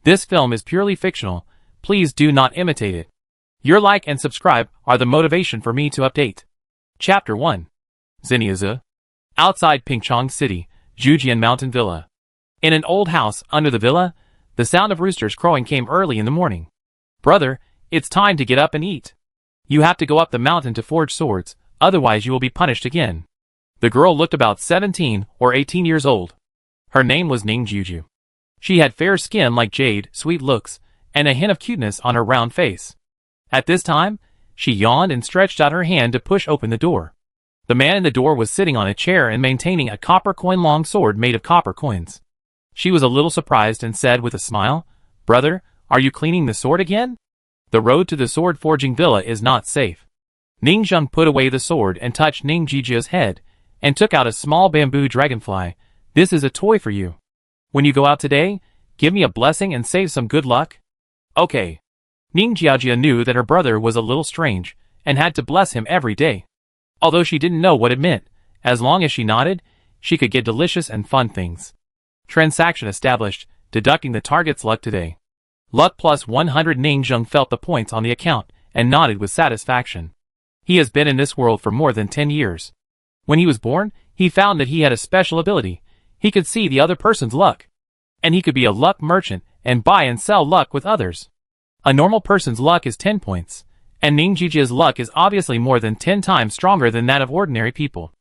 This film is purely fictional. Please do not imitate it. Your like and subscribe are the motivation for me to update. Chapter 1. Xiniazu. Outside Pingchong City, Zhujian Mountain Villa. In an old house under the villa, the sound of roosters crowing came early in the morning. Brother, it's time to get up and eat. You have to go up the mountain to forge swords, otherwise you will be punished again. The girl looked about 17 or 18 years old. Her name was Ning Juju. She had fair skin like jade, sweet looks, and a hint of cuteness on her round face. At this time, she yawned and stretched out her hand to push open the door. The man in the door was sitting on a chair and maintaining a copper coin-long sword made of copper coins. She was a little surprised and said with a smile, "Brother, are you cleaning the sword again? The road to the sword-forging villa is not safe." Ning Zheng put away the sword and touched Ning Jijia's head, and took out a small bamboo dragonfly. "This is a toy for you. When you go out today, give me a blessing and save some good luck." "Okay." Ning Jiajia knew that her brother was a little strange, and had to bless him every day. Although she didn't know what it meant, as long as she nodded, she could get delicious and fun things. Transaction established, deducting the target's luck today. Luck plus 100. Ning Zheng felt the points on the account, and nodded with satisfaction. He has been in this world for more than 10 years. When he was born, he found that he had a special ability. He could see the other person's luck. And he could be a luck merchant, and buy and sell luck with others. A normal person's luck is 10 points, and Ning Jijia's luck is obviously more than 10 times stronger than that of ordinary people.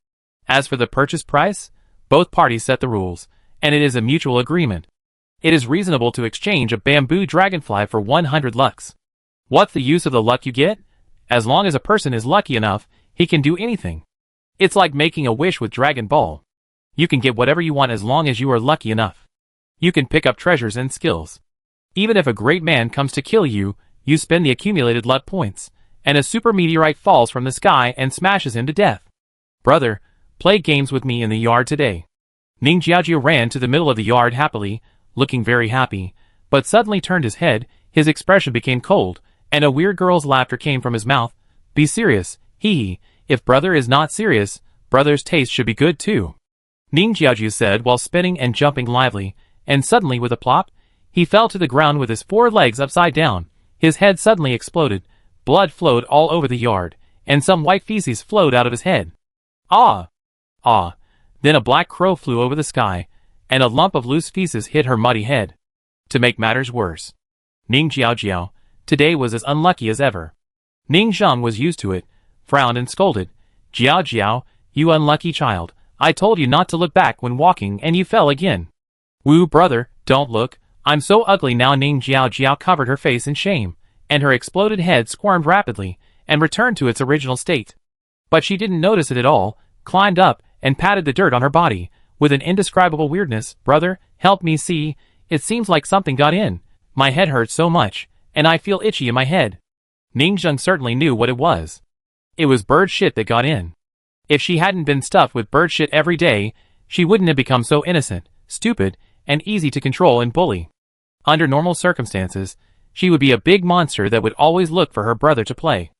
As for the purchase price, both parties set the rules, and it is a mutual agreement. It is reasonable to exchange a bamboo dragonfly for 100 lucks. What's the use of the luck you get? As long as a person is lucky enough, he can do anything. It's like making a wish with Dragon Ball. You can get whatever you want as long as you are lucky enough. You can pick up treasures and skills. Even if a great man comes to kill you, you spend the accumulated luck points, and a super meteorite falls from the sky and smashes him to death. "Brother, play games with me in the yard today." Ning Jiajia ran to the middle of the yard happily, looking very happy, but suddenly turned his head, his expression became cold, and a weird girl's laughter came from his mouth. "Be serious, hee. If brother is not serious, brother's taste should be good too," Ning Jiajia said while spinning and jumping lively, and suddenly with a plop, he fell to the ground with his 4 legs upside down. His head suddenly exploded, blood flowed all over the yard, and some white feces flowed out of his head. "Ah! Ah!" Then a black crow flew over the sky, and a lump of loose feces hit her muddy head. To make matters worse, Ning Jiao today was as unlucky as ever. Ning Zheng was used to it, frowned and scolded. Jiao, you unlucky child, I told you not to look back when walking and you fell again." "Woo brother, don't look, I'm so ugly now." Ning Jiao covered her face in shame, and her exploded head squirmed rapidly, and returned to its original state. But she didn't notice it at all, climbed up, and patted the dirt on her body, with an indescribable weirdness. "Brother, help me see, it seems like something got in. My head hurts so much, and I feel itchy in my head." Ning Zheng certainly knew what it was. It was bird shit that got in. If she hadn't been stuffed with bird shit every day, she wouldn't have become so innocent, stupid, and easy to control and bully. Under normal circumstances, she would be a big monster that would always look for her brother to play.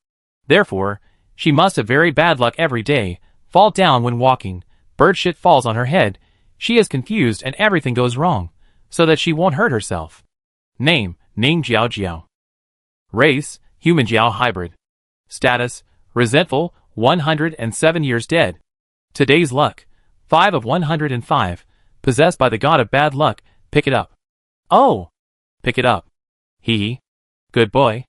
Therefore, she must have very bad luck every day, fall down when walking, bird shit falls on her head, she is confused and everything goes wrong, so that she won't hurt herself. Name, Ning Jiao. Race, Human Jiao Hybrid. Status, Resentful, 107 years dead. Today's luck, 5 of 105, possessed by the god of bad luck. Pick it up. "Oh! Pick it up. Hee. Good boy."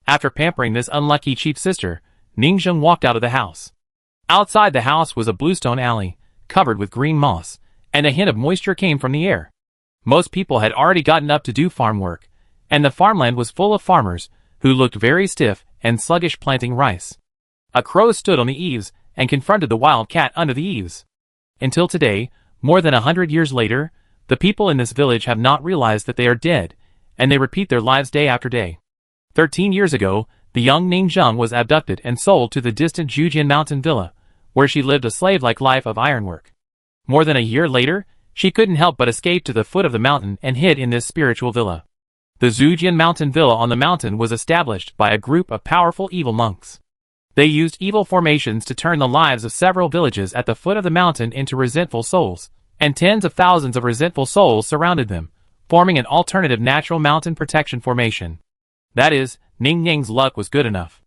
After pampering this unlucky chief sister, Ning Zheng walked out of the house. Outside the house was a bluestone alley, covered with green moss, and a hint of moisture came from the air. Most people had already gotten up to do farm work, and the farmland was full of farmers, who looked very stiff and sluggish planting rice. A crow stood on the eaves, and confronted the wild cat under the eaves. Until today, more than 100 years later, the people in this village have not realized that they are dead, and they repeat their lives day after day. 13 years ago, the young Ning Zheng was abducted and sold to the distant Zhujian mountain villa, where she lived a slave-like life of ironwork. More than a year later, she couldn't help but escape to the foot of the mountain and hid in this spiritual villa. The Zhujian mountain villa on the mountain was established by a group of powerful evil monks. They used evil formations to turn the lives of several villages at the foot of the mountain into resentful souls, and tens of thousands of resentful souls surrounded them, forming an alternative natural mountain protection formation. That is, Ning Yang's luck was good enough.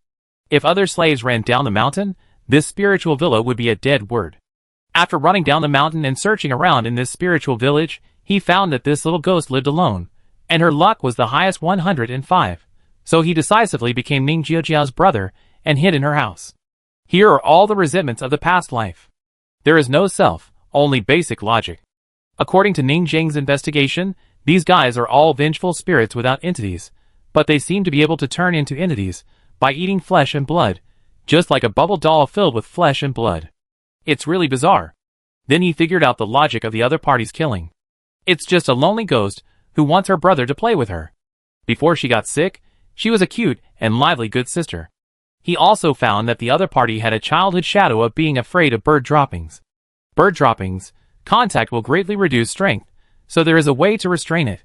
If other slaves ran down the mountain, this spiritual villa would be a dead word. After running down the mountain and searching around in this spiritual village, he found that this little ghost lived alone, and her luck was the highest 105. So he decisively became Ning Jiajia's brother and hid in her house. Here are all the resentments of the past life. There is no self, only basic logic. According to Ning Jiang's investigation, these guys are all vengeful spirits without entities, but they seem to be able to turn into entities by eating flesh and blood, just like a bubble doll filled with flesh and blood. It's really bizarre. Then he figured out the logic of the other party's killing. It's just a lonely ghost who wants her brother to play with her. Before she got sick, she was a cute and lively good sister. He also found that the other party had a childhood shadow of being afraid of bird droppings. Bird droppings, contact will greatly reduce strength, so there is a way to restrain it.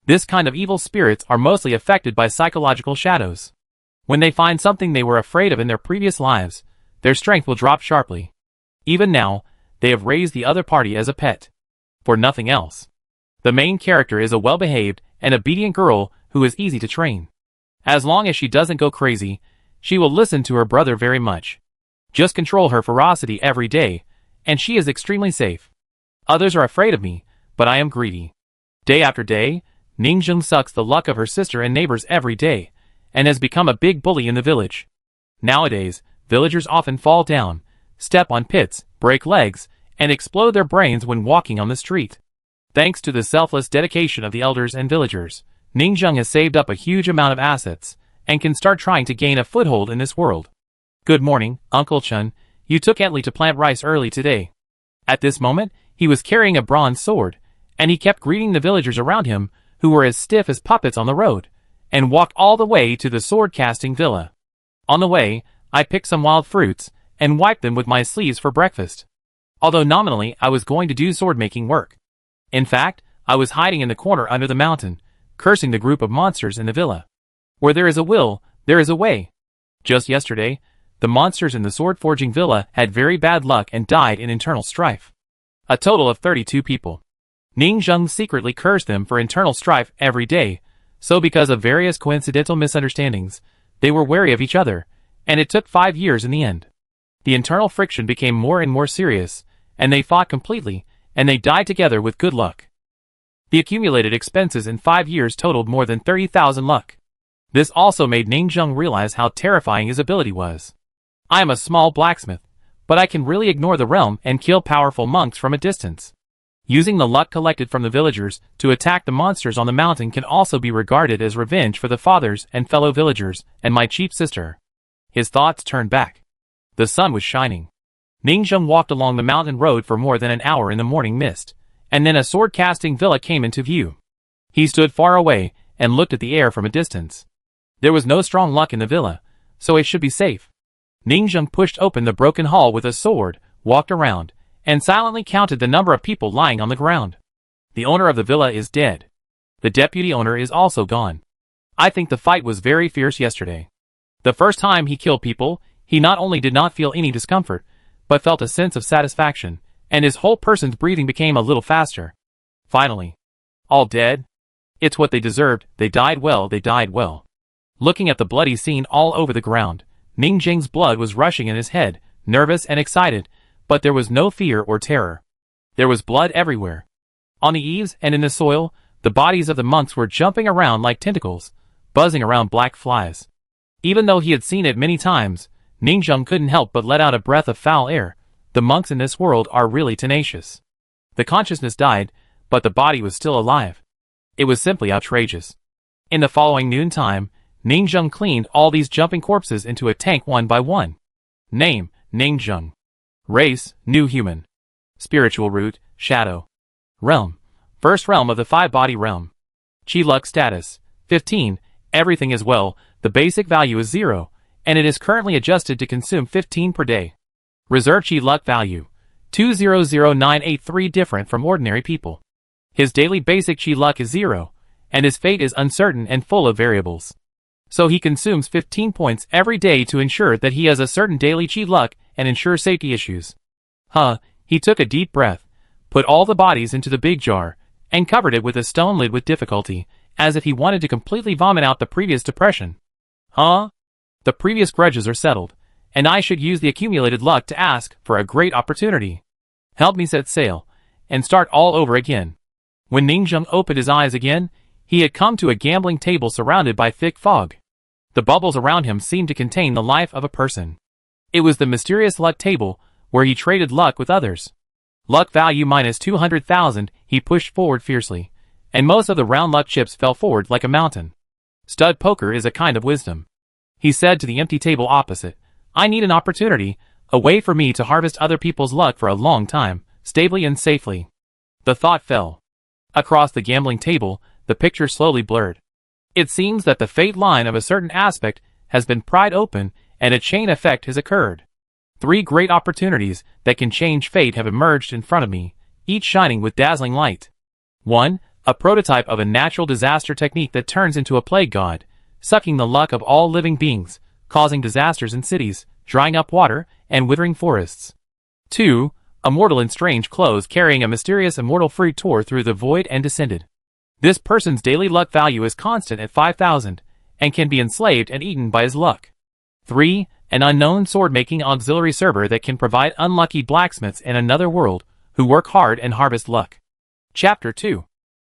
This kind of evil spirits are mostly affected by psychological shadows. When they find something they were afraid of in their previous lives, their strength will drop sharply. Even now, they have raised the other party as a pet. For nothing else. The main character is a well-behaved and obedient girl who is easy to train. As long as she doesn't go crazy, she will listen to her brother very much. Just control her ferocity every day, and she is extremely safe. Others are afraid of me, but I am greedy. Day after day, Ning Zheng sucks the luck of her sister and neighbors every day, and has become a big bully in the village. Nowadays, villagers often fall down, step on pits, break legs, and explode their brains when walking on the street. Thanks to the selfless dedication of the elders and villagers, Ning Zheng has saved up a huge amount of assets, and can start trying to gain a foothold in this world. Good morning, Uncle Chun. You took Entley to plant rice early today. At this moment, he was carrying a bronze sword, and he kept greeting the villagers around him, who were as stiff as puppets on the road, and walked all the way to the sword-casting villa. On the way, I picked some wild fruits, and wiped them with my sleeves for breakfast. Although nominally I was going to do sword-making work. In fact, I was hiding in the corner under the mountain, cursing the group of monsters in the villa. Where there is a will, there is a way. Just yesterday, the monsters in the sword-forging villa had very bad luck and died in internal strife. A total of 32 people. Ning Zheng secretly cursed them for internal strife every day, so because of various coincidental misunderstandings, they were wary of each other, and it took 5 years in the end. The internal friction became more and more serious, and they fought completely, and they died together with good luck. The accumulated expenses in 5 years totaled more than 30,000 luck. This also made Ning Zheng realize how terrifying his ability was. I am a small blacksmith, but I can really ignore the realm and kill powerful monks from a distance. Using the luck collected from the villagers to attack the monsters on the mountain can also be regarded as revenge for the fathers and fellow villagers and my cheap sister. His thoughts turned back. The sun was shining. Ning Zheng walked along the mountain road for more than an hour in the morning mist, and then a sword-casting villa came into view. He stood far away and looked at the air from a distance. There was no strong luck in the villa, so it should be safe. Ning Zheng pushed open the broken hall with a sword, walked around, and silently counted the number of people lying on the ground. The owner of the villa is dead. The deputy owner is also gone. I think the fight was very fierce yesterday. The first time he killed people, he not only did not feel any discomfort, but felt a sense of satisfaction, and his whole person's breathing became a little faster. Finally. All dead? It's what they deserved. They died well, they died well. Looking at the bloody scene all over the ground, Ning Zheng's blood was rushing in his head, nervous and excited, but there was no fear or terror. There was blood everywhere. On the eaves and in the soil, the bodies of the monks were jumping around like tentacles, buzzing around black flies. Even though he had seen it many times, Ning Zheng couldn't help but let out a breath of foul air. The monks in this world are really tenacious. The consciousness died, but the body was still alive. It was simply outrageous. In the following noontime, Ning Zheng cleaned all these jumping corpses into a tank one by one. Name, Ning Zheng. Race, new human. Spiritual root, shadow. Realm, first realm of the 5-body realm. Chi luck status, 15, everything is well, the basic value is 0, and it is currently adjusted to consume 15 per day. Reserve Chi luck value, 200983 different from ordinary people. His daily basic Chi luck is 0, and his fate is uncertain and full of variables. So he consumes 15 points every day to ensure that he has a certain daily Chi luck and ensure safety issues. He took a deep breath, put all the bodies into the big jar, and covered it with a stone lid with difficulty, as if he wanted to completely vomit out the previous depression. Huh? The previous grudges are settled, and I should use the accumulated luck to ask for a great opportunity. Help me set sail, and start all over again. When Ningzheng opened his eyes again, he had come to a gambling table surrounded by thick fog. The bubbles around him seemed to contain the life of a person. It was the mysterious luck table, where he traded luck with others. Luck value minus 200,000, he pushed forward fiercely, and most of the round luck chips fell forward like a mountain. Stud poker is a kind of wisdom. He said to the empty table opposite, I need an opportunity, a way for me to harvest other people's luck for a long time, stably and safely. The thought fell. Across the gambling table, the picture slowly blurred. It seems that the fate line of a certain aspect has been pried open and a chain effect has occurred. 3 great opportunities that can change fate have emerged in front of me, each shining with dazzling light. 1. A prototype of a natural disaster technique that turns into a plague god, sucking the luck of all living beings, causing disasters in cities, drying up water, and withering forests. 2. A mortal in strange clothes carrying a mysterious immortal fruit tore through the void and descended. This person's daily luck value is constant at 5,000, and can be enslaved and eaten by his luck. 3. An unknown sword-making auxiliary server that can provide unlucky blacksmiths in another world, who work hard and harvest luck. Chapter 2.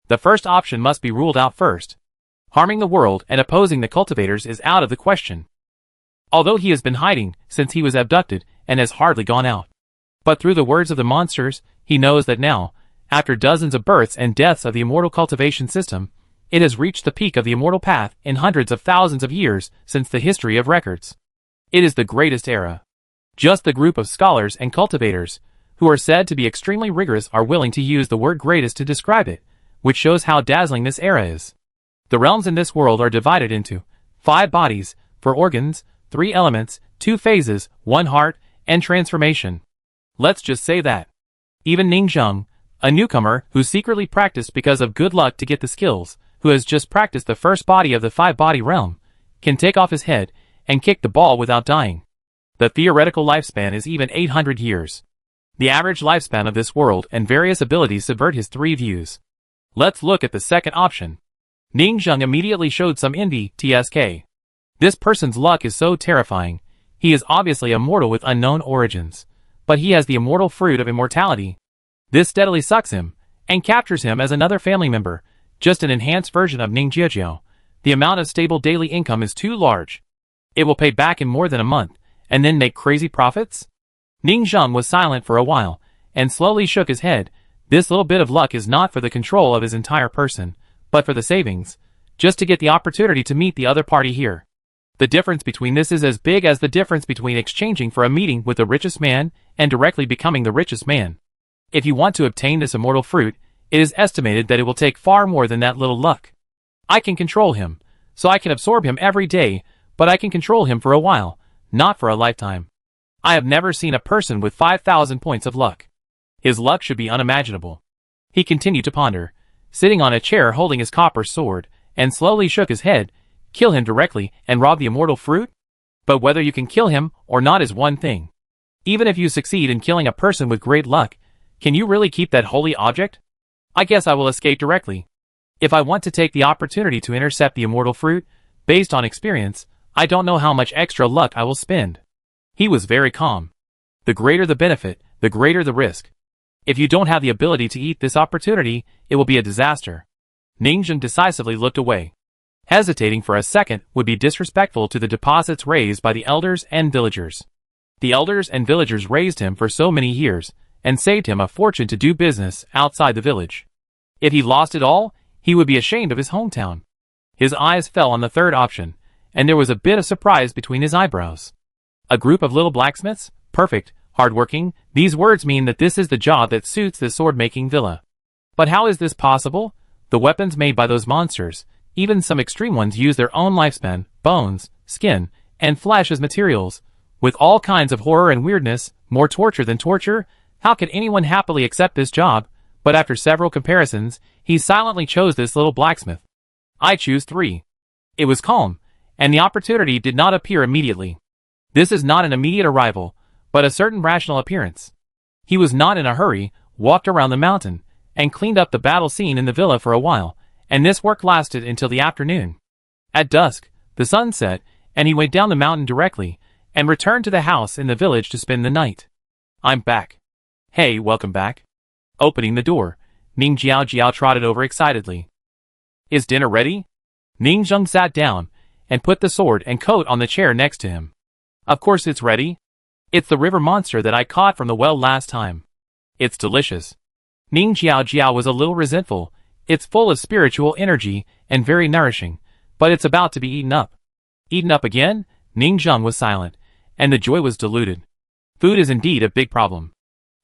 The first option must be ruled out first. Harming the world and opposing the cultivators is out of the question. Although he has been hiding since he was abducted and has hardly gone out. But through the words of the monsters, he knows that now, after dozens of births and deaths of the immortal cultivation system, it has reached the peak of the immortal path in hundreds of thousands of years since the history of records. It is the greatest era. Just the group of scholars and cultivators, who are said to be extremely rigorous, are willing to use the word greatest to describe it, which shows how dazzling this era is. The realms in this world are divided into 5 bodies, 4 organs, 3 elements, 2 phases, 1 heart, and transformation. Let's just say that. Even Ningzheng, a newcomer who secretly practiced because of good luck to get the skills, who has just practiced the first body of the 5-body realm, can take off his head and kick the ball without dying. The theoretical lifespan is even 800 years. The average lifespan of this world and various abilities subvert his 3 views. Let's look at the second option. Ningzheng immediately showed some envy, TSK. This person's luck is so terrifying. He is obviously a mortal with unknown origins, but he has the immortal fruit of immortality. This steadily sucks him, and captures him as another family member, just an enhanced version of Ningjiajiao. The amount of stable daily income is too large. It will pay back in more than a month, and then make crazy profits? Ningzheng was silent for a while, and slowly shook his head. This little bit of luck is not for the control of his entire person, but for the savings, just to get the opportunity to meet the other party here. The difference between this is as big as the difference between exchanging for a meeting with the richest man and directly becoming the richest man. If you want to obtain this immortal fruit, it is estimated that it will take far more than that little luck. I can control him, so I can absorb him every day, but I can control him for a while, not for a lifetime. I have never seen a person with 5,000 points of luck. His luck should be unimaginable. He continued to ponder, sitting on a chair holding his copper sword, and slowly shook his head. Kill him directly and rob the immortal fruit? But whether you can kill him or not is one thing. Even if you succeed in killing a person with great luck, can you really keep that holy object? I guess I will escape directly. If I want to take the opportunity to intercept the immortal fruit, based on experience, I don't know how much extra luck I will spend. He was very calm. The greater the benefit, the greater the risk. If you don't have the ability to eat this opportunity, it will be a disaster. Ningzheng decisively looked away. Hesitating for a second would be disrespectful to the deposits raised by the elders and villagers. The elders and villagers raised him for so many years, and saved him a fortune to do business outside the village. If he lost it all, he would be ashamed of his hometown. His eyes fell on the third option, and there was a bit of surprise between his eyebrows. A group of little blacksmiths, perfect, hardworking, these words mean that this is the job that suits this sword-making villa. But how is this possible? The weapons made by those monsters, even some extreme ones, use their own lifespan, bones, skin, and flesh as materials, with all kinds of horror and weirdness, more torture than torture. How could anyone happily accept this job? But after several comparisons, he silently chose this little blacksmith. I choose 3. It was calm, and the opportunity did not appear immediately. This is not an immediate arrival, but a certain rational appearance. He was not in a hurry, walked around the mountain, and cleaned up the battle scene in the villa for a while, and this work lasted until the afternoon. At dusk, the sun set, and he went down the mountain directly, and returned to the house in the village to spend the night. I'm back. Hey, welcome back. Opening the door, Ning Jiao trotted over excitedly. Is dinner ready? Ning Zheng sat down, and put the sword and coat on the chair next to him. Of course it's ready. It's the river monster that I caught from the well last time. It's delicious. Ning Jiao was a little resentful. It's full of spiritual energy and very nourishing, but it's about to be eaten up. Eaten up again? Ning Zheng was silent, and the joy was diluted. Food is indeed a big problem.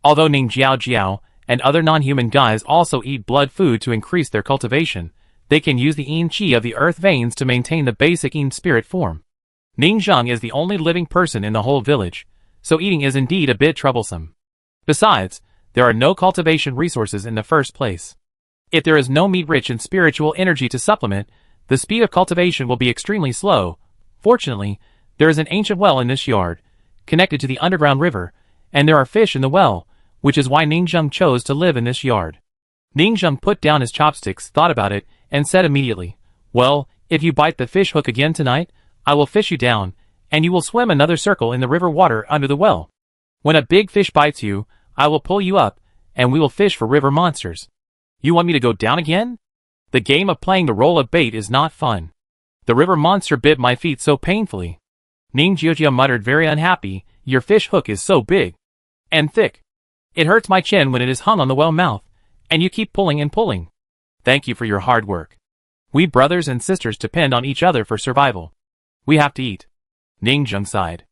Although Ning Jiao and other non-human guys also eat blood food to increase their cultivation, they can use the yin qi of the earth veins to maintain the basic yin spirit form. Ning Zheng is the only living person in the whole village, so eating is indeed a bit troublesome. Besides, there are no cultivation resources in the first place. If there is no meat rich in spiritual energy to supplement, the speed of cultivation will be extremely slow. Fortunately, there is an ancient well in this yard, connected to the underground river, and there are fish in the well, which is why Ning Zheng chose to live in this yard. Ning Zheng put down his chopsticks, thought about it, and said immediately, well, if you bite the fish hook again tonight, I will fish you down, and you will swim another circle in the river water under the well. When a big fish bites you, I will pull you up, and we will fish for river monsters. You want me to go down again? The game of playing the role of bait is not fun. The river monster bit my feet so painfully. Ning Jiao muttered, very unhappy, your fish hook is so big and thick. It hurts my chin when it is hung on the well mouth, and you keep pulling and pulling. Thank you for your hard work. We brothers and sisters depend on each other for survival. We have to eat. Ning Zheng sighed.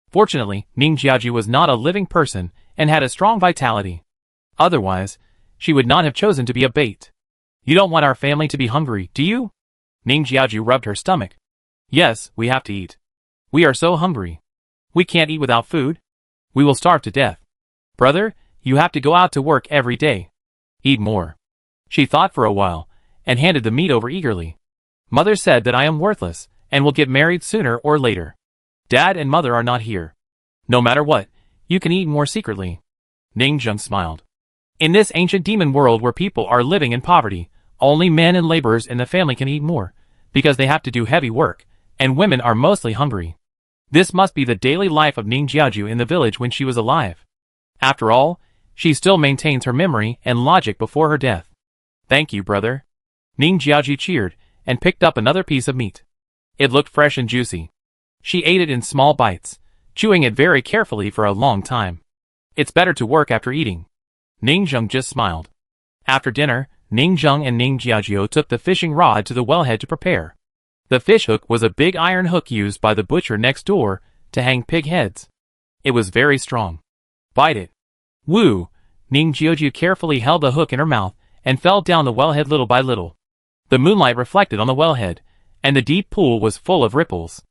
Fortunately, Ning Jiao was not a living person and had a strong vitality. Otherwise, she would not have chosen to be a bait. You don't want our family to be hungry, do you? Ning Jiao rubbed her stomach. Yes, we have to eat. We are so hungry. We can't eat without food. We will starve to death. Brother, you have to go out to work every day. Eat more. She thought for a while, and handed the meat over eagerly. Mother said that I am worthless, and will get married sooner or later. Dad and mother are not here. No matter what, you can eat more secretly. Ning Zheng smiled. In this ancient demon world where people are living in poverty, only men and laborers in the family can eat more, because they have to do heavy work, and women are mostly hungry. This must be the daily life of Ning Jiao in the village when she was alive. After all, she still maintains her memory and logic before her death. Thank you, brother. Ning Jiao cheered, and picked up another piece of meat. It looked fresh and juicy. She ate it in small bites, chewing it very carefully for a long time. It's better to work after eating. Ning Zheng just smiled. After dinner, Ning Zheng and Ning Jiao took the fishing rod to the wellhead to prepare. The fish hook was a big iron hook used by the butcher next door to hang pig heads. It was very strong. Bite it. Woo! Ning Jiao carefully held the hook in her mouth and fell down the wellhead little by little. The moonlight reflected on the wellhead, and the deep pool was full of ripples.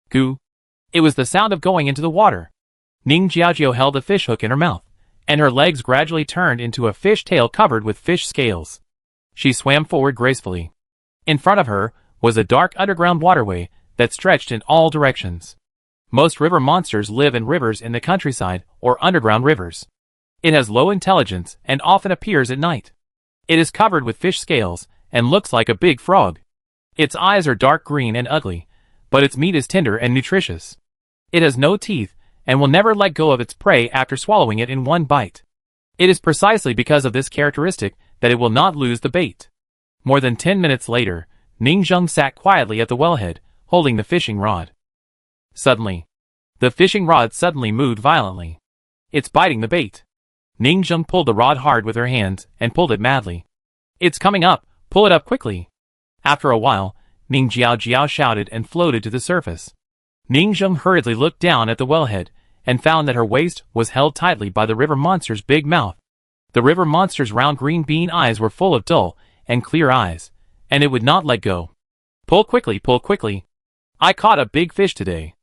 Goo! It was the sound of going into the water. Ning Jiao held the fish hook in her mouth, and her legs gradually turned into a fish tail covered with fish scales. She swam forward gracefully. In front of her was a dark underground waterway that stretched in all directions. Most river monsters live in rivers in the countryside or underground rivers. It has low intelligence and often appears at night. It is covered with fish scales and looks like a big frog. Its eyes are dark green and ugly, but its meat is tender and nutritious. It has no teeth and will never let go of its prey after swallowing it in one bite. It is precisely because of this characteristic that it will not lose the bait. More than 10 minutes later, Ning Zheng sat quietly at the wellhead, holding the fishing rod. Suddenly, the fishing rod suddenly moved violently. It's biting the bait. Ning Zheng pulled the rod hard with her hands and pulled it madly. It's coming up, pull it up quickly. After a while, Ning Jiao shouted and floated to the surface. Ning Zheng hurriedly looked down at the wellhead and found that her waist was held tightly by the river monster's big mouth. The river monster's round green bean eyes were full of dull and clear eyes, and it would not let go. Pull quickly, pull quickly. I caught a big fish today.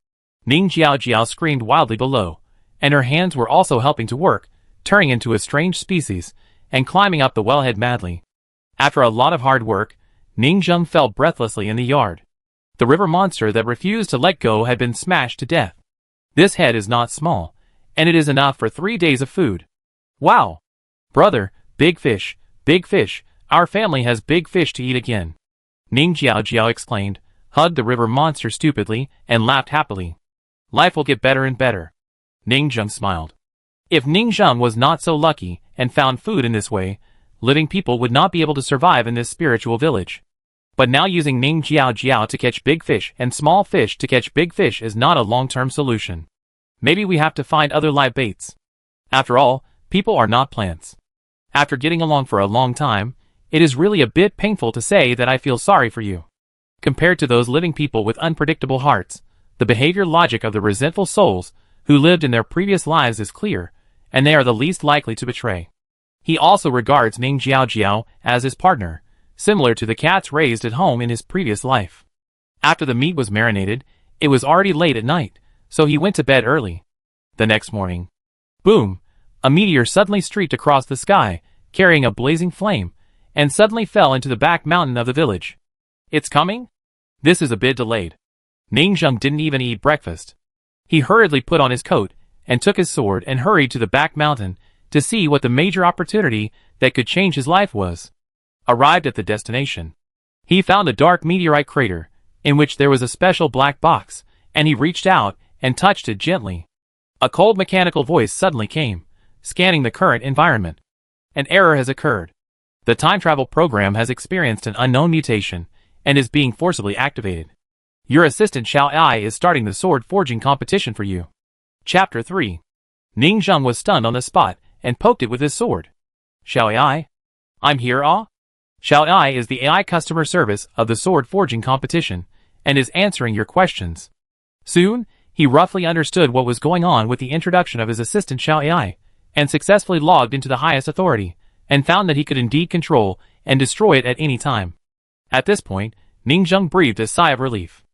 Ning Jiao screamed wildly below, and her hands were also helping to work, turning into a strange species, and climbing up the wellhead madly. After a lot of hard work, Ning Zheng fell breathlessly in the yard. The river monster that refused to let go had been smashed to death. This head is not small, and it is enough for 3 days of food. Wow! Brother, big fish, Big fish, our family has big fish to eat again. Ning Jiao Jiao exclaimed, hugged the river monster stupidly, and laughed happily. Life will get better and better. Ning Zheng smiled. If Ning Zheng was not so lucky and found food in this way, living people would not be able to survive in this spiritual village. But now using Ning Jiao Jiao to catch big fish and small fish to catch big fish is not a long-term solution. Maybe we have to find other live baits. After all, people are not plants. After getting along for a long time, it is really a bit painful to say that I feel sorry for you. Compared to those living people with unpredictable hearts, the behavior logic of the resentful souls who lived in their previous lives is clear, and they are the least likely to betray. He also regards Ning Jiao Jiao as his partner, similar to the cats raised at home in his previous life. After the meat was marinated, it was already late at night, so he went to bed early. The next morning, boom! A meteor suddenly streaked across the sky, carrying a blazing flame, and suddenly fell into the back mountain of the village. It's coming? This is a bit delayed. Ning Zheng didn't even eat breakfast. He hurriedly put on his coat, and took his sword and hurried to the back mountain, to see what the major opportunity that could change his life was. Arrived at the destination, he found a dark meteorite crater, in which there was a special black box, and he reached out, and touched it gently. A cold mechanical voice suddenly came, scanning the current environment. An error has occurred. The time travel program has experienced an unknown mutation, and is being forcibly activated. Your assistant Xiao Ai is starting the sword forging competition for you. Chapter 3. Ning Zheng was stunned on the spot, and poked it with his sword. Xiao Ai? I'm here, ah? Xiao Ai is the AI customer service of the sword forging competition, and is answering your questions. Soon, he roughly understood what was going on with the introduction of his assistant Xiao Ai, and successfully logged into the highest authority, and found that he could indeed control and destroy it at any time. At this point, Ning Zheng breathed a sigh of relief.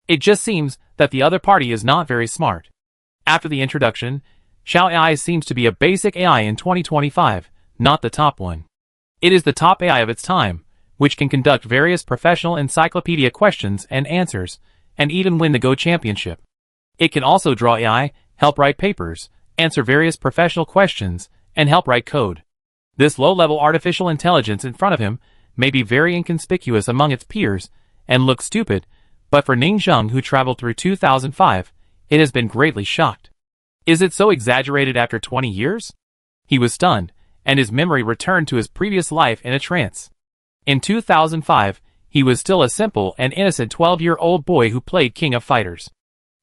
It just seems that the other party is not very smart. After the introduction, Xiao AI seems to be a basic AI in 2025, not the top one. It is the top AI of its time, which can conduct various professional encyclopedia questions and answers, and even win the Go Championship. It can also draw AI, help write papers, answer various professional questions, and help write code. This low-level artificial intelligence in front of him may be very inconspicuous among its peers, and look stupid, but for Ning Zheng, who traveled through 2005, it has been greatly shocked. Is it so exaggerated after 20 years? He was stunned, and his memory returned to his previous life in a trance. In 2005, he was still a simple and innocent 12-year-old boy who played King of Fighters.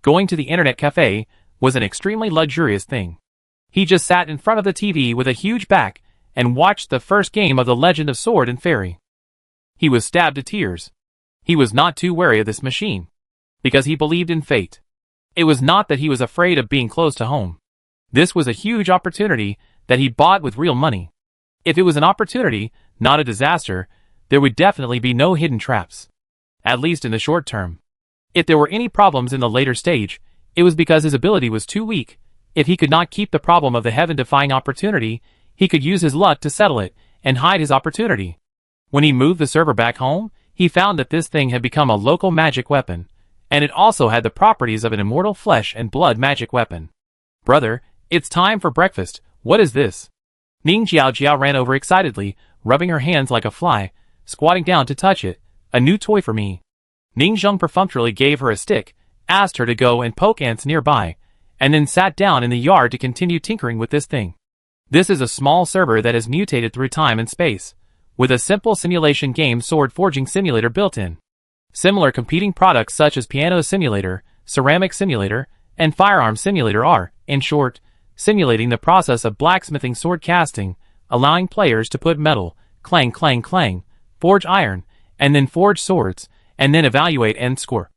Going to the internet cafe was an extremely luxurious thing. He just sat in front of the TV with a huge back and watched the first game of The Legend of Sword and Fairy. He was stabbed to tears. He was not too wary of this machine, because he believed in fate. It was not that he was afraid of being close to home. This was a huge opportunity that he bought with real money. If it was an opportunity, not a disaster, there would definitely be no hidden traps. At least in the short term. If there were any problems in the later stage, it was because his ability was too weak. If he could not keep the problem of the heaven-defying opportunity, he could use his luck to settle it, and hide his opportunity. When he moved the server back home, he found that this thing had become a local magic weapon, and it also had the properties of an immortal flesh and blood magic weapon. Brother, it's time for breakfast. What is this? Ning Jiao Jiao ran over excitedly, rubbing her hands like a fly, squatting down to touch it. A new toy for me. Ning Zheng perfunctorily gave her a stick, asked her to go and poke ants nearby, and then sat down in the yard to continue tinkering with this thing. This is a small server that has mutated through time and space, with a simple simulation game sword forging simulator built in. Similar competing products such as piano simulator, ceramic simulator, and firearm simulator are, in short, simulating the process of blacksmithing sword casting, allowing players to put metal, clang clang clang, forge iron, and then forge swords, and then evaluate and score.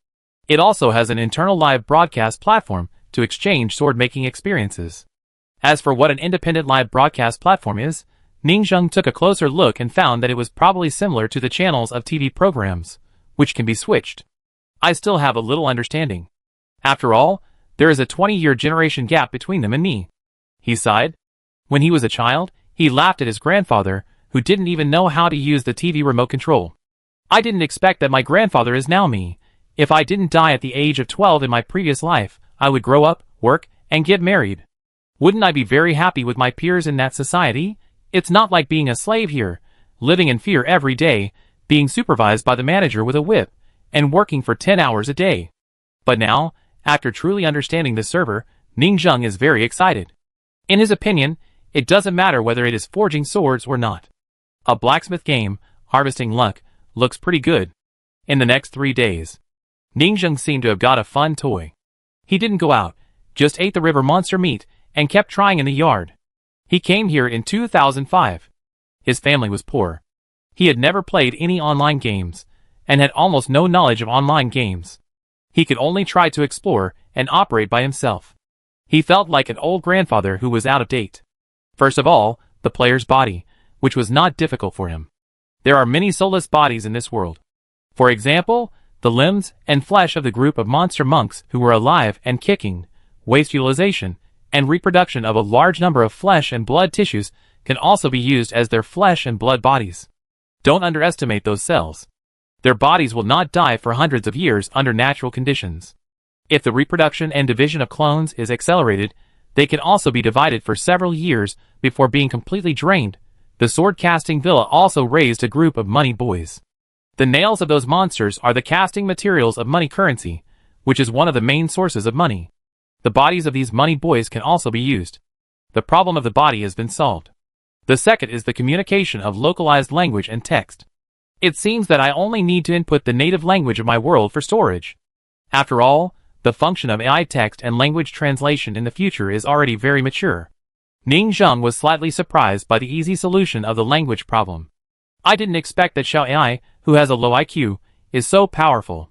It also has an internal live broadcast platform to exchange sword-making experiences. As for what an independent live broadcast platform is, Ning Zheng took a closer look and found that it was probably similar to the channels of TV programs, which can be switched. I still have a little understanding. After all, there is a 20-year generation gap between them and me. He sighed. When he was a child, he laughed at his grandfather, who didn't even know how to use the TV remote control. I didn't expect that my grandfather is now me. If I didn't die at the age of 12 in my previous life, I would grow up, work, and get married. Wouldn't I be very happy with my peers in that society? It's not like being a slave here. living in fear every day, being supervised by the manager with a whip, and working for 10 hours a day. But now, after truly understanding the server, Ningzheng is very excited. In his opinion, it doesn't matter whether it is forging swords or not. A blacksmith game, harvesting luck, looks pretty good. In the next 3 days, Ningzheng seemed to have got a fun toy. He didn't go out, just ate the river monster meat, and kept trying in the yard. He came here in 2005. His family was poor. He had never played any online games, and had almost no knowledge of online games. He could only try to explore and operate by himself. He felt like an old grandfather who was out of date. First of all, the player's body, which was not difficult for him. There are many soulless bodies in this world. For example, the limbs and flesh of the group of monster monks who were alive and kicking, waste utilization, and reproduction of a large number of flesh and blood tissues can also be used as their flesh and blood bodies. Don't underestimate those cells. Their bodies will not die for hundreds of years under natural conditions. If the reproduction and division of clones is accelerated, they can also be divided for several years before being completely drained. The sword casting villa also raised a group of money boys. The nails of those monsters are the casting materials of money currency, which is one of the main sources of money. The bodies of these money boys can also be used. The problem of the body has been solved. The second is the communication of localized language and text. It seems that I only need to input the native language of my world for storage. After all, the function of AI text and language translation in the future is already very mature. Ningzheng was slightly surprised by the easy solution of the language problem. I didn't expect that Xiao AI, who has a low IQ, is so powerful.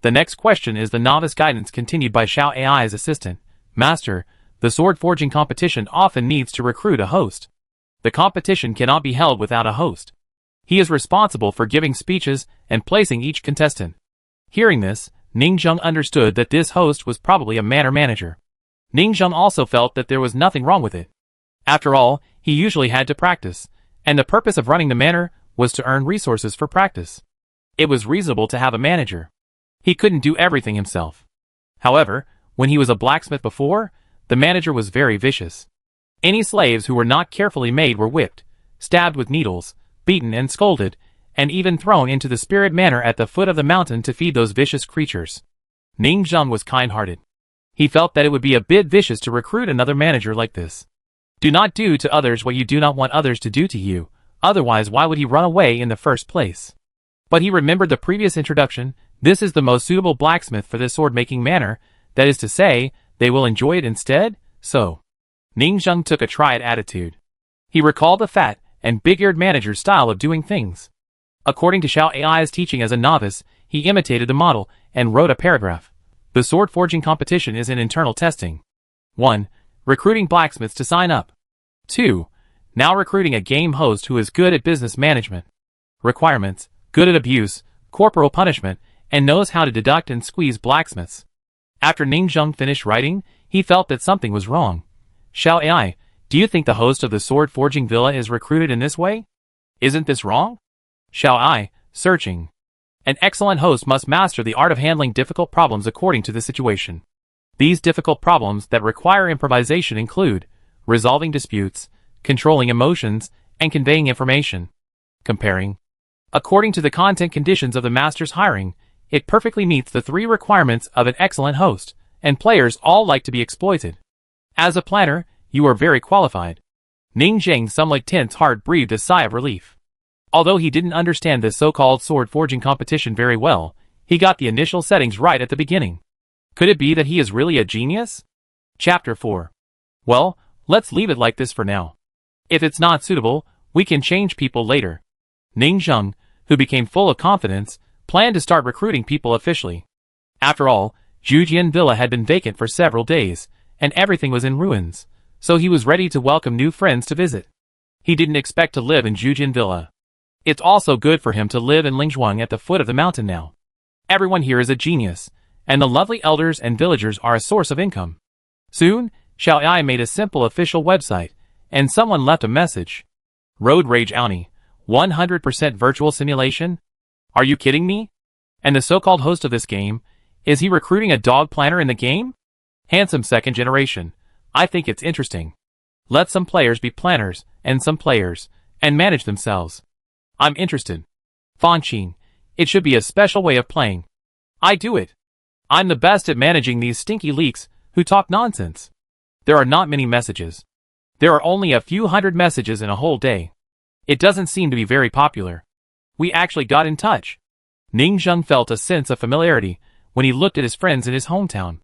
The next question is the novice guidance continued by Xiao AI's assistant. Master, the sword forging competition often needs to recruit a host. The competition cannot be held without a host. He is responsible for giving speeches and placing each contestant. Hearing this, Ningzheng understood that this host was probably a manor manager. Ningzheng also felt that there was nothing wrong with it. After all, he usually had to practice, and the purpose of running the manor was to earn resources for practice. It was reasonable to have a manager. He couldn't do everything himself. However, when he was a blacksmith before, the manager was very vicious. Any slaves who were not carefully made were whipped, stabbed with needles, beaten and scolded, and even thrown into the spirit manor at the foot of the mountain to feed those vicious creatures. Ningzheng was kind-hearted. He felt that it would be a bit vicious to recruit another manager like this. Do not do to others what you do not want others to do to you, otherwise why would he run away in the first place? But he remembered the previous introduction. This is the most suitable blacksmith for this sword-making manor, that is to say, they will enjoy it instead, so. Ningzheng took a try-it attitude. He recalled the fat and big-eared manager's style of doing things. According to Xiao AI's teaching as a novice, he imitated the model and wrote a paragraph. The sword forging competition is in internal testing. 1. Recruiting blacksmiths to sign up. 2. Now recruiting a game host who is good at business management. Requirements: good at abuse, corporal punishment, and knows how to deduct and squeeze blacksmiths. After Ningzheng finished writing, he felt that something was wrong. Xiao AI, do you think the host of the sword forging villa is recruited in this way? Isn't this wrong? Xiao AI, searching. An excellent host must master the art of handling difficult problems according to the situation. These difficult problems that require improvisation include resolving disputes, controlling emotions, and conveying information. Comparing. According to the content conditions of the master's hiring, it perfectly meets the 3 requirements of an excellent host, and players all like to be exploited. As a planner, you are very qualified. Ningzheng somewhat tense heart breathed a sigh of relief. Although he didn't understand this so-called sword forging competition very well, he got the initial settings right at the beginning. Could it be that he is really a genius? Chapter 4. Well, let's leave it like this for now. If it's not suitable, we can change people later. Ningzheng, who became full of confidence, planned to start recruiting people officially. After all, Jujian Villa had been vacant for several days, and everything was in ruins, so he was ready to welcome new friends to visit. He didn't expect to live in Jujian Villa. It's also good for him to live in Lingzhuang at the foot of the mountain now. Everyone here is a genius, and the lovely elders and villagers are a source of income. Soon, Xiao Ai made a simple official website, and someone left a message. Road Rage Auni, 100% virtual simulation? Are you kidding me? And the so-called host of this game, is he recruiting a dog planner in the game? Handsome second generation. I think it's interesting. Let some players be planners, and some players, and manage themselves. I'm interested. Fanqing, it should be a special way of playing. I do it. I'm the best at managing these stinky leaks who talk nonsense. There are not many messages. There are only a few hundred messages in a whole day. It doesn't seem to be very popular. We actually got in touch. Ning Zheng felt a sense of familiarity when he looked at his friends in his hometown.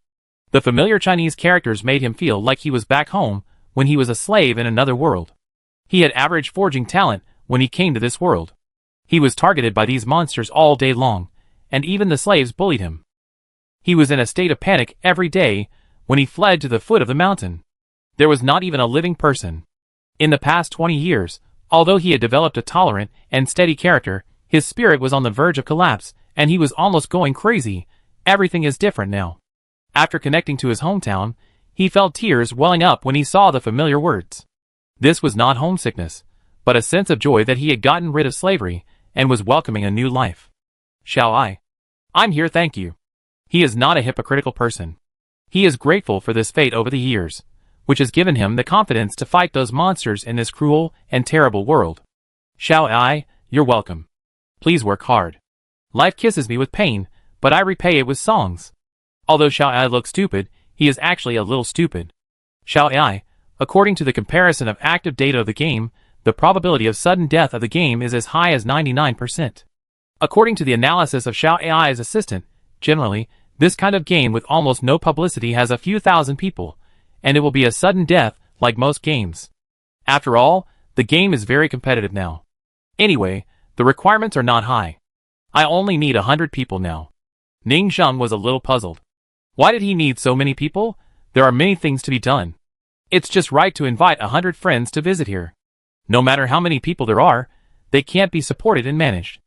The familiar Chinese characters made him feel like he was back home when he was a slave in another world. He had average forging talent when he came to this world. He was targeted by these monsters all day long, and even the slaves bullied him. He was in a state of panic every day when he fled to the foot of the mountain. There was not even a living person. In the past 20 years, although he had developed a tolerant and steady character, his spirit was on the verge of collapse, and he was almost going crazy. Everything is different now. After connecting to his hometown, he felt tears welling up when he saw the familiar words. This was not homesickness, but a sense of joy that he had gotten rid of slavery and was welcoming a new life. Shall I? I'm here, thank you. He is not a hypocritical person. He is grateful for this fate over the years, which has given him the confidence to fight those monsters in this cruel and terrible world. Shall I? You're welcome. Please work hard. Life kisses me with pain, but I repay it with songs. Although Shao Ai looks stupid, he is actually a little stupid. Shao Ai, according to the comparison of active data of the game, the probability of sudden death of the game is as high as 99%. According to the analysis of Shao Ai's assistant, generally, this kind of game with almost no publicity has a few thousand people, and it will be a sudden death like most games. After all, the game is very competitive now. Anyway, the requirements are not high. I only need 100 people now. Ning Zheng was a little puzzled. Why did he need so many people? There are many things to be done. It's just right to invite 100 friends to visit here. No matter how many people there are, they can't be supported and managed.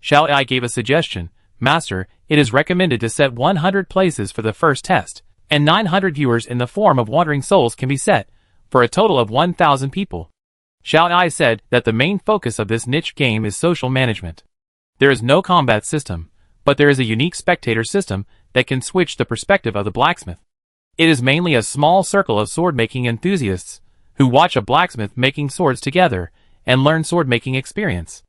Shao Ai gave a suggestion. Master, it is recommended to set 100 places for the first test, and 900 viewers in the form of wandering souls can be set, for a total of 1,000 people. Shao Ai said that the main focus of this niche game is social management. There is no combat system, but there is a unique spectator system that can switch the perspective of the blacksmith. It is mainly a small circle of sword-making enthusiasts who watch a blacksmith making swords together and learn sword-making experience.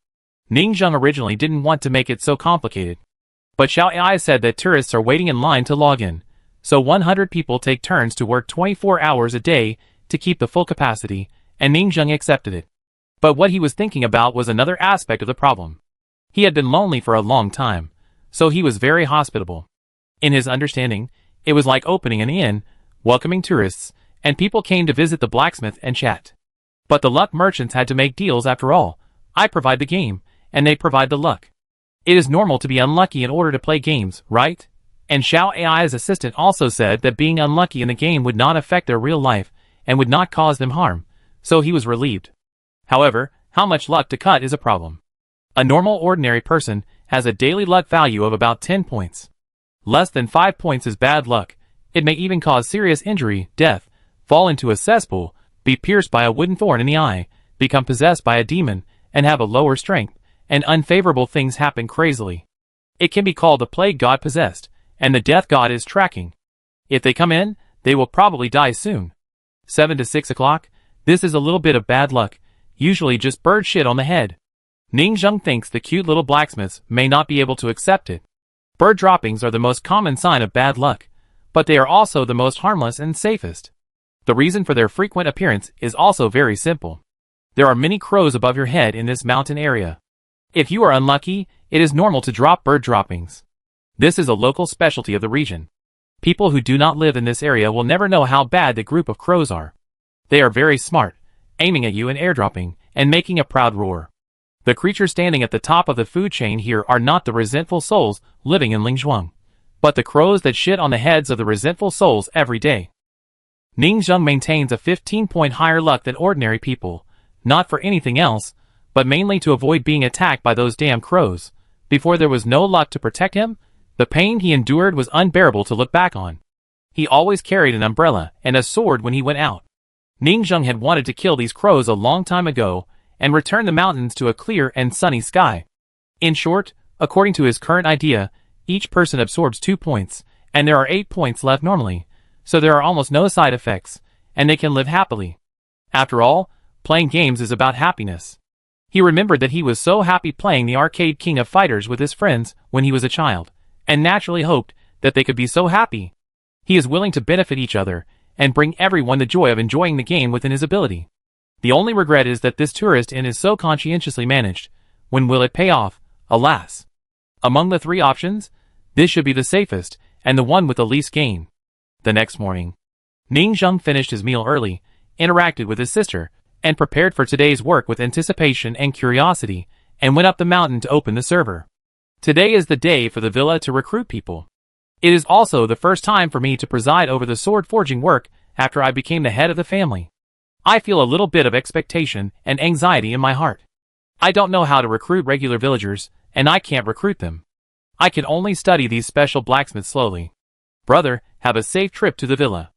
Ning Zheng originally didn't want to make it so complicated, but Shao Ai said that tourists are waiting in line to log in, so 100 people take turns to work 24 hours a day to keep the full capacity, and Ning Zheng accepted it. But what he was thinking about was another aspect of the problem. He had been lonely for a long time, so he was very hospitable. In his understanding, it was like opening an inn, welcoming tourists, and people came to visit the blacksmith and chat. But the luck merchants had to make deals after all. I provide the game, and they provide the luck. It is normal to be unlucky in order to play games, right? And Shao Ai's assistant also said that being unlucky in the game would not affect their real life and would not cause them harm, so he was relieved. However, how much luck to cut is a problem. A normal ordinary person has a daily luck value of about 10 points. Less than 5 points is bad luck. It may even cause serious injury, death, fall into a cesspool, be pierced by a wooden thorn in the eye, become possessed by a demon, and have a lower strength, and unfavorable things happen crazily. It can be called the plague god possessed, and the death god is tracking. If they come in, they will probably die soon. 7 to 6 o'clock, this is a little bit of bad luck, usually just bird shit on the head. Ning Zheng thinks the cute little blacksmiths may not be able to accept it. Bird droppings are the most common sign of bad luck, but they are also the most harmless and safest. The reason for their frequent appearance is also very simple. There are many crows above your head in this mountain area. If you are unlucky, it is normal to drop bird droppings. This is a local specialty of the region. People who do not live in this area will never know how bad the group of crows are. They are very smart, aiming at you and airdropping, and making a proud roar. The creatures standing at the top of the food chain here are not the resentful souls living in Lingzhuang, but the crows that shit on the heads of the resentful souls every day. Ning Zheng maintains a 15-point higher luck than ordinary people, not for anything else, but mainly to avoid being attacked by those damn crows. Before there was no luck to protect him, the pain he endured was unbearable to look back on. He always carried an umbrella and a sword when he went out. Ning Zheng had wanted to kill these crows a long time ago, and return the mountains to a clear and sunny sky. In short, according to his current idea, each person absorbs 2 points, and there are 8 points left normally, so there are almost no side effects, and they can live happily. After all, playing games is about happiness. He remembered that he was so happy playing the arcade King of Fighters with his friends when he was a child, and naturally hoped that they could be so happy. He is willing to benefit each other and bring everyone the joy of enjoying the game within his ability. The only regret is that this tourist inn is so conscientiously managed. When will it pay off? Alas. Among the 3 options, this should be the safest and the one with the least gain. The next morning, Ningzheng finished his meal early, interacted with his sister, and prepared for today's work with anticipation and curiosity, and went up the mountain to open the server. Today is the day for the villa to recruit people. It is also the first time for me to preside over the sword forging work after I became the head of the family. I feel a little bit of expectation and anxiety in my heart. I don't know how to recruit regular villagers, and I can't recruit them. I can only study these special blacksmiths slowly. Brother, have a safe trip to the villa.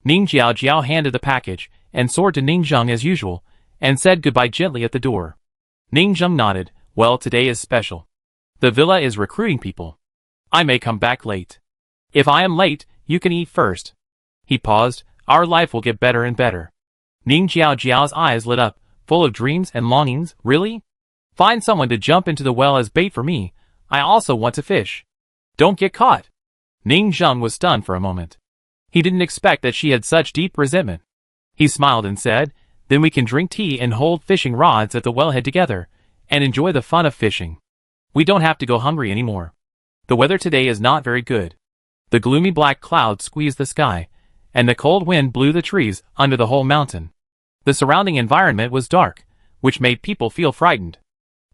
Ning Jiao handed the package and sword to Ningzheng as usual, and said goodbye gently at the door. Ningzheng nodded. Well, today is special. The villa is recruiting people. I may come back late. If I am late, you can eat first. He paused. Our life will get better and better. Ning Jiao's eyes lit up, full of dreams and longings. Really? Find someone to jump into the well as bait for me. I also want to fish. Don't get caught. Ningzheng was stunned for a moment. He didn't expect that she had such deep resentment. He smiled and said, then we can drink tea and hold fishing rods at the wellhead together, and enjoy the fun of fishing. We don't have to go hungry anymore. The weather today is not very good. The gloomy black clouds squeezed the sky, and the cold wind blew the trees under the whole mountain. The surrounding environment was dark, which made people feel frightened.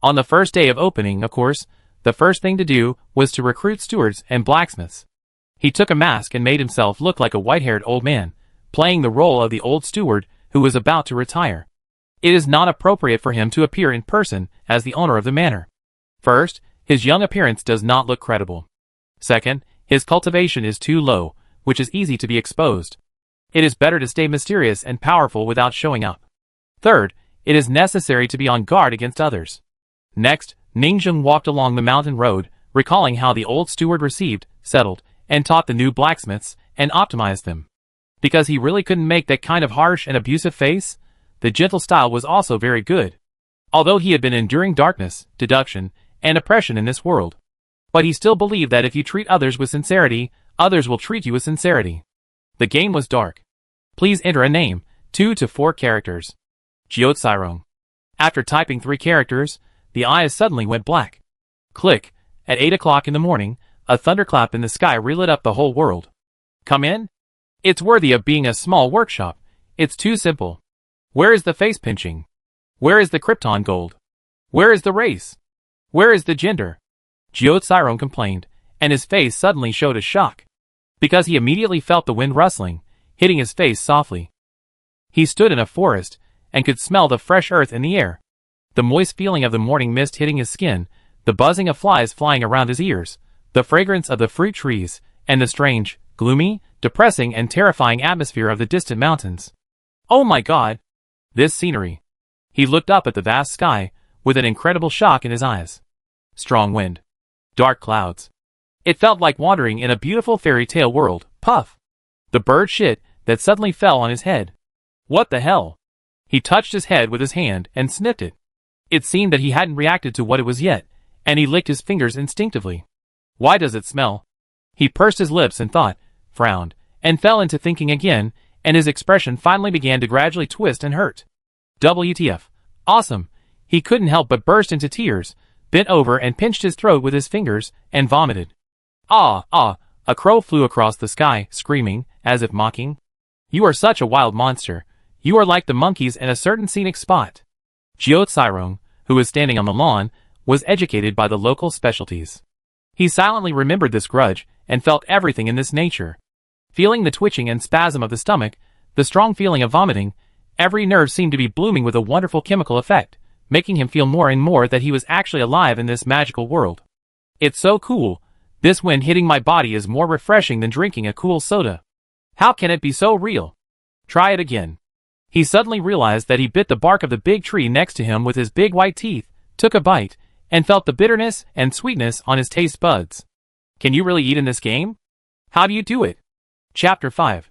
On the first day of opening, of course, the first thing to do was to recruit stewards and blacksmiths. He took a mask and made himself look like a white-haired old man, playing the role of the old steward who was about to retire. It is not appropriate for him to appear in person as the owner of the manor. First, his young appearance does not look credible. Second, his cultivation is too low, which is easy to be exposed. It is better to stay mysterious and powerful without showing up. Third, it is necessary to be on guard against others. Next, Ningzheng walked along the mountain road, recalling how the old steward received, settled, and taught the new blacksmiths, and optimized them. Because he really couldn't make that kind of harsh and abusive face, the gentle style was also very good. Although he had been enduring darkness, deduction, and oppression in this world. But he still believed that if you treat others with sincerity, others will treat you with sincerity. The game was dark. Please enter a name, 2 to 4 characters. Jiao. After typing 3 characters, the eyes suddenly went black. Click. At 8 o'clock in the morning, a thunderclap in the sky relit up the whole world. Come in? It's worthy of being a small workshop. It's too simple. Where is the face pinching? Where is the Krypton gold? Where is the race? Where is the gender? Jiao complained, and his face suddenly showed a shock. Because he immediately felt the wind rustling, hitting his face softly. He stood in a forest, and could smell the fresh earth in the air. The moist feeling of the morning mist hitting his skin, the buzzing of flies flying around his ears, the fragrance of the fruit trees, and the strange, gloomy, depressing and terrifying atmosphere of the distant mountains. Oh my God! This scenery. He looked up at the vast sky, with an incredible shock in his eyes. Strong wind. Dark clouds. It felt like wandering in a beautiful fairy tale world. Puff! The bird shit that suddenly fell on his head. What the hell? He touched his head with his hand and sniffed it. It seemed that he hadn't reacted to what it was yet, and he licked his fingers instinctively. Why does it smell? He pursed his lips and thought, frowned, and fell into thinking again, and his expression finally began to gradually twist and hurt. WTF. Awesome. He couldn't help but burst into tears, bent over and pinched his throat with his fingers, and vomited. Ah, a crow flew across the sky, screaming, as if mocking. You are such a wild monster. You are like the monkeys in a certain scenic spot. Jiao, who was standing on the lawn, was educated by the local specialties. He silently remembered this grudge, and felt everything in this nature. Feeling the twitching and spasm of the stomach, the strong feeling of vomiting, every nerve seemed to be blooming with a wonderful chemical effect, making him feel more and more that he was actually alive in this magical world. It's so cool. This wind hitting my body is more refreshing than drinking a cool soda. How can it be so real? Try it again. He suddenly realized that he bit the bark of the big tree next to him with his big white teeth, took a bite, and felt the bitterness and sweetness on his taste buds. Can you really eat in this game? How do you do it? Chapter 5.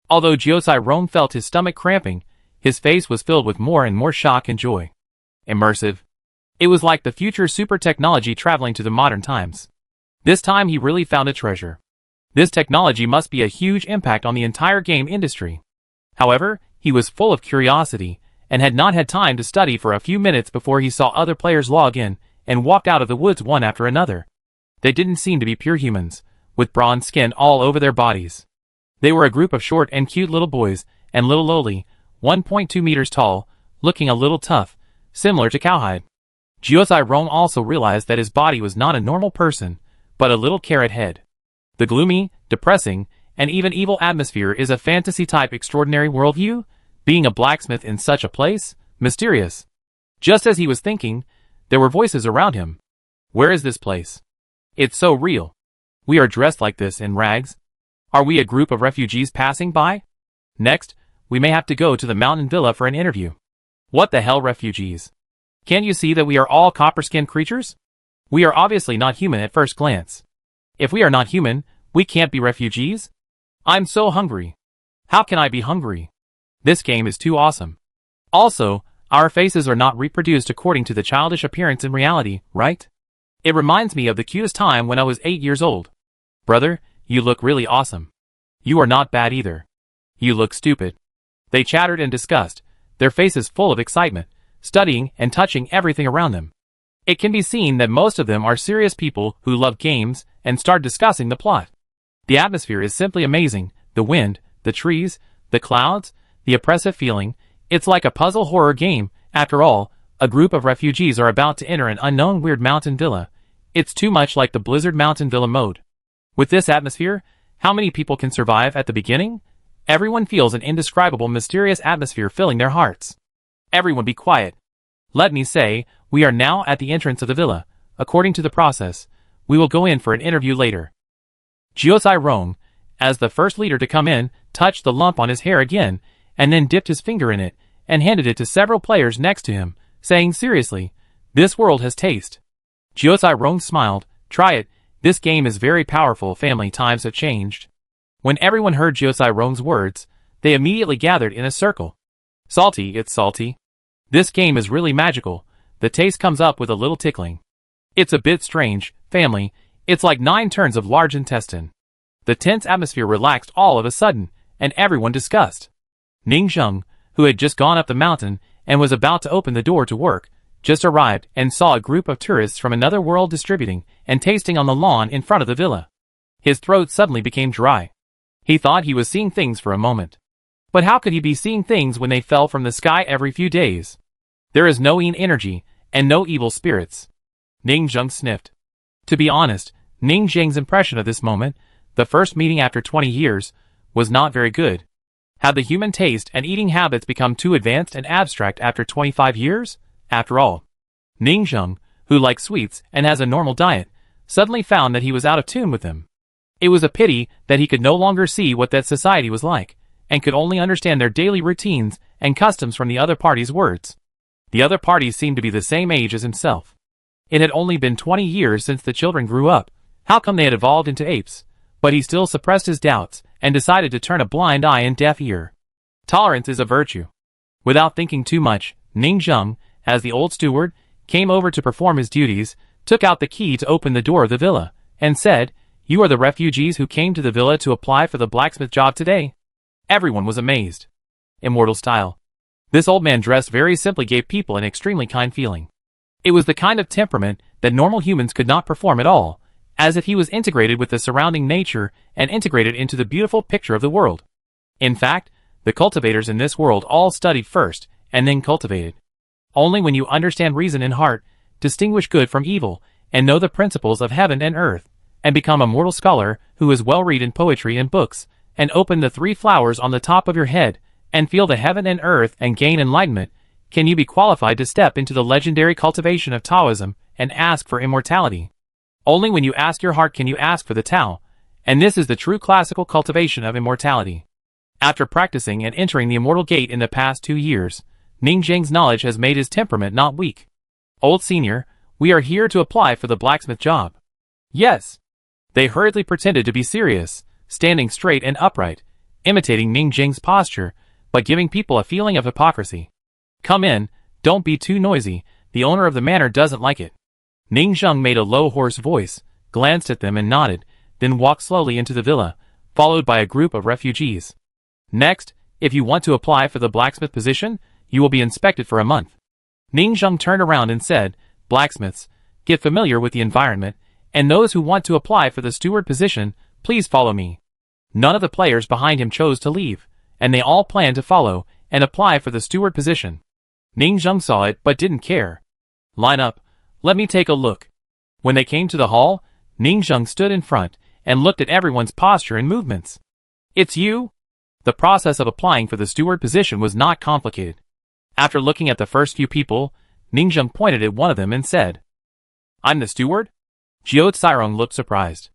Although Jiao felt his stomach cramping, his face was filled with more and more shock and joy. Immersive. It was like the future super technology traveling to the modern times. This time he really found a treasure. This technology must be a huge impact on the entire game industry. However, he was full of curiosity, and had not had time to study for a few minutes before he saw other players log in, and walked out of the woods one after another. They didn't seem to be pure humans, with bronze skin all over their bodies. They were a group of short and cute little boys, and little lowly, 1.2 meters tall, looking a little tough, similar to cowhide. Jiuzai Rong also realized that his body was not a normal person, but a little carrot head. The gloomy, depressing, and even evil atmosphere is a fantasy-type extraordinary worldview, being a blacksmith in such a place, mysterious. Just as he was thinking, there were voices around him. Where is this place? It's so real. We are dressed like this in rags. Are we a group of refugees passing by? Next, we may have to go to the mountain villa for an interview. What the hell, refugees? Can't you see that we are all copper-skinned creatures? We are obviously not human at first glance. If we are not human, we can't be refugees? I'm so hungry. How can I be hungry? This game is too awesome. Also, our faces are not reproduced according to the childish appearance in reality, right? It reminds me of the cutest time when I was 8 years old. Brother, you look really awesome. You are not bad either. You look stupid. They chattered and discussed, their faces full of excitement, studying and touching everything around them. It can be seen that most of them are serious people who love games and start discussing the plot. The atmosphere is simply amazing, the wind, the trees, the clouds, the oppressive feeling. It's like a puzzle horror game. After all, a group of refugees are about to enter an unknown weird mountain villa. It's too much like the Blizzard Mountain Villa mode. With this atmosphere, how many people can survive at the beginning? Everyone feels an indescribable mysterious atmosphere filling their hearts. Everyone be quiet. Let me say, we are now at the entrance of the villa. According to the process, we will go in for an interview later. Jiuzai Rong, as the first leader to come in, touched the lump on his hair again, and then dipped his finger in it, and handed it to several players next to him, saying seriously, "This world has taste." Jiuzai Rong smiled, "Try it, this game is very powerful. Family times have changed." When everyone heard Jiuzai Rong's words, they immediately gathered in a circle. Salty, it's salty. This game is really magical, the taste comes up with a little tickling. It's a bit strange, family, it's like 9 turns of large intestine. The tense atmosphere relaxed all of a sudden, and everyone discussed. Ning Zheng, who had just gone up the mountain and was about to open the door to work, just arrived and saw a group of tourists from another world distributing and tasting on the lawn in front of the villa. His throat suddenly became dry. He thought he was seeing things for a moment. But how could he be seeing things when they fell from the sky every few days? There is no yin energy, and no evil spirits. Ning Zheng sniffed. To be honest, Ning Zheng's impression of this moment, the first meeting after 20 years, was not very good. Had the human taste and eating habits become too advanced and abstract after 25 years? After all, Ning Zheng, who likes sweets and has a normal diet, suddenly found that he was out of tune with them. It was a pity that he could no longer see what that society was like, and could only understand their daily routines and customs from the other party's words. The other parties seemed to be the same age as himself. It had only been 20 years since the children grew up. How come they had evolved into apes? But he still suppressed his doubts, and decided to turn a blind eye and deaf ear. Tolerance is a virtue. Without thinking too much, Ning Zheng, as the old steward, came over to perform his duties, took out the key to open the door of the villa, and said, "You are the refugees who came to the villa to apply for the blacksmith job today?" Everyone was amazed. Immortal style. This old man dressed very simply gave people an extremely kind feeling. It was the kind of temperament that normal humans could not perform at all, as if he was integrated with the surrounding nature and integrated into the beautiful picture of the world. In fact, the cultivators in this world all studied first, and then cultivated. Only when you understand reason and heart, distinguish good from evil, and know the principles of heaven and earth, and become a mortal scholar who is well read in poetry and books, and open the 3 flowers on the top of your head, and feel the heaven and earth and gain enlightenment, can you be qualified to step into the legendary cultivation of Taoism and ask for immortality. Only when you ask your heart can you ask for the Tao, and this is the true classical cultivation of immortality. After practicing and entering the immortal gate in the past 2 years, Ning Zheng's knowledge has made his temperament not weak. "Old senior, we are here to apply for the blacksmith job." "Yes." They hurriedly pretended to be serious, standing straight and upright, imitating Ning Zheng's posture, but giving people a feeling of hypocrisy. "Come in, don't be too noisy, The owner of the manor doesn't like it. Ning Zheng made a low hoarse voice, glanced at them and nodded, then walked slowly into the villa, followed by a group of refugees. Next, if you want to apply for the blacksmith position, you will be inspected for a month. Ning Zheng turned around and said, blacksmiths, get familiar with the environment, and those who want to apply for the steward position, please follow me. None of the players behind him chose to leave, and they all planned to follow and apply for the steward position. Ning Zheng saw it but didn't care. Line up, let me take a look. When they came to the hall, Ning Zheng stood in front and looked at everyone's posture and movements. It's you? The process of applying for the steward position was not complicated. After looking at the first few people, Ning Zheng pointed at one of them and said, I'm the steward? Jiao Cairong looked surprised.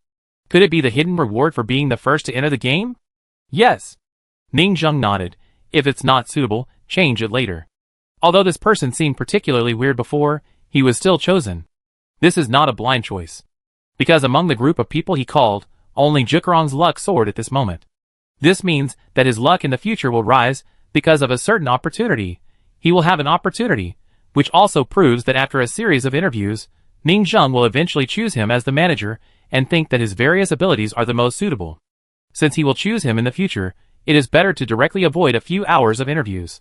Could it be the hidden reward for being the first to enter the game? Yes. Ning Zheng nodded. If it's not suitable, change it later. Although this person seemed particularly weird before, he was still chosen. This is not a blind choice. Because among the group of people he called, only Jukarong's luck soared at this moment. This means that his luck in the future will rise because of a certain opportunity. He will have an opportunity, which also proves that after a series of interviews, Ning Zheng will eventually choose him as the manager and think that his various abilities are the most suitable. Since he will choose him in the future, it is better to directly avoid a few hours of interviews.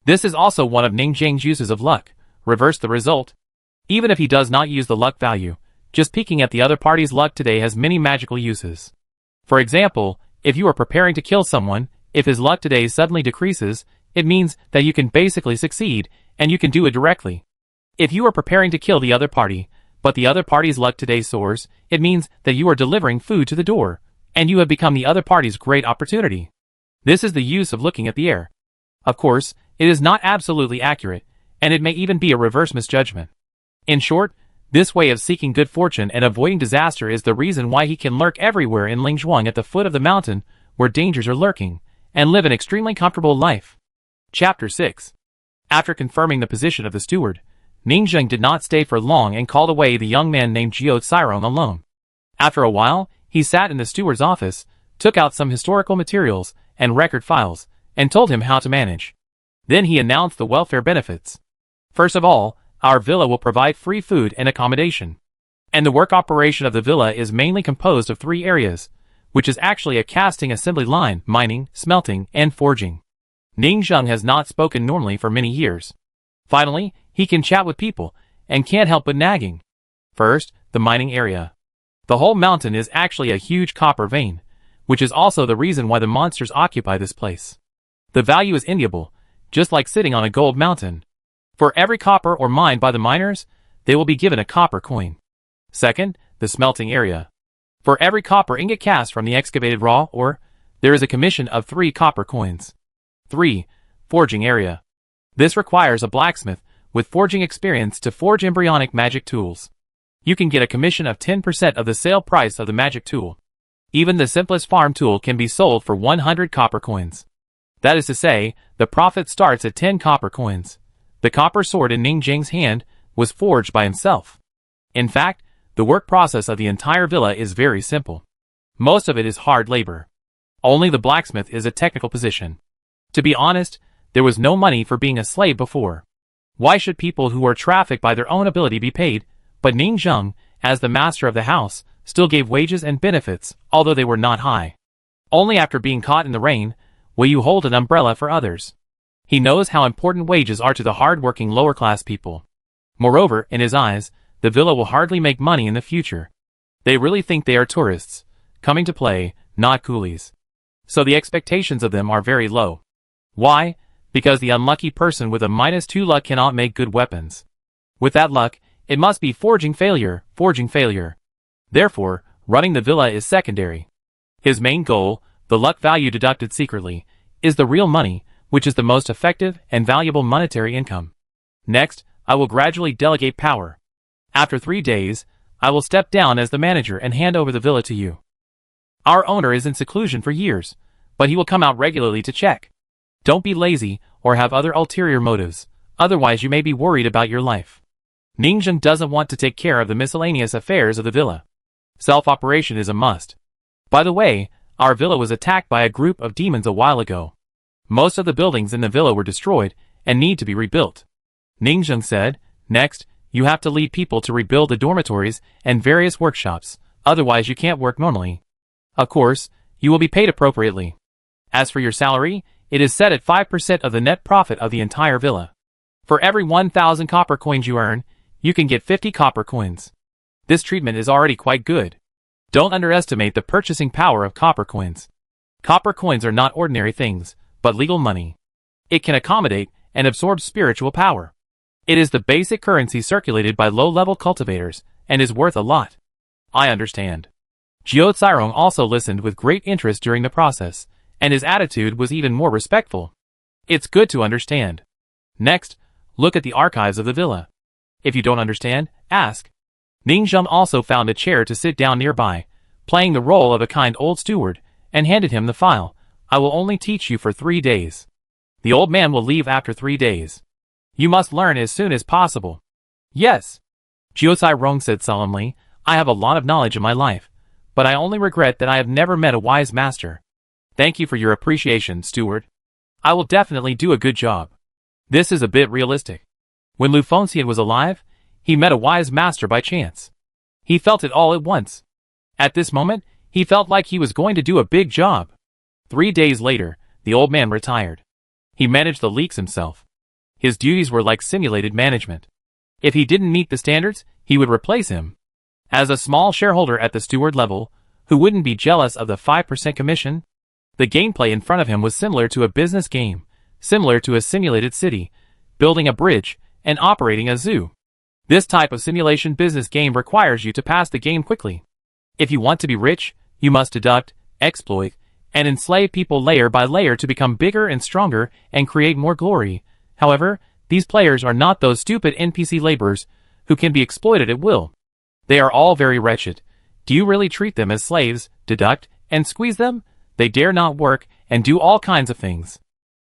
This is also one of Ning Zheng's uses of luck, reverse the result. Even if he does not use the luck value, just peeking at the other party's luck today has many magical uses. For example, if you are preparing to kill someone, if his luck today suddenly decreases, it means that you can basically succeed, and you can do it directly. If you are preparing to kill the other party, but the other party's luck today soars, it means that you are delivering food to the door, and you have become the other party's great opportunity. This is the use of looking at the air. Of course, it is not absolutely accurate, and it may even be a reverse misjudgment. In short, this way of seeking good fortune and avoiding disaster is the reason why he can lurk everywhere in Lingzhuang at the foot of the mountain, where dangers are lurking, and live an extremely comfortable life. Chapter 6. After confirming the position of the steward, Ning Zheng did not stay for long and called away the young man named Jiao Cairong alone. After a while, he sat in the steward's office, took out some historical materials and record files, and told him how to manage. Then he announced the welfare benefits. First of all, our villa will provide free food and accommodation. And the work operation of the villa is mainly composed of 3 areas, which is actually a casting assembly line, mining, smelting, and forging. Ning Zheng has not spoken normally for many years. Finally, he can chat with people, and can't help but nagging. First, the mining area. The whole mountain is actually a huge copper vein, which is also the reason why the monsters occupy this place. The value is enviable, just like sitting on a gold mountain. For every copper ore mined by the miners, they will be given a copper coin. Second, the smelting area. For every copper ingot cast from the excavated raw ore, there is a commission of 3 copper coins. 3. Forging area. This requires a blacksmith with forging experience to forge embryonic magic tools. You can get a commission of 10% of the sale price of the magic tool. Even the simplest farm tool can be sold for 100 copper coins. That is to say, the profit starts at 10 copper coins. The copper sword in Ning Zheng's hand was forged by himself. In fact, the work process of the entire villa is very simple. Most of it is hard labor. Only the blacksmith is a technical position. To be honest, there was no money for being a slave before. Why should people who are trafficked by their own ability be paid? But Ning Zheng, as the master of the house, still gave wages and benefits, although they were not high. Only after being caught in the rain will you hold an umbrella for others. He knows how important wages are to the hard-working lower-class people. Moreover, in his eyes, the villa will hardly make money in the future. They really think they are tourists, coming to play, not coolies. So the expectations of them are very low. Why? Because the unlucky person with a -2 luck cannot make good weapons. With that luck, it must be forging failure. Therefore, running the villa is secondary. His main goal, the luck value deducted secretly, is the real money, which is the most effective and valuable monetary income. Next, I will gradually delegate power. After 3 days, I will step down as the manager and hand over the villa to you. Our owner is in seclusion for years, but he will come out regularly to check. Don't be lazy or have other ulterior motives, otherwise you may be worried about your life. Ning Zheng doesn't want to take care of the miscellaneous affairs of the villa. Self-operation is a must. By the way, our villa was attacked by a group of demons a while ago. Most of the buildings in the villa were destroyed and need to be rebuilt. Ning Zheng said, Next, you have to lead people to rebuild the dormitories and various workshops, otherwise you can't work normally. Of course, you will be paid appropriately. As for your salary, it is set at 5% of the net profit of the entire villa. For every 1,000 copper coins you earn, you can get 50 copper coins. This treatment is already quite good. Don't underestimate the purchasing power of copper coins. Copper coins are not ordinary things, but legal money. It can accommodate and absorb spiritual power. It is the basic currency circulated by low-level cultivators, and is worth a lot. I understand. Jiao Cairong also listened with great interest during the process, and his attitude was even more respectful. It's good to understand. Next, look at the archives of the villa. If you don't understand, ask. Ningzheng also found a chair to sit down nearby, playing the role of a kind old steward, and handed him the file. I will only teach you for 3 days. The old man will leave after 3 days. You must learn as soon as possible. Yes. Jiao Cairong said solemnly, I have a lot of knowledge in my life, but I only regret that I have never met a wise master. Thank you for your appreciation, steward. I will definitely do a good job. This is a bit realistic. When Lu Fengxian was alive, he met a wise master by chance. He felt it all at once. At this moment, he felt like he was going to do a big job. 3 days later, the old man retired. He managed the leaks himself. His duties were like simulated management. If he didn't meet the standards, he would replace him. As a small shareholder at the steward level, who wouldn't be jealous of the 5% commission? The gameplay in front of him was similar to a business game, similar to a simulated city, building a bridge, and operating a zoo. This type of simulation business game requires you to pass the game quickly. If you want to be rich, you must deduct, exploit, and enslave people layer by layer to become bigger and stronger and create more glory. However, these players are not those stupid NPC laborers who can be exploited at will. They are all very wretched. Do you really treat them as slaves, deduct, and squeeze them? They dare not work and do all kinds of things.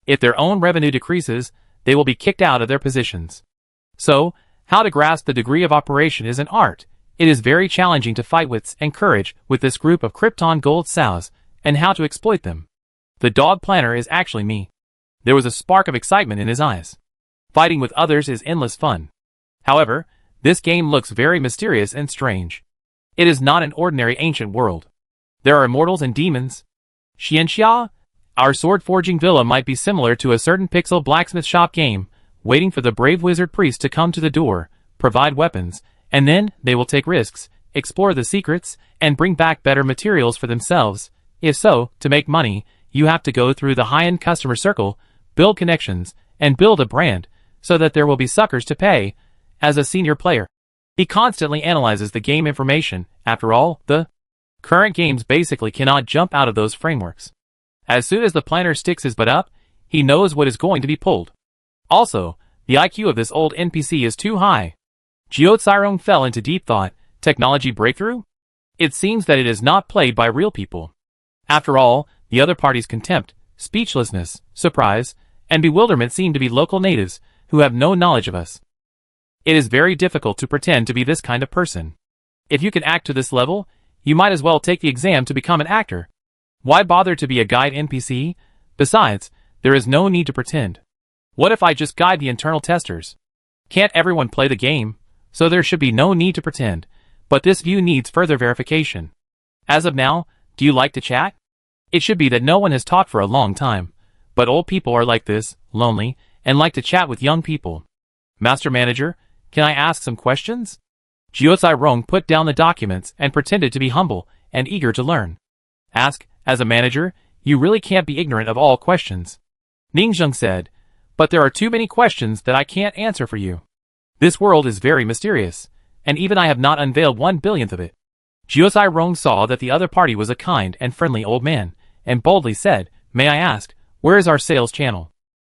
If their own revenue decreases, they will be kicked out of their positions. So, how to grasp the degree of operation is an art. It is very challenging to fight wits and courage with this group of Krypton gold sows, and how to exploit them. The dog planner is actually me. There was a spark of excitement in his eyes. Fighting with others is endless fun. However, this game looks very mysterious and strange. It is not an ordinary ancient world. There are immortals and demons. Xianxia, our sword-forging villa might be similar to a certain pixel blacksmith shop game, waiting for the brave wizard priest to come to the door, provide weapons, and then they will take risks, explore the secrets, and bring back better materials for themselves. If so, to make money, you have to go through the high-end customer circle, build connections, and build a brand, so that there will be suckers to pay. As a senior player, he constantly analyzes the game information. After all, the current games basically cannot jump out of those frameworks. As soon as the planner sticks his butt up, he knows what is going to be pulled. Also, the IQ of this old NPC is too high. Jiao Cairong fell into deep thought. Technology breakthrough? It seems that it is not played by real people. After all, the other party's contempt, speechlessness, surprise, and bewilderment seem to be local natives who have no knowledge of us. It is very difficult to pretend to be this kind of person. If you can act to this level, you might as well take the exam to become an actor. Why bother to be a guide NPC? Besides, there is no need to pretend. What if I just guide the internal testers? Can't everyone play the game? So there should be no need to pretend, but this view needs further verification. As of now, do you like to chat? It should be that no one has talked for a long time, but old people are like this, lonely, and like to chat with young people. Master Manager, can I ask some questions? Jiao Cairong put down the documents and pretended to be humble and eager to learn. Ask, as a manager, you really can't be ignorant of all questions. Ningzheng said, but there are too many questions that I can't answer for you. This world is very mysterious, and even I have not unveiled 1/1000th of it. Jiao Cairong saw that the other party was a kind and friendly old man, and boldly said, may I ask, where is our sales channel?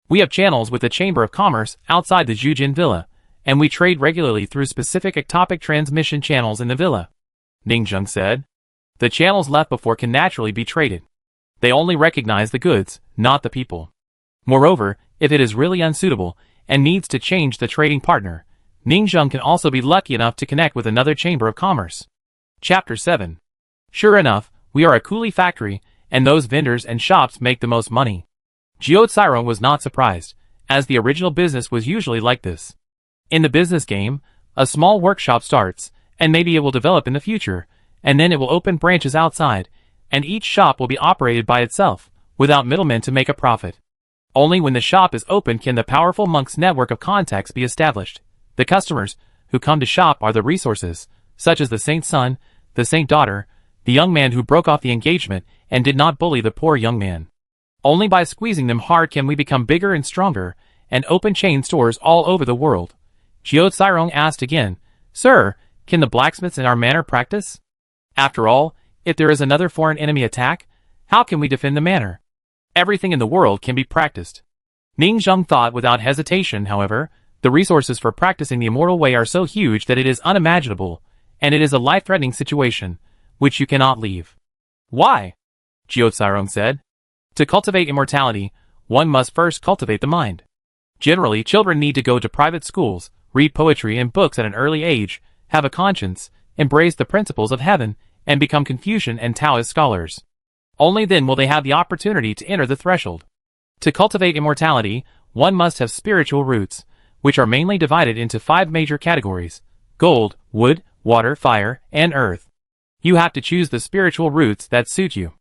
We have channels with the Chamber of Commerce outside the Zhujin Villa, and we trade regularly through specific ectopic transmission channels in the villa. Ningzheng said. The channels left before can naturally be traded. They only recognize the goods, not the people. Moreover, if it is really unsuitable and needs to change the trading partner, Ningzheng can also be lucky enough to connect with another Chamber of Commerce. Chapter 7. Sure enough, we are a coolie factory, and those vendors and shops make the most money. Jiao Cairong was not surprised, as the original business was usually like this. In the business game, a small workshop starts, and maybe it will develop in the future, and then it will open branches outside, and each shop will be operated by itself, without middlemen to make a profit. Only when the shop is open can the powerful monk's network of contacts be established. The customers who come to shop are the resources, such as the saint's son, the saint daughter, the young man who broke off the engagement and did not bully the poor young man. Only by squeezing them hard can we become bigger and stronger, and open chain stores all over the world. Jiao Cairong asked again, Sir, can the blacksmiths in our manor practice? After all, if there is another foreign enemy attack, how can we defend the manor? Everything in the world can be practiced. Ning Zheng thought without hesitation, however, the resources for practicing the immortal way are so huge that it is unimaginable, and it is a life-threatening situation, which you cannot leave. Why? Jiao Cairong said. To cultivate immortality, one must first cultivate the mind. Generally, children need to go to private schools, read poetry and books at an early age, have a conscience, embrace the principles of heaven, and become Confucian and Taoist scholars. Only then will they have the opportunity to enter the threshold. To cultivate immortality, one must have spiritual roots, which are mainly divided into 5 major categories: gold, wood, water, fire, and earth. You have to choose the spiritual roots that suit you.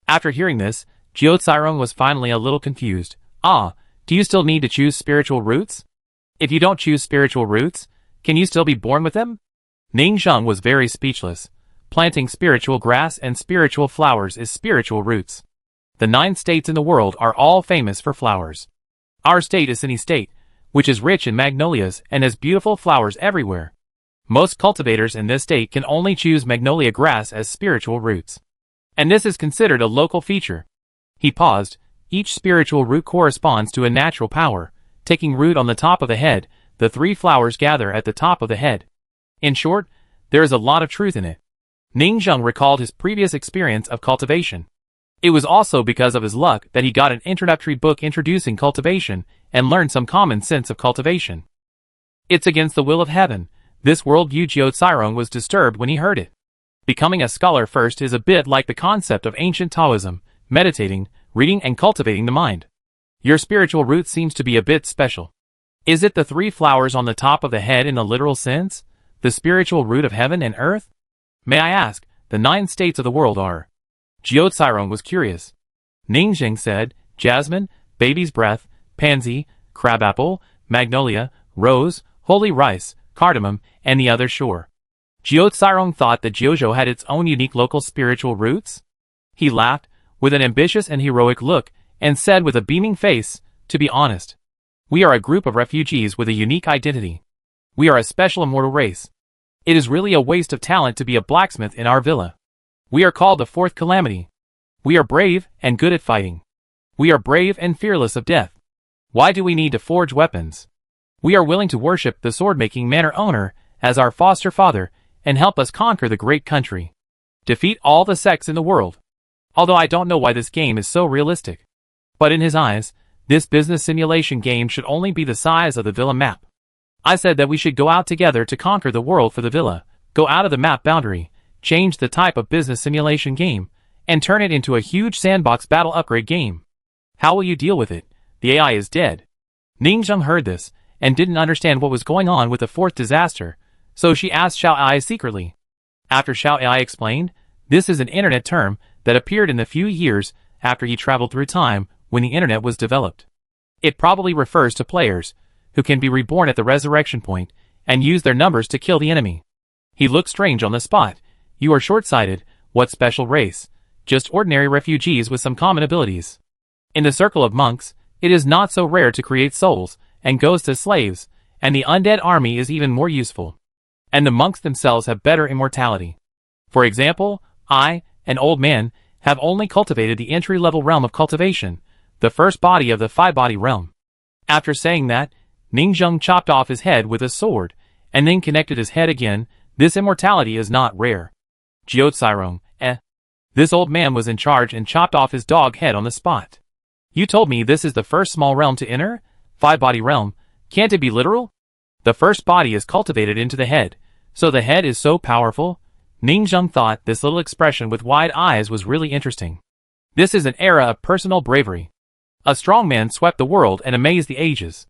After hearing this, Jiao Cairong was finally a little confused. Do you still need to choose spiritual roots? If you don't choose spiritual roots, can you still be born with them? Ning Zheng was very speechless. Planting spiritual grass and spiritual flowers is spiritual roots. The 9 states in the world are all famous for flowers. Our state is Cunning State, which is rich in magnolias and has beautiful flowers everywhere. Most cultivators in this state can only choose magnolia grass as spiritual roots. And this is considered a local feature. He paused. Each spiritual root corresponds to a natural power. Taking root on the top of the head, the 3 flowers gather at the top of the head. In short, there is a lot of truth in it. Ning Zheng recalled his previous experience of cultivation. It was also because of his luck that he got an introductory book introducing cultivation and learned some common sense of cultivation. It's against the will of heaven. This worldview Jiao Cairong was disturbed when he heard it. Becoming a scholar first is a bit like the concept of ancient Taoism, meditating, reading and cultivating the mind. Your spiritual root seems to be a bit special. Is it the 3 flowers on the top of the head in the literal sense? The spiritual root of heaven and earth? May I ask, the 9 states of the world are? Jiao Cairong was curious. Ning Zheng said, jasmine, baby's breath, pansy, crabapple, magnolia, rose, holy rice, cardamom, and the other sure. Jiao Cairong thought that Jiuzhou had its own unique local spiritual roots. He laughed, with an ambitious and heroic look, and said with a beaming face, to be honest, we are a group of refugees with a unique identity. We are a special immortal race. It is really a waste of talent to be a blacksmith in our villa. We are called the 4th calamity. We are brave and good at fighting. We are brave and fearless of death. Why do we need to forge weapons? We are willing to worship the sword-making manor owner as our foster father and help us conquer the great country. Defeat all the sects in the world. Although I don't know why this game is so realistic. But in his eyes, this business simulation game should only be the size of the villa map. I said that we should go out together to conquer the world for the villa, go out of the map boundary, change the type of business simulation game, and turn it into a huge sandbox battle upgrade game. How will you deal with it? The AI is dead. Ning Zheng heard this, and didn't understand what was going on with the 4th disaster, so she asked Xiao Ai secretly. After Xiao Ai explained, this is an internet term that appeared in the few years after he traveled through time when the internet was developed. It probably refers to players who can be reborn at the resurrection point and use their numbers to kill the enemy. He looked strange on the spot. You are short-sighted. What special race? Just ordinary refugees with some common abilities. In the circle of monks, it is not so rare to create souls and ghosts as slaves, and the undead army is even more useful. And the monks themselves have better immortality. For example, I, an old man, have only cultivated the entry-level realm of cultivation, the first body of the 5-body realm. After saying that, Ning Zheng chopped off his head with a sword, and then connected his head again. This immortality is not rare. Jiao Cairong, This old man was in charge and chopped off his dog head on the spot. You told me this is the first small realm to enter? 5-body realm. Can't it be literal? The first body is cultivated into the head, so the head is so powerful. Ning Zheng thought this little expression with wide eyes was really interesting. This is an era of personal bravery. A strong man swept the world and amazed the ages.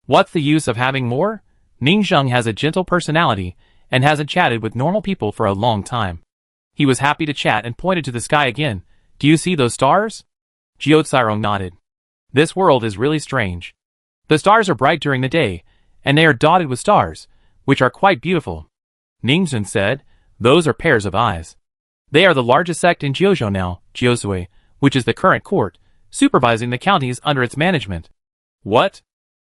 What's the use of having more? Ningzheng has a gentle personality and hasn't chatted with normal people for a long time. He was happy to chat and pointed to the sky again. Do you see those stars? Jiucai nodded. This world is really strange. The stars are bright during the day, and they are dotted with stars, which are quite beautiful. Ningzheng said, those are pairs of eyes. They are the largest sect in Jiuzhou now, Jiuzhui, which is the current court, supervising the counties under its management. What?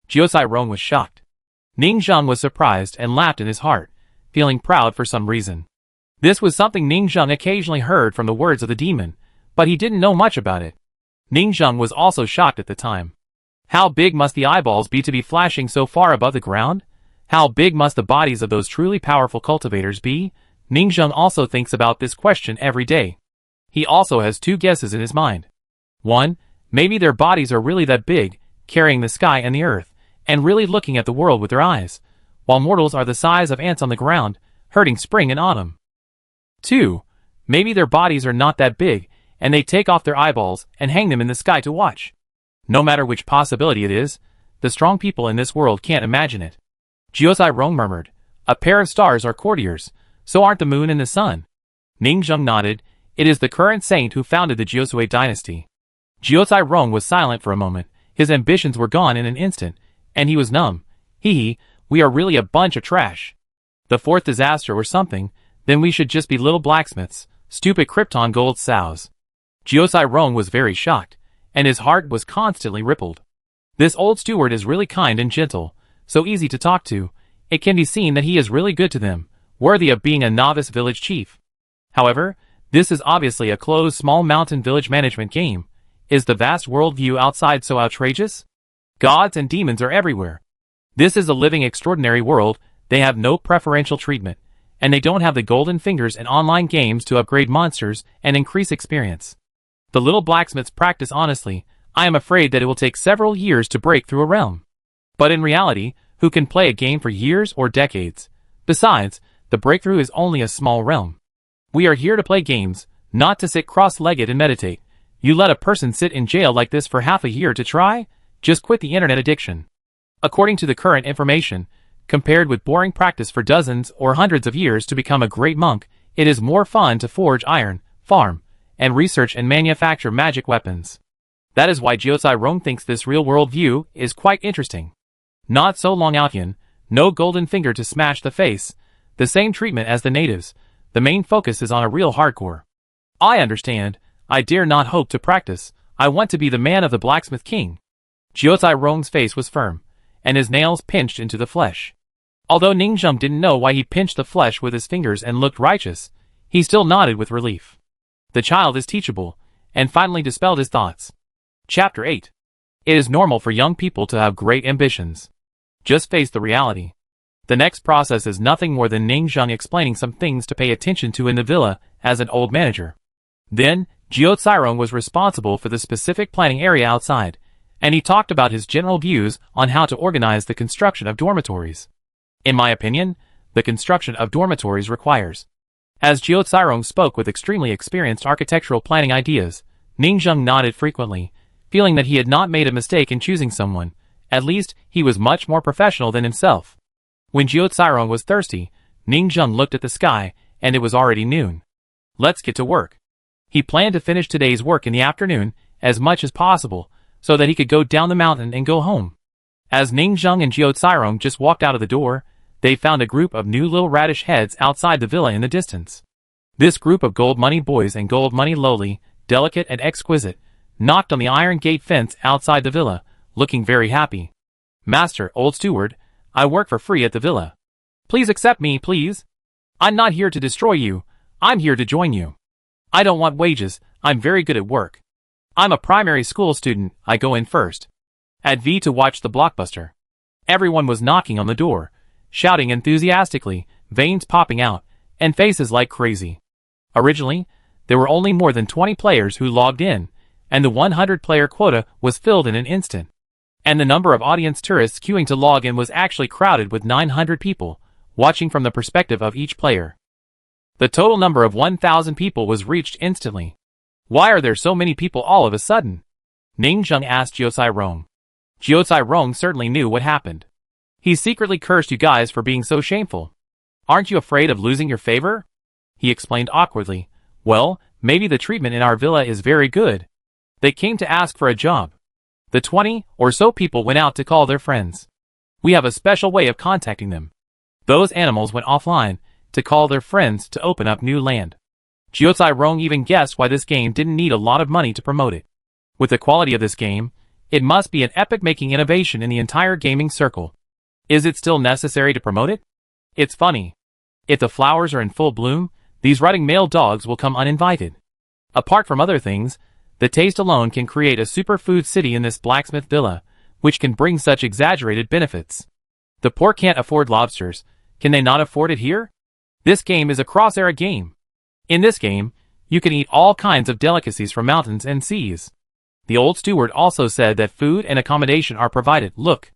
Jiucai was shocked. Ningzheng was surprised and laughed in his heart, feeling proud for some reason. This was something Ningzheng occasionally heard from the words of the demon, but he didn't know much about it. Ningzheng was also shocked at the time. How big must the eyeballs be to be flashing so far above the ground? How big must the bodies of those truly powerful cultivators be? Ningzheng also thinks about this question every day. He also has two guesses in his mind. 1. Maybe their bodies are really that big, carrying the sky and the earth, and really looking at the world with their eyes, while mortals are the size of ants on the ground, herding spring and autumn. 2. Maybe their bodies are not that big, and they take off their eyeballs and hang them in the sky to watch. No matter which possibility it is, the strong people in this world can't imagine it. Jiucai murmured, a pair of stars are courtiers, so aren't the moon and the sun. Ningzheng nodded, it is the current saint who founded the Jiuzhui dynasty. Jiucai was silent for a moment, his ambitions were gone in an instant, and he was numb. Hee, we are really a bunch of trash. The fourth disaster or something, then we should just be little blacksmiths, stupid Krypton gold sows. Jiucai was very shocked, and his heart was constantly rippled. This old steward is really kind and gentle, so easy to talk to. It can be seen that he is really good to them, worthy of being a novice village chief. However, this is obviously a closed small mountain village management game. Is the vast world view outside so outrageous? Gods and demons are everywhere. This is a living extraordinary world, they have no preferential treatment, and they don't have the golden fingers in online games to upgrade monsters and increase experience. The little blacksmiths practice honestly. I am afraid that it will take several years to break through a realm. But in reality, who can play a game for years or decades? Besides, the breakthrough is only a small realm. We are here to play games, not to sit cross-legged and meditate. You let a person sit in jail like this for half a year to try? Just quit the internet addiction. According to the current information, compared with boring practice for dozens or hundreds of years to become a great monk, it is more fun to forge iron, farm, and research and manufacture magic weapons. That is why Jiucai thinks this real-world view is quite interesting. Not so long out yin, no golden finger to smash the face, the same treatment as the natives, the main focus is on a real hardcore. I understand, I dare not hope to practice, I want to be the man of the blacksmith king. Jiucai's face was firm, and his nails pinched into the flesh. Although Ningzheng didn't know why he pinched the flesh with his fingers and looked righteous, he still nodded with relief. The child is teachable, and finally dispelled his thoughts. Chapter 8. It is normal for young people to have great ambitions. Just face the reality. The next process is nothing more than Ningzheng explaining some things to pay attention to in the villa as an old manager. Then, Jiucai was responsible for the specific planning area outside, and he talked about his general views on how to organize the construction of dormitories. In my opinion, the construction of dormitories requires. As Jiucai spoke with extremely experienced architectural planning ideas, Ningzheng nodded frequently, feeling that he had not made a mistake in choosing someone. At least, he was much more professional than himself. When Jiucai was thirsty, Ningzheng looked at the sky, and it was already noon. Let's get to work. He planned to finish today's work in the afternoon, as much as possible, so that he could go down the mountain and go home. As Ningzheng and Jiucai just walked out of the door, they found a group of new little radish heads outside the villa in the distance. This group of gold money boys and gold money lowly, delicate and exquisite, knocked on the iron gate fence outside the villa, looking very happy. Master, old steward, I work for free at the villa. Please accept me, please. I'm not here to destroy you, I'm here to join you. I don't want wages, I'm very good at work. I'm a primary school student, I go in first. At V to watch the blockbuster. Everyone was knocking on the door, shouting enthusiastically, veins popping out, and faces like crazy. Originally, there were only more than 20 players who logged in, and the 100-player quota was filled in an instant. And the number of audience tourists queuing to log in was actually crowded with 900 people, watching from the perspective of each player. The total number of 1,000 people was reached instantly. Why are there so many people all of a sudden? Ningzheng asked Jiucai. Jiucai certainly knew what happened. He secretly cursed you guys for being so shameful. Aren't you afraid of losing your favor? He explained awkwardly. Well, maybe the treatment in our villa is very good. They came to ask for a job. The 20 or so people went out to call their friends. We have a special way of contacting them. Those animals went offline to call their friends to open up new land. Jiucai Rong even guessed why this game didn't need a lot of money to promote it. With the quality of this game, it must be an epic-making innovation in the entire gaming circle. Is it still necessary to promote it? It's funny. If the flowers are in full bloom, these rutting male dogs will come uninvited. Apart from other things, the taste alone can create a superfood city in this blacksmith villa, which can bring such exaggerated benefits. The poor can't afford lobsters. Can they not afford it here? This game is a cross-era game. In this game, you can eat all kinds of delicacies from mountains and seas. The old steward also said that food and accommodation are provided. Look.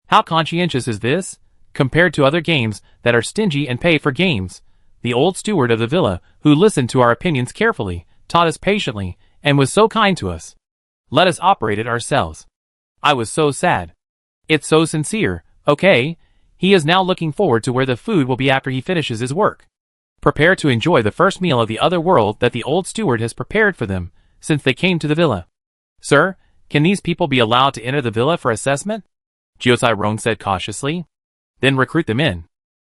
How conscientious is this? Compared to other games that are stingy and pay for games, the old steward of the villa, who listened to our opinions carefully, taught us patiently, and was so kind to us. Let us operate it ourselves. I was so sad. It's so sincere. Okay, he is now looking forward to where the food will be after he finishes his work. Prepare to enjoy the first meal of the other world that the old steward has prepared for them, since they came to the villa. Sir, can these people be allowed to enter the villa for assessment? Jiucai Rong said cautiously. Then recruit them in.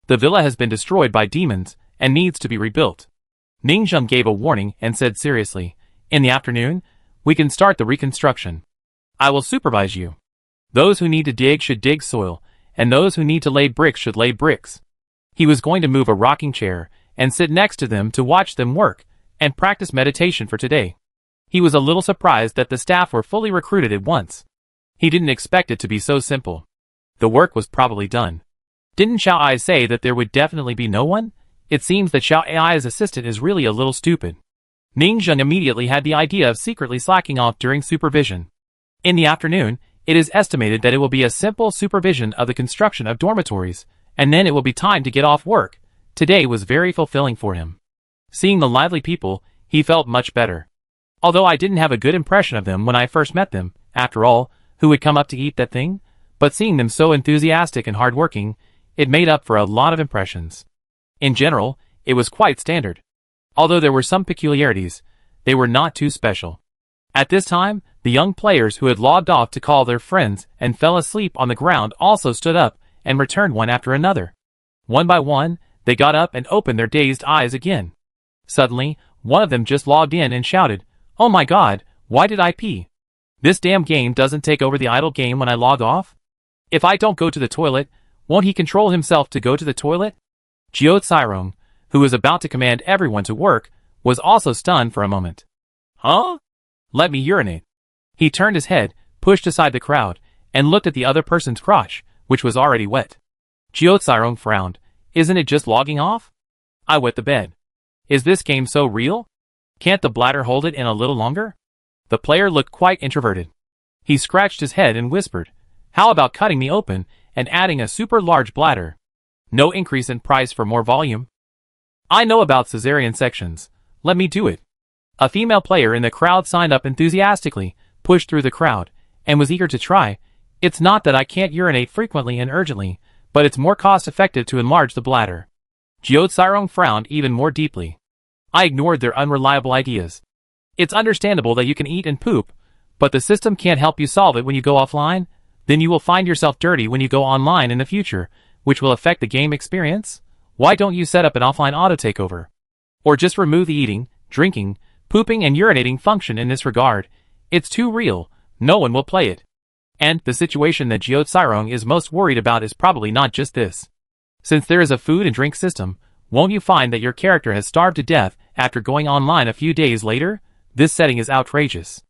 The villa has been destroyed by demons and needs to be rebuilt. Ning Zheng gave a warning and said seriously, in the afternoon, we can start the reconstruction. I will supervise you. Those who need to dig should dig soil, and those who need to lay bricks should lay bricks. He was going to move a rocking chair and sit next to them to watch them work and practice meditation for today. He was a little surprised that the staff were fully recruited at once. He didn't expect it to be so simple. The work was probably done. Didn't Xiao Ai say that there would definitely be no one? It seems that Xiao Ai's assistant is really a little stupid. Ning Zheng immediately had the idea of secretly slacking off during supervision. In the afternoon, it is estimated that it will be a simple supervision of the construction of dormitories, and then it will be time to get off work. Today was very fulfilling for him. Seeing the lively people, he felt much better. Although I didn't have a good impression of them when I first met them, after all, who would come up to eat that thing? But seeing them so enthusiastic and hardworking, it made up for a lot of impressions. In general, it was quite standard. Although there were some peculiarities, they were not too special. At this time, the young players who had logged off to call their friends and fell asleep on the ground also stood up and returned one after another. One by one, they got up and opened their dazed eyes again. Suddenly, one of them just logged in and shouted, "Oh my god, why did I pee? This damn game doesn't take over the idle game when I log off? If I don't go to the toilet, won't he control himself to go to the toilet?" Jiucai Rong, who was about to command everyone to work, was also stunned for a moment. Huh? Let me urinate. He turned his head, pushed aside the crowd, and looked at the other person's crotch, which was already wet. Jiucai Rong frowned. Isn't it just logging off? I wet the bed. Is this game so real? Can't the bladder hold it in a little longer? The player looked quite introverted. He scratched his head and whispered, how about cutting me open and adding a super large bladder? No increase in price for more volume. I know about cesarean sections. Let me do it. A female player in the crowd signed up enthusiastically, pushed through the crowd, and was eager to try. It's not that I can't urinate frequently and urgently, but it's more cost-effective to enlarge the bladder. Jiucai Rong frowned even more deeply. I ignored their unreliable ideas. It's understandable that you can eat and poop, but the system can't help you solve it when you go offline. Then you will find yourself dirty when you go online in the future, which will affect the game experience. Why don't you set up an offline auto takeover? Or just remove the eating, drinking, pooping and urinating function in this regard. It's too real, no one will play it. And the situation that Jiucai Rong is most worried about is probably not just this. Since there is a food and drink system, won't you find that your character has starved to death after going online a few days later? This setting is outrageous.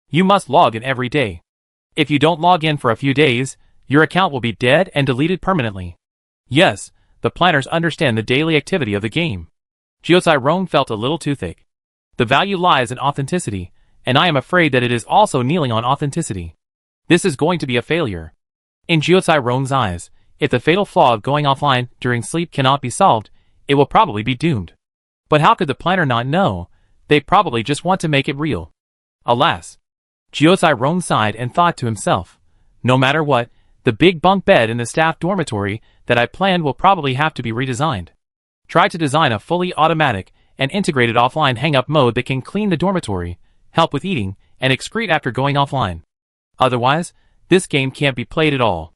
You must log in every day. If you don't log in for a few days, your account will be dead and deleted permanently. Yes, the planners understand the daily activity of the game. Jiucai Rong felt a little too thick. The value lies in authenticity, and I am afraid that it is also kneeling on authenticity. This is going to be a failure. In Jiucai Rong's eyes, if the fatal flaw of going offline during sleep cannot be solved, it will probably be doomed. But how could the planner not know? They probably just want to make it real. Alas. Jiucai Rong sighed and thought to himself, no matter what, The big bunk bed in the staff dormitory that I planned will probably have to be redesigned. Try to design a fully automatic and integrated offline hang-up mode that can clean the dormitory, help with eating, and excrete after going offline. Otherwise, this game can't be played at all.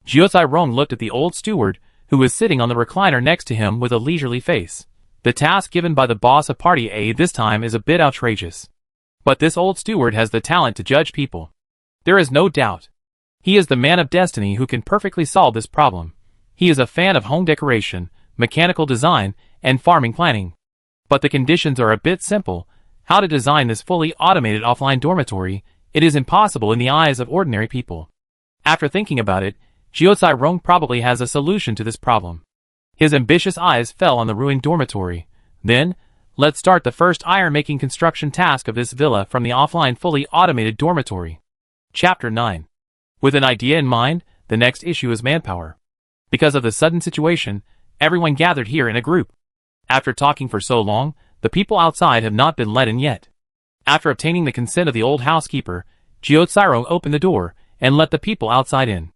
Jiuzai Rong looked at the old steward, who was sitting on the recliner next to him with a leisurely face. The task given by the boss of Party A this time is a bit outrageous. But this old steward has the talent to judge people. There is no doubt. He is the man of destiny who can perfectly solve this problem. He is a fan of home decoration, mechanical design, and farming planning. But the conditions are a bit simple. How to design this fully automated offline dormitory, it is impossible in the eyes of ordinary people. After thinking about it, Jiuzai Rong probably has a solution to this problem. His ambitious eyes fell on the ruined dormitory. Then, let's start the first iron-making construction task of this villa from the offline fully automated dormitory. Chapter 9. With an idea in mind, the next issue is manpower. Because of the sudden situation, everyone gathered here in a group. After talking for so long, the people outside have not been let in yet. After obtaining the consent of the old housekeeper, Jiuzai Rong opened the door and let the people outside in.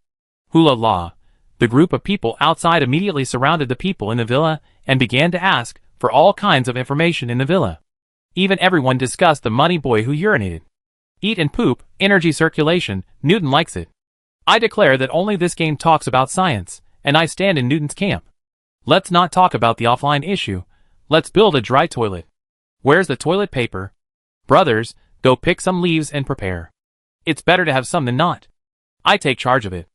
Hula la! The group of people outside immediately surrounded the people in the villa and began to ask for all kinds of information in the villa. Even everyone discussed the money boy who urinated. Eat and poop, energy circulation, Newton likes it. I declare that only this game talks about science, and I stand in Newton's camp. Let's not talk about the offline issue. Let's build a dry toilet. Where's the toilet paper? Brothers, go pick some leaves and prepare. It's better to have some than not. I take charge of it.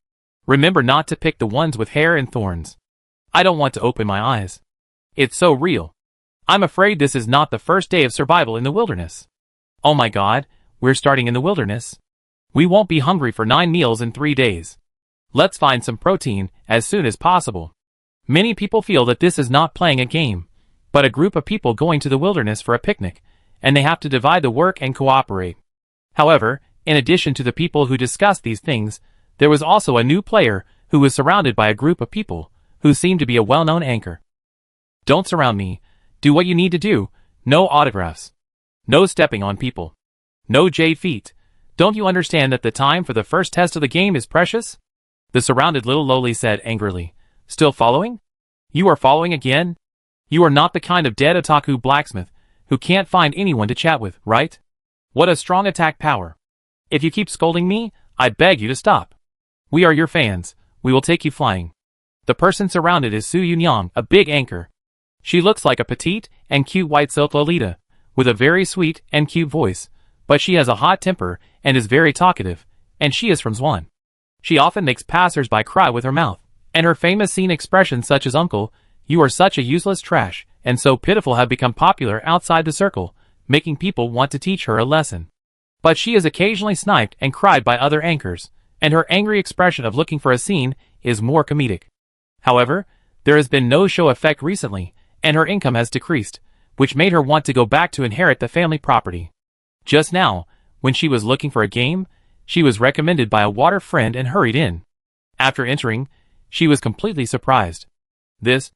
Remember not to pick the ones with hair and thorns. I don't want to open my eyes. It's so real. I'm afraid this is not the first day of survival in the wilderness. Oh my God, we're starting in the wilderness. We won't be hungry for 9 meals in 3 days. Let's find some protein as soon as possible. Many people feel that this is not playing a game, but a group of people going to the wilderness for a picnic, and they have to divide the work and cooperate. However, in addition to the people who discussed these things, there was also a new player who was surrounded by a group of people who seemed to be a well-known anchor. Don't surround me. Do what you need to do. No autographs. No stepping on people. No jade feet. Don't you understand that the time for the first test of the game is precious? The surrounded little loli said angrily. Still following? You are following again? You are not the kind of dead otaku blacksmith who can't find anyone to chat with, right? What a strong attack power. If you keep scolding me, I beg you to stop. We are your fans. We will take you flying. The person surrounded is Su Yunyang, a big anchor. She looks like a petite and cute white silk lolita, with a very sweet and cute voice, but she has a hot temper and is very talkative, and she is from Zwan. She often makes passers-by cry with her mouth, and her famous scene expressions such as "Uncle, you are such a useless trash," and "so pitiful" have become popular outside the circle, making people want to teach her a lesson. But she is occasionally sniped and cried by other anchors, and her angry expression of looking for a scene is more comedic. However, there has been no show effect recently, and her income has decreased, which made her want to go back to inherit the family property. Just now, when she was looking for a game, she was recommended by a water friend and hurried in. After entering, she was completely surprised. This?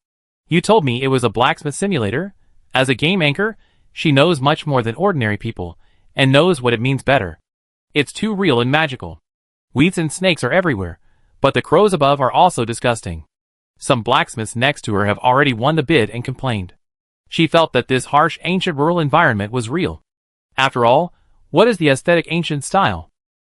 You told me it was a blacksmith simulator? As a game anchor, she knows much more than ordinary people, and knows what it means better. It's too real and magical. Weeds and snakes are everywhere, but the crows above are also disgusting. Some blacksmiths next to her have already won the bid and complained. She felt that this harsh ancient rural environment was real. After all, what is the aesthetic ancient style?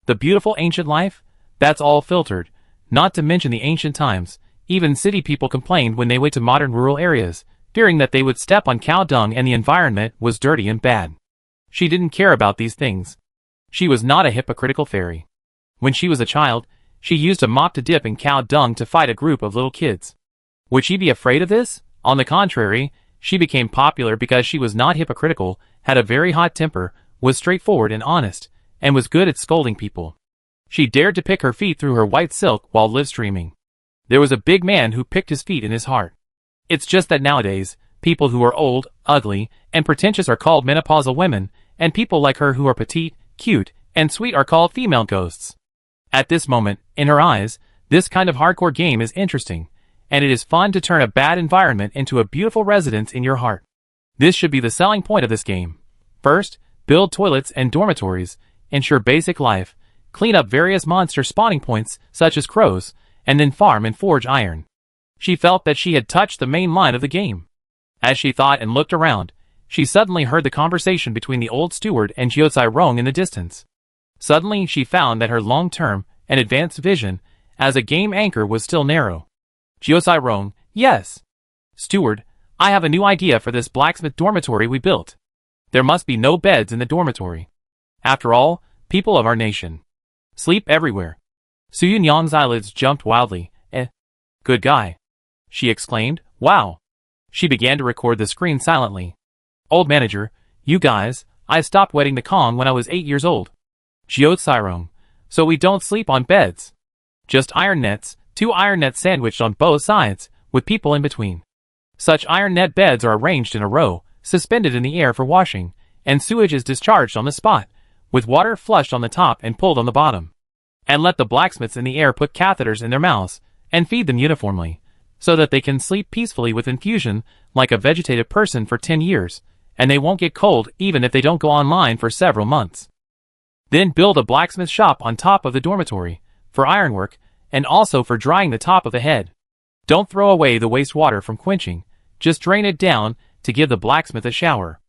The beautiful ancient life? That's all filtered, not to mention the ancient times. Even city people complained when they went to modern rural areas, fearing that they would step on cow dung and the environment was dirty and bad. She didn't care about these things. She was not a hypocritical fairy. When she was a child, she used a mop to dip in cow dung to fight a group of little kids. Would she be afraid of this? On the contrary, she became popular because she was not hypocritical, had a very hot temper, was straightforward and honest, and was good at scolding people. She dared to pick her feet through her white silk while live streaming. There was a big man who picked his feet in his heart. It's just that nowadays, people who are old, ugly, and pretentious are called menopausal women, and people like her who are petite, cute, and sweet are called female ghosts. At this moment, in her eyes, this kind of hardcore game is interesting, and it is fun to turn a bad environment into a beautiful residence in your heart. This should be the selling point of this game. First, build toilets and dormitories, ensure basic life, clean up various monster spawning points such as crows, and then farm and forge iron. She felt that she had touched the main line of the game. As she thought and looked around, she suddenly heard the conversation between the old steward and Jiucai Rong in the distance. Suddenly she found that her long-term and advanced vision as a game anchor was still narrow. Jiucai Rong, yes. Steward, I have a new idea for this blacksmith dormitory we built. There must be no beds in the dormitory. After all, people of our nation sleep everywhere. Su Yunyang's eyelids jumped wildly. Good guy, she exclaimed. Wow. She began to record the screen silently. Old manager, you guys, I stopped wetting the Kong when I was 8 years old. Jiucai, so we don't sleep on beds. Just iron nets, 2 iron nets sandwiched on both sides, with people in between. Such iron net beds are arranged in a row, suspended in the air for washing, and sewage is discharged on the spot, with water flushed on the top and pulled on the bottom. And let the blacksmiths in the air put catheters in their mouths, and feed them uniformly, so that they can sleep peacefully with infusion like a vegetative person for 10 years, and they won't get cold even if they don't go online for several months. Then build a blacksmith shop on top of the dormitory, for ironwork, and also for drying the top of the head. Don't throw away the wastewater from quenching, just drain it down to give the blacksmith a shower.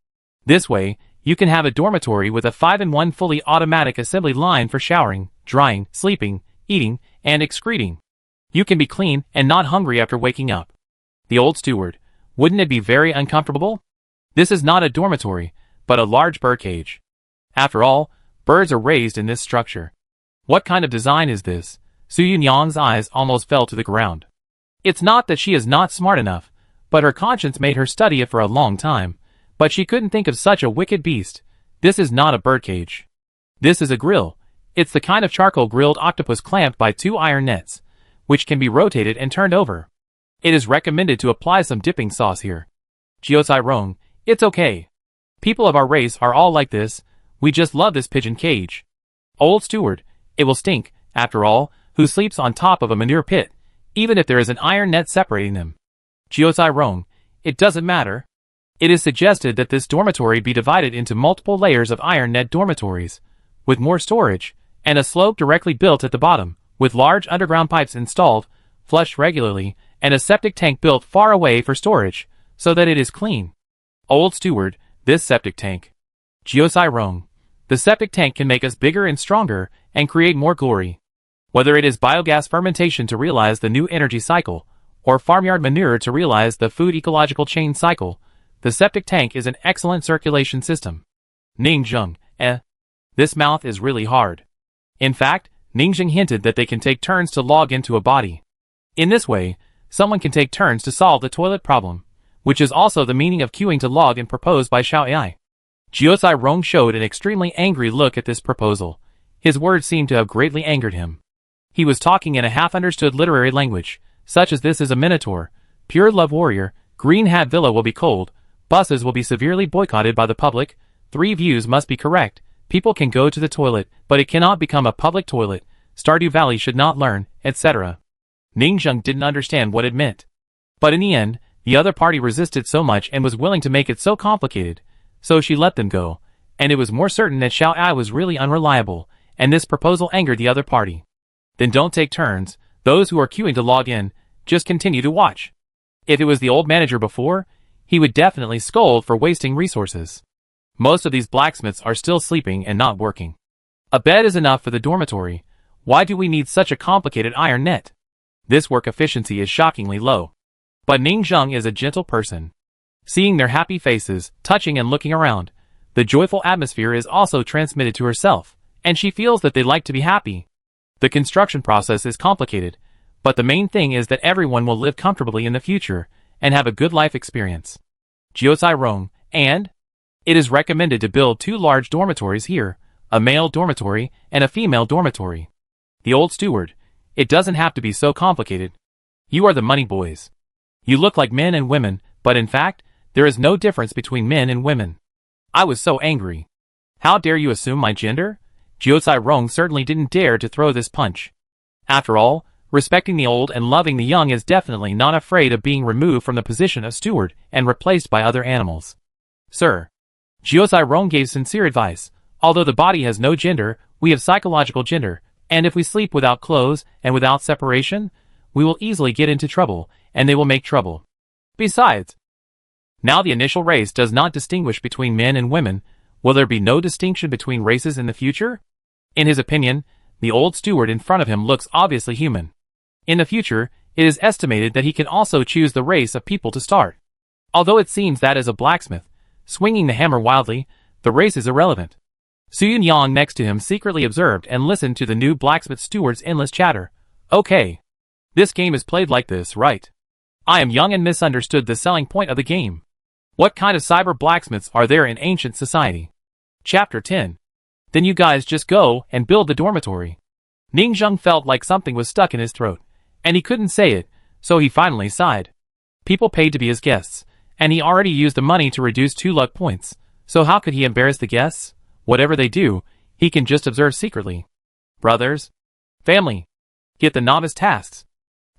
This way, you can have a dormitory with a 5-in-1 fully automatic assembly line for showering, drying, sleeping, eating, and excreting. You can be clean and not hungry after waking up. The old steward, wouldn't it be very uncomfortable? This is not a dormitory, but a large bird cage. After all, birds are raised in this structure. What kind of design is this? Su Yunyang's eyes almost fell to the ground. It's not that she is not smart enough, but her conscience made her study it for a long time, but she couldn't think of such a wicked beast. This is not a birdcage. This is a grill. It's the kind of charcoal grilled octopus clamped by 2 iron nets, which can be rotated and turned over. It is recommended to apply some dipping sauce here. Jiucai Rong, it's okay. People of our race are all like this, we just love this pigeon cage. Old steward, it will stink, after all, who sleeps on top of a manure pit, even if there is an iron net separating them. Jiucai Rong, it doesn't matter. It is suggested that this dormitory be divided into multiple layers of iron net dormitories, with more storage, and a slope directly built at the bottom, with large underground pipes installed, flushed regularly, and a septic tank built far away for storage, so that it is clean. Old steward, this septic tank. Jiucai Rong, the septic tank can make us bigger and stronger, and create more glory. Whether it is biogas fermentation to realize the new energy cycle, or farmyard manure to realize the food ecological chain cycle, the septic tank is an excellent circulation system. Ningzheng, this mouth is really hard. In fact, Ningzheng hinted that they can take turns to log into a body. In this way, someone can take turns to solve the toilet problem, which is also the meaning of queuing to log in proposed by Xiao Ai. Jiucai Rong showed an extremely angry look at this proposal. His words seemed to have greatly angered him. He was talking in a half-understood literary language, such as this is a minotaur, pure love warrior, green hat villa will be cold, buses will be severely boycotted by the public, 3 views must be correct, people can go to the toilet, but it cannot become a public toilet, Stardew Valley should not learn, etc. Ningzheng didn't understand what it meant. But in the end, the other party resisted so much and was willing to make it so complicated, so she let them go, and it was more certain that Xiao Ai was really unreliable, and this proposal angered the other party. Then don't take turns, those who are queuing to log in, just continue to watch. If it was the old manager before, he would definitely scold for wasting resources. Most of these blacksmiths are still sleeping and not working. A bed is enough for the dormitory. Why do we need such a complicated iron net? This work efficiency is shockingly low. But Ningzheng is a gentle person. Seeing their happy faces, touching and looking around, the joyful atmosphere is also transmitted to herself, and she feels that they like to be happy. The construction process is complicated, but the main thing is that everyone will live comfortably in the future and have a good life experience. Jiucai Rong, and it is recommended to build 2 large dormitories here, a male dormitory and a female dormitory. The old steward, it doesn't have to be so complicated. You are the money boys. You look like men and women, but in fact, there is no difference between men and women. I was so angry. How dare you assume my gender? Jiucai Rong certainly didn't dare to throw this punch. After all, respecting the old and loving the young is definitely not afraid of being removed from the position of steward and replaced by other animals. Sir. Jiucai Rong gave sincere advice, Although the body has no gender, we have psychological gender, and if we sleep without clothes and without separation, we will easily get into trouble, and they will make trouble. Besides, now the initial race does not distinguish between men and women. Will there be no distinction between races in the future? In his opinion, the old steward in front of him looks obviously human. In the future, it is estimated that he can also choose the race of people to start. Although it seems that as a blacksmith, swinging the hammer wildly, the race is irrelevant. Su Yang next to him secretly observed and listened to the new blacksmith steward's endless chatter. Okay. This game is played like this, right? I am young and misunderstood the selling point of the game. What kind of cyber blacksmiths are there in ancient society? Chapter 10. Then you guys just go and build the dormitory. Ningzheng felt like something was stuck in his throat, and he couldn't say it, so he finally sighed. People paid to be his guests, and he already used the money to reduce 2 luck points, so how could he embarrass the guests? Whatever they do, he can just observe secretly. Brothers, family, get the novice tasks.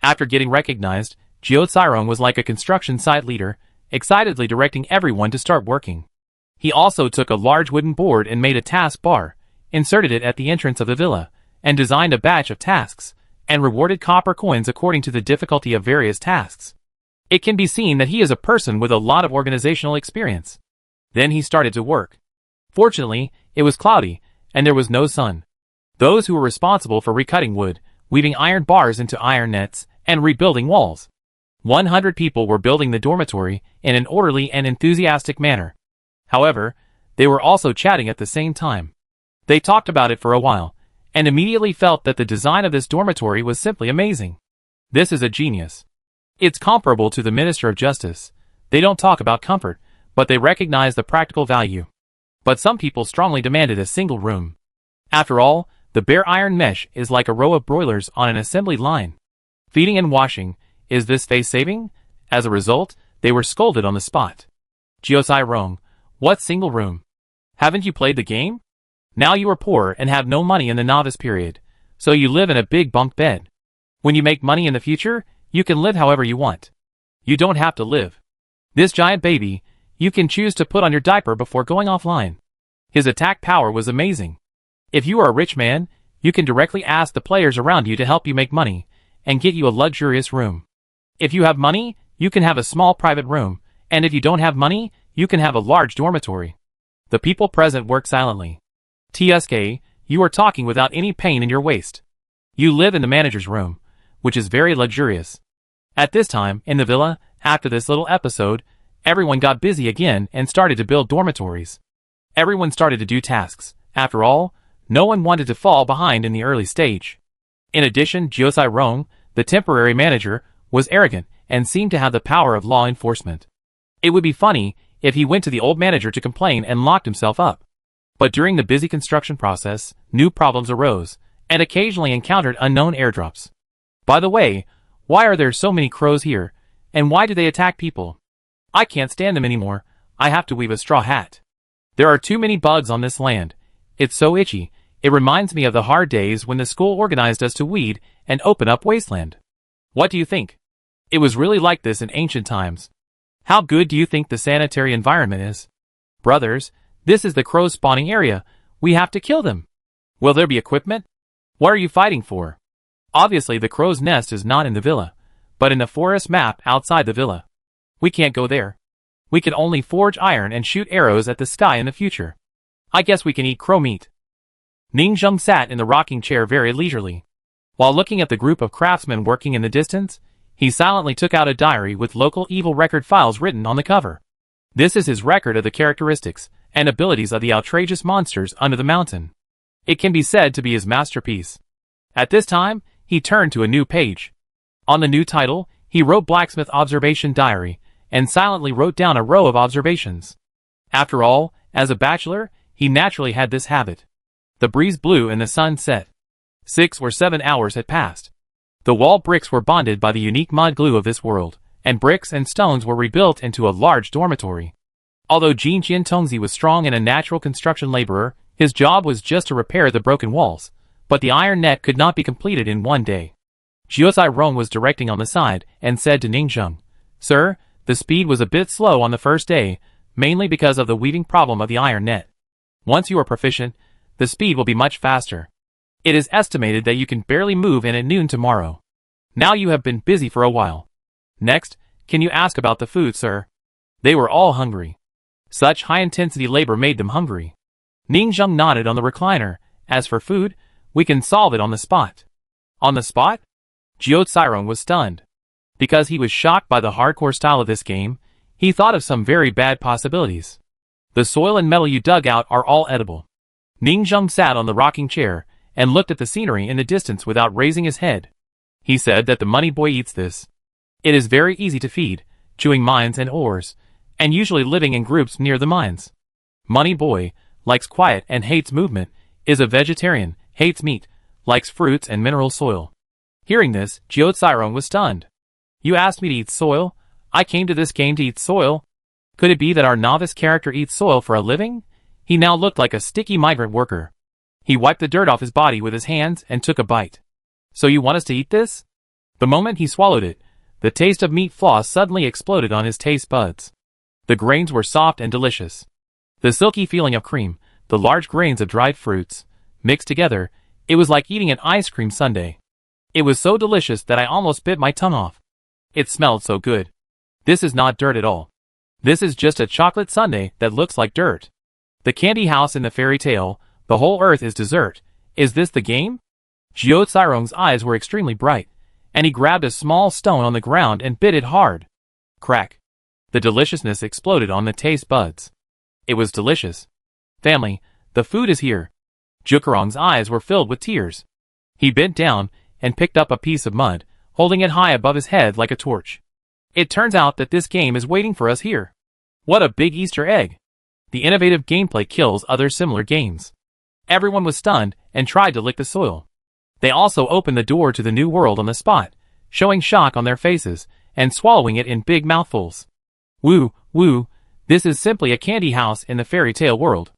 After getting recognized, Jiao Cairong was like a construction site leader, excitedly directing everyone to start working. He also took a large wooden board and made a task bar, inserted it at the entrance of the villa, and designed a batch of tasks, and rewarded copper coins according to the difficulty of various tasks. It can be seen that he is a person with a lot of organizational experience. Then he started to work. Fortunately, it was cloudy, and there was no sun. Those who were responsible for recutting wood, weaving iron bars into iron nets, and rebuilding walls. 100 people were building the dormitory in an orderly and enthusiastic manner. However, they were also chatting at the same time. They talked about it for a while, and immediately felt that the design of this dormitory was simply amazing. This is a genius. It's comparable to the Minister of Justice. They don't talk about comfort, but they recognize the practical value. But some people strongly demanded a single room. After all, the bare iron mesh is like a row of broilers on an assembly line. Feeding and washing, is this face-saving? As a result, they were scolded on the spot. Jiao Cairong, what single room? Haven't you played the game? Now you are poor and have no money in the novice period, so you live in a big bunk bed. When you make money in the future, you can live however you want. You don't have to live. This giant baby, you can choose to put on your diaper before going offline. His attack power was amazing. If you are a rich man, you can directly ask the players around you to help you make money, and get you a luxurious room. If you have money, you can have a small private room, and if you don't have money, you can have a large dormitory. The people present work silently. TSK, you are talking without any pain in your waist. You live in the manager's room, which is very luxurious. At this time, in the villa, after this little episode, everyone got busy again and started to build dormitories. Everyone started to do tasks. After all, no one wanted to fall behind in the early stage. In addition, Jiao Cairong, the temporary manager, was arrogant and seemed to have the power of law enforcement. It would be funny if he went to the old manager to complain and locked himself up. But during the busy construction process, new problems arose, and occasionally encountered unknown airdrops. By the way, why are there so many crows here, and why do they attack people? I can't stand them anymore. I have to weave a straw hat. There are too many bugs on this land. It's so itchy. It reminds me of the hard days when the school organized us to weed and open up wasteland. What do you think? It was really like this in ancient times. How good do you think the sanitary environment is? Brothers, this is the crow spawning area. We have to kill them. Will there be equipment? What are you fighting for? Obviously the crow's nest is not in the villa, but in the forest map outside the villa. We can't go there. We can only forge iron and shoot arrows at the sky in the future. I guess we can eat crow meat. Ningzheng sat in the rocking chair very leisurely. While looking at the group of craftsmen working in the distance, he silently took out a diary with local evil record files written on the cover. This is his record of the characteristics and abilities of the outrageous monsters under the mountain. It can be said to be his masterpiece. At this time, he turned to a new page. On the new title, he wrote Blacksmith Observation Diary, and silently wrote down a row of observations. After all, as a bachelor, he naturally had this habit. The breeze blew and the sun set. 6 or 7 hours had passed. The wall bricks were bonded by the unique mud glue of this world, and bricks and stones were rebuilt into a large dormitory. Although Jin Jian Tongzi was strong and a natural construction laborer, his job was just to repair the broken walls, but the iron net could not be completed in one day. Jiao Cairong was directing on the side, and said to Ningzheng, "Sir, the speed was a bit slow on the first day, mainly because of the weaving problem of the iron net. Once you are proficient, the speed will be much faster. It is estimated that you can barely move in at noon tomorrow. Now you have been busy for a while. Next, can you ask about the food, sir? They were all hungry. Such high-intensity labor made them hungry. Ningzheng nodded on the recliner. As for food, we can solve it on the spot. On the spot? Jiao Cairong was stunned. Because he was shocked by the hardcore style of this game, he thought of some very bad possibilities. The soil and metal you dug out are all edible. Ningzheng sat on the rocking chair and looked at the scenery in the distance without raising his head. He said that the money boy eats this. It is very easy to feed, chewing mines and ores, and usually living in groups near the mines. Money boy likes quiet and hates movement, is a vegetarian, hates meat, likes fruits and mineral soil. Hearing this, Jiao Cairong was stunned. You asked me to eat soil? I came to this game to eat soil? Could it be that our novice character eats soil for a living? He now looked like a sticky migrant worker. He wiped the dirt off his body with his hands and took a bite. So you want us to eat this? The moment he swallowed it, the taste of meat floss suddenly exploded on his taste buds. The grains were soft and delicious. The silky feeling of cream, the large grains of dried fruits, mixed together, it was like eating an ice cream sundae. It was so delicious that I almost bit my tongue off. It smelled so good. This is not dirt at all. This is just a chocolate sundae that looks like dirt. The candy house in the fairy tale, the whole earth is dessert. Is this the game? Jiao Cairong's eyes were extremely bright, and he grabbed a small stone on the ground and bit it hard. Crack. The deliciousness exploded on the taste buds. It was delicious. Family, the food is here. Jiao eyes were filled with tears. He bent down and picked up a piece of mud, holding it high above his head like a torch. It turns out that this game is waiting for us here. What a big Easter egg. The innovative gameplay kills other similar games. Everyone was stunned and tried to lick the soil. They also opened the door to the new world on the spot, showing shock on their faces and swallowing it in big mouthfuls. Woo, woo, this is simply a candy house in the fairy tale world.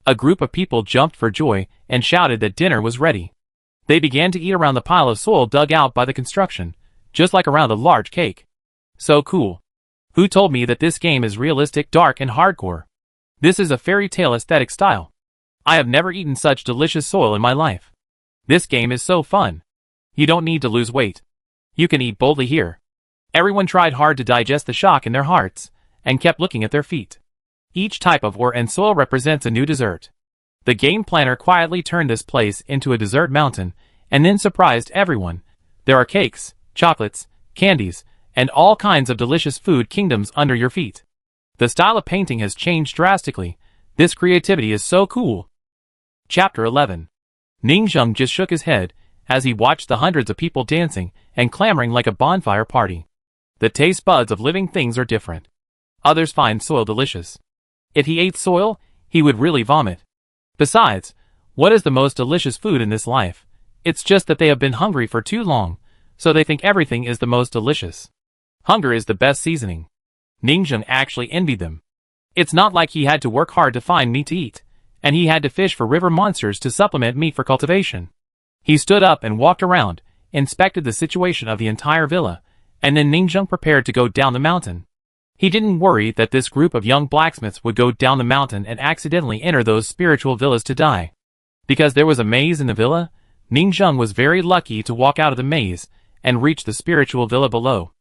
A group of people jumped for joy and shouted that dinner was ready. They began to eat around the pile of soil dug out by the construction, just like around a large cake. So cool. Who told me that this game is realistic, dark, and hardcore? This is a fairy tale aesthetic style. I have never eaten such delicious soil in my life. This game is so fun. You don't need to lose weight. You can eat boldly here. Everyone tried hard to digest the shock in their hearts, and kept looking at their feet. Each type of ore and soil represents a new dessert. The game planner quietly turned this place into a dessert mountain, and then surprised everyone. There are cakes, chocolates, candies, and all kinds of delicious food kingdoms under your feet. The style of painting has changed drastically. This creativity is so cool. Chapter 11. Ningzheng just shook his head as he watched the hundreds of people dancing and clamoring like a bonfire party. The taste buds of living things are different. Others find soil delicious. If he ate soil, he would really vomit. Besides, what is the most delicious food in this life? It's just that they have been hungry for too long, so they think everything is the most delicious. Hunger is the best seasoning. Ningzheng actually envied them. It's not like he had to work hard to find meat to eat, and he had to fish for river monsters to supplement meat for cultivation. He stood up and walked around, inspected the situation of the entire villa, and then Ningzheng prepared to go down the mountain. He didn't worry that this group of young blacksmiths would go down the mountain and accidentally enter those spiritual villas to die. Because there was a maze in the villa, Ningzheng was very lucky to walk out of the maze and reach the spiritual villa below.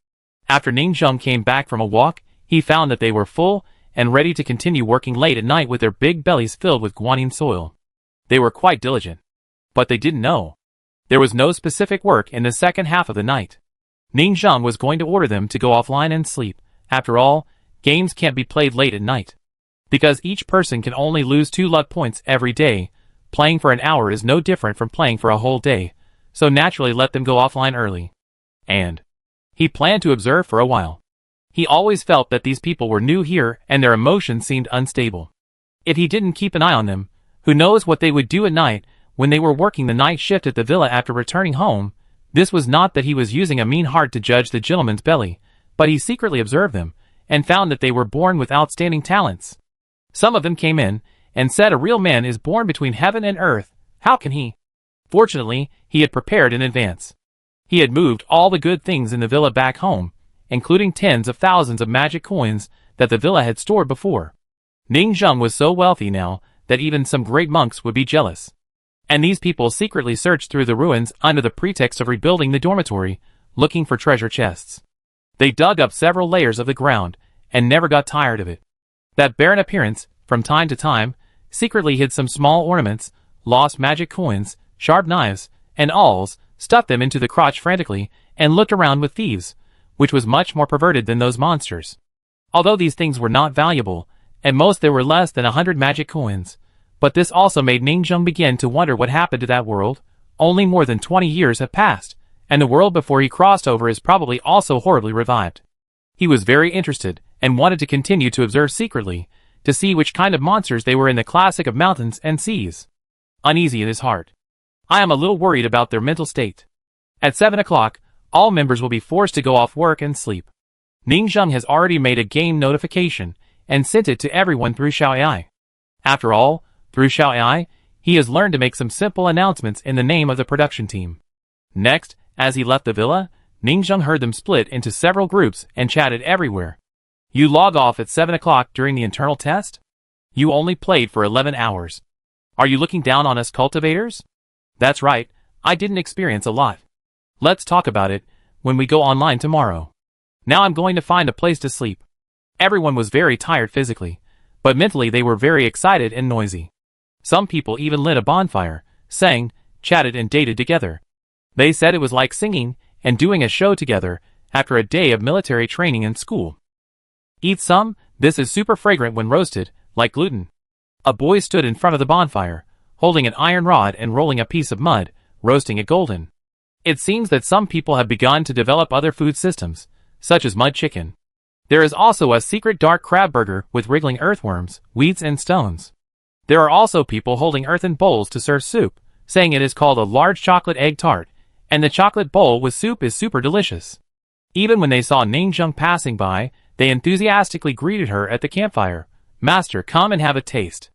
After Ningzheng came back from a walk, he found that they were full and ready to continue working late at night with their big bellies filled with guanine soil. They were quite diligent. But they didn't know. There was no specific work in the second half of the night. Ningzheng was going to order them to go offline and sleep. After all, games can't be played late at night. Because each person can only lose 2 luck points every day, playing for an hour is no different from playing for a whole day, so naturally let them go offline early. And he planned to observe for a while. He always felt that these people were new here and their emotions seemed unstable. If he didn't keep an eye on them, who knows what they would do at night when they were working the night shift at the villa after returning home. This was not that he was using a mean heart to judge the gentleman's belly, but he secretly observed them, and found that they were born with outstanding talents. Some of them came in, and said a real man is born between heaven and earth. How can he? Fortunately, he had prepared in advance. He had moved all the good things in the villa back home, including tens of thousands of magic coins that the villa had stored before. Ningzheng was so wealthy now that even some great monks would be jealous. And these people secretly searched through the ruins under the pretext of rebuilding the dormitory, looking for treasure chests. They dug up several layers of the ground, and never got tired of it. That barren appearance, from time to time, secretly hid some small ornaments, lost magic coins, sharp knives, and awls, stuffed them into the crotch frantically, and looked around with thieves, which was much more perverted than those monsters. Although these things were not valuable, at most there were less than 100 magic coins, but this also made Ningzheng begin to wonder what happened to that world. Only more than 20 years have passed, and the world before he crossed over is probably also horribly revived. He was very interested, and wanted to continue to observe secretly, to see which kind of monsters they were in the classic of mountains and seas. Uneasy in his heart. I am a little worried about their mental state. At 7 o'clock, all members will be forced to go off work and sleep. Ningzheng has already made a game notification, and sent it to everyone through Xiaoai. After all, through Xiaoai, he has learned to make some simple announcements in the name of the production team. Next, as he left the villa, Ningzheng heard them split into several groups and chatted everywhere. You log off at 7 o'clock during the internal test? You only played for 11 hours. Are you looking down on us cultivators? That's right, I didn't experience a lot. Let's talk about it when we go online tomorrow. Now I'm going to find a place to sleep. Everyone was very tired physically, but mentally they were very excited and noisy. Some people even lit a bonfire, sang, chatted and dated together. They said it was like singing and doing a show together after a day of military training in school. Eat some, this is super fragrant when roasted, like gluten. A boy stood in front of the bonfire, holding an iron rod and rolling a piece of mud, roasting it golden. It seems that some people have begun to develop other food systems, such as mud chicken. There is also a secret dark crab burger with wriggling earthworms, weeds and stones. There are also people holding earthen bowls to serve soup, saying it is called a large chocolate egg tart, and the chocolate bowl with soup is super delicious. Even when they saw Ningzheng passing by, they enthusiastically greeted her at the campfire. Master, come and have a taste.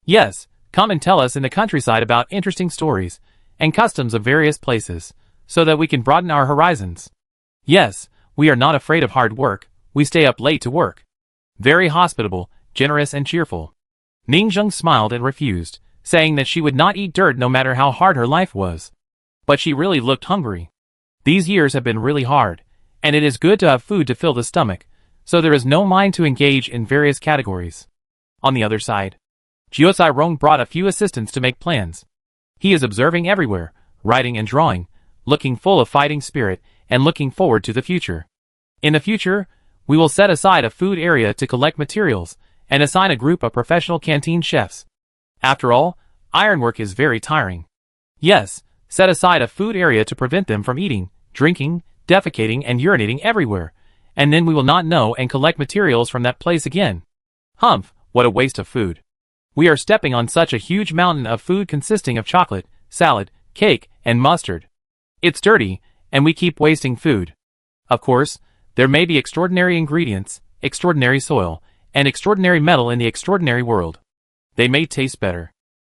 Yes, come and tell us in the countryside about interesting stories and customs of various places, so that we can broaden our horizons. Yes, we are not afraid of hard work, we stay up late to work. Very hospitable, generous and cheerful. Ningzheng smiled and refused, saying that she would not eat dirt no matter how hard her life was. But she really looked hungry. These years have been really hard, and it is good to have food to fill the stomach, so there is no mind to engage in various categories. On the other side, Jiuzai Rong brought a few assistants to make plans. He is observing everywhere, writing and drawing, looking full of fighting spirit, and looking forward to the future. In the future, we will set aside a food area to collect materials, and assign a group of professional canteen chefs. After all, ironwork is very tiring. Yes, set aside a food area to prevent them from eating, drinking, defecating and urinating everywhere, and then we will not know and collect materials from that place again. Humph, what a waste of food. We are stepping on such a huge mountain of food consisting of chocolate, salad, cake, and mustard. It's dirty, and we keep wasting food. Of course, there may be extraordinary ingredients, extraordinary soil, and extraordinary metal in the extraordinary world. They may taste better.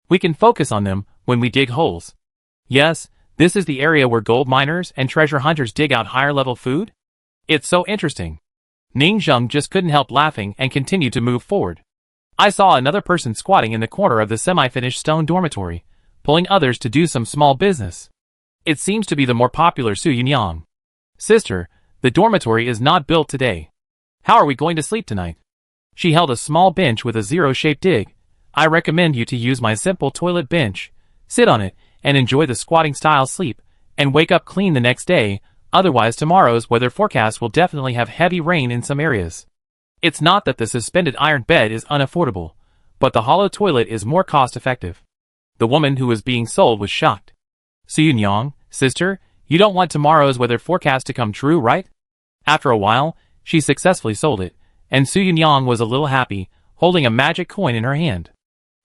We can focus on them when we dig holes. Yes, this is the area where gold miners and treasure hunters dig out higher-level food? It's so interesting. Ningzheng just couldn't help laughing and continued to move forward. I saw another person squatting in the corner of the semi-finished stone dormitory, pulling others to do some small business. It seems to be the more popular Su Yunyang. Sister, the dormitory is not built today. How are we going to sleep tonight? She held a small bench with a zero-shaped dig. I recommend you to use my simple toilet bench. Sit on it, and enjoy the squatting-style sleep, and wake up clean the next day, otherwise tomorrow's weather forecast will definitely have heavy rain in some areas. It's not that the suspended iron bed is unaffordable, but the hollow toilet is more cost-effective. The woman who was being sold was shocked. Su Yunyang, sister, you don't want tomorrow's weather forecast to come true, right? After a while, she successfully sold it, and Su Yunyang was a little happy, holding a magic coin in her hand.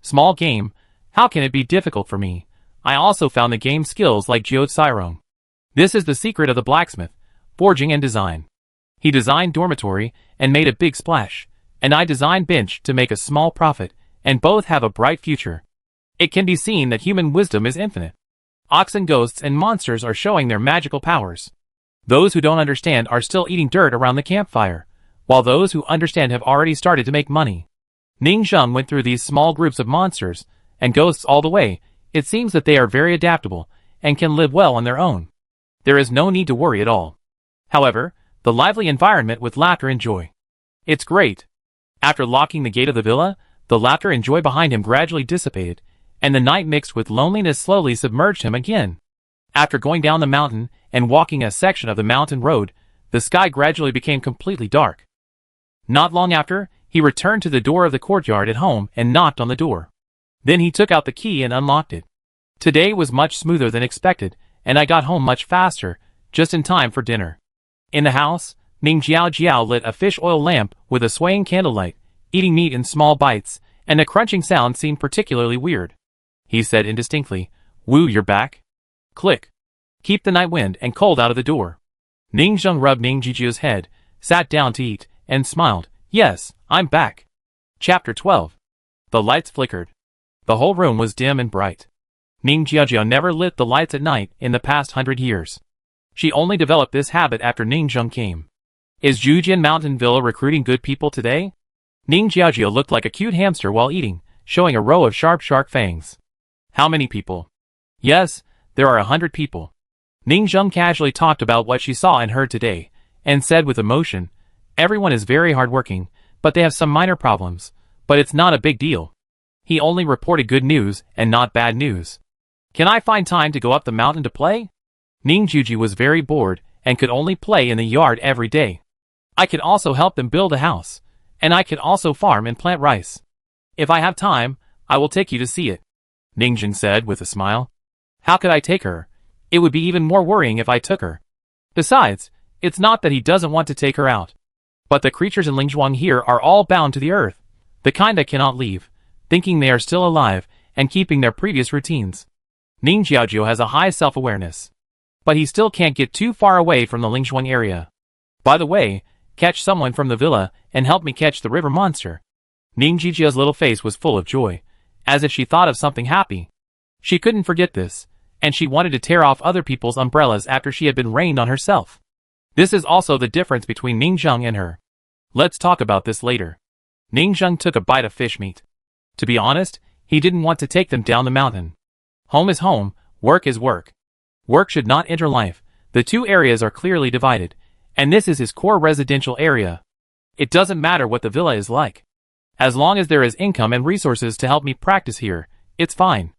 Small game, how can it be difficult for me? I also found the game skills like Jiuzai Rong. This is the secret of the blacksmith, forging and design. He designed dormitory and made a big splash, and I designed bench to make a small profit, and both have a bright future. It can be seen that human wisdom is infinite. Oxen, ghosts, and monsters are showing their magical powers. Those who don't understand are still eating dirt around the campfire, while those who understand have already started to make money. Ning Zheng went through these small groups of monsters and ghosts all the way. It seems that they are very adaptable and can live well on their own. There is no need to worry at all. However, the lively environment with laughter and joy. It's great. After locking the gate of the villa, the laughter and joy behind him gradually dissipated, and the night mixed with loneliness slowly submerged him again. After going down the mountain and walking a section of the mountain road, the sky gradually became completely dark. Not long after, he returned to the door of the courtyard at home and knocked on the door. Then he took out the key and unlocked it. Today was much smoother than expected, and I got home much faster, just in time for dinner. In the house, Ning Jiao lit a fish oil lamp with a swaying candlelight, eating meat in small bites, and the crunching sound seemed particularly weird. He said indistinctly, "Woo, you're back?" Click. Keep the night wind and cold out of the door. Ning Zheng rubbed Ning Jijia's head, sat down to eat, and smiled. "Yes, I'm back." Chapter 12. The lights flickered. The whole room was dim and bright. Ning Jiajia never lit the lights at night in the past 100 years. She only developed this habit after Ning Zheng came. Is Jujian Mountain Villa recruiting good people today? Ning Jiajia looked like a cute hamster while eating, showing a row of sharp shark fangs. How many people? Yes, there are 100 people. Ning Zheng casually talked about what she saw and heard today, and said with emotion, "Everyone is very hardworking, but they have some minor problems, but it's not a big deal." He only reported good news and not bad news. Can I find time to go up the mountain to play? Ning Juji was very bored and could only play in the yard every day. I could also help them build a house, and I could also farm and plant rice. If I have time, I will take you to see it, Ning Zheng said with a smile. How could I take her? It would be even more worrying if I took her. Besides, it's not that he doesn't want to take her out. But the creatures in Lingzhuang here are all bound to the earth, the kind that cannot leave, thinking they are still alive and keeping their previous routines. Ning Jiajiu has a high self-awareness. But he still can't get too far away from the Lingzhuang area. By the way, catch someone from the villa and help me catch the river monster. Ning Jijia's little face was full of joy, as if she thought of something happy. She couldn't forget this, and she wanted to tear off other people's umbrellas after she had been rained on herself. This is also the difference between Ning Zheng and her. Let's talk about this later. Ning Zheng took a bite of fish meat. To be honest, he didn't want to take them down the mountain. Home is home, work is work. Work should not enter life. The two areas are clearly divided, and this is his core residential area. It doesn't matter what the villa is like. As long as there is income and resources to help me practice here, it's fine.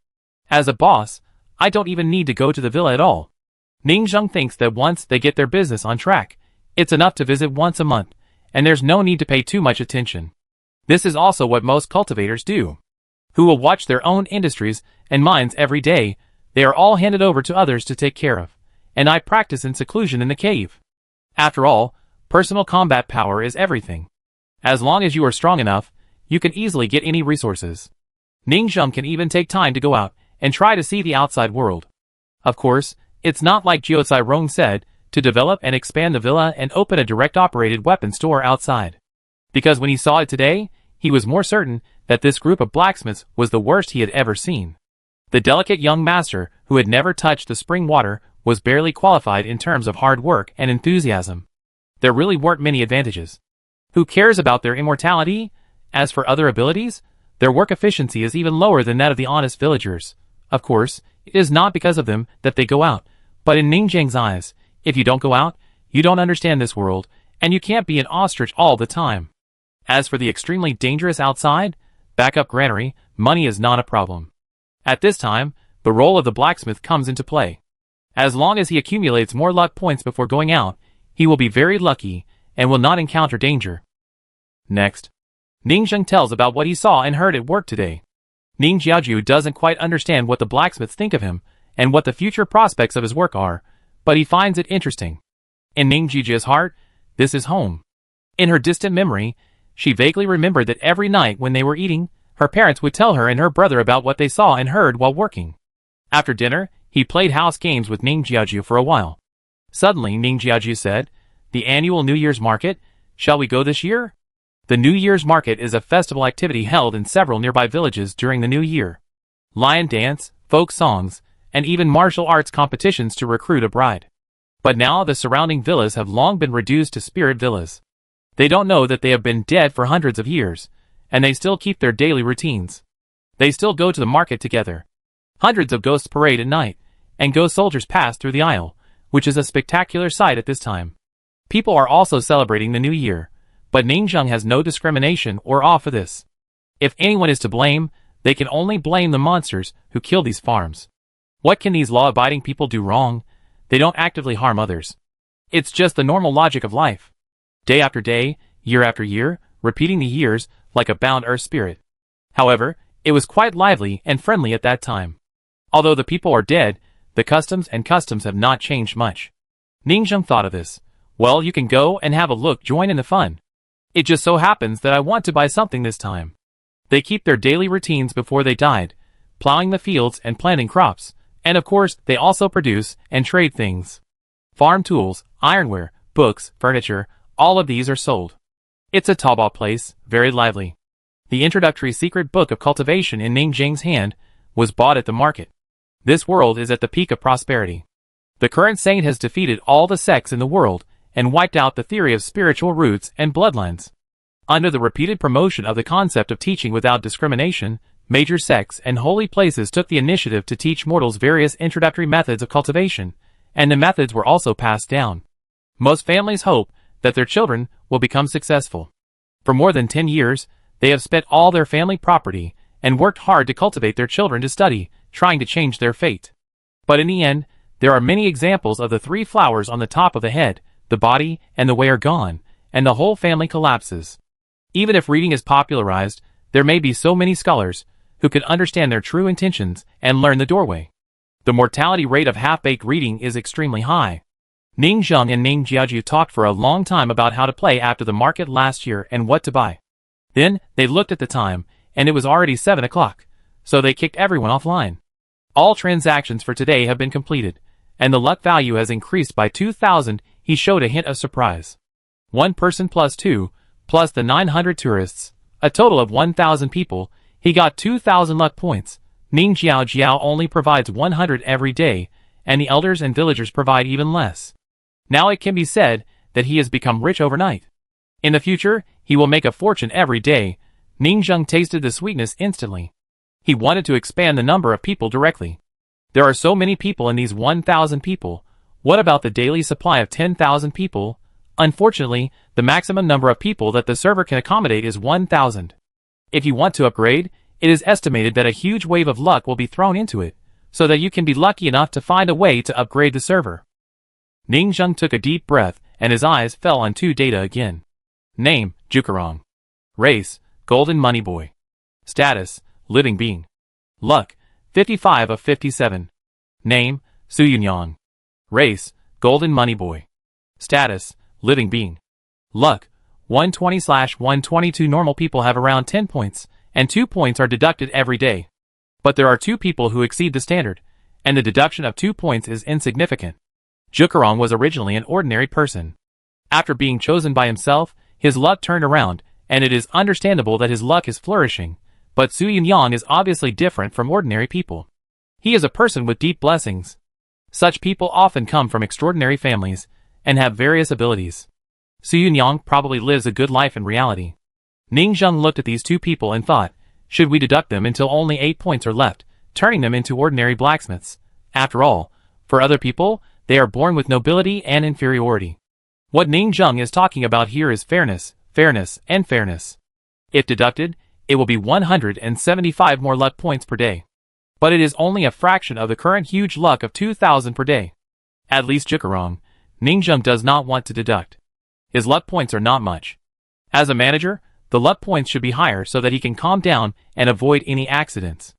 As a boss, I don't even need to go to the villa at all. Ning Zheng thinks that once they get their business on track, it's enough to visit once a month, and there's no need to pay too much attention. This is also what most cultivators do, who will watch their own industries and mines every day. They are all handed over to others to take care of, and I practice in seclusion in the cave. After all, personal combat power is everything. As long as you are strong enough, you can easily get any resources. Ning Zheng can even take time to go out and try to see the outside world. Of course, it's not like Jiucai Rong said, to develop and expand the villa and open a direct-operated weapon store outside. Because when he saw it today, he was more certain that this group of blacksmiths was the worst he had ever seen. The delicate young master, who had never touched the spring water, was barely qualified in terms of hard work and enthusiasm. There really weren't many advantages. Who cares about their immortality? As for other abilities, their work efficiency is even lower than that of the honest villagers. Of course, it is not because of them that they go out, but in Ning Zheng's eyes, if you don't go out, you don't understand this world, and you can't be an ostrich all the time. As for the extremely dangerous outside, backup granary, money is not a problem. At this time, the role of the blacksmith comes into play. As long as he accumulates more luck points before going out, he will be very lucky and will not encounter danger. Next, Ning Zheng tells about what he saw and heard at work today. Ning Jiajiu doesn't quite understand what the blacksmiths think of him and what the future prospects of his work are, but he finds it interesting. In Ning Jijia's heart, this is home. In her distant memory, she vaguely remembered that every night when they were eating, her parents would tell her and her brother about what they saw and heard while working. After dinner, he played house games with Ning Jiajiu for a while. Suddenly, Ning Jiajiu said, "The annual New Year's market, shall we go this year?" The New Year's market is a festival activity held in several nearby villages during the new year. Lion dance, folk songs, and even martial arts competitions to recruit a bride. But now the surrounding villas have long been reduced to spirit villas. They don't know that they have been dead for hundreds of years, and they still keep their daily routines. They still go to the market together. Hundreds of ghosts parade at night, and ghost soldiers pass through the aisle, which is a spectacular sight at this time. People are also celebrating the new year, but Ningzheng has no discrimination or awe for this. If anyone is to blame, they can only blame the monsters who kill these farms. What can these law-abiding people do wrong? They don't actively harm others. It's just the normal logic of life. Day after day, year after year, repeating the years like a bound earth spirit. However, it was quite lively and friendly at that time. Although the people are dead, the customs have not changed much. Ningzheng thought of this. Well, you can go and have a look, join in the fun. It just so happens that I want to buy something this time. They keep their daily routines before they died, plowing the fields and planting crops, and of course they also produce and trade things. Farm tools, ironware, books, furniture, all of these are sold. It's a Taobao place, very lively. The introductory secret book of cultivation in Ningzheng's hand was bought at the market. This world is at the peak of prosperity. The current saint has defeated all the sects in the world and wiped out the theory of spiritual roots and bloodlines. Under the repeated promotion of the concept of teaching without discrimination, major sects and holy places took the initiative to teach mortals various introductory methods of cultivation, and the methods were also passed down. Most families hope that their children will become successful. For more than 10 years, they have spent all their family property and worked hard to cultivate their children to study, trying to change their fate. But in the end, there are many examples of the 3 flowers on the top of the head, the body, and the way are gone, and the whole family collapses. Even if reading is popularized, there may be so many scholars who could understand their true intentions and learn the doorway. The mortality rate of half-baked reading is extremely high. Ningzheng and Ning Jiaoju talked for a long time about how to play after the market last year and what to buy. Then, they looked at the time, and it was already 7 o'clock, so they kicked everyone offline. All transactions for today have been completed, and the luck value has increased by 2,000. He showed a hint of surprise. 1 person plus 2, plus the 900 tourists, a total of 1,000 people, he got 2,000 luck points. Ning Jiao only provides 100 every day, and the elders and villagers provide even less. Now it can be said that he has become rich overnight. In the future, he will make a fortune every day. Ningzheng tasted the sweetness instantly. He wanted to expand the number of people directly. There are so many people in these 1,000 people. What about the daily supply of 10,000 people? Unfortunately, the maximum number of people that the server can accommodate is 1,000. If you want to upgrade, it is estimated that a huge wave of luck will be thrown into it, so that you can be lucky enough to find a way to upgrade the server. Ningzheng took a deep breath, and his eyes fell on 2 data again. Name, Jukarong. Race, Golden Money Boy. Status, Living Being. Luck, 55 of 57. Name, Su Yunyang. Race, Golden Money Boy. Status, Living Being. Luck, 120/122. Normal people have around 10 points, and 2 points are deducted every day. But there are 2 people who exceed the standard, and the deduction of 2 points is insignificant. Jukarong was originally an ordinary person. After being chosen by himself, his luck turned around, and it is understandable that his luck is flourishing, but Su Yunyang is obviously different from ordinary people. He is a person with deep blessings. Such people often come from extraordinary families, and have various abilities. Su Yunyang probably lives a good life in reality. Ningzheng looked at these 2 people and thought, should we deduct them until only 8 points are left, turning them into ordinary blacksmiths? After all, for other people, they are born with nobility and inferiority. What Ningzheng is talking about here is fairness, and fairness. If deducted, it will be 175 more luck points per day. But it is only a fraction of the current huge luck of 2,000 per day. At least Jukarong, Ningzheng does not want to deduct. His luck points are not much. As a manager, the luck points should be higher so that he can calm down and avoid any accidents.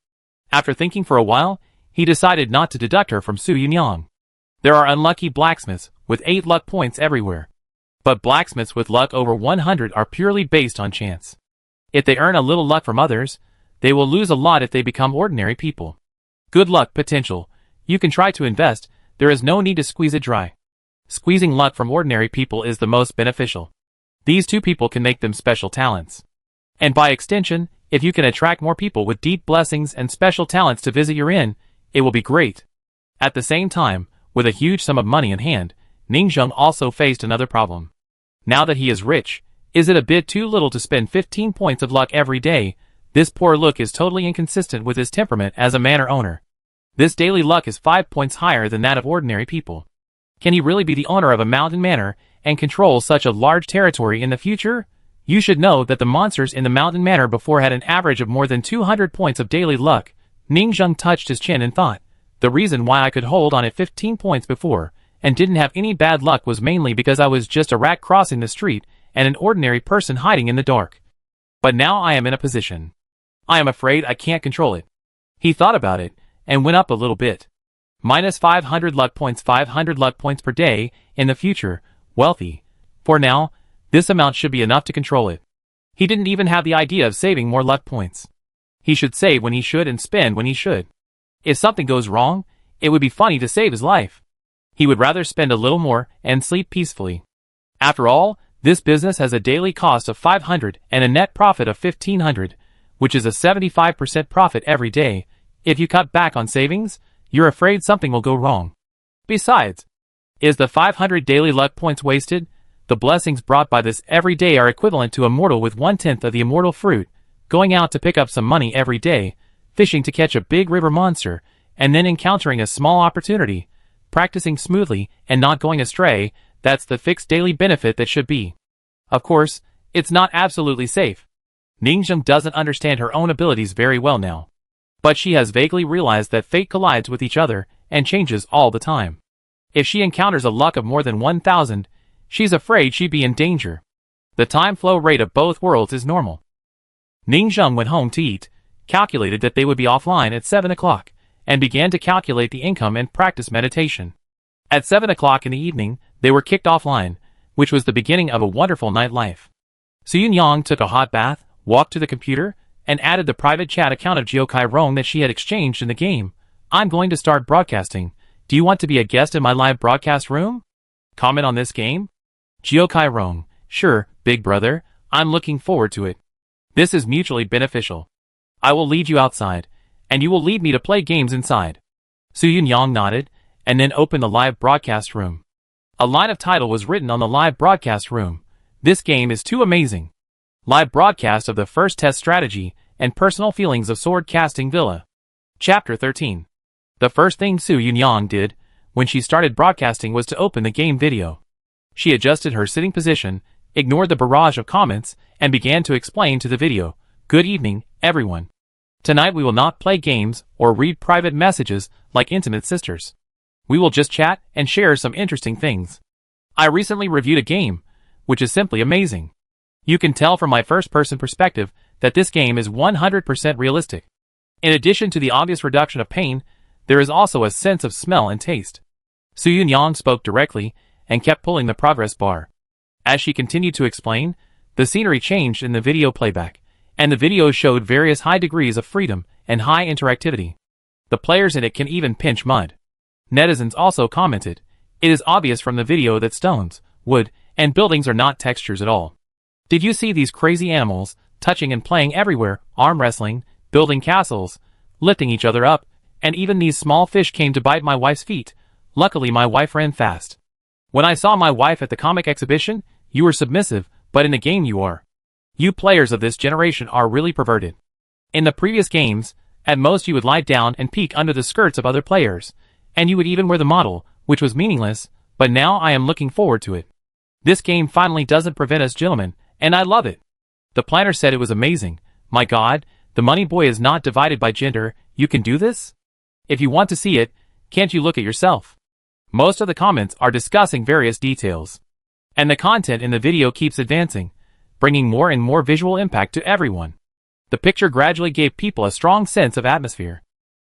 After thinking for a while, he decided not to deduct her from Su Yunyang. There are unlucky blacksmiths with 8 luck points everywhere. But blacksmiths with luck over 100 are purely based on chance. If they earn a little luck from others, they will lose a lot if they become ordinary people. Good luck potential. You can try to invest, there is no need to squeeze it dry. Squeezing luck from ordinary people is the most beneficial. These 2 people can make them special talents. And by extension, if you can attract more people with deep blessings and special talents to visit your inn, it will be great. At the same time, with a huge sum of money in hand, Ningzheng also faced another problem. Now that he is rich, Is it a bit too little to spend 15 points of luck every day? This poor look is totally inconsistent with his temperament as a manor owner. This daily luck is 5 points higher than that of ordinary people. Can he really be the owner of a mountain manor and control such a large territory in the future? You should know that the monsters in the mountain manor before had an average of more than 200 points of daily luck. Ningzheng touched his chin and thought, the reason why I could hold on at 15 points before and didn't have any bad luck was mainly because I was just a rat crossing the street and an ordinary person hiding in the dark. But now I am in a position. I am afraid I can't control it. He thought about it and went up a little bit. Minus 500 luck points, 500 luck points per day in the future. Wealthy. For now, this amount should be enough to control it. He didn't even have the idea of saving more luck points. He should save when he should and spend when he should. If something goes wrong, it would be funny to save his life. He would rather spend a little more and sleep peacefully. After all, this business has a daily cost of 500 and a net profit of 1500, which is a 75% profit every day. If you cut back on savings, you're afraid something will go wrong. Besides, is the 500 daily luck points wasted? The blessings brought by this every day are equivalent to a mortal with 1/10 of the immortal fruit, going out to pick up some money every day, fishing to catch a big river monster, and then encountering a small opportunity, practicing smoothly and not going astray. That's the fixed daily benefit that should be. Of course, it's not absolutely safe. Ningzheng doesn't understand her own abilities very well now. But she has vaguely realized that fate collides with each other and changes all the time. If she encounters a luck of more than 1000, she's afraid she'd be in danger. The time flow rate of both worlds is normal. Ningzheng went home to eat, calculated that they would be offline at 7 o'clock, and began to calculate the income and practice meditation. At 7 o'clock in the evening, they were kicked offline, which was the beginning of a wonderful nightlife. Su Yunyang took a hot bath, walked to the computer, and added the private chat account of Jiokai Rong that she had exchanged in the game. I'm going to start broadcasting. Do you want to be a guest in my live broadcast room? Comment on this game? Jiokai Rong, sure, big brother, I'm looking forward to it. This is mutually beneficial. I will lead you outside, and you will lead me to play games inside. Su Yunyang nodded, and then opened the live broadcast room. A line of title was written on the live broadcast room. This game is too amazing. Live broadcast of the first test strategy and personal feelings of sword casting villa. Chapter 13. The first thing Su Yunyang did when she started broadcasting was to open the game video. She adjusted her sitting position, ignored the barrage of comments, and began to explain to the video, "Good evening, everyone. Tonight we will not play games or read private messages like intimate sisters. We will just chat and share some interesting things. I recently reviewed a game, which is simply amazing. You can tell from my first-person perspective that this game is 100% realistic. In addition to the obvious reduction of pain, there is also a sense of smell and taste." Su Yunyang spoke directly and kept pulling the progress bar. As she continued to explain, the scenery changed in the video playback, and the video showed various high degrees of freedom and high interactivity. The players in it can even pinch mud. Netizens also commented, "It is obvious from the video that stones, wood, and buildings are not textures at all. Did you see these crazy animals, touching and playing everywhere, arm wrestling, building castles, lifting each other up, and even these small fish came to bite my wife's feet. Luckily my wife ran fast. When I saw my wife at the comic exhibition, you were submissive, but in the game you are. You players of this generation are really perverted. In the previous games, at most you would lie down and peek under the skirts of other players, and you would even wear the model, which was meaningless, but now I am looking forward to it. This game finally doesn't prevent us gentlemen, and I love it. The planner said it was amazing. My god, the money boy is not divided by gender. You can do this? If you want to see it, can't you look at yourself?" Most of the comments are discussing various details. And the content in the video keeps advancing, bringing more and more visual impact to everyone. The picture gradually gave people a strong sense of atmosphere.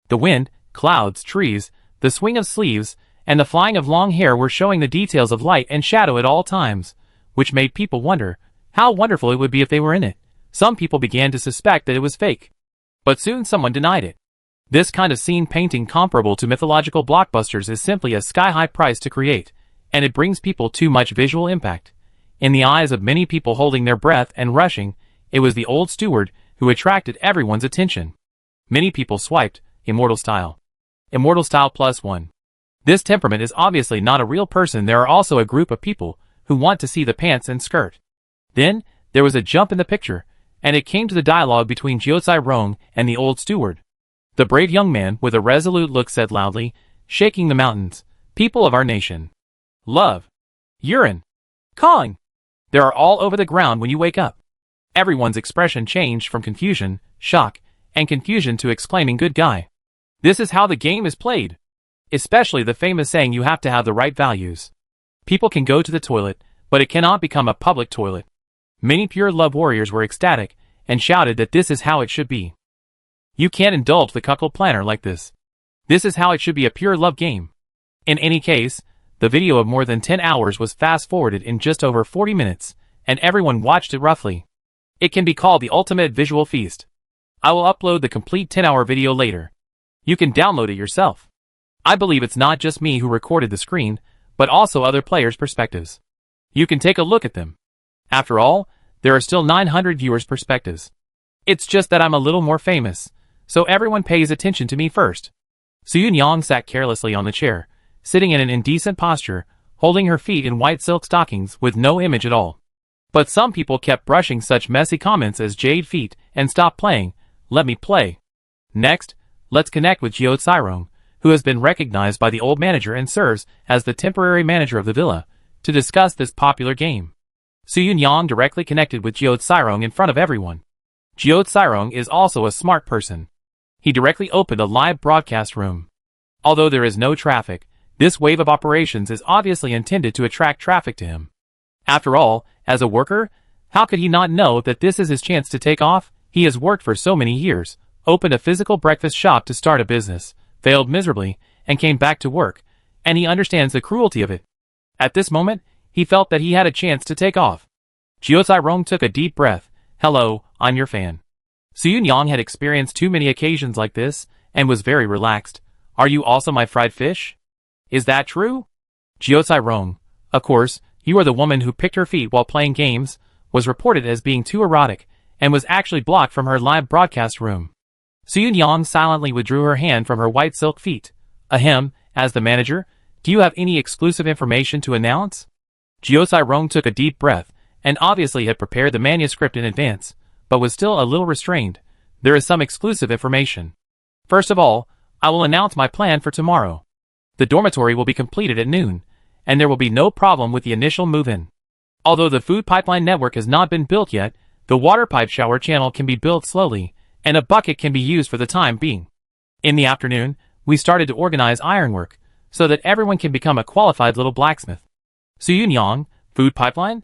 The wind, clouds, trees, the swing of sleeves, and the flying of long hair were showing the details of light and shadow at all times, which made people wonder how wonderful it would be if they were in it. Some people began to suspect that it was fake. But soon someone denied it. This kind of scene painting comparable to mythological blockbusters is simply a sky-high price to create, and it brings people too much visual impact. In the eyes of many people holding their breath and rushing, it was the old steward who attracted everyone's attention. Many people swiped, Immortal Style. Immortal Style +1. This temperament is obviously not a real person. There are also a group of people who want to see the pants and skirt. Then, There was a jump in the picture, and it came to the dialogue between Jiao Rong and the old steward. The brave young man with a resolute look said loudly, shaking the mountains, "People of our nation. Love. Urine. Cawing. They are all over the ground when you wake up." Everyone's expression changed from confusion, shock, and confusion to exclaiming, "Good guy. This is how the game is played." Especially the famous saying, "You have to have the right values." People can go to the toilet, but it cannot become a public toilet. Many pure love warriors were ecstatic and shouted that this is how it should be. You can't indulge the cuckold planner like this. This is how it should be, a pure love game. In any case, the video of more than 10 hours was fast-forwarded in just over 40 minutes, and everyone watched it roughly. It can be called the ultimate visual feast. I will upload the complete 10-hour video later. You can download it yourself. I believe it's not just me who recorded the screen, but also other players' perspectives. You can take a look at them. After all, there are still 900 viewers' perspectives. It's just that I'm a little more famous, so everyone pays attention to me first. Su Yunyang sat carelessly on the chair, sitting in an indecent posture, holding her feet in white silk stockings with no image at all. But some people kept brushing such messy comments as "jade feet" and "stop playing, let me play." Next, let's connect with Jiao Tsirong, who has been recognized by the old manager and serves as the temporary manager of the villa, to discuss this popular game. Su Yunyang directly connected with Jiao Tsirong in front of everyone. Jiao Tsirong is also a smart person. He directly opened a live broadcast room. Although there is no traffic, this wave of operations is obviously intended to attract traffic to him. After all, as a worker, how could he not know that this is his chance to take off? He has worked for so many years, opened a physical breakfast shop to start a business, failed miserably, and came back to work, and he understands the cruelty of it. At this moment, he felt that he had a chance to take off. Jiao Tsirong took a deep breath. "Hello, I'm your fan." Su Yunyang had experienced too many occasions like this, and was very relaxed. "Are you also my fried fish? Is that true?" Jiao Tsirong, of course, you are the woman who picked her feet while playing games, was reported as being too erotic, and was actually blocked from her live broadcast room. Su Yunyang silently withdrew her hand from her white silk feet. "Ahem, as the manager, do you have any exclusive information to announce?" Jiao Tsirong took a deep breath, and obviously had prepared the manuscript in advance, but was still a little restrained. "There is some exclusive information. First of all, I will announce my plan for tomorrow. The dormitory will be completed at noon, and there will be no problem with the initial move-in. Although the food pipeline network has not been built yet, the water pipe shower channel can be built slowly, and a bucket can be used for the time being. In the afternoon, we started to organize ironwork, so that everyone can become a qualified little blacksmith." Su Yunyang, food pipeline?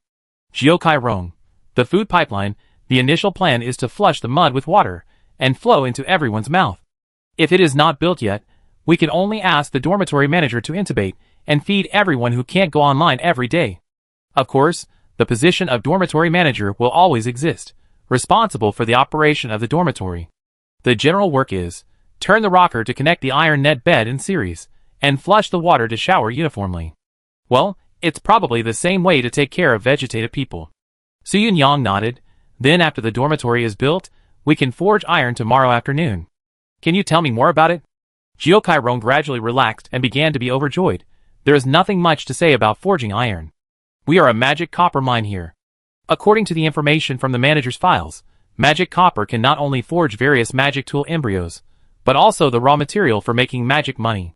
Jiao Tsirong, the food pipeline, the initial plan is to flush the mud with water, and flow into everyone's mouth. If it is not built yet, we can only ask the dormitory manager to intubate, and feed everyone who can't go online every day. Of course, the position of dormitory manager will always exist, responsible for the operation of the dormitory. The general work is, turn the rocker to connect the iron net bed in series, and flush the water to shower uniformly. Well, it's probably the same way to take care of vegetative people. Su Yunyang nodded. "Then after the dormitory is built, we can forge iron tomorrow afternoon. Can you tell me more about it?" Jiao Tsirong gradually relaxed and began to be overjoyed. "There is nothing much to say about forging iron. We are a magic copper mine here. According to the information from the manager's files, magic copper can not only forge various magic tool embryos, but also the raw material for making magic money.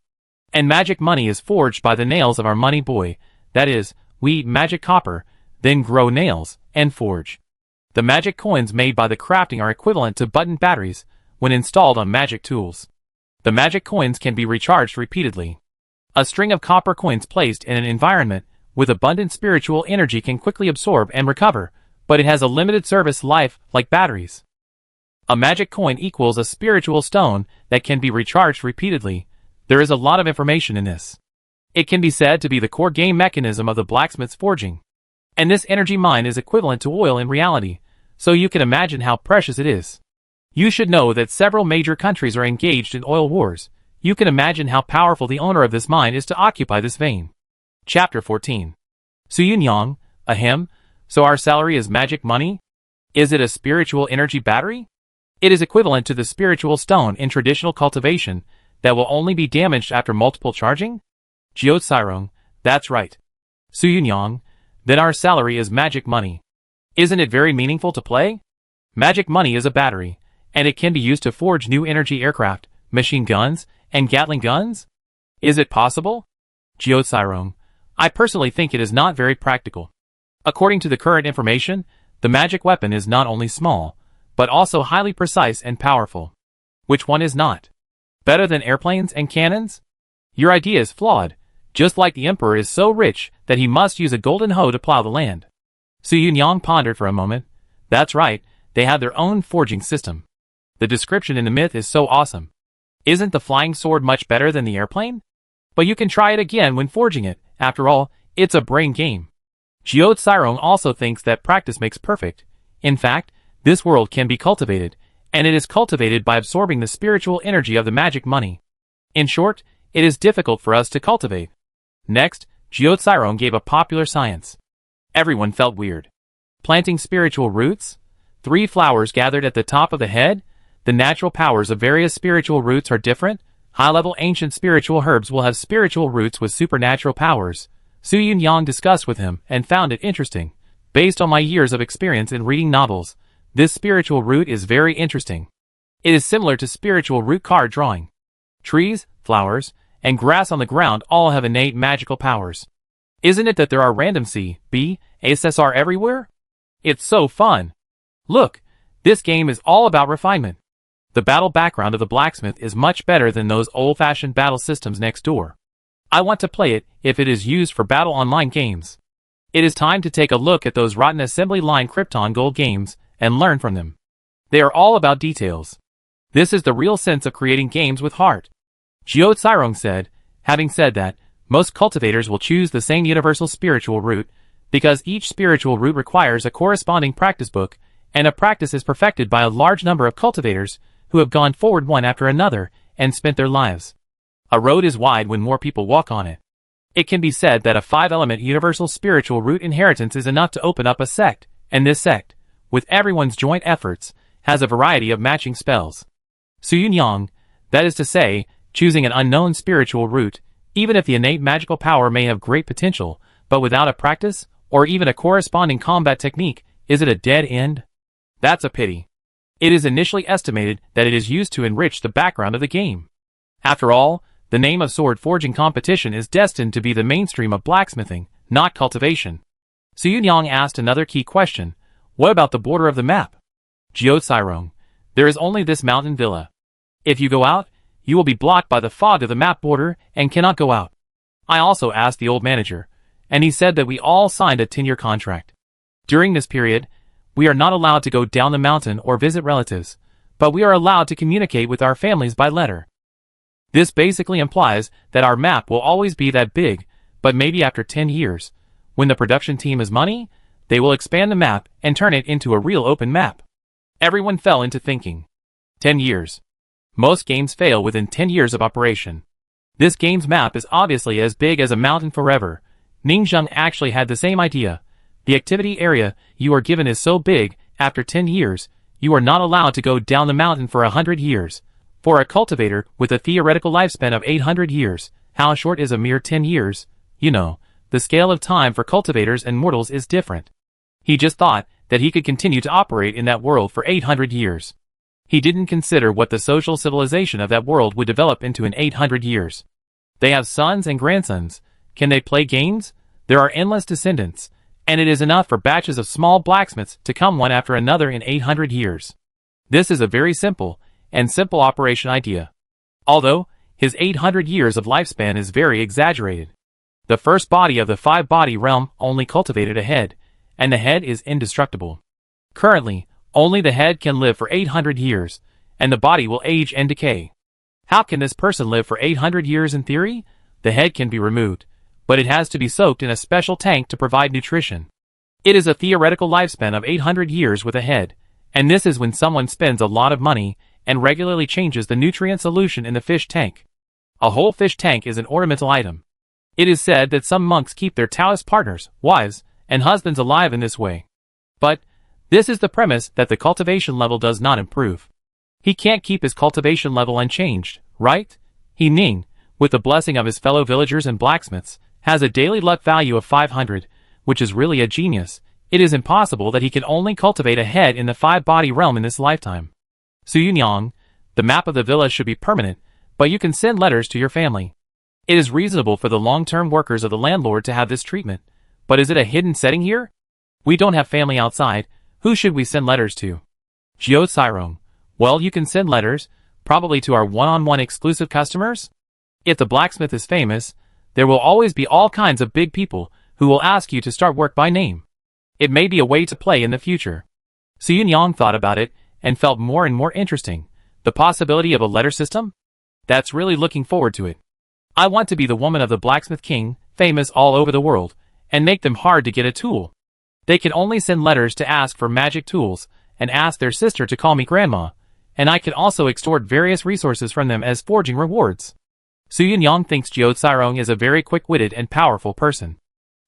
And magic money is forged by the nails of our money boy, that is, we eat magic copper, then grow nails, and forge. The magic coins made by the crafting are equivalent to button batteries when installed on magic tools. The magic coins can be recharged repeatedly. A string of copper coins placed in an environment with abundant spiritual energy can quickly absorb and recover, but it has a limited service life like batteries. A magic coin equals a spiritual stone that can be recharged repeatedly. There is a lot of information in this. It can be said to be the core game mechanism of the blacksmith's forging. And this energy mine is equivalent to oil in reality, so you can imagine how precious it is. You should know that several major countries are engaged in oil wars. You can imagine how powerful the owner of this mine is to occupy this vein. Chapter 14. Su Yunyang, ahem, so our salary is magic money? Is it a spiritual energy battery? It is equivalent to the spiritual stone in traditional cultivation that will only be damaged after multiple charging? Jiao Tsirong, that's right. Su Yunyang, then our salary is magic money. Isn't it very meaningful to play? Magic money is a battery, and it can be used to forge new energy aircraft, machine guns, and Gatling guns? Is it possible? Geotsirome. I personally think it is not very practical. According to the current information, the magic weapon is not only small, but also highly precise and powerful. Which one is not? Better than airplanes and cannons? Your idea is flawed, just like the Emperor is so rich that he must use a golden hoe to plow the land. Su Yunyang pondered for a moment. That's right, they have their own forging system. The description in the myth is so awesome. Isn't the flying sword much better than the airplane? But you can try it again when forging it. After all, it's a brain game. Geotsirome also thinks that practice makes perfect. In fact, this world can be cultivated, and it is cultivated by absorbing the spiritual energy of the magic money. In short, it is difficult for us to cultivate. Next, Geotsirome gave a popular science. Everyone felt weird. Planting spiritual roots? 3 flowers gathered at the top of the head? The natural powers of various spiritual roots are different. High-level ancient spiritual herbs will have spiritual roots with supernatural powers. Su Yunyang discussed with him and found it interesting. Based on my years of experience in reading novels, this spiritual root is very interesting. It is similar to spiritual root card drawing. Trees, flowers, and grass on the ground all have innate magical powers. Isn't it that there are random C, B, ASSR everywhere? It's so fun. Look, this game is all about refinement. The battle background of the blacksmith is much better than those old-fashioned battle systems next door. I want to play it if it is used for battle online games. It is time to take a look at those rotten assembly line Krypton Gold games and learn from them. They are all about details. This is the real sense of creating games with heart. Geotsirome said. Having said that, most cultivators will choose the same universal spiritual root, because each spiritual root requires a corresponding practice book, and a practice is perfected by a large number of cultivators who have gone forward one after another and spent their lives. A road is wide when more people walk on it. It can be said that a 5-element universal spiritual root inheritance is enough to open up a sect, and this sect, with everyone's joint efforts, has a variety of matching spells. Su Yunyang, that is to say, choosing an unknown spiritual root, even if the innate magical power may have great potential, but without a practice, or even a corresponding combat technique, is it a dead end? That's a pity. It is initially estimated that it is used to enrich the background of the game. After all, the name of sword forging competition is destined to be the mainstream of blacksmithing, not cultivation. Su Yunyang asked another key question. What about the border of the map? Geotsirome. There is only this mountain villa. If you go out, you will be blocked by the fog of the map border and cannot go out. I also asked the old manager, and he said that we all signed a 10-year contract. During this period, we are not allowed to go down the mountain or visit relatives, but we are allowed to communicate with our families by letter. This basically implies that our map will always be that big, but maybe after 10 years, when the production team has money, they will expand the map and turn it into a real open map. Everyone fell into thinking. 10 years. Most games fail within 10 years of operation. This game's map is obviously as big as a mountain forever. Ningzheng actually had the same idea. The activity area you are given is so big, after 10 years, you are not allowed to go down the mountain for 100 years. For a cultivator with a theoretical lifespan of 800 years, how short is a mere 10 years? You know, the scale of time for cultivators and mortals is different. He just thought that he could continue to operate in that world for 800 years. He didn't consider what the social civilization of that world would develop into in 800 years. They have sons and grandsons. Can they play games? There are endless descendants, and it is enough for batches of small blacksmiths to come one after another in 800 years. This is a very simple operation idea. Although, his 800 years of lifespan is very exaggerated. The first body of the 5-body realm only cultivated a head, and the head is indestructible. Currently, only the head can live for 800 years, and the body will age and decay. How can this person live for 800 years in theory? The head can be removed, but it has to be soaked in a special tank to provide nutrition. It is a theoretical lifespan of 800 years with a head, and this is when someone spends a lot of money and regularly changes the nutrient solution in the fish tank. A whole fish tank is an ornamental item. It is said that some monks keep their Taoist partners, wives, and husbands alive in this way. But this is the premise that the cultivation level does not improve. He can't keep his cultivation level unchanged, right? He Ning, with the blessing of his fellow villagers and blacksmiths, has a daily luck value of 500, which is really a genius. It is impossible that he can only cultivate a head in the 5-body realm in this lifetime. Su Yunyang, the map of the villa should be permanent, but you can send letters to your family. It is reasonable for the long-term workers of the landlord to have this treatment, but is it a hidden setting here? We don't have family outside, who should we send letters to? Jiao Cyrong, well, you can send letters, probably to our one-on-one exclusive customers? If the blacksmith is famous, there will always be all kinds of big people who will ask you to start work by name. It may be a way to play in the future. Su Yunyang thought about it and felt more and more interesting. The possibility of a letter system? That's really looking forward to it. I want to be the woman of the blacksmith king, famous all over the world, and make them hard to get a tool. They can only send letters to ask for magic tools, and ask their sister to call me grandma, and I can also extort various resources from them as forging rewards. Su Yunyang thinks Jiao Cyrong is a very quick-witted and powerful person.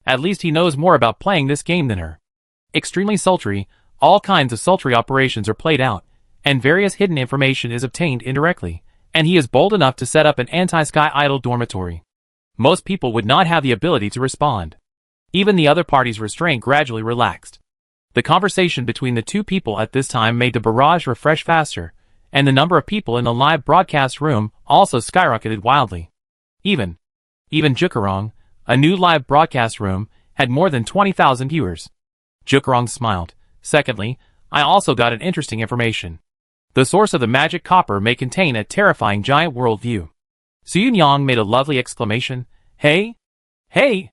At least he knows more about playing this game than her. Extremely sultry, all kinds of sultry operations are played out, and various hidden information is obtained indirectly, and he is bold enough to set up an anti-sky idol dormitory. Most people would not have the ability to respond. Even the other party's restraint gradually relaxed. The conversation between the two people at this time made the barrage refresh faster, and the number of people in the live broadcast room also skyrocketed wildly. Even Jukarong, a new live broadcast room, had more than 20,000 viewers. Jukarong smiled. Secondly, I also got an interesting information. The source of the magic copper may contain a terrifying giant world view. Su Yunyang made a lovely exclamation. Hey! Hey!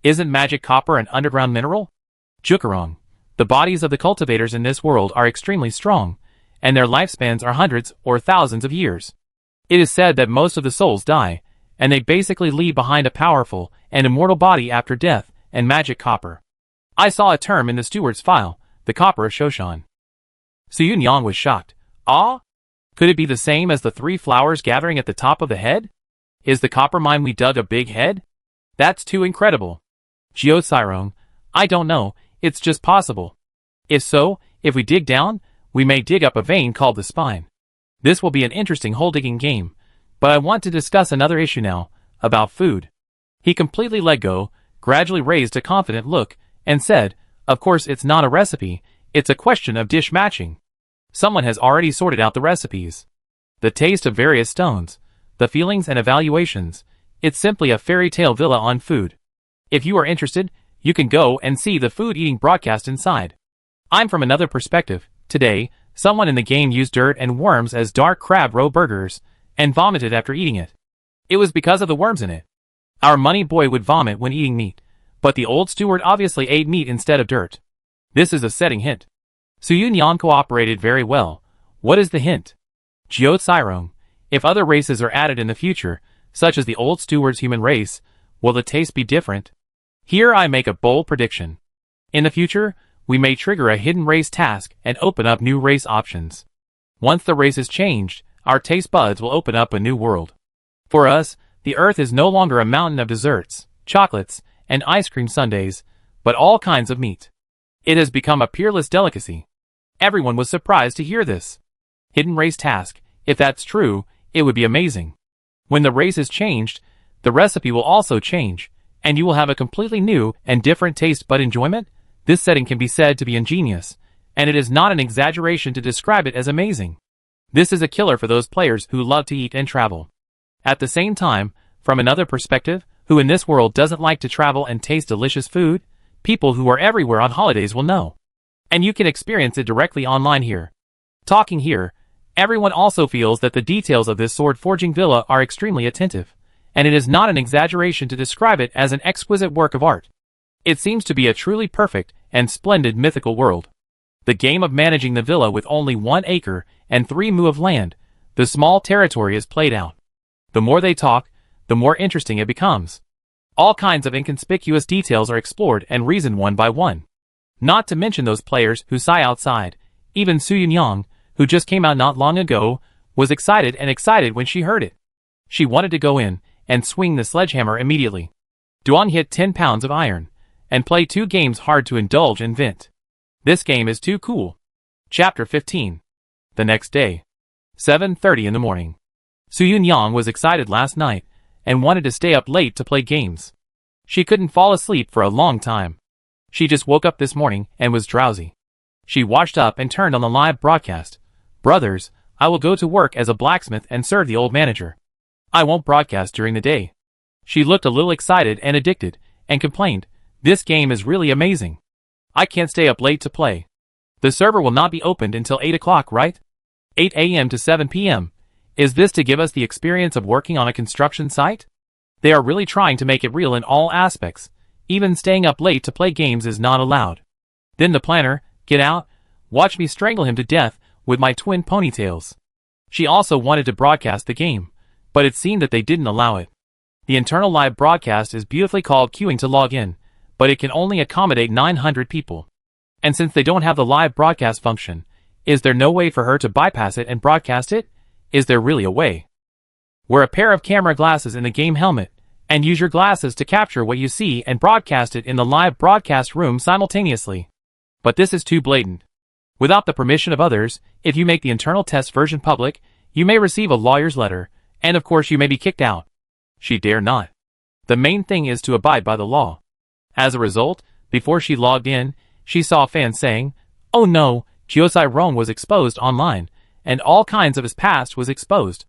Isn't magic copper an underground mineral? Jukarong, the bodies of the cultivators in this world are extremely strong, and their lifespans are hundreds or thousands of years. It is said that most of the souls die, and they basically leave behind a powerful and immortal body after death and magic copper. I saw a term in the steward's file, the copper of Shoshan. Su Yunyang was shocked. Ah? Could it be the same as the 3 flowers gathering at the top of the head? Is the copper mine we dug a big head? That's too incredible. Jiao Cyrong, I don't know, it's just possible. If so, if we dig down, we may dig up a vein called the spine. This will be an interesting hole-digging game, but I want to discuss another issue now, about food. He completely let go, gradually raised a confident look, and said, of course it's not a recipe, it's a question of dish matching. Someone has already sorted out the recipes. The taste of various stones, the feelings and evaluations, it's simply a fairy tale villa on food. If you are interested, you can go and see the food eating broadcast inside. I'm from another perspective. Today, someone in the game used dirt and worms as dark crab roe burgers, and vomited after eating it. It was because of the worms in it. Our money boy would vomit when eating meat, but the old steward obviously ate meat instead of dirt. This is a setting hint. Su Yunyang cooperated very well. What is the hint? Jiao Cyrong, if other races are added in the future, such as the old steward's human race, will the taste be different? Here I make a bold prediction. In the future, we may trigger a hidden race task and open up new race options. Once the race is changed, our taste buds will open up a new world. For us, the earth is no longer a mountain of desserts, chocolates, and ice cream sundaes, but all kinds of meat. It has become a peerless delicacy. Everyone was surprised to hear this. Hidden race task, if that's true, it would be amazing. When the race is changed, the recipe will also change, and you will have a completely new and different taste bud enjoyment. This setting can be said to be ingenious, and it is not an exaggeration to describe it as amazing. This is a killer for those players who love to eat and travel. At the same time, from another perspective, who in this world doesn't like to travel and taste delicious food? People who are everywhere on holidays will know. And you can experience it directly online here. Talking here, everyone also feels that the details of this sword forging villa are extremely attentive, and it is not an exaggeration to describe it as an exquisite work of art. It seems to be a truly perfect and splendid mythical world. The game of managing the villa with only 1 acre and 3 mu of land, the small territory is played out. The more they talk, the more interesting it becomes. All kinds of inconspicuous details are explored and reasoned one by one. Not to mention those players who sigh outside. Even Su Yunyang, who just came out not long ago, was excited when she heard it. She wanted to go in and swing the sledgehammer immediately. Duan hit 10 pounds of iron, and play 2 games hard to indulge and vent. This game is too cool. Chapter 15. The next day. 7:30 in the morning. Su Yunyang was excited last night, and wanted to stay up late to play games. She couldn't fall asleep for a long time. She just woke up this morning and was drowsy. She washed up and turned on the live broadcast. Brothers, I will go to work as a blacksmith and serve the old manager. I won't broadcast during the day. She looked a little excited and addicted, and complained, this game is really amazing. I can't stay up late to play. The server will not be opened until 8 o'clock, right? 8 a.m. to 7 p.m. Is this to give us the experience of working on a construction site? They are really trying to make it real in all aspects. Even staying up late to play games is not allowed. Then the planner, get out, watch me strangle him to death with my twin ponytails. She also wanted to broadcast the game, but it seemed that they didn't allow it. The internal live broadcast is beautifully called queuing to log in, but it can only accommodate 900 people. And since they don't have the live broadcast function, is there no way for her to bypass it and broadcast it? Is there really a way? Wear a pair of camera glasses in the game helmet, and use your glasses to capture what you see and broadcast it in the live broadcast room simultaneously. But this is too blatant. Without the permission of others, if you make the internal test version public, you may receive a lawyer's letter, and of course you may be kicked out. She dare not. The main thing is to abide by the law. As a result, before she logged in, she saw fans saying, oh no, Jiosai Rong was exposed online, and all kinds of his past was exposed.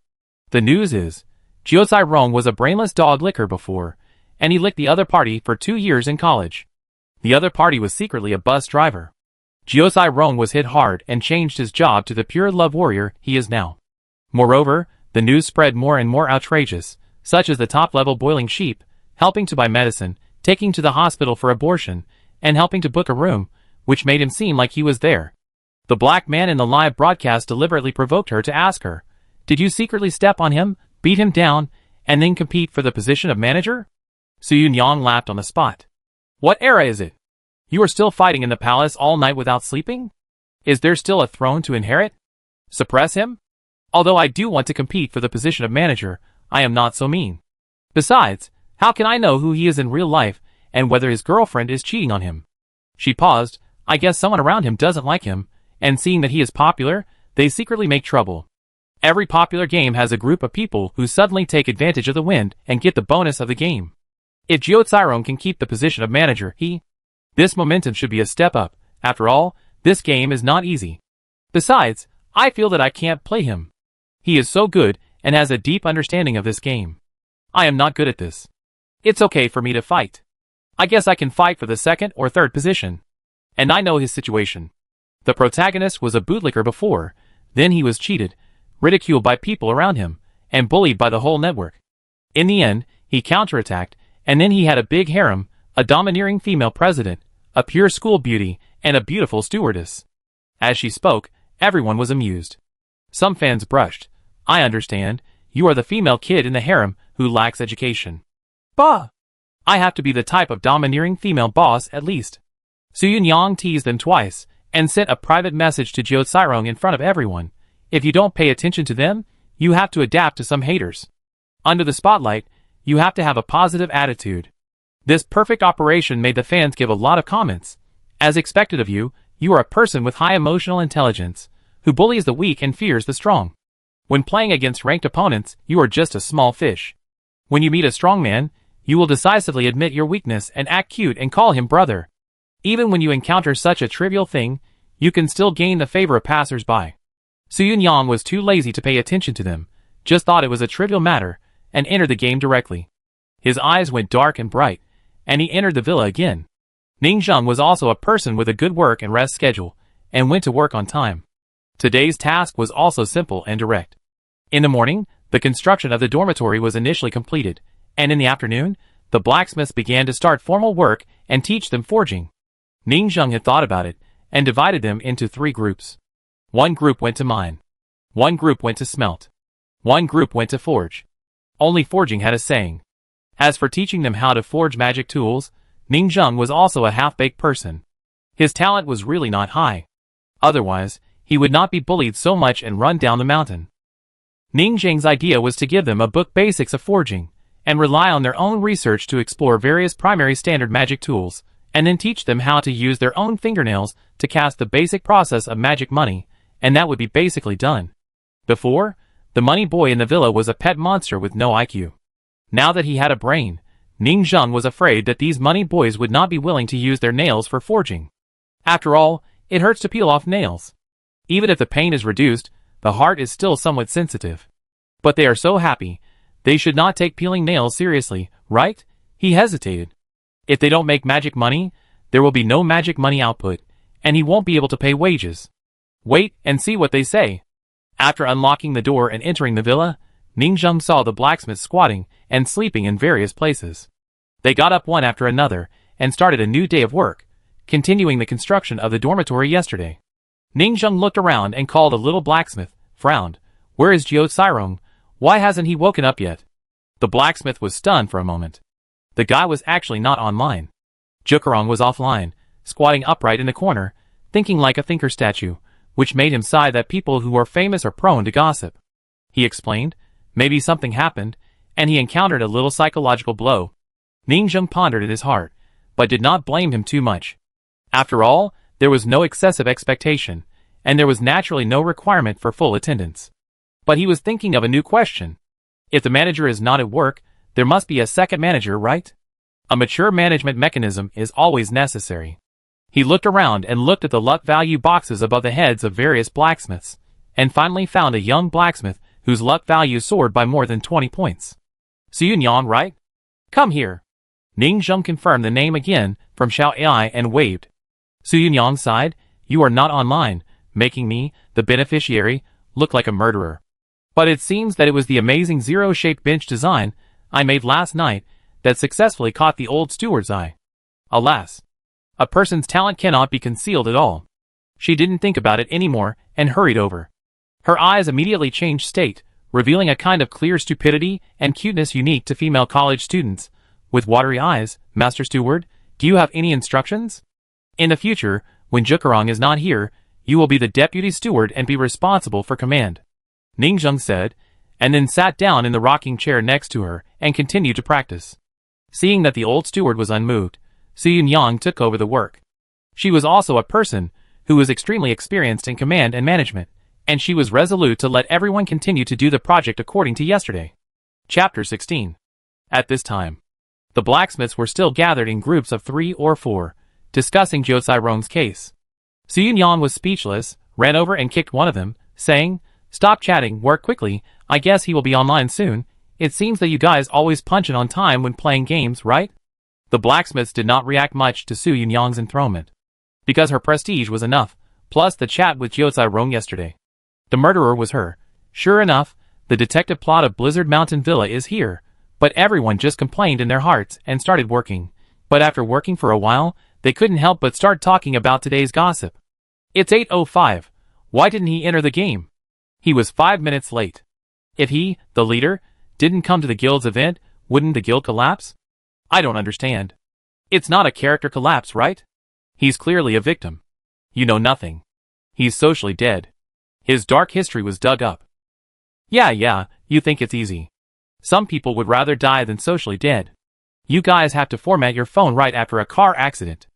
The news is, Jiosai Rong was a brainless dog licker before, and he licked the other party for 2 years in college. The other party was secretly a bus driver. Jiosai Rong was hit hard and changed his job to the pure love warrior he is now. Moreover, the news spread more and more outrageous, such as the top-level boiling sheep, helping to buy medicine, taking to the hospital for abortion, and helping to book a room, which made him seem like he was there. The black man in the live broadcast deliberately provoked her to ask her, did you secretly step on him, beat him down, and then compete for the position of manager? Suyun Yang laughed on the spot. What era is it? You are still fighting in the palace all night without sleeping? Is there still a throne to inherit? Suppress him? Although I do want to compete for the position of manager, I am not so mean. Besides, how can I know who he is in real life and whether his girlfriend is cheating on him? She paused. I guess someone around him doesn't like him, and seeing that he is popular, they secretly make trouble. Every popular game has a group of people who suddenly take advantage of the wind and get the bonus of the game. If Jiu Tsirong can keep the position of manager, this momentum should be a step up. After all, this game is not easy. Besides, I feel that I can't play him. He is so good and has a deep understanding of this game. I am not good at this. It's okay for me to fight. I guess I can fight for the second or third position. And I know his situation. The protagonist was a bootlicker before, then he was cheated, ridiculed by people around him, and bullied by the whole network. In the end, he counterattacked, and then he had a big harem, a domineering female president, a pure school beauty, and a beautiful stewardess. As she spoke, everyone was amused. Some fans brushed. I understand, you are the female kid in the harem who lacks education. Bah! I have to be the type of domineering female boss at least. Suyun Yang teased them twice, and sent a private message to Jiu Tsirong in front of everyone. If you don't pay attention to them, you have to adapt to some haters. Under the spotlight, you have to have a positive attitude. This perfect operation made the fans give a lot of comments. As expected of you, you are a person with high emotional intelligence, who bullies the weak and fears the strong. When playing against ranked opponents, you are just a small fish. When you meet a strong man, you will decisively admit your weakness and act cute and call him brother. Even when you encounter such a trivial thing, you can still gain the favor of passers-by. Suyun Yang was too lazy to pay attention to them, just thought it was a trivial matter, and entered the game directly. His eyes went dark and bright, and he entered the villa again. Ning Zheng was also a person with a good work and rest schedule, and went to work on time. Today's task was also simple and direct. In the morning, the construction of the dormitory was initially completed, and in the afternoon, the blacksmiths began to start formal work and teach them forging. Ning Zheng had thought about it, and divided them into 3 groups. One group went to mine. One group went to smelt. One group went to forge. Only forging had a saying. As for teaching them how to forge magic tools, Ning Zheng was also a half-baked person. His talent was really not high. Otherwise, he would not be bullied so much and run down the mountain. Ning Zheng's idea was to give them a book basics of forging, and rely on their own research to explore various primary standard magic tools, and then teach them how to use their own fingernails to cast the basic process of magic money, and that would be basically done. Before, the money boy in the villa was a pet monster with no IQ. Now that he had a brain, Ning Zheng was afraid that these money boys would not be willing to use their nails for forging. After all, it hurts to peel off nails. Even if the pain is reduced, the heart is still somewhat sensitive. But they are so happy, they should not take peeling nails seriously, right? He hesitated. If they don't make magic money, there will be no magic money output, and he won't be able to pay wages. Wait and see what they say. After unlocking the door and entering the villa, Ning Zheng saw the blacksmiths squatting and sleeping in various places. They got up one after another and started a new day of work, continuing the construction of the dormitory yesterday. Ning Zheng looked around and called a little blacksmith, frowned. Where is Jiao Cairong? Why hasn't he woken up yet? The blacksmith was stunned for a moment. The guy was actually not online. Jiao was offline, squatting upright in the corner, thinking like a thinker statue, which made him sigh that people who are famous are prone to gossip. He explained, maybe something happened, and he encountered a little psychological blow. Ning Zheng pondered in his heart, but did not blame him too much. After all, there was no excessive expectation, and there was naturally no requirement for full attendance. But he was thinking of a new question. If the manager is not at work, there must be a second manager, right? A mature management mechanism is always necessary. He looked around and looked at the luck value boxes above the heads of various blacksmiths, and finally found a young blacksmith whose luck value soared by more than 20 points. Xuyunyang, right? Come here. Ning Zheng confirmed the name again from Xiao Ai and waved. Xuyunyang sighed, you are not online, making me, the beneficiary, look like a murderer. But it seems that it was the amazing zero-shaped bench design I made last night that successfully caught the old steward's eye. Alas, a person's talent cannot be concealed at all. She didn't think about it anymore and hurried over. Her eyes immediately changed state, revealing a kind of clear stupidity and cuteness unique to female college students. With watery eyes, Master Steward, do you have any instructions? In the future, when Jiao is not here, you will be the deputy steward and be responsible for command. Ning Zheng said, and then sat down in the rocking chair next to her and continued to practice. Seeing that the old steward was unmoved, Xuyunyang took over the work. She was also a person who was extremely experienced in command and management, and she was resolute to let everyone continue to do the project according to yesterday. Chapter 16. At this time, the blacksmiths were still gathered in groups of 3 or 4, discussing Jiao Cairong's case. Xuyunyang was speechless, ran over and kicked one of them, saying, Stop chatting, work quickly, I guess he will be online soon. It seems that you guys always punch it on time when playing games, right? The blacksmiths did not react much to Xuyunyang's enthronement, because her prestige was enough, plus the chat with Jiao Cairong yesterday. The murderer was her. Sure enough, the detective plot of Blizzard Mountain Villa is here, but everyone just complained in their hearts and started working. But after working for a while, they couldn't help but start talking about today's gossip. It's 8:05. Why didn't he enter the game? He was 5 minutes late. If he, the leader, didn't come to the guild's event, wouldn't the guild collapse? I don't understand. It's not a character collapse, right? He's clearly a victim. You know nothing. He's socially dead. His dark history was dug up. Yeah, you think it's easy. Some people would rather die than socially dead. You guys have to format your phone right after a car accident.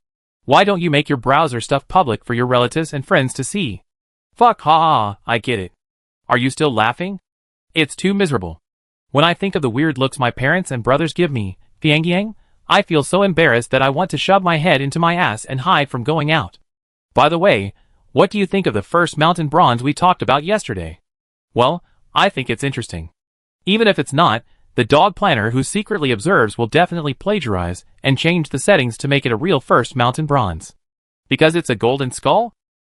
Why don't you make your browser stuff public for your relatives and friends to see? Fuck ha, I get it. Are you still laughing? It's too miserable. When I think of the weird looks my parents and brothers give me, Piangyang, I feel so embarrassed that I want to shove my head into my ass and hide from going out. By the way, what do you think of the first mountain bronze we talked about yesterday? Well, I think it's interesting. Even if it's not, the dog planner who secretly observes will definitely plagiarize and change the settings to make it a real first mountain bronze. Because it's a golden skull?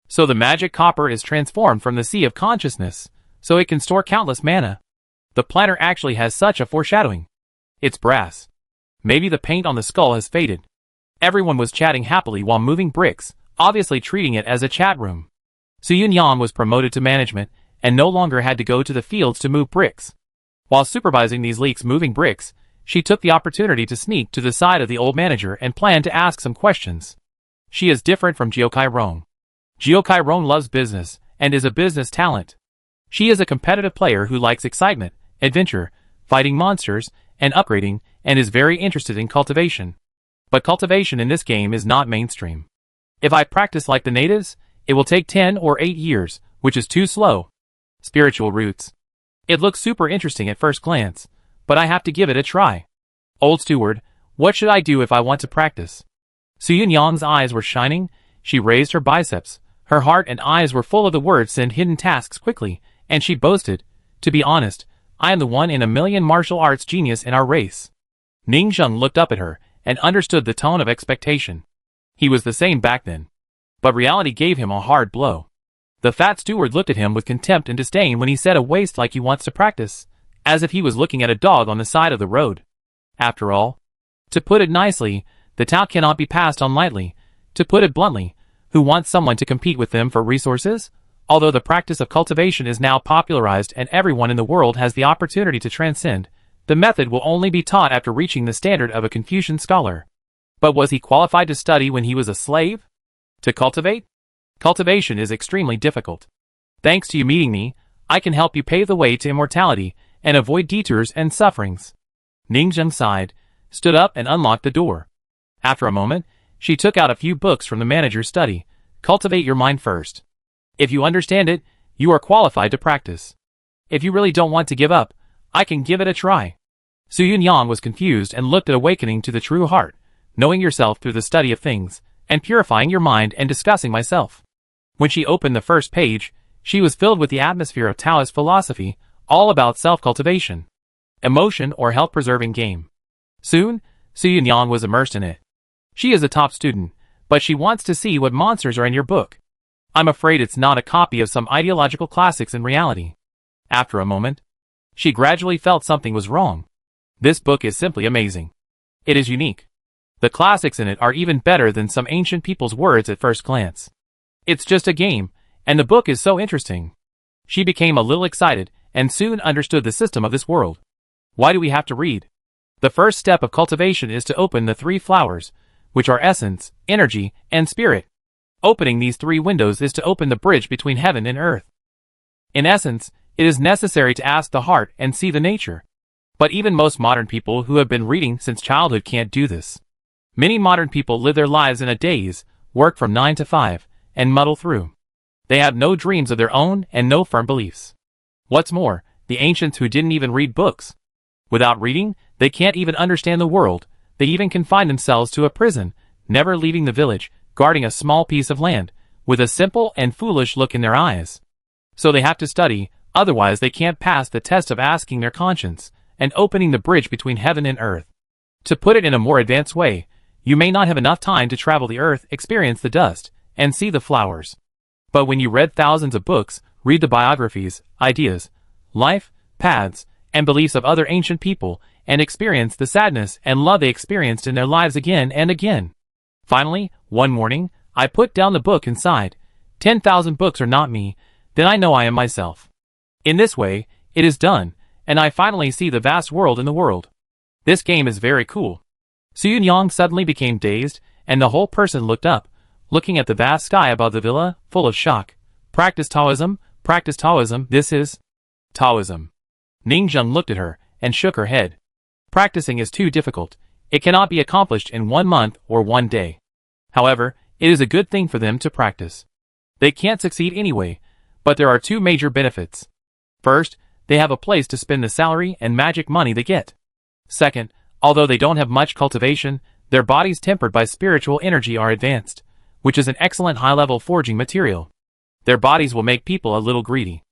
So the magic copper is transformed from the sea of consciousness, so it can store countless mana. The planner actually has such a foreshadowing. It's brass. Maybe the paint on the skull has faded. Everyone was chatting happily while moving bricks, obviously treating it as a chat room. Xuyunyang was promoted to management and no longer had to go to the fields to move bricks. While supervising these leaks moving bricks, she took the opportunity to sneak to the side of the old manager and planned to ask some questions. She is different from Jiao Cairong. Jiao Cairong loves business and is a business talent. She is a competitive player who likes excitement, adventure, fighting monsters, and upgrading, and is very interested in cultivation. But cultivation in this game is not mainstream. If I practice like the natives, it will take 10 or 8 years, which is too slow. Spiritual roots. It looks super interesting at first glance, but I have to give it a try. Old steward, What should I do if I want to practice? Suyun-Yang's eyes were shining. She raised her biceps. Her heart and eyes were full of the words send hidden tasks quickly, and she boasted, "To be honest, I am the 1 in a million martial arts genius in our race." Ning Zheng looked up at her and understood the tone of expectation. He was the same back then. But reality gave him a hard blow. The fat steward looked at him with contempt and disdain when he said a waste like he wants to practice, as if he was looking at a dog on the side of the road. After all, to put it nicely, the Tao cannot be passed on lightly. To put it bluntly, who wants someone to compete with them for resources? Although the practice of cultivation is now popularized and everyone in the world has the opportunity to transcend, the method will only be taught after reaching the standard of a Confucian scholar. But was he qualified to study when he was a slave? To cultivate? Cultivation is extremely difficult. Thanks to you meeting me, I can help you pave the way to immortality and avoid detours and sufferings. Ning Zheng sighed, stood up and unlocked the door. After a moment, she took out a few books from the manager's study. Cultivate your mind first. If you understand it, you are qualified to practice. If you really don't want to give up, I can give it a try. Suyun-Yang was confused and looked at awakening to the true heart, knowing yourself through the study of things, and purifying your mind and discussing myself. When she opened the first page, she was filled with the atmosphere of Taoist philosophy, all about self-cultivation, emotion or health-preserving game. Soon, Suyun-Yang was immersed in it. She is a top student, but she wants to see what monsters are in your book. I'm afraid it's not a copy of some ideological classics in reality. After a moment, she gradually felt something was wrong. This book is simply amazing. It is unique. The classics in it are even better than some ancient people's words at first glance. It's just a game, and the book is so interesting. She became a little excited, and soon understood the system of this world. Why do we have to read? The first step of cultivation is to open the 3 flowers, which are essence, energy, and spirit. Opening these 3 windows is to open the bridge between heaven and earth. In essence, it is necessary to ask the heart and see the nature. But even most modern people who have been reading since childhood can't do this. Many modern people live their lives in a daze, work from 9 to 5, and muddle through. They have no dreams of their own and no firm beliefs. What's more, the ancients who didn't even read books. Without reading, they can't even understand the world. They even confine themselves to a prison, never leaving the village, guarding a small piece of land, with a simple and foolish look in their eyes. So they have to study, otherwise they can't pass the test of asking their conscience, and opening the bridge between heaven and earth. To put it in a more advanced way, you may not have enough time to travel the earth, experience the dust, and see the flowers. But when you read thousands of books, read the biographies, ideas, life, paths, and beliefs of other ancient people, and experience the sadness and love they experienced in their lives again and again. Finally, one morning, I put down the book and sighed. 10,000 books are not me, then I know I am myself. In this way, it is done, and I finally see the vast world in the world. This game is very cool. Suyun-Yang suddenly became dazed, and the whole person looked up, looking at the vast sky above the villa, full of shock. Practice Taoism, this is Taoism. Ning Zheng looked at her, and shook her head. Practicing is too difficult. It cannot be accomplished in 1 month or 1 day. However, it is a good thing for them to practice. They can't succeed anyway, but there are 2 major benefits. First, they have a place to spend the salary and magic money they get. Second, although they don't have much cultivation, their bodies tempered by spiritual energy are advanced, which is an excellent high-level forging material. Their bodies will make people a little greedy.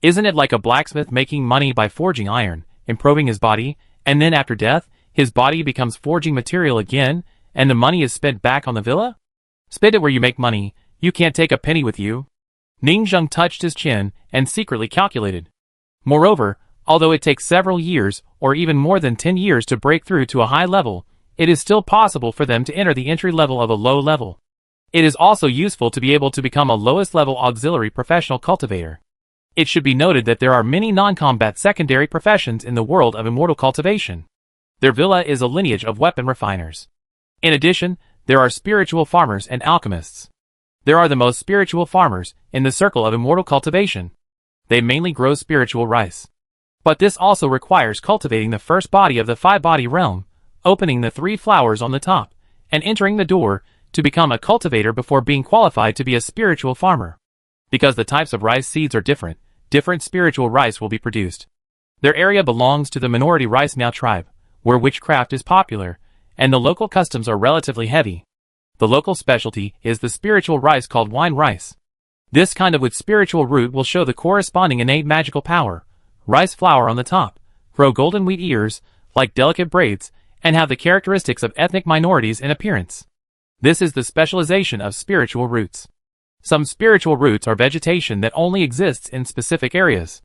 Isn't it like a blacksmith making money by forging iron, improving his body, and then after death, his body becomes forging material again, and the money is spent back on the villa? Spend it where you make money, you can't take a penny with you. Ning Zheng touched his chin and secretly calculated. Moreover, although it takes several years, or even more than 10 years to break through to a high level, it is still possible for them to enter the entry level of a low level. It is also useful to be able to become a lowest level auxiliary professional cultivator. It should be noted that there are many non-combat secondary professions in the world of immortal cultivation. Their villa is a lineage of weapon refiners. In addition, there are spiritual farmers and alchemists. There are the most spiritual farmers in the circle of immortal cultivation. They mainly grow spiritual rice. But this also requires cultivating the first body of the 5-body realm, opening the 3 flowers on the top, and entering the door to become a cultivator before being qualified to be a spiritual farmer. Because the types of rice seeds are different spiritual rice will be produced. Their area belongs to the minority rice Miao tribe, where witchcraft is popular, and the local customs are relatively heavy. The local specialty is the spiritual rice called wine rice. This kind of with spiritual root will show the corresponding innate magical power. Rice flour on the top, grow golden wheat ears, like delicate braids, and have the characteristics of ethnic minorities in appearance. This is the specialization of spiritual roots. Some spiritual roots are vegetation that only exists in specific areas.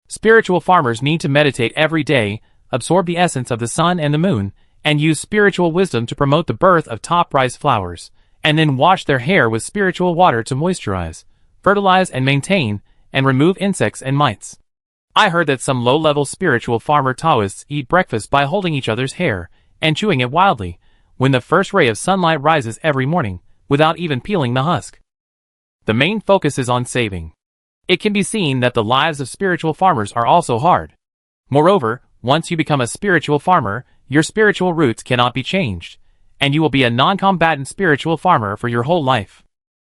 Spiritual farmers need to meditate every day, absorb the essence of the sun and the moon, and use spiritual wisdom to promote the birth of top rice flowers, and then wash their hair with spiritual water to moisturize, fertilize and maintain, and remove insects and mites. I heard that some low-level spiritual farmer Taoists eat breakfast by holding each other's hair and chewing it wildly when the first ray of sunlight rises every morning, without even peeling the husk. The main focus is on saving. It can be seen that the lives of spiritual farmers are also hard. Moreover, once you become a spiritual farmer, your spiritual roots cannot be changed, and you will be a non-combatant spiritual farmer for your whole life.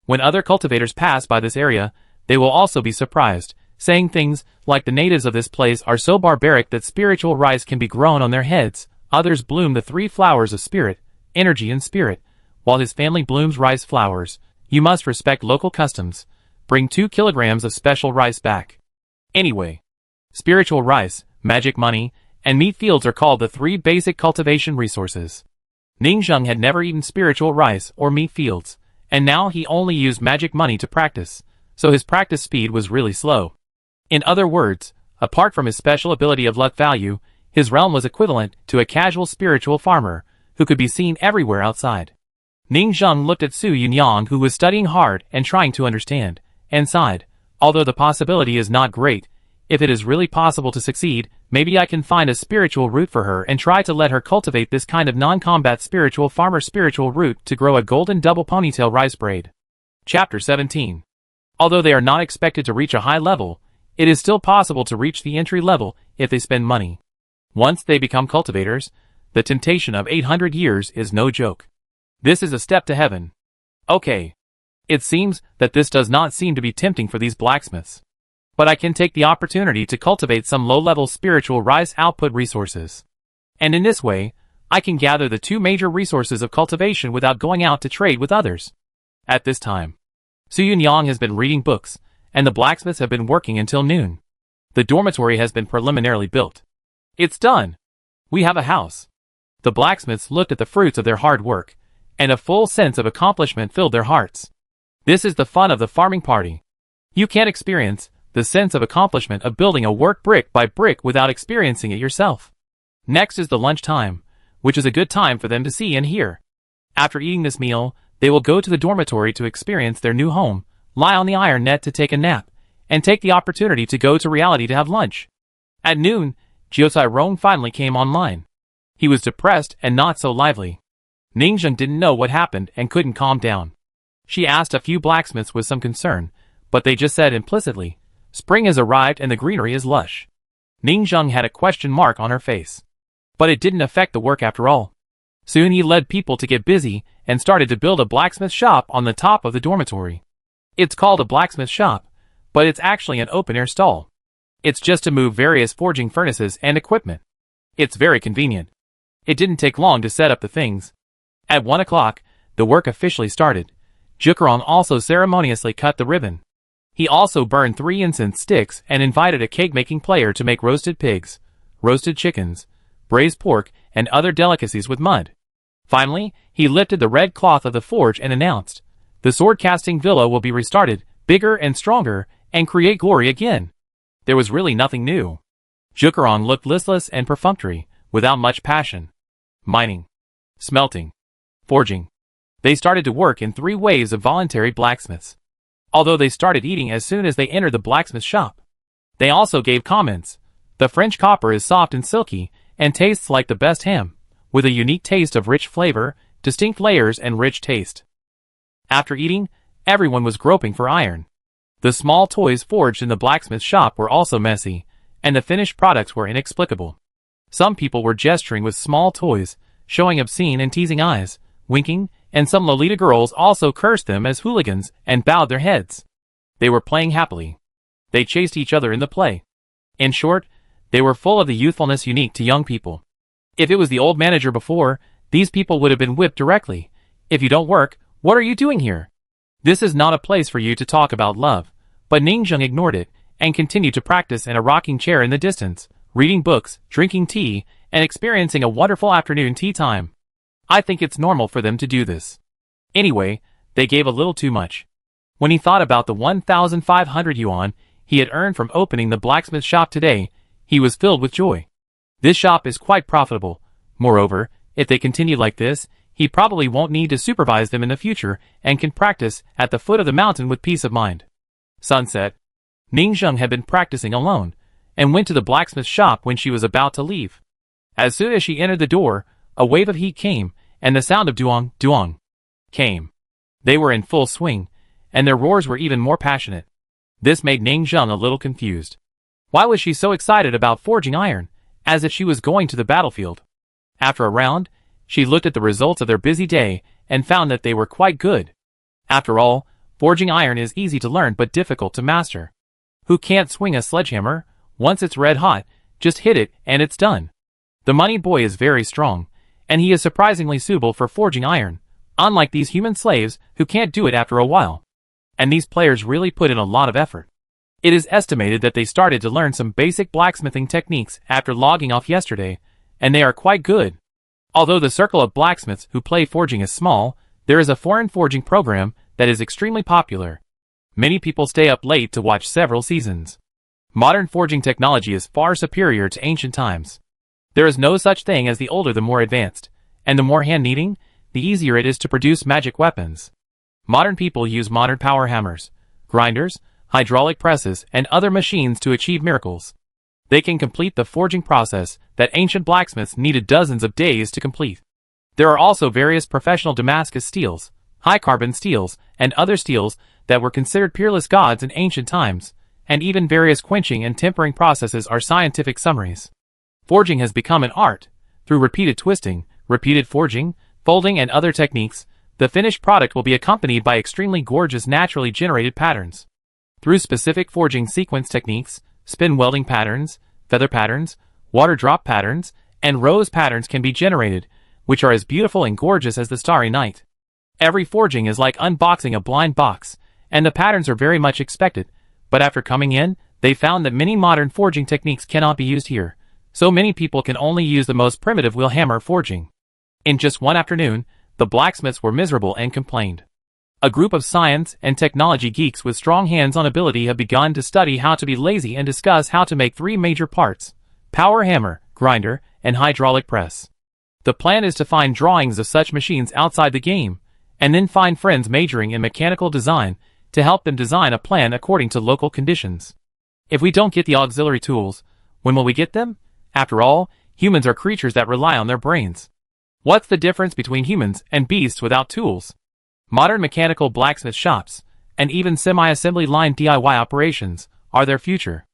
When other cultivators pass by this area, they will also be surprised, saying things like the natives of this place are so barbaric that spiritual rice can be grown on their heads. Others bloom the three flowers of spirit, energy and spirit, while his family blooms rice flowers. You must respect local customs. Bring 2 kilograms of special rice back. Anyway, spiritual rice, magic money, and meat fields are called the 3 basic cultivation resources. Ningzheng had never eaten spiritual rice or meat fields, and now he only used magic money to practice, so his practice speed was really slow. In other words, apart from his special ability of luck value, his realm was equivalent to a casual spiritual farmer, who could be seen everywhere outside. Ningzheng looked at Su Yunyang, who was studying hard and trying to understand, and sighed. Although the possibility is not great, if it is really possible to succeed, maybe I can find a spiritual root for her and try to let her cultivate this kind of non-combat spiritual farmer spiritual root to grow a golden double ponytail rice braid. Chapter 17. Although they are not expected to reach a high level, it is still possible to reach the entry level if they spend money. Once they become cultivators, the temptation of 800 years is no joke. This is a step to heaven. Okay. It seems that this does not seem to be tempting for these blacksmiths. But I can take the opportunity to cultivate some low-level spiritual rice output resources. And in this way, I can gather the 2 major resources of cultivation without going out to trade with others. At this time, Su Yunyang has been reading books, and the blacksmiths have been working until noon. The dormitory has been preliminarily built. It's done. We have a house. The blacksmiths looked at the fruits of their hard work, and a full sense of accomplishment filled their hearts. This is the fun of the farming party. You can't experience the sense of accomplishment of building a work brick by brick without experiencing it yourself. Next is the lunch time, which is a good time for them to see and hear. After eating this meal, they will go to the dormitory to experience their new home, lie on the iron net to take a nap, and take the opportunity to go to reality to have lunch. At noon, Jiosai Rong finally came online. He was depressed and not so lively. Ningzheng didn't know what happened and couldn't calm down. She asked a few blacksmiths with some concern, but they just said implicitly, "Spring has arrived and the greenery is lush." Ningzheng had a question mark on her face. But it didn't affect the work after all. Soon he led people to get busy and started to build a blacksmith shop on the top of the dormitory. It's called a blacksmith shop, but it's actually an open-air stall. It's just to move various forging furnaces and equipment. It's very convenient. It didn't take long to set up the things. At 1 o'clock, the work officially started. Jukarong also ceremoniously cut the ribbon. He also burned 3 incense sticks and invited a cake-making player to make roasted pigs, roasted chickens, braised pork, and other delicacies with mud. Finally, he lifted the red cloth of the forge and announced, "The sword-casting villa will be restarted, bigger and stronger, and create glory again." There was really nothing new. Jukarong looked listless and perfunctory, without much passion. Mining, smelting, forging. They started to work in 3 waves of voluntary blacksmiths. Although they started eating as soon as they entered the blacksmith shop. They also gave comments. The French copper is soft and silky, and tastes like the best ham, with a unique taste of rich flavor, distinct layers and rich taste. After eating, everyone was groping for iron. The small toys forged in the blacksmith shop were also messy, and the finished products were inexplicable. Some people were gesturing with small toys, showing obscene and teasing eyes, winking, and some Lolita girls also cursed them as hooligans and bowed their heads. They were playing happily. They chased each other in the play. In short, they were full of the youthfulness unique to young people. If it was the old manager before, these people would have been whipped directly. If you don't work, what are you doing here? This is not a place for you to talk about love. But Ningzheng ignored it, and continued to practice in a rocking chair in the distance, reading books, drinking tea, and experiencing a wonderful afternoon tea time. I think it's normal for them to do this. Anyway, they gave a little too much. When he thought about the 1,500 yuan he had earned from opening the blacksmith shop today, he was filled with joy. This shop is quite profitable. Moreover, if they continue like this, he probably won't need to supervise them in the future and can practice at the foot of the mountain with peace of mind. Sunset. Ningzheng had been practicing alone, and went to the blacksmith shop when she was about to leave. As soon as she entered the door, a wave of heat came, and the sound of duong, duong came. They were in full swing, and their roars were even more passionate. This made Ningzheng a little confused. Why was she so excited about forging iron, as if she was going to the battlefield? After a round, she looked at the results of their busy day, and found that they were quite good. After all, forging iron is easy to learn but difficult to master. Who can't swing a sledgehammer? Once it's red hot, just hit it and it's done. The money boy is very strong, and he is surprisingly suitable for forging iron, unlike these human slaves who can't do it after a while. And these players really put in a lot of effort. It is estimated that they started to learn some basic blacksmithing techniques after logging off yesterday, and they are quite good. Although the circle of blacksmiths who play forging is small, there is a foreign forging program that is extremely popular. Many people stay up late to watch several seasons. Modern forging technology is far superior to ancient times. There is no such thing as the older the more advanced, and the more hand-kneading, the easier it is to produce magic weapons. Modern people use modern power hammers, grinders, hydraulic presses, and other machines to achieve miracles. They can complete the forging process that ancient blacksmiths needed dozens of days to complete. There are also various professional Damascus steels, high-carbon steels, and other steels that were considered peerless gods in ancient times, and even various quenching and tempering processes are scientific summaries. Forging has become an art. Through repeated twisting, repeated forging, folding, and other techniques, the finished product will be accompanied by extremely gorgeous naturally generated patterns. Through specific forging sequence techniques, spin welding patterns, feather patterns, water drop patterns, and rose patterns can be generated, which are as beautiful and gorgeous as the starry night. Every forging is like unboxing a blind box, and the patterns are very much expected, but after coming in, they found that many modern forging techniques cannot be used here, so many people can only use the most primitive wheel hammer forging. In just one afternoon, the blacksmiths were miserable and complained. A group of science and technology geeks with strong hands-on ability have begun to study how to be lazy and discuss how to make three major parts: power hammer, grinder, and hydraulic press. The plan is to find drawings of such machines outside the game, and then find friends majoring in mechanical design to help them design a plan according to local conditions. If we don't get the auxiliary tools, when will we get them? After all, humans are creatures that rely on their brains. What's the difference between humans and beasts without tools? Modern mechanical blacksmith shops, and even semi-assembly line DIY operations, are their future.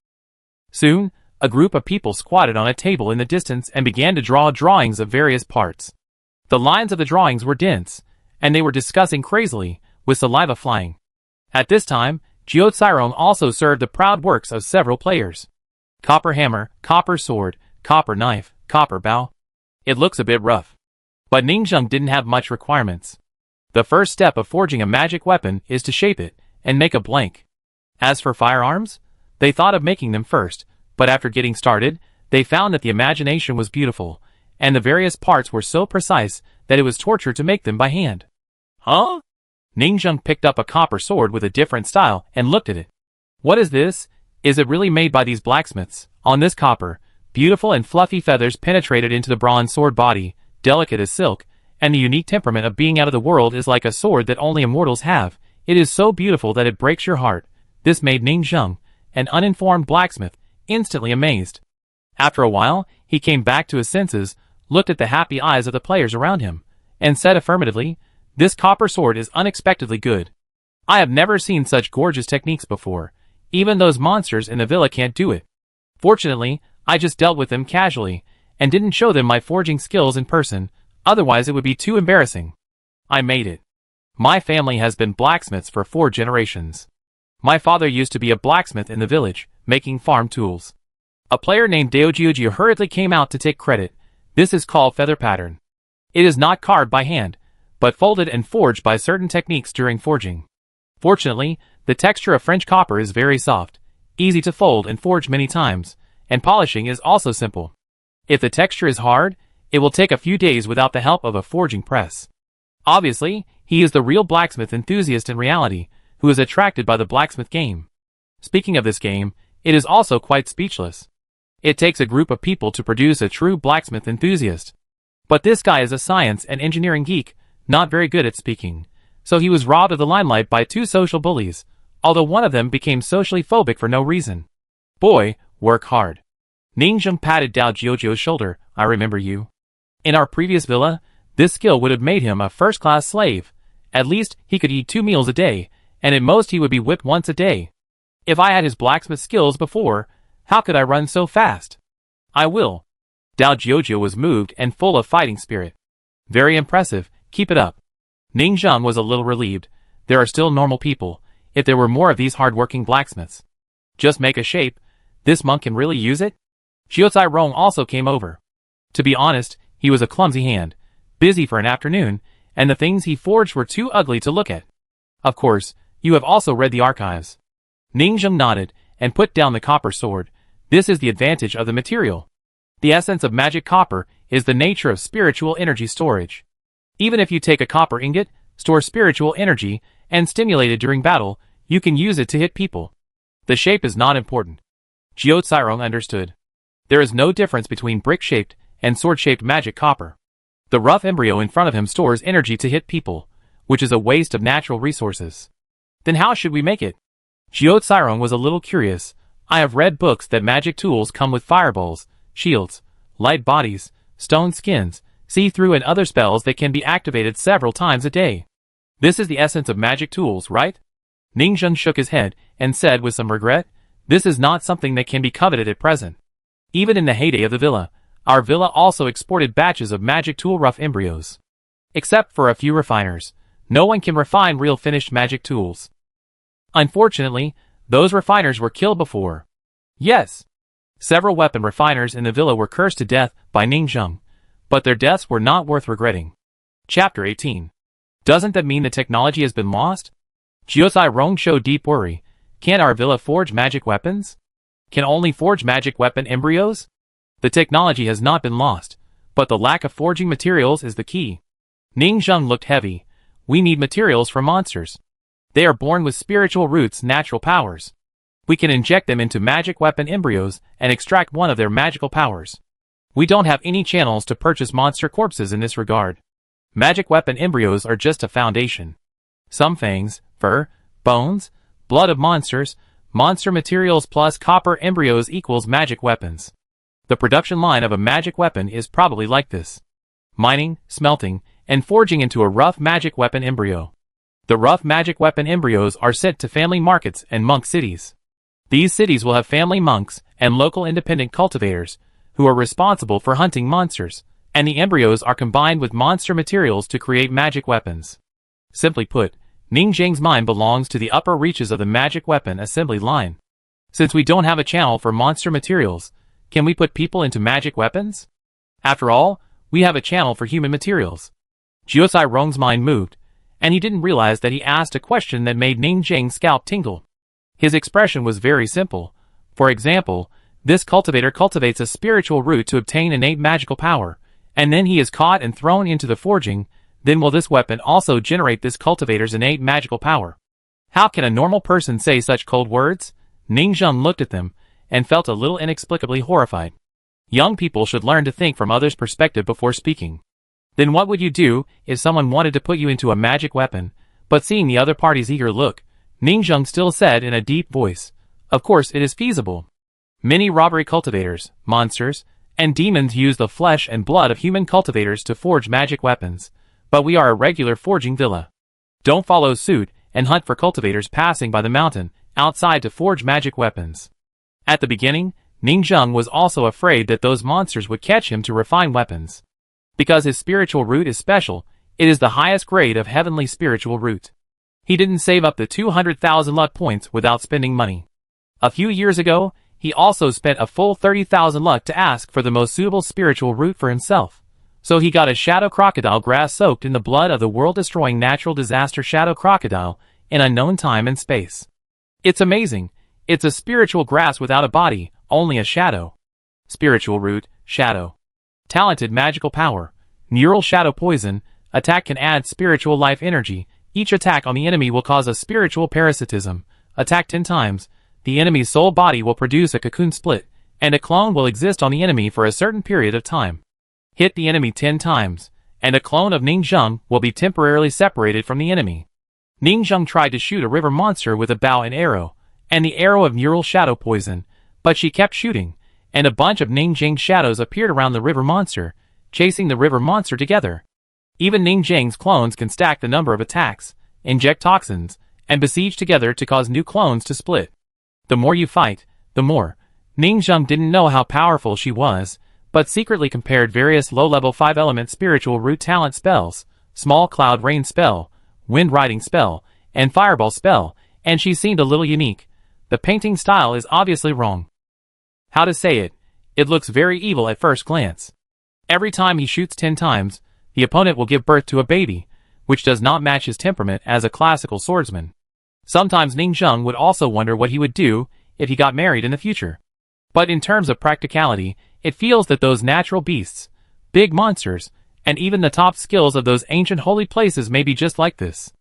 Soon, a group of people squatted on a table in the distance and began to draw drawings of various parts. The lines of the drawings were dense, and they were discussing crazily, with saliva flying. At this time, Jiucirong also served the proud works of several players. Copper hammer, copper sword, copper knife, copper bow. It looks a bit rough. But Ningzheng didn't have much requirements. The first step of forging a magic weapon is to shape it, and make a blank. As for firearms, they thought of making them first, but after getting started, they found that the imagination was beautiful, and the various parts were so precise that it was torture to make them by hand. Huh? Ningzheng picked up a copper sword with a different style and looked at it. What is this? Is it really made by these blacksmiths? On this copper, beautiful and fluffy feathers penetrated into the bronze sword body, delicate as silk, and the unique temperament of being out of the world is like a sword that only immortals have. It is so beautiful that it breaks your heart. This made Ningzheng, an uninformed blacksmith, instantly amazed. After a while, he came back to his senses, looked at the happy eyes of the players around him, and said affirmatively, "This copper sword is unexpectedly good. I have never seen such gorgeous techniques before. Even those monsters in the villa can't do it. Fortunately, I just dealt with them casually, and didn't show them my forging skills in person, otherwise it would be too embarrassing. I made it. My family has been blacksmiths for 4 generations. My father used to be a blacksmith in the village, making farm tools." A player named Daojiujiu hurriedly came out to take credit. This is called feather pattern. It is not carved by hand, but folded and forged by certain techniques during forging. Fortunately, the texture of French copper is very soft, easy to fold and forge many times, and polishing is also simple. If the texture is hard, it will take a few days without the help of a forging press. Obviously, he is the real blacksmith enthusiast in reality, who is attracted by the blacksmith game. Speaking of this game, it is also quite speechless. It takes a group of people to produce a true blacksmith enthusiast. But this guy is a science and engineering geek, not very good at speaking, so he was robbed of the limelight by two social bullies, although one of them became socially phobic for no reason. Boy, work hard. Ningjung patted Dao Jiuzhou's shoulder. I remember you. In our previous villa, this skill would have made him a first-class slave. At least, he could eat 2 meals a day, and at most he would be whipped once a day. If I had his blacksmith skills before, how could I run so fast? I will. Dao Jiuzhou was moved and full of fighting spirit. Very impressive, keep it up. Ningjung was a little relieved. There are still normal people, if there were more of these hard-working blacksmiths. Just make a shape. This monk can really use it? Jiuzhai Rong also came over. To be honest, he was a clumsy hand, busy for an afternoon, and the things he forged were too ugly to look at. Of course, you have also read the archives. Ningjung nodded, and put down the copper sword. This is the advantage of the material. The essence of magic copper is the nature of spiritual energy storage. Even if you take a copper ingot, store spiritual energy, and stimulate it during battle, you can use it to hit people. The shape is not important. Jiuzhai Rong understood. There is no difference between brick-shaped and sword-shaped magic copper. The rough embryo in front of him stores energy to hit people, which is a waste of natural resources. Then how should we make it? Jiuzhai Rong was a little curious. I have read books that magic tools come with fireballs, shields, light bodies, stone skins, see-through and other spells that can be activated several times a day. This is the essence of magic tools, right? Ningjung shook his head and said with some regret, this is not something that can be coveted at present. Even in the heyday of the villa, our villa also exported batches of magic tool rough embryos. Except for a few refiners, no one can refine real finished magic tools. Unfortunately, those refiners were killed before. Yes. Several weapon refiners in the villa were cursed to death by Ningjung, but their deaths were not worth regretting. Chapter 18. Doesn't that mean the technology has been lost? Jiuzhai Rong showed deep worry. Can't our villa forge magic weapons? Can only forge magic weapon embryos? The technology has not been lost, but the lack of forging materials is the key. Ningjung looked heavy. We need materials for monsters. They are born with spiritual roots, natural powers. We can inject them into magic weapon embryos and extract one of their magical powers. We don't have any channels to purchase monster corpses in this regard. Magic weapon embryos are just a foundation. Some fangs, fur, bones, blood of monsters, monster materials plus copper embryos equals magic weapons. The production line of a magic weapon is probably like this. Mining, smelting, and forging into a rough magic weapon embryo. The rough magic weapon embryos are sent to family markets and monk cities. These cities will have family monks and local independent cultivators, who are responsible for hunting monsters, and the embryos are combined with monster materials to create magic weapons. Simply put, Ningjung's mind belongs to the upper reaches of the magic weapon assembly line. Since we don't have a channel for monster materials, can we put people into magic weapons? After all, we have a channel for human materials. Jiuzhai Rong's mind moved, and he didn't realize that he asked a question that made Ningjung's scalp tingle. His expression was very simple. For example, this cultivator cultivates a spiritual root to obtain innate magical power, and then he is caught and thrown into the forging. Then will this weapon also generate this cultivator's innate magical power? How can a normal person say such cold words? Ningjung looked at them, and felt a little inexplicably horrified. Young people should learn to think from others' perspective before speaking. Then what would you do if someone wanted to put you into a magic weapon? But seeing the other party's eager look, Ningjung still said in a deep voice, of course it is feasible. Many robbery cultivators, monsters, and demons use the flesh and blood of human cultivators to forge magic weapons, but we are a regular forging villa. Don't follow suit and hunt for cultivators passing by the mountain outside to forge magic weapons. At the beginning, Ningjung was also afraid that those monsters would catch him to refine weapons. Because his spiritual root is special, it is the highest grade of heavenly spiritual root. He didn't save up the 200,000 luck points without spending money. A few years ago, he also spent a full 30,000 luck to ask for the most suitable spiritual root for himself. So he got a shadow crocodile grass soaked in the blood of the world-destroying natural disaster shadow crocodile in unknown time and space. It's amazing. It's a spiritual grass without a body, only a shadow. Spiritual root, shadow. Talented magical power. Neural shadow poison. Attack can add spiritual life energy. Each attack on the enemy will cause a spiritual parasitism. Attack 10 times. The enemy's soul body will produce a cocoon split, and a clone will exist on the enemy for a certain period of time. Hit the enemy 10 times, and a clone of Ningzheng will be temporarily separated from the enemy. Ningzheng tried to shoot a river monster with a bow and arrow, and the arrow of neural shadow poison, but she kept shooting, and a bunch of Ningzheng's shadows appeared around the river monster, chasing the river monster together. Even Ningzheng's clones can stack the number of attacks, inject toxins, and besiege together to cause new clones to split. The more you fight, the more. Ningzheng didn't know how powerful she was, but secretly compared various low-level 5-element spiritual root talent spells, small cloud rain spell, wind riding spell, and fireball spell, and she seemed a little unique. The painting style is obviously wrong. How to say it? It looks very evil at first glance. Every time he shoots 10 times, the opponent will give birth to a baby, which does not match his temperament as a classical swordsman. Sometimes Ningzheng would also wonder what he would do if he got married in the future. But in terms of practicality, it feels that those natural beasts, big monsters, and even the top skills of those ancient holy places may be just like this.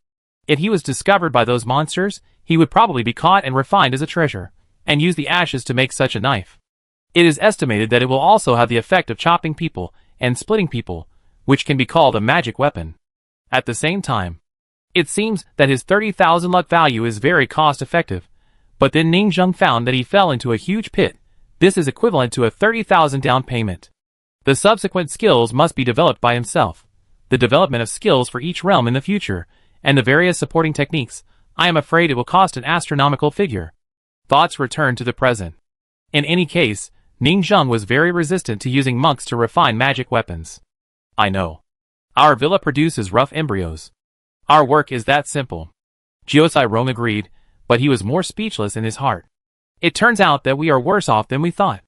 If he was discovered by those monsters, he would probably be caught and refined as a treasure, and use the ashes to make such a knife. It is estimated that it will also have the effect of chopping people and splitting people, which can be called a magic weapon. At the same time, it seems that his 30,000 luck value is very cost-effective, but then Ningzheng found that he fell into a huge pit. This is equivalent to a 30,000 down payment. The subsequent skills must be developed by himself. The development of skills for each realm in the future, and the various supporting techniques, I am afraid it will cost an astronomical figure. Thoughts return to the present. In any case, Ningzheng was very resistant to using monks to refine magic weapons. I know. Our villa produces rough embryos. Our work is that simple. Jiosai Rong agreed, but he was more speechless in his heart. It turns out that we are worse off than we thought.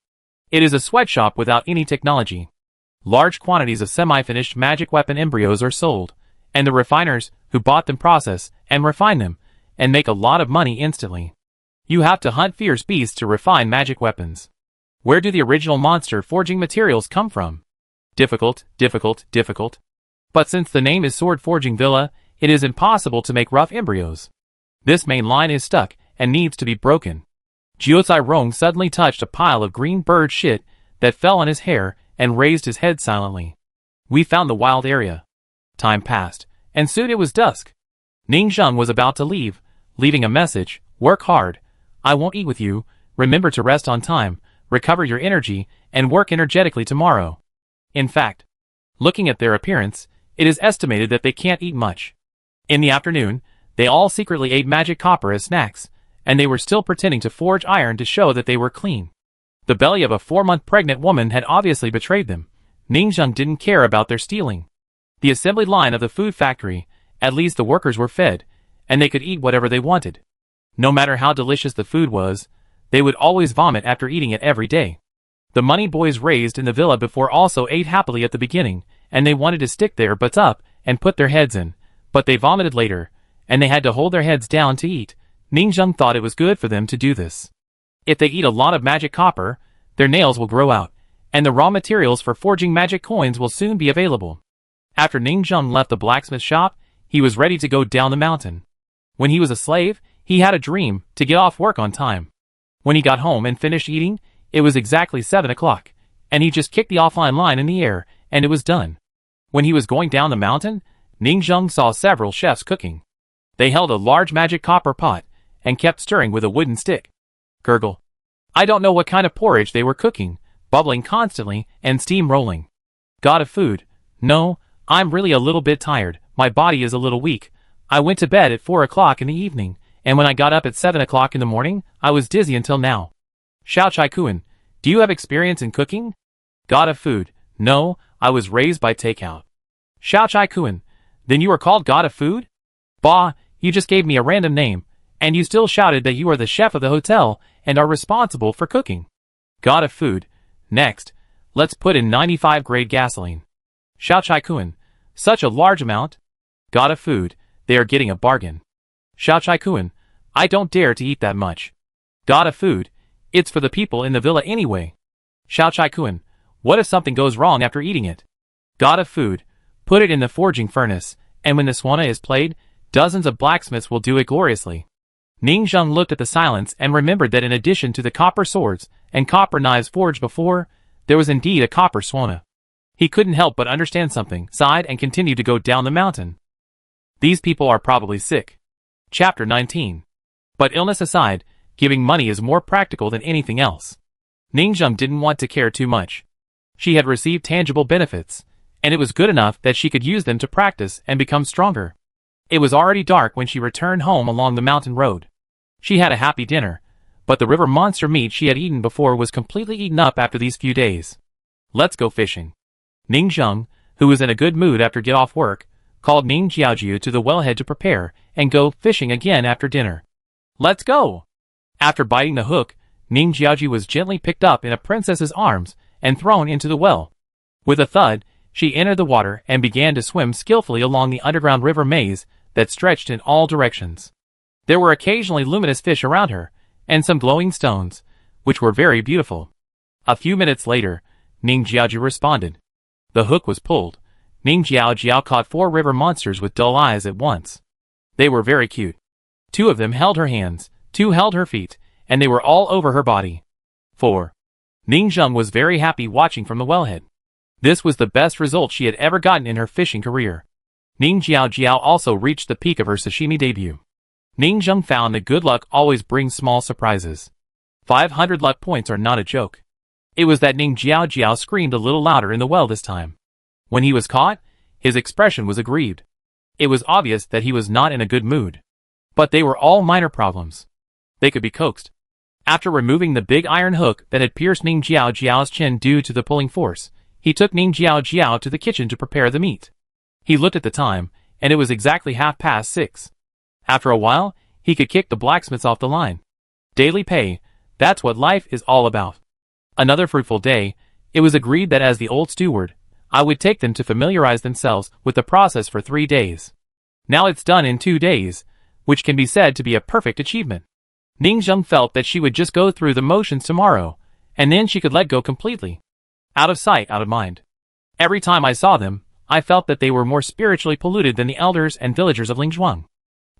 It is a sweatshop without any technology. Large quantities of semi-finished magic weapon embryos are sold, and the refiners who bought them process and refine them, and make a lot of money instantly. You have to hunt fierce beasts to refine magic weapons. Where do the original monster forging materials come from? Difficult. But since the name is Sword Forging Villa, it is impossible to make rough embryos. This main line is stuck and needs to be broken. Jiosai Rong suddenly touched a pile of green bird shit that fell on his hair and raised his head silently. We found the wild area. Time passed, and soon it was dusk. Ningzheng was about to leave, leaving a message: work hard. I won't eat with you. Remember to rest on time, recover your energy, and work energetically tomorrow. In fact, looking at their appearance, it is estimated that they can't eat much. In the afternoon, they all secretly ate magic copper as snacks, and they were still pretending to forge iron to show that they were clean. The belly of a 4-month pregnant woman had obviously betrayed them. Ningzheng didn't care about their stealing. The assembly line of the food factory, at least the workers were fed, and they could eat whatever they wanted. No matter how delicious the food was, they would always vomit after eating it every day. The money boys raised in the villa before also ate happily at the beginning, and they wanted to stick their butts up and put their heads in, but they vomited later, and they had to hold their heads down to eat. Ningzheng thought it was good for them to do this. If they eat a lot of magic copper, their nails will grow out, and the raw materials for forging magic coins will soon be available. After Ningzheng left the blacksmith shop, he was ready to go down the mountain. When he was a slave, he had a dream to get off work on time. When he got home and finished eating, it was exactly 7 o'clock, and he just kicked the offline line in the air, and it was done. When he was going down the mountain, Ningzheng saw several chefs cooking. They held a large magic copper pot, and kept stirring with a wooden stick. Gurgle. I don't know what kind of porridge they were cooking, bubbling constantly and steam rolling. God of food. No, I'm really a little bit tired, my body is a little weak. I went to bed at 4 o'clock in the evening, and when I got up at 7 o'clock in the morning, I was dizzy until now. Xiao Chai Kuan, do you have experience in cooking? God of food. No, I was raised by takeout. Xiao Chai Kuan, then you are called God of food? Bah, you just gave me a random name. And you still shouted that you are the chef of the hotel and are responsible for cooking. God of food. Next, let's put in 95 grade gasoline. Xiao Chai Kun. Such a large amount? God of food, they are getting a bargain. Xiao Chai Kun. I don't dare to eat that much. God of food, it's for the people in the villa anyway. Xiao Chai Kun. What if something goes wrong after eating it? God of food, put it in the forging furnace, and when the swana is played, dozens of blacksmiths will do it gloriously. Ning Zheng looked at the silence and remembered that in addition to the copper swords and copper knives forged before, there was indeed a copper swana. He couldn't help but understand something, sighed and continued to go down the mountain. These people are probably sick. Chapter 19. But illness aside, giving money is more practical than anything else. Ning Zheng didn't want to care too much. She had received tangible benefits, and it was good enough that she could use them to practice and become stronger. It was already dark when she returned home along the mountain road. She had a happy dinner, but the river monster meat she had eaten before was completely eaten up after these few days. Let's go fishing. Ning Zheng, who was in a good mood after get off work, called Ning Jiaojiu to the wellhead to prepare and go fishing again after dinner. Let's go! After biting the hook, Ning Jiaojiu was gently picked up in a princess's arms and thrown into the well. With a thud, she entered the water and began to swim skillfully along the underground river maze that stretched in all directions. There were occasionally luminous fish around her, and some glowing stones, which were very beautiful. A few minutes later, Ning Jiaojiu responded. The hook was pulled. Ning Jiaojiu caught 4 river monsters with dull eyes at once. They were very cute. 2 of them held her hands, 2 held her feet, and they were all over her body. 4. Ning Zheng was very happy watching from the wellhead. This was the best result she had ever gotten in her fishing career. Ning Jiaojiu also reached the peak of her sashimi debut. Ning Zheng found that good luck always brings small surprises. 500 luck points are not a joke. It was that Ning Jiaojiu screamed a little louder in the well this time. When he was caught, his expression was aggrieved. It was obvious that he was not in a good mood. But they were all minor problems. They could be coaxed. After removing the big iron hook that had pierced Ning Jiaojiu's chin due to the pulling force, he took Ning Jiaojiu to the kitchen to prepare the meat. He looked at the time, and it was exactly 6:30. After a while, he could kick the blacksmiths off the line. Daily pay, that's what life is all about. Another fruitful day, it was agreed that as the old steward, I would take them to familiarize themselves with the process for 3 days. Now it's done in 2 days, which can be said to be a perfect achievement. Ning Zheng felt that she would just go through the motions tomorrow, and then she could let go completely. Out of sight, out of mind. Every time I saw them, I felt that they were more spiritually polluted than the elders and villagers of Lingzhuang.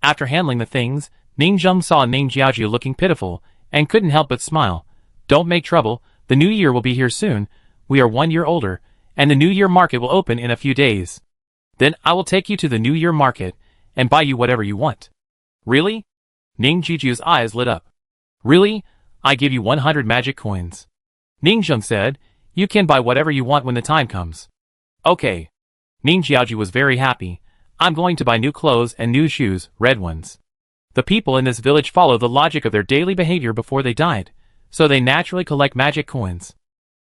After handling the things, Ning Zheng saw Ning Jiaojiu looking pitiful, and couldn't help but smile. Don't make trouble, the new year will be here soon, we are 1 year older, and the New Year market will open in a few days. Then I will take you to the New Year market, and buy you whatever you want. Really? Ning Jiaojiu's eyes lit up. Really? I give you 100 magic coins. Ning Zheng said, you can buy whatever you want when the time comes. Okay. Ning Jiaojiu was very happy. I'm going to buy new clothes and new shoes, red ones. The people in this village follow the logic of their daily behavior before they died, so they naturally collect magic coins.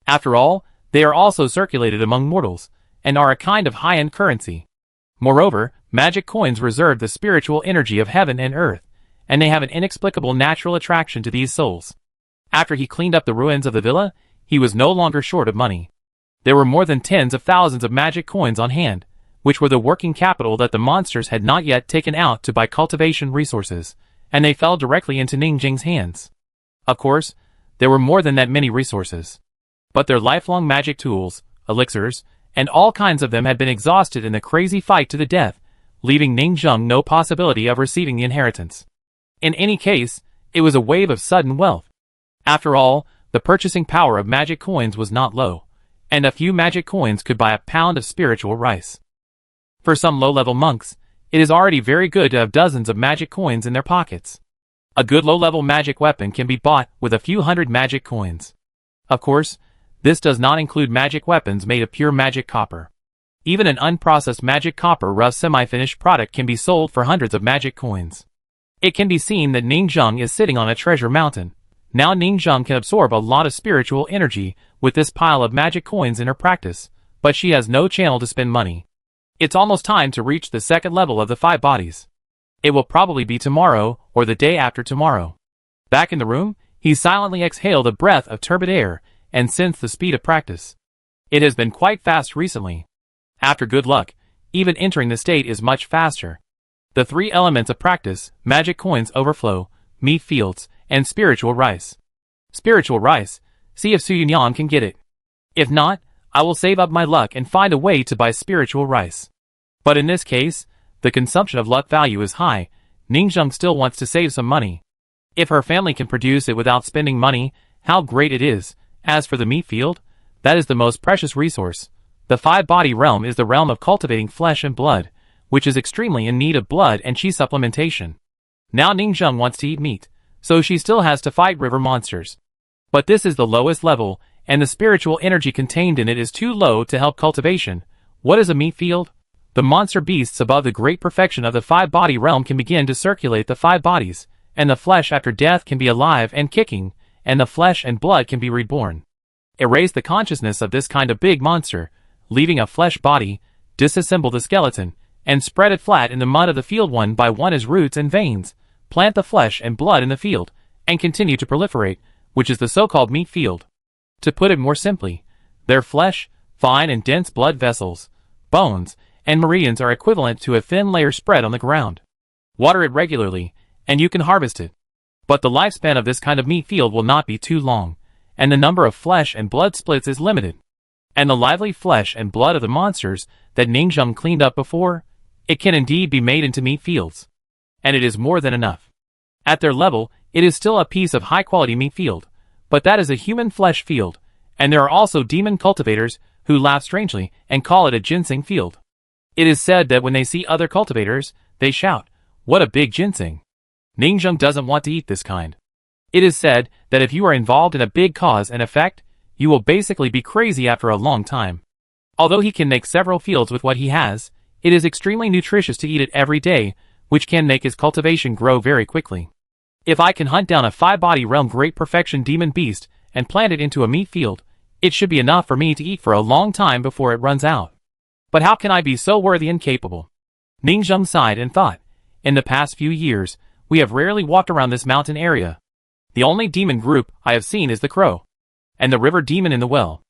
After all, they are also circulated among mortals, and are a kind of high-end currency. Moreover, magic coins reserve the spiritual energy of heaven and earth, and they have an inexplicable natural attraction to these souls. After he cleaned up the ruins of the villa, he was no longer short of money. There were more than tens of thousands of magic coins on hand, which were the working capital that the monsters had not yet taken out to buy cultivation resources, and they fell directly into Ning Jing's hands. Of course, there were more than that many resources. But their lifelong magic tools, elixirs, and all kinds of them had been exhausted in the crazy fight to the death, leaving Ning Zheng no possibility of receiving the inheritance. In any case, it was a wave of sudden wealth. After all, the purchasing power of magic coins was not low, and a few magic coins could buy a pound of spiritual rice. For some low-level monks, it is already very good to have dozens of magic coins in their pockets. A good low-level magic weapon can be bought with a few hundred magic coins. Of course, this does not include magic weapons made of pure magic copper. Even an unprocessed magic copper rough semi-finished product can be sold for hundreds of magic coins. It can be seen that Ning Zheng is sitting on a treasure mountain. Now Ning Zheng can absorb a lot of spiritual energy with this pile of magic coins in her practice, but she has no channel to spend money. It's almost time to reach the second level of the 5 bodies. It will probably be tomorrow or the day after tomorrow. Back in the room, he silently exhaled a breath of turbid air and sensed the speed of practice. It has been quite fast recently. After good luck, even entering the state is much faster. The three elements of practice, magic coins overflow, meat fields, and spiritual rice. Spiritual rice, see if Su Yunyang can get it. If not, I will save up my luck and find a way to buy spiritual rice. But in this case, the consumption of luck value is high. Ningzheng still wants to save some money. If her family can produce it without spending money, how great it is. As for the meat field, that is the most precious resource. The five-body realm is the realm of cultivating flesh and blood, which is extremely in need of blood and chi supplementation. Now Ningzheng wants to eat meat, so she still has to fight river monsters. But this is the lowest level, and the spiritual energy contained in it is too low to help cultivation. What is a meat field? The monster beasts above the great perfection of the five-body realm can begin to circulate the five bodies, and the flesh after death can be alive and kicking, and the flesh and blood can be reborn. Erase the consciousness of this kind of big monster, leaving a flesh body, disassemble the skeleton, and spread it flat in the mud of the field one by one as roots and veins. Plant the flesh and blood in the field, and continue to proliferate, which is the so-called meat field. To put it more simply, their flesh, fine and dense blood vessels, bones, and meridians are equivalent to a thin layer spread on the ground. Water it regularly, and you can harvest it. But the lifespan of this kind of meat field will not be too long, and the number of flesh and blood splits is limited. And the lively flesh and blood of the monsters that Ningzheng cleaned up before, it can indeed be made into meat fields. And it is more than enough. At their level, it is still a piece of high-quality meat field, but that is a human flesh field, and there are also demon cultivators who laugh strangely and call it a ginseng field. It is said that when they see other cultivators, they shout, "What a big ginseng!" Ningzheng doesn't want to eat this kind. It is said that if you are involved in a big cause and effect, you will basically be crazy after a long time. Although he can make several fields with what he has, it is extremely nutritious to eat it every day, which can make his cultivation grow very quickly. If I can hunt down a five-body realm great perfection demon beast and plant it into a meat field, it should be enough for me to eat for a long time before it runs out. But how can I be so worthy and capable? Ningzheng sighed and thought, in the past few years, we have rarely walked around this mountain area. The only demon group I have seen is the crow, and the river demon in the well.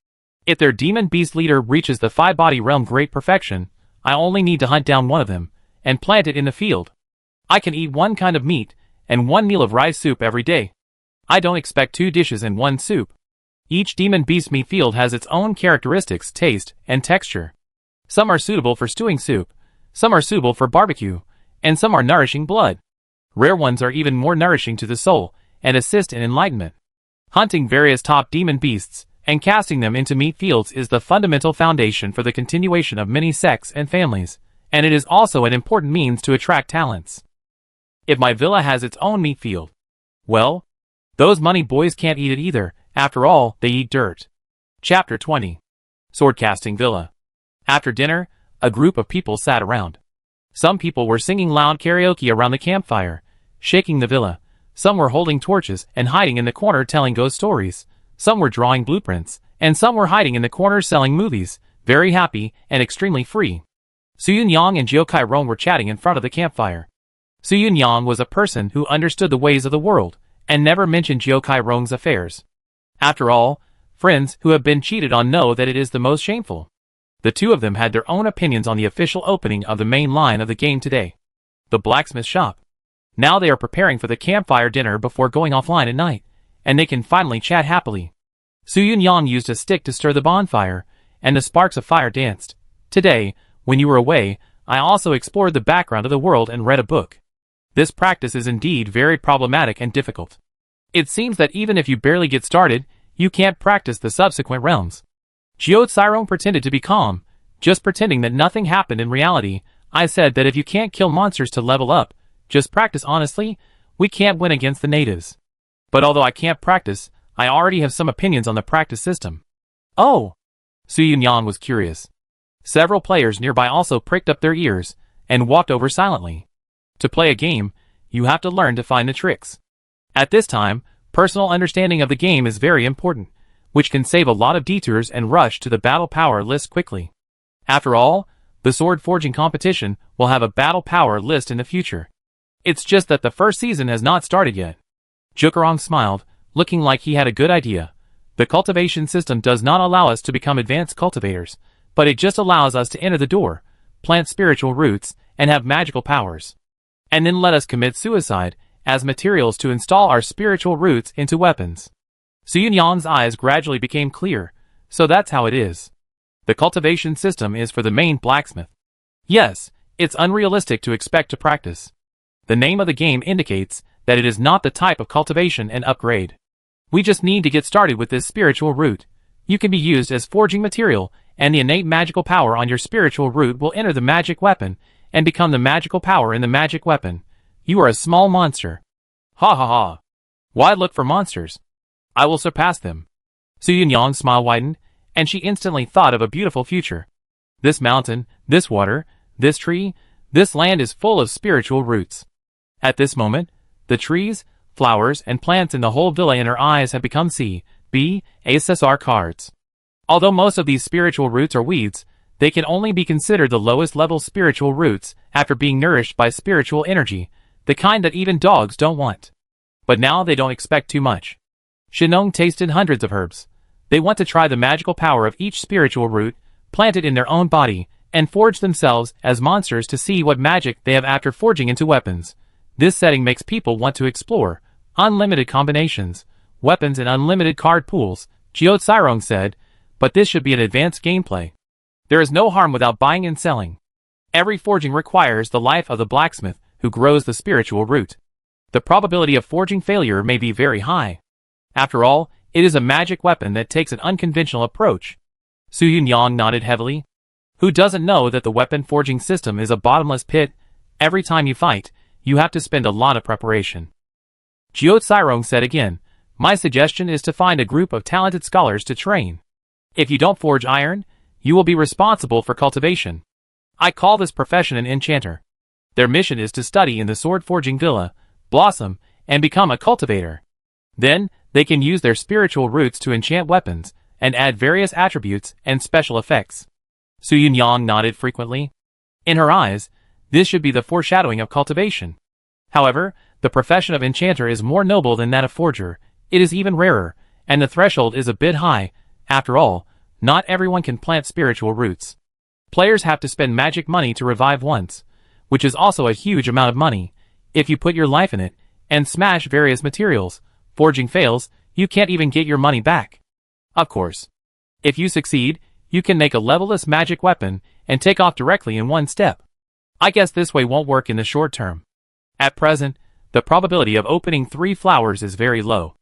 If their demon beast leader reaches the five-body realm great perfection, I only need to hunt down one of them, and plant it in the field. I can eat one kind of meat, and one meal of rice soup every day. I don't expect two dishes in one soup. Each demon beast meat field has its own characteristics, taste, and texture. Some are suitable for stewing soup, some are suitable for barbecue, and some are nourishing blood. Rare ones are even more nourishing to the soul, and assist in enlightenment. Hunting various top demon beasts, and casting them into meat fields is the fundamental foundation for the continuation of many sects and families, and it is also an important means to attract talents. If my villa has its own meat field, well, those money boys can't eat it either, after all, they eat dirt. Chapter 20. Swordcasting Villa. After dinner, a group of people sat around. Some people were singing loud karaoke around the campfire, shaking the villa. Some were holding torches and hiding in the corner telling ghost stories. Some were drawing blueprints, and some were hiding in the corner selling movies, very happy and extremely free. Su Yunyang and Jiao Rong were chatting in front of the campfire. Su Yunyang was a person who understood the ways of the world, and never mentioned Jiao Rong's affairs. After all, friends who have been cheated on know that it is the most shameful. The two of them had their own opinions on the official opening of the main line of the game today, the blacksmith shop. Now they are preparing for the campfire dinner before going offline at night, and they can finally chat happily. Su Yunyang used a stick to stir the bonfire, and the sparks of fire danced. Today, when you were away, I also explored the background of the world and read a book. This practice is indeed very problematic and difficult. It seems that even if you barely get started, you can't practice the subsequent realms. Jiao Cairong pretended to be calm, just pretending that nothing happened in reality. I said that if you can't kill monsters to level up, just practice honestly, we can't win against the natives. But although I can't practice, I already have some opinions on the practice system. Oh! Su Yunyang was curious. Several players nearby also pricked up their ears, and walked over silently. To play a game, you have to learn to find the tricks. At this time, personal understanding of the game is very important, which can save a lot of detours and rush to the battle power list quickly. After all, the sword forging competition will have a battle power list in the future. It's just that the first season has not started yet. Jukarong smiled, looking like he had a good idea. The cultivation system does not allow us to become advanced cultivators, but it just allows us to enter the door, plant spiritual roots, and have magical powers. And then let us commit suicide as materials to install our spiritual roots into weapons. Su Yunyang's eyes gradually became clear. So that's how it is. The cultivation system is for the main blacksmith. Yes, it's unrealistic to expect to practice. The name of the game indicates that it is not the type of cultivation and upgrade. We just need to get started with this spiritual root. You can be used as forging material, and the innate magical power on your spiritual root will enter the magic weapon and become the magical power in the magic weapon. You are a small monster. Ha ha ha. Why look for monsters? I will surpass them. Su Yunyang's smile widened, and she instantly thought of a beautiful future. This mountain, this water, this tree, this land is full of spiritual roots. At this moment, the trees, flowers, and plants in the whole villa in her eyes have become CBASSR cards. Although most of these spiritual roots are weeds, they can only be considered the lowest level spiritual roots after being nourished by spiritual energy, the kind that even dogs don't want. But now they don't expect too much. Cunning tasted hundreds of herbs. They want to try the magical power of each spiritual root, plant it in their own body, and forge themselves as monsters to see what magic they have after forging into weapons. This setting makes people want to explore unlimited combinations, weapons and unlimited card pools, Jiao said, but this should be an advanced gameplay. There is no harm without buying and selling. Every forging requires the life of the blacksmith who grows the spiritual root. The probability of forging failure may be very high. After all, it is a magic weapon that takes an unconventional approach. Su Yunyang nodded heavily. Who doesn't know that the weapon forging system is a bottomless pit? Every time you fight, you have to spend a lot of preparation. Jiao said again, my suggestion is to find a group of talented scholars to train. If you don't forge iron, you will be responsible for cultivation. I call this profession an enchanter. Their mission is to study in the sword forging villa, blossom, and become a cultivator. Then, they can use their spiritual roots to enchant weapons, and add various attributes and special effects. Su Yunyang nodded frequently. In her eyes, this should be the foreshadowing of cultivation. However, the profession of enchanter is more noble than that of forger, it is even rarer, and the threshold is a bit high. After all, not everyone can plant spiritual roots. Players have to spend magic money to revive once, which is also a huge amount of money. If you put your life in it, and smash various materials, forging fails, you can't even get your money back. Of course. If you succeed, you can make a levelless magic weapon and take off directly in one step. I guess this way won't work in the short term. At present, the probability of opening 3 flowers is very low.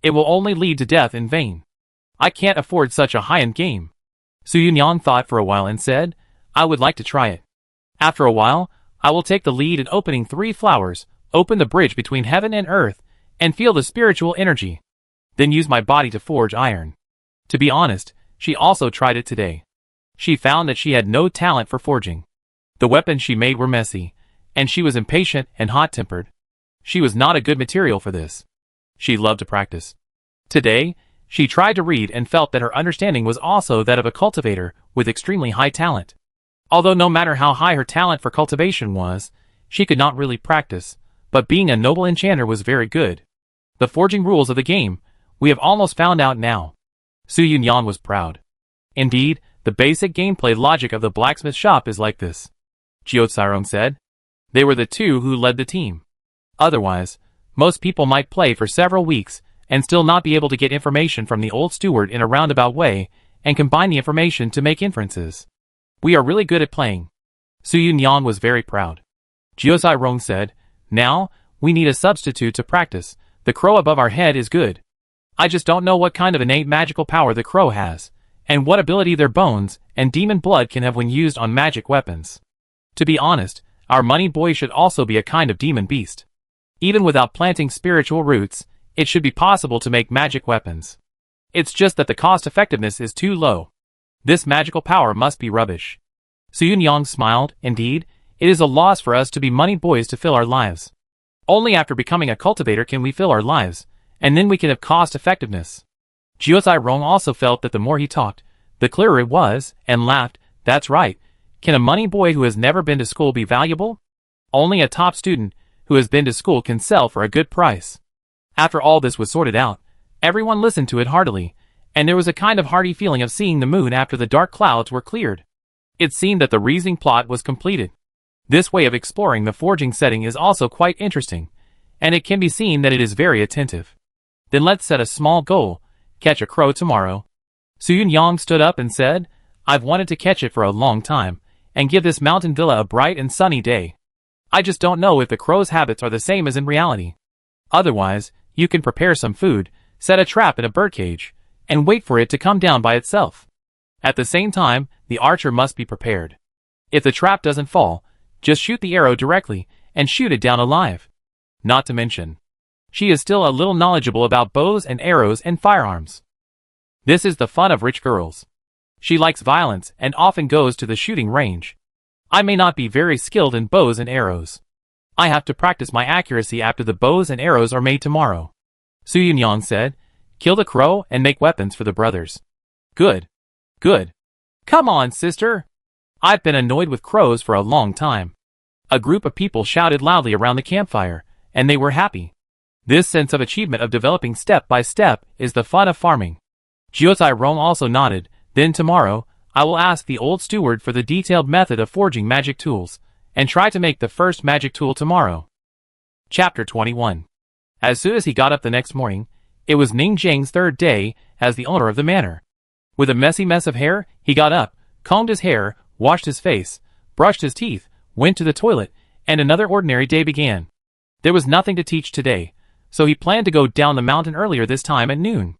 It will only lead to death in vain. I can't afford such a high-end game. Su Yunyang thought for a while and said, I would like to try it. After a while, I will take the lead in opening 3 flowers, open the bridge between heaven and earth, and feel the spiritual energy. Then use my body to forge iron. To be honest, she also tried it today. She found that she had no talent for forging. The weapons she made were messy, and she was impatient and hot-tempered. She was not a good material for this. She loved to practice. Today, she tried to read and felt that her understanding was also that of a cultivator with extremely high talent. Although no matter how high her talent for cultivation was, she could not really practice, but being a noble enchanter was very good. The forging rules of the game, we have almost found out now. Su Yunyang was proud. Indeed, the basic gameplay logic of the blacksmith shop is like this. Jiao said. They were the two who led the team. Otherwise, most people might play for several weeks and still not be able to get information from the old steward in a roundabout way and combine the information to make inferences. We are really good at playing. Su Yunyang was very proud. Jiao said, now, we need a substitute to practice. The crow above our head is good. I just don't know what kind of innate magical power the crow has, and what ability their bones and demon blood can have when used on magic weapons. To be honest, our money boy should also be a kind of demon beast. Even without planting spiritual roots, it should be possible to make magic weapons. It's just that the cost effectiveness is too low. This magical power must be rubbish. Su Yunyang smiled. Indeed, it is a loss for us to be money boys to fill our lives. Only after becoming a cultivator can we fill our lives, and then we can have cost effectiveness. Jiao also felt that the more he talked, the clearer it was, and laughed. That's right. Can a money boy who has never been to school be valuable? Only a top student who has been to school can sell for a good price. After all this was sorted out, everyone listened to it heartily, and there was a kind of hearty feeling of seeing the moon after the dark clouds were cleared. It seemed that the reasoning plot was completed. This way of exploring the forging setting is also quite interesting, and it can be seen that it is very attentive. Then let's set a small goal, catch a crow tomorrow. Soo-Young stood up and said, I've wanted to catch it for a long time, and give this mountain villa a bright and sunny day. I just don't know if the crow's habits are the same as in reality. Otherwise, you can prepare some food, set a trap in a birdcage, and wait for it to come down by itself. At the same time, the archer must be prepared. If the trap doesn't fall, just shoot the arrow directly, and shoot it down alive. Not to mention, she is still a little knowledgeable about bows and arrows and firearms. This is the fun of rich girls. She likes violence and often goes to the shooting range. I may not be very skilled in bows and arrows. I have to practice my accuracy after the bows and arrows are made tomorrow. Soo-Young said, kill the crow and make weapons for the brothers. Good. Good. Come on, sister. I've been annoyed with crows for a long time. A group of people shouted loudly around the campfire, and they were happy. This sense of achievement of developing step by step is the fun of farming. Jiuzai Rong also nodded. Then tomorrow, I will ask the old steward for the detailed method of forging magic tools, and try to make the first magic tool tomorrow. Chapter 21. As soon as he got up the next morning, it was Ning Zhang's third day as the owner of the manor. With a messy mess of hair, he got up, combed his hair, washed his face, brushed his teeth, went to the toilet, and another ordinary day began. There was nothing to teach today, so he planned to go down the mountain earlier this time at noon.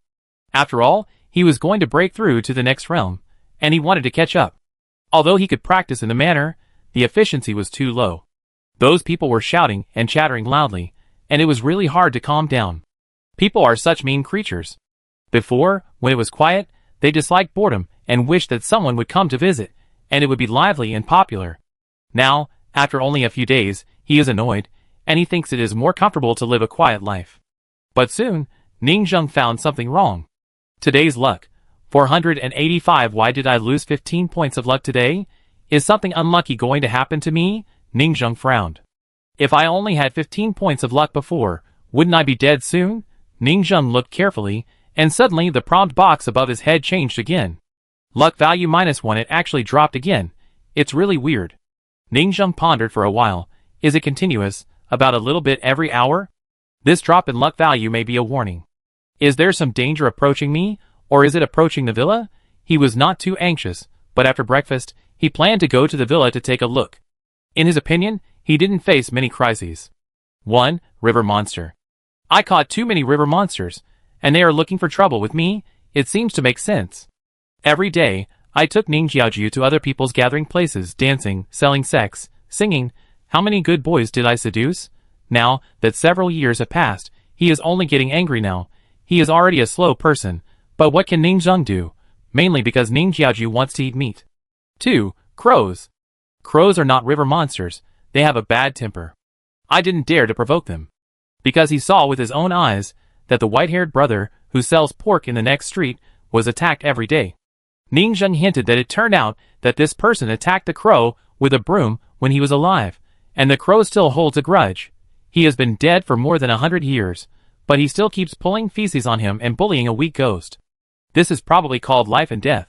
After all, he was going to break through to the next realm, and he wanted to catch up. Although he could practice in the manor, the efficiency was too low. Those people were shouting and chattering loudly, and it was really hard to calm down. People are such mean creatures. Before, when it was quiet, they disliked boredom and wished that someone would come to visit, and it would be lively and popular. Now, after only a few days, he is annoyed, and he thinks it is more comfortable to live a quiet life. But soon, Ning Zhang found something wrong. Today's luck. 485. Why did I lose 15 points of luck today? Is something unlucky going to happen to me? Ning Zhang frowned. If I only had 15 points of luck before, wouldn't I be dead soon? Ning Zhang looked carefully, and suddenly the prompt box above his head changed again. Luck value -1. It actually dropped again. It's really weird. Ning Zhang pondered for a while. Is it continuous, about a little bit every hour? This drop in luck value may be a warning. Is there some danger approaching me, or is it approaching the villa? He was not too anxious, but after breakfast, he planned to go to the villa to take a look. In his opinion, he didn't face many crises. 1. River monster. I caught too many river monsters, and they are looking for trouble with me. It seems to make sense. Every day, I took Ning Jiaoju to other people's gathering places, dancing, selling sex, singing. How many good boys did I seduce? Now that several years have passed, he is only getting angry now. He is already a slow person, but what can Ning Zhang do? Mainly because Ning Jiaoju wants to eat meat. 2. Crows. Crows are not river monsters. They have a bad temper. I didn't dare to provoke them. Because he saw with his own eyes that the white-haired brother who sells pork in the next street was attacked every day. Ning Zhang hinted that it turned out that this person attacked the crow with a broom when he was alive, and the crow still holds a grudge. He has been dead for more than 100 years, but he still keeps pulling feces on him and bullying a weak ghost. This is probably called life and death.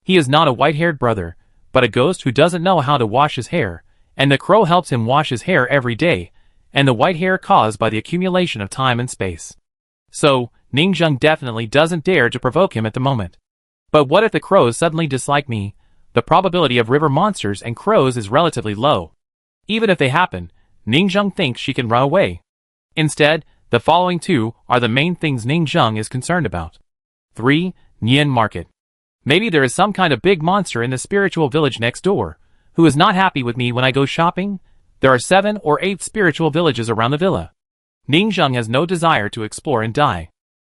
He is not a white-haired brother, but a ghost who doesn't know how to wash his hair, and the crow helps him wash his hair every day, and the white hair caused by the accumulation of time and space. So, Ning Zhang definitely doesn't dare to provoke him at the moment. But what if the crows suddenly dislike me? The probability of river monsters and crows is relatively low. Even if they happen, Ning Zhang thinks she can run away. Instead, the following two are the main things Ning Zhang is concerned about. 3. Nian Market. Maybe there is some kind of big monster in the spiritual village next door, who is not happy with me when I go shopping. There are 7 or 8 spiritual villages around the villa. Ning Zhang has no desire to explore and die.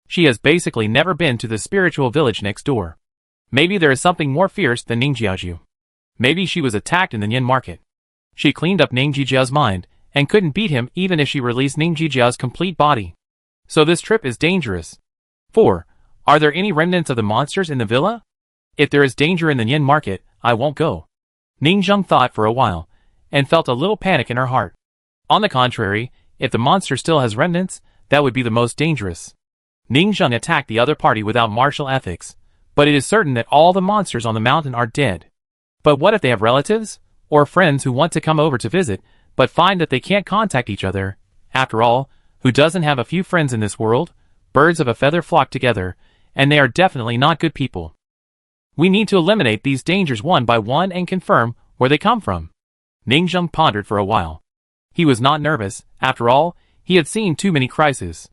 She has basically never been to the spiritual village next door. Maybe there is something more fierce than Ning Jiaoju. Maybe she was attacked in the Nian Market. She cleaned up Ning Jijiao's mind, and couldn't beat him even if she released Ning Jijiao's complete body. So this trip is dangerous. 4. Are there any remnants of the monsters in the villa? If there is danger in the Nian Market, I won't go. Ning Zhang thought for a while, and felt a little panic in her heart. On the contrary, if the monster still has remnants, that would be the most dangerous. Ning Zheng attacked the other party without martial ethics, but it is certain that all the monsters on the mountain are dead. But what if they have relatives or friends who want to come over to visit, but find that they can't contact each other? After all, who doesn't have a few friends in this world? Birds of a feather flock together, and they are definitely not good people. We need to eliminate these dangers one by one and confirm where they come from. Ning Zheng pondered for a while. He was not nervous. After all, he had seen too many crises.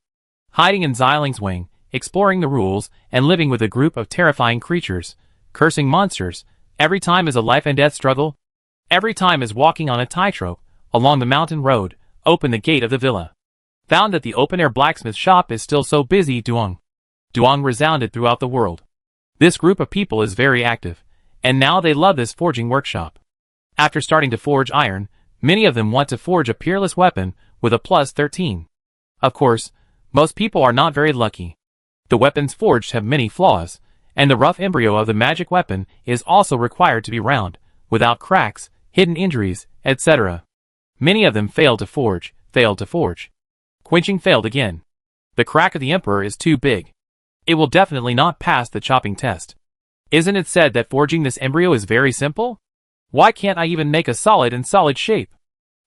Hiding in Xiling's wing, exploring the rules, and living with a group of terrifying creatures, cursing monsters. Every time is a life and death struggle. Every time is walking on a tightrope along the mountain road. Open the gate of the villa. Found that the open-air blacksmith shop is still so busy. Duong. Duong resounded throughout the world. This group of people is very active, and now they love this forging workshop. After starting to forge iron, many of them want to forge a peerless weapon with a plus 13. Of course, most people are not very lucky. The weapons forged have many flaws, and the rough embryo of the magic weapon is also required to be round, without cracks, hidden injuries, etc. Many of them failed to forge. Quenching failed again. The crack of the Emperor is too big. It will definitely not pass the chopping test. Isn't it said that forging this embryo is very simple? Why can't I even make a solid shape?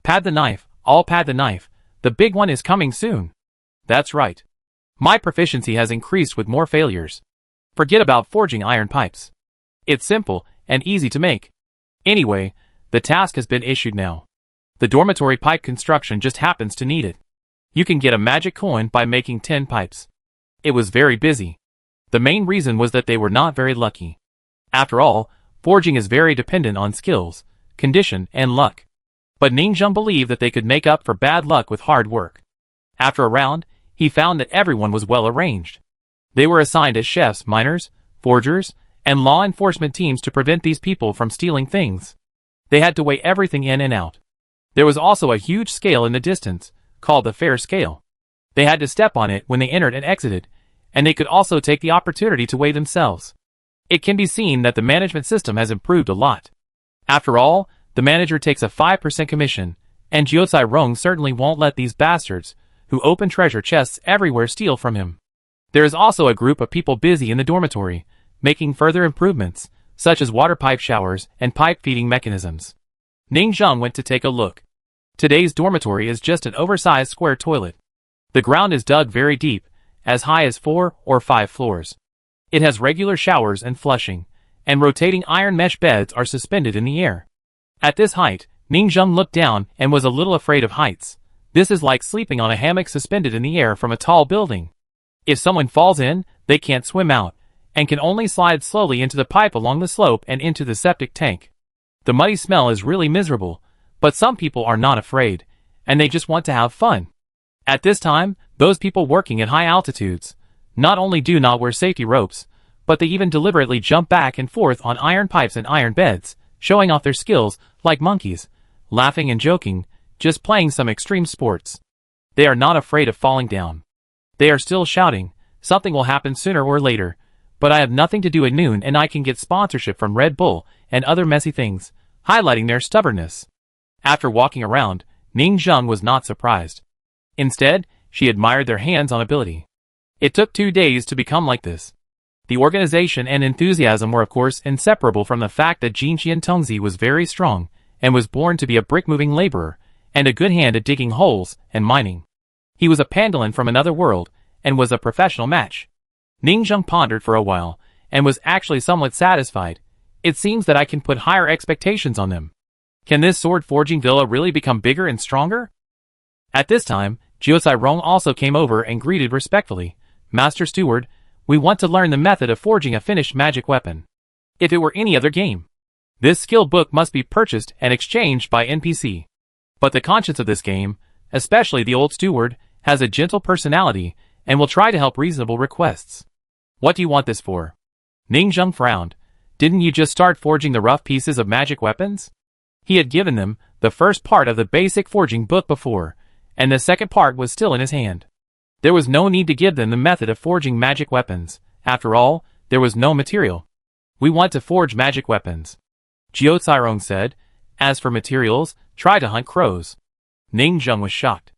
Pad the knife, I'll pad the knife. The big one is coming soon. That's right. My proficiency has increased with more failures. Forget about forging iron pipes. It's simple and easy to make. Anyway, the task has been issued now. The dormitory pipe construction just happens to need it. You can get a magic coin by making 10 pipes. It was very busy. The main reason was that they were not very lucky. After all, forging is very dependent on skills, condition, and luck. But Ning Zheng believed that they could make up for bad luck with hard work. After a round, he found that everyone was well arranged. They were assigned as chefs, miners, forgers, and law enforcement teams to prevent these people from stealing things. They had to weigh everything in and out. There was also a huge scale in the distance, called the fair scale. They had to step on it when they entered and exited, and they could also take the opportunity to weigh themselves. It can be seen that the management system has improved a lot. After all, the manager takes a 5% commission, and Jiucai Rong certainly won't let these bastards, who open treasure chests everywhere, steal from him. There is also a group of people busy in the dormitory, making further improvements, such as water pipe showers and pipe feeding mechanisms. Ning Zheng went to take a look. Today's dormitory is just an oversized square toilet. The ground is dug very deep, as high as 4 or 5 floors. It has regular showers and flushing, and rotating iron mesh beds are suspended in the air. At this height, Ning Zheng looked down and was a little afraid of heights. This is like sleeping on a hammock suspended in the air from a tall building. If someone falls in, they can't swim out, and can only slide slowly into the pipe along the slope and into the septic tank. The muddy smell is really miserable, but some people are not afraid, and they just want to have fun. At this time, those people working at high altitudes not only do not wear safety ropes, but they even deliberately jump back and forth on iron pipes and iron beds, showing off their skills like monkeys, laughing and joking, just playing some extreme sports. They are not afraid of falling down. They are still shouting, something will happen sooner or later, but I have nothing to do at noon and I can get sponsorship from Red Bull and other messy things, highlighting their stubbornness. After walking around, Ning Zheng was not surprised. Instead, she admired their hands-on ability. It took 2 days to become like this. The organization and enthusiasm were of course inseparable from the fact that Jinqian Tongzi was very strong, and was born to be a brick-moving laborer, and a good hand at digging holes and mining. He was a Pandalin from another world, and was a professional match. Ning Zheng pondered for a while, and was actually somewhat satisfied. It seems that I can put higher expectations on them. Can this sword forging villa really become bigger and stronger? At this time, Jiucai Rong also came over and greeted respectfully. Master Steward, we want to learn the method of forging a finished magic weapon. If it were any other game, this skill book must be purchased and exchanged by NPC. But the conscience of this game, especially the old steward, has a gentle personality, and will try to help reasonable requests. What do you want this for? Ning Zheng frowned. Didn't you just start forging the rough pieces of magic weapons? He had given them the first part of the basic forging book before, and the second part was still in his hand. There was no need to give them the method of forging magic weapons. After all, there was no material. We want to forge magic weapons. Jiucai Rong said. As for materials, try to hunt crows. Ning Zheng was shocked.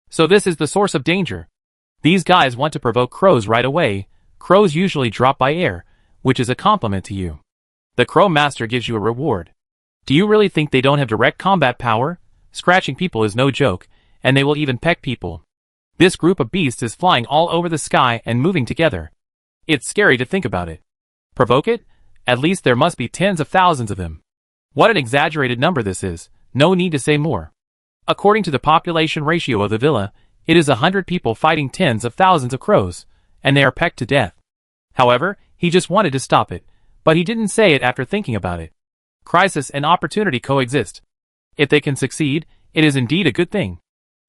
So this is the source of danger. These guys want to provoke crows right away. Crows usually drop by air, which is a compliment to you. The crow master gives you a reward. Do you really think they don't have direct combat power? Scratching people is no joke, and they will even peck people. This group of beasts is flying all over the sky and moving together. It's scary to think about it. Provoke it? At least there must be tens of thousands of them. What an exaggerated number this is, no need to say more. According to the population ratio of the villa, it is 100 people fighting tens of thousands of crows, and they are pecked to death. However, he just wanted to stop it, but he didn't say it after thinking about it. Crisis and opportunity coexist. If they can succeed, it is indeed a good thing.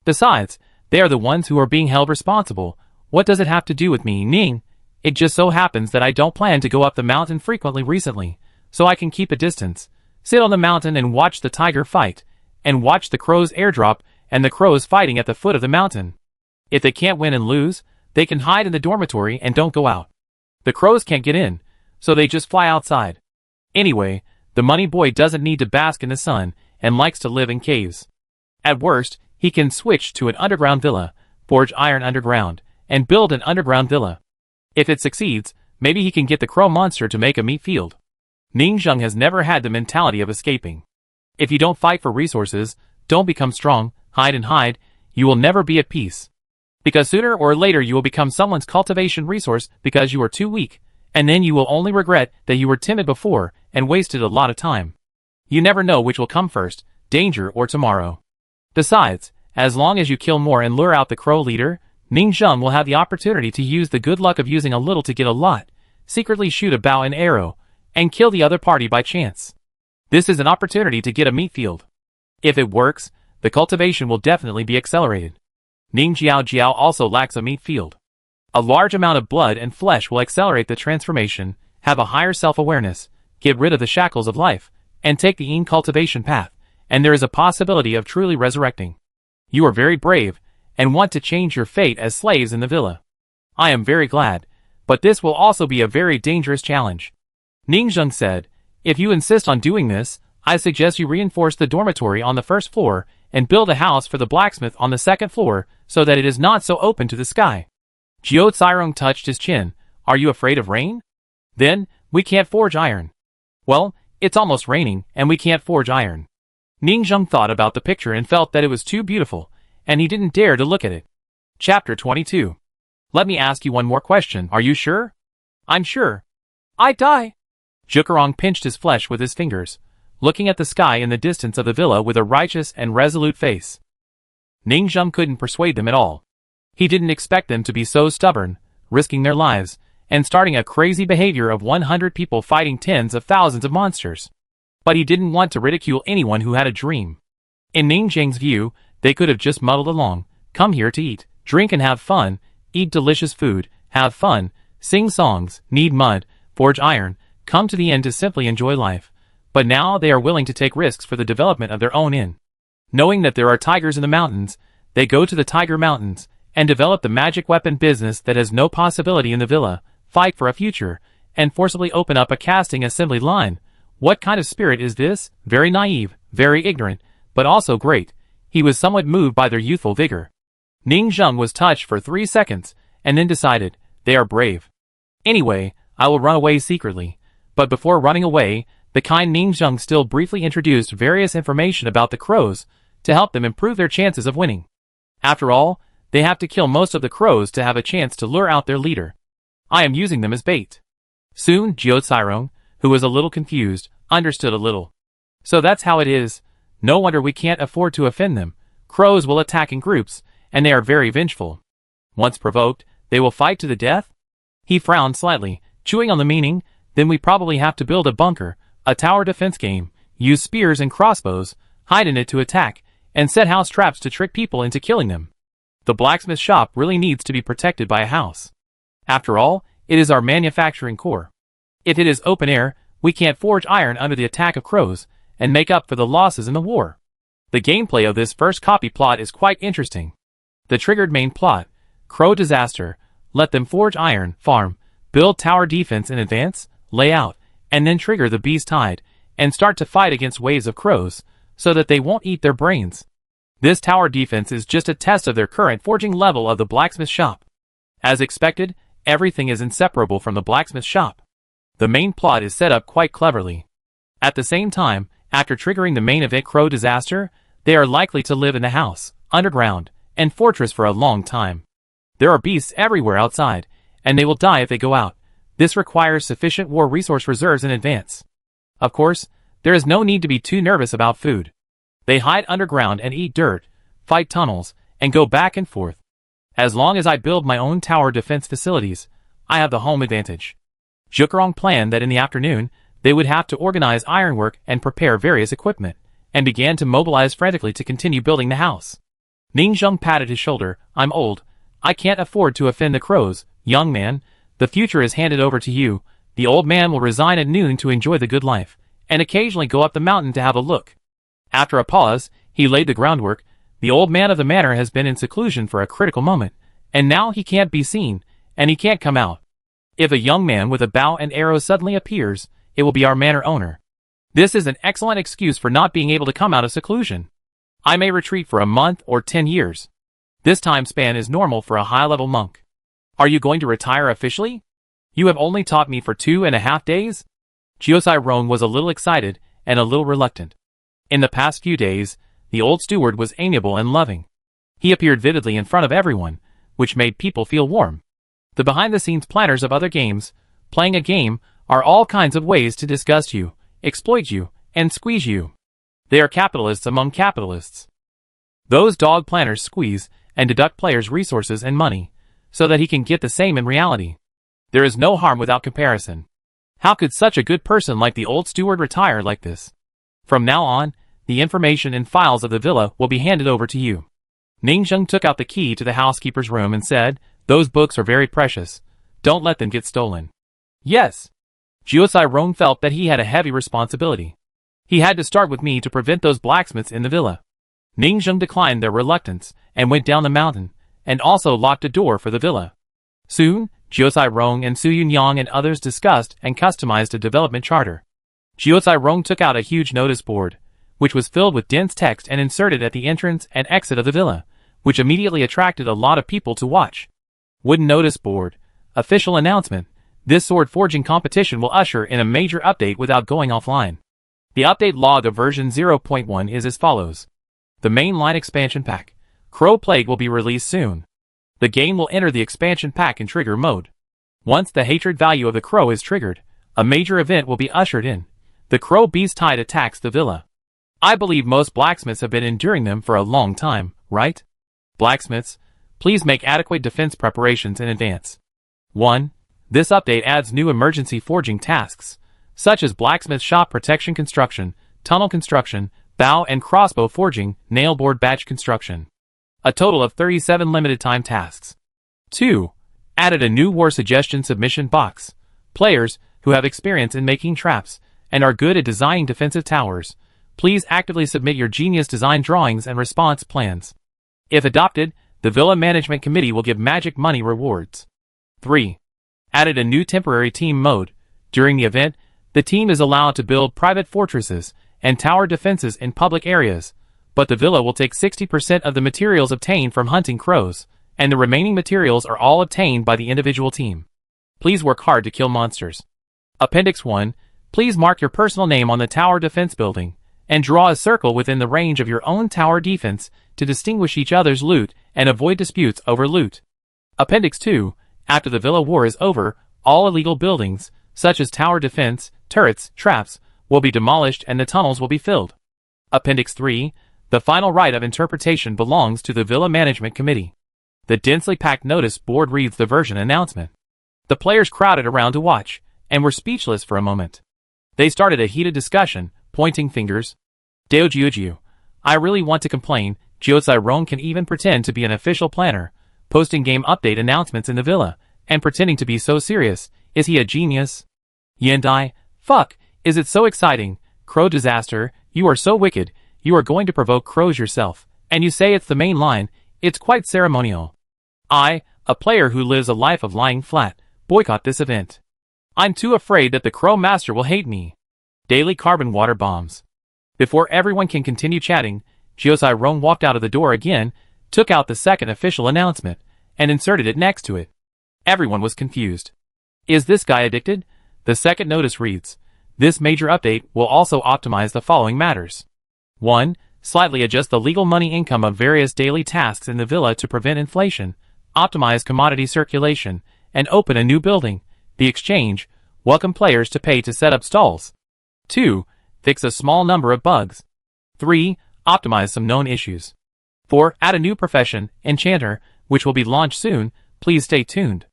Besides, they are the ones who are being held responsible. What does it have to do with me, Ning? It just so happens that I don't plan to go up the mountain frequently recently, so I can keep a distance, sit on the mountain and watch the tiger fight, and watch the crows airdrop and the crows fighting at the foot of the mountain. If they can't win and lose, they can hide in the dormitory and don't go out. The crows can't get in, so they just fly outside. Anyway, the money boy doesn't need to bask in the sun and likes to live in caves. At worst, he can switch to an underground villa, forge iron underground, and build an underground villa. If it succeeds, maybe he can get the crow monster to make a meat field. Ning Zheng has never had the mentality of escaping. If you don't fight for resources, don't become strong, hide and hide, you will never be at peace. Because sooner or later you will become someone's cultivation resource because you are too weak, and then you will only regret that you were timid before and wasted a lot of time. You never know which will come first, danger or tomorrow. Besides, as long as you kill more and lure out the crow leader, Ning Zheng will have the opportunity to use the good luck of using a little to get a lot, secretly shoot a bow and arrow, and kill the other party by chance. This is an opportunity to get a meat field. If it works, the cultivation will definitely be accelerated. Ning Jiao also lacks a meat field. A large amount of blood and flesh will accelerate the transformation, have a higher self-awareness, get rid of the shackles of life, and take the cultivation path, and there is a possibility of truly resurrecting. You are very brave, and want to change your fate as slaves in the villa. I am very glad, but this will also be a very dangerous challenge. Ning Zheng said, if you insist on doing this, I suggest you reinforce the dormitory on the first floor and build a house for the blacksmith on the second floor so that it is not so open to the sky. Jiao Cairong touched his chin. Are you afraid of rain? Then, we can't forge iron. Well, it's almost raining and we can't forge iron. Ning Zheng thought about the picture and felt that it was too beautiful, and he didn't dare to look at it. Chapter 22. Let me ask you one more question. Are you sure? I'm sure. I die. Jukarong pinched his flesh with his fingers, looking at the sky in the distance of the villa with a righteous and resolute face. Ning Zheng couldn't persuade them at all. He didn't expect them to be so stubborn, risking their lives, and starting a crazy behavior of 100 people fighting tens of thousands of monsters. But he didn't want to ridicule anyone who had a dream. In Ning Zheng's view, they could have just muddled along, come here to eat, drink and have fun, eat delicious food, have fun, sing songs, knead mud, forge iron, come to the end to simply enjoy life. But now they are willing to take risks for the development of their own inn. Knowing that there are tigers in the mountains, they go to the Tiger Mountains, and develop the magic weapon business that has no possibility in the villa, fight for a future, and forcibly open up a casting assembly line. What kind of spirit is this? Very naive, very ignorant, but also great. He was somewhat moved by their youthful vigor. Ning Zheng was touched for 3 seconds, and then decided, they are brave. Anyway, I will run away secretly. But before running away, the kind Ning Zheng still briefly introduced various information about the crows to help them improve their chances of winning. After all, they have to kill most of the crows to have a chance to lure out their leader. I am using them as bait. Soon, Jiao Cairong, who was a little confused, understood a little. So that's how it is. No wonder we can't afford to offend them. Crows will attack in groups, and they are very vengeful. Once provoked, they will fight to the death? He frowned slightly, chewing on the meaning. Then we probably have to build a bunker, a tower defense game, use spears and crossbows, hide in it to attack, and set house traps to trick people into killing them. The blacksmith shop really needs to be protected by a house. After all, it is our manufacturing core. If it is open air, we can't forge iron under the attack of crows, and make up for the losses in the war. The gameplay of this first copy plot is quite interesting. The triggered main plot, crow disaster, let them forge iron, farm, build tower defense in advance, lay out, and then trigger the beast tide, and start to fight against waves of crows, so that they won't eat their brains. This tower defense is just a test of their current forging level of the blacksmith shop. As expected, everything is inseparable from the blacksmith shop. The main plot is set up quite cleverly. At the same time, after triggering the main event Crow disaster, they are likely to live in the house, underground, and fortress for a long time. There are beasts everywhere outside, and they will die if they go out. This requires sufficient war resource reserves in advance. Of course, there is no need to be too nervous about food. They hide underground and eat dirt, fight tunnels, and go back and forth. As long as I build my own tower defense facilities, I have the home advantage. Zhukrong planned that in the afternoon, they would have to organize ironwork and prepare various equipment, and began to mobilize frantically to continue building the house. Ningzheng patted his shoulder. I'm old. I can't afford to offend the crows, young man. The future is handed over to you. The old man will resign at noon to enjoy the good life, and occasionally go up the mountain to have a look. After a pause, he laid the groundwork. The old man of the manor has been in seclusion for a critical moment, and now he can't be seen, and he can't come out. If a young man with a bow and arrow suddenly appears, it will be our manor owner. This is an excellent excuse for not being able to come out of seclusion. I may retreat for a month or 10 years. This time span is normal for a high-level monk. Are you going to retire officially? You have only taught me for 2.5 days? Jiosai Rong was a little excited and a little reluctant. In the past few days, the old steward was amiable and loving. He appeared vividly in front of everyone, which made people feel warm. The behind-the-scenes planners of other games, playing a game, are all kinds of ways to disgust you, exploit you, and squeeze you. They are capitalists among capitalists. Those dog planners squeeze and deduct players' resources and money, so that he can get the same in reality. There is no harm without comparison. How could such a good person like the old steward retire like this? From now on, the information and files of the villa will be handed over to you. Ningzheng took out the key to the housekeeper's room and said, those books are very precious. Don't let them get stolen. Yes. Jiosai Rong felt that he had a heavy responsibility. He had to start with me to prevent those blacksmiths in the villa. Ningzheng declined their reluctance and went down the mountain, and also locked a door for the villa. Soon, Jiosai Rong and Su Yunyang and others discussed and customized a development charter. Jiosai Rong took out a huge notice board, which was filled with dense text and inserted at the entrance and exit of the villa, which immediately attracted a lot of people to watch. Wooden notice board. Official announcement. This sword forging competition will usher in a major update without going offline. The update log of version 0.1 is as follows. The mainline expansion pack, Crow Plague, will be released soon. The game will enter the expansion pack in trigger mode. Once the hatred value of the crow is triggered, a major event will be ushered in. The crow beast tide attacks the villa. I believe most blacksmiths have been enduring them for a long time, right? Blacksmiths, please make adequate defense preparations in advance. 1. This update adds new emergency forging tasks, such as blacksmith shop protection construction, tunnel construction, bow and crossbow forging, nailboard batch construction. A total of 37 limited time tasks. 2. Added a new war suggestion submission box. Players who have experience in making traps and are good at designing defensive towers, please actively submit your genius design drawings and response plans. If adopted, the Villa Management Committee will give magic money rewards. 3. Added a new temporary team mode. During the event, the team is allowed to build private fortresses and tower defenses in public areas, but the villa will take 60% of the materials obtained from hunting crows, and the remaining materials are all obtained by the individual team. Please work hard to kill monsters. Appendix 1. Please mark your personal name on the tower defense building, and draw a circle within the range of your own tower defense to distinguish each other's loot and avoid disputes over loot. Appendix 2. After the villa war is over, all illegal buildings, such as tower defense, turrets, traps, will be demolished and the tunnels will be filled. Appendix 3. The final right of interpretation belongs to the Villa Management Committee. The densely packed notice board reads the version announcement. The players crowded around to watch, and were speechless for a moment. They started a heated discussion, pointing fingers. Daojiujiu, I really want to complain. Jiosai Rong can even pretend to be an official planner, posting game update announcements in the villa, and pretending to be so serious. Is he a genius? Yendai, fuck, is it so exciting? Crow disaster, you are so wicked, you are going to provoke crows yourself, and you say it's the main line, it's quite ceremonial. I, a player who lives a life of lying flat, boycott this event. I'm too afraid that the Crow Master will hate me. Daily carbon water bombs. Before everyone can continue chatting, Jiosai Rong walked out of the door again, took out the second official announcement, and inserted it next to it. Everyone was confused. Is this guy addicted? The second notice reads, this major update will also optimize the following matters. 1. Slightly adjust the legal money income of various daily tasks in the villa to prevent inflation, optimize commodity circulation, and open a new building, the exchange, welcome players to pay to set up stalls. 2. Fix a small number of bugs. 3. Optimize some known issues. 4. Add a new profession, enchanter, which will be launched soon, please stay tuned.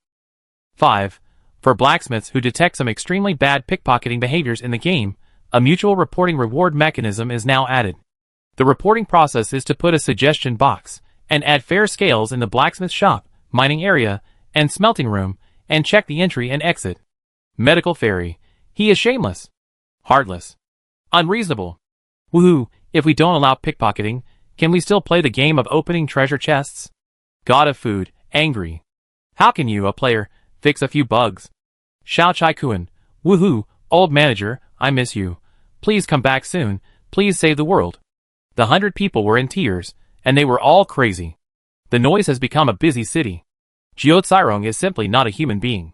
5. For blacksmiths who detect some extremely bad pickpocketing behaviors in the game, a mutual reporting reward mechanism is now added. The reporting process is to put a suggestion box, and add fair scales in the blacksmith shop, mining area, and smelting room, and check the entry and exit. Medical fairy. He is shameless. Heartless. Unreasonable. Woohoo, if we don't allow pickpocketing, can we still play the game of opening treasure chests? God of food. Angry. How can you, a player, fix a few bugs? Xiao Chai Kuan. Woohoo, old manager, I miss you. Please come back soon, please save the world. The 100 people were in tears, and they were all crazy. The noise has become a busy city. Jiao Cairong is simply not a human being.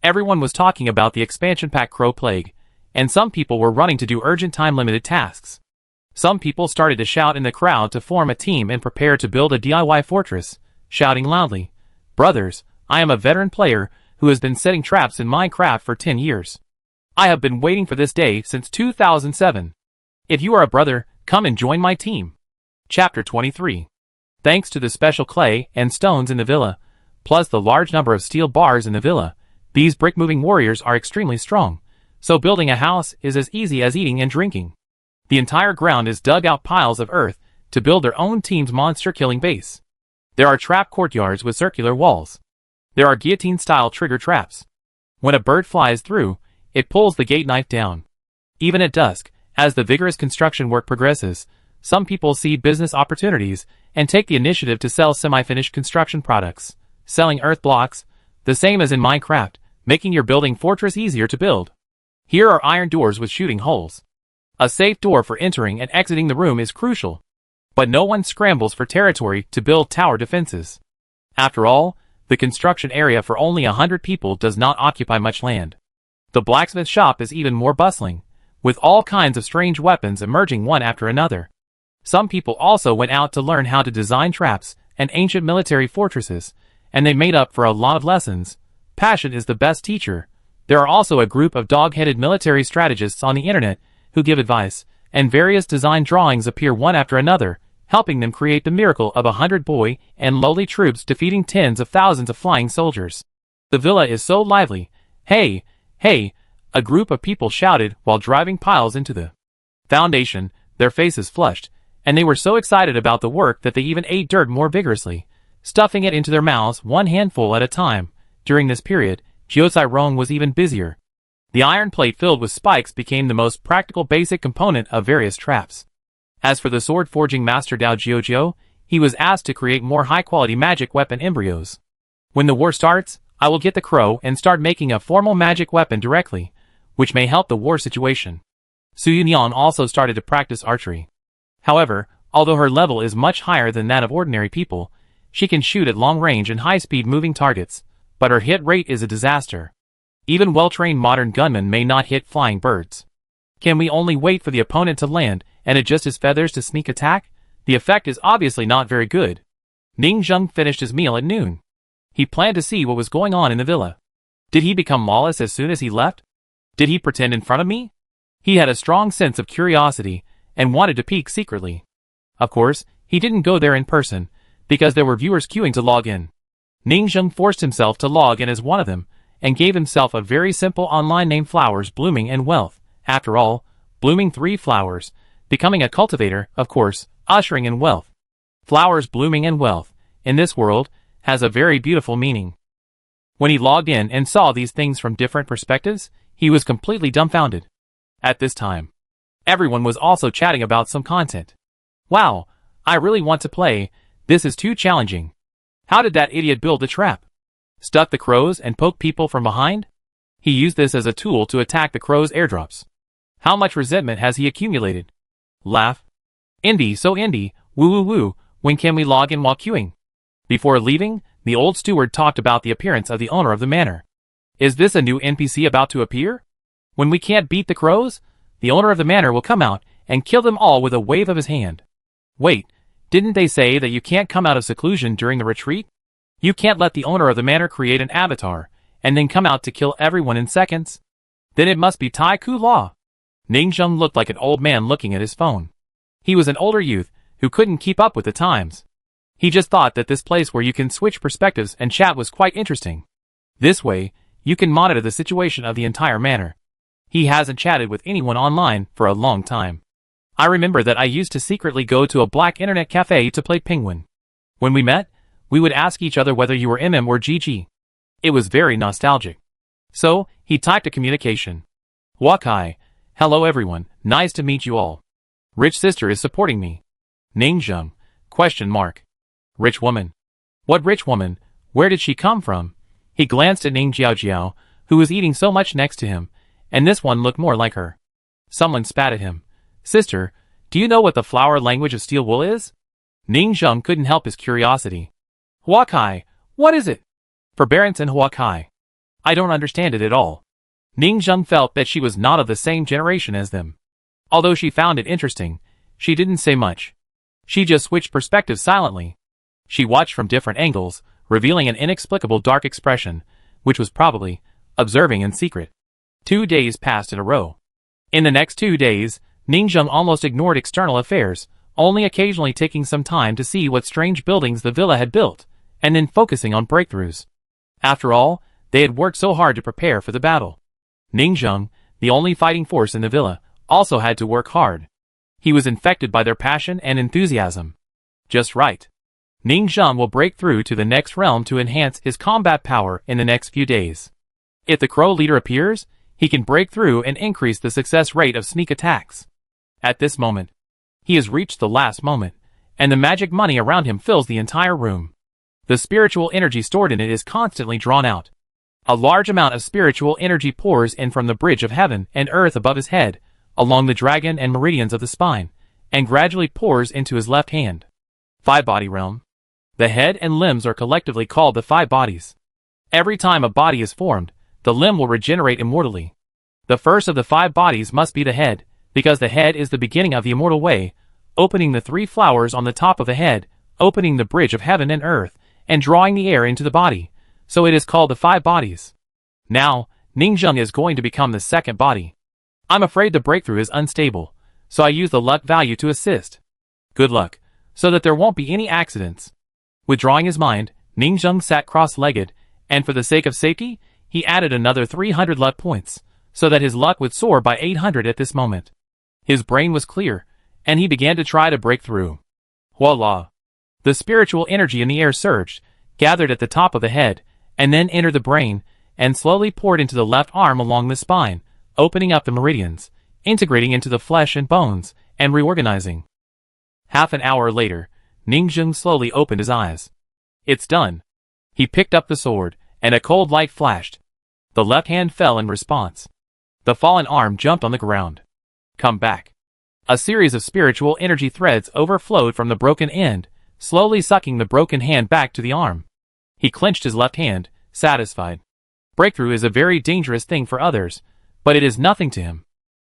Everyone was talking about the expansion pack Crow Plague, and some people were running to do urgent time-limited tasks. Some people started to shout in the crowd to form a team and prepare to build a DIY fortress, shouting loudly, brothers, I am a veteran player who has been setting traps in Minecraft for 10 years. I have been waiting for this day since 2007. If you are a brother, come and join my team. Chapter 23. Thanks to the special clay and stones in the villa, plus the large number of steel bars in the villa, these brick-moving warriors are extremely strong, so building a house is as easy as eating and drinking. The entire ground is dug out piles of earth to build their own team's monster-killing base. There are trap courtyards with circular walls. There are guillotine-style trigger traps. When a bird flies through, it pulls the gate knife down. Even at dusk, as the vigorous construction work progresses, some people see business opportunities and take the initiative to sell semi-finished construction products, selling earth blocks, the same as in Minecraft, making your building fortress easier to build. Here are iron doors with shooting holes. A safe door for entering and exiting the room is crucial. But no one scrambles for territory to build tower defenses. After all, the construction area for only 100 people does not occupy much land. The blacksmith shop is even more bustling, with all kinds of strange weapons emerging one after another. Some people also went out to learn how to design traps and ancient military fortresses, and they made up for a lot of lessons. Passion is the best teacher. There are also a group of dog-headed military strategists on the internet who give advice, and various design drawings appear one after another, helping them create the miracle of 100 boy and lowly troops defeating tens of thousands of flying soldiers. The villa is so lively. Hey, hey, a group of people shouted while driving piles into the foundation, their faces flushed, and they were so excited about the work that they even ate dirt more vigorously, stuffing it into their mouths one handful at a time. During this period, Jiao Cairong was even busier. The iron plate filled with spikes became the most practical basic component of various traps. As for the sword forging master Dao Jiao, he was asked to create more high-quality magic weapon embryos. When the war starts, I will get the crow and start making a formal magic weapon directly, which may help the war situation. Su Yunyan also started to practice archery. However, although her level is much higher than that of ordinary people, she can shoot at long range and high-speed moving targets, but her hit rate is a disaster. Even well-trained modern gunmen may not hit flying birds. Can we only wait for the opponent to land and adjust his feathers to sneak attack? The effect is obviously not very good. Ning Zheng finished his meal at noon. He planned to see what was going on in the villa. Did he become lawless as soon as he left? Did he pretend in front of me? He had a strong sense of curiosity and wanted to peek secretly. Of course, he didn't go there in person, because there were viewers queuing to log in. Ning Zheng forced himself to log in as one of them, and gave himself a very simple online name: Flowers Blooming and Wealth. After all, blooming 3 flowers, becoming a cultivator, of course, ushering in wealth. Flowers blooming and wealth, in this world, has a very beautiful meaning. When he logged in and saw these things from different perspectives, he was completely dumbfounded. At this time, everyone was also chatting about some content. Wow, I really want to play, this is too challenging. How did that idiot build the trap? Stuck the crows and poke people from behind? He used this as a tool to attack the crows' airdrops. How much resentment has he accumulated? Laugh. Indie, so indie, woo woo woo, when can we log in while queuing? Before leaving, the old steward talked about the appearance of the owner of the manor. Is this a new NPC about to appear? When we can't beat the crows, the owner of the manor will come out and kill them all with a wave of his hand. Wait, didn't they say that you can't come out of seclusion during the retreat? You can't let the owner of the manor create an avatar, and then come out to kill everyone in seconds? Then it must be Tai Ku Law. Ningzheng looked like an old man looking at his phone. He was an older youth who couldn't keep up with the times. He just thought that this place where you can switch perspectives and chat was quite interesting. This way, you can monitor the situation of the entire manor. He hasn't chatted with anyone online for a long time. I remember that I used to secretly go to a black internet cafe to play Penguin. When we met, we would ask each other whether you were MM or GG. It was very nostalgic. So, he typed a communication. Wakai, hello everyone, nice to meet you all. Rich sister is supporting me. Ningzheng, ? Rich woman. What rich woman? Where did she come from? He glanced at Ning Jiaojiao, who was eating so much next to him, and this one looked more like her. Someone spat at him. Sister, do you know what the flower language of steel wool is? Ningzheng couldn't help his curiosity. Huakai, what is it? Forbearance and Huakai. I don't understand it at all. Ningzheng felt that she was not of the same generation as them. Although she found it interesting, she didn't say much. She just switched perspectives silently. She watched from different angles, revealing an inexplicable dark expression, which was probably observing in secret. 2 days passed in a row. In the next 2 days, Ningzheng almost ignored external affairs, only occasionally taking some time to see what strange buildings the villa had built, and then focusing on breakthroughs. After all, they had worked so hard to prepare for the battle. Ningzheng, the only fighting force in the villa, also had to work hard. He was infected by their passion and enthusiasm. Just right. Ningzheng will break through to the next realm to enhance his combat power in the next few days. If the crow leader appears, he can break through and increase the success rate of sneak attacks. At this moment, he has reached the last moment, and the magic money around him fills the entire room. The spiritual energy stored in it is constantly drawn out. A large amount of spiritual energy pours in from the bridge of heaven and earth above his head, along the dragon and meridians of the spine, and gradually pours into his left hand. 5-body realm. The head and limbs are collectively called the 5 bodies. Every time a body is formed, the limb will regenerate immortally. The first of the 5 bodies must be the head, because the head is the beginning of the immortal way, opening the 3 flowers on the top of the head, opening the bridge of heaven and earth, and drawing the air into the body, so it is called the 5 bodies. Now, Ningzheng is going to become the second body. I'm afraid the breakthrough is unstable, so I use the luck value to assist. Good luck, so that there won't be any accidents. Withdrawing his mind, Ningzheng sat cross-legged, and for the sake of safety, he added another 300 luck points, so that his luck would soar by 800 at this moment. His brain was clear, and he began to try to break through. Voila! The spiritual energy in the air surged, gathered at the top of the head, and then entered the brain, and slowly poured into the left arm along the spine, opening up the meridians, integrating into the flesh and bones, and reorganizing. Half an hour later, Ningzheng slowly opened his eyes. It's done. He picked up the sword, and a cold light flashed. The left hand fell in response. The fallen arm jumped on the ground. Come back. A series of spiritual energy threads overflowed from the broken end, slowly sucking the broken hand back to the arm. He clenched his left hand, satisfied. Breakthrough is a very dangerous thing for others, but it is nothing to him.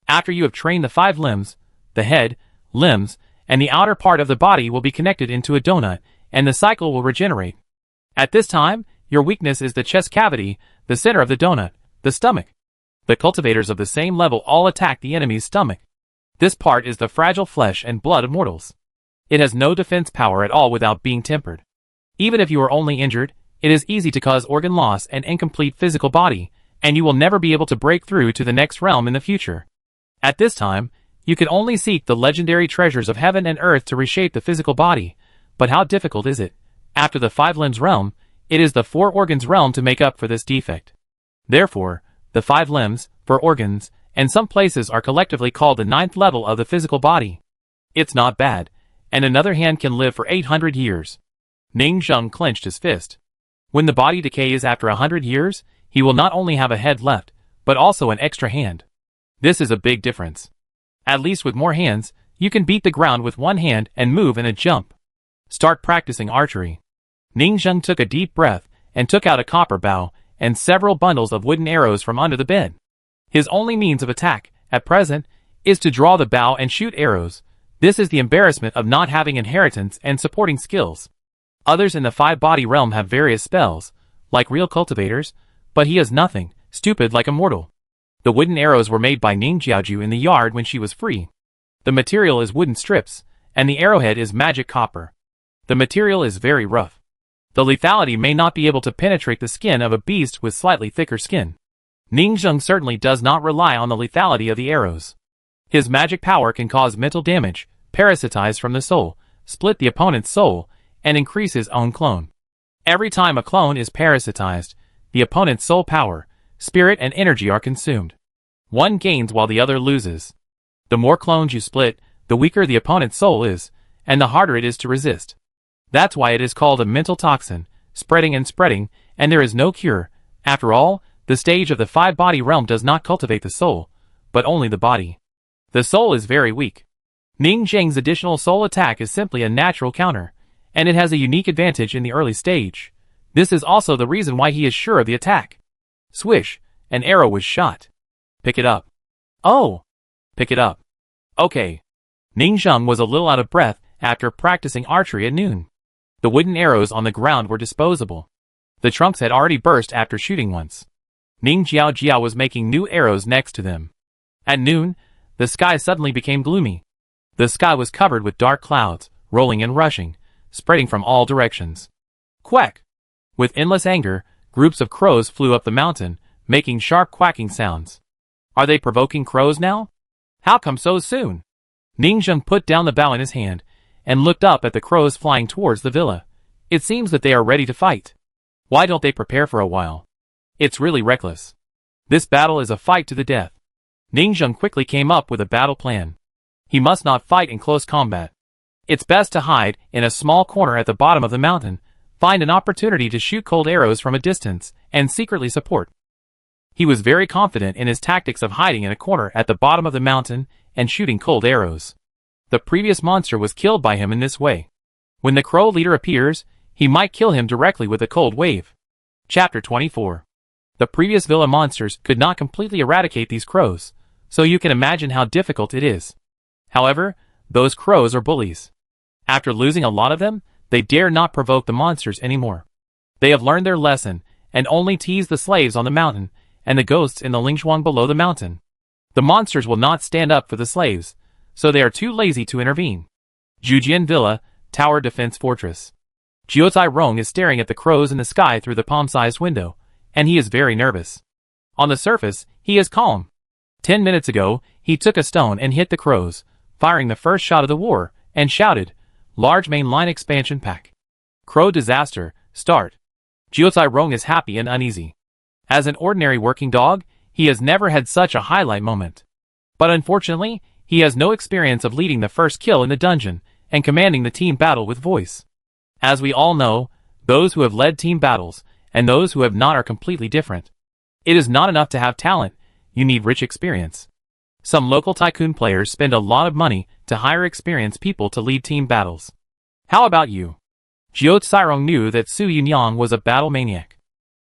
After you have trained the 5 limbs, the head, limbs, and the outer part of the body will be connected into a donut, and the cycle will regenerate. At this time, your weakness is the chest cavity, the center of the donut, the stomach. The cultivators of the same level all attack the enemy's stomach. This part is the fragile flesh and blood of mortals. It has no defense power at all without being tempered. Even if you are only injured, it is easy to cause organ loss and incomplete physical body, and you will never be able to break through to the next realm in the future. At this time, you can only seek the legendary treasures of heaven and earth to reshape the physical body, but how difficult is it? After the 5 limbs realm, it is the 4 organs realm to make up for this defect. Therefore, the 5 limbs, 4 organs, and some places are collectively called the 9th level of the physical body. It's not bad, and another hand can live for 800 years. Ningzheng clenched his fist. When the body decays after 100 years, he will not only have a head left, but also an extra hand. This is a big difference. At least with more hands, you can beat the ground with one hand and move in a jump. Start practicing archery. Ning Zheng took a deep breath and took out a copper bow and several bundles of wooden arrows from under the bed. His only means of attack, at present, is to draw the bow and shoot arrows. This is the embarrassment of not having inheritance and supporting skills. Others in the five-body realm have various spells, like real cultivators, but he has nothing, stupid like a mortal. The wooden arrows were made by Ning Jiaoju in the yard when she was free. The material is wooden strips, and the arrowhead is magic copper. The material is very rough. The lethality may not be able to penetrate the skin of a beast with slightly thicker skin. Ning Zheng certainly does not rely on the lethality of the arrows. His magic power can cause mental damage, parasitize from the soul, split the opponent's soul, and increase his own clone. Every time a clone is parasitized, the opponent's soul power, spirit and energy are consumed. One gains while the other loses. The more clones you split, the weaker the opponent's soul is, and the harder it is to resist. That's why it is called a mental toxin, spreading, and there is no cure. After all, the stage of the five-body realm does not cultivate the soul, but only the body. The soul is very weak. Ning Zheng's additional soul attack is simply a natural counter, and it has a unique advantage in the early stage. This is also the reason why he is sure of the attack. Swish, an arrow was shot. Pick it up. Oh! Pick it up. Okay. Ning Zheng was a little out of breath after practicing archery at noon. The wooden arrows on the ground were disposable. The trunks had already burst after shooting once. Ning Jiao was making new arrows next to them. At noon, the sky suddenly became gloomy. The sky was covered with dark clouds, rolling and rushing, spreading from all directions. Quack! With endless anger, groups of crows flew up the mountain, making sharp quacking sounds. Are they provoking crows now? How come so soon? Ning Zheng put down the bow in his hand, and looked up at the crows flying towards the villa. It seems that they are ready to fight. Why don't they prepare for a while? It's really reckless. This battle is a fight to the death. Ning Zheng quickly came up with a battle plan. He must not fight in close combat. It's best to hide in a small corner at the bottom of the mountain, find an opportunity to shoot cold arrows from a distance, and secretly support. He was very confident in his tactics of hiding in a corner at the bottom of the mountain and shooting cold arrows. The previous monster was killed by him in this way. When the crow leader appears, he might kill him directly with a cold wave. Chapter 24. The previous villa monsters could not completely eradicate these crows, so you can imagine how difficult it is. However, those crows are bullies. After losing a lot of them, they dare not provoke the monsters anymore. They have learned their lesson, and only tease the slaves on the mountain, and the ghosts in the Lingshuang below the mountain. The monsters will not stand up for the slaves, so they are too lazy to intervene. Jujian Villa, Tower Defense Fortress. Jiuzai Rong is staring at the crows in the sky through the palm-sized window, and he is very nervous. On the surface, he is calm. 10 minutes ago, he took a stone and hit the crows, firing the first shot of the war, and shouted, "Large main line expansion pack. Crow disaster, start." Jiuzai Rong is happy and uneasy. As an ordinary working dog, he has never had such a highlight moment. But unfortunately, he has no experience of leading the first kill in the dungeon, and commanding the team battle with voice. As we all know, those who have led team battles, and those who have not are completely different. It is not enough to have talent, you need rich experience. Some local tycoon players spend a lot of money to hire experienced people to lead team battles. How about you? Jiu Tsirong knew that Su Yunyang was a battle maniac.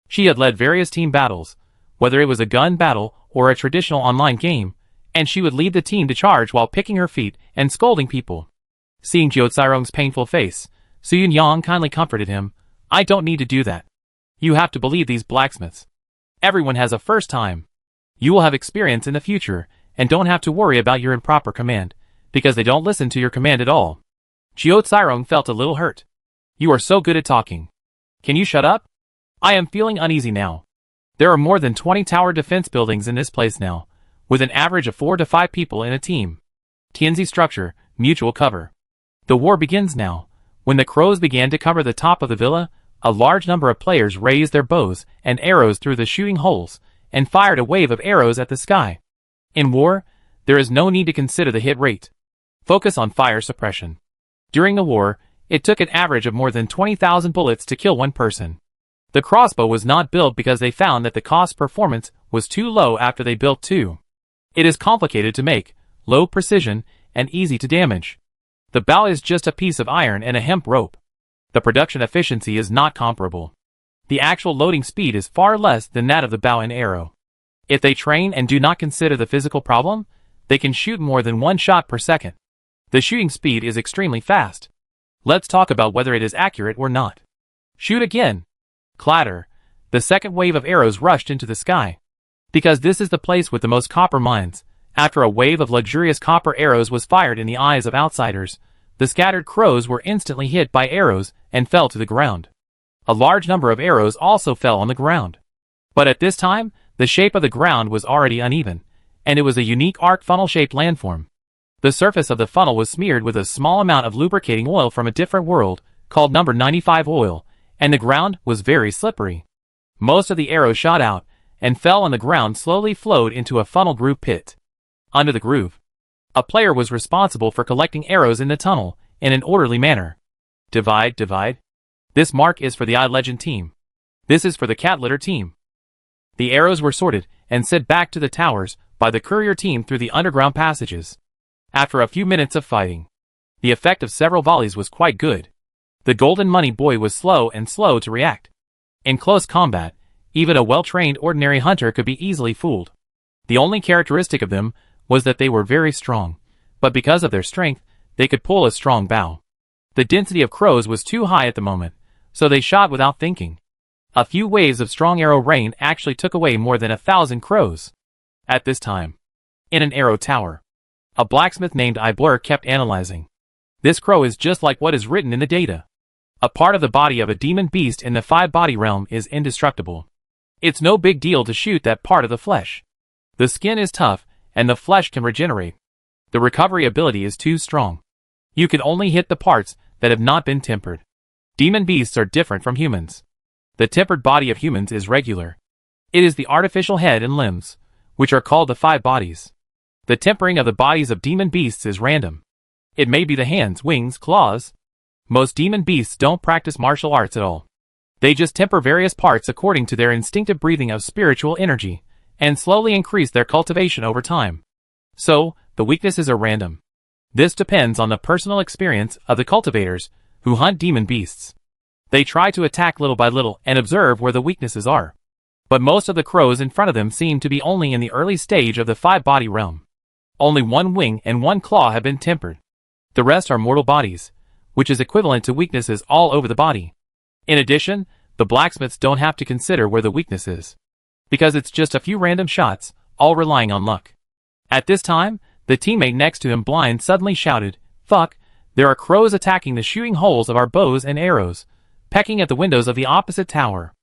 She had led various team battles, whether it was a gun battle or a traditional online game, and she would lead the team to charge while picking her feet and scolding people. Seeing Jiu Tsirong's painful face, Su Yunyang kindly comforted him. "I don't need to do that. You have to believe these blacksmiths. Everyone has a first time. You will have experience in the future, and don't have to worry about your improper command, because they don't listen to your command at all." Jiu Tsirong felt a little hurt. "You are so good at talking. Can you shut up? I am feeling uneasy now. There are more than 20 tower defense buildings in this place now, with an average of 4 to 5 people in a team. Tianzi structure, mutual cover. The war begins now." When the crows began to cover the top of the villa, a large number of players raised their bows and arrows through the shooting holes, and fired a wave of arrows at the sky. In war, there is no need to consider the hit rate. Focus on fire suppression. During the war, it took an average of more than 20,000 bullets to kill one person. The crossbow was not built because they found that the cost performance was too low after they built two. It is complicated to make, low precision, and easy to damage. The bow is just a piece of iron and a hemp rope. The production efficiency is not comparable. The actual loading speed is far less than that of the bow and arrow. If they train and do not consider the physical problem, they can shoot more than 1 shot per second. The shooting speed is extremely fast. Let's talk about whether it is accurate or not. Shoot again. Clatter. The second wave of arrows rushed into the sky. Because this is the place with the most copper mines, after a wave of luxurious copper arrows was fired in the eyes of outsiders, the scattered crows were instantly hit by arrows and fell to the ground. A large number of arrows also fell on the ground. But at this time, the shape of the ground was already uneven, and it was a unique arc funnel-shaped landform. The surface of the funnel was smeared with a small amount of lubricating oil from a different world, called number 95 oil, and the ground was very slippery. Most of the arrows shot out, and fell on the ground slowly flowed into a funnel groove pit. Under the groove, a player was responsible for collecting arrows in the tunnel, in an orderly manner. Divide. This mark is for the I-Legend team. This is for the Cat Litter team. The arrows were sorted, and sent back to the towers, by the courier team through the underground passages. After a few minutes of fighting, the effect of several volleys was quite good. The Golden Money Boy was slow to react. In close combat, even a well-trained ordinary hunter could be easily fooled. The only characteristic of them was that they were very strong, but because of their strength, they could pull a strong bow. The density of crows was too high at the moment, so they shot without thinking. A few waves of strong arrow rain actually took away more than 1,000 crows. At this time, in an arrow tower, a blacksmith named Ember kept analyzing. This crow is just like what is written in the data. A part of the body of a demon beast in the 5-body realm is indestructible. It's no big deal to shoot that part of the flesh. The skin is tough, and the flesh can regenerate. The recovery ability is too strong. You can only hit the parts that have not been tempered. Demon beasts are different from humans. The tempered body of humans is regular. It is the artificial head and limbs, which are called the 5 bodies. The tempering of the bodies of demon beasts is random. It may be the hands, wings, claws. Most demon beasts don't practice martial arts at all. They just temper various parts according to their instinctive breathing of spiritual energy, and slowly increase their cultivation over time. So, the weaknesses are random. This depends on the personal experience of the cultivators who hunt demon beasts. They try to attack little by little and observe where the weaknesses are. But most of the crows in front of them seem to be only in the early stage of the 5-body realm. Only 1 wing and 1 claw have been tempered. The rest are mortal bodies, which is equivalent to weaknesses all over the body. In addition, the blacksmiths don't have to consider where the weakness is, because it's just a few random shots, all relying on luck. At this time, the teammate next to him blind suddenly shouted, "Fuck, there are crows attacking the shooting holes of our bows and arrows, pecking at the windows of the opposite tower."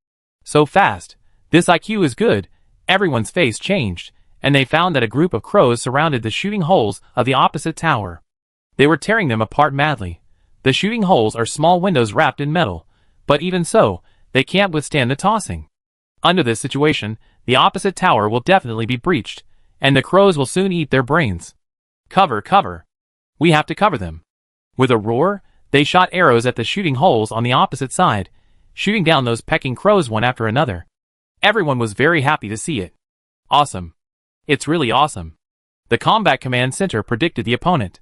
So fast. This IQ is good. Everyone's face changed, and they found that a group of crows surrounded the shooting holes of the opposite tower. They were tearing them apart madly. The shooting holes are small windows wrapped in metal, but even so, they can't withstand the tossing. Under this situation, the opposite tower will definitely be breached, and the crows will soon eat their brains. Cover. We have to cover them. With a roar, they shot arrows at the shooting holes on the opposite side, shooting down those pecking crows one after another. Everyone was very happy to see it. Awesome. It's really awesome. The Combat Command Center predicted the opponent.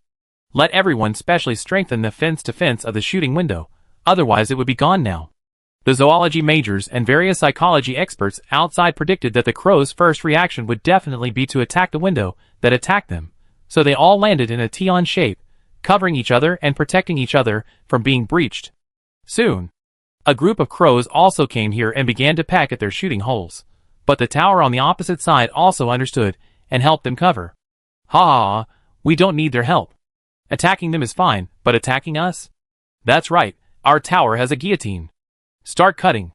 Let everyone specially strengthen the fence-to-fence of the shooting window, otherwise it would be gone now. The zoology majors and various psychology experts outside predicted that the crows' first reaction would definitely be to attack the window that attacked them, so they all landed in a T-on shape, covering each other and protecting each other from being breached. Soon, a group of crows also came here and began to peck at their shooting holes, but the tower on the opposite side also understood and helped them cover. Ha, we don't need their help. Attacking them is fine, but attacking us? That's right, our tower has a guillotine. Start cutting.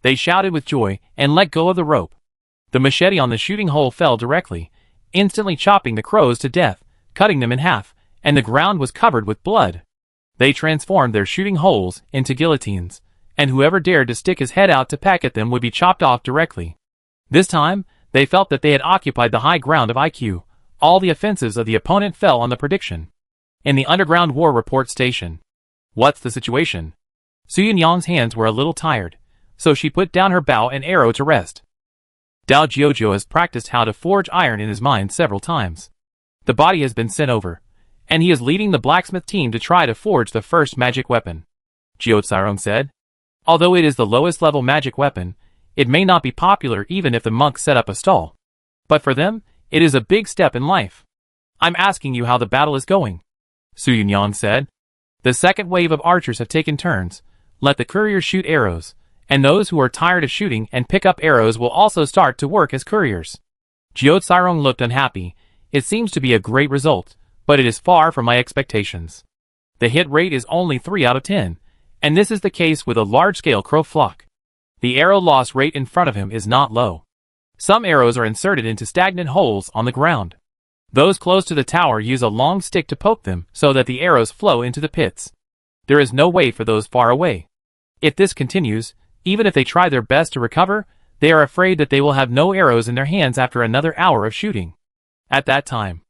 They shouted with joy and let go of the rope. The machete on the shooting hole fell directly, instantly chopping the crows to death, cutting them in half, and the ground was covered with blood. They transformed their shooting holes into guillotines, and whoever dared to stick his head out to peck at them would be chopped off directly. This time, they felt that they had occupied the high ground of IQ. All the offensives of the opponent fell on the prediction. In the underground war report station. What's the situation? Suyun-Yang's hands were a little tired, so she put down her bow and arrow to rest. Dao Jiuzhou has practiced how to forge iron in his mind several times. The body has been sent over, and he is leading the blacksmith team to try to forge the first magic weapon. Jiutsirong said. Although it is the lowest level magic weapon, it may not be popular even if the monks set up a stall. But for them, it is a big step in life. I'm asking you how the battle is going, Su Yunyan said. The second wave of archers have taken turns. Let the couriers shoot arrows, and those who are tired of shooting and pick up arrows will also start to work as couriers. Jiutsirong looked unhappy. It seems to be a great result, but it is far from my expectations. The hit rate is only 3 out of 10, and this is the case with a large-scale crow flock. The arrow loss rate in front of him is not low. Some arrows are inserted into stagnant holes on the ground. Those close to the tower use a long stick to poke them so that the arrows flow into the pits. There is no way for those far away. If this continues, even if they try their best to recover, they are afraid that they will have no arrows in their hands after another hour of shooting. At that time,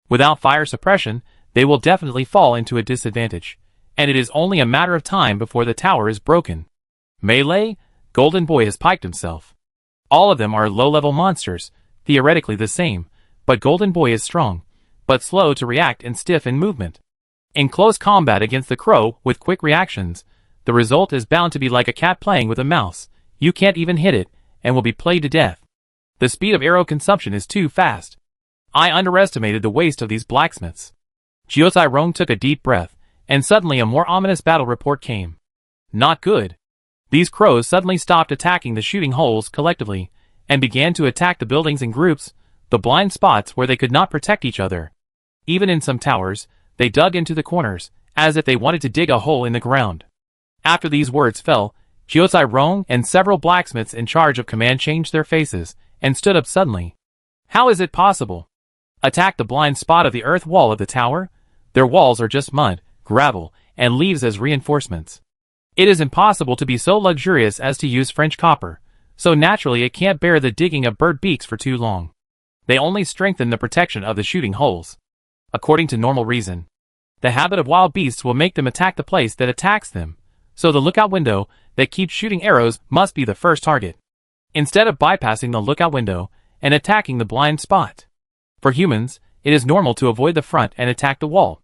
without fire suppression, they will definitely fall into a disadvantage, and it is only a matter of time before the tower is broken. Melee, Golden Boy has piked himself. All of them are low-level monsters, theoretically the same, but Golden Boy is strong, but slow to react and stiff in movement. In close combat against the crow with quick reactions, the result is bound to be like a cat playing with a mouse. You can't even hit it, and will be played to death. The speed of arrow consumption is too fast. I underestimated the waste of these blacksmiths. Jiutsirong took a deep breath, and suddenly a more ominous battle report came. Not good. These crows suddenly stopped attacking the shooting holes collectively, and began to attack the buildings in groups, the blind spots where they could not protect each other. Even in some towers, they dug into the corners, as if they wanted to dig a hole in the ground. After these words fell, Jiutsirong and several blacksmiths in charge of command changed their faces, and stood up suddenly. How is it possible? Attack the blind spot of the earth wall of the tower? Their walls are just mud, gravel, and leaves as reinforcements. It is impossible to be so luxurious as to use French copper, so naturally it can't bear the digging of bird beaks for too long. They only strengthen the protection of the shooting holes. According to normal reason, the habit of wild beasts will make them attack the place that attacks them, so the lookout window that keeps shooting arrows must be the first target, instead of bypassing the lookout window and attacking the blind spot. For humans, it is normal to avoid the front and attack the wall.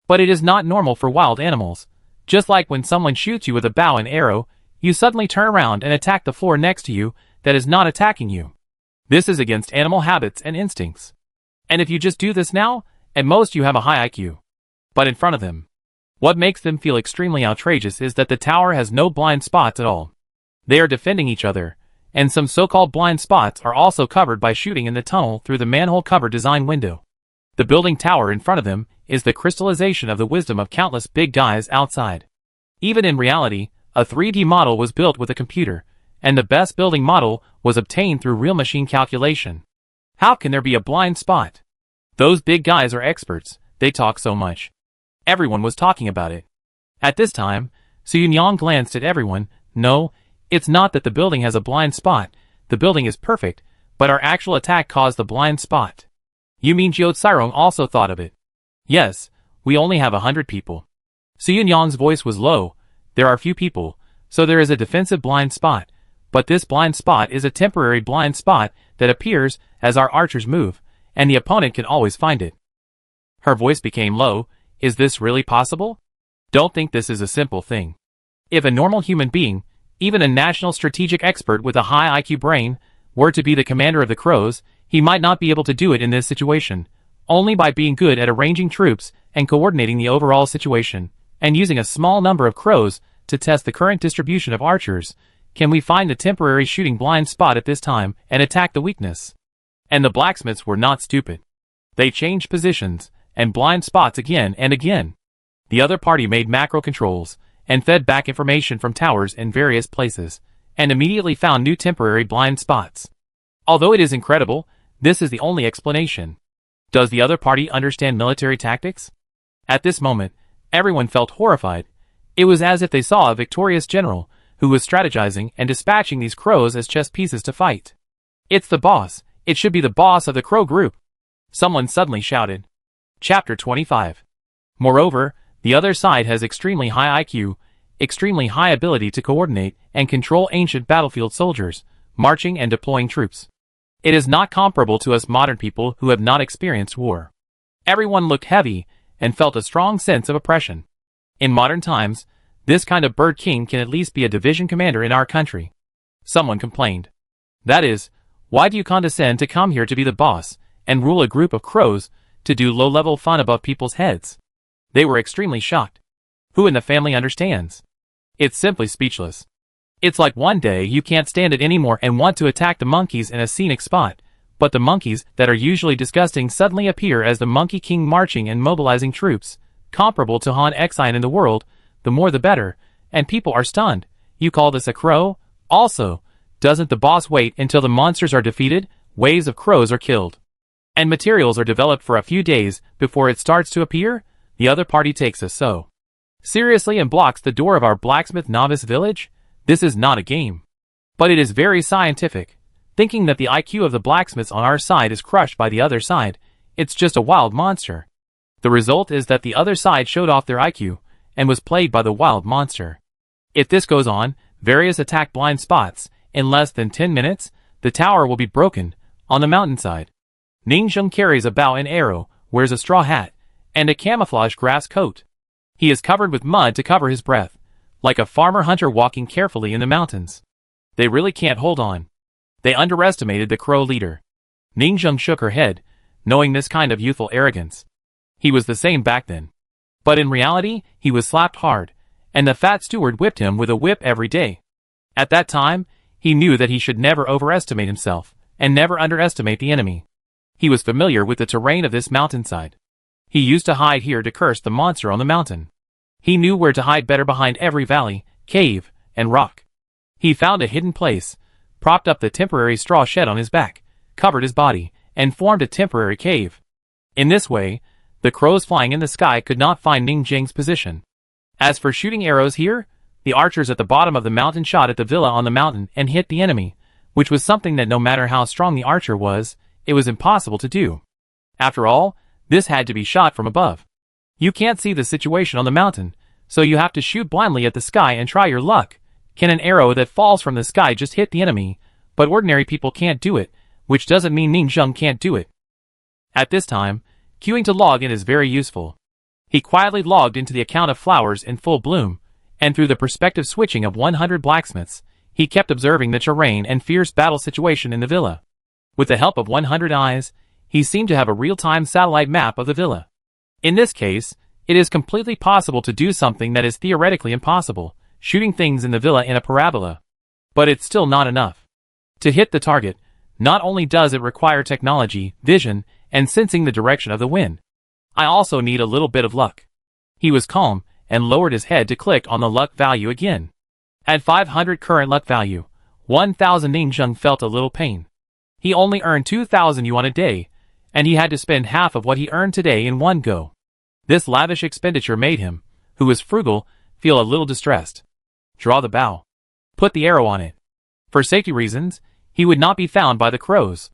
But it is not normal for wild animals. Just like when someone shoots you with a bow and arrow, you suddenly turn around and attack the floor next to you that is not attacking you. This is against animal habits and instincts. And if you just do this now, at most you have a high IQ. But in front of them, what makes them feel extremely outrageous is that the tower has no blind spots at all. They are defending each other, and some so-called blind spots are also covered by shooting in the tunnel through the manhole cover design window. The building tower in front of them is the crystallization of the wisdom of countless big guys outside. Even in reality, a 3D model was built with a computer, and the best building model was obtained through real machine calculation. How can there be a blind spot? Those big guys are experts, they talk so much. Everyone was talking about it. At this time, Su Yunyan glanced at everyone. No, it's not that the building has a blind spot, the building is perfect, but our actual attack caused the blind spot. You mean Jiutsirong also thought of it? Yes, we only have 100 people. Su Yunyan's voice was low. There are few people, so there is a defensive blind spot, but this blind spot is a temporary blind spot that appears as our archers move, and the opponent can always find it. Her voice became low. Is this really possible? Don't think this is a simple thing. If a normal human being, even a national strategic expert with a high IQ brain, were to be the commander of the crows, he might not be able to do it in this situation. Only by being good at arranging troops and coordinating the overall situation, and using a small number of crows to test the current distribution of archers, can we find the temporary shooting blind spot at this time and attack the weakness. And the blacksmiths were not stupid. They changed positions and blind spots again and again. The other party made macro controls and fed back information from towers in various places, and immediately found new temporary blind spots. Although it is incredible, this is the only explanation. Does the other party understand military tactics? At this moment, everyone felt horrified. It was as if they saw a victorious general who was strategizing and dispatching these crows as chess pieces to fight. It's the boss. It should be the boss of the crow group. Someone suddenly shouted. Chapter 25. Moreover, the other side has extremely high IQ, extremely high ability to coordinate and control ancient battlefield soldiers, marching and deploying troops. It is not comparable to us modern people who have not experienced war. Everyone looked heavy and felt a strong sense of oppression. In modern times, This kind of bird king can at least be a division commander in our country. Someone complained. That is, why do you condescend to come here to be the boss, and rule a group of crows, to do low-level fun above people's heads? They were extremely shocked. Who in the family understands? It's simply speechless. It's like one day you can't stand it anymore and want to attack the monkeys in a scenic spot, but the monkeys that are usually disgusting suddenly appear as the Monkey King marching and mobilizing troops, comparable to Han Exine in the world, the more the better, and people are stunned. You call this a crow? Also, doesn't the boss wait until the monsters are defeated, waves of crows are killed, and materials are developed for a few days before it starts to appear? The other party takes us so seriously and blocks the door of our blacksmith novice village? This is not a game. But it is very scientific. Thinking that the IQ of the blacksmiths on our side is crushed by the other side, it's just a wild monster. The result is that the other side showed off their IQ, and was played by the wild monster. If this goes on, various attack blind spots, in less than 10 minutes, the tower will be broken, on the mountainside. Ningzheng carries a bow and arrow, wears a straw hat, and a camouflage grass coat. He is covered with mud to cover his breath, like a farmer hunter walking carefully in the mountains. They really can't hold on. They underestimated the crow leader. Ningzheng shook her head, knowing this kind of youthful arrogance. He was the same back then. But in reality, he was slapped hard, and the fat steward whipped him with a whip every day. At that time, he knew that he should never overestimate himself, and never underestimate the enemy. He was familiar with the terrain of this mountainside. He used to hide here to curse the monster on the mountain. He knew where to hide better behind every valley, cave, and rock. He found a hidden place, propped up the temporary straw shed on his back, covered his body, and formed a temporary cave. In this way, the crows flying in the sky could not find Ningzheng's position. As for shooting arrows here, the archers at the bottom of the mountain shot at the villa on the mountain and hit the enemy, which was something that no matter how strong the archer was, it was impossible to do. After all, this had to be shot from above. You can't see the situation on the mountain, so you have to shoot blindly at the sky and try your luck. Can an arrow that falls from the sky just hit the enemy? But ordinary people can't do it, which doesn't mean Ningzheng can't do it. At this time, queuing to log in is very useful. He quietly logged into the account of flowers in full bloom, and through the perspective switching of 100 blacksmiths, he kept observing the terrain and fierce battle situation in the villa. With the help of 100 eyes, he seemed to have a real-time satellite map of the villa. In this case, it is completely possible to do something that is theoretically impossible, shooting things in the villa in a parabola. But it's still not enough. To hit the target, not only does it require technology, vision, and sensing the direction of the wind. I also need a little bit of luck. He was calm, and lowered his head to click on the luck value again. At 500 current luck value, 1,000 Ningzheng felt a little pain. He only earned 2,000 yuan a day, and he had to spend half of what he earned today in one go. This lavish expenditure made him, who was frugal, feel a little distressed. Draw the bow. Put the arrow on it. For safety reasons, he would not be found by the crows.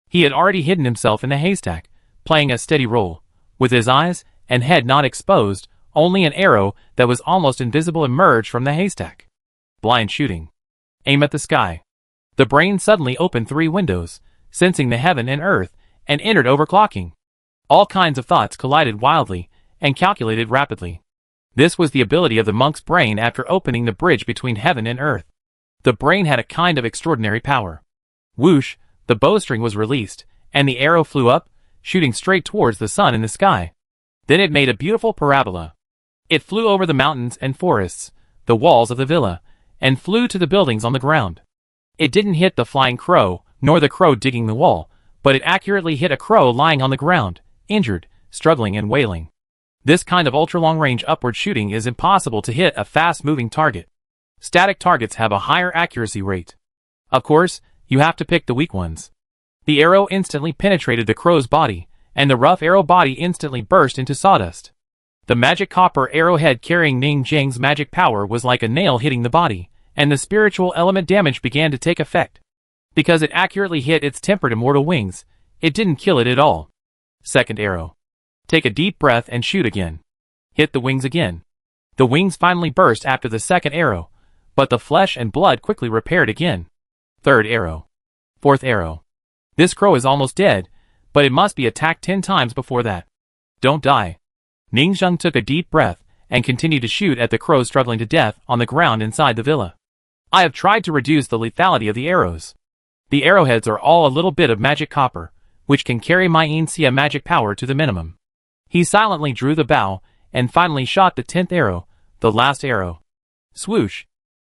He had already hidden himself in the haystack, playing a steady role, with his eyes and head not exposed. Only an arrow that was almost invisible emerged from the haystack. Blind shooting. Aim at the sky. The brain suddenly opened 3 windows, sensing the heaven and earth, and entered overclocking. All kinds of thoughts collided wildly, and calculated rapidly. This was the ability of the monk's brain after opening the bridge between heaven and earth. The brain had a kind of extraordinary power. Whoosh, the bowstring was released, and the arrow flew up, shooting straight towards the sun in the sky. Then it made a beautiful parabola. It flew over the mountains and forests, the walls of the villa, and flew to the buildings on the ground. It didn't hit the flying crow, nor the crow digging the wall, but it accurately hit a crow lying on the ground, injured, struggling and wailing. This kind of ultra-long-range upward shooting is impossible to hit a fast-moving target. Static targets have a higher accuracy rate. Of course, you have to pick the weak ones. The arrow instantly penetrated the crow's body, and the rough arrow body instantly burst into sawdust. The magic copper arrowhead carrying Ningzheng's magic power was like a nail hitting the body, and the spiritual element damage began to take effect. Because it accurately hit its tempered immortal wings, it didn't kill it at all. Second arrow. Take a deep breath and shoot again. Hit the wings again. The wings finally burst after the second arrow, but the flesh and blood quickly repaired again. Third arrow. Fourth arrow. This crow is almost dead, but it must be attacked 10 times before that. Don't die. Ningzheng took a deep breath and continued to shoot at the crows struggling to death on the ground inside the villa. I have tried to reduce the lethality of the arrows. The arrowheads are all a little bit of magic copper, which can carry my enchanter magic power to the minimum. He silently drew the bow, and finally shot the 10th arrow, the last arrow. Swoosh!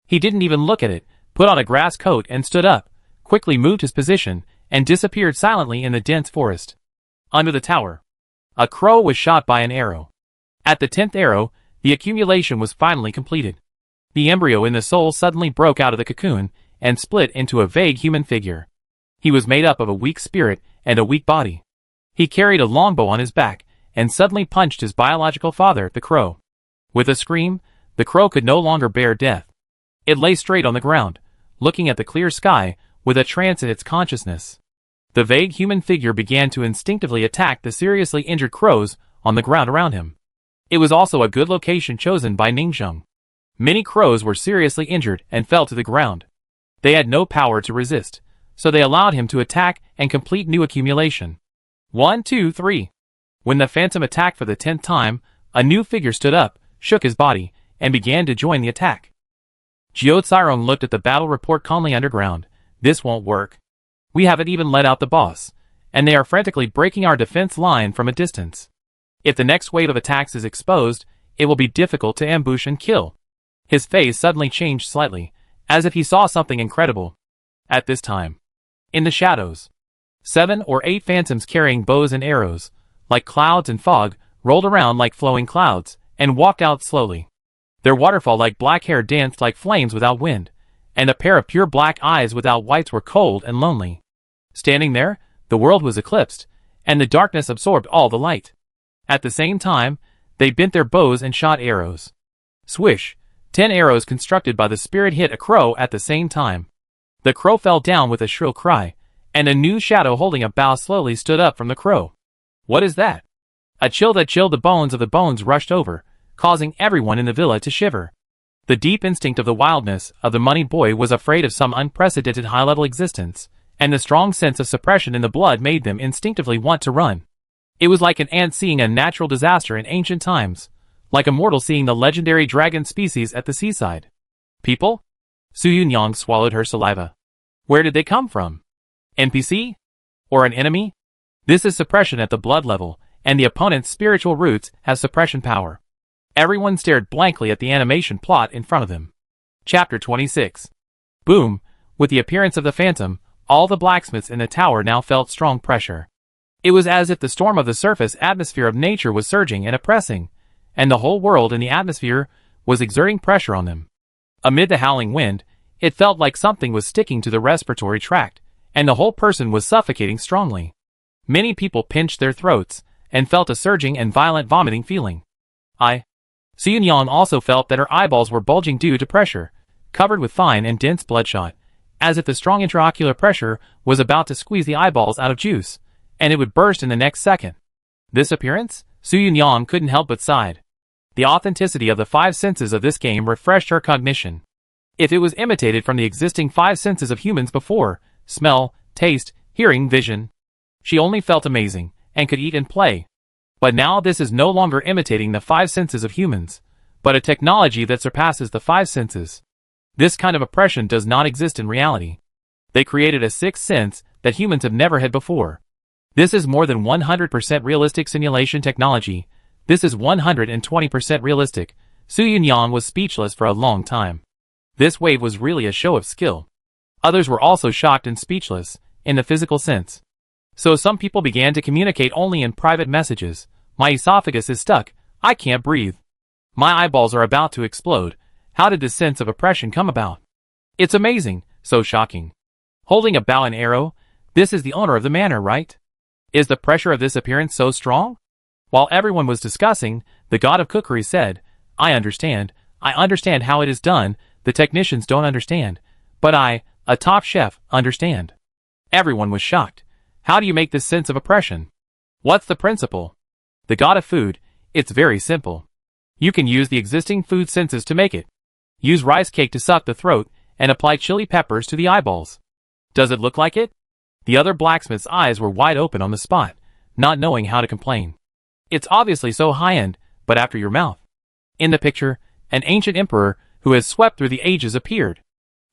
He didn't even look at it, put on a grass coat and stood up, quickly moved his position, and disappeared silently in the dense forest. Under the tower, a crow was shot by an arrow. At the 10th arrow, the accumulation was finally completed. The embryo in the soul suddenly broke out of the cocoon, and split into a vague human figure. He was made up of a weak spirit and a weak body. He carried a longbow on his back, and suddenly punched his biological father, the crow. With a scream, the crow could no longer bear death. It lay straight on the ground, looking at the clear sky, with a trance in its consciousness. The vague human figure began to instinctively attack the seriously injured crows on the ground around him. It was also a good location chosen by Ningxiang. Many crows were seriously injured and fell to the ground. They had no power to resist, so they allowed him to attack and complete new accumulation. 1, 2, 3. When the phantom attacked for the 10th time, a new figure stood up, shook his body, and began to join the attack. Jiao Cairong looked at the battle report calmly underground. This won't work. We haven't even let out the boss, and they are frantically breaking our defense line from a distance. If the next wave of attacks is exposed, it will be difficult to ambush and kill. His face suddenly changed slightly, as if he saw something incredible. At this time, in the shadows, 7 or 8 phantoms carrying bows and arrows, like clouds and fog, rolled around like flowing clouds, and walked out slowly. Their waterfall-like black hair danced like flames without wind, and a pair of pure black eyes without whites were cold and lonely. Standing there, the world was eclipsed, and the darkness absorbed all the light. At the same time, they bent their bows and shot arrows. Swish! 10 arrows constructed by the spirit hit a crow at the same time. The crow fell down with a shrill cry, and a new shadow holding a bow slowly stood up from the crow. What is that? A chill that chilled the bones of the bones rushed over, causing everyone in the villa to shiver. The deep instinct of the wildness of the money boy was afraid of some unprecedented high-level existence, and the strong sense of suppression in the blood made them instinctively want to run. It was like an ant seeing a natural disaster in ancient times, like a mortal seeing the legendary dragon species at the seaside. People? Su Yunyang swallowed her saliva. Where did they come from? NPC? Or an enemy? This is suppression at the blood level, and the opponent's spiritual roots have suppression power. Everyone stared blankly at the animation plot in front of them. Chapter 26. Boom! With the appearance of the phantom, all the blacksmiths in the tower now felt strong pressure. It was as if the storm of the surface atmosphere of nature was surging and oppressing, and the whole world in the atmosphere was exerting pressure on them. Amid the howling wind, it felt like something was sticking to the respiratory tract, and the whole person was suffocating strongly. Many people pinched their throats, and felt a surging and violent vomiting feeling. Su Yunyang also felt that her eyeballs were bulging due to pressure, covered with fine and dense bloodshot, as if the strong intraocular pressure was about to squeeze the eyeballs out of juice, and it would burst in the next second. This appearance? Su Yunyang couldn't help but sigh. The authenticity of the 5 senses of this game refreshed her cognition. If it was imitated from the existing 5 senses of humans before, smell, taste, hearing, vision, she only felt amazing, and could eat and play. But now this is no longer imitating the 5 senses of humans, but a technology that surpasses the 5 senses. This kind of oppression does not exist in reality. They created a 6th sense that humans have never had before. This is more than 100% realistic simulation technology. This is 120% realistic. Su Yunyang was speechless for a long time. This wave was really a show of skill. Others were also shocked and speechless, in the physical sense. So some people began to communicate only in private messages. My esophagus is stuck, I can't breathe. My eyeballs are about to explode. How did this sense of oppression come about? It's amazing, so shocking. Holding a bow and arrow, this is the owner of the manor, right? Is the pressure of this appearance so strong? While everyone was discussing, the god of cookery said, I understand how it is done, the technicians don't understand, but I, a top chef, understand. Everyone was shocked. How do you make this sense of oppression? What's the principle? The god of food, it's very simple. You can use the existing food senses to make it. Use rice cake to suck the throat, and apply chili peppers to the eyeballs. Does it look like it? The other blacksmith's eyes were wide open on the spot, not knowing how to complain. It's obviously so high-end, but after your mouth. In the picture, an ancient emperor who has swept through the ages appeared.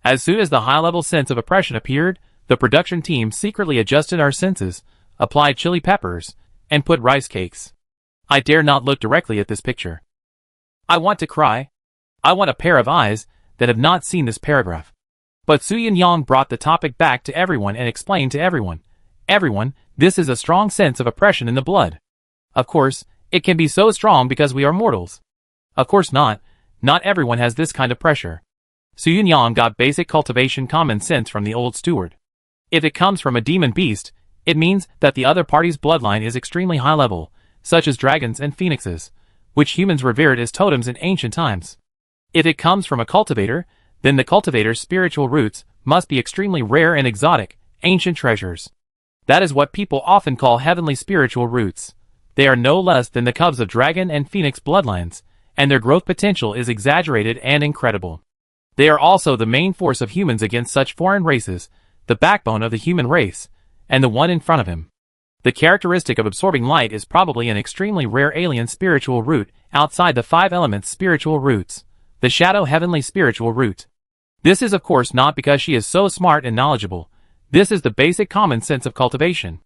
As soon as the high-level sense of oppression appeared, the production team secretly adjusted our senses, applied chili peppers, and put rice cakes. I dare not look directly at this picture. I want to cry. I want a pair of eyes that have not seen this paragraph. But Su Yang brought the topic back to everyone and explained to everyone, this is a strong sense of oppression in the blood. Of course, it can be so strong because we are mortals. Of course not everyone has this kind of pressure. Su Yang got basic cultivation common sense from the old steward. If it comes from a demon beast, it means that the other party's bloodline is extremely high level, such as dragons and phoenixes, which humans revered as totems in ancient times. If it comes from a cultivator, then the cultivator's spiritual roots must be extremely rare and exotic, ancient treasures. That is what people often call heavenly spiritual roots. They are no less than the cubs of dragon and phoenix bloodlines, and their growth potential is exaggerated and incredible. They are also the main force of humans against such foreign races, the backbone of the human race, and the one in front of him. The characteristic of absorbing light is probably an extremely rare alien spiritual root outside the 5 elements spiritual roots, the shadow heavenly spiritual root. This is of course not because she is so smart and knowledgeable. This is the basic common sense of cultivation.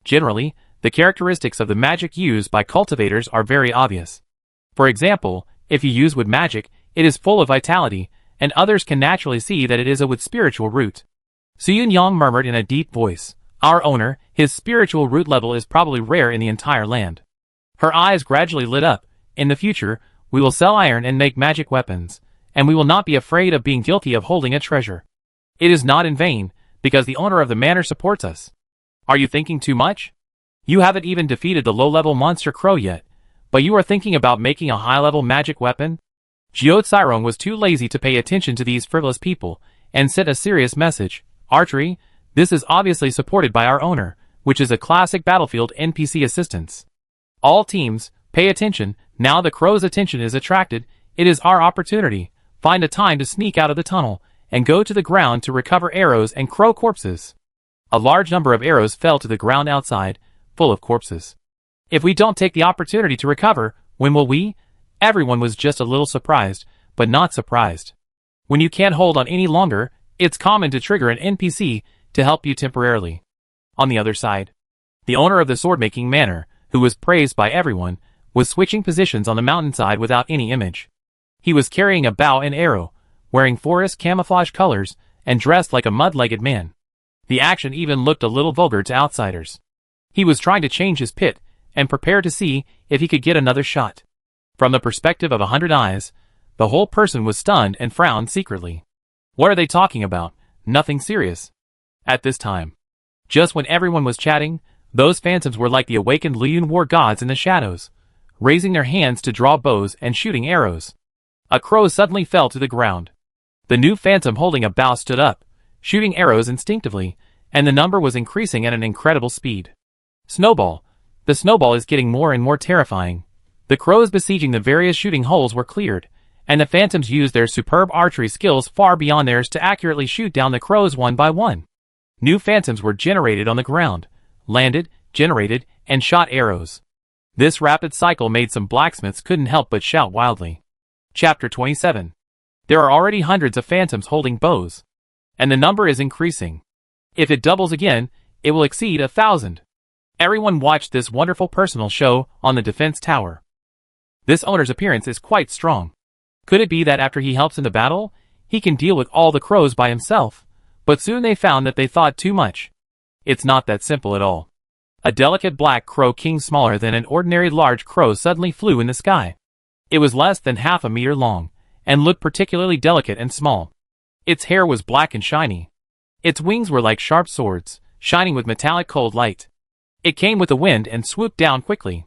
Generally, the characteristics of the magic used by cultivators are very obvious. For example, if you use wood magic, it is full of vitality, and others can naturally see that it is a wood spiritual root. Su Yang murmured in a deep voice, "Our owner, his spiritual root level is probably rare in the entire land." Her eyes gradually lit up. In the future, we will sell iron and make magic weapons, and we will not be afraid of being guilty of holding a treasure. It is not in vain, because the owner of the manor supports us. Are you thinking too much? You haven't even defeated the low-level monster crow yet, but you are thinking about making a high-level magic weapon? Jiao Tsirong was too lazy to pay attention to these frivolous people, and sent a serious message. Archery, this is obviously supported by our owner, which is a classic battlefield NPC assistance. All teams, pay attention, now the crow's attention is attracted, it is our opportunity. Find a time to sneak out of the tunnel, and go to the ground to recover arrows and crow corpses. A large number of arrows fell to the ground outside, full of corpses. If we don't take the opportunity to recover, when will we? Everyone was just a little surprised, but not surprised. When you can't hold on any longer, it's common to trigger an NPC to help you temporarily. On the other side, the owner of the sword-making manor, who was praised by everyone, was switching positions on the mountainside without any image. He was carrying a bow and arrow, wearing forest camouflage colors, and dressed like a mud-legged man. The action even looked a little vulgar to outsiders. He was trying to change his pit, and prepare to see if he could get another shot. From the perspective of 100 eyes, the whole person was stunned and frowned secretly. What are they talking about? Nothing serious. At this time, just when everyone was chatting, those phantoms were like the awakened Liyun war gods in the shadows, raising their hands to draw bows and shooting arrows. A crow suddenly fell to the ground. The new phantom holding a bow stood up, shooting arrows instinctively, and the number was increasing at an incredible speed. Snowball. The snowball is getting more and more terrifying. The crows besieging the various shooting holes were cleared, and the phantoms used their superb archery skills far beyond theirs to accurately shoot down the crows one by one. New phantoms were generated on the ground, landed, generated, and shot arrows. This rapid cycle made some blacksmiths couldn't help but shout wildly. Chapter 27. There are already hundreds of phantoms holding bows, and the number is increasing. If it doubles again, it will exceed 1,000. Everyone watched this wonderful personal show on the defense tower. This owner's appearance is quite strong. Could it be that after he helps in the battle, he can deal with all the crows by himself? But soon they found that they thought too much. It's not that simple at all. A delicate black crow king smaller than an ordinary large crow suddenly flew in the sky. It was less than half a meter long, and looked particularly delicate and small. Its hair was black and shiny. Its wings were like sharp swords, shining with metallic cold light. It came with the wind and swooped down quickly.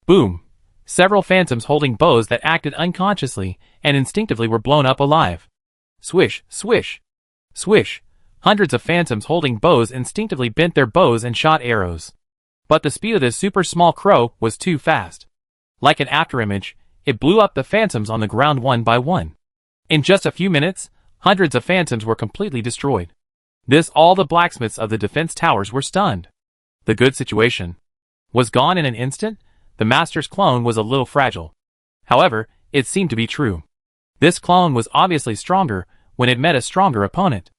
Boom! Several phantoms holding bows that acted unconsciously and instinctively were blown up alive. Swish, swish, swish. Hundreds of phantoms holding bows instinctively bent their bows and shot arrows. But the speed of this super small crow was too fast. Like an afterimage, it blew up the phantoms on the ground one by one. In just a few minutes, hundreds of phantoms were completely destroyed. All the blacksmiths of the defense towers were stunned. The good situation was gone in an instant. The master's clone was a little fragile. However, It seemed to be true. This clone was obviously stronger when it met a stronger opponent.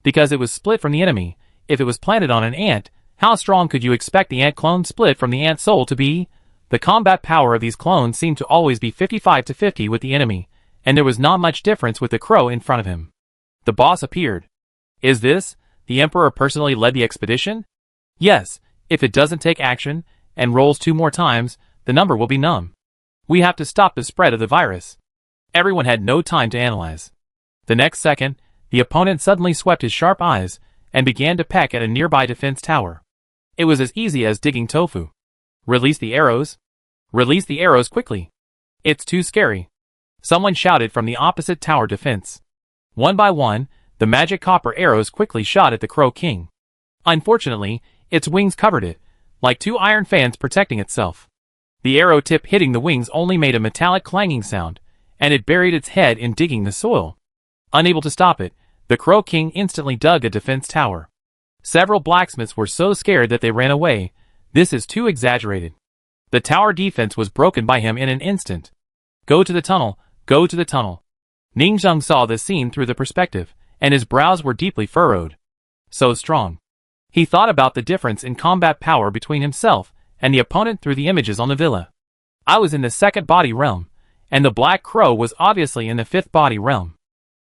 Because it was split from the enemy, if it was planted on an ant, how strong could you expect the ant clone split from the ant soul to be? The combat power of these clones seemed to always be 55 to 50 with the enemy, and there was not much difference with the crow in front of him. The boss appeared. Is this? The Emperor personally led the expedition? Yes, if it doesn't take action, and rolls 2 more times, the number will be numb. We have to stop the spread of the virus. Everyone had no time to analyze. The next second, the opponent suddenly swept his sharp eyes, and began to peck at a nearby defense tower. It was as easy as digging tofu. Release the arrows. Release the arrows quickly. It's too scary. Someone shouted from the opposite tower defense. One by one, the magic copper arrows quickly shot at the Crow King. Unfortunately, its wings covered it, like 2 iron fans protecting itself. The arrow tip hitting the wings only made a metallic clanging sound, and it buried its head in digging the soil. Unable to stop it, the Crow King instantly dug a defense tower. Several blacksmiths were so scared that they ran away. This is too exaggerated. The tower defense was broken by him in an instant. Go to the tunnel, go to the tunnel. Ningzheng saw this scene through the perspective, and his brows were deeply furrowed. So strong. He thought about the difference in combat power between himself and the opponent through the images on the villa. I was in the 2nd body realm, and the Black Crow was obviously in the 5th body realm.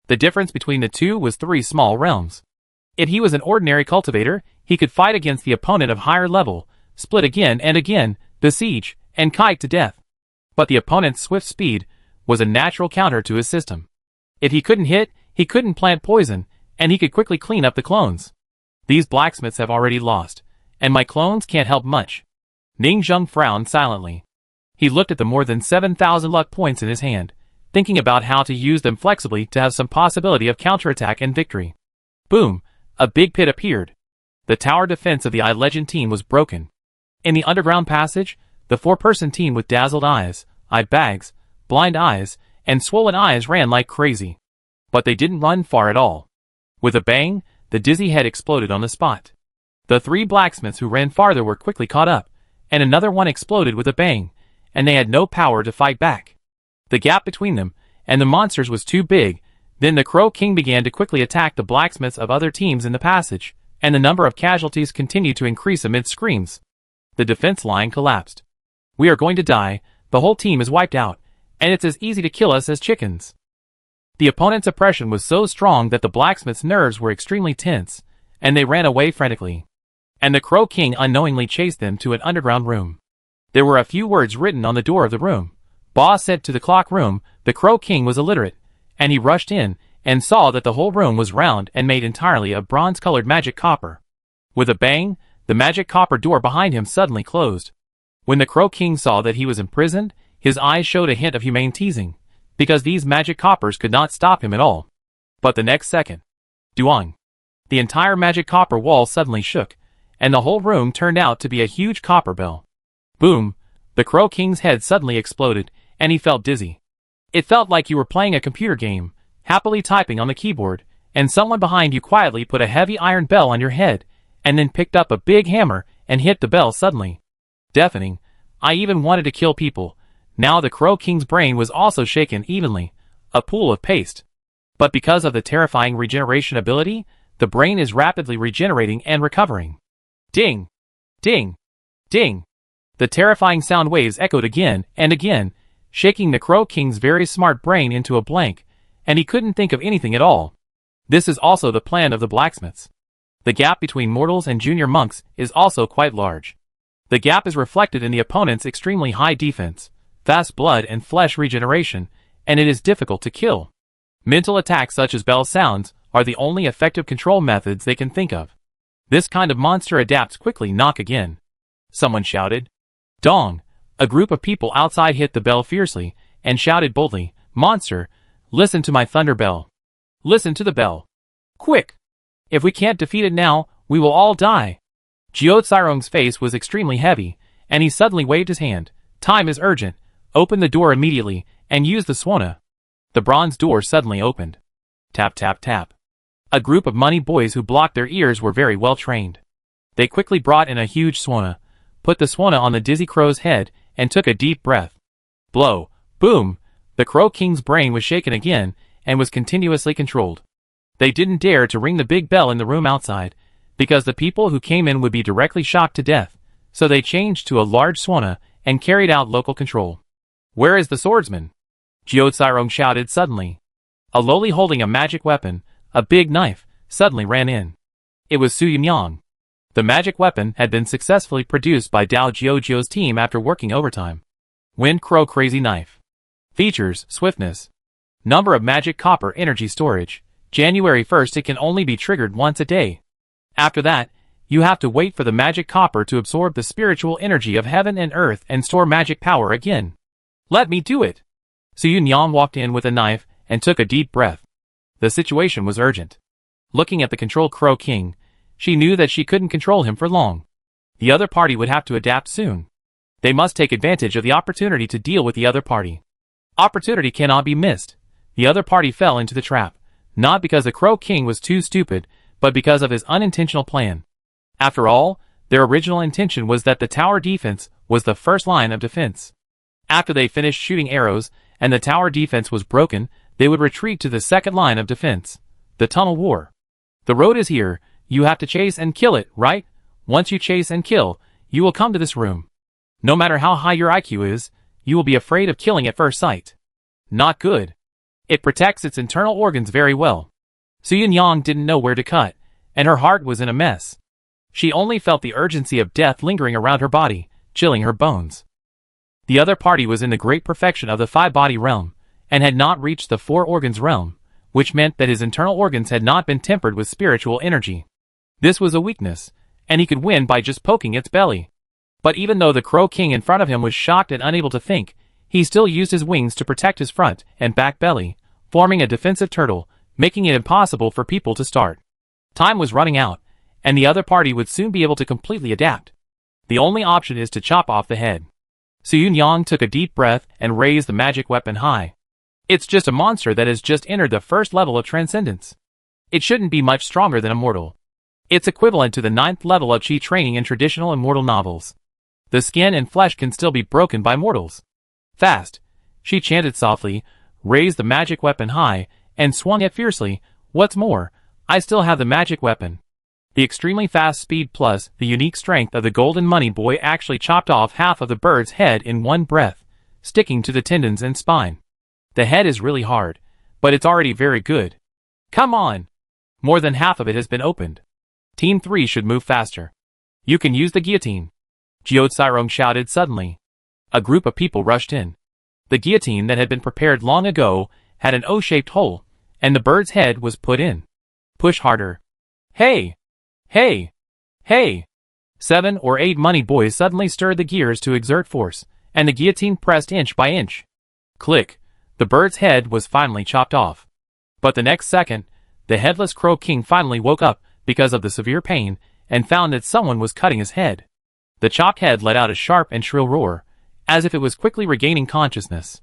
The difference between the two was 3 small realms. If he was an ordinary cultivator, he could fight against the opponent of higher level, split again and again, besiege, and kite to death. But the opponent's swift speed was a natural counter to his system. If he couldn't hit, he couldn't plant poison, and he could quickly clean up the clones. These blacksmiths have already lost, and my clones can't help much. Ningzheng frowned silently. He looked at the more than 7,000 luck points in his hand, thinking about how to use them flexibly to have some possibility of counterattack and victory. Boom! A big pit appeared. The tower defense of the I-Legend team was broken. In the underground passage, the 4-person team with dazzled eyes, eye bags, blind eyes, and swollen eyes ran like crazy. But they didn't run far at all. With a bang, the dizzy head exploded on the spot. The 3 blacksmiths who ran farther were quickly caught up, and another one exploded with a bang, and they had no power to fight back. The gap between them and the monsters was too big. Then the Crow King began to quickly attack the blacksmiths of other teams in the passage, and the number of casualties continued to increase amid screams. The defense line collapsed. We are going to die, the whole team is wiped out, and it's as easy to kill us as chickens. The opponent's oppression was so strong that the blacksmith's nerves were extremely tense, and they ran away frantically. And the Crow King unknowingly chased them to an underground room. There were a few words written on the door of the room. Boss said to the clock room, the Crow King was illiterate, and he rushed in, and saw that the whole room was round and made entirely of bronze-colored magic copper. With a bang, the magic copper door behind him suddenly closed. When the Crow King saw that he was imprisoned, his eyes showed a hint of humane teasing, because these magic coppers could not stop him at all. But the next second, Duang! The entire magic copper wall suddenly shook, and the whole room turned out to be a huge copper bell. Boom! The Crow King's head suddenly exploded, and he felt dizzy. It felt like you were playing a computer game, happily typing on the keyboard, and someone behind you quietly put a heavy iron bell on your head, and then picked up a big hammer and hit the bell suddenly. Deafening. I even wanted to kill people. Now the Crow King's brain was also shaken evenly, a pool of paste. But because of the terrifying regeneration ability, the brain is rapidly regenerating and recovering. Ding! Ding! Ding! The terrifying sound waves echoed again and again, shaking the Crow King's very smart brain into a blank, and he couldn't think of anything at all. This is also the plan of the blacksmiths. The gap between mortals and junior monks is also quite large. The gap is reflected in the opponent's extremely high defense, fast blood and flesh regeneration, and it is difficult to kill. Mental attacks such as bell sounds are the only effective control methods they can think of. This kind of monster adapts quickly. Knock again. Someone shouted. Dong! A group of people outside hit the bell fiercely, and shouted boldly, Monster, listen to my thunder bell. Listen to the bell. Quick! If we can't defeat it now, we will all die. Jiao Cairong's face was extremely heavy, and he suddenly waved his hand. Time is urgent. Open the door immediately, and use the swana. The bronze door suddenly opened. Tap tap tap. A group of money boys who blocked their ears were very well trained. They quickly brought in a huge swana, put the swana on the dizzy crow's head, and took a deep breath. Blow! Boom! The Crow King's brain was shaken again and was continuously controlled. They didn't dare to ring the big bell in the room outside, because the people who came in would be directly shocked to death, so they changed to a large swana and carried out local control. "Where is the swordsman?" Jiao shouted suddenly. A lowly holding a magic weapon, a big knife, suddenly ran in. It was Su Yunyang. The magic weapon had been successfully produced by Dao Jiao's team after working overtime. Wind Crow Crazy Knife. Features: swiftness. Number of magic copper energy storage. January 1st, it can only be triggered once a day. After that, you have to wait for the magic copper to absorb the spiritual energy of heaven and earth and store magic power again. "Let me do it!" Su Yunyang walked in with a knife and took a deep breath. The situation was urgent. Looking at the controlled Crow King, she knew that she couldn't control him for long. The other party would have to adapt soon. They must take advantage of the opportunity to deal with the other party. Opportunity cannot be missed. The other party fell into the trap, not because the Crow King was too stupid, but because of his unintentional plan. After all, their original intention was that the tower defense was the first line of defense. After they finished shooting arrows and the tower defense was broken, they would retreat to the second line of defense, the tunnel war. The road is here, you have to chase and kill it, right? Once you chase and kill, you will come to this room. No matter how high your IQ is, you will be afraid of killing at first sight. Not good. It protects its internal organs very well. Su Yunyang didn't know where to cut, and her heart was in a mess. She only felt the urgency of death lingering around her body, chilling her bones. The other party was in the great perfection of the five-body realm, and had not reached the four organs realm, which meant that his internal organs had not been tempered with spiritual energy. This was a weakness, and he could win by just poking its belly. But even though the Crow King in front of him was shocked and unable to think, he still used his wings to protect his front and back belly, forming a defensive turtle, making it impossible for people to start. Time was running out, and the other party would soon be able to completely adapt. The only option is to chop off the head. Su Yunyang took a deep breath and raised the magic weapon high. It's just a monster that has just entered the first level of transcendence. It shouldn't be much stronger than a mortal. It's equivalent to the 9th level of chi training in traditional immortal novels. The skin and flesh can still be broken by mortals. Fast, she chanted softly, raised the magic weapon high, and swung it fiercely. What's more, I still have the magic weapon. The extremely fast speed plus the unique strength of the golden money boy actually chopped off half of the bird's head in one breath, sticking to the tendons and spine. The head is really hard, but it's already very good. Come on! More than half of it has been opened. Team 3 should move faster. You can use the guillotine. Jiao shouted suddenly. A group of people rushed in. The guillotine that had been prepared long ago had an O-shaped hole, and the bird's head was put in. Push harder. Hey! Hey! Hey! 7 or 8 money boys suddenly stirred the gears to exert force, and the guillotine pressed inch by inch. Click! The bird's head was finally chopped off. But the next second, the headless Crow King finally woke up because of the severe pain and found that someone was cutting his head. The chopped head let out a sharp and shrill roar, as if it was quickly regaining consciousness.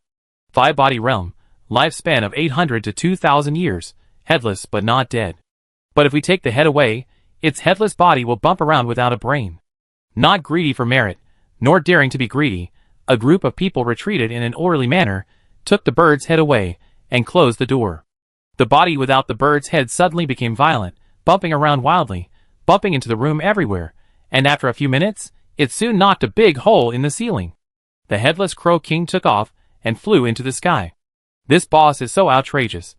Five-body realm, lifespan of 800 to 2,000 years, headless but not dead. But if we take the head away, its headless body will bump around without a brain. Not greedy for merit, nor daring to be greedy, a group of people retreated in an orderly manner, took the bird's head away, and closed the door. The body without the bird's head suddenly became violent, bumping around wildly, bumping into the room everywhere, and after a few minutes, it soon knocked a big hole in the ceiling. The headless Crow King took off and flew into the sky. This boss is so outrageous.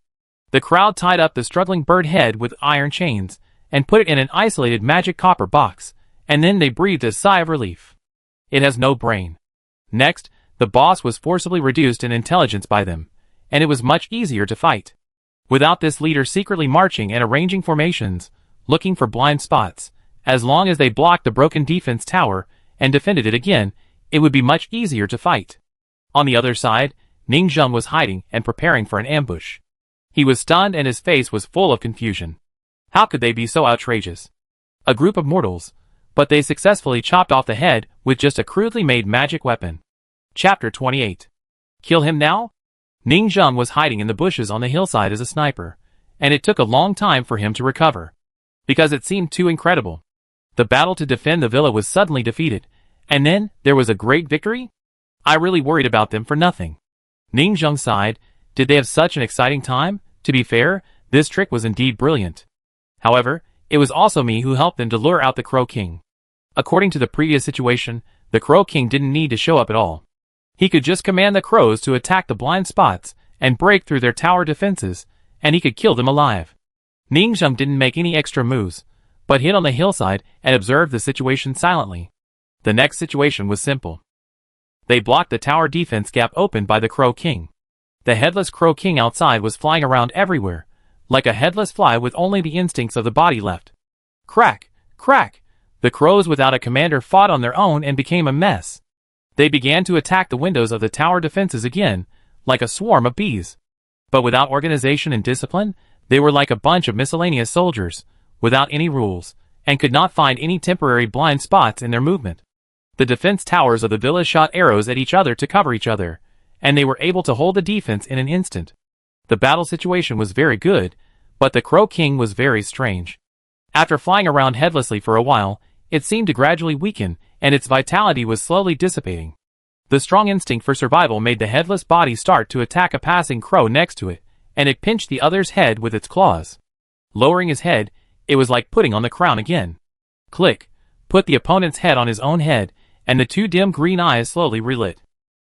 The crowd tied up the struggling bird head with iron chains and put it in an isolated magic copper box, and then they breathed a sigh of relief. It has no brain. Next, the boss was forcibly reduced in intelligence by them, and it was much easier to fight. Without this leader secretly marching and arranging formations, looking for blind spots, as long as they blocked the broken defense tower and defended it again, it would be much easier to fight. On the other side, Ning Zheng was hiding and preparing for an ambush. He was stunned and his face was full of confusion. How could they be so outrageous? A group of mortals, but they successfully chopped off the head with just a crudely made magic weapon. Chapter 28. Kill him now? Ning Zheng was hiding in the bushes on the hillside as a sniper, and it took a long time for him to recover. Because it seemed too incredible. The battle to defend the villa was suddenly defeated, and then there was a great victory? I really worried about them for nothing. Ning Zheng sighed. Did they have such an exciting time? To be fair, this trick was indeed brilliant. However, it was also me who helped them to lure out the Crow King. According to the previous situation, the Crow King didn't need to show up at all. He could just command the crows to attack the blind spots and break through their tower defenses, and he could kill them alive. Ning Zheng didn't make any extra moves, but hid on the hillside and observed the situation silently. The next situation was simple. They blocked the tower defense gap opened by the Crow King. The headless Crow King outside was flying around everywhere, like a headless fly with only the instincts of the body left. Crack! Crack! The crows without a commander fought on their own and became a mess. They began to attack the windows of the tower defenses again, like a swarm of bees. But without organization and discipline, they were like a bunch of miscellaneous soldiers, without any rules, and could not find any temporary blind spots in their movement. The defense towers of the villa shot arrows at each other to cover each other, and they were able to hold the defense in an instant. The battle situation was very good, but the Crow King was very strange. After flying around headlessly for a while, it seemed to gradually weaken, and its vitality was slowly dissipating. The strong instinct for survival made the headless body start to attack a passing crow next to it, and it pinched the other's head with its claws. Lowering his head, it was like putting on the crown again. Click! Put the opponent's head on his own head, and the two dim green eyes slowly relit.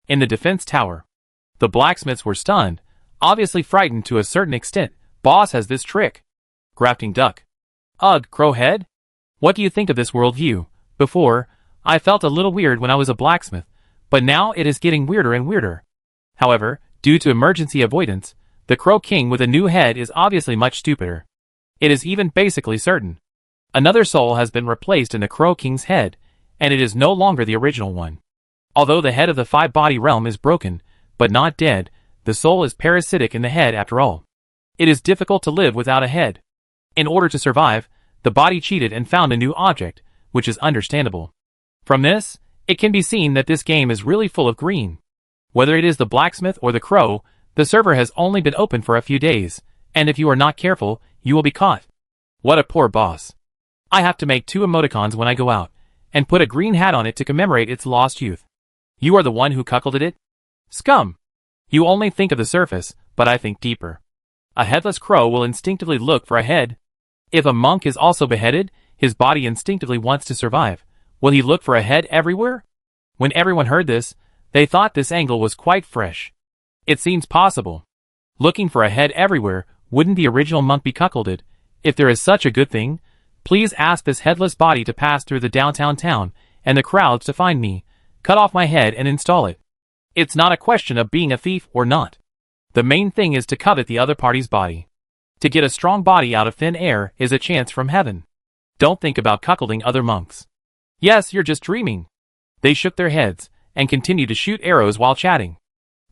In the defense tower, the blacksmiths were stunned, obviously frightened to a certain extent. Boss has this trick. Grafting duck. Ugh, crowhead? What do you think of this worldview? Before, I felt a little weird when I was a blacksmith, but now it is getting weirder and weirder. However, due to emergency avoidance, the Crow King with a new head is obviously much stupider. It is even basically certain. Another soul has been replaced in the Crow King's head, and it is no longer the original one. Although the head of the five-body realm is broken, but not dead, the soul is parasitic in the head after all. It is difficult to live without a head. In order to survive, the body cheated and found a new object, which is understandable. From this, it can be seen that this game is really full of green. Whether it is the blacksmith or the crow, the server has only been open for a few days, and if you are not careful, you will be caught. What a poor boss. I have to make 2 emoticons when I go out, and put a green hat on it to commemorate its lost youth. You are the one who cuckolded it? Scum! You only think of the surface, but I think deeper. A headless crow will instinctively look for a head. If a monk is also beheaded, his body instinctively wants to survive. Will he look for a head everywhere? When everyone heard this, they thought this angle was quite fresh. It seems possible. Looking for a head everywhere, wouldn't the original monk be cuckolded? If there is such a good thing, please ask this headless body to pass through the downtown town and the crowds to find me, cut off my head and install it. It's not a question of being a thief or not. The main thing is to covet the other party's body. To get a strong body out of thin air is a chance from heaven. Don't think about cuckolding other monks. Yes, you're just dreaming. They shook their heads and continued to shoot arrows while chatting.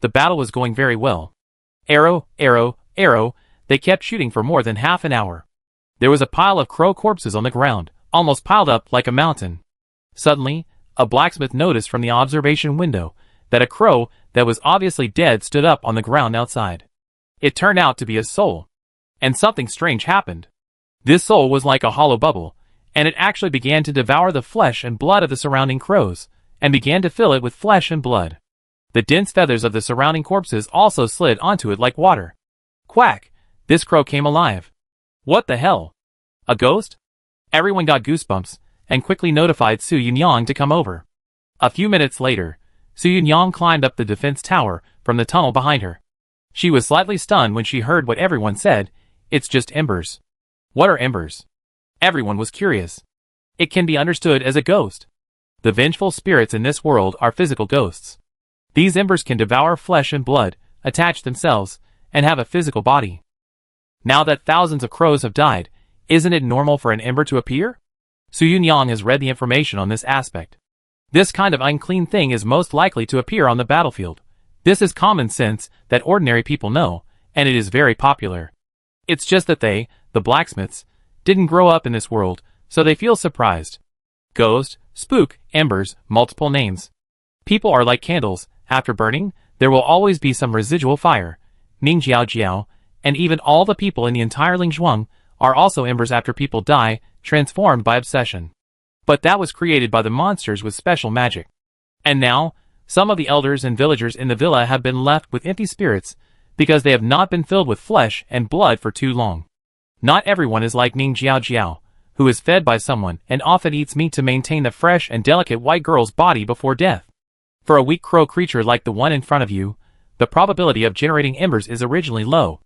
The battle was going very well. Arrow, arrow, arrow, they kept shooting for more than half an hour. There was a pile of crow corpses on the ground, almost piled up like a mountain. Suddenly, a blacksmith noticed from the observation window that a crow that was obviously dead stood up on the ground outside. It turned out to be a soul. And something strange happened. This soul was like a hollow bubble, and it actually began to devour the flesh and blood of the surrounding crows, and began to fill it with flesh and blood. The dense feathers of the surrounding corpses also slid onto it like water. Quack! This crow came alive. What the hell? A ghost? Everyone got goosebumps, and quickly notified Su Yunyang to come over. A few minutes later, Su Yunyang climbed up the defense tower from the tunnel behind her. She was slightly stunned when she heard what everyone said. It's just embers. What are embers? Everyone was curious. It can be understood as a ghost. The vengeful spirits in this world are physical ghosts. These embers can devour flesh and blood, attach themselves, and have a physical body. Now that thousands of crows have died, isn't it normal for an ember to appear? Su Yunyang has read the information on this aspect. This kind of unclean thing is most likely to appear on the battlefield. This is common sense that ordinary people know, and it is very popular. It's just that they, the blacksmiths, didn't grow up in this world, so they feel surprised. Ghost, spook, embers, multiple names. People are like candles. After burning, there will always be some residual fire. Ning Jiao Jiao, and even all the people in the entire Lingzhuang are also embers after people die, transformed by obsession. But that was created by the monsters with special magic. And now, Some of the elders and villagers in the villa have been left with empty spirits because they have not been filled with flesh and blood for too long. Not everyone is like Ning Jiao Jiao, who is fed by someone and often eats meat to maintain the fresh and delicate white girl's body before death. For a weak crow creature like the one in front of you, the probability of generating embers is originally low.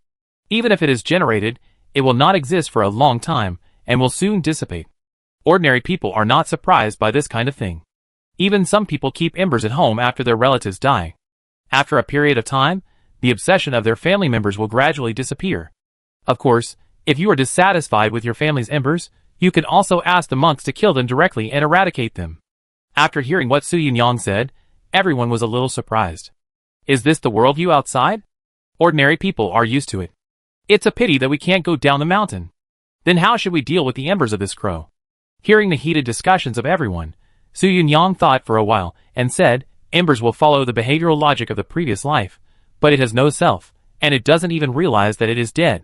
Even if it is generated, it will not exist for a long time and will soon dissipate. Ordinary people are not surprised by this kind of thing. Even some people keep embers at home after their relatives die. After a period of time, the obsession of their family members will gradually disappear. Of course, if you are dissatisfied with your family's embers, you can also ask the monks to kill them directly and eradicate them. After hearing what Su Yunyang said, everyone was a little surprised. Is this the worldview outside? Ordinary people are used to it. It's a pity that we can't go down the mountain. Then how should we deal with the embers of this crow? Hearing the heated discussions of everyone, Su Yunyang thought for a while and said, embers will follow the behavioral logic of the previous life, but it has no self, and it doesn't even realize that it is dead.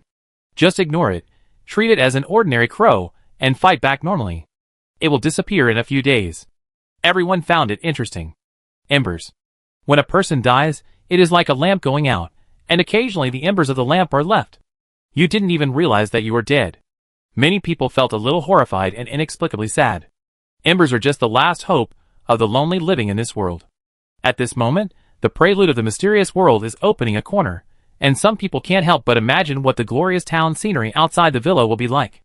Just ignore it, treat it as an ordinary crow, and fight back normally. It will disappear in a few days. Everyone found it interesting. Embers. When a person dies, it is like a lamp going out, and occasionally the embers of the lamp are left. You didn't even realize that you were dead. Many people felt a little horrified and inexplicably sad. Embers are just the last hope of the lonely living in this world. At this moment, the prelude of the mysterious world is opening a corner, and some people can't help but imagine what the glorious town scenery outside the villa will be like.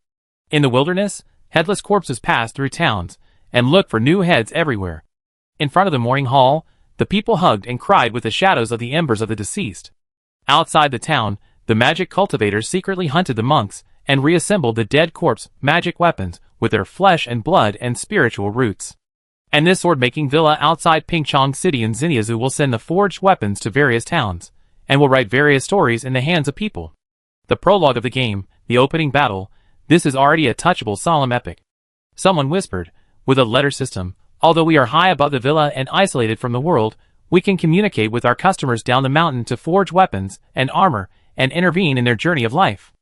In the wilderness, headless corpses pass through towns and look for new heads everywhere. In front of the mourning hall, the people hugged and cried with the shadows of the embers of the deceased. Outside the town, the magic cultivators secretly hunted the monks and reassembled the dead corpse magic weapons with their flesh and blood and spiritual roots. And this sword-making villa outside Pingchong City in Xinyazu will send the forged weapons to various towns, and will write various stories in the hands of people. The prologue of the game, the opening battle, this is already a touchable solemn epic. Someone whispered, with a letter system, although we are high above the villa and isolated from the world, we can communicate with our customers down the mountain to forge weapons and armor and intervene in their journey of life.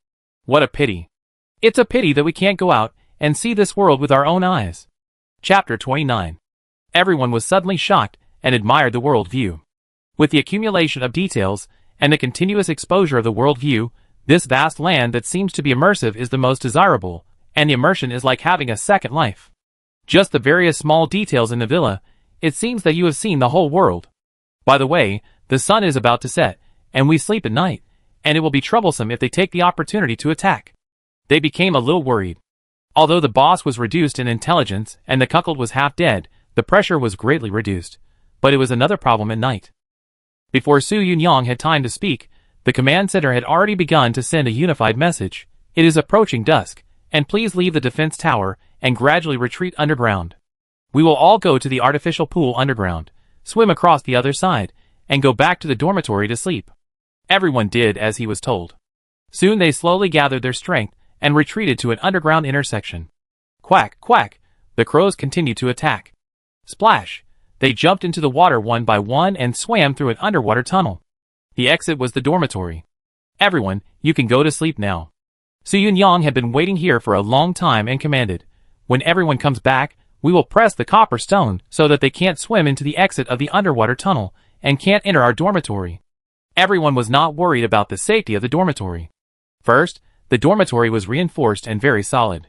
What a pity. It's a pity that we can't go out and see this world with our own eyes. Chapter 29. Everyone was suddenly shocked and admired the world view. With the accumulation of details and the continuous exposure of the world view, this vast land that seems to be immersive is the most desirable, and the immersion is like having a second life. Just the various small details in the villa, it seems that you have seen the whole world. By the way, the sun is about to set, and we sleep at night, and it will be troublesome if they take the opportunity to attack. They became a little worried. Although the boss was reduced in intelligence and the cuckold was half dead, the pressure was greatly reduced. But it was another problem at night. Before Su Yunyang had time to speak, the command center had already begun to send a unified message. It is approaching dusk, and please leave the defense tower and gradually retreat underground. We will all go to the artificial pool underground, swim across the other side, and go back to the dormitory to sleep. Everyone did as he was told. Soon they slowly gathered their strength and retreated to an underground intersection. Quack, quack, the crows continued to attack. Splash, they jumped into the water one by one and swam through an underwater tunnel. The exit was the dormitory. Everyone, you can go to sleep now. Su Yunyang had been waiting here for a long time and commanded, when everyone comes back, we will press the copper stone so that they can't swim into the exit of the underwater tunnel and can't enter our dormitory. Everyone was not worried about the safety of the dormitory. First, the dormitory was reinforced and very solid.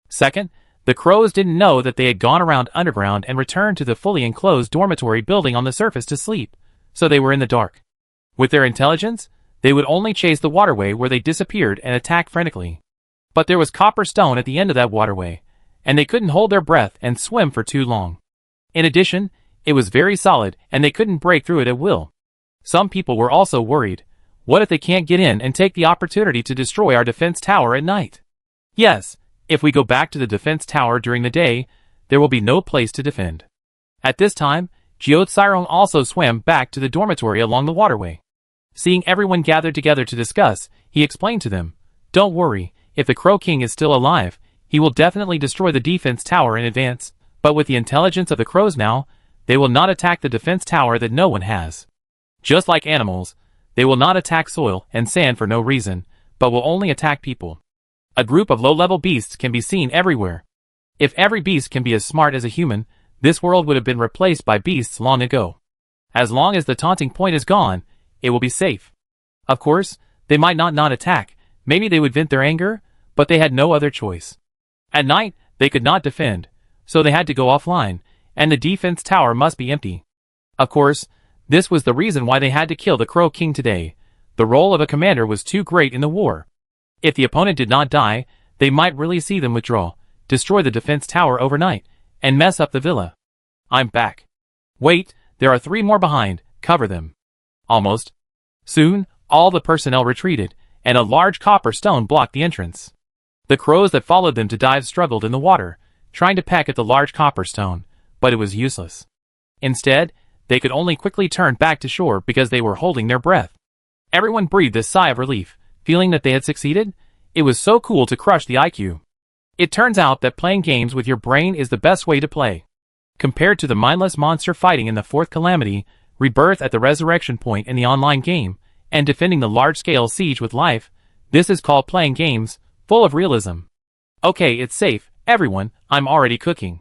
Second, the crows didn't know that they had gone around underground and returned to the fully enclosed dormitory building on the surface to sleep, so they were in the dark. With their intelligence, they would only chase the waterway where they disappeared and attack frantically. But there was copper stone at the end of that waterway, and they couldn't hold their breath and swim for too long. In addition, it was very solid and they couldn't break through it at will. Some people were also worried. What if they can't get in and take the opportunity to destroy our defense tower at night? Yes, if we go back to the defense tower during the day, there will be no place to defend. At this time, Jiao Tsirong also swam back to the dormitory along the waterway. Seeing everyone gathered together to discuss, he explained to them, "Don't worry, if the Crow King is still alive, he will definitely destroy the defense tower in advance, but with the intelligence of the crows now, they will not attack the defense tower that no one has. Just like animals, they will not attack soil and sand for no reason, but will only attack people. A group of low-level beasts can be seen everywhere. If every beast can be as smart as a human, this world would have been replaced by beasts long ago." As long as the taunting point is gone, it will be safe. Of course, they might not attack, maybe they would vent their anger, but they had no other choice. At night, they could not defend, so they had to go offline, and the defense tower must be empty. Of course, this was the reason why they had to kill the Crow King today. The role of a commander was too great in the war. If the opponent did not die, they might really see them withdraw, destroy the defense tower overnight, and mess up the villa. I'm back. Wait, there are 3 more behind, cover them. Almost. Soon, all the personnel retreated, and a large copper stone blocked the entrance. The crows that followed them to dive struggled in the water, trying to peck at the large copper stone, but it was useless. Instead, they could only quickly turn back to shore because they were holding their breath. Everyone breathed a sigh of relief, feeling that they had succeeded. It was so cool to crush the IQ. It turns out that playing games with your brain is the best way to play. Compared to the mindless monster fighting in the 4th Calamity, rebirth at the resurrection point in the online game, and defending the large-scale siege with life, this is called playing games, full of realism. Okay, it's safe, everyone, I'm already cooking.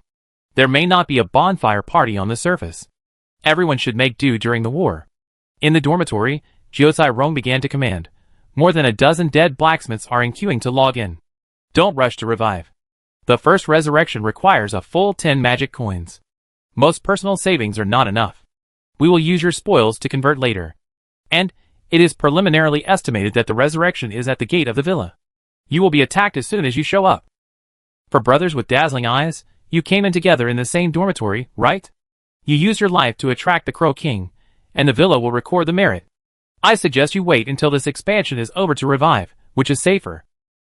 There may not be a bonfire party on the surface. Everyone should make do during the war. In the dormitory, Jiucai Rong began to command. More than a dozen dead blacksmiths are in queuing to log in. Don't rush to revive. The first resurrection requires a full 10 magic coins. Most personal savings are not enough. We will use your spoils to convert later. And, it is preliminarily estimated that the resurrection is at the gate of the villa. You will be attacked as soon as you show up. For brothers with dazzling eyes, you came in together in the same dormitory, right? You used your life to attract the Crow King, and the villa will record the merit. I suggest you wait until this expansion is over to revive, which is safer.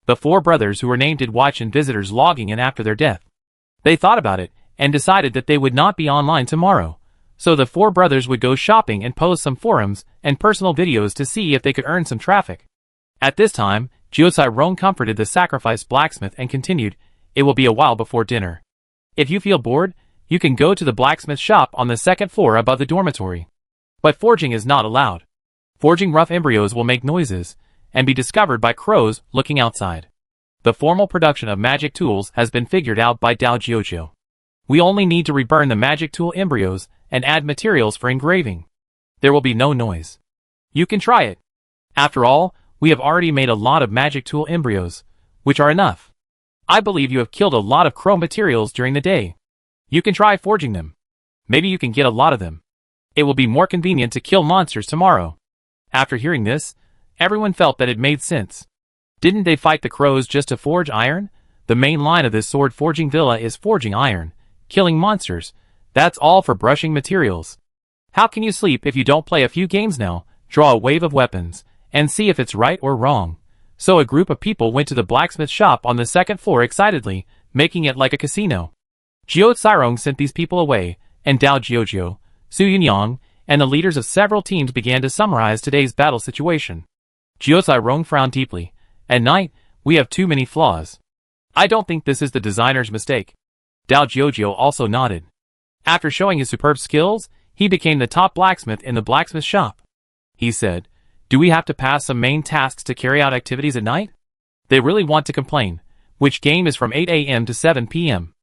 The 4 brothers who were named did watch and visitors logging in after their death. They thought about it, and decided that they would not be online tomorrow, so the 4 brothers would go shopping and post some forums and personal videos to see if they could earn some traffic. At this time, Jiucai Rong comforted the sacrificed blacksmith and continued, it will be a while before dinner. If you feel bored, you can go to the blacksmith shop on the 2nd floor above the dormitory. But forging is not allowed. Forging rough embryos will make noises, and be discovered by crows looking outside. The formal production of magic tools has been figured out by Dao Jiujiu. We only need to reburn the magic tool embryos and add materials for engraving. There will be no noise. You can try it. After all, we have already made a lot of magic tool embryos, which are enough. I believe you have killed a lot of crow materials during the day. You can try forging them. Maybe you can get a lot of them. It will be more convenient to kill monsters tomorrow. After hearing this, everyone felt that it made sense. Didn't they fight the crows just to forge iron? The main line of this sword forging villa is forging iron, killing monsters. That's all for brushing materials. How can you sleep if you don't play a few games now, draw a wave of weapons, and see if it's right or wrong? So a group of people went to the blacksmith shop on the 2nd floor excitedly, making it like a casino. Jiucai Rong sent these people away, and Dao Jiujiu, Su Yunyang, and the leaders of several teams began to summarize today's battle situation. Jiucai Rong frowned deeply. At night, we have too many flaws. I don't think this is the designer's mistake. Dao Jiujiu also nodded. After showing his superb skills, he became the top blacksmith in the blacksmith shop. He said, do we have to pass some main tasks to carry out activities at night? They really want to complain. Which game is from 8 a.m. to 7 p.m.?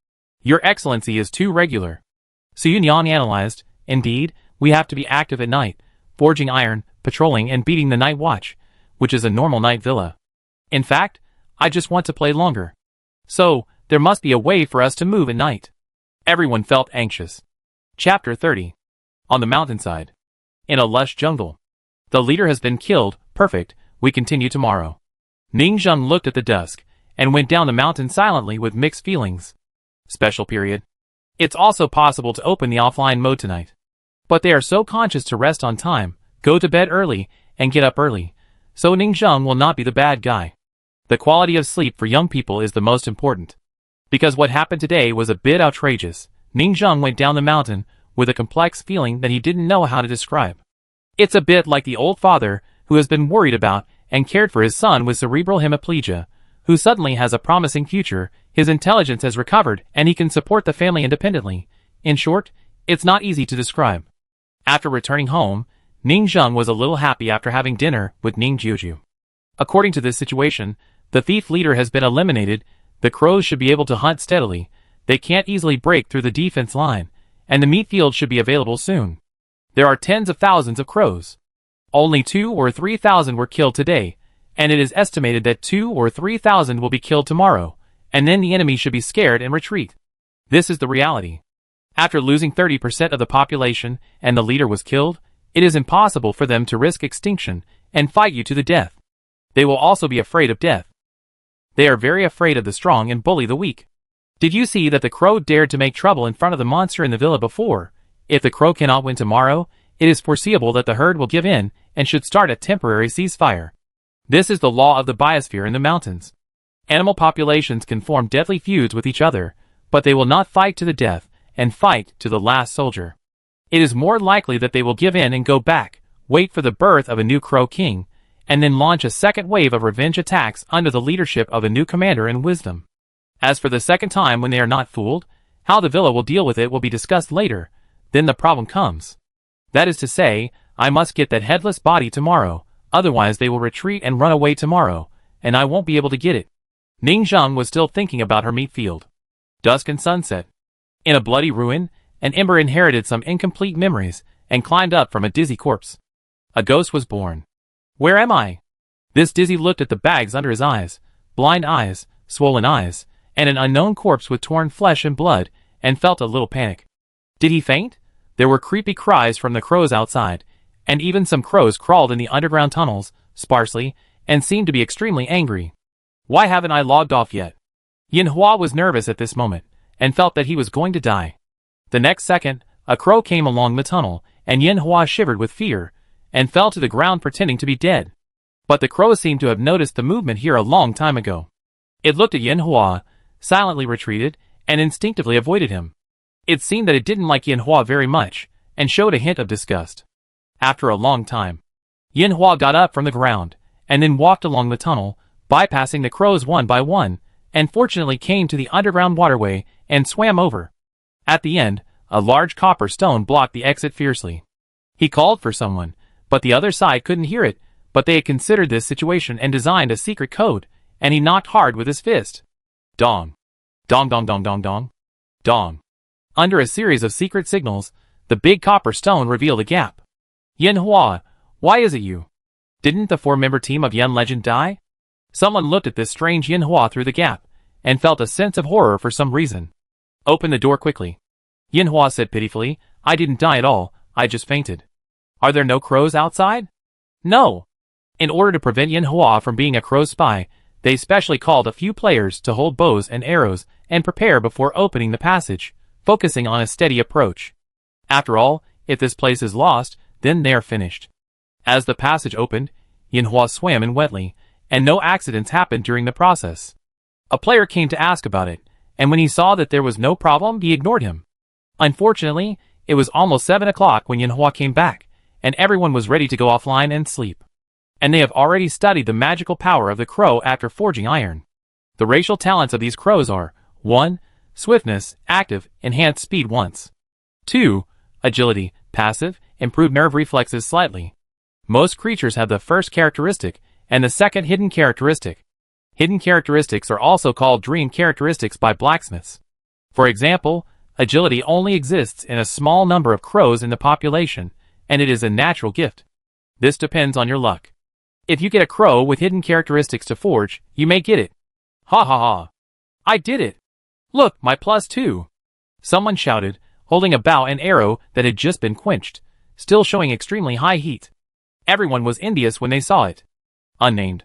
Your Excellency is too regular. Su Yunyang analyzed, indeed, we have to be active at night, forging iron, patrolling and beating the night watch, which is a normal night villa. In fact, I just want to play longer. So, there must be a way for us to move at night. Everyone felt anxious. Chapter 30. On the mountainside. In a lush jungle. The leader has been killed, perfect, we continue tomorrow. Ning Zheng looked at the dusk, and went down the mountain silently with mixed feelings. Special period. It's also possible to open the offline mode tonight. But they are so conscious to rest on time, go to bed early, and get up early, so Ning Zheng will not be the bad guy. The quality of sleep for young people is the most important. Because what happened today was a bit outrageous, Ning Zheng went down the mountain with a complex feeling that he didn't know how to describe. It's a bit like the old father who has been worried about and cared for his son with cerebral hemiplegia, who suddenly has a promising future, his intelligence has recovered and he can support the family independently. In short, it's not easy to describe. After returning home, Ning Zheng was a little happy after having dinner with Ning Jiujiu. According to this situation, the thief leader has been eliminated. The crows should be able to hunt steadily, they can't easily break through the defense line, and the meat field should be available soon. There are tens of thousands of crows. Only 2 or 3,000 were killed today, and it is estimated that 2 or 3,000 will be killed tomorrow, and then the enemy should be scared and retreat. This is the reality. After losing 30% of the population and the leader was killed, it is impossible for them to risk extinction and fight you to the death. They will also be afraid of death. They are very afraid of the strong and bully the weak. Did you see that the crow dared to make trouble in front of the monster in the villa before? If the crow cannot win tomorrow, it is foreseeable that the herd will give in and should start a temporary ceasefire. This is the law of the biosphere in the mountains. Animal populations can form deadly feuds with each other, but they will not fight to the death and fight to the last soldier. It is more likely that they will give in and go back, wait for the birth of a new crow king, and then launch a second wave of revenge attacks under the leadership of a new commander in wisdom. As for the second time when they are not fooled, how the villa will deal with it will be discussed later. Then the problem comes. That is to say, I must get that headless body tomorrow, otherwise they will retreat and run away tomorrow, and I won't be able to get it. Ning Zheng was still thinking about her meat field. Dusk and sunset. In a bloody ruin, an Ember inherited some incomplete memories and climbed up from a dizzy corpse. A ghost was born. Where am I? This dizzy looked at the bags under his eyes, blind eyes, swollen eyes, and an unknown corpse with torn flesh and blood, and felt a little panic. Did he faint? There were creepy cries from the crows outside, and even some crows crawled in the underground tunnels, sparsely, and seemed to be extremely angry. Why haven't I logged off yet? Yin Hua was nervous at this moment, and felt that he was going to die. The next second, a crow came along the tunnel, and Yin Hua shivered with fear, and fell to the ground pretending to be dead. But the crow seemed to have noticed the movement here a long time ago. It looked at Yin Hua, silently retreated, and instinctively avoided him. It seemed that it didn't like Yin Hua very much, and showed a hint of disgust. After a long time, Yin Hua got up from the ground, and then walked along the tunnel, bypassing the crows one by one, and fortunately came to the underground waterway and swam over. At the end, a large copper stone blocked the exit fiercely. He called for someone, but the other side couldn't hear it, but they had considered this situation and designed a secret code, and he knocked hard with his fist. Dong. Dong dong dong dong dong. Dong. Under a series of secret signals, the big copper stone revealed a gap. Yin Hua, why is it you? Didn't the 4-member team of Yen Legend die? Someone looked at this strange Yin Hua through the gap, and felt a sense of horror for some reason. Open the door quickly. Yin Hua said pitifully, I didn't die at all, I just fainted. Are there no crows outside? No. In order to prevent Yin Hua from being a crow spy, they specially called a few players to hold bows and arrows and prepare before opening the passage, focusing on a steady approach. After all, if this place is lost, then they are finished. As the passage opened, Yin Hua swam in wetly, and no accidents happened during the process. A player came to ask about it, and when he saw that there was no problem, he ignored him. Unfortunately, it was almost 7 o'clock when Yin Hua came back, and everyone was ready to go offline and sleep. And they have already studied the magical power of the crow after forging iron. The racial talents of these crows are 1. Swiftness, active, enhanced speed once. 2. Agility, passive, improved nerve reflexes slightly. Most creatures have the first characteristic, and the second hidden characteristic. Hidden characteristics are also called dream characteristics by blacksmiths. For example, agility only exists in a small number of crows in the population, and it is a natural gift. This depends on your luck. If you get a crow with hidden characteristics to forge, you may get it. Ha ha ha. I did it. Look, my +2. Someone shouted, holding a bow and arrow that had just been quenched, still showing extremely high heat. Everyone was envious when they saw it. Unnamed.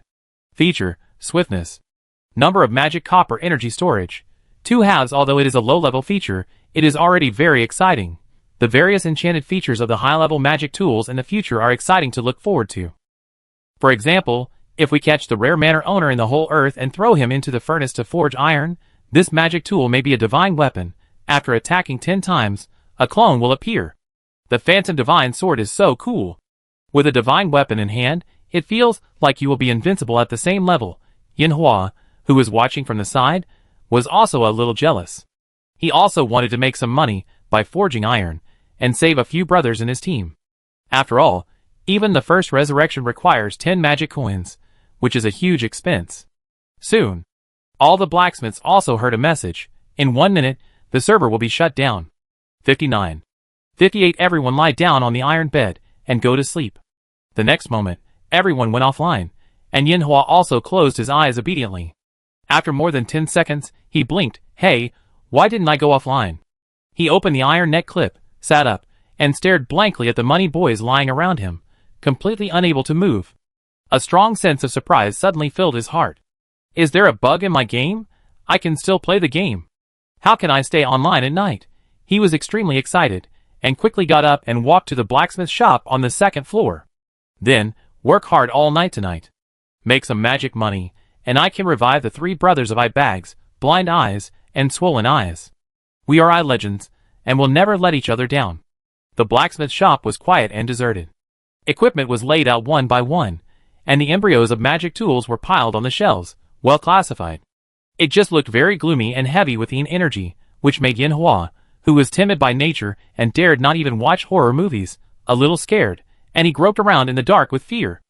Feature, swiftness. Number of magic copper energy storage. 2 halves. Although it is a low-level feature, it is already very exciting. The various enchanted features of the high-level magic tools in the future are exciting to look forward to. For example, if we catch the rare manor owner in the whole earth and throw him into the furnace to forge iron, this magic tool may be a divine weapon. After attacking 10 times, a clone will appear. The Phantom Divine Sword is so cool. With a divine weapon in hand, it feels like you will be invincible at the same level. Yin Hua, who was watching from the side, was also a little jealous. He also wanted to make some money by forging iron, and save a few brothers in his team. After all, even the first resurrection requires 10 magic coins, which is a huge expense. Soon, all the blacksmiths also heard a message. In 1 minute, the server will be shut down. 59. 58 Everyone lie down on the iron bed and go to sleep. The next moment, everyone went offline, and Yinhua also closed his eyes obediently. After more than 10 seconds, he blinked. Hey, why didn't I go offline? He opened the iron neck clip, sat up, and stared blankly at the money boys lying around him, completely unable to move. A strong sense of surprise suddenly filled his heart. Is there a bug in my game? I can still play the game. How can I stay online at night? He was extremely excited, and quickly got up and walked to the blacksmith shop on the second floor. Then, work hard all night tonight. Make some magic money, and I can revive the 3 brothers of eye bags, blind eyes, and swollen eyes. We are eye legends, and will never let each other down. The blacksmith shop was quiet and deserted. Equipment was laid out one by one, and the embryos of magic tools were piled on the shelves, well classified. It just looked very gloomy and heavy with energy, which made Yinhua, who was timid by nature and dared not even watch horror movies, a little scared, and he groped around in the dark with fear.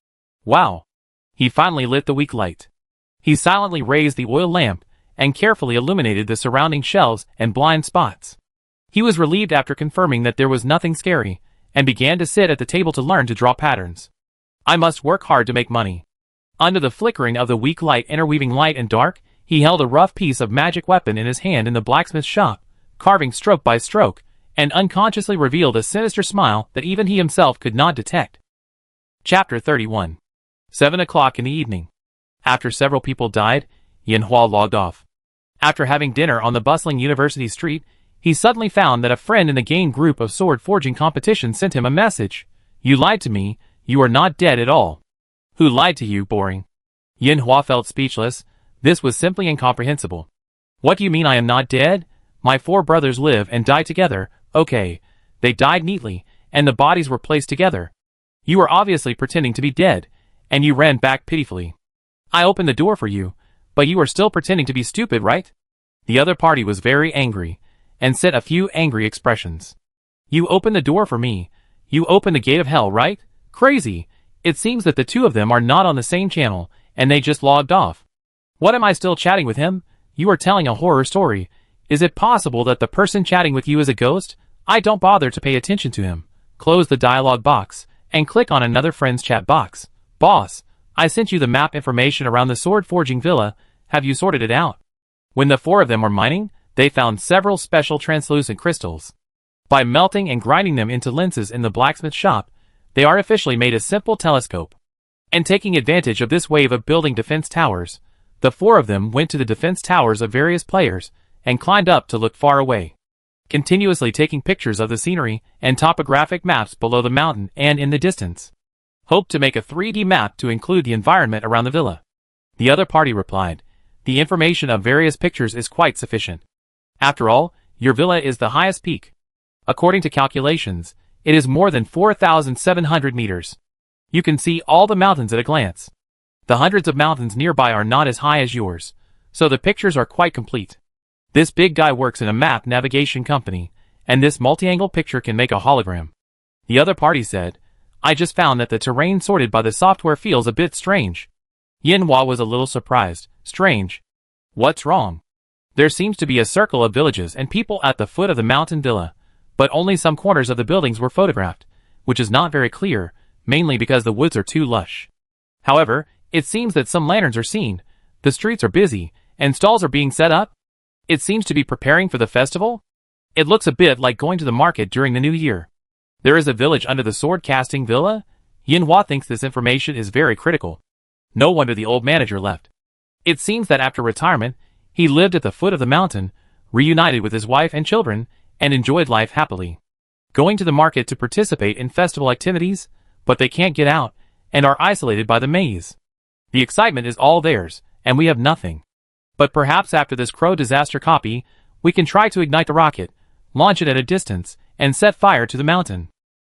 Wow! He finally lit the weak light. He silently raised the oil lamp and carefully illuminated the surrounding shelves and blind spots. He was relieved after confirming that there was nothing scary, and began to sit at the table to learn to draw patterns. I must work hard to make money. Under the flickering of the weak light interweaving light and dark, he held a rough piece of magic weapon in his hand in the blacksmith's shop, carving stroke by stroke, and unconsciously revealed a sinister smile that even he himself could not detect. Chapter 31. 7 o'clock in the evening. After several people died, Yinhua logged off. After having dinner on the bustling university street, he suddenly found that a friend in the game group of sword forging competition sent him a message. You lied to me, you are not dead at all. Who lied to you, boring? Yinhua felt speechless. This was simply incomprehensible. What do you mean I am not dead? My 4 brothers live and die together. Okay, they died neatly, and the bodies were placed together. You were obviously pretending to be dead, and you ran back pitifully. I opened the door for you, but you are still pretending to be stupid, right? The other party was very angry, and sent a few angry expressions. You opened the door for me. You opened the gate of hell, right? Crazy. It seems that the 2 of them are not on the same channel, and they just logged off. What am I still chatting with him? You are telling a horror story. Is it possible that the person chatting with you is a ghost? I don't bother to pay attention to him. Close the dialog box, and click on another friend's chat box. Boss, I sent you the map information around the sword forging villa. Have you sorted it out? When the 4 of them were mining, they found several special translucent crystals. By melting and grinding them into lenses in the blacksmith shop, they artificially made a simple telescope. And taking advantage of this wave of building defense towers, the 4 of them went to the defense towers of various players, and climbed up to look far away, continuously taking pictures of the scenery and topographic maps below the mountain and in the distance. Hoped to make a 3D map to include the environment around the villa. The other party replied, the information of various pictures is quite sufficient. After all, your villa is the highest peak. According to calculations, it is more than 4,700 meters. You can see all the mountains at a glance. The hundreds of mountains nearby are not as high as yours, so the pictures are quite complete. This big guy works in a map navigation company, and this multi-angle picture can make a hologram. The other party said, I just found that the terrain sorted by the software feels a bit strange. Yinhua was a little surprised. Strange? What's wrong? There seems to be a circle of villages and people at the foot of the mountain villa, but only some corners of the buildings were photographed, which is not very clear, mainly because the woods are too lush. However, it seems that some lanterns are seen, the streets are busy, and stalls are being set up. It seems to be preparing for the festival. It looks a bit like going to the market during the new year. There is a village under the sword casting villa. Yinhua thinks this information is very critical. No wonder the old manager left. It seems that after retirement, he lived at the foot of the mountain, reunited with his wife and children, and enjoyed life happily. Going to the market to participate in festival activities, but they can't get out, and are isolated by the maze. The excitement is all theirs, and we have nothing. But perhaps after this crow disaster copy, we can try to ignite the rocket, launch it at a distance, and set fire to the mountain.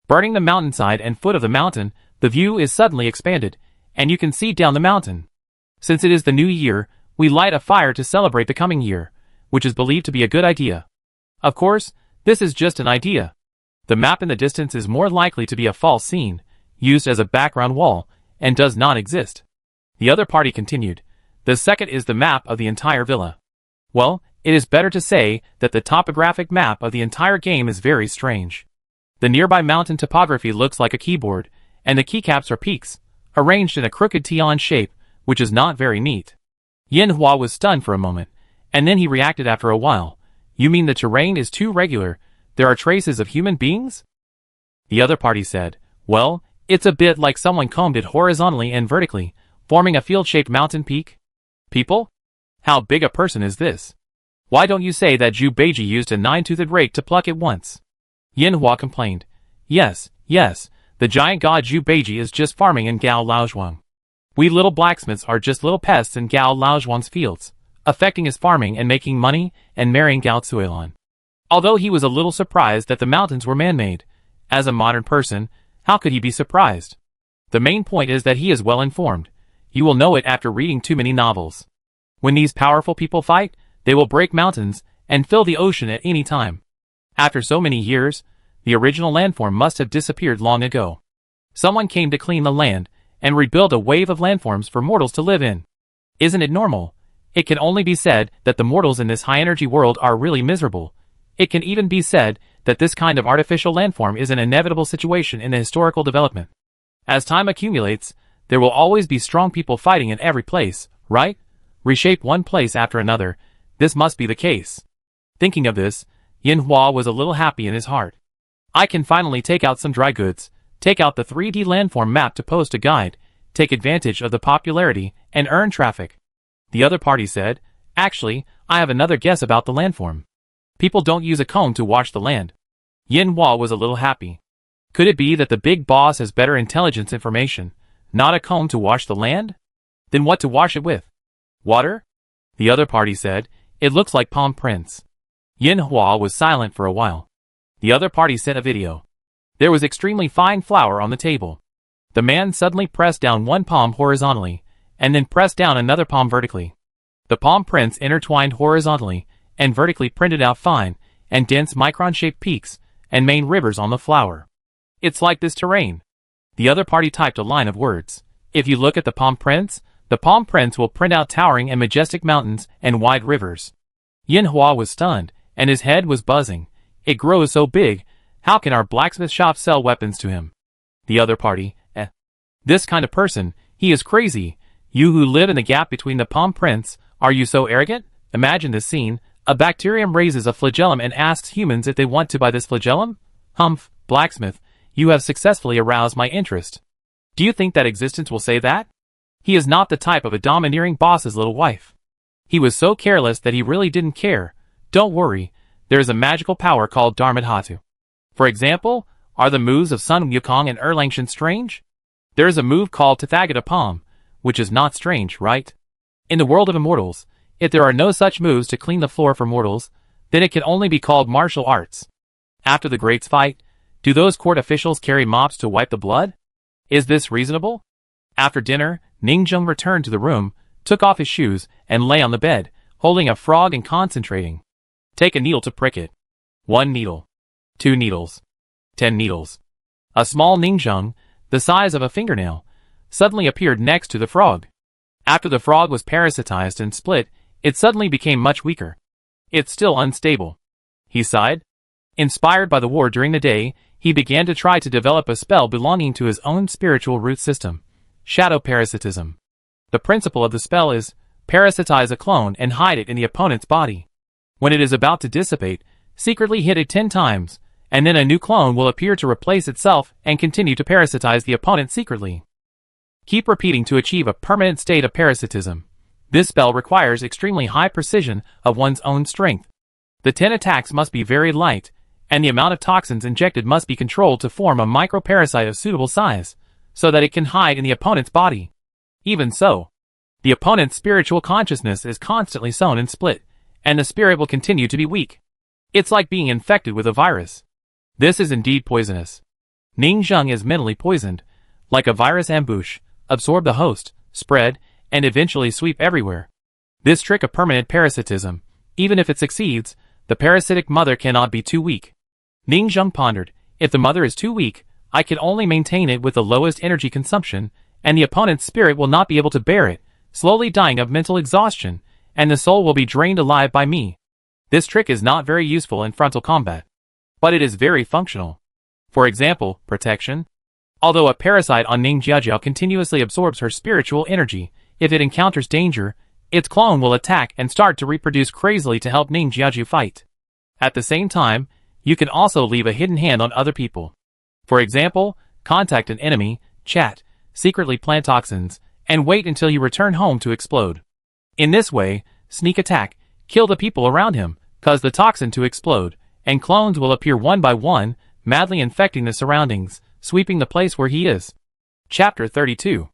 Burning the mountainside and foot of the mountain, the view is suddenly expanded, and you can see down the mountain. Since it is the new year, we light a fire to celebrate the coming year, which is believed to be a good idea. Of course, this is just an idea. The map in the distance is more likely to be a false scene, used as a background wall, and does not exist. The other party continued. The second is the map of the entire villa. Well, it is better to say that the topographic map of the entire game is very strange. The nearby mountain topography looks like a keyboard, and the keycaps are peaks, arranged in a crooked T-on shape, which is not very neat. Yin Hua was stunned for a moment, and then he reacted after a while. You mean the terrain is too regular? There are traces of human beings? The other party said, well, it's a bit like someone combed it horizontally and vertically, forming a field-shaped mountain peak. People? How big a person is this? Why don't you say that Zhu Beiji used a 9-toothed rake to pluck it once? Yin Hua complained. Yes, the giant god Zhu Beiji is just farming in Gao Laozhuang. We little blacksmiths are just little pests in Gao Laozhuang's fields, affecting his farming and making money and marrying Gao Cuilan. Although he was a little surprised that the mountains were man-made, as a modern person, how could he be surprised? The main point is that he is well informed. You will know it after reading too many novels. When these powerful people fight, they will break mountains and fill the ocean at any time. After so many years, the original landform must have disappeared long ago. Someone came to clean the land and rebuild a wave of landforms for mortals to live in. Isn't it normal? It can only be said that the mortals in this high-energy world are really miserable. It can even be said that this kind of artificial landform is an inevitable situation in the historical development. As time accumulates, there will always be strong people fighting in every place, right? Reshape one place after another. This must be the case. Thinking of this, Yin Hua was a little happy in his heart. I can finally take out some dry goods, take out the 3D landform map to post a guide, take advantage of the popularity, and earn traffic. The other party said, actually, I have another guess about the landform. People don't use a comb to wash the land. Yin Hua was a little happy. Could it be that the big boss has better intelligence information, not a comb to wash the land? Then what to wash it with? Water? The other party said, it looks like palm prints. Yin Hua was silent for a while. The other party sent a video. There was extremely fine flour on the table. The man suddenly pressed down one palm horizontally, and then pressed down another palm vertically. The palm prints intertwined horizontally, and vertically printed out fine and dense micron-shaped peaks and main rivers on the flour. It's like this terrain. The other party typed a line of words. If you look at the palm prints will print out towering and majestic mountains and wide rivers. Yin Hua was stunned, and his head was buzzing. It grows so big, how can our blacksmith shop sell weapons to him? The other party, This kind of person, he is crazy. You who live in the gap between the palm prints, are you so arrogant? Imagine this scene. A bacterium raises a flagellum and asks humans if they want to buy this flagellum? Humph, blacksmith, you have successfully aroused my interest. Do you think that existence will say that? He is not the type of a domineering boss's little wife. He was so careless that he really didn't care. Don't worry, there is a magical power called Dharmadhatu. For example, are the moves of Sun Wukong and Erlangshan strange? There is a move called Tathagata Palm, which is not strange, right? In the world of immortals, if there are no such moves to clean the floor for mortals, then it can only be called martial arts. After the greats fight, do those court officials carry mops to wipe the blood? Is this reasonable? After dinner, Ningzheng returned to the room, took off his shoes, and lay on the bed, holding a frog and concentrating. Take a needle to prick it. 1 needle. 2 needles. 10 needles. A small Ningzheng, the size of a fingernail, suddenly appeared next to the frog. After the frog was parasitized and split, it suddenly became much weaker. It's still unstable. He sighed. Inspired by the war during the day, he began to try to develop a spell belonging to his own spiritual root system, shadow parasitism. The principle of the spell is, parasitize a clone and hide it in the opponent's body. When it is about to dissipate, secretly hit it 10 times, and then a new clone will appear to replace itself and continue to parasitize the opponent secretly. Keep repeating to achieve a permanent state of parasitism. This spell requires extremely high precision of one's own strength. The 10 attacks must be very light, and the amount of toxins injected must be controlled to form a microparasite of suitable size, so that it can hide in the opponent's body. Even so, the opponent's spiritual consciousness is constantly sewn and split, and the spirit will continue to be weak. It's like being infected with a virus. This is indeed poisonous. Ningzheng is mentally poisoned, like a virus ambush, absorb the host, spread, and eventually sweep everywhere. This trick of permanent parasitism, even if it succeeds, the parasitic mother cannot be too weak. Ningzheng pondered, if the mother is too weak, I can only maintain it with the lowest energy consumption, and the opponent's spirit will not be able to bear it, slowly dying of mental exhaustion, and the soul will be drained alive by me. This trick is not very useful in frontal combat, but it is very functional. For example, protection. Although a parasite on Ning Jiajiao continuously absorbs her spiritual energy, if it encounters danger, its clone will attack and start to reproduce crazily to help Ning Jiajiao fight. At the same time, you can also leave a hidden hand on other people. For example, contact an enemy, chat, secretly plant toxins, and wait until you return home to explode. In this way, sneak attack, kill the people around him, cause the toxin to explode, and clones will appear one by one, madly infecting the surroundings, sweeping the place where he is. Chapter 32.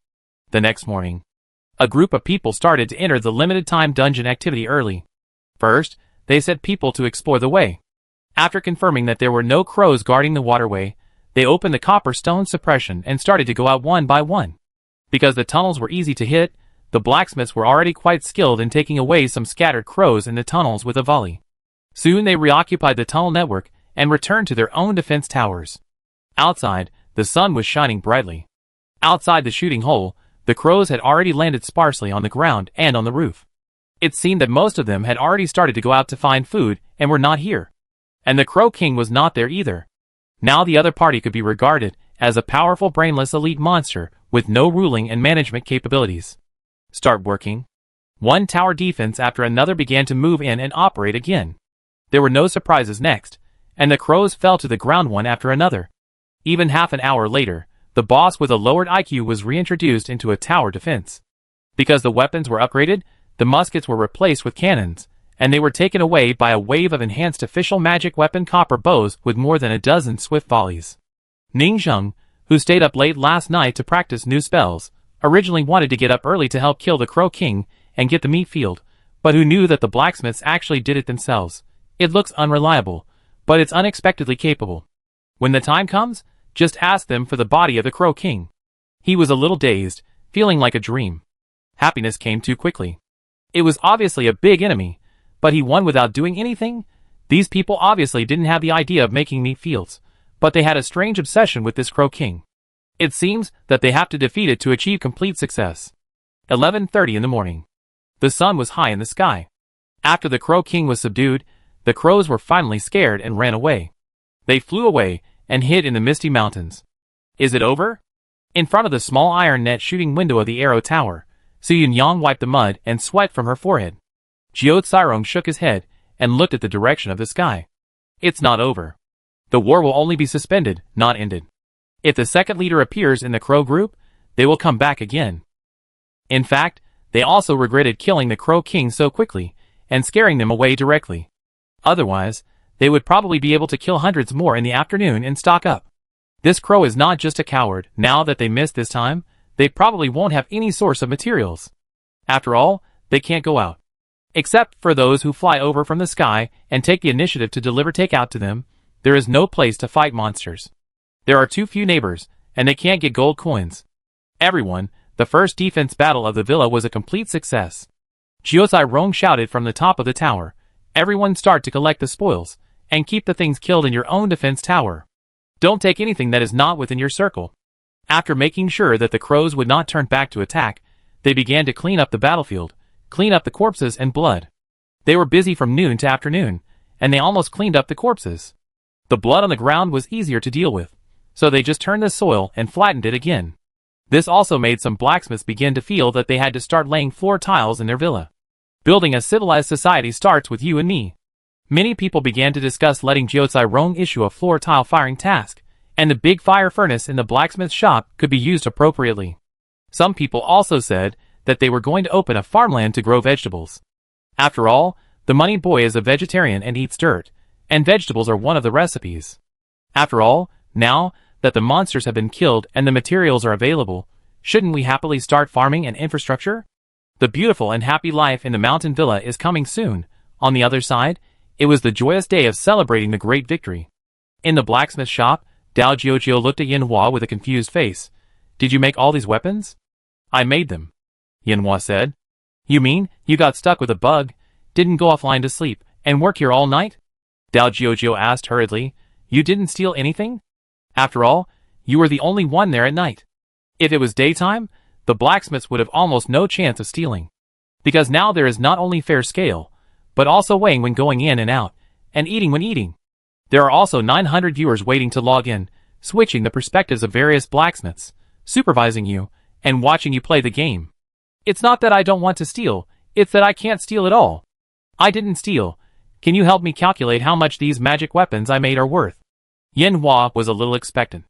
The next morning, a group of people started to enter the limited-time dungeon activity early. First, they set people to explore the way. After confirming that there were no crows guarding the waterway, they opened the copper stone suppression and started to go out one by one. Because the tunnels were easy to hit, the blacksmiths were already quite skilled in taking away some scattered crows in the tunnels with a volley. Soon they reoccupied the tunnel network and returned to their own defense towers. Outside, the sun was shining brightly. Outside the shooting hole, the crows had already landed sparsely on the ground and on the roof. It seemed that most of them had already started to go out to find food and were not here. And the Crow King was not there either. Now the other party could be regarded as a powerful brainless elite monster with no ruling and management capabilities. Start working. One tower defense after another began to move in and operate again. There were no surprises next, and the crows fell to the ground one after another. Even half an hour later, the boss with a lowered IQ was reintroduced into a tower defense. Because the weapons were upgraded, the muskets were replaced with cannons, and they were taken away by a wave of enhanced official magic weapon copper bows with more than a dozen swift volleys. Ning Zheng, who stayed up late last night to practice new spells, originally wanted to get up early to help kill the Crow King and get the meat field, but who knew that the blacksmiths actually did it themselves. It looks unreliable, but it's unexpectedly capable. When the time comes, just ask them for the body of the Crow King. He was a little dazed, feeling like a dream. Happiness came too quickly. It was obviously a big enemy, but he won without doing anything. These people obviously didn't have the idea of making meat fields, but they had a strange obsession with this Crow King. It seems that they have to defeat it to achieve complete success. 11:30 in the morning. The sun was high in the sky. After the Crow King was subdued, the crows were finally scared and ran away. They flew away and hid in the misty mountains. Is it over? In front of the small iron net shooting window of the arrow tower, Su Yunyang wiped the mud and sweat from her forehead. Jiao Cairong shook his head and looked at the direction of the sky. It's not over. The war will only be suspended, not ended. If the second leader appears in the Crow group, they will come back again. In fact, they also regretted killing the Crow King so quickly and scaring them away directly. Otherwise, they would probably be able to kill hundreds more in the afternoon and stock up. This crow is not just a coward. Now that they missed this time, they probably won't have any source of materials. After all, they can't go out. Except for those who fly over from the sky and take the initiative to deliver takeout to them, there is no place to fight monsters. There are too few neighbors, and they can't get gold coins. Everyone, the first defense battle of the villa was a complete success. Jiao Cairong shouted from the top of the tower, everyone start to collect the spoils, and keep the things killed in your own defense tower. Don't take anything that is not within your circle. After making sure that the crows would not turn back to attack, they began to clean up the battlefield, clean up the corpses and blood. They were busy from noon to afternoon, and they almost cleaned up the corpses. The blood on the ground was easier to deal with, so they just turned the soil and flattened it again. This also made some blacksmiths begin to feel that they had to start laying floor tiles in their villa. Building a civilized society starts with you and me. Many people began to discuss letting Jiao Cairong issue a floor tile firing task, and the big fire furnace in the blacksmith shop could be used appropriately. Some people also said that they were going to open a farmland to grow vegetables. After all, the money boy is a vegetarian and eats dirt, and vegetables are one of the recipes. After all, now that the monsters have been killed and the materials are available, shouldn't we happily start farming and infrastructure? The beautiful and happy life in the mountain villa is coming soon. On the other side, it was the joyous day of celebrating the great victory. In the blacksmith shop, Dao Jiojio looked at Yanhua with a confused face. Did you make all these weapons? I made them, Yanhua said. You mean, you got stuck with a bug, didn't go offline to sleep, and work here all night? Dao Jiojio asked hurriedly. You didn't steal anything? After all, you were the only one there at night. If it was daytime, the blacksmiths would have almost no chance of stealing. Because now there is not only fair scale, but also weighing when going in and out, and eating when eating. There are also 900 viewers waiting to log in, switching the perspectives of various blacksmiths, supervising you, and watching you play the game. It's not that I don't want to steal, it's that I can't steal at all. I didn't steal. Can you help me calculate how much these magic weapons I made are worth? Yin Hua was a little expectant.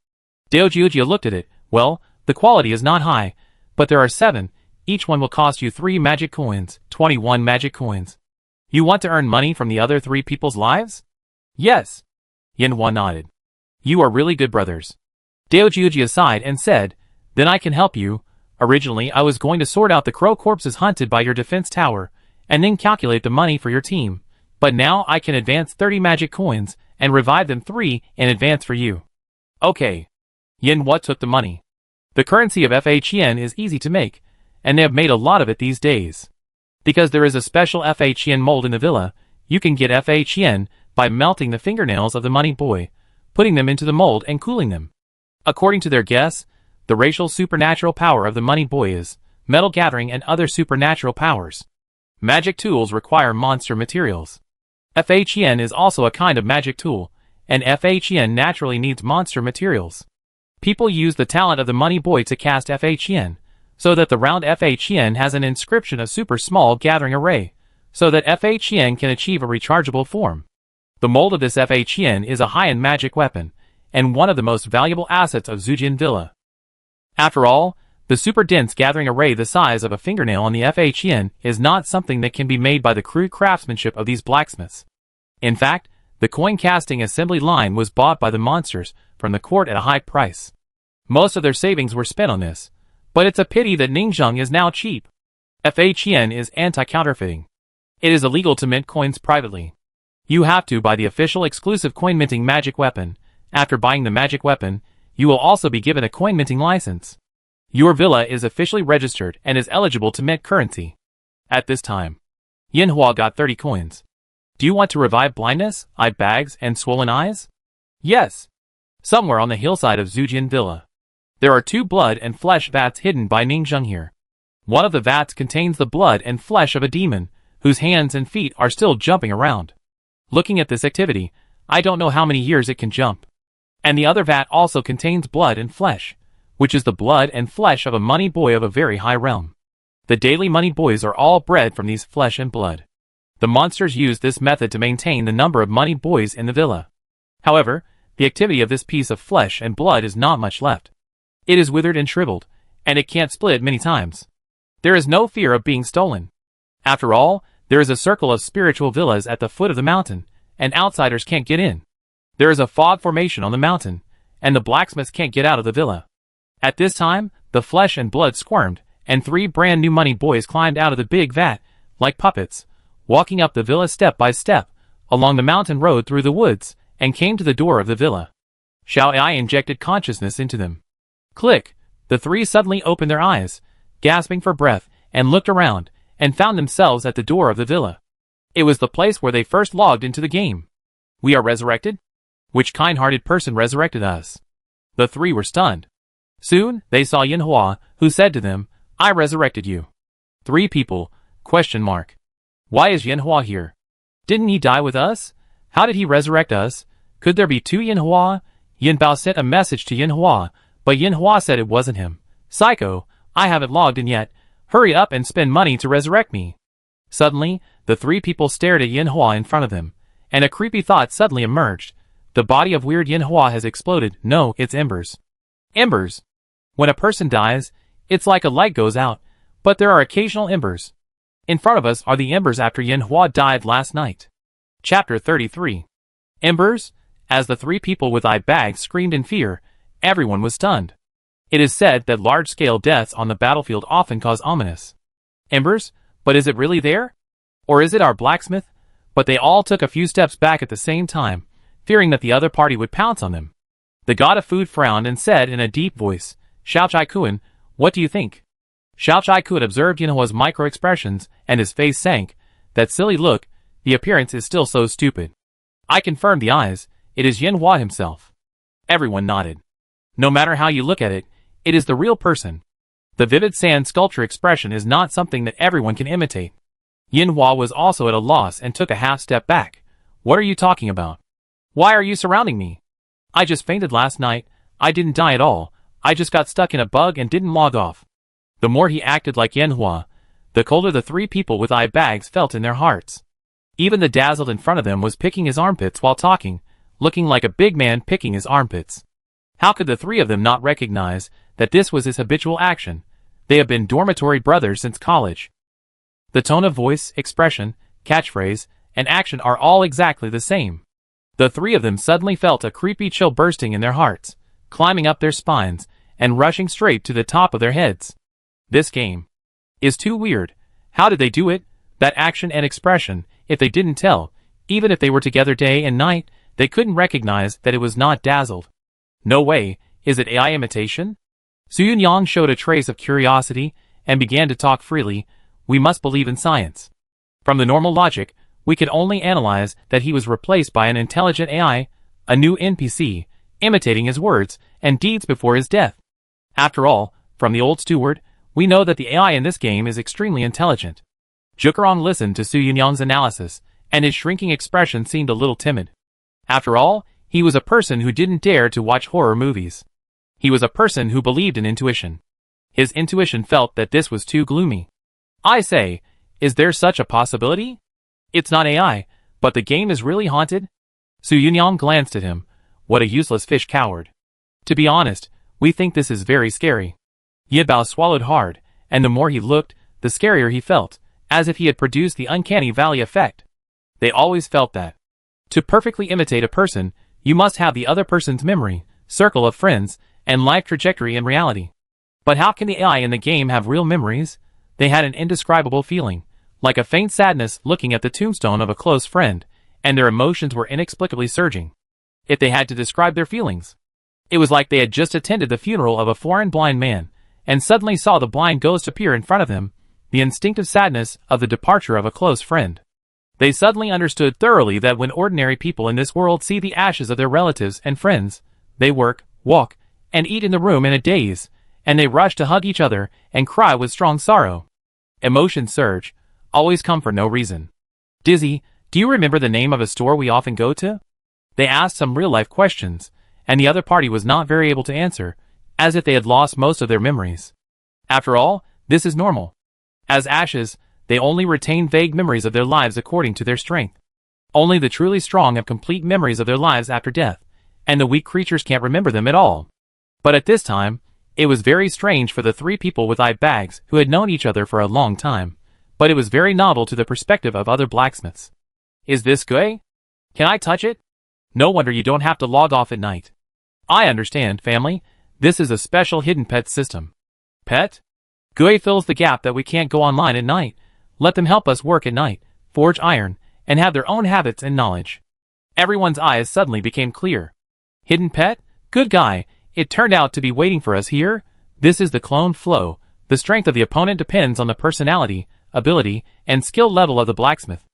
Dao Jiujia looked at it. Well, the quality is not high, but there are 7. Each one will cost you 3 magic coins, 21 magic coins. You want to earn money from the other 3 people's lives? Yes. Yin Hua nodded. You are really good brothers. Dao Jiujia sighed and said, then I can help you. Originally I was going to sort out the crow corpses hunted by your defense tower, and then calculate the money for your team. But now I can advance 30 magic coins, and revive them 3 in advance for you. Okay. Yin Hua took the money. The currency of FHN is easy to make, and they have made a lot of it these days. Because there is a special FHN mold in the villa, you can get FHN by melting the fingernails of the money boy, putting them into the mold and cooling them. According to their guess, the racial supernatural power of the money boy is metal gathering and other supernatural powers. Magic tools require monster materials. FHN is also a kind of magic tool, and FHN naturally needs monster materials. People use the talent of the money boy to cast FHN, so that the round FHN has an inscription of super small gathering array, so that FHN can achieve a rechargeable form. The mold of this FHN is a high-end magic weapon, and one of the most valuable assets of Zujin Villa. After all, the super dense gathering array the size of a fingernail on the FHN is not something that can be made by the crude craftsmanship of these blacksmiths. In fact, the coin casting assembly line was bought by the monsters from the court at a high price. Most of their savings were spent on this, but it's a pity that Ningzheng is now cheap. FHN is anti-counterfeiting. It is illegal to mint coins privately. You have to buy the official exclusive coin minting magic weapon. After buying the magic weapon, you will also be given a coin minting license. Your villa is officially registered and is eligible to mint currency. At this time, Yin Hua got 30 coins. Do you want to revive blindness, eye bags, and swollen eyes? Yes. Somewhere on the hillside of Zujin Villa. There are 2 blood and flesh vats hidden by Ningzheng here. One of the vats contains the blood and flesh of a demon, whose hands and feet are still jumping around. Looking at this activity, I don't know how many years it can jump. And the other vat also contains blood and flesh, which is the blood and flesh of a money boy of a very high realm. The daily money boys are all bred from these flesh and blood. The monsters use this method to maintain the number of money boys in the villa. However, the activity of this piece of flesh and blood is not much left. It is withered and shriveled, and it can't split many times. There is no fear of being stolen. After all, there is a circle of spiritual villas at the foot of the mountain, and outsiders can't get in. There is a fog formation on the mountain, and the blacksmiths can't get out of the villa. At this time, the flesh and blood squirmed, and 3 brand new money boys climbed out of the big vat, like puppets, walking up the villa step by step, along the mountain road through the woods, and came to the door of the villa. Xiao Ai injected consciousness into them. Click! The 3 suddenly opened their eyes, gasping for breath, and looked around, and found themselves at the door of the villa. It was the place where they first logged into the game. We are resurrected? Which kind-hearted person resurrected us? The 3 were stunned. Soon, they saw Yin Hua, who said to them, I resurrected you. 3 people, ? Why is Yin Hua here? Didn't he die with us? How did he resurrect us? Could there be 2 Yin Hua? Yin Bao sent a message to Yin Hua, but Yin Hua said it wasn't him. Psycho, I haven't logged in yet. Hurry up and spend money to resurrect me. Suddenly, the 3 people stared at Yin Hua in front of them, and a creepy thought suddenly emerged. The body of weird Yin Hua has exploded. No, it's embers. Embers. When a person dies, it's like a light goes out, but there are occasional embers. In front of us are the embers after Yin Hua died last night. Chapter 33. Embers? As the 3 people with eye bags screamed in fear, everyone was stunned. It is said that large-scale deaths on the battlefield often cause ominous embers, but is it really there? Or is it our blacksmith? But they all took a few steps back at the same time, fearing that the other party would pounce on them. The god of food frowned and said in a deep voice, Xiao Chai Kuan, what do you think? Xiao Chai Kuan observed Yin Hua's micro-expressions, and his face sank. That silly look, the appearance is still so stupid. I confirmed the eyes, it is Yin Hua himself. Everyone nodded. No matter how you look at it, it is the real person. The vivid sand sculpture expression is not something that everyone can imitate. Yin Hua was also at a loss and took a half step back. What are you talking about? Why are you surrounding me? I just fainted last night. I didn't die at all, I just got stuck in a bug and didn't log off. The more he acted like Yanhua, the colder the three people with eye bags felt in their hearts. Even the dazzled in front of them was picking his armpits while talking, looking like a big man picking his armpits. How could the three of them not recognize that this was his habitual action? They have been dormitory brothers since college. The tone of voice, expression, catchphrase, and action are all exactly the same. The three of them suddenly felt a creepy chill bursting in their hearts, climbing up their spines, and rushing straight to the top of their heads. This game is too weird. How did they do it? That action and expression, if they didn't tell, even if they were together day and night, they couldn't recognize that it was not dazzled. No way, is it AI imitation? Suyunyang showed a trace of curiosity and began to talk freely. We must believe in science. From the normal logic, we could only analyze that he was replaced by an intelligent AI, a new NPC, imitating his words and deeds before his death. After all, from the old steward, we know that the AI in this game is extremely intelligent. Jukarong listened to Suyunyang's analysis, and his shrinking expression seemed a little timid. After all, he was a person who didn't dare to watch horror movies. He was a person who believed in intuition. His intuition felt that this was too gloomy. I say, is there such a possibility? It's not AI, but the game is really haunted? Suyunyang glanced at him. What a useless fish coward. To be honest, we think this is very scary. Yibao swallowed hard, and the more he looked, the scarier he felt, as if he had produced the uncanny valley effect. They always felt that. To perfectly imitate a person, you must have the other person's memory, circle of friends, and life trajectory in reality. But how can the AI in the game have real memories? They had an indescribable feeling, like a faint sadness looking at the tombstone of a close friend, and their emotions were inexplicably surging. If they had to describe their feelings, it was like they had just attended the funeral of a foreign blind man, and suddenly saw the blind ghost appear in front of them, the instinctive sadness of the departure of a close friend. They suddenly understood thoroughly that when ordinary people in this world see the ashes of their relatives and friends, they work, walk, and eat in the room in a daze, and they rush to hug each other and cry with strong sorrow. Emotions surge, always come for no reason. Dizzy, do you remember the name of a store we often go to? They asked some real-life questions, and the other party was not very able to answer, as if they had lost most of their memories. After all, this is normal. As ashes, they only retain vague memories of their lives according to their strength. Only the truly strong have complete memories of their lives after death, and the weak creatures can't remember them at all. But at this time, it was very strange for the three people with eye bags who had known each other for a long time, but it was very novel to the perspective of other blacksmiths. Is this Gui? Can I touch it? No wonder you don't have to log off at night. I understand, family. This is a special hidden pet system. Pet? Gui fills the gap that we can't go online at night. Let them help us work at night, forge iron, and have their own habits and knowledge. Everyone's eyes suddenly became clear. Hidden pet? Good guy. It turned out to be waiting for us here. This is the clone flow. The strength of the opponent depends on the personality, ability, and skill level of the blacksmith.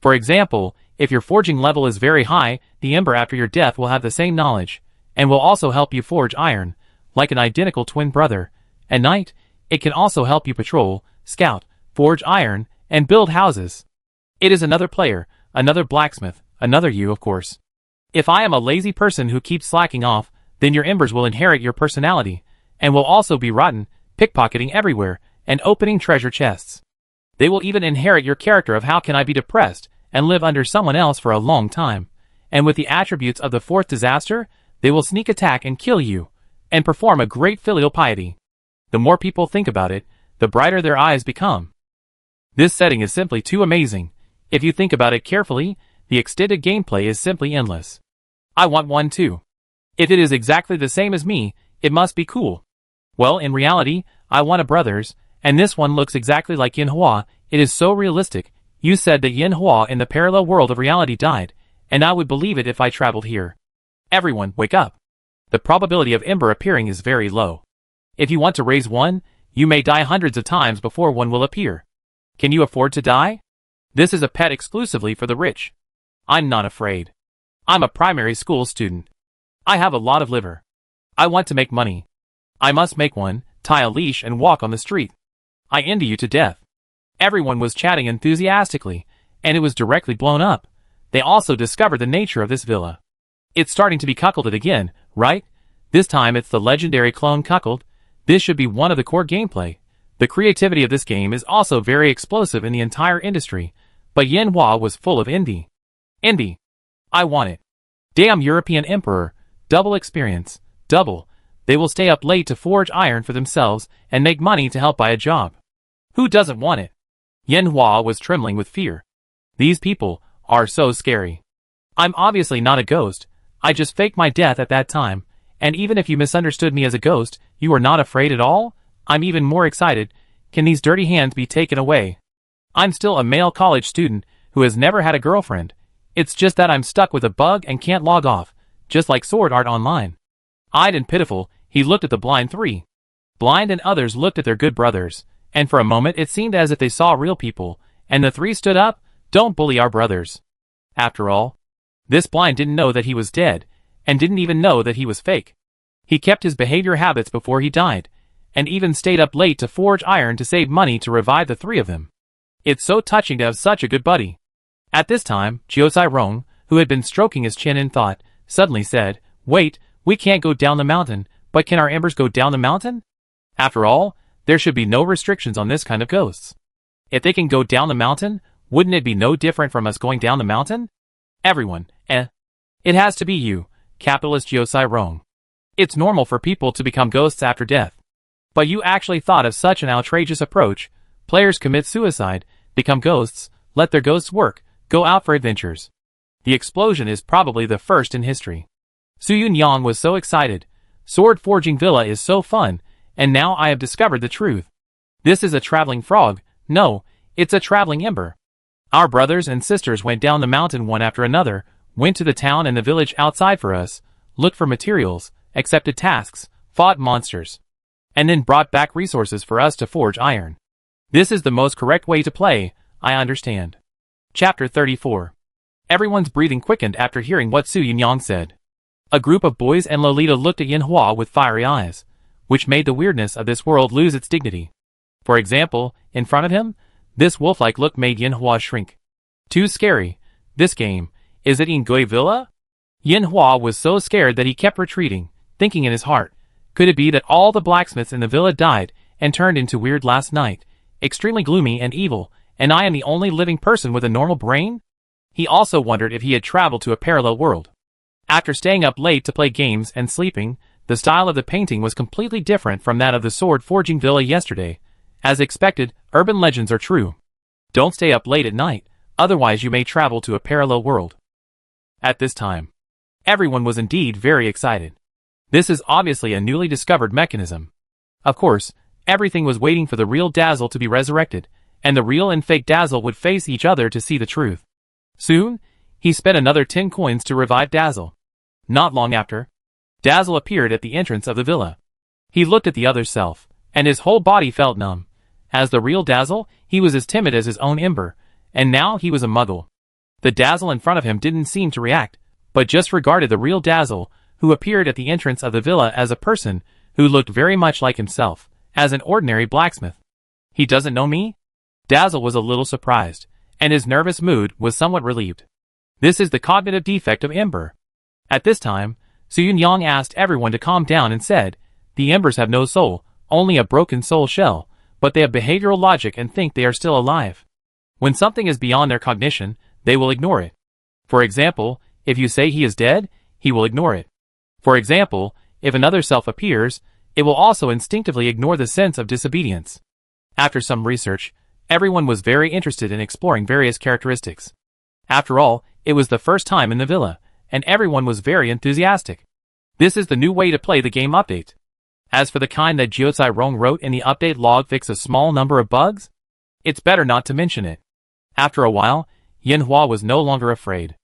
For example, if your forging level is very high, the Ember after your death will have the same knowledge, and will also help you forge iron, like an identical twin brother. At night, it can also help you patrol, scout, forge iron, and build houses. It is another player, another blacksmith, another you, of course. If I am a lazy person who keeps slacking off, then your embers will inherit your personality, and will also be rotten, pickpocketing everywhere, and opening treasure chests. They will even inherit your character of how can I be depressed, and live under someone else for a long time. And with the attributes of the fourth disaster, they will sneak attack and kill you, and perform a great filial piety. The more people think about it, the brighter their eyes become. This setting is simply too amazing. If you think about it carefully, the extended gameplay is simply endless. I want one too. If it is exactly the same as me, it must be cool. Well, in reality, I want a brother's, and this one looks exactly like Yanhua. It is so realistic. You said that Yanhua in the parallel world of reality died, and I would believe it if I traveled here. Everyone, wake up. The probability of Ember appearing is very low. If you want to raise one, you may die hundreds of times before one will appear. Can you afford to die? This is a pet exclusively for the rich. I'm not afraid. I'm a primary school student. I have a lot of liver. I want to make money. I must make one, tie a leash and walk on the street. I envy you to death. Everyone was chatting enthusiastically, and it was directly blown up. They also discovered the nature of this villa. It's starting to be cuckolded again, right? This time it's the legendary clone Cuckold. This should be one of the core gameplay. The creativity of this game is also very explosive in the entire industry, but Yanhua was full of envy. Envy. I want it. Damn European Emperor. Double experience. Double. They will stay up late to forge iron for themselves and make money to help buy a job. Who doesn't want it? Yanhua was trembling with fear. These people are so scary. I'm obviously not a ghost. I just faked my death at that time, and even if you misunderstood me as a ghost, you are not afraid at all? I'm even more excited. Can these dirty hands be taken away? I'm still a male college student who has never had a girlfriend. It's just that I'm stuck with a bug and can't log off, just like Sword Art Online. Eyed and pitiful, he looked at the blind three. Blind and others looked at their good brothers, and for a moment it seemed as if they saw real people, and the three stood up. Don't bully our brothers. After all, this blind didn't know that he was dead, and didn't even know that he was fake. He kept his behavior habits before he died, and even stayed up late to forge iron to save money to revive the three of them. It's so touching to have such a good buddy. At this time, Jiosai Rong, who had been stroking his chin in thought, suddenly said, "Wait, we can't go down the mountain, but can our embers go down the mountain? After all, there should be no restrictions on this kind of ghosts. If they can go down the mountain, wouldn't it be no different from us going down the mountain?" Everyone, It has to be you, capitalist Jiosai Rong. It's normal for people to become ghosts after death. But you actually thought of such an outrageous approach. Players commit suicide, become ghosts, let their ghosts work, go out for adventures. The explosion is probably the first in history. Su Yunyang was so excited. Sword Forging Villa is so fun, and now I have discovered the truth. This is a traveling frog. No, it's a traveling ember. Our brothers and sisters went down the mountain one after another, went to the town and the village outside for us, looked for materials, accepted tasks, fought monsters, and then brought back resources for us to forge iron. This is the most correct way to play, I understand. Chapter 34. Everyone's breathing quickened after hearing what Su Yunyang said. A group of boys and Lolita looked at Yanhua with fiery eyes, which made the weirdness of this world lose its dignity. For example, in front of him, this wolf-like look made Yanhua shrink. Too scary. This game. Is it in Gui Villa? Yanhua was so scared that he kept retreating, thinking in his heart, could it be that all the blacksmiths in the villa died and turned into weird last night, extremely gloomy and evil, and I am the only living person with a normal brain? He also wondered if he had traveled to a parallel world. After staying up late to play games and sleeping, the style of the painting was completely different from that of the sword forging villa yesterday. As expected, urban legends are true. Don't stay up late at night, otherwise you may travel to a parallel world. At this time, everyone was indeed very excited. This is obviously a newly discovered mechanism. Of course, everything was waiting for the real Dazzle to be resurrected, and the real and fake Dazzle would face each other to see the truth. Soon, he spent another 10 coins to revive Dazzle. Not long after, Dazzle appeared at the entrance of the villa. He looked at the other self, and his whole body felt numb. As the real Dazzle, he was as timid as his own Ember, and now he was a muggle. The Dazzle in front of him didn't seem to react, but just regarded the real Dazzle, who appeared at the entrance of the villa as a person who looked very much like himself, as an ordinary blacksmith. He doesn't know me? Dazzle was a little surprised, and his nervous mood was somewhat relieved. This is the cognitive defect of Ember. At this time, Su Yunyang asked everyone to calm down and said, the Embers have no soul, only a broken soul shell, but they have behavioral logic and think they are still alive. When something is beyond their cognition, they will ignore it. For example, if you say he is dead, he will ignore it. For example, if another self appears, it will also instinctively ignore the sense of disobedience. After some research, everyone was very interested in exploring various characteristics. After all, it was the first time in the villa, and everyone was very enthusiastic. This is the new way to play the game update. As for the kind that Jiosai Rong wrote in the update log fix a small number of bugs, it's better not to mention it. After a while, Yanhua was no longer afraid.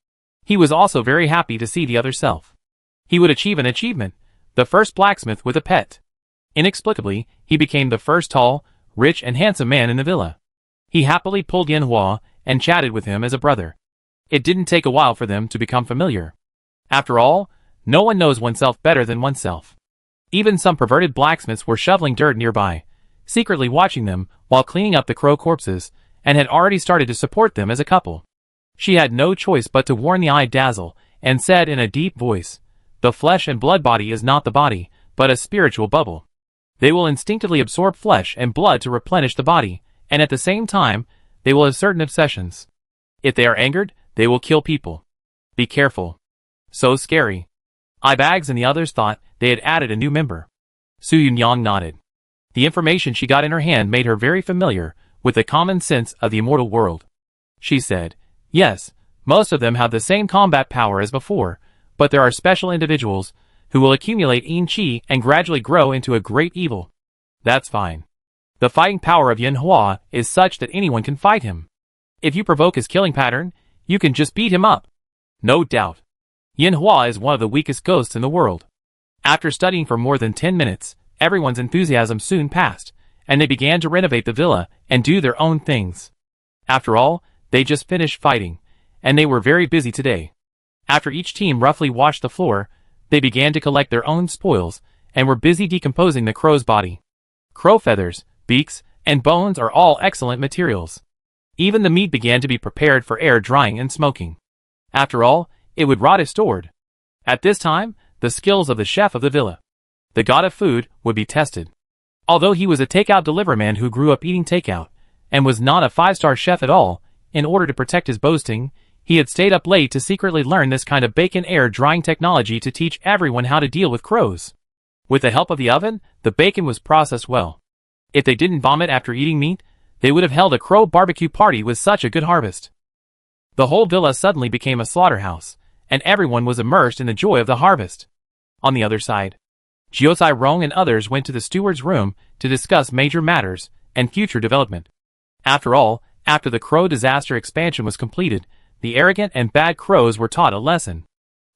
He was also very happy to see the other self. He would achieve an achievement, the first blacksmith with a pet. Inexplicably, he became the first tall, rich and handsome man in the villa. He happily pulled Yanhua and chatted with him as a brother. It didn't take a while for them to become familiar. After all, no one knows oneself better than oneself. Even some perverted blacksmiths were shoveling dirt nearby, secretly watching them while cleaning up the crow corpses, and had already started to support them as a couple. She had no choice but to warn the eyed Dazzle, and said in a deep voice, The flesh and blood body is not the body, but a spiritual bubble. They will instinctively absorb flesh and blood to replenish the body, and at the same time, they will have certain obsessions. If they are angered, they will kill people. Be careful. So scary. Ibags and the others thought they had added a new member. Su Yunyang nodded. The information she got in her hand made her very familiar with the common sense of the immortal world. She said, yes, most of them have the same combat power as before, but there are special individuals who will accumulate yin qi and gradually grow into a great evil. That's fine. The fighting power of Yin Hua is such that anyone can fight him. If you provoke his killing pattern, you can just beat him up. No doubt. Yin Hua is one of the weakest ghosts in the world. After studying for more than 10 minutes, everyone's enthusiasm soon passed, and they began to renovate the villa and do their own things. After all, they just finished fighting, and they were very busy today. After each team roughly washed the floor, they began to collect their own spoils, and were busy decomposing the crow's body. Crow feathers, beaks, and bones are all excellent materials. Even the meat began to be prepared for air drying and smoking. After all, it would rot if stored. At this time, the skills of the chef of the villa, the god of food, would be tested. Although he was a takeout deliverman who grew up eating takeout, and was not a 5-star chef at all, in order to protect his boasting, he had stayed up late to secretly learn this kind of bacon air drying technology to teach everyone how to deal with crows. With the help of the oven, the bacon was processed well. If they didn't vomit after eating meat, they would have held a crow barbecue party with such a good harvest. The whole villa suddenly became a slaughterhouse, and everyone was immersed in the joy of the harvest. On the other side, Jiosai Rong and others went to the steward's room to discuss major matters and future development. After all, after the crow disaster expansion was completed, the arrogant and bad crows were taught a lesson.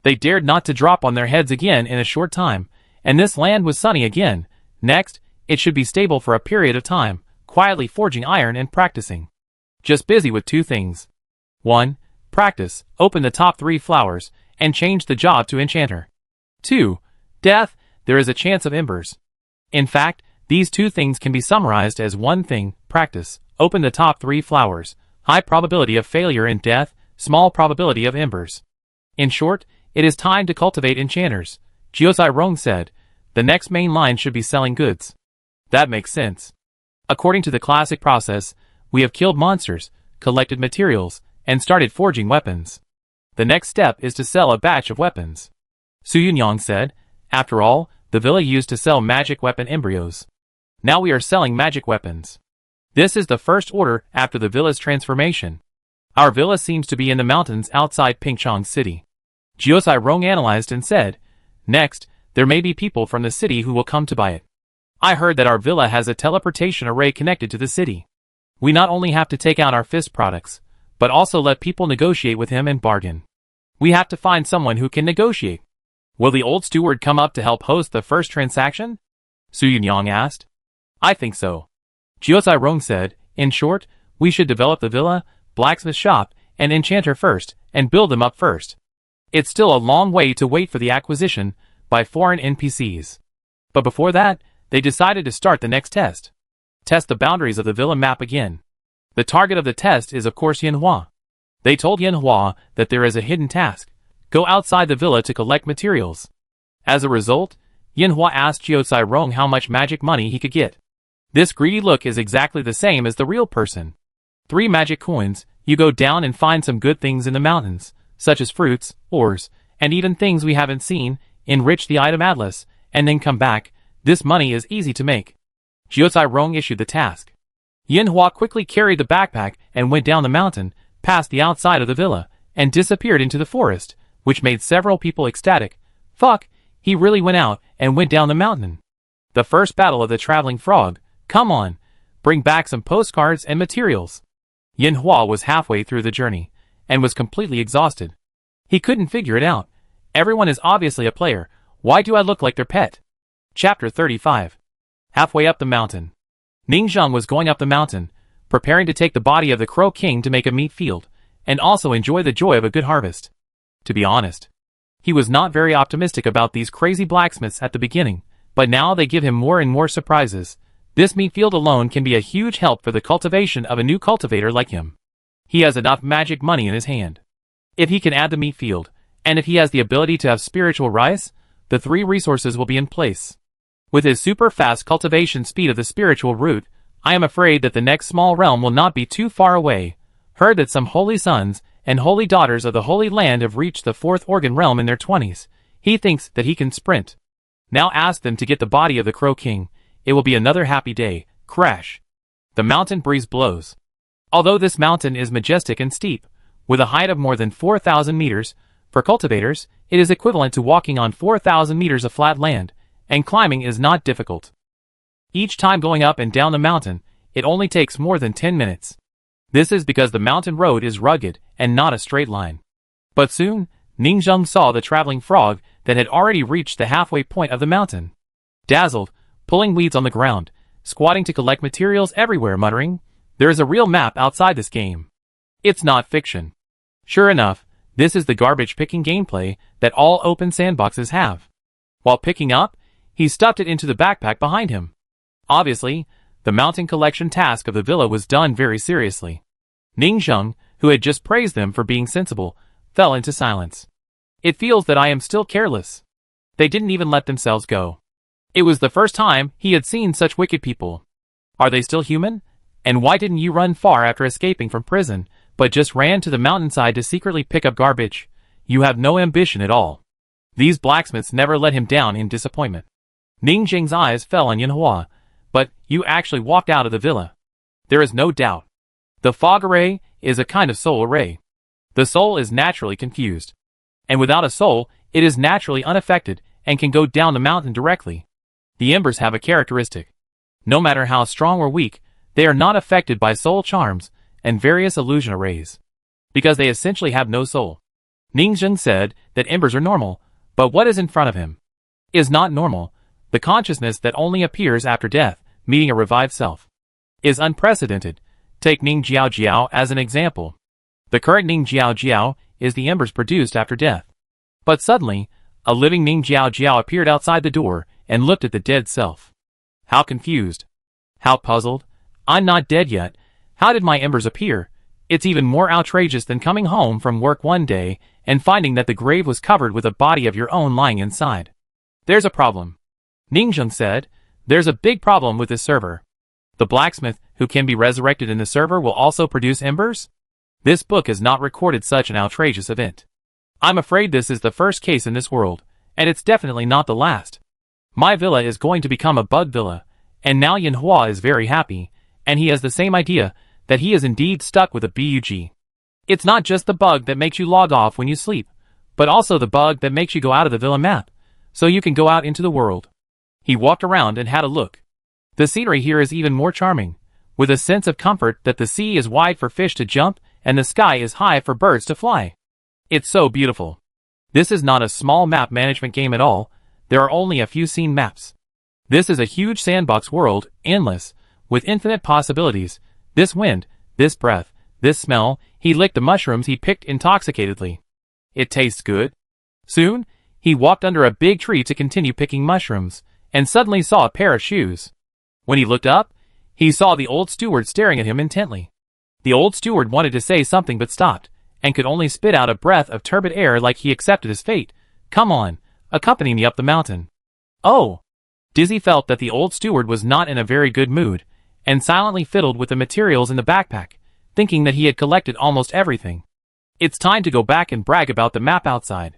They dared not to drop on their heads again in a short time, and this land was sunny again. Next, it should be stable for a period of time, quietly forging iron and practicing. Just busy with 2 things. 1. Practice, open the top 3 flowers, and change the job to enchanter. 2. Death, there is a chance of embers. In fact, these 2 things can be summarized as 1 thing, practice, open the top 3 flowers, high probability of failure in death, small probability of embers. In short, it is time to cultivate enchanters, Jiosai Rong said. The next main line should be selling goods. That makes sense. According to the classic process, we have killed monsters, collected materials, and started forging weapons. The next step is to sell a batch of weapons. Su Yunyang said, after all, the villa used to sell magic weapon embryos. Now we are selling magic weapons. This is the first order after the villa's transformation. Our villa seems to be in the mountains outside Pingchong City. Jiosai Rong analyzed and said, next, there may be people from the city who will come to buy it. I heard that our villa has a teleportation array connected to the city. We not only have to take out our fist products, but also let people negotiate with him and bargain. We have to find someone who can negotiate. Will the old steward come up to help host the first transaction? Su Yunyang asked. I think so. Jiosai Rong said, in short, we should develop the villa, blacksmith shop, and enchanter first, and build them up first. It's still a long way to wait for the acquisition by foreign NPCs. But before that, they decided to start the next test. Test the boundaries of the villa map again. The target of the test is of course Yin Hua. They told Yin Hua that there is a hidden task. Go outside the villa to collect materials. As a result, Yin Hua asked Jiosai Rong how much magic money he could get. This greedy look is exactly the same as the real person. 3 magic coins, you go down and find some good things in the mountains, such as fruits, ores, and even things we haven't seen, enrich the item atlas, and then come back. This money is easy to make. Jiosai Rong issued the task. Yin Hua quickly carried the backpack and went down the mountain, past the outside of the villa, and disappeared into the forest, which made several people ecstatic. Fuck, he really went out and went down the mountain. The first battle of the traveling frog. Come on, bring back some postcards and materials. Yin Hua was halfway through the journey, and was completely exhausted. He couldn't figure it out. Everyone is obviously a player. Why do I look like their pet? Chapter 35. Halfway up the mountain. Ningxiang was going up the mountain, preparing to take the body of the Crow King to make a meat field, and also enjoy the joy of a good harvest. To be honest, he was not very optimistic about these crazy blacksmiths at the beginning, but now they give him more and more surprises. This meat field alone can be a huge help for the cultivation of a new cultivator like him. He has enough magic money in his hand. If he can add the meat field, And if he has the ability to have spiritual rise, the 3 resources will be in place. With his super fast cultivation speed of the spiritual root, I am afraid that the next small realm will not be too far away. Heard that some holy sons and holy daughters of the Holy Land have reached the 4th organ realm in their 20s. He thinks that he can sprint. Now ask them to get the body of the Crow King. It will be another happy day. Crash. The mountain breeze blows. Although this mountain is majestic and steep, with a height of more than 4,000 meters, for cultivators, it is equivalent to walking on 4,000 meters of flat land, and climbing is not difficult. Each time going up and down the mountain, it only takes more than 10 minutes. This is because the mountain road is rugged and not a straight line. But soon, Ningzheng saw the traveling frog that had already reached the halfway point of the mountain. Dazzled, pulling weeds on the ground, squatting to collect materials everywhere, muttering, "There is a real map outside this game. It's not fiction." Sure enough, this is the garbage picking gameplay that all open sandboxes have. While picking up, he stuffed it into the backpack behind him. Obviously, the mountain collection task of the villa was done very seriously. Ningzheng, who had just praised them for being sensible, fell into silence. It feels that I am still careless. They didn't even let themselves go. It was the first time he had seen such wicked people. Are they still human? And why didn't you run far after escaping from prison, but just ran to the mountainside to secretly pick up garbage? You have no ambition at all. These blacksmiths never let him down in disappointment. Ningzheng's eyes fell on Yanhua. But you actually walked out of the villa. There is no doubt. The fog array is a kind of soul array. The soul is naturally confused. And without a soul, it is naturally unaffected and can go down the mountain directly. The embers have a characteristic. No matter how strong or weak, they are not affected by soul charms and various illusion arrays. Because they essentially have no soul. Ningzheng said that embers are normal, but what is in front of him is not normal. The consciousness that only appears after death, meeting a revived self, is unprecedented. Take Ning Jiao Jiao as an example. The current Ning Jiao Jiao is the embers produced after death. But suddenly, a living Ning Jiao Jiao appeared outside the door and looked at the dead self. How confused. How puzzled. I'm not dead yet. How did my embers appear? It's even more outrageous than coming home from work one day and finding that the grave was covered with a body of your own lying inside. There's a problem. Ningzheng said, there's a big problem with this server. The blacksmith who can be resurrected in the server will also produce embers? This book has not recorded such an outrageous event. I'm afraid this is the first case in this world, and it's definitely not the last. My villa is going to become a bug villa, and now Yanhua is very happy, and he has the same idea, that he is indeed stuck with a bug. It's not just the bug that makes you log off when you sleep, but also the bug that makes you go out of the villa map, so you can go out into the world. He walked around and had a look. The scenery here is even more charming, with a sense of comfort that the sea is wide for fish to jump and the sky is high for birds to fly. It's so beautiful. This is not a small map management game at all. There are only a few scene maps. This is a huge sandbox world, endless, with infinite possibilities. This wind, this breath, this smell. He licked the mushrooms he picked intoxicatedly. It tastes good. Soon, he walked under a big tree to continue picking mushrooms, and suddenly saw a pair of shoes. When he looked up, he saw the old steward staring at him intently. The old steward wanted to say something but stopped, and could only spit out a breath of turbid air like he accepted his fate. Come on, accompany me up the mountain. Oh! Dizzy felt that the old steward was not in a very good mood, and silently fiddled with the materials in the backpack, thinking that he had collected almost everything. It's time to go back and brag about the map outside.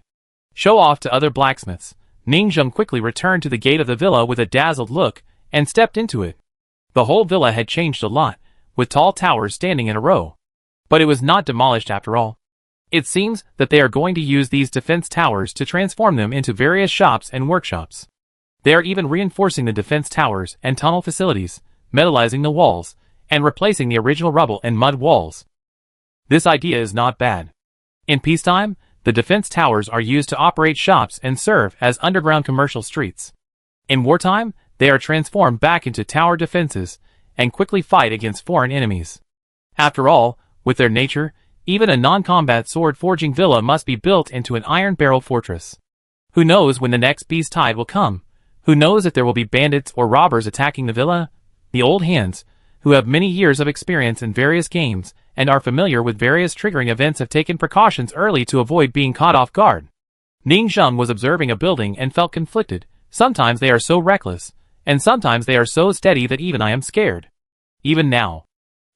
Show off to other blacksmiths. Ningzheng quickly returned to the gate of the villa with a dazzled look, and stepped into it. The whole villa had changed a lot, with tall towers standing in a row. But it was not demolished after all. It seems that they are going to use these defense towers to transform them into various shops and workshops. They are even reinforcing the defense towers and tunnel facilities, metallizing the walls, and replacing the original rubble and mud walls. This idea is not bad. In peacetime, the defense towers are used to operate shops and serve as underground commercial streets. In wartime, they are transformed back into tower defenses and quickly fight against foreign enemies. After all, with their nature, even a non-combat sword-forging villa must be built into an iron barrel fortress. Who knows when the next peace tide will come? Who knows if there will be bandits or robbers attacking the villa? The old hands, who have many years of experience in various games and are familiar with various triggering events, have taken precautions early to avoid being caught off guard. Ning Zheng was observing a building and felt conflicted. Sometimes they are so reckless, and sometimes they are so steady that even I am scared. Even now.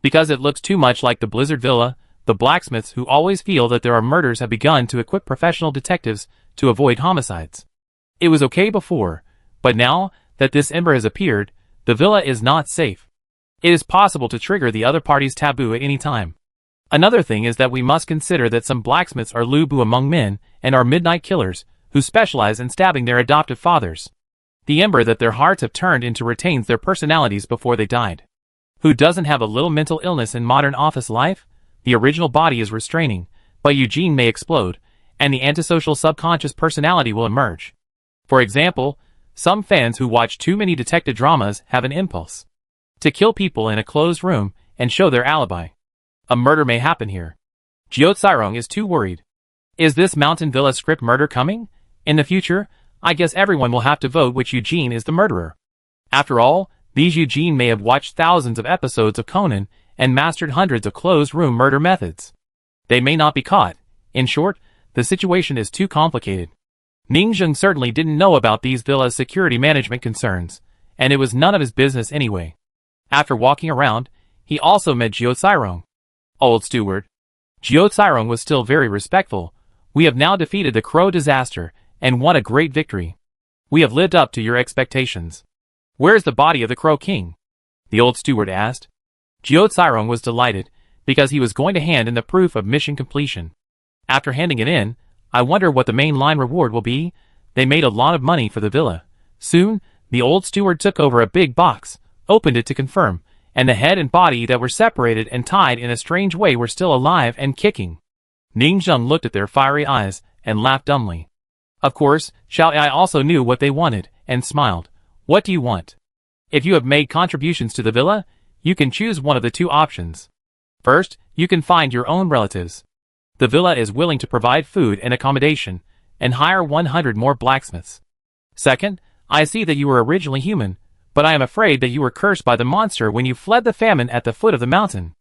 Because it looks too much like the Blizzard Villa, the blacksmiths who always feel that there are murders have begun to equip professional detectives to avoid homicides. It was okay before, but now that this Ember has appeared, the villa is not safe. It is possible to trigger the other party's taboo at any time. Another thing is that we must consider that some blacksmiths are Lubu among men and are midnight killers who specialize in stabbing their adoptive fathers. The Ember that their hearts have turned into retains their personalities before they died. Who doesn't have a little mental illness in modern office life? The original body is restraining, but Eugene may explode, and the antisocial subconscious personality will emerge. For example, some fans who watch too many detective dramas have an impulse to kill people in a closed room and show their alibi. A murder may happen here. Jiao is too worried. Is this Mountain Villa script murder coming? In the future, I guess everyone will have to vote which Eugene is the murderer. After all, these Eugene may have watched thousands of episodes of Conan and mastered hundreds of closed-room murder methods. They may not be caught. In short, the situation is too complicated. Ning Zheng certainly didn't know about these villas' security management concerns, and it was none of his business anyway. After walking around, he also met Jiao. Old steward. Jiao was still very respectful. We have now defeated the Crow disaster and won a great victory. We have lived up to your expectations. Where is the body of the Crow King? The old steward asked. Jiao was delighted, because he was going to hand in the proof of mission completion. After handing it in, I wonder what the main line reward will be. They made a lot of money for the villa. Soon, the old steward took over a big box, opened it to confirm, and the head and body that were separated and tied in a strange way were still alive and kicking. Ning Zheng looked at their fiery eyes and laughed dumbly. Of course, Xiao Ai also knew what they wanted, and smiled. What do you want? If you have made contributions to the villa, you can choose one of the two options. First, you can find your own relatives. The villa is willing to provide food and accommodation, and hire 100 more blacksmiths. Second, I see that you were originally human, but I am afraid that you were cursed by the monster when you fled the famine at the foot of the mountain.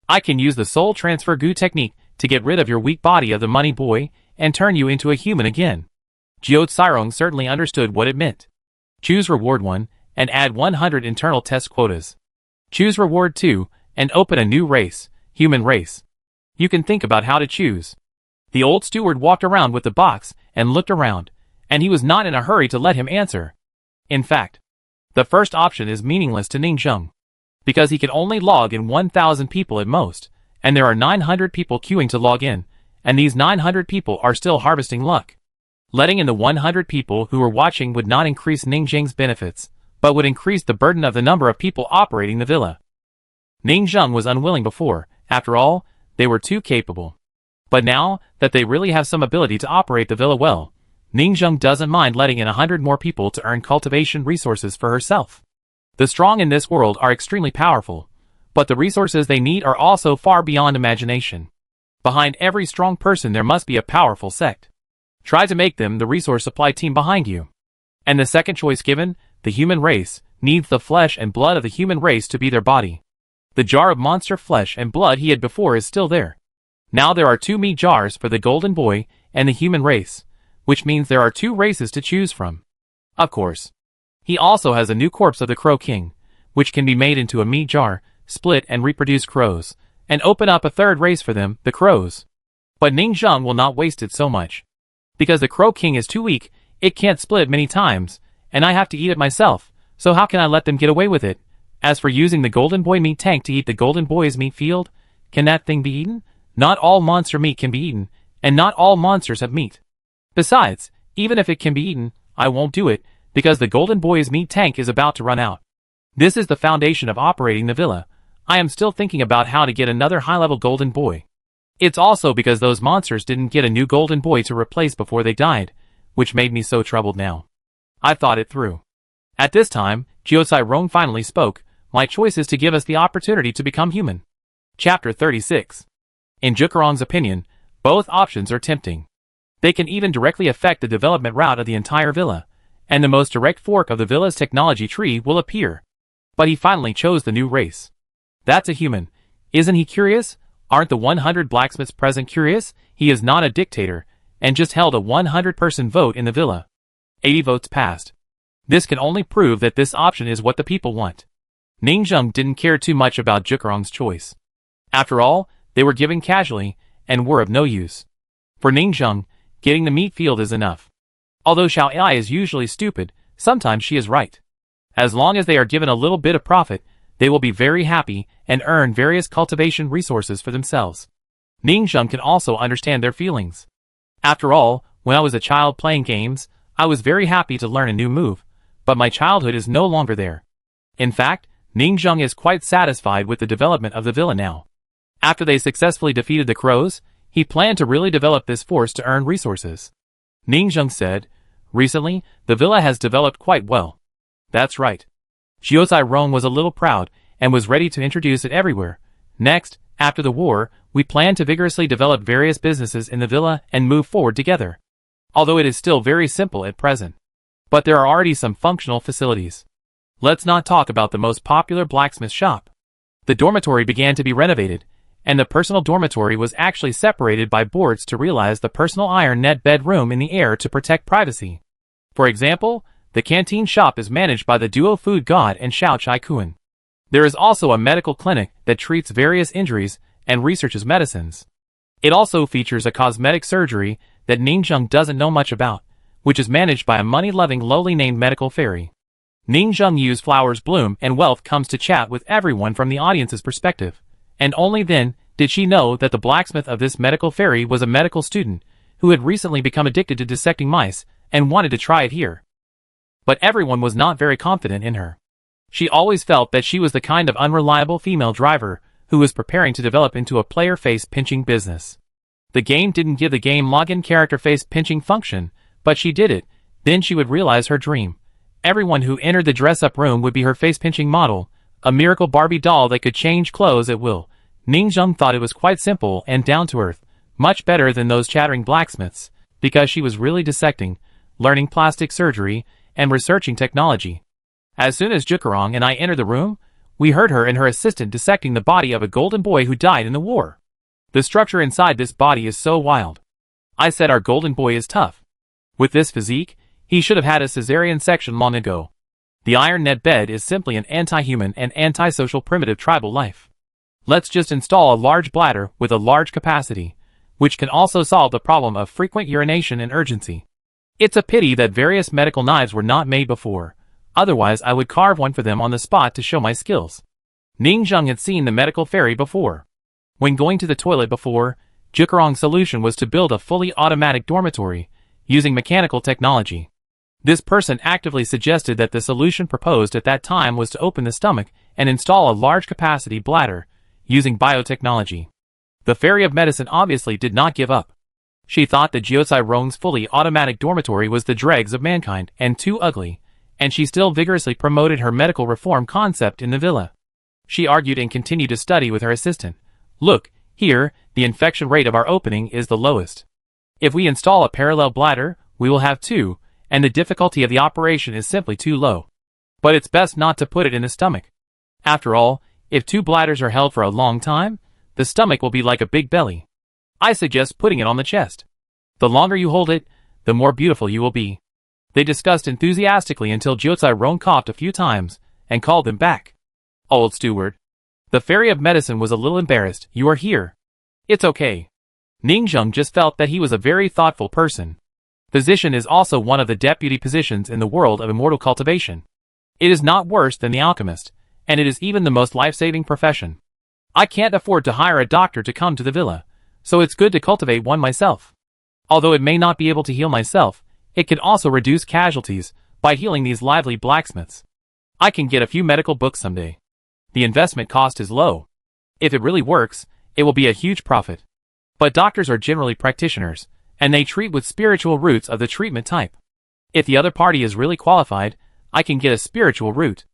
I can use the soul transfer goo technique to get rid of your weak body of the money boy and turn you into a human again. Jiao certainly understood what it meant. Choose reward 1 and add 100 internal test quotas. Choose reward 2 and open a new race, human race. You can think about how to choose. The old steward walked around with the box and looked around, and he was not in a hurry to let him answer. In fact, the first option is meaningless to Ning Zheng, because he can only log in 1,000 people at most, and there are 900 people queuing to log in, and these 900 people are still harvesting luck. Letting in the 100 people who were watching would not increase Ning Zheng's benefits, but would increase the burden of the number of people operating the villa. Ning Zheng was unwilling before. After all, they were too capable. But now that they really have some ability to operate the villa well, Ning Zheng doesn't mind letting in 100 more people to earn cultivation resources for herself. The strong in this world are extremely powerful, but the resources they need are also far beyond imagination. Behind every strong person there must be a powerful sect. Try to make them the resource supply team behind you. And the second choice given, the human race, needs the flesh and blood of the human race to be their body. The jar of monster flesh and blood he had before is still there. Now there are 2 meat jars for the golden boy and the human race, which means there are 2 races to choose from. Of course. He also has a new corpse of the Crow King, which can be made into a meat jar, split and reproduce crows, and open up a third race for them, the crows. But Ning Zheng will not waste it so much. Because the Crow King is too weak, it can't split many times, and I have to eat it myself, so how can I let them get away with it? As for using the Golden Boy meat tank to eat the Golden Boy's meat field, can that thing be eaten? Not all monster meat can be eaten, and not all monsters have meat. Besides, even if it can be eaten, I won't do it, because the Golden Boy's meat tank is about to run out. This is the foundation of operating the villa. I am still thinking about how to get another high-level Golden Boy. It's also because those monsters didn't get a new Golden Boy to replace before they died, which made me so troubled now. I've thought it through. At this time, Jiao finally spoke. My choice is to give us the opportunity to become human. Chapter 36. In Jukarong's opinion, both options are tempting. They can even directly affect the development route of the entire villa, and the most direct fork of the villa's technology tree will appear. But he finally chose the new race. That's a human. Isn't he curious? Aren't the 100 blacksmiths present curious? He is not a dictator, and just held a 100-person vote in the villa. 80 votes passed. This can only prove that this option is what the people want. Ningzheng didn't care too much about Zhugerong's choice. After all, they were given casually, and were of no use. For Ningzheng, getting the meat field is enough. Although Xiao Ai is usually stupid, sometimes she is right. As long as they are given a little bit of profit, they will be very happy and earn various cultivation resources for themselves. Ningzheng can also understand their feelings. After all, when I was a child playing games, I was very happy to learn a new move, but my childhood is no longer there. In fact, Ningzheng is quite satisfied with the development of the villa now. After they successfully defeated the crows, he planned to really develop this force to earn resources. Ningzheng said, "Recently, the villa has developed quite well." That's right. Jiuzai Rong was a little proud, and was ready to introduce it everywhere. Next, after the war, we plan to vigorously develop various businesses in the villa and move forward together. Although it is still very simple at present. But there are already some functional facilities. Let's not talk about the most popular blacksmith shop. The dormitory began to be renovated, and the personal dormitory was actually separated by boards to realize the personal iron net bedroom in the air to protect privacy. For example, the canteen shop is managed by the duo food god and Xiao Chai Kuan. There is also a medical clinic that treats various injuries and researches medicines. It also features a cosmetic surgery that Ningzheng doesn't know much about, which is managed by a money-loving lowly named medical fairy. Ningzheng used flowers bloom and wealth comes to chat with everyone from the audience's perspective, and only then did she know that the blacksmith of this medical fairy was a medical student who had recently become addicted to dissecting mice and wanted to try it here. But everyone was not very confident in her. She always felt that she was the kind of unreliable female driver who was preparing to develop into a player face pinching business. The game didn't give the game login character face pinching function, but she did it, then she would realize her dream. Everyone who entered the dress-up room would be her face-pinching model, a miracle Barbie doll that could change clothes at will. Ningzheng thought it was quite simple and down-to-earth, much better than those chattering blacksmiths, because she was really dissecting, learning plastic surgery, and researching technology. As soon as Zhugerong and I entered the room, we heard her and her assistant dissecting the body of a golden boy who died in the war. The structure inside this body is so wild. I said our golden boy is tough. With this physique, he should have had a cesarean section long ago. The iron net bed is simply an anti-human and anti-social primitive tribal life. Let's just install a large bladder with a large capacity, which can also solve the problem of frequent urination and urgency. It's a pity that various medical knives were not made before, otherwise I would carve one for them on the spot to show my skills. Ningzheng had seen the medical fairy before. When going to the toilet before, Zhugerong's solution was to build a fully automatic dormitory, using mechanical technology. This person actively suggested that the solution proposed at that time was to open the stomach and install a large capacity bladder, using biotechnology. The fairy of medicine obviously did not give up. She thought that Jiuzai Rong's fully automatic dormitory was the dregs of mankind and too ugly, and she still vigorously promoted her medical reform concept in the villa. She argued and continued to study with her assistant. Look, here, the infection rate of our opening is the lowest. If we install a parallel bladder, we will have two, and the difficulty of the operation is simply too low. But it's best not to put it in the stomach. After all, if two bladders are held for a long time, the stomach will be like a big belly. I suggest putting it on the chest. The longer you hold it, the more beautiful you will be. They discussed enthusiastically until Jiuzai Rong coughed a few times, and called them back. Old steward. The fairy of medicine was a little embarrassed. You are here. It's okay. Ningzheng just felt that he was a very thoughtful person. Physician is also one of the deputy positions in the world of immortal cultivation. It is not worse than the alchemist, and it is even the most life-saving profession. I can't afford to hire a doctor to come to the villa, so it's good to cultivate one myself. Although it may not be able to heal myself, it can also reduce casualties by healing these lively blacksmiths. I can get a few medical books someday. The investment cost is low. If it really works, it will be a huge profit. But doctors are generally practitioners, and they treat with spiritual roots of the treatment type. If the other party is really qualified, I can get a spiritual root.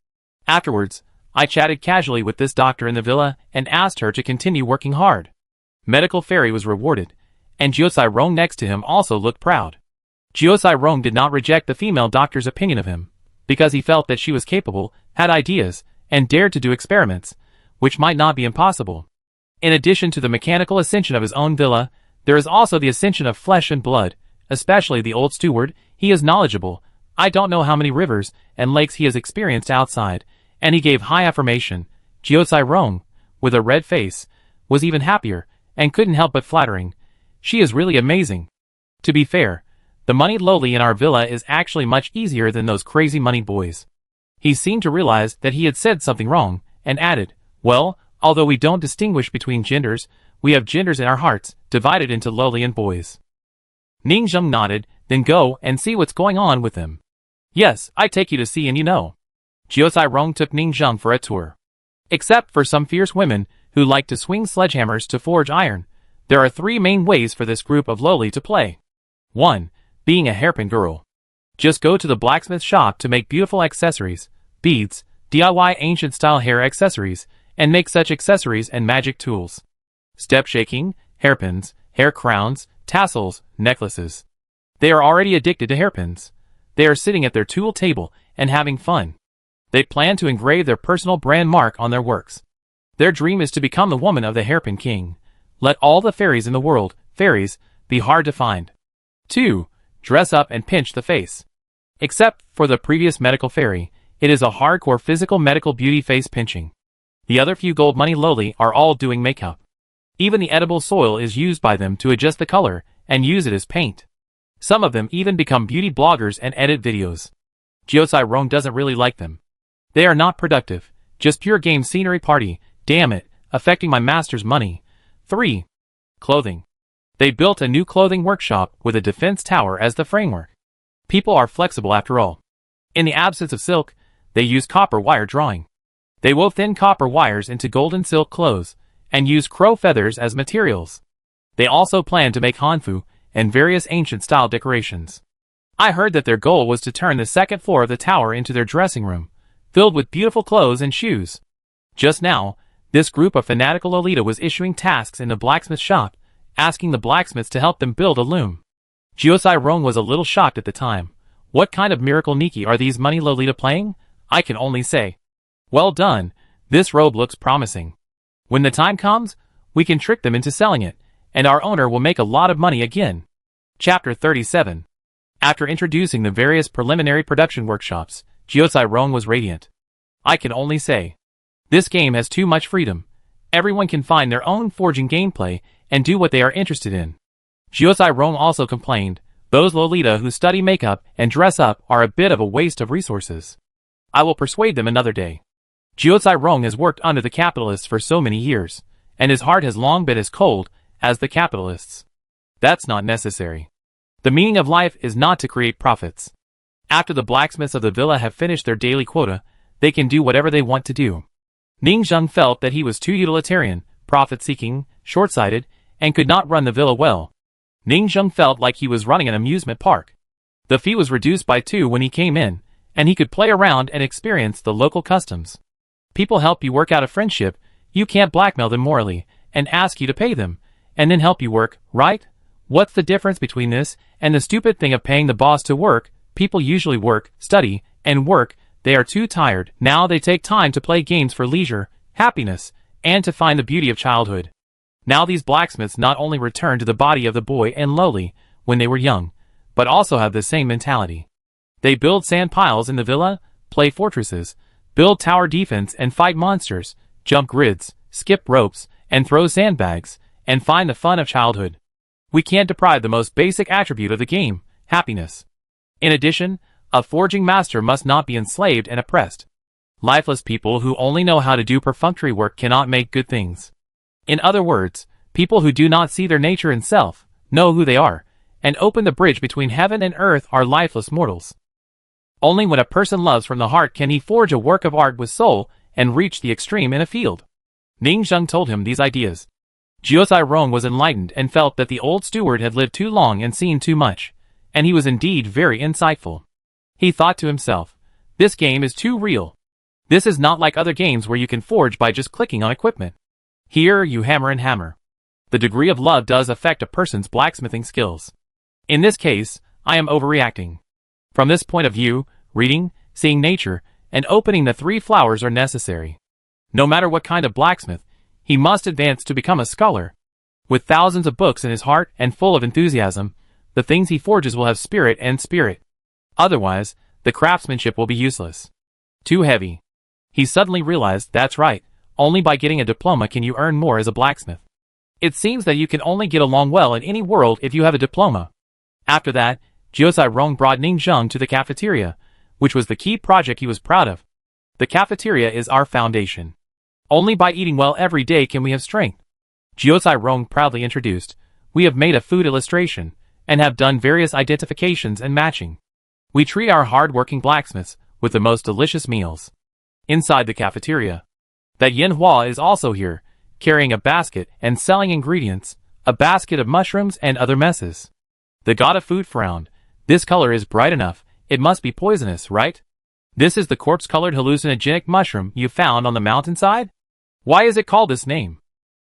Afterwards, I chatted casually with this doctor in the villa and asked her to continue working hard. Medical fairy was rewarded, and Jiuzai Rong next to him also looked proud. Jiuzai Rong did not reject the female doctor's opinion of him, because he felt that she was capable, had ideas, and dared to do experiments, which might not be impossible. In addition to the mechanical ascension of his own villa, There is also the ascension of flesh and blood, especially the old steward. He is knowledgeable. I don't know how many rivers and lakes he has experienced outside, and he gave high affirmation. Jiosai Rong, with a red face, was even happier, and couldn't help but flattering. She is really amazing. To be fair, the moneyed lowly in our villa is actually much easier than those crazy moneyed boys. He seemed to realize that he had said something wrong, and added, well, although we don't distinguish between genders, we have genders in our hearts, divided into lowly and boys. Ning Zheng nodded, then go and see what's going on with them. Yes, I take you to see and you know. Jiosai Rong took Ning Zheng for a tour. Except for some fierce women who like to swing sledgehammers to forge iron, there are 3 main ways for this group of lowly to play. 1. Being a hairpin girl. Just go to the blacksmith shop to make beautiful accessories, beads, DIY ancient-style hair accessories, and make such accessories and magic tools. Step shaking, hairpins, hair crowns, tassels, necklaces. They are already addicted to hairpins. They are sitting at their tool table and having fun. They plan to engrave their personal brand mark on their works. Their dream is to become the woman of the hairpin king. Let all the fairies in the world, fairies, be hard to find. 2. Dress up and pinch the face. Except for the previous medical fairy, it is a hardcore physical medical beauty face pinching. The other few gold money lowly are all doing makeup. Even the edible soil is used by them to adjust the color and use it as paint. Some of them even become beauty bloggers and edit videos. Jiosai Rong doesn't really like them. They are not productive, just pure game scenery party, damn it, affecting my master's money. 3. Clothing. They built a new clothing workshop with a defense tower as the framework. People are flexible after all. In the absence of silk, they use copper wire drawing. They wove thin copper wires into golden silk clothes, and use crow feathers as materials. They also plan to make hanfu and various ancient-style decorations. I heard that their goal was to turn the second floor of the tower into their dressing room, filled with beautiful clothes and shoes. Just now, this group of fanatical Lolita was issuing tasks in the blacksmith shop, asking the blacksmiths to help them build a loom. Jiosai Rong was a little shocked at the time. What kind of miracle Nikki are these money Lolita playing? I can only say, well done, this robe looks promising. When the time comes, we can trick them into selling it, and our owner will make a lot of money again. Chapter 37. After introducing the various preliminary production workshops, Jiosai Rong was radiant. I can only say, this game has too much freedom. Everyone can find their own forging gameplay and do what they are interested in. Jiosai Rong also complained, those Lolita who study makeup and dress up are a bit of a waste of resources. I will persuade them another day. Jiosai Rong has worked under the capitalists for so many years, and his heart has long been as cold as the capitalists. That's not necessary. The meaning of life is not to create profits. After the blacksmiths of the villa have finished their daily quota, they can do whatever they want to do. Ning Zheng felt that he was too utilitarian, profit-seeking, short-sighted, and could not run the villa well. Ning Zheng felt like he was running an amusement park. The fee was reduced by 2 when he came in, and he could play around and experience the local customs. People help you work out a friendship, you can't blackmail them morally, and ask you to pay them, and then help you work, right? What's the difference between this and the stupid thing of paying the boss to work? People usually work, study, and work. They are too tired. Now they take time to play games for leisure, happiness, and to find the beauty of childhood. Now these blacksmiths not only return to the body of the boy and lowly when they were young, but also have the same mentality. They build sand piles in the villa, play fortresses, build tower defense and fight monsters, jump grids, skip ropes, and throw sandbags, and find the fun of childhood. We can't deprive the most basic attribute of the game, happiness. In addition, a forging master must not be enslaved and oppressed. Lifeless people who only know how to do perfunctory work cannot make good things. In other words, people who do not see their nature and self, know who they are, and open the bridge between heaven and earth are lifeless mortals. Only when a person loves from the heart can he forge a work of art with soul and reach the extreme in a field. Ning Zheng told him these ideas. Jiosai Rong was enlightened and felt that the old steward had lived too long and seen too much, and he was indeed very insightful. He thought to himself, this game is too real. This is not like other games where you can forge by just clicking on equipment. Here you hammer and hammer. The degree of love does affect a person's blacksmithing skills. In this case, I am overreacting. From this point of view, reading, seeing nature, and opening the 3 flowers are necessary. No matter what kind of blacksmith, he must advance to become a scholar. With thousands of books in his heart and full of enthusiasm, the things he forges will have spirit and spirit. Otherwise, the craftsmanship will be useless. Too heavy. He suddenly realized that's right, only by getting a diploma can you earn more as a blacksmith. It seems that you can only get along well in any world if you have a diploma. After that, Jiuzai Rong brought Ning Zheng to the cafeteria, which was the key project he was proud of. The cafeteria is our foundation. Only by eating well every day can we have strength. Jiuzai Rong proudly introduced, we have made a food illustration, and have done various identifications and matching. We treat our hard-working blacksmiths with the most delicious meals. Inside the cafeteria, that Yin Hua is also here, carrying a basket and selling ingredients, a basket of mushrooms and other messes. The god of food frowned. This color is bright enough, it must be poisonous, right? This is the corpse-colored hallucinogenic mushroom you found on the mountainside? Why is it called this name?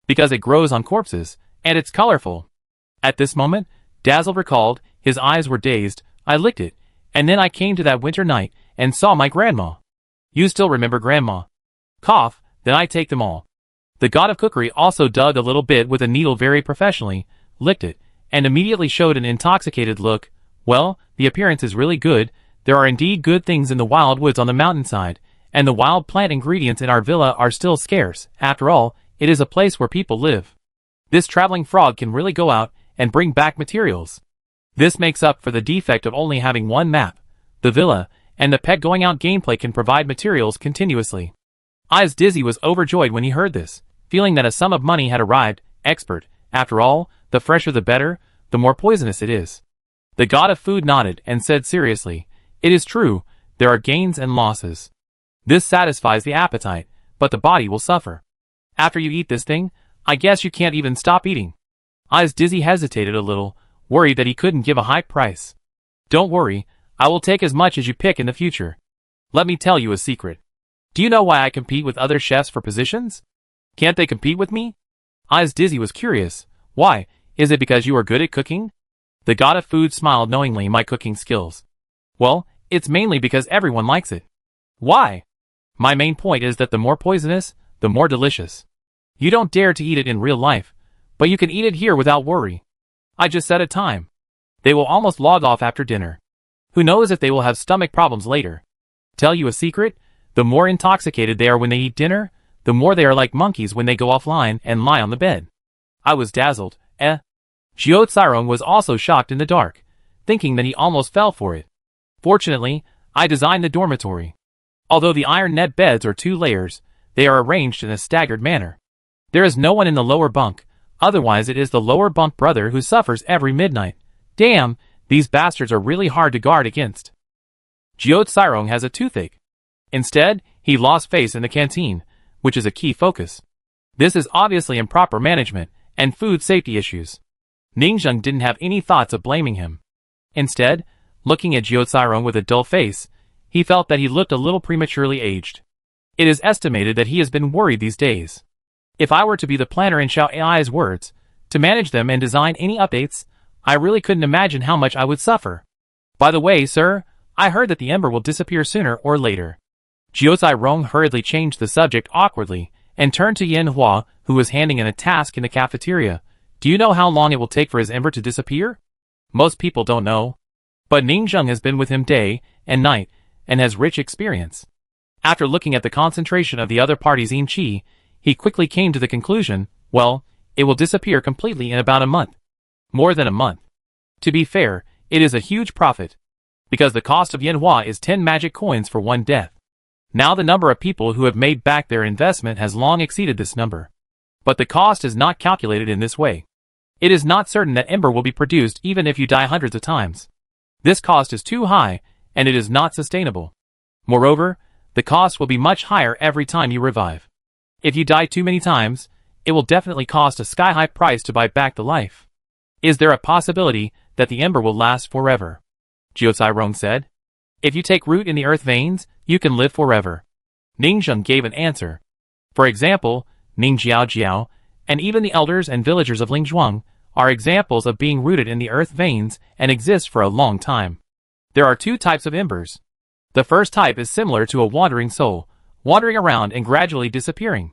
Because it grows on corpses, and it's colorful. At this moment, Dazzle recalled, his eyes were dazed, I licked it, and then I came to that winter night, and saw my grandma. You still remember grandma? Cough, then I take them all. The god of cookery also dug a little bit with a needle very professionally, licked it, and immediately showed an intoxicated look. Well, the appearance is really good, there are indeed good things in the wild woods on the mountainside, and the wild plant ingredients in our villa are still scarce, after all, it is a place where people live. This traveling frog can really go out and bring back materials. This makes up for the defect of only having one map. The villa, and the pet going out gameplay can provide materials continuously. Eyes Dizzy was overjoyed when he heard this, feeling that a sum of money had arrived, expert, after all, the fresher the better, the more poisonous it is. The god of food nodded and said seriously, it is true, there are gains and losses. This satisfies the appetite, but the body will suffer. After you eat this thing, I guess you can't even stop eating. Eyes Dizzy hesitated a little, worried that he couldn't give a high price. Don't worry, I will take as much as you pick in the future. Let me tell you a secret. Do you know why I compete with other chefs for positions? Can't they compete with me? Eyes Dizzy was curious. Why, is it because you are good at cooking? The god of food smiled knowingly my cooking skills. Well, it's mainly because everyone likes it. Why? My main point is that the more poisonous, the more delicious. You don't dare to eat it in real life, but you can eat it here without worry. I just set a time. They will almost log off after dinner. Who knows if they will have stomach problems later. Tell you a secret, the more intoxicated they are when they eat dinner, the more they are like monkeys when they go offline and lie on the bed. I was dazzled, Jiu Tsirong was also shocked in the dark, thinking that he almost fell for it. Fortunately, I designed the dormitory. Although the iron net beds are 2 layers, they are arranged in a staggered manner. There is no one in the lower bunk, otherwise it is the lower bunk brother who suffers every midnight. Damn, these bastards are really hard to guard against. Jiu Tsirong has a toothache. Instead, he lost face in the canteen, which is a key focus. This is obviously improper management and food safety issues. Ningzheng didn't have any thoughts of blaming him. Instead, looking at Jiu Tsirong with a dull face, he felt that he looked a little prematurely aged. It is estimated that he has been worried these days. If I were to be the planner in Xiao AI's words, to manage them and design any updates, I really couldn't imagine how much I would suffer. By the way, sir, I heard that the Ember will disappear sooner or later. Jiu Tsirong hurriedly changed the subject awkwardly, and turned to Yin Hua, who was handing in a task in the cafeteria. Do you know how long it will take for his Ember to disappear? Most people don't know. But Ningzheng has been with him day and night, and has rich experience. After looking at the concentration of the other party's yin qi, he quickly came to the conclusion, well, it will disappear completely in about a month. More than a month. To be fair, it is a huge profit. Because the cost of Yanhua is 10 magic coins for 1 death. Now the number of people who have made back their investment has long exceeded this number. But the cost is not calculated in this way. It is not certain that Ember will be produced even if you die hundreds of times. This cost is too high, and it is not sustainable. Moreover, the cost will be much higher every time you revive. If you die too many times, it will definitely cost a sky-high price to buy back the life. Is there a possibility that the Ember will last forever? Jiu Tsirong said. If you take root in the earth veins, you can live forever. Ningzheng gave an answer. For example, Ning Jiao Jiao, and even the elders and villagers of Lingzhuang, are examples of being rooted in the earth veins and exist for a long time. There are 2 types of embers. The first type is similar to a wandering soul, wandering around and gradually disappearing.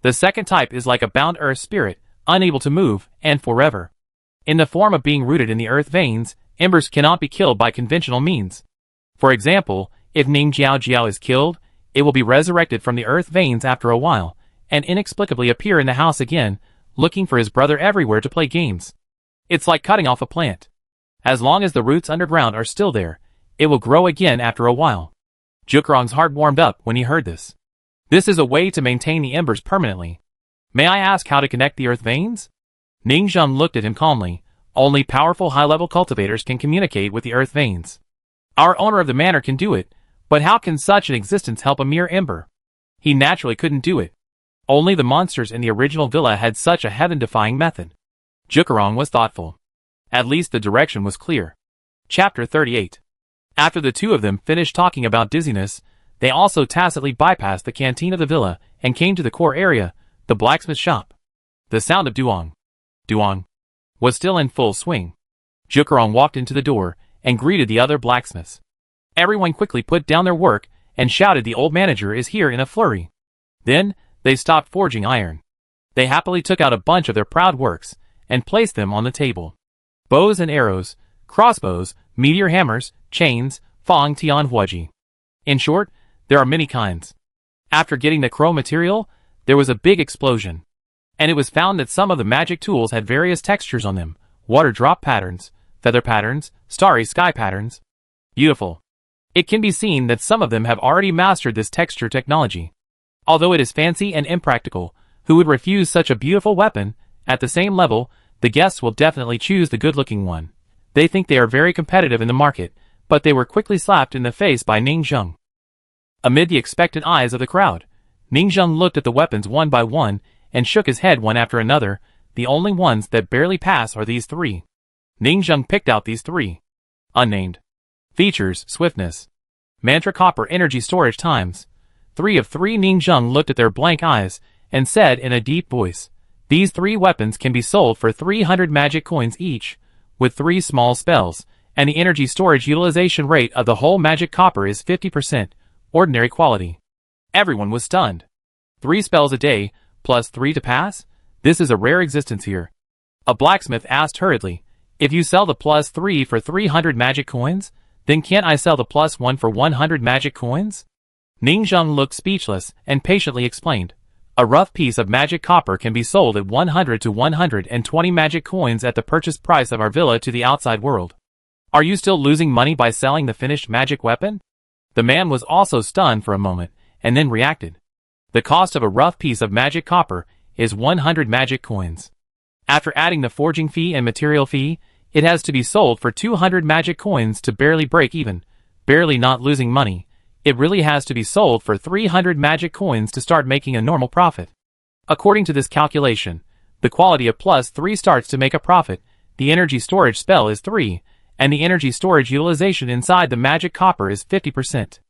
The second type is like a bound earth spirit, unable to move, and forever. In the form of being rooted in the earth veins, embers cannot be killed by conventional means. For example, if Ning Jiao Jiao is killed, it will be resurrected from the earth veins after a while, and inexplicably appear in the house again, looking for his brother everywhere to play games. It's like cutting off a plant. As long as the roots underground are still there, it will grow again after a while. Jukrong's heart warmed up when he heard this. This is a way to maintain the embers permanently. May I ask how to connect the earth veins? Ning Zheng looked at him calmly. Only powerful high-level cultivators can communicate with the earth veins. Our owner of the manor can do it, but how can such an existence help a mere ember? He naturally couldn't do it. Only the monsters in the original villa had such a heaven-defying method. Jukrong was thoughtful. At least the direction was clear. Chapter 38. After the two of them finished talking about dizziness, they also tacitly bypassed the canteen of the villa and came to the core area, the blacksmith shop. The sound of duong was still in full swing. Jukrong walked into the door and greeted the other blacksmiths. Everyone quickly put down their work and shouted the old manager is here in a flurry. Then, they stopped forging iron. They happily took out a bunch of their proud works and placed them on the table. Bows and arrows, crossbows, meteor hammers, chains, fang tian huaji. In short, there are many kinds. After getting the crow material, there was a big explosion. And it was found that some of the magic tools had various textures on them, water drop patterns, feather patterns, starry sky patterns. Beautiful. It can be seen that some of them have already mastered this texture technology. Although it is fancy and impractical, who would refuse such a beautiful weapon? At the same level, the guests will definitely choose the good-looking one. They think they are very competitive in the market, but they were quickly slapped in the face by Ning Zheng. Amid the expectant eyes of the crowd, Ning Zheng looked at the weapons one by one and shook his head one after another. The only ones that barely pass are these three. Ning Zheng picked out these three. Unnamed. Features, swiftness. Mantra copper energy storage times. 3 of 3. Ning Zheng looked at their blank eyes and said in a deep voice, these 3 weapons can be sold for 300 magic coins each, with 3 small spells, and the energy storage utilization rate of the whole magic copper is 50%, ordinary quality. Everyone was stunned. 3 spells a day, plus 3 to pass? This is a rare existence here. A blacksmith asked hurriedly, if you sell the plus 3 for 300 magic coins, then can't I sell the plus 1 for 100 magic coins? Ning Zheng looked speechless and patiently explained. A rough piece of magic copper can be sold at 100 to 120 magic coins at the purchase price of our villa to the outside world. Are you still losing money by selling the finished magic weapon? The man was also stunned for a moment, and then reacted. The cost of a rough piece of magic copper is 100 magic coins. After adding the forging fee and material fee, it has to be sold for 200 magic coins to barely break even, barely not losing money. It really has to be sold for 300 magic coins to start making a normal profit. According to this calculation, the quality of plus 3 starts to make a profit, the energy storage spell is 3, and the energy storage utilization inside the magic copper is 50%.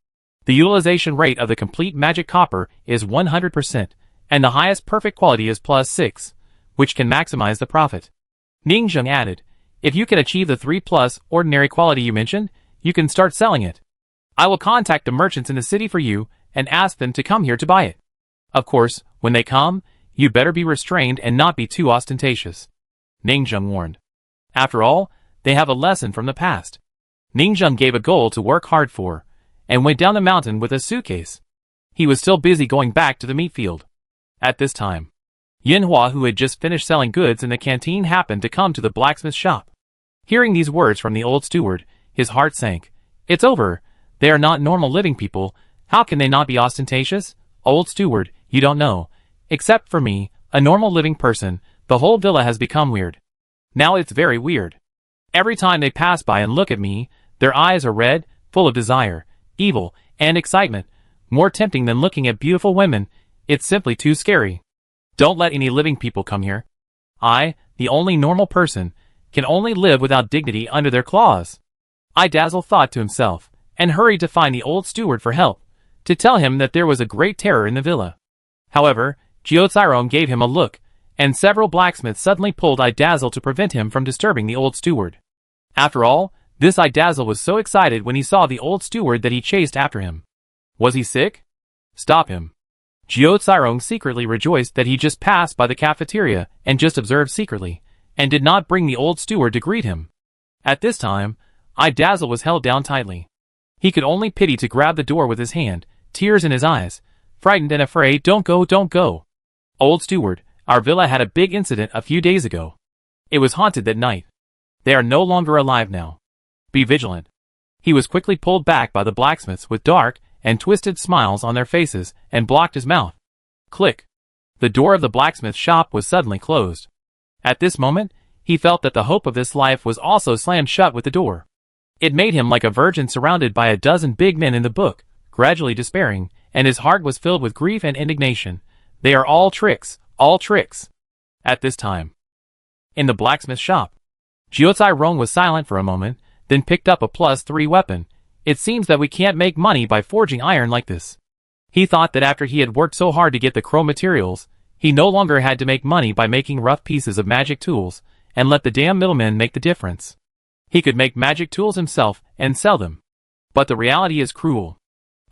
The utilization rate of the complete magic copper is 100%, and the highest perfect quality is plus 6, which can maximize the profit. Ning Zheng added, if you can achieve the 3 plus ordinary quality you mentioned, you can start selling it. I will contact the merchants in the city for you and ask them to come here to buy it. Of course, when they come, you better be restrained and not be too ostentatious. Ning Zheng warned. After all, they have a lesson from the past. Ning Zheng gave a goal to work hard for, and went down the mountain with a suitcase. He was still busy going back to the meat field. At this time, Yinhua, who had just finished selling goods in the canteen, happened to come to the blacksmith shop. Hearing these words from the old steward, his heart sank. It's over. They are not normal living people. How can they not be ostentatious? Old steward, you don't know. Except for me, a normal living person, the whole villa has become weird. Now it's very weird. Every time they pass by and look at me, their eyes are red, full of desire, evil, and excitement, more tempting than looking at beautiful women. It's simply too scary. Don't let any living people come here. I, the only normal person, can only live without dignity under their claws. Dazzle thought to himself, and hurried to find the old steward for help, to tell him that there was a great terror in the villa. However, Jiozairon gave him a look, and several blacksmiths suddenly pulled Dazzle to prevent him from disturbing the old steward. After all, this Dazzle was so excited when he saw the old steward that he chased after him. Was he sick? Stop him. Jiao secretly rejoiced that he just passed by the cafeteria and just observed secretly, and did not bring the old steward to greet him. At this time, Dazzle was held down tightly. He could only pity to grab the door with his hand, tears in his eyes, frightened and afraid. Don't go, don't go. Old steward, our villa had a big incident a few days ago. It was haunted that night. They are no longer alive now. Be vigilant. He was quickly pulled back by the blacksmiths with dark and twisted smiles on their faces and blocked his mouth. Click. The door of the blacksmith shop was suddenly closed. At this moment, he felt that the hope of this life was also slammed shut with the door. It made him like a virgin surrounded by a dozen big men in the book, gradually despairing, and his heart was filled with grief and indignation. They are all tricks, all tricks. At this time, in the blacksmith shop, Jiao was silent for a moment, then picked up a +3 weapon. It seems that we can't make money by forging iron like this. He thought that after he had worked so hard to get the chrome materials, he no longer had to make money by making rough pieces of magic tools, and let the damn middlemen make the difference. He could make magic tools himself and sell them. But the reality is cruel.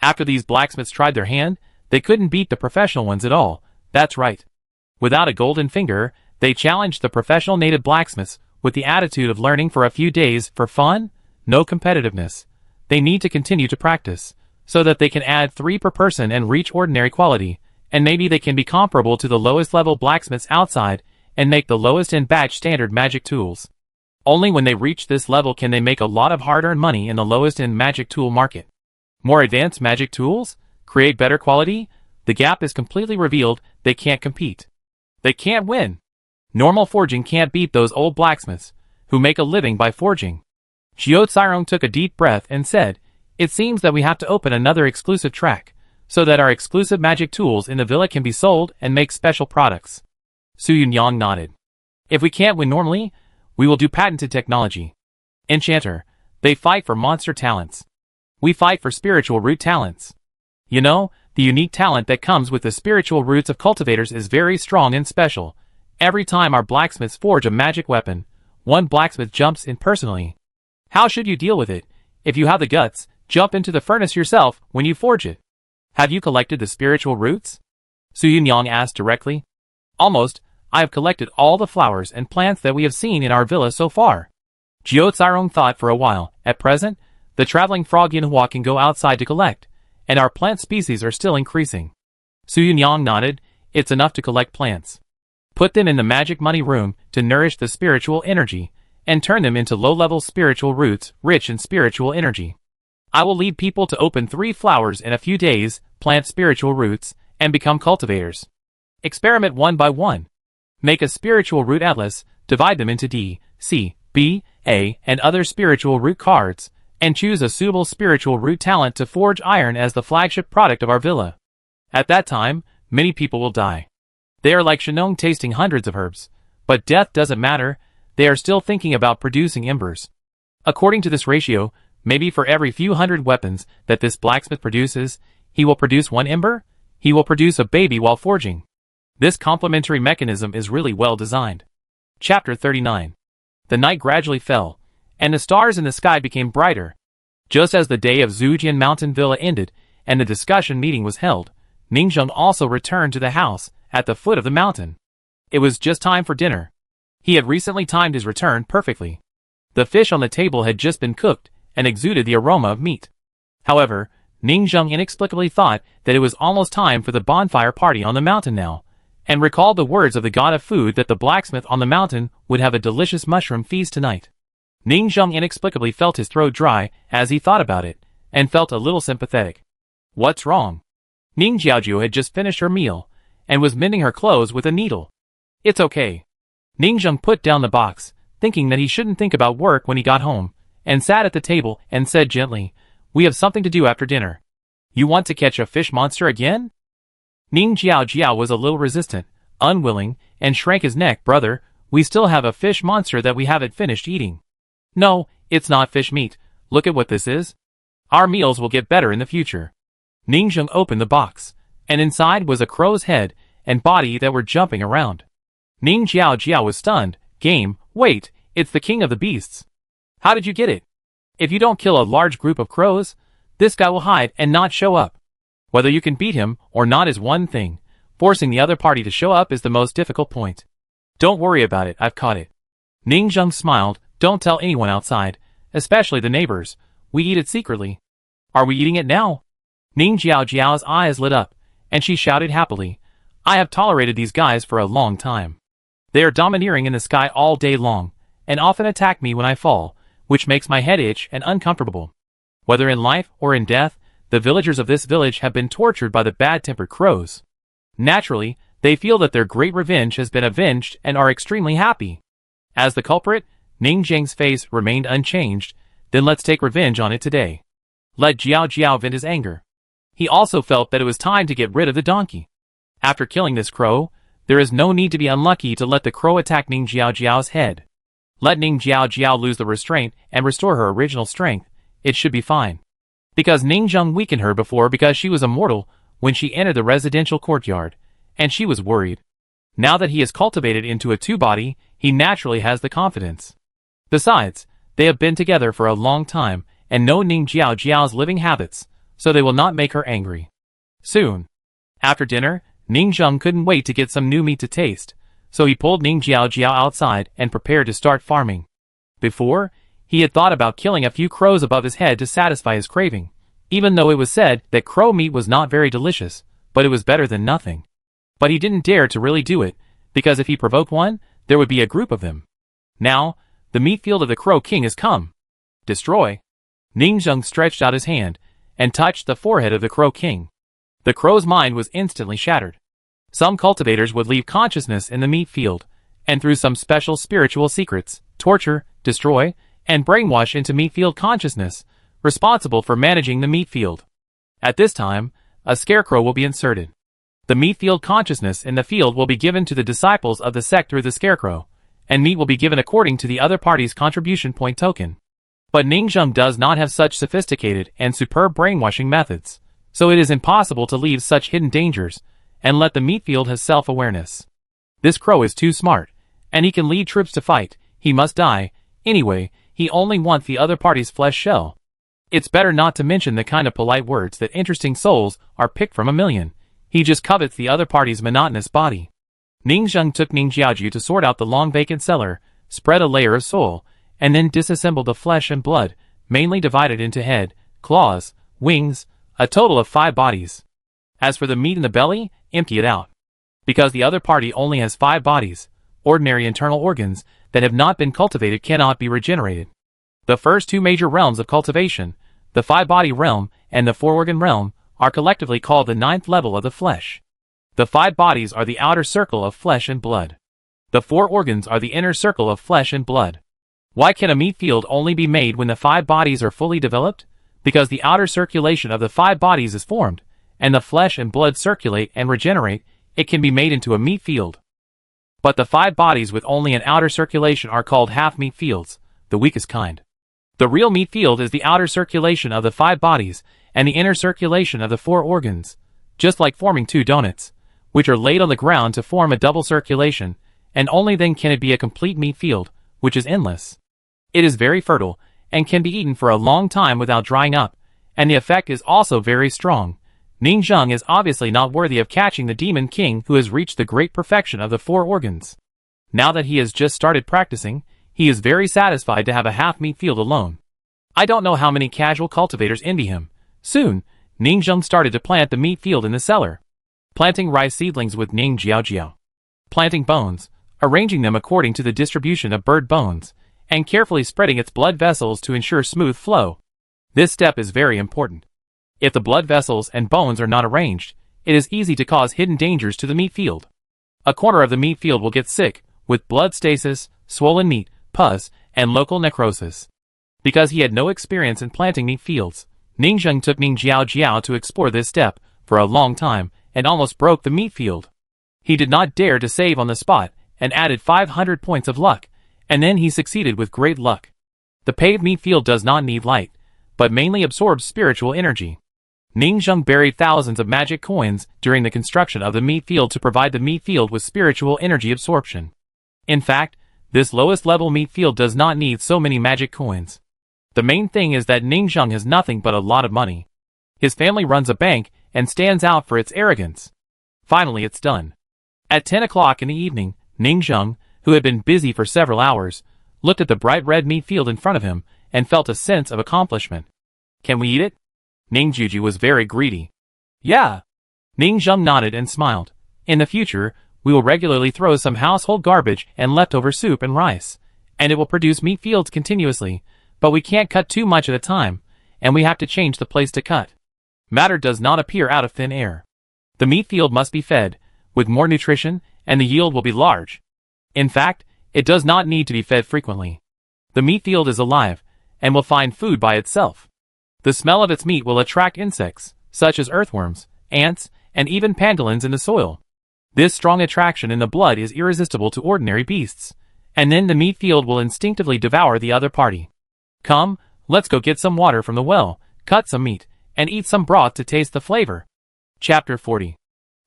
After these blacksmiths tried their hand, they couldn't beat the professional ones at all. That's right. Without a golden finger, they challenged the professional native blacksmiths with the attitude of learning for a few days for fun, no competitiveness. They need to continue to practice, so that they can add 3 per person and reach ordinary quality, and maybe they can be comparable to the lowest level blacksmiths outside and make the lowest in batch standard magic tools. Only when they reach this level can they make a lot of hard-earned money in the lowest in magic tool market. More advanced magic tools? Create better quality? The gap is completely revealed. They can't compete. They can't win. Normal forging can't beat those old blacksmiths, who make a living by forging. Jiao took a deep breath and said, "It seems that we have to open another exclusive track, so that our exclusive magic tools in the villa can be sold and make special products." Su Yunyang nodded. "If we can't win normally, we will do patented technology. Enchanter, they fight for monster talents. We fight for spiritual root talents. You know, the unique talent that comes with the spiritual roots of cultivators is very strong and special. Every time our blacksmiths forge a magic weapon, one blacksmith jumps in personally. How should you deal with it? If you have the guts, jump into the furnace yourself when you forge it. Have you collected the spiritual roots?" Su Yunyang asked directly. "Almost. I have collected all the flowers and plants that we have seen in our villa so far." Jiao thought for a while. At present, the traveling frog Yinhua can go outside to collect, and our plant species are still increasing. Su Yunyang nodded. "It's enough to collect plants. Put them in the magic money room to nourish the spiritual energy, and turn them into low-level spiritual roots rich in spiritual energy. I will lead people to open 3 flowers in a few days, plant spiritual roots, and become cultivators. Experiment one by one. Make a spiritual root atlas, divide them into D, C, B, A, and other spiritual root cards, and choose a suitable spiritual root talent to forge iron as the flagship product of our villa. At that time, many people will die. They are like Shenong tasting hundreds of herbs, but death doesn't matter. They are still thinking about producing embers. According to this ratio, maybe for every few hundred weapons that this blacksmith produces, he will produce 1 ember. He will produce a baby while forging. This complementary mechanism is really well designed." Chapter 39. The night gradually fell, and the stars in the sky became brighter. Just as the day of Zujian Mountain Villa ended and the discussion meeting was held, Ningzheng also returned to the house at the foot of the mountain. It was just time for dinner. He had recently timed his return perfectly. The fish on the table had just been cooked and exuded the aroma of meat. However, Ningzheng inexplicably thought that it was almost time for the bonfire party on the mountain now, and recalled the words of the god of food that the blacksmith on the mountain would have a delicious mushroom feast tonight. Ningzheng inexplicably felt his throat dry as he thought about it, and felt a little sympathetic. "What's wrong?" Ning Jiaojiu had just finished her meal, and was mending her clothes with a needle. "It's okay." Ningzheng put down the box, thinking that he shouldn't think about work when he got home, and sat at the table and said gently, "We have something to do after dinner. You want to catch a fish monster again?" Ning Jiao was a little resistant, unwilling, and shrank his neck. "Brother, we still have a fish monster that we haven't finished eating." "No, it's not fish meat. Look at what this is. Our meals will get better in the future." Ningzheng opened the box, and inside was a crow's head and body that were jumping around. Ning Jiao was stunned. "Game, wait, it's the king of the beasts. How did you get it? If you don't kill a large group of crows, this guy will hide and not show up." Whether you can beat him or not is one thing. Forcing the other party to show up is the most difficult point. Don't worry about it, I've caught it. Ning Zheng smiled. Don't tell anyone outside, especially the neighbors. We eat it secretly. Are we eating it now? Ning Jiao's eyes lit up, and she shouted happily. I have tolerated these guys for a long time. They are domineering in the sky all day long, and often attack me when I fall, which makes my head itch and uncomfortable. Whether in life or in death, the villagers of this village have been tortured by the bad-tempered crows. Naturally, they feel that their great revenge has been avenged and are extremely happy. As the culprit, Ning Zheng's face remained unchanged. Then let's take revenge on it today. Let Jiao vent his anger. He also felt that it was time to get rid of the donkey. After killing this crow, there is no need to be unlucky to let the crow attack Ning Jiao's head. Let Ning Jiao lose the restraint and restore her original strength. It should be fine. Because Ning Zheng weakened her before because she was a mortal when she entered the residential courtyard, and she was worried. Now that he is cultivated into a two-body, he naturally has the confidence. Besides, they have been together for a long time and know Ning Jiao's living habits, so they will not make her angry. Soon. After dinner, Ning Zheng couldn't wait to get some new meat to taste, so he pulled Ning Jiao outside and prepared to start farming. Before, he had thought about killing a few crows above his head to satisfy his craving, even though it was said that crow meat was not very delicious, but it was better than nothing. But he didn't dare to really do it, because if he provoked one, there would be a group of them. Now, the meat field of the Crow King has come. Destroy. Ning Zheng stretched out his hand and touched the forehead of the Crow King. The crow's mind was instantly shattered. Some cultivators would leave consciousness in the meat field, and through some special spiritual secrets, torture, destroy, and brainwash into meat field consciousness, responsible for managing the meat field. At this time, a scarecrow will be inserted. The meat field consciousness in the field will be given to the disciples of the sect through the scarecrow, and meat will be given according to the other party's contribution point token. But Ning Zheng does not have such sophisticated and superb brainwashing methods, so it is impossible to leave such hidden dangers, and let the meat field have self-awareness. This crow is too smart, and he can lead troops to fight. He must die. Anyway, he only wants the other party's flesh shell. It's better not to mention the kind of polite words that interesting souls are picked from a million. He just covets the other party's monotonous body. Ning Zheng took Ning Jiao to sort out the long vacant cellar, spread a layer of soul, and then disassembled the flesh and blood, mainly divided into head, claws, wings, a total of 5 bodies. As for the meat in the belly, empty it out. Because the other party only has 5 bodies, ordinary internal organs that have not been cultivated cannot be regenerated. The first 2 major realms of cultivation, the 5-body realm and the 4-organ realm, are collectively called the 9th level of the flesh. The 5 bodies are the outer circle of flesh and blood. The 4 organs are the inner circle of flesh and blood. Why can a meat field only be made when the 5 bodies are fully developed? Because the outer circulation of the 5 bodies is formed, and the flesh and blood circulate and regenerate, it can be made into a meat field. But the 5 bodies with only an outer circulation are called half-meat fields, the weakest kind. The real meat field is the outer circulation of the 5 bodies and the inner circulation of the 4 organs, just like forming 2 donuts, which are laid on the ground to form a double circulation, and only then can it be a complete meat field, which is endless. It is very fertile, and can be eaten for a long time without drying up, and the effect is also very strong. Ning Zheng is obviously not worthy of catching the Demon King who has reached the great perfection of the 4 organs. Now that he has just started practicing, he is very satisfied to have a half-meat field alone. I don't know how many casual cultivators envy him. Soon, Ning Zheng started to plant the meat field in the cellar. Planting rice seedlings with Ning Jiao. Planting bones, arranging them according to the distribution of bird bones, and carefully spreading its blood vessels to ensure smooth flow. This step is very important. If the blood vessels and bones are not arranged, it is easy to cause hidden dangers to the meat field. A corner of the meat field will get sick, with blood stasis, swollen meat, pus, and local necrosis. Because he had no experience in planting meat fields, Ning Zheng took Ning Jiao to explore this step for a long time and almost broke the meat field. He did not dare to save on the spot and added 500 points of luck, and then he succeeded with great luck. The paved meat field does not need light, but mainly absorbs spiritual energy. Ning Zheng buried thousands of magic coins during the construction of the meat field to provide the meat field with spiritual energy absorption. In fact, this lowest level meat field does not need so many magic coins. The main thing is that Ning Zheng has nothing but a lot of money. His family runs a bank and stands out for its arrogance. Finally it's done. At 10 o'clock in the evening, Ningzheng, who had been busy for several hours, looked at the bright red meat field in front of him and felt a sense of accomplishment. Can we eat it? Ningjuju was very greedy. Yeah. Ningzheng nodded and smiled. In the future, we will regularly throw some household garbage and leftover soup and rice, and it will produce meat fields continuously, but we can't cut too much at a time, and we have to change the place to cut. Matter does not appear out of thin air. The meat field must be fed with more nutrition, and the yield will be large. In fact, it does not need to be fed frequently. The meat field is alive, and will find food by itself. The smell of its meat will attract insects, such as earthworms, ants, and even pangolins in the soil. This strong attraction in the blood is irresistible to ordinary beasts, and then the meat field will instinctively devour the other party. Come, let's go get some water from the well, cut some meat, and eat some broth to taste the flavor. Chapter 40.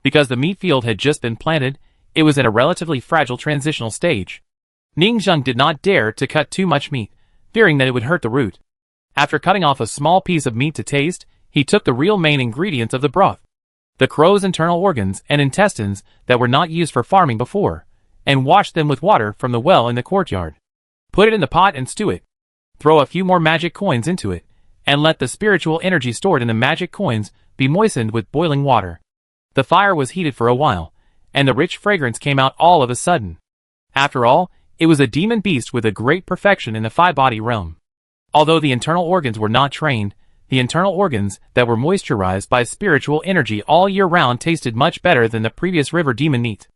Because the meat field had just been planted, it was in a relatively fragile transitional stage. Ningzheng did not dare to cut too much meat, fearing that it would hurt the root. After cutting off a small piece of meat to taste, he took the real main ingredients of the broth, the crow's internal organs and intestines that were not used for farming before, and washed them with water from the well in the courtyard. Put it in the pot and stew it. Throw a few more magic coins into it, and let the spiritual energy stored in the magic coins be moistened with boiling water. The fire was heated for a while, and the rich fragrance came out all of a sudden. After all, it was a demon beast with a great perfection in the five-body realm. Although the internal organs were not trained, the internal organs that were moisturized by spiritual energy all year round tasted much better than the previous river demon meat.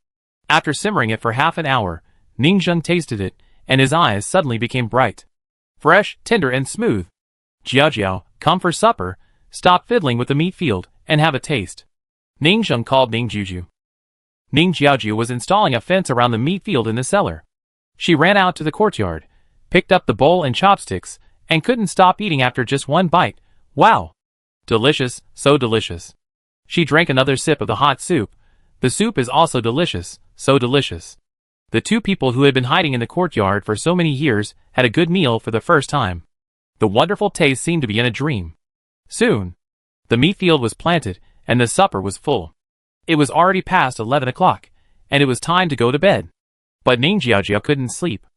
After simmering it for half an hour, Ningzheng tasted it, and his eyes suddenly became bright. Fresh, tender, and smooth. Jiao, come for supper, stop fiddling with the meat field, and have a taste. Ningzheng called Ningjuju. Ningjiaojiu was installing a fence around the meat field in the cellar. She ran out to the courtyard, picked up the bowl and chopsticks, and couldn't stop eating after just one bite. Wow! Delicious, so delicious. She drank another sip of the hot soup. The soup is also delicious, so delicious. The two people who had been hiding in the courtyard for so many years had a good meal for the first time. The wonderful taste seemed to be in a dream. Soon, the meat field was planted, and the supper was full. It was already past 11 o'clock, and it was time to go to bed. But Ningjiaojia couldn't sleep.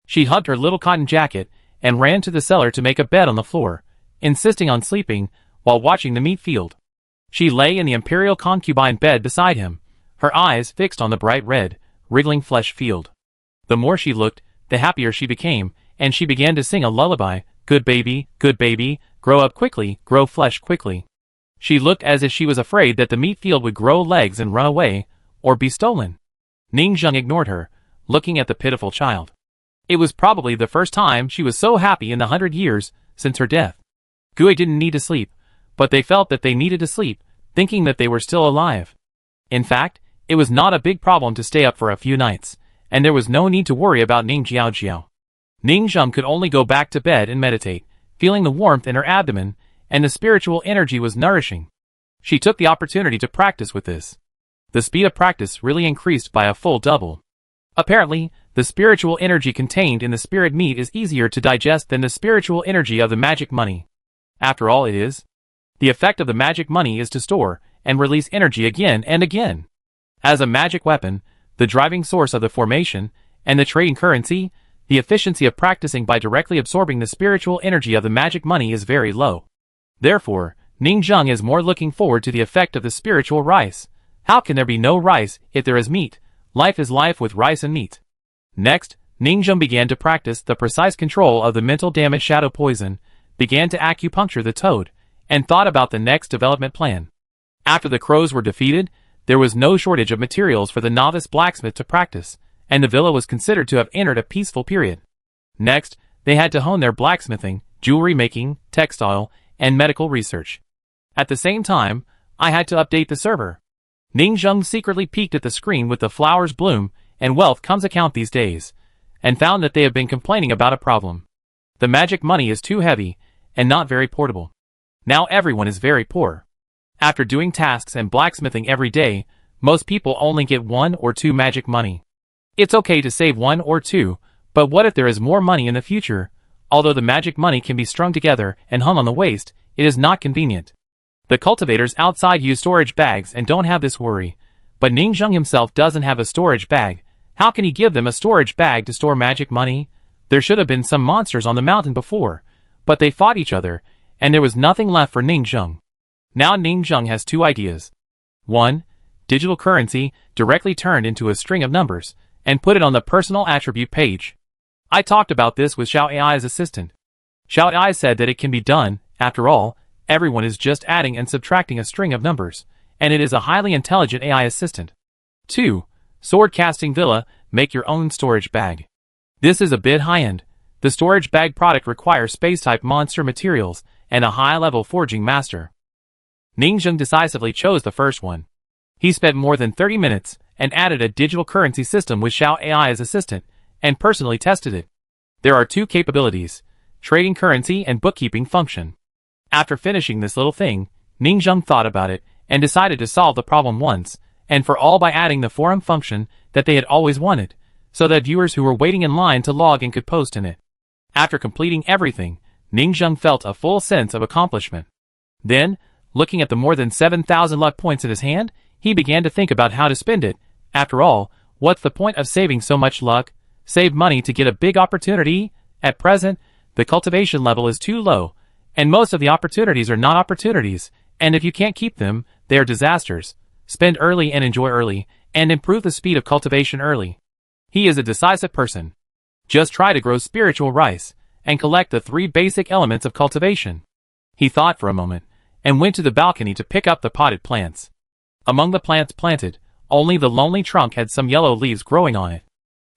She hugged her little cotton jacket and ran to the cellar to make a bed on the floor, insisting on sleeping while watching the meat field. She lay in the imperial concubine bed beside him, her eyes fixed on the bright red, wriggling flesh field. The more she looked, the happier she became, and she began to sing a lullaby. Good baby, grow up quickly, grow flesh quickly. She looked as if she was afraid that the meat field would grow legs and run away, or be stolen. Ningzheng ignored her, looking at the pitiful child. It was probably the first time she was so happy in the 100 years since her death. Gui didn't need to sleep, but they felt that they needed to sleep, thinking that they were still alive. In fact, it was not a big problem to stay up for a few nights, and there was no need to worry about Ningjiaojiao. Ningzheng could only go back to bed and meditate, feeling the warmth in her abdomen, and the spiritual energy was nourishing. She took the opportunity to practice with this. The speed of practice really increased by a full double. Apparently, the spiritual energy contained in the spirit meat is easier to digest than the spiritual energy of the magic money. After all, it is. The effect of the magic money is to store and release energy again and again. As a magic weapon, the driving source of the formation, and the trading currency, the efficiency of practicing by directly absorbing the spiritual energy of the magic money is very low. Therefore, Ningzheng is more looking forward to the effect of the spiritual rice. How can there be no rice if there is meat? Life is life with rice and meat. Next, Ningzheng began to practice the precise control of the mental damage shadow poison, began to acupuncture the toad, and thought about the next development plan. After the crows were defeated, there was no shortage of materials for the novice blacksmith to practice, and the villa was considered to have entered a peaceful period. Next, they had to hone their blacksmithing, jewelry making, textile, and medical research. At the same time, I had to update the server. Ningzheng secretly peeked at the screen with the flowers bloom and wealth comes account these days, and found that they have been complaining about a problem. The magic money is too heavy, and not very portable. Now everyone is very poor. After doing tasks and blacksmithing every day, most people only get 1 or 2 magic money. It's okay to save 1 or 2, but what if there is more money in the future? Although the magic money can be strung together and hung on the waist, it is not convenient. The cultivators outside use storage bags and don't have this worry, but Ningzheng himself doesn't have a storage bag. How can he give them a storage bag to store magic money? There should have been some monsters on the mountain before, but they fought each other, and there was nothing left for Ningzheng. Now Ningzheng has two ideas. 1. Digital currency directly turned into a string of numbers, and put it on the personal attribute page. I talked about this with Xiao AI's assistant. Xiao AI said that it can be done. After all, everyone is just adding and subtracting a string of numbers, and it is a highly intelligent AI assistant. 2. Sword casting villa, make your own storage bag. This is a bit high-end. The storage bag product requires space-type monster materials and a high-level forging master. Ningzheng decisively chose the first one. He spent more than 30 minutes and added a digital currency system with Xiao AI's assistant and personally tested it. There are two capabilities: trading currency and bookkeeping function. After finishing this little thing, Ningzheng thought about it and decided to solve the problem once and for all by adding the forum function that they had always wanted, so that viewers who were waiting in line to log in could post in it. After completing everything, Ningzheng felt a full sense of accomplishment. Then, looking at the more than 7,000 luck points in his hand, he began to think about how to spend it. After all, what's the point of saving so much luck? Save money to get a big opportunity? At present, the cultivation level is too low, and most of the opportunities are not opportunities, and if you can't keep them, they are disasters. Spend early and enjoy early, and improve the speed of cultivation early. He is a decisive person. Just try to grow spiritual rice, and collect the 3 basic elements of cultivation. He thought for a moment, and went to the balcony to pick up the potted plants. Among the plants planted, only the lonely trunk had some yellow leaves growing on it.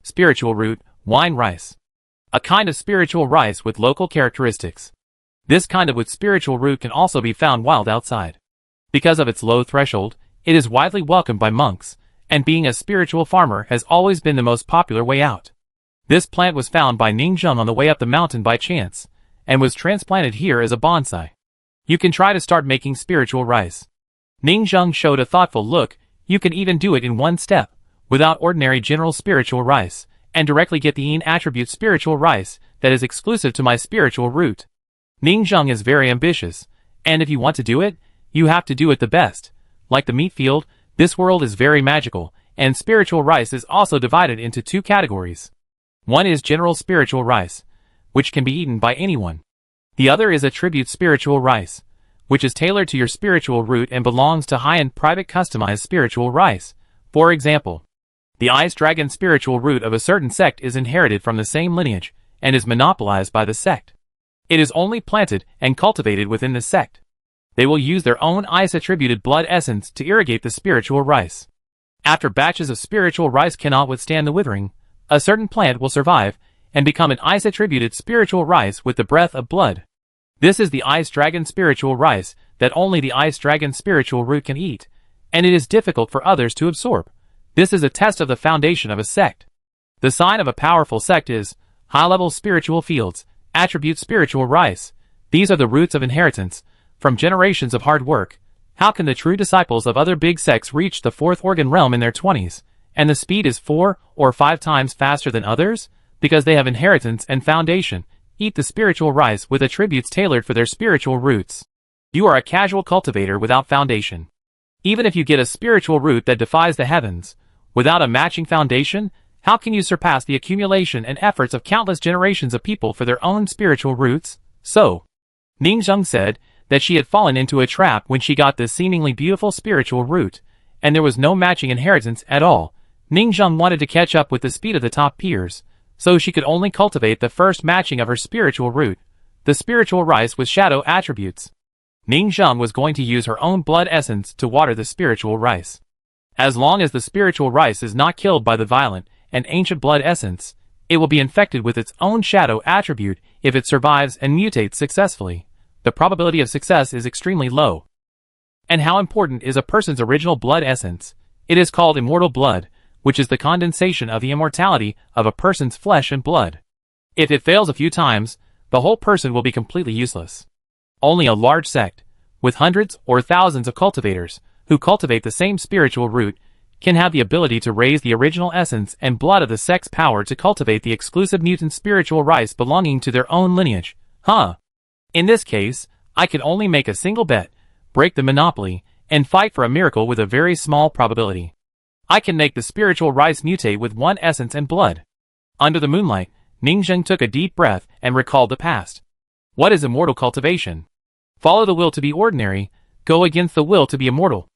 Spiritual root, wine rice. A kind of spiritual rice with local characteristics. This kind of spiritual root can also be found wild outside. Because of its low threshold, it is widely welcomed by monks, and being a spiritual farmer has always been the most popular way out. This plant was found by Ningzheng on the way up the mountain by chance, and was transplanted here as a bonsai. You can try to start making spiritual rice. Ningzheng showed a thoughtful look. You can even do it in one step, without ordinary general spiritual rice, and directly get the attribute spiritual rice that is exclusive to my spiritual root. Ningzheng is very ambitious, and if you want to do it, you have to do it the best. Like the meat field, this world is very magical, and spiritual rice is also divided into 2 categories. One is general spiritual rice, which can be eaten by anyone. The other is attribute spiritual rice, which is tailored to your spiritual root and belongs to high-end private customized spiritual rice. For example, the ice dragon spiritual root of a certain sect is inherited from the same lineage, and is monopolized by the sect. It is only planted and cultivated within the sect. They will use their own ice-attributed blood essence to irrigate the spiritual rice. After batches of spiritual rice cannot withstand the withering, a certain plant will survive and become an ice-attributed spiritual rice with the breath of blood. This is the ice dragon spiritual rice that only the ice dragon spiritual root can eat, and it is difficult for others to absorb. This is a test of the foundation of a sect. The sign of a powerful sect is high-level spiritual fields, attribute spiritual rice. These are the roots of inheritance, from generations of hard work. How can the true disciples of other big sects reach the 4th organ realm in their 20s, and the speed is 4 or 5 times faster than others? Because they have inheritance and foundation. Eat the spiritual rice with attributes tailored for their spiritual roots. You are a casual cultivator without foundation. Even if you get a spiritual root that defies the heavens, without a matching foundation, how can you surpass the accumulation and efforts of countless generations of people for their own spiritual roots? So, Ningzheng said that she had fallen into a trap when she got this seemingly beautiful spiritual root, and there was no matching inheritance at all. Ningzheng wanted to catch up with the speed of the top peers, so she could only cultivate the first matching of her spiritual root, the spiritual rice with shadow attributes. Ningzheng was going to use her own blood essence to water the spiritual rice. As long as the spiritual rice is not killed by the violent and ancient blood essence, it will be infected with its own shadow attribute. If it survives and mutates successfully, the probability of success is extremely low. And how important is a person's original blood essence? It is called immortal blood, which is the condensation of the immortality of a person's flesh and blood. If it fails a few times, the whole person will be completely useless. Only a large sect, with hundreds or thousands of cultivators, who cultivate the same spiritual root, can have the ability to raise the original essence and blood of the sect's power to cultivate the exclusive mutant spiritual rice belonging to their own lineage. In this case, I can only make a single bet, break the monopoly, and fight for a miracle with a very small probability. I can make the spiritual rice mutate with one essence and blood. Under the moonlight, Ningzheng took a deep breath and recalled the past. What is immortal cultivation? Follow the will to be ordinary, go against the will to be immortal.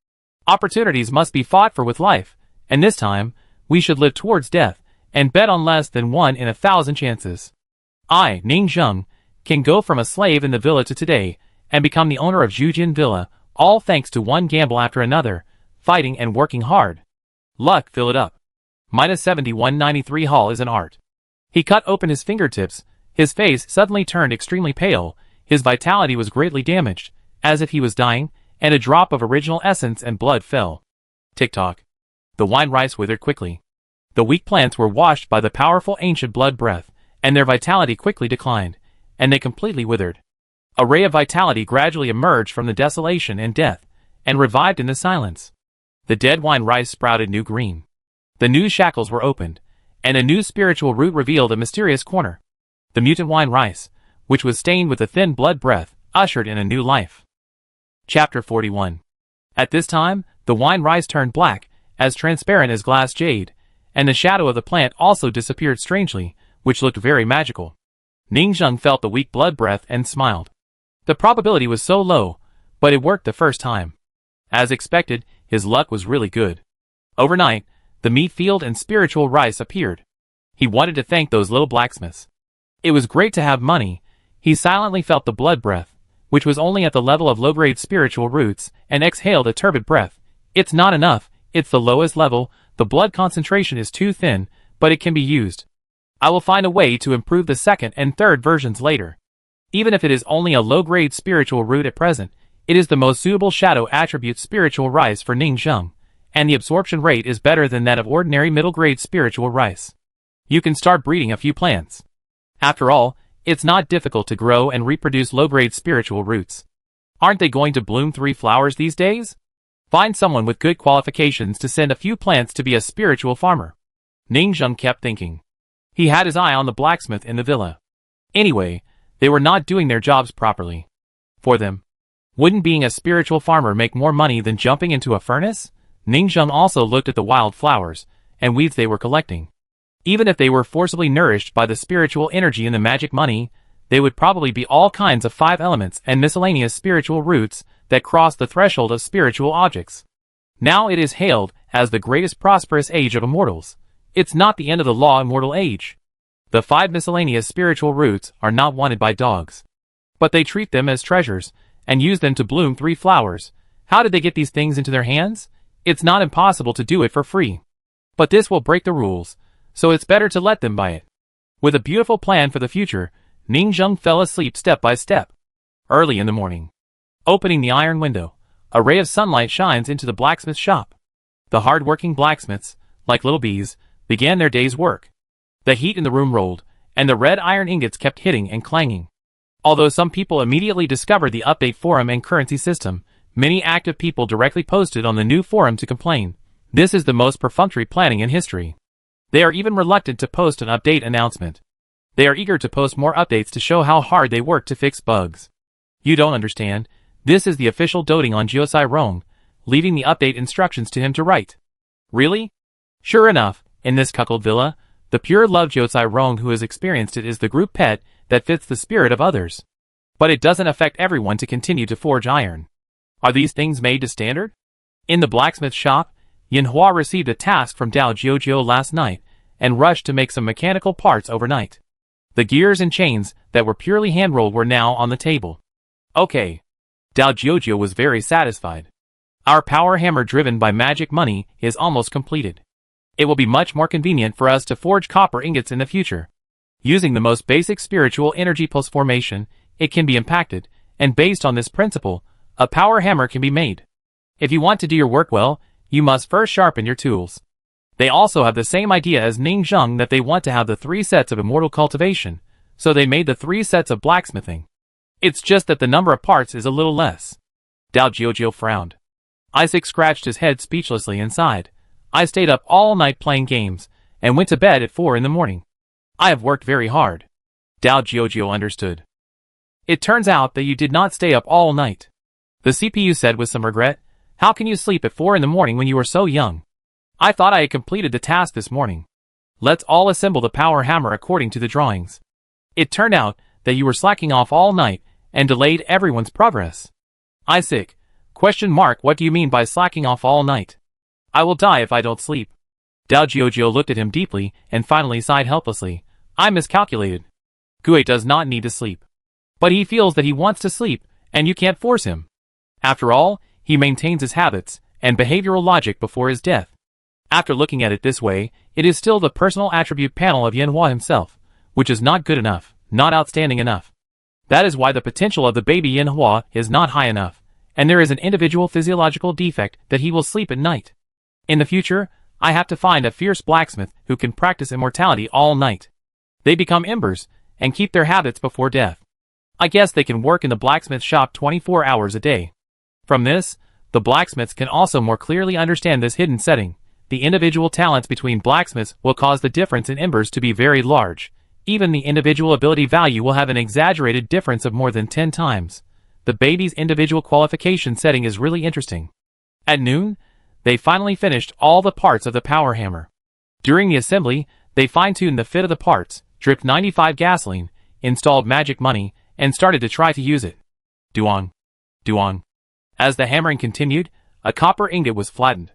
Opportunities must be fought for with life, and this time, we should live towards death, and bet on less than 1 in 1,000 chances. I, Ningzheng, can go from a slave in the villa to today, and become the owner of Zhujin Villa, all thanks to one gamble after another, fighting and working hard. Luck, fill it up. Minus 7193 Hall is an art. He cut open his fingertips, his face suddenly turned extremely pale, his vitality was greatly damaged, as if he was dying, and a drop of original essence and blood fell. Tick-tock. The wine rice withered quickly. The weak plants were washed by the powerful ancient blood breath, and their vitality quickly declined, and they completely withered. A ray of vitality gradually emerged from the desolation and death, and revived in the silence. The dead wine rice sprouted new green. The new shackles were opened, and a new spiritual root revealed a mysterious corner. The mutant wine rice, which was stained with a thin blood breath, ushered in a new life. Chapter 41. At this time, the wine rice turned black, as transparent as glass jade, and the shadow of the plant also disappeared strangely, which looked very magical. Ningzheng felt the weak blood breath and smiled. The probability was so low, but it worked the first time. As expected, his luck was really good. Overnight, the meat field and spiritual rice appeared. He wanted to thank those little blacksmiths. It was great to have money. He silently felt the blood breath, which was only at the level of low-grade spiritual roots, and exhaled a turbid breath. It's not enough, it's the lowest level, the blood concentration is too thin, but it can be used. I will find a way to improve the second and third versions later. Even if it is only a low-grade spiritual root at present, it is the most suitable shadow attribute spiritual rice for Ningzheng, and the absorption rate is better than that of ordinary middle-grade spiritual rice. You can start breeding a few plants. After all, it's not difficult to grow and reproduce low-grade spiritual roots. Aren't they going to bloom 3 flowers these days? Find someone with good qualifications to send a few plants to be a spiritual farmer. Ningzheng kept thinking. He had his eye on the blacksmith in the villa. Anyway, they were not doing their jobs properly. For them, wouldn't being a spiritual farmer make more money than jumping into a furnace? Ningzheng also looked at the wild flowers and weeds they were collecting. Even if they were forcibly nourished by the spiritual energy and the magic money, they would probably be all kinds of 5 elements and miscellaneous spiritual roots that cross the threshold of spiritual objects. Now it is hailed as the greatest prosperous age of immortals. It's not the end of the law immortal age. The 5 miscellaneous spiritual roots are not wanted by dogs. But they treat them as treasures, and use them to bloom 3 flowers. How did they get these things into their hands? It's not impossible to do it for free. But this will break the rules, so it's better to let them buy it. With a beautiful plan for the future, Ningzheng fell asleep step by step. Early in the morning, opening the iron window, a ray of sunlight shines into the blacksmith shop. The hard-working blacksmiths, like little bees, began their day's work. The heat in the room rolled, and the red iron ingots kept hitting and clanging. Although some people immediately discovered the update forum and currency system, many active people directly posted on the new forum to complain. This is the most perfunctory planning in history. They are even reluctant to post an update announcement. They are eager to post more updates to show how hard they work to fix bugs. You don't understand. This is the official doting on Jiosai Rong, leaving the update instructions to him to write. Really? Sure enough, in this cuckold villa, the pure love Jiosai Rong who has experienced it is the group pet that fits the spirit of others. But it doesn't affect everyone to continue to forge iron. Are these things made to standard? In the blacksmith shop, Yinhua received a task from Dao Jiujio last night, and rushed to make some mechanical parts overnight. The gears and chains that were purely hand-rolled were now on the table. Okay. Dao Jiujio was very satisfied. Our power hammer driven by magic money is almost completed. It will be much more convenient for us to forge copper ingots in the future. Using the most basic spiritual energy pulse formation, it can be impacted, and based on this principle, a power hammer can be made. If you want to do your work well, you must first sharpen your tools. They also have the same idea as Ningzheng that they want to have the 3 sets of immortal cultivation, so they made the 3 sets of blacksmithing. It's just that the number of parts is a little less. Dao Jiujio frowned. Isaac scratched his head speechlessly and sighed. I stayed up all night playing games, and went to bed at 4 in the morning. I have worked very hard. Dao Jiujio understood. It turns out that you did not stay up all night. The CPU said with some regret. How can you sleep at 4 in the morning when you are so young? I thought I had completed the task this morning. Let's all assemble the power hammer according to the drawings. It turned out that you were slacking off all night and delayed everyone's progress. I sick. What do you mean by slacking off all night? I will die if I don't sleep. Dao Jiujiu looked at him deeply and finally sighed helplessly. I miscalculated. Gue does not need to sleep. But he feels that he wants to sleep, and you can't force him. After all, he maintains his habits and behavioral logic before his death. After looking at it this way, it is still the personal attribute panel of Yanhua himself, which is not good enough, not outstanding enough. That is why the potential of the baby Yanhua is not high enough, and there is an individual physiological defect that he will sleep at night. In the future, I have to find a fierce blacksmith who can practice immortality all night. They become embers and keep their habits before death. I guess they can work in the blacksmith shop 24 hours a day. From this, the blacksmiths can also more clearly understand this hidden setting. The individual talents between blacksmiths will cause the difference in embers to be very large. Even the individual ability value will have an exaggerated difference of more than 10 times. The baby's individual qualification setting is really interesting. At noon, they finally finished all the parts of the power hammer. During the assembly, they fine-tuned the fit of the parts, dripped 95 gasoline, installed magic money, and started to try to use it. Duong. Duong. As the hammering continued, a copper ingot was flattened.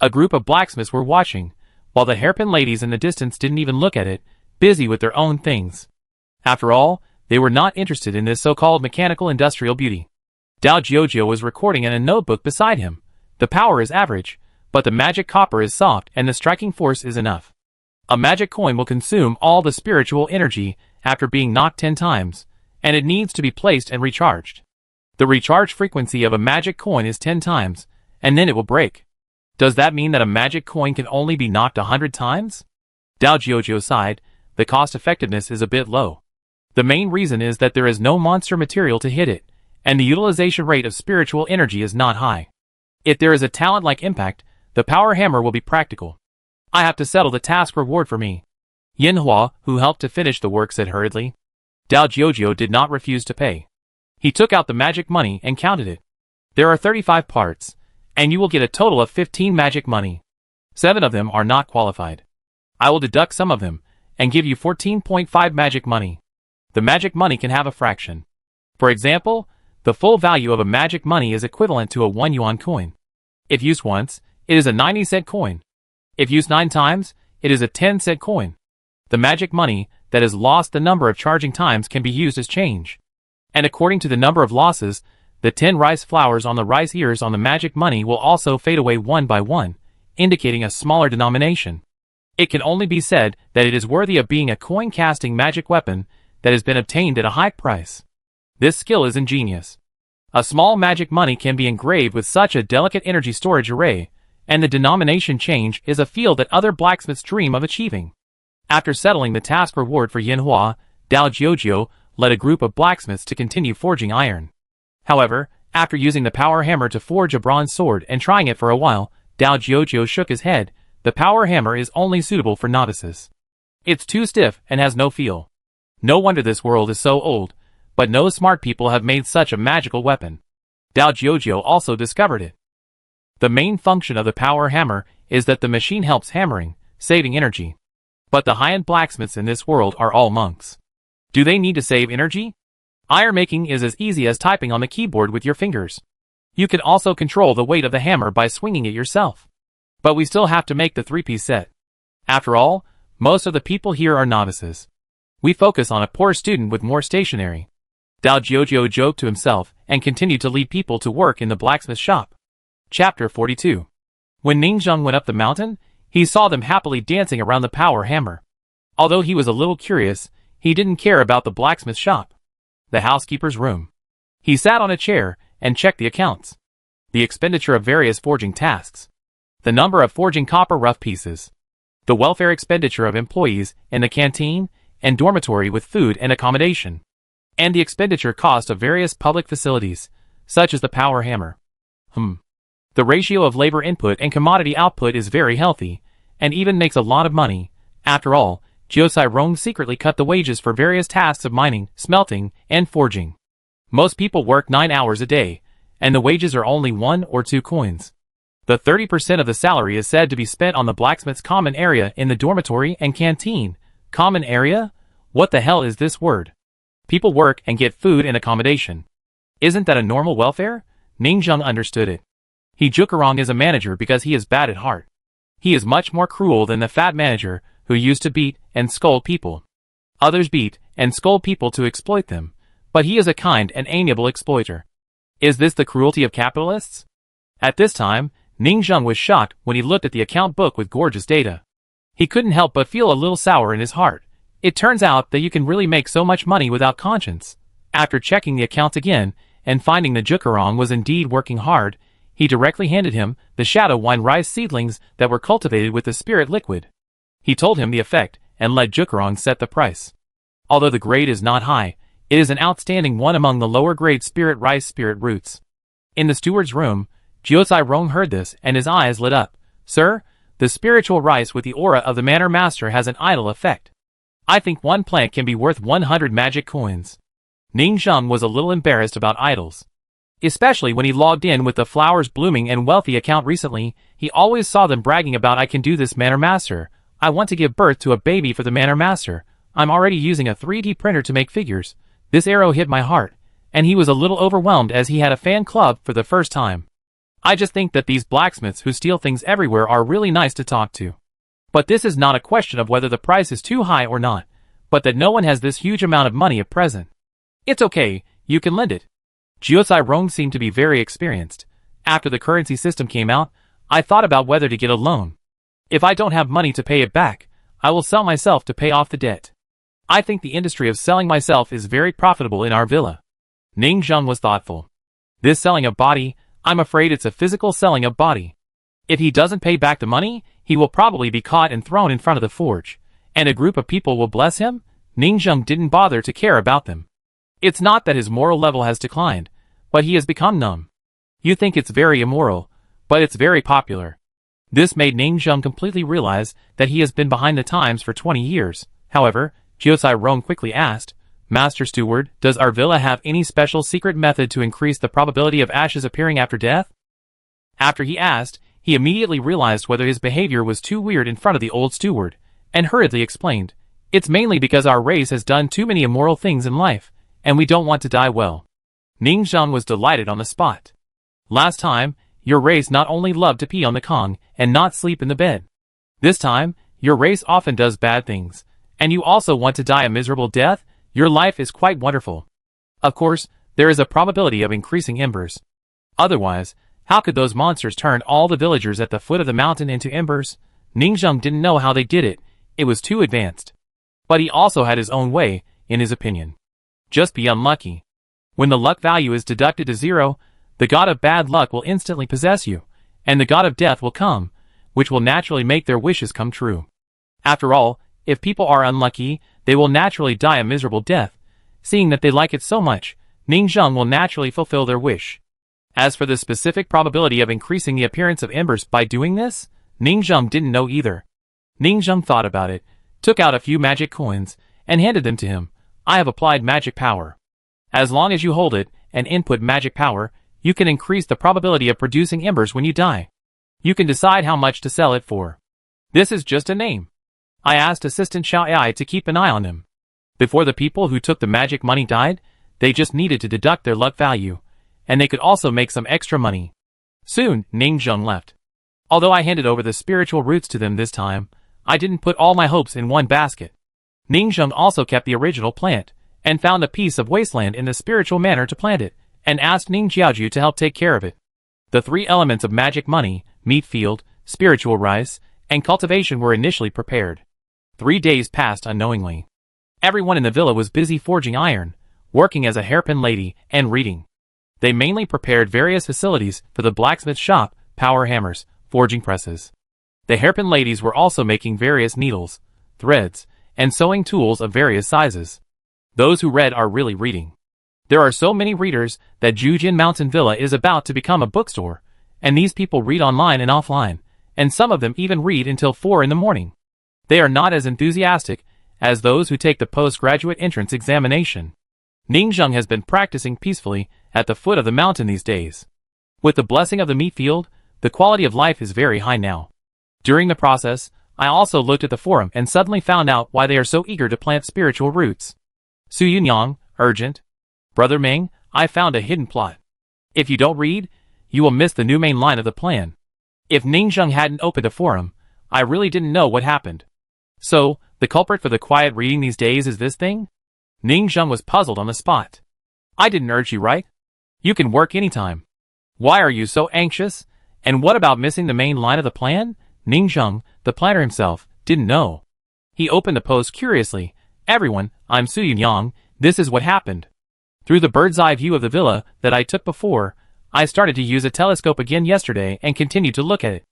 A group of blacksmiths were watching, while the hairpin ladies in the distance didn't even look at it, busy with their own things. After all, they were not interested in this so-called mechanical industrial beauty. Dao Jiujiu was recording in a notebook beside him. The power is average, but the magic copper is soft and the striking force is enough. A magic coin will consume all the spiritual energy after being knocked 10 times, and it needs to be placed and recharged. The recharge frequency of a magic coin is 10 times, and then it will break. Does that mean that a magic coin can only be knocked 100 times? Dao Jiujiu sighed. The cost-effectiveness is a bit low. The main reason is that there is no monster material to hit it, and the utilization rate of spiritual energy is not high. If there is a talent like impact, the power hammer will be practical. I have to settle the task reward for me. Yanhua, who helped to finish the work, said hurriedly. Dao Jiujiu did not refuse to pay. He took out the magic money and counted it. There are 35 parts, and you will get a total of 15 magic money. 7 of them are not qualified. I will deduct some of them, and give you 14.5 magic money. The magic money can have a fraction. For example, the full value of a magic money is equivalent to a 1 yuan coin. If used once, it is a 90-cent coin. If used 9 times, it is a 10-cent coin. The magic money that has lost the number of charging times can be used as change. And according to the number of losses, the 10 rice flowers on the rice ears on the magic money will also fade away one by one, indicating a smaller denomination. It can only be said that it is worthy of being a coin-casting magic weapon that has been obtained at a high price. This skill is ingenious. A small magic money can be engraved with such a delicate energy storage array, and the denomination change is a field that other blacksmiths dream of achieving. After settling the task reward for Yanhua, Dao Jiujiu led a group of blacksmiths to continue forging iron. However, after using the power hammer to forge a bronze sword and trying it for a while, Dao Jiujiu shook his head. The power hammer is only suitable for novices. It's too stiff and has no feel. No wonder this world is so old, but no smart people have made such a magical weapon. Dao Jiujiu also discovered it. The main function of the power hammer is that the machine helps hammering, saving energy. But the high-end blacksmiths in this world are all monks. Do they need to save energy? Iron making is as easy as typing on the keyboard with your fingers. You can also control the weight of the hammer by swinging it yourself. But we still have to make the 3-piece set. After all, most of the people here are novices. We focus on a poor student with more stationery. Dao Jiujiu joked to himself and continued to lead people to work in the blacksmith shop. Chapter 42. When Ningzheng went up the mountain, he saw them happily dancing around the power hammer. Although he was a little curious, he didn't care about the blacksmith shop. The housekeeper's room. He sat on a chair and checked the accounts. The expenditure of various forging tasks. The number of forging copper rough pieces. The welfare expenditure of employees in the canteen and dormitory with food and accommodation. And the expenditure cost of various public facilities, such as the power hammer. The ratio of labor input and commodity output is very healthy, and even makes a lot of money. After all, Jiosai Rong secretly cut the wages for various tasks of mining, smelting, and forging. Most people work 9 hours a day, and the wages are only 1 or 2 coins. The 30% of the salary is said to be spent on the blacksmith's common area in the dormitory and canteen. Common area? What the hell is this word? People work and get food and accommodation. Isn't that a normal welfare? Ningjung understood it. He Jukarong is a manager because he is bad at heart. He is much more cruel than the fat manager who used to beat and scold people. Others beat and scold people to exploit them, but he is a kind and amiable exploiter. Is this the cruelty of capitalists? At this time, Ningjung was shocked when he looked at the account book with gorgeous data. He couldn't help but feel a little sour in his heart. It turns out that you can really make so much money without conscience. After checking the accounts again, and finding the Jukarong was indeed working hard, he directly handed him the shadow wine rice seedlings that were cultivated with the spirit liquid. He told him the effect, and let Jukarong set the price. Although the grade is not high, it is an outstanding one among the lower grade spirit rice spirit roots. In the steward's room, Jiuzai Rong heard this and his eyes lit up. Sir, the spiritual rice with the aura of the manor master has an idle effect. I think one plant can be worth 100 magic coins. Ningjung was a little embarrassed about idols. Especially when he logged in with the flowers blooming and wealthy account recently, he always saw them bragging about I can do this manor master. I want to give birth to a baby for the manor master. I'm already using a 3D printer to make figures. This arrow hit my heart, and he was a little overwhelmed as he had a fan club for the first time. I just think that these blacksmiths who steal things everywhere are really nice to talk to. But this is not a question of whether the price is too high or not, but that no one has this huge amount of money at present. It's okay, you can lend it. Jiuzai Rong seemed to be very experienced. After the currency system came out, I thought about whether to get a loan. If I don't have money to pay it back, I will sell myself to pay off the debt. I think the industry of selling myself is very profitable in our villa. Ningjung was thoughtful. This selling of body, I'm afraid it's a physical selling of body. If he doesn't pay back the money, he will probably be caught and thrown in front of the forge, and a group of people will bless him. Ningjung didn't bother to care about them. It's not that his moral level has declined, but he has become numb. You think it's very immoral, but it's very popular. This made Ningjung completely realize that he has been behind the times for 20 years. However, Jiuzai Rong quickly asked, Master Steward, does our villa have any special secret method to increase the probability of ashes appearing after death? After he asked, he immediately realized whether his behavior was too weird in front of the old steward, and hurriedly explained, it's mainly because our race has done too many immoral things in life, and we don't want to die well. Ningjung was delighted on the spot. Last time, your race not only loved to pee on the Kong and not sleep in the bed. This time, your race often does bad things, and you also want to die a miserable death. Your life is quite wonderful. Of course, there is a probability of increasing embers. Otherwise, how could those monsters turn all the villagers at the foot of the mountain into embers? Ningjung didn't know how they did it. It was too advanced. But he also had his own way, in his opinion. Just be unlucky. When the luck value is deducted to 0, the god of bad luck will instantly possess you, and the god of death will come, which will naturally make their wishes come true. After all, if people are unlucky, they will naturally die a miserable death. Seeing that they like it so much, Ningjung will naturally fulfill their wish. As for the specific probability of increasing the appearance of embers by doing this, Ningjung didn't know either. Ningjung thought about it, took out a few magic coins, and handed them to him. I have applied magic power. As long as you hold it and input magic power, you can increase the probability of producing embers when you die. You can decide how much to sell it for. This is just a name. I asked Assistant Xiao Ai to keep an eye on him. Before the people who took the magic money died, they just needed to deduct their luck value, and they could also make some extra money. Soon, Ningjung left. Although I handed over the spiritual roots to them this time, I didn't put all my hopes in one basket. Ningjung also kept the original plant, and found a piece of wasteland in the spiritual manner to plant it, and asked Ning Jiaoju to help take care of it. The 3 elements of magic money, meat field, spiritual rice, and cultivation were initially prepared. 3 days passed unknowingly. Everyone in the villa was busy forging iron, working as a hairpin lady, and reading. They mainly prepared various facilities for the blacksmith shop, power hammers, forging presses. The hairpin ladies were also making various needles, threads, and sewing tools of various sizes. Those who read are really reading. There are so many readers that Jujin Mountain Villa is about to become a bookstore, and these people read online and offline, and some of them even read until 4 in the morning. They are not as enthusiastic as those who take the postgraduate entrance examination. Ningjung has been practicing peacefully at the foot of the mountain these days. With the blessing of the meat field, the quality of life is very high now. During the process, I also looked at the forum and suddenly found out why they are so eager to plant spiritual roots. Su Yunyang, urgent. Brother Ming, I found a hidden plot. If you don't read, you will miss the new main line of the plan. If Ningzheng hadn't opened the forum, I really didn't know what happened. So, the culprit for the quiet reading these days is this thing? Ningzheng was puzzled on the spot. I didn't urge you, right? You can work anytime. Why are you so anxious? And what about missing the main line of the plan? Ningzheng, the planner himself, didn't know. He opened the post curiously. Everyone, I'm Su Yunyang, this is what happened. Through the bird's eye view of the villa that I took before, I started to use a telescope again yesterday and continued to look at it.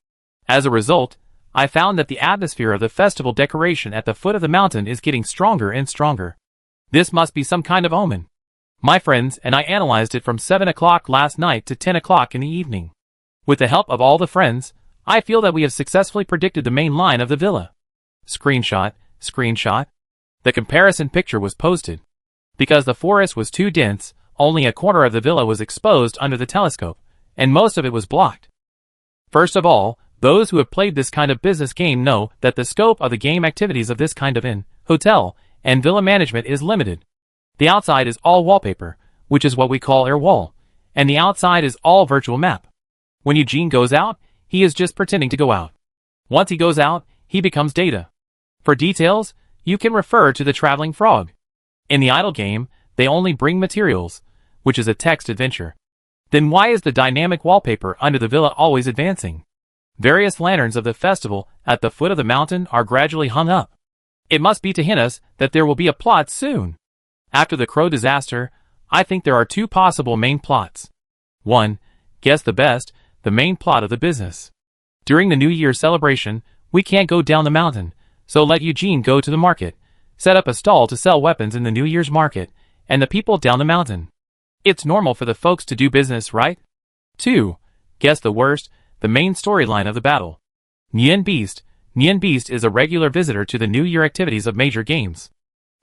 As a result, I found that the atmosphere of the festival decoration at the foot of the mountain is getting stronger and stronger. This must be some kind of omen. My friends and I analyzed it from 7 o'clock last night to 10 o'clock in the evening. With the help of all the friends, I feel that we have successfully predicted the main line of the villa. Screenshot. The comparison picture was posted. Because the forest was too dense, only a corner of the villa was exposed under the telescope, and most of it was blocked. First of all, those who have played this kind of business game know that the scope of the game activities of this kind of inn, hotel, and villa management is limited. The outside is all wallpaper, which is what we call air wall, and the outside is all virtual map. When Eugene goes out, he is just pretending to go out. Once he goes out, he becomes data. For details, you can refer to the traveling frog. In the idle game, they only bring materials, which is a text adventure. Then why is the dynamic wallpaper under the villa always advancing? Various lanterns of the festival at the foot of the mountain are gradually hung up. It must be to hint us that there will be a plot soon. After the crow disaster, I think there are two possible main plots. 1. Guess the best, the main plot of the business. During the New Year's celebration, we can't go down the mountain, so let Eugene go to the market, set up a stall to sell weapons in the New Year's market, and the people down the mountain. It's normal for the folks to do business, right? 2. Guess the worst, the main storyline of the battle. Nian Beast. Nian Beast is a regular visitor to the New Year activities of major games.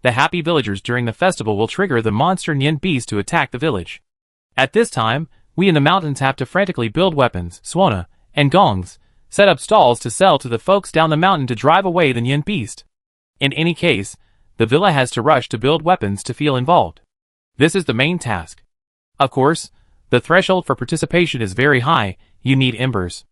The happy villagers during the festival will trigger the monster Nian Beast to attack the village. At this time, we in the mountains have to frantically build weapons, suona, and gongs, set up stalls to sell to the folks down the mountain to drive away the Nian Beast. In any case, the villa has to rush to build weapons to feel involved. This is the main task. Of course, the threshold for participation is very high, you need embers.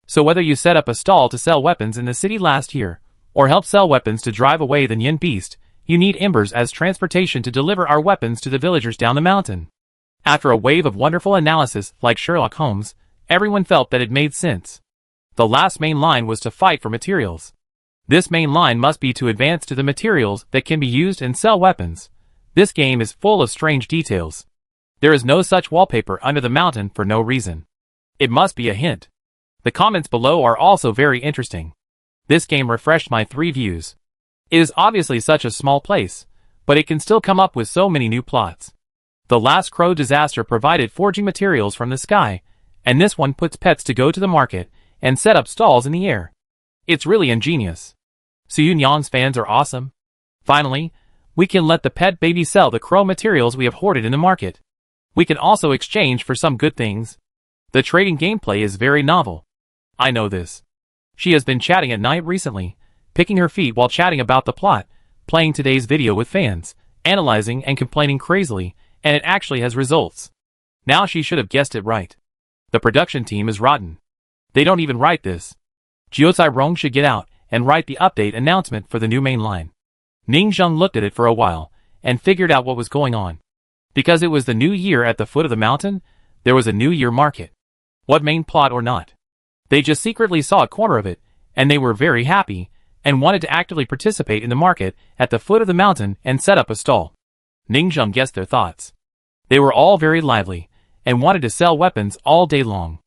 So whether you set up a stall to sell weapons in the city last year, or help sell weapons to drive away the Nian Beast, you need embers as transportation to deliver our weapons to the villagers down the mountain. After a wave of wonderful analysis like Sherlock Holmes, everyone felt that it made sense. The last main line was to fight for materials. This main line must be to advance to the materials that can be used and sell weapons. This game is full of strange details. There is no such wallpaper under the mountain for no reason. It must be a hint. The comments below are also very interesting. This game refreshed my 3 views. It is obviously such a small place, but it can still come up with so many new plots. The last crow disaster provided forging materials from the sky, and this one puts pets to go to the market and set up stalls in the air. It's really ingenious. Su Yunyang's fans are awesome. Finally, we can let the pet baby sell the crow materials we have hoarded in the market. We can also exchange for some good things. The trading gameplay is very novel. I know this. She has been chatting at night recently, picking her feet while chatting about the plot, playing today's video with fans, analyzing and complaining crazily, and it actually has results. Now she should have guessed it right. The production team is rotten. They don't even write this. Jiuzai Rong should get out and write the update announcement for the new main line. Ningzheng looked at it for a while, and figured out what was going on. Because it was the new year at the foot of the mountain, there was a New Year market. What main plot or not? They just secretly saw a corner of it, and they were very happy, and wanted to actively participate in the market at the foot of the mountain and set up a stall. Ningzheng guessed their thoughts. They were all very lively, and wanted to sell weapons all day long.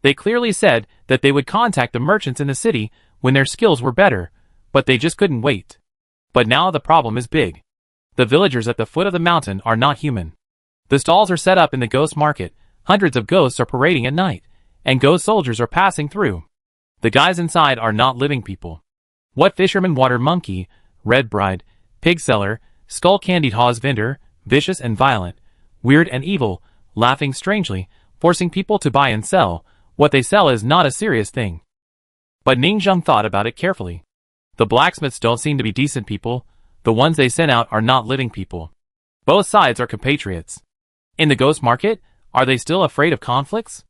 They clearly said that they would contact the merchants in the city when their skills were better, but they just couldn't wait. But now the problem is big. The villagers at the foot of the mountain are not human. The stalls are set up in the ghost market, hundreds of ghosts are parading at night, and ghost soldiers are passing through. The guys inside are not living people. What fisherman, water monkey, red bride, pig seller, skull candied hawes vendor, vicious and violent, weird and evil, laughing strangely, forcing people to buy and sell. What they sell is not a serious thing. But Ningzheng thought about it carefully. The blacksmiths don't seem to be decent people. The ones they sent out are not living people. Both sides are compatriots. In the ghost market, are they still afraid of conflicts?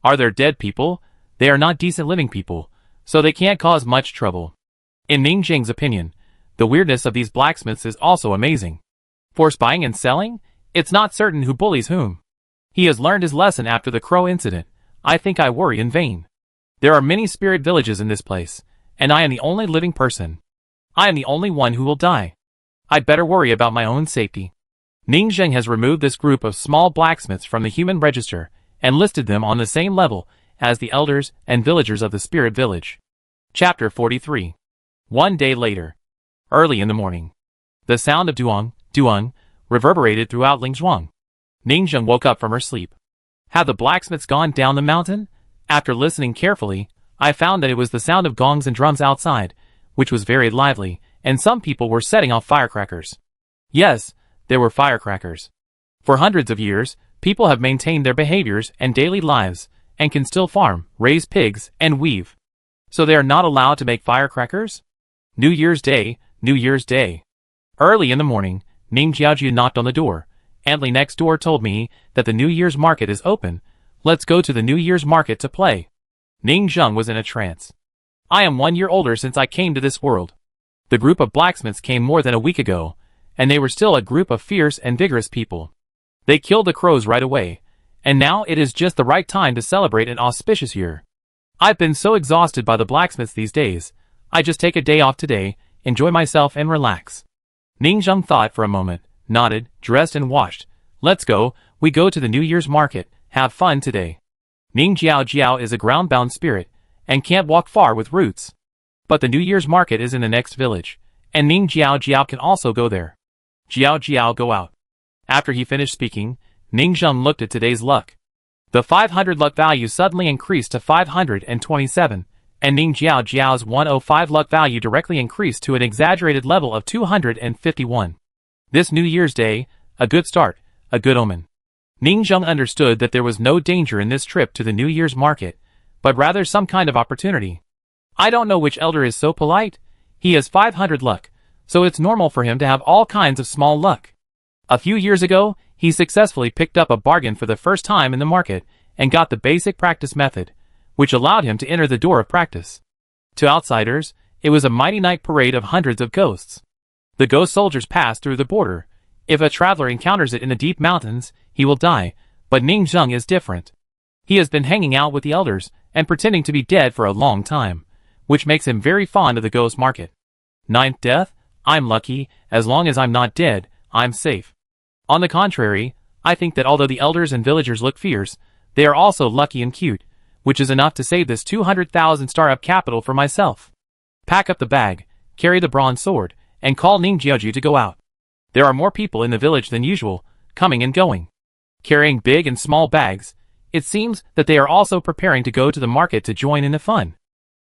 Are there dead people? They are not decent living people, so they can't cause much trouble. In Ningzheng's opinion, the weirdness of these blacksmiths is also amazing. Force buying and selling? It's not certain who bullies whom. He has learned his lesson after the crow incident. I think I worry in vain. There are many spirit villages in this place, and I am the only living person. I am the only one who will die. I'd better worry about my own safety. Ningzheng has removed this group of small blacksmiths from the human register and listed them on the same level as the elders and villagers of the spirit village. Chapter 43. One day later. Early in the morning. The sound of duong, duong, reverberated throughout Lingzhuang. Ningzheng woke up from her sleep. Had the blacksmiths gone down the mountain? After listening carefully, I found that it was the sound of gongs and drums outside, which was very lively, and some people were setting off firecrackers. Yes, there were firecrackers. For hundreds of years, people have maintained their behaviors and daily lives, and can still farm, raise pigs, and weave. So they are not allowed to make firecrackers? New Year's Day, New Year's Day. Early in the morning, Ning Jiaoju knocked on the door. Antley next door told me that the New Year's market is open. Let's go to the New Year's market to play. Ning Zheng was in a trance. I am 1 year older since I came to this world. The group of blacksmiths came more than a week ago, and they were still a group of fierce and vigorous people. They killed the crows right away, and now it is just the right time to celebrate an auspicious year. I've been so exhausted by the blacksmiths these days. I just take a day off today, enjoy myself and relax. Ning Zheng thought for a moment, nodded, dressed and washed. Let's go, we go to the New Year's market, have fun today. Ning Jiao Jiao is a ground-bound spirit, and can't walk far with roots. But the New Year's market is in the next village, and Ning Jiao Jiao can also go there. Jiao Jiao go out. After he finished speaking, Ning Zheng looked at today's luck. The 500 luck value suddenly increased to 527, and Ning Jiao Jiao's 105 luck value directly increased to an exaggerated level of 251. This New Year's Day, a good start, a good omen. Ning Zheng understood that there was no danger in this trip to the New Year's market, but rather some kind of opportunity. I don't know which elder is so polite. He has 500 luck, so it's normal for him to have all kinds of small luck. A few years ago, he successfully picked up a bargain for the first time in the market and got the basic practice method, which allowed him to enter the door of practice. To outsiders, it was a mighty night parade of hundreds of ghosts. The ghost soldiers passed through the border. If a traveler encounters it in the deep mountains, he will die, but Ning Zheng is different. He has been hanging out with the elders and pretending to be dead for a long time, which makes him very fond of the ghost market. Ninth death? I'm lucky. As long as I'm not dead, I'm safe. On the contrary, I think that although the elders and villagers look fierce, they are also lucky and cute, which is enough to save this 200,000 startup capital for myself. Pack up the bag, carry the bronze sword, and call Ning Jiaoju to go out. There are more people in the village than usual, coming and going. Carrying big and small bags, it seems that they are also preparing to go to the market to join in the fun.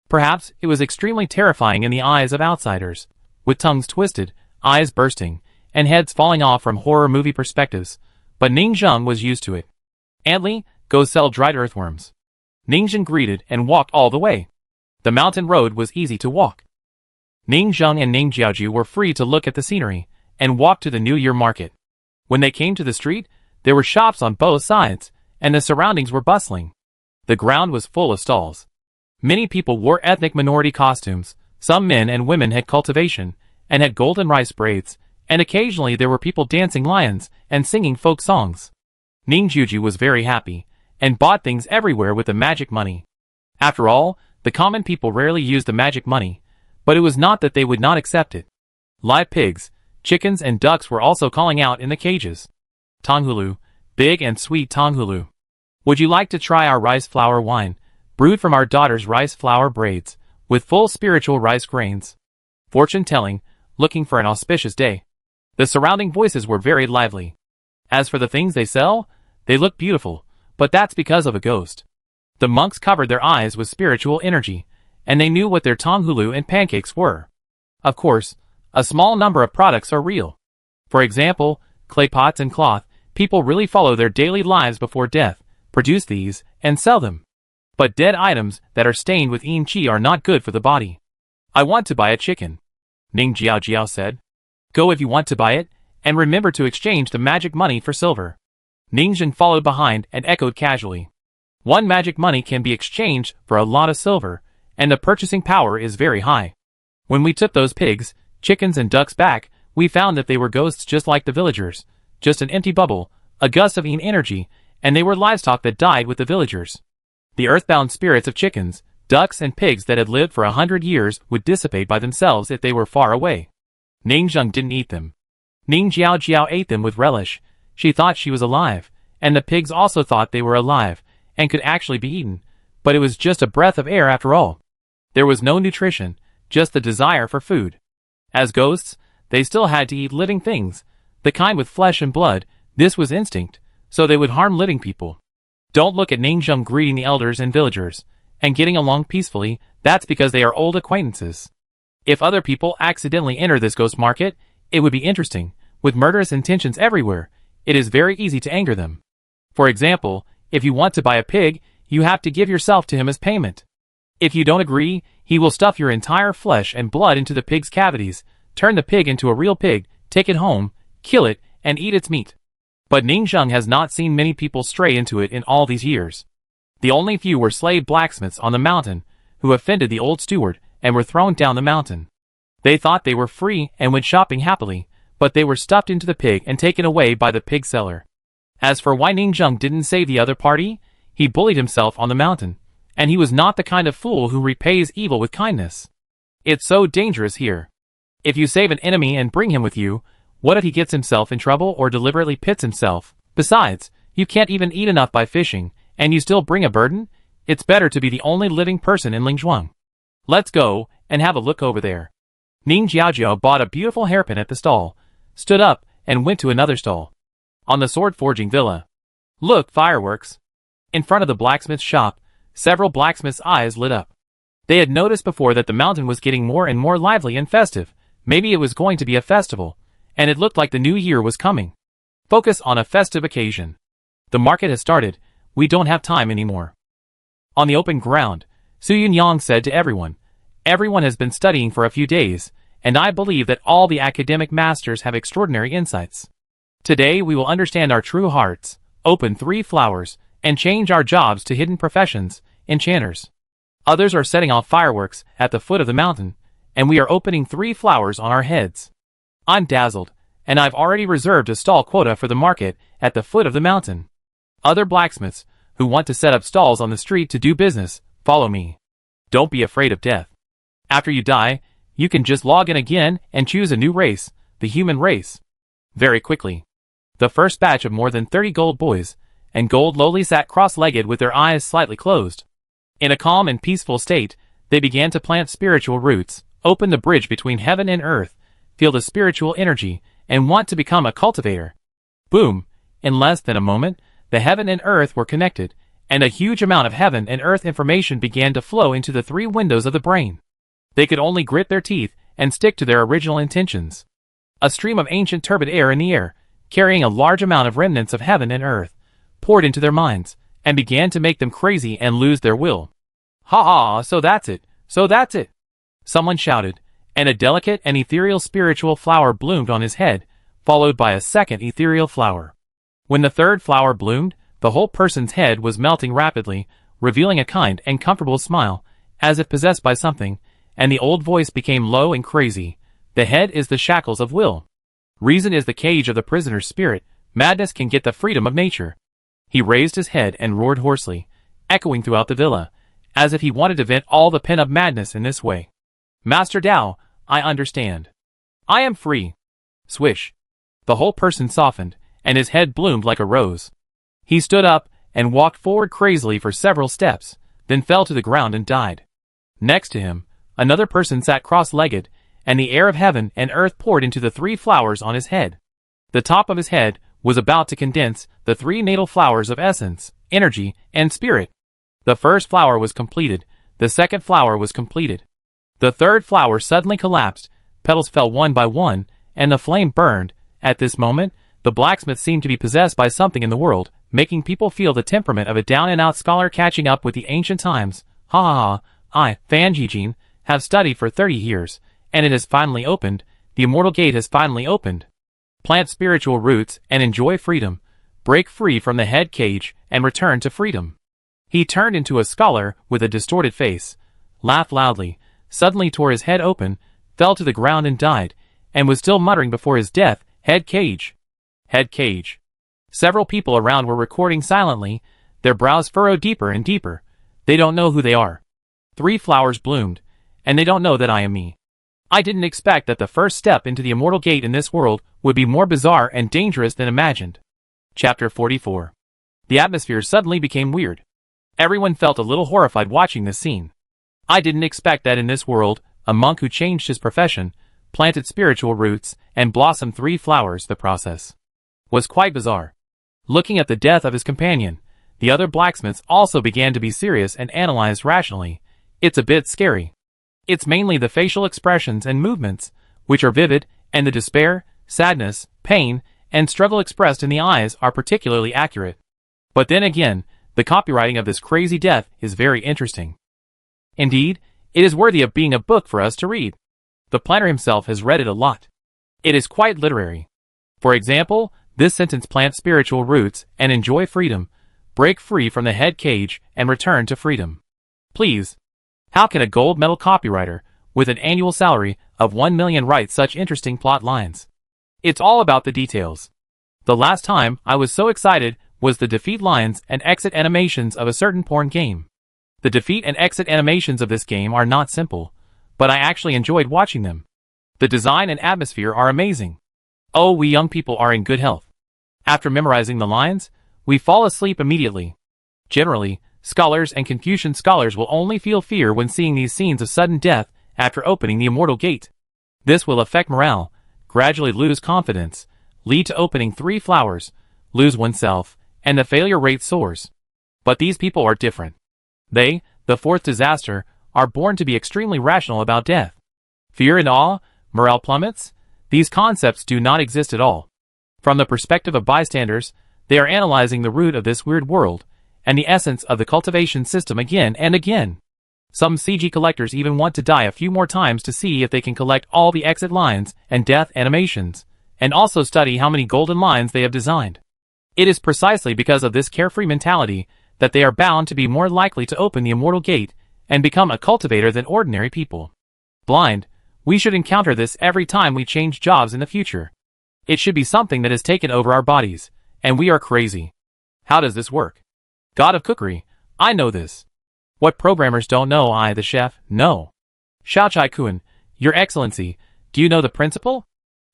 Perhaps it was extremely terrifying in the eyes of outsiders, with tongues twisted, eyes bursting, and heads falling off from horror movie perspectives, but Ning Zheng was used to it. Antley, go sell dried earthworms. Ning Zheng greeted and walked all the way. The mountain road was easy to walk. Ning Zheng and Ning Jiaoju were free to look at the scenery and walk to the New Year market. When they came to the street, there were shops on both sides, and the surroundings were bustling. The ground was full of stalls. Many people wore ethnic minority costumes. Some men and women had cultivation, and had golden rice braids, and occasionally there were people dancing lions and singing folk songs. Ning Jiaoju was very happy, and bought things everywhere with the magic money. After all, the common people rarely used the magic money, but it was not that they would not accept it. Live pigs, chickens and ducks were also calling out in the cages. Tonghulu, big and sweet Tonghulu. Would you like to try our rice flour wine, brewed from our daughter's rice flour braids, with full spiritual rice grains? Fortune telling, looking for an auspicious day. The surrounding voices were very lively. As for the things they sell, they look beautiful, but that's because of a ghost. The monks covered their eyes with spiritual energy, and they knew what their tonghulu and pancakes were. Of course, a small number of products are real. For example, clay pots and cloth, People really follow their daily lives before death, produce these, and sell them. But dead items that are stained with yin qi are not good for the body. I want to buy a chicken, Ning Jiao Jiao said. Go if you want to buy it, and remember to exchange the magic money for silver. Ning Zhen followed behind and echoed casually. One magic money can be exchanged for a lot of silver, and the purchasing power is very high. When we took those pigs, chickens and ducks back, we found that they were ghosts just like the villagers, just an empty bubble, a gust of yin energy, and they were livestock that died with the villagers. The earthbound spirits of chickens, ducks and pigs that had lived for 100 years would dissipate by themselves if they were far away. Ning Zheng didn't eat them. Ning Jiao Jiao ate them with relish. She thought she was alive, and the pigs also thought they were alive, and could actually be eaten, but it was just a breath of air after all. There was no nutrition, just the desire for food. As ghosts, they still had to eat living things, the kind with flesh and blood. This was instinct, so they would harm living people. Don't look at Ning Zheng greeting the elders and villagers, and getting along peacefully. That's because they are old acquaintances. If other people accidentally enter this ghost market, it would be interesting. With murderous intentions everywhere, it is very easy to anger them. For example, if you want to buy a pig, you have to give yourself to him as payment. If you don't agree, he will stuff your entire flesh and blood into the pig's cavities, turn the pig into a real pig, take it home, kill it, and eat its meat. But Ning Zheng has not seen many people stray into it in all these years. The only few were slave blacksmiths on the mountain, who offended the old steward, and were thrown down the mountain. They thought they were free and went shopping happily, but they were stuffed into the pig and taken away by the pig seller. As for why Ning Zheng didn't save the other party, he bullied himself on the mountain, and he was not the kind of fool who repays evil with kindness. It's so dangerous here. If you save an enemy and bring him with you, what if he gets himself in trouble or deliberately pits himself? Besides, you can't even eat enough by fishing, and you still bring a burden? It's better to be the only living person in Lingzhuang. Let's go, and have a look over there. Ning Jiaojiao bought a beautiful hairpin at the stall, stood up, and went to another stall. On the sword forging villa. Look, fireworks. In front of the blacksmith's shop, several blacksmiths' eyes lit up. They had noticed before that the mountain was getting more and more lively and festive. Maybe it was going to be a festival, and it looked like the new year was coming. Focus on a festive occasion. The market has started. We don't have time anymore. On the open ground, Su Yunyang said to everyone, everyone has been studying for a few days, and I believe that all the academic masters have extraordinary insights. Today we will understand our true hearts, open 3 flowers, and change our jobs to hidden professions, enchanters. Others are setting off fireworks at the foot of the mountain, and we are opening 3 flowers on our heads. I'm dazzled, and I've already reserved a stall quota for the market at the foot of the mountain. Other blacksmiths, who want to set up stalls on the street to do business, follow me. Don't be afraid of death. After you die, you can just log in again and choose a new race, the human race. Very quickly. The first batch of more than 30 gold boys and gold lowly sat cross-legged with their eyes slightly closed. In a calm and peaceful state, they began to plant spiritual roots, open the bridge between heaven and earth, feel the spiritual energy, and want to become a cultivator. Boom! In less than a moment, the heaven and earth were connected, and a huge amount of heaven and earth information began to flow into the 3 windows of the brain. They could only grit their teeth and stick to their original intentions. A stream of ancient turbid air in the air, carrying a large amount of remnants of heaven and earth, poured into their minds, and began to make them crazy and lose their will. Ha ha, so that's it, so that's it! Someone shouted, and a delicate and ethereal spiritual flower bloomed on his head, followed by a second ethereal flower. When the 3rd flower bloomed, the whole person's head was melting rapidly, revealing a kind and comfortable smile, as if possessed by something, and the old voice became low and crazy. The head is the shackles of will. Reason is the cage of the prisoner's spirit. Madness can get the freedom of nature. He raised his head and roared hoarsely, echoing throughout the villa, as if he wanted to vent all the pent-up madness in this way. Master Dao, I understand. I am free. Swish. The whole person softened, and his head bloomed like a rose. He stood up and walked forward crazily for several steps, then fell to the ground and died. Next to him, another person sat cross-legged, and the air of heaven and earth poured into the 3 flowers on his head. The top of his head was about to condense the 3 natal flowers of essence, energy, and spirit. The first flower was completed, the second flower was completed. The 3rd flower suddenly collapsed, petals fell one by one, and the flame burned. At this moment, The blacksmith seemed to be possessed by something in the world, making people feel the temperament of a down-and-out scholar catching up with the ancient times. Ha ha ha, I, Fan Jijin, have studied for 30 years, and it has finally opened. The immortal gate has finally opened. Plant spiritual roots and enjoy freedom. Break free from the head cage and return to freedom. He turned into a scholar with a distorted face, laughed loudly, suddenly tore his head open, fell to the ground and died, and was still muttering before his death, "Head cage. Head cage." Several people around were recording silently, their brows furrowed deeper and deeper. They don't know who they are. 3 flowers bloomed, and they don't know that I am me. I didn't expect that the first step into the immortal gate in this world would be more bizarre and dangerous than imagined. Chapter 44. The atmosphere suddenly became weird. Everyone felt a little horrified watching this scene. I didn't expect that in this world, a monk who changed his profession, planted spiritual roots, and blossomed 3 flowers. The process was quite bizarre. Looking at the death of his companion, the other blacksmiths also began to be serious and analyzed rationally. It's a bit scary. It's mainly the facial expressions and movements, which are vivid, and the despair, sadness, pain, and struggle expressed in the eyes are particularly accurate. But then again, the copywriting of this crazy death is very interesting. Indeed, it is worthy of being a book for us to read. The planner himself has read it a lot. It is quite literary. For example, this sentence: plant spiritual roots and enjoy freedom, break free from the head cage and return to freedom. Please. How can a gold medal copywriter, with an annual salary of 1 million, write such interesting plot lines? It's all about the details. The last time I was so excited was the defeat lines and exit animations of a certain porn game. The defeat and exit animations of this game are not simple, but I actually enjoyed watching them. The design and atmosphere are amazing. Oh, we young people are in good health. After memorizing the lines, we fall asleep immediately. Generally, scholars and Confucian scholars will only feel fear when seeing these scenes of sudden death after opening the immortal gate. This will affect morale, gradually lose confidence, lead to opening 3 flowers, lose oneself, and the failure rate soars. But these people are different. They, the 4th disaster, are born to be extremely rational about death. Fear and awe, morale plummets, these concepts do not exist at all. From the perspective of bystanders, they are analyzing the root of this weird world, and the essence of the cultivation system again and again. Some CG collectors even want to die a few more times to see if they can collect all the exit lines and death animations, and also study how many golden lines they have designed. It is precisely because of this carefree mentality that they are bound to be more likely to open the immortal gate and become a cultivator than ordinary people. Blind, we should encounter this every time we change jobs in the future. It should be something that has taken over our bodies, and we are crazy. How does this work? God of cookery, I know this. What programmers don't know, I, the chef, know. Xiaochai Kun, Your Excellency, do you know the principle?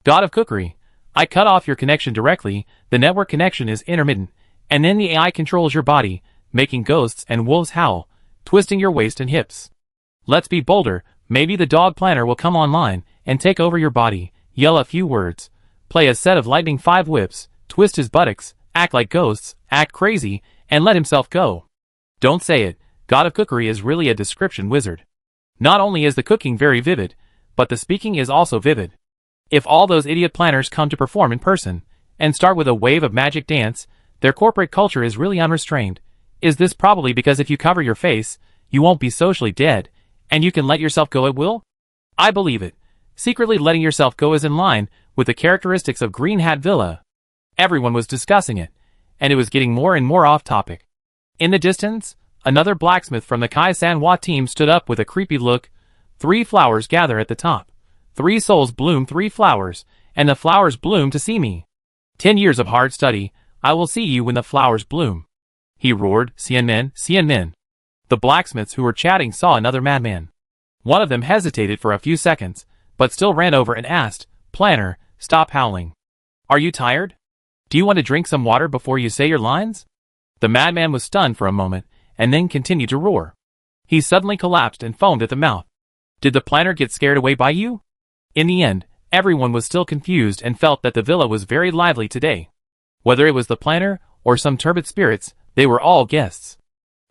God of cookery, I cut off your connection directly, the network connection is intermittent, and then the AI controls your body, making ghosts and wolves howl, twisting your waist and hips. Let's be bolder, maybe the dog planner will come online and take over your body, yell a few words, play a set of lightning 5 whips, twist his buttocks, act like ghosts, act crazy, and let himself go. Don't say it, God of cookery is really a description wizard. Not only is the cooking very vivid, but the speaking is also vivid. If all those idiot planners come to perform in person, and start with a wave of magic dance, their corporate culture is really unrestrained. Is this probably because if you cover your face, you won't be socially dead, and you can let yourself go at will? I believe it. Secretly letting yourself go is in line with the characteristics of Green Hat Villa. Everyone was discussing it, and it was getting more and more off topic. In the distance, another blacksmith from the Kai Sanhua team stood up with a creepy look. 3 flowers gather at the top. 3 souls bloom 3 flowers, and the flowers bloom to see me. 10 years of hard study, I will see you when the flowers bloom. He roared, Xian men, Xian men. The blacksmiths who were chatting saw another madman. One of them hesitated for a few seconds, but still ran over and asked, Planner, stop howling. Are you tired? Do you want to drink some water before you say your lines? The madman was stunned for a moment, and then continued to roar. He suddenly collapsed and foamed at the mouth. Did the planner get scared away by you? In the end, everyone was still confused and felt that the villa was very lively today. Whether it was the planner or some turbid spirits, they were all guests.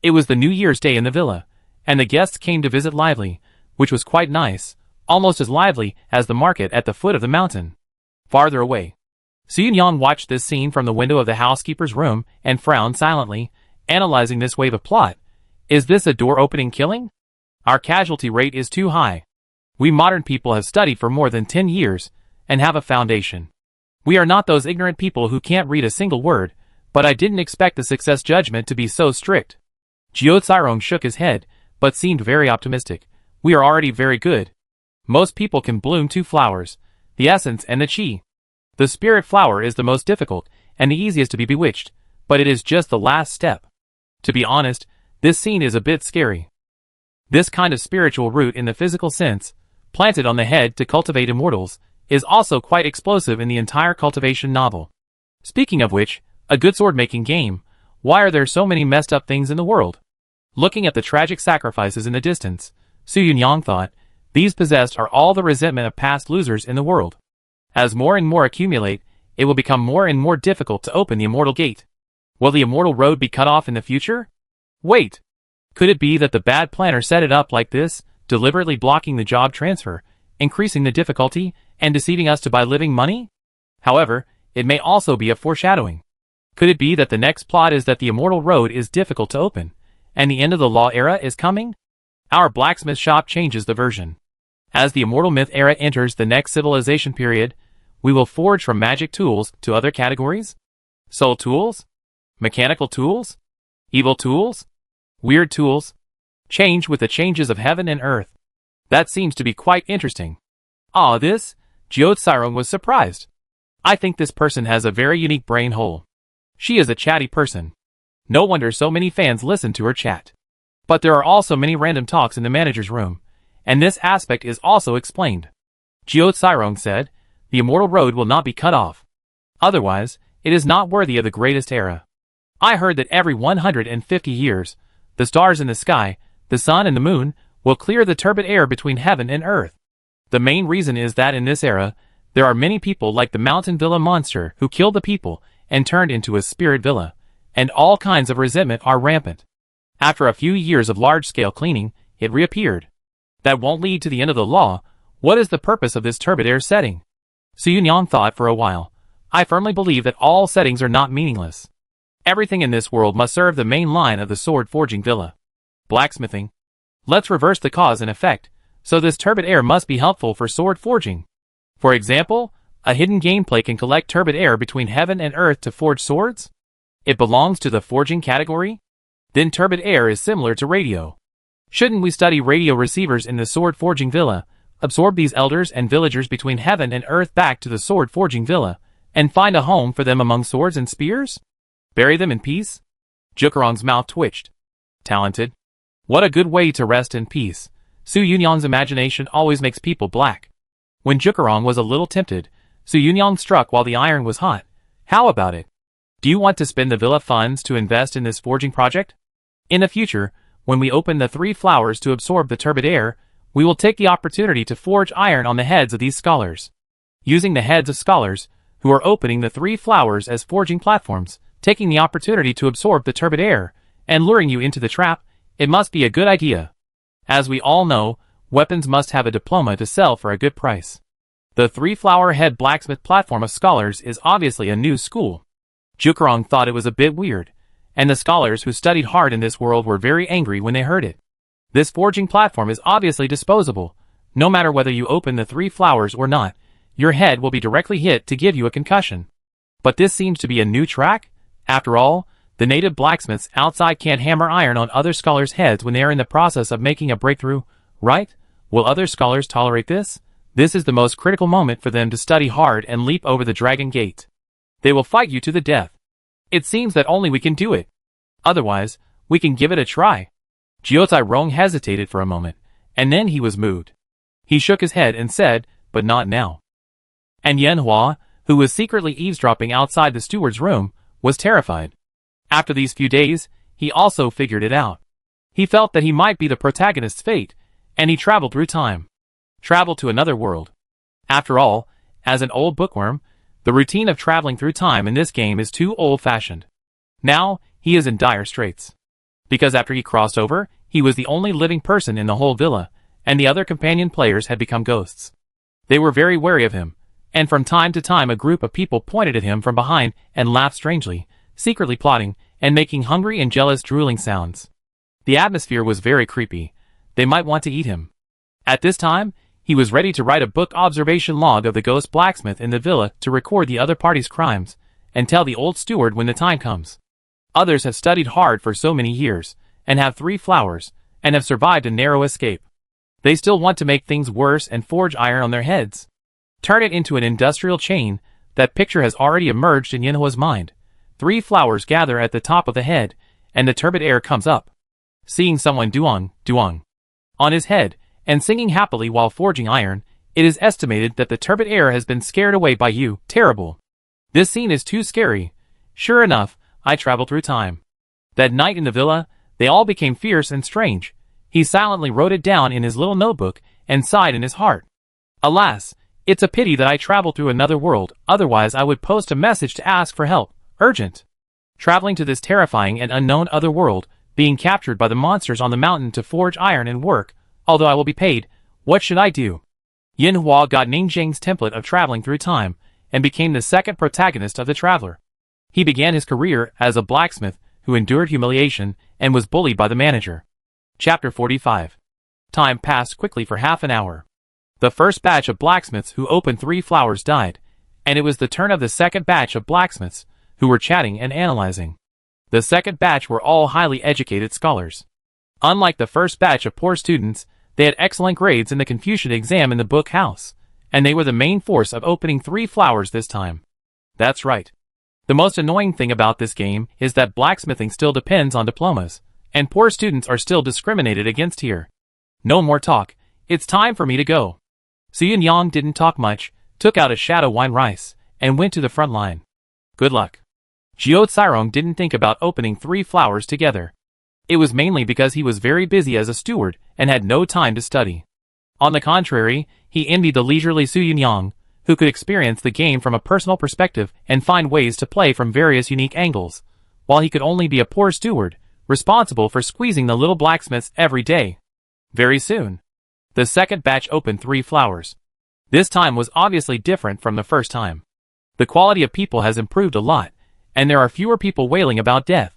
It was the New Year's Day in the villa, and the guests came to visit Lively, which was quite nice, almost as lively as the market at the foot of the mountain. Farther away, Su Yunyang watched this scene from the window of the housekeeper's room and frowned silently, analyzing this wave of plot. Is this a door-opening killing? Our casualty rate is too high. We modern people have studied for more than 10 years and have a foundation. We are not those ignorant people who can't read a single word, but I didn't expect the success judgment to be so strict. Jiao Cairong shook his head, but seemed very optimistic. We are already very good. Most people can bloom 2 flowers, the essence and the qi. The spirit flower is the most difficult and the easiest to be bewitched, but it is just the last step. To be honest, this scene is a bit scary. This kind of spiritual root in the physical sense, planted on the head to cultivate immortals, is also quite explosive in the entire Cultivation novel. Speaking of which, a good sword-making game, why are there so many messed up things in the world? Looking at the tragic sacrifices in the distance, Su Yunyang thought, these possessed are all the resentment of past losers in the world. As more and more accumulate, it will become more and more difficult to open the immortal gate. Will the immortal road be cut off in the future? Wait! Could it be that the bad planner set it up like this, deliberately blocking the job transfer, increasing the difficulty, and deceiving us to buy living money? However, it may also be a foreshadowing. Could it be that the next plot is that the immortal road is difficult to open, and the end of the law era is coming? Our blacksmith shop changes the version. As the immortal myth era enters the next civilization period, we will forge from magic tools to other categories? Soul tools? Mechanical tools? Evil tools? Weird tools? Change with the changes of heaven and earth. That seems to be quite interesting. This? Jiao Cairong was surprised. I think this person has a very unique brain hole. She is a chatty person. No wonder so many fans listen to her chat. But there are also many random talks in the manager's room, and this aspect is also explained. Jiao Cairong said, the immortal road will not be cut off. Otherwise, it is not worthy of the greatest era. I heard that every 150 years, the stars in the sky, the sun and the moon, will clear the turbid air between heaven and earth. The main reason is that in this era, there are many people like the mountain villa monster who killed the people and turned into a spirit villa, and all kinds of resentment are rampant. After a few years of large-scale cleaning, it reappeared. That won't lead to the end of the law. What is the purpose of this turbid air setting? Su Yunyang thought for a while. I firmly believe that all settings are not meaningless. Everything in this world must serve the main line of the sword forging villa. Blacksmithing. Let's reverse the cause and effect, so this turbid air must be helpful for sword forging. For example, a hidden gameplay can collect turbid air between heaven and earth to forge swords? It belongs to the forging category? Then turbid air is similar to radio. Shouldn't we study radio receivers in the sword forging villa, absorb these elders and villagers between heaven and earth back to the sword forging villa, and find a home for them among swords and spears? Bury them in peace? Jukarong's mouth twitched. Talented. What a good way to rest in peace. Su Yunyang's imagination always makes people black. When Jukarong was a little tempted, Su Yunyang struck while the iron was hot. How about it? Do you want to spend the villa funds to invest in this forging project? In the future, when we open the 3 flowers to absorb the turbid air, we will take the opportunity to forge iron on the heads of these scholars. Using the heads of scholars, who are opening the 3 flowers as forging platforms, taking the opportunity to absorb the turbid air, and luring you into the trap, it must be a good idea. As we all know, weapons must have a diploma to sell for a good price. The 3-flower head blacksmith platform of scholars is obviously a new school. Jukarong thought it was a bit weird, and the scholars who studied hard in this world were very angry when they heard it. This forging platform is obviously disposable. No matter whether you open the 3 flowers or not, your head will be directly hit to give you a concussion. But this seems to be a new track? After all, the native blacksmiths outside can't hammer iron on other scholars' heads when they are in the process of making a breakthrough, right? Will other scholars tolerate this? This is the most critical moment for them to study hard and leap over the dragon gate. They will fight you to the death. It seems that only we can do it. Otherwise, we can give it a try. Jiao Cairong hesitated for a moment, and then he was moved. He shook his head and said, but not now. And Yan Hua, who was secretly eavesdropping outside the steward's room, was terrified. After these few days, he also figured it out. He felt that he might be the protagonist's fate, and he traveled through time. Traveled to another world. After all, as an old bookworm, the routine of traveling through time in this game is too old-fashioned. Now, he is in dire straits. Because after he crossed over, he was the only living person in the whole villa, and the other companion players had become ghosts. They were very wary of him, and from time to time a group of people pointed at him from behind and laughed strangely, secretly plotting, and making hungry and jealous drooling sounds. The atmosphere was very creepy. They might want to eat him. At this time, he was ready to write a book observation log of the ghost blacksmith in the villa to record the other party's crimes, and tell the old steward when the time comes. Others have studied hard for so many years, and have 3 flowers, and have survived a narrow escape. They still want to make things worse and forge iron on their heads. Turn it into an industrial chain. That picture has already emerged in Yinhua's mind. 3 flowers gather at the top of the head, and the turbid air comes up. Seeing someone duong on his head, and singing happily while forging iron, it is estimated that the turbid air has been scared away by you. Terrible. This scene is too scary. Sure enough, I traveled through time. That night in the villa, they all became fierce and strange. He silently wrote it down in his little notebook, and sighed in his heart. Alas, it's a pity that I traveled through another world, otherwise I would post a message to ask for help. Urgent. Traveling to this terrifying and unknown other world, being captured by the monsters on the mountain to forge iron and work, although I will be paid, what should I do? Yinhua got Ningzheng's template of traveling through time, and became the second protagonist of the traveler. He began his career as a blacksmith who endured humiliation and was bullied by the manager. Chapter 45. Time passed quickly for half an hour. The first batch of blacksmiths who opened 3 flowers died, and it was the turn of the second batch of blacksmiths, who were chatting and analyzing. The second batch were all highly educated scholars. Unlike the first batch of poor students, they had excellent grades in the Confucian exam in the book house, and they were the main force of opening 3 flowers this time. That's right. The most annoying thing about this game is that blacksmithing still depends on diplomas, and poor students are still discriminated against here. No more talk, it's time for me to go. Su Yang didn't talk much, took out a shadow wine rice, and went to the front line. Good luck. Jiao Tsirong didn't think about opening 3 flowers together. It was mainly because he was very busy as a steward and had no time to study. On the contrary, he envied the leisurely Su Yang, who could experience the game from a personal perspective and find ways to play from various unique angles, while he could only be a poor steward, responsible for squeezing the little blacksmiths every day. Very soon, the second batch opened 3 flowers. This time was obviously different from the first time. The quality of people has improved a lot, and there are fewer people wailing about death.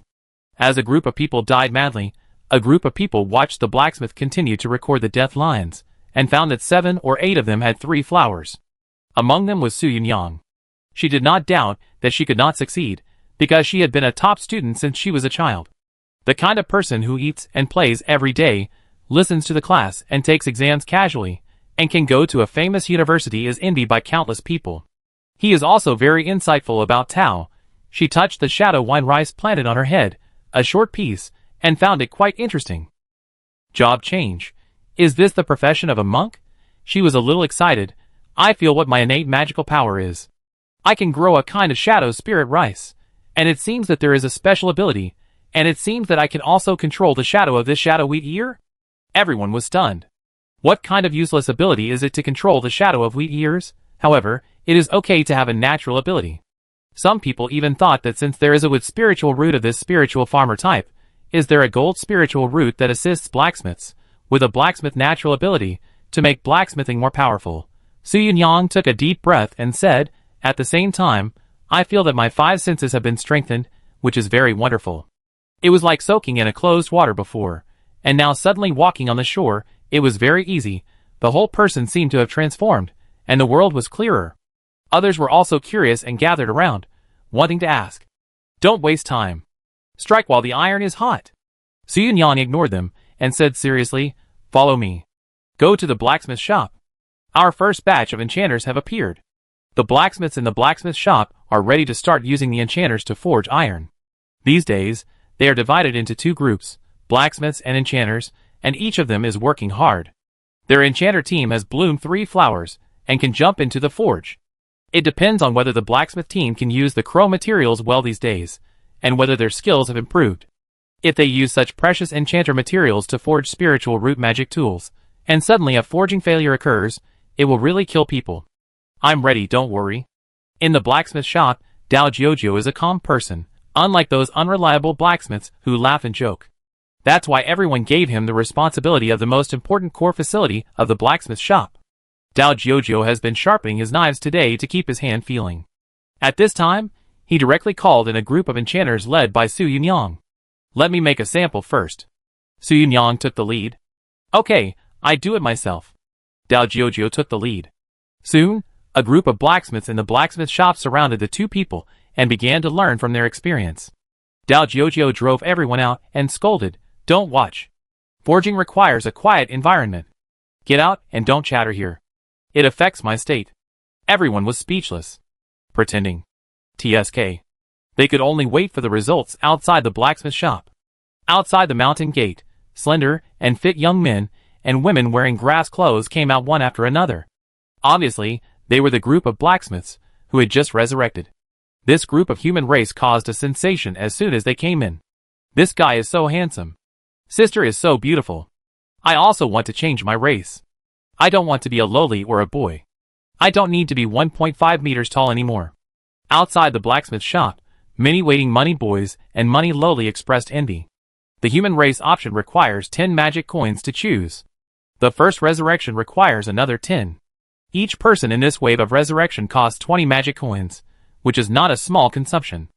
As a group of people died madly, a group of people watched the blacksmith continue to record the death lines, and found that 7 or 8 of them had 3 flowers. Among them was Su Yang. She did not doubt that she could not succeed, because she had been a top student since she was a child. The kind of person who eats and plays every day, listens to the class and takes exams casually, and can go to a famous university is envied by countless people. He is also very insightful about Tao. She touched the shadow wine rice planted on her head, a short piece, and found it quite interesting. Job change. Is this the profession of a monk? She was a little excited. I feel what my innate magical power is. I can grow a kind of shadow spirit rice, and it seems that there is a special ability, and it seems that I can also control the shadow of this shadow wheat ear? Everyone was stunned. What kind of useless ability is it to control the shadow of wheat ears? However, it is okay to have a natural ability. Some people even thought that since there is a wood spiritual root of this spiritual farmer type, is there a gold spiritual root that assists blacksmiths, with a blacksmith natural ability, to make blacksmithing more powerful. Su Yang took a deep breath and said, at the same time, I feel that my 5 senses have been strengthened, which is very wonderful. It was like soaking in a closed water before, and now suddenly walking on the shore, it was very easy. The whole person seemed to have transformed, and the world was clearer. Others were also curious and gathered around, wanting to ask. Don't waste time. Strike while the iron is hot. Su Yang ignored them, and said seriously, follow me. Go to the blacksmith shop. Our first batch of enchanters have appeared. The blacksmiths in the blacksmith shop are ready to start using the enchanters to forge iron. These days, they are divided into 2 groups, blacksmiths and enchanters, and each of them is working hard. Their enchanter team has bloomed 3 flowers, and can jump into the forge. It depends on whether the blacksmith team can use the crow materials well these days, and whether their skills have improved. If they use such precious enchanter materials to forge spiritual root magic tools, and suddenly a forging failure occurs, it will really kill people. I'm ready, don't worry. In the blacksmith shop, Dao Jiujiu is a calm person, unlike those unreliable blacksmiths who laugh and joke. That's why everyone gave him the responsibility of the most important core facility of the blacksmith shop. Dao Jiuzhou has been sharpening his knives today to keep his hand feeling. At this time, he directly called in a group of enchanters led by Su Yunyang. Let me make a sample first. Su Yunyang took the lead. Okay, I do it myself. Dao Jiuzhou took the lead. Soon, a group of blacksmiths in the blacksmith shop surrounded the two people and began to learn from their experience. Dao Jiuzhou drove everyone out and scolded, "Don't watch. Forging requires a quiet environment. Get out and don't chatter here. It affects my state." Everyone was speechless. Pretending. TSK. They could only wait for the results outside the blacksmith shop. Outside the mountain gate, slender and fit young men and women wearing grass clothes came out one after another. Obviously, they were the group of blacksmiths who had just resurrected. This group of human race caused a sensation as soon as they came in. This guy is so handsome. Sister is so beautiful. I also want to change my race. I don't want to be a lowly or a boy. I don't need to be 1.5 meters tall anymore. Outside the blacksmith shop, many waiting money boys and money lowly expressed envy. The human race option requires 10 magic coins to choose. The first resurrection requires another 10. Each person in this wave of resurrection costs 20 magic coins, which is not a small consumption.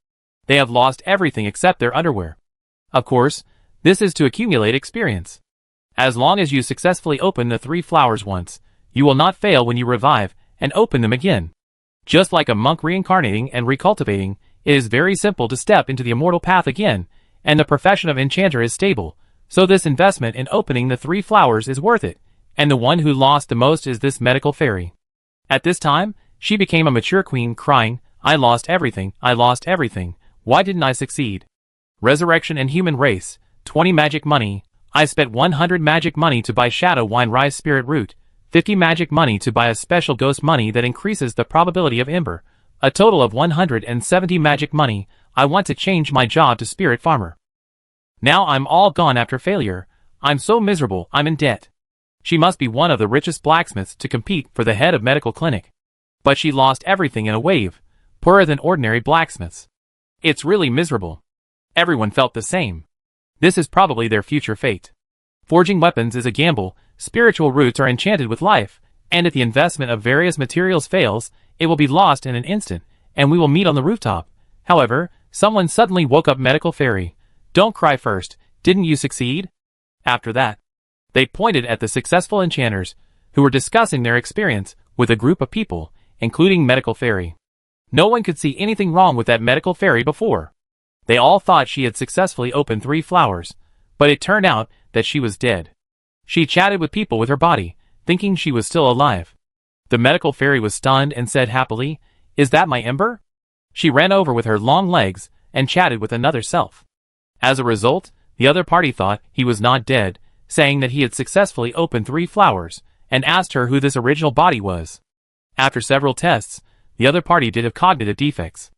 They have lost everything except their underwear. Of course, this is to accumulate experience. As long as you successfully open the 3 flowers once, you will not fail when you revive and open them again. Just like a monk reincarnating and recultivating, it is very simple to step into the immortal path again, and the profession of enchanter is stable, so this investment in opening the 3 flowers is worth it, and the one who lost the most is this medical fairy. At this time, she became a mature queen crying, "I lost everything, why didn't I succeed? Resurrection and human race, 20 magic money, I spent 100 magic money to buy shadow wine rice spirit root, 50 magic money to buy a special ghost money that increases the probability of Ember, a total of 170 magic money, I want to change my job to spirit farmer. Now I'm all gone after failure, I'm so miserable, I'm in debt." She must be one of the richest blacksmiths to compete for the head of medical clinic. But she lost everything in a wave, poorer than ordinary blacksmiths. It's really miserable. Everyone felt the same. This is probably their future fate. Forging weapons is a gamble, spiritual roots are enchanted with life, and if the investment of various materials fails, it will be lost in an instant, and we will meet on the rooftop. However, someone suddenly woke up medical fairy. "Don't cry first, didn't you succeed?" After that, they pointed at the successful enchanters, who were discussing their experience with a group of people, including medical fairy. No one could see anything wrong with that medical fairy before. They all thought she had successfully opened 3 flowers, but it turned out that she was dead. She chatted with people with her body, thinking she was still alive. The medical fairy was stunned and said happily, "Is that my Ember?" She ran over with her long legs and chatted with another self. As a result, the other party thought he was not dead, saying that he had successfully opened 3 flowers, and asked her who this original body was. After several tests, the other party did have cognitive defects.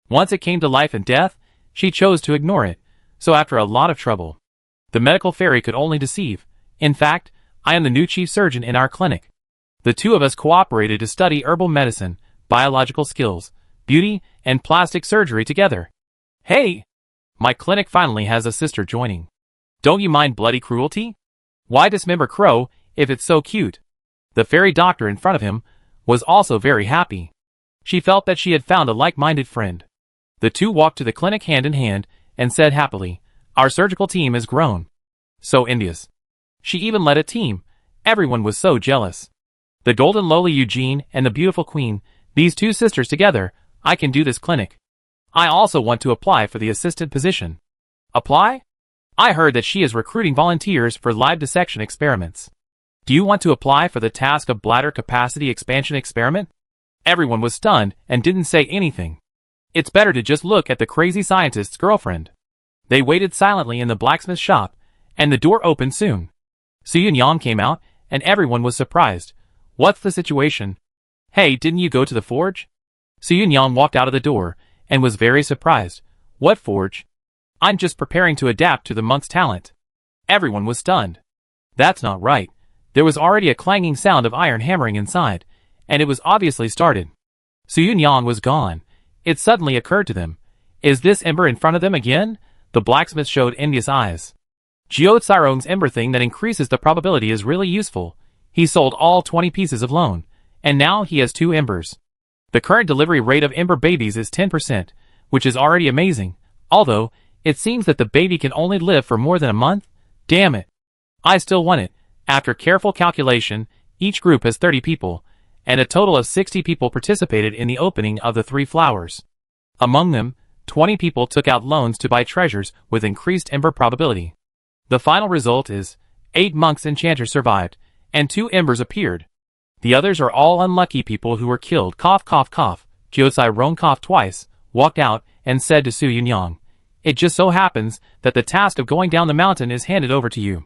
Once it came to life and death, she chose to ignore it, so after a lot of trouble, the medical fairy could only deceive. "In fact, I am the new chief surgeon in our clinic. The 2 of us cooperated to study herbal medicine, biological skills, beauty, and plastic surgery together. Hey! My clinic finally has a sister joining. Don't you mind bloody cruelty? Why dismember Crow if it's so cute?" The fairy doctor in front of him was also very happy. She felt that she had found a like-minded friend. The 2 walked to the clinic hand in hand and said happily, "Our surgical team has grown. So envious." She even led a team. Everyone was so jealous. The golden lowly Eugene and the beautiful queen, these 2 sisters together, I can do this clinic. I also want to apply for the assistant position. Apply? I heard that she is recruiting volunteers for live dissection experiments. Do you want to apply for the task of bladder capacity expansion experiment? Everyone was stunned and didn't say anything. It's better to just look at the crazy scientist's girlfriend. They waited silently in the blacksmith shop, and the door opened soon. Su Yunyang came out, and everyone was surprised. "What's the situation? Hey, didn't you go to the forge?" Su Yunyang walked out of the door, and was very surprised. "What forge? I'm just preparing to adapt to the monk's talent." Everyone was stunned. That's not right. There was already a clanging sound of iron hammering inside, and it was obviously started. Su Yunyang was gone. It suddenly occurred to them. Is this Ember in front of them again? The blacksmith showed envious eyes. Jiao Tsirong's Ember thing that increases the probability is really useful. He sold all 20 pieces of loan, and now he has 2 embers. The current delivery rate of ember babies is 10%, which is already amazing, although it seems that the baby can only live for more than a month. Damn it. I still want it. After careful calculation, each group has 30 people, and a total of 60 people participated in the opening of the 3 flowers. Among them, 20 people took out loans to buy treasures with increased ember probability. The final result is 8 monks enchanters survived, and 2 embers appeared. The others are all unlucky people who were killed. Cough, cough, cough. Jiuzai Rong coughed twice, walked out, and said to Su Yunyang, "It just so happens that the task of going down the mountain is handed over to you.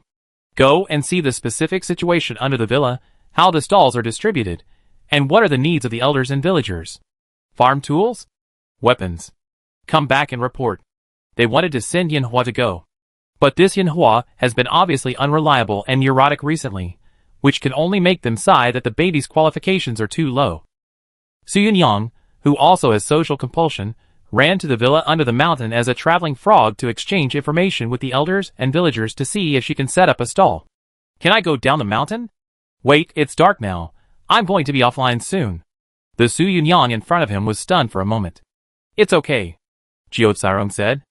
Go and see the specific situation under the villa, how the stalls are distributed, and what are the needs of the elders and villagers. Farm tools? Weapons. Come back and report." They wanted to send Yanhua to go. But this Yanhua has been obviously unreliable and neurotic recently, which can only make them sigh that the baby's qualifications are too low. Su Yunyang, who also has social compulsion, ran to the villa under the mountain as a traveling frog to exchange information with the elders and villagers to see if she can set up a stall. "Can I go down the mountain?" "Wait, it's dark now. I'm going to be offline soon." The Su Yunyang in front of him was stunned for a moment. "It's okay," Jiuzai said.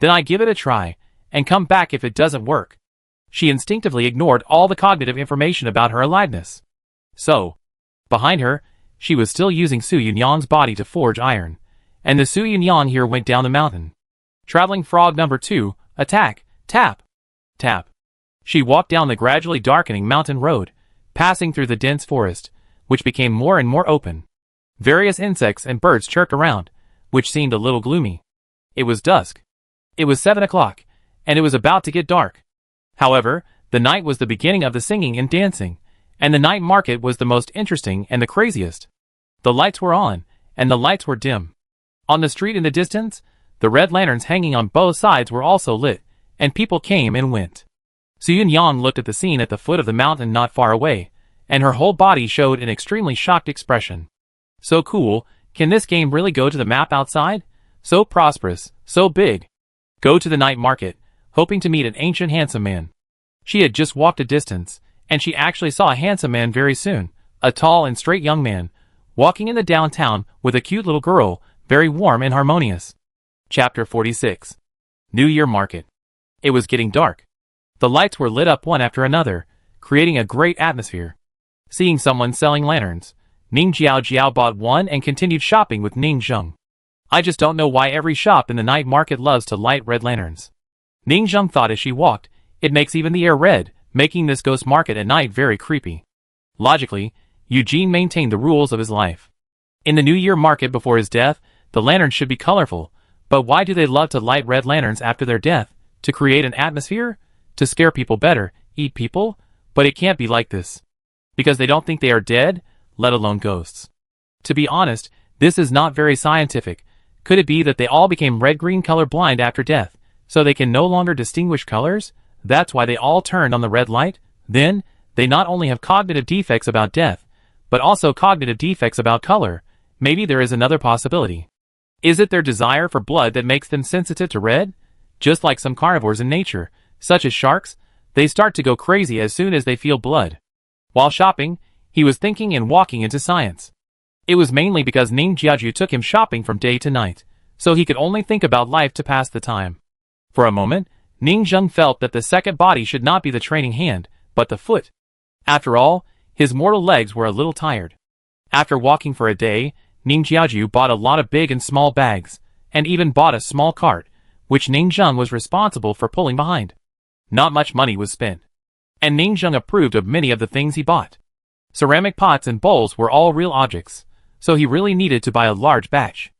"Then I give it a try, and come back if it doesn't work." She instinctively ignored all the cognitive information about her aliveness. So, behind her, she was still using Su Yunyang's body to forge iron, and the Su Yunyang here went down the mountain. Traveling frog number 2, attack, tap, tap. She walked down the gradually darkening mountain road, passing through the dense forest, which became more and more open. Various insects and birds chirped around, which seemed a little gloomy. It was dusk. It was 7 o'clock, and it was about to get dark. However, the night was the beginning of the singing and dancing, and the night market was the most interesting and the craziest. The lights were on, and the lights were dim. On the street in the distance, the red lanterns hanging on both sides were also lit, and people came and went. Su Yunyang looked at the scene at the foot of the mountain not far away, and her whole body showed an extremely shocked expression. So cool, can this game really go to the map outside? So prosperous, so big. Go to the night market, hoping to meet an ancient handsome man. She had just walked a distance, and she actually saw a handsome man very soon, a tall and straight young man, walking in the downtown with a cute little girl, very warm and harmonious. Chapter 46. New Year Market. It was getting dark. The lights were lit up one after another, creating a great atmosphere. Seeing someone selling lanterns, Ning Jiao bought one and continued shopping with Ning Zheng. "I just don't know why every shop in the night market loves to light red lanterns." Ning Zheng thought as she walked, "It makes even the air red, making this ghost market at night very creepy." Logically, Eugene maintained the rules of his life. In the New Year market before his death, the lanterns should be colorful, but why do they love to light red lanterns after their death? To create an atmosphere? To scare people better, eat people? But it can't be like this. Because they don't think they are dead, let alone ghosts. To be honest, this is not very scientific. Could it be that they all became red-green color blind after death, so they can no longer distinguish colors? That's why they all turned on the red light? Then, they not only have cognitive defects about death, but also cognitive defects about color. Maybe there is another possibility. Is it their desire for blood that makes them sensitive to red? Just like some carnivores in nature, such as sharks, they start to go crazy as soon as they feel blood. While shopping, he was thinking and walking into science. It was mainly because Ning Jiaju took him shopping from day to night, so he could only think about life to pass the time. For a moment, Ning Zheng felt that the second body should not be the training hand, but the foot. After all, his mortal legs were a little tired. After walking for a day, Ning Jiaju bought a lot of big and small bags, and even bought a small cart, which Ning Zheng was responsible for pulling behind. Not much money was spent, and Ning Zheng approved of many of the things he bought. Ceramic pots and bowls were all real objects, so he really needed to buy a large batch.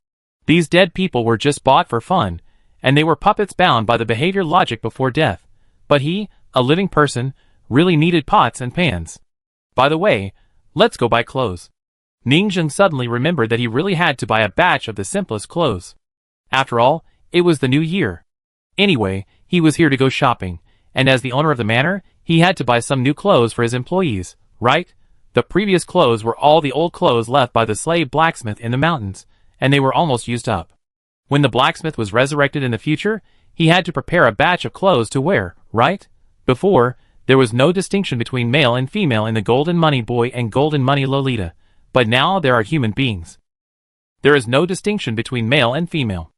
These dead people were just bought for fun, and they were puppets bound by the behavior logic before death. But he, a living person, really needed pots and pans. By the way, let's go buy clothes. Ning Zheng suddenly remembered that he really had to buy a batch of the simplest clothes. After all, it was the new year. Anyway, he was here to go shopping, and as the owner of the manor, he had to buy some new clothes for his employees, right? The previous clothes were all the old clothes left by the slave blacksmith in the mountains, and they were almost used up. When the blacksmith was resurrected in the future, he had to prepare a batch of clothes to wear, right? Before, there was no distinction between male and female in the Golden Money Boy and Golden Money Lolita, but now there are human beings. There is no distinction between male and female.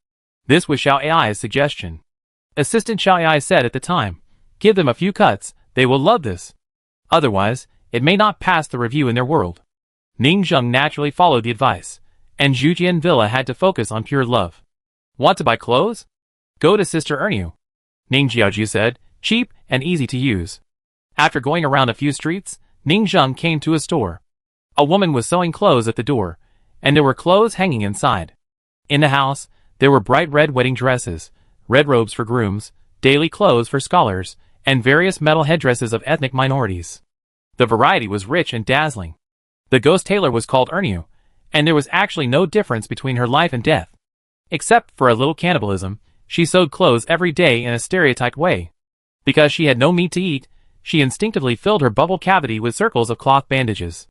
This was Xiao Ai's suggestion. Assistant Xiao Ai said at the time, give them a few cuts, they will love this. Otherwise, it may not pass the review in their world. Ning Zheng naturally followed the advice, and Zhujian Villa had to focus on pure love. Want to buy clothes? Go to Sister Erniu. Ning Jiaoju said, cheap and easy to use. After going around a few streets, Ning Zheng came to a store. A woman was sewing clothes at the door, and there were clothes hanging inside. In the house, there were bright red wedding dresses, red robes for grooms, daily clothes for scholars, and various metal headdresses of ethnic minorities. The variety was rich and dazzling. The ghost tailor was called Erniu, and there was actually no difference between her life and death. Except for a little cannibalism, she sewed clothes every day in a stereotyped way. Because she had no meat to eat, she instinctively filled her bubble cavity with circles of cloth bandages.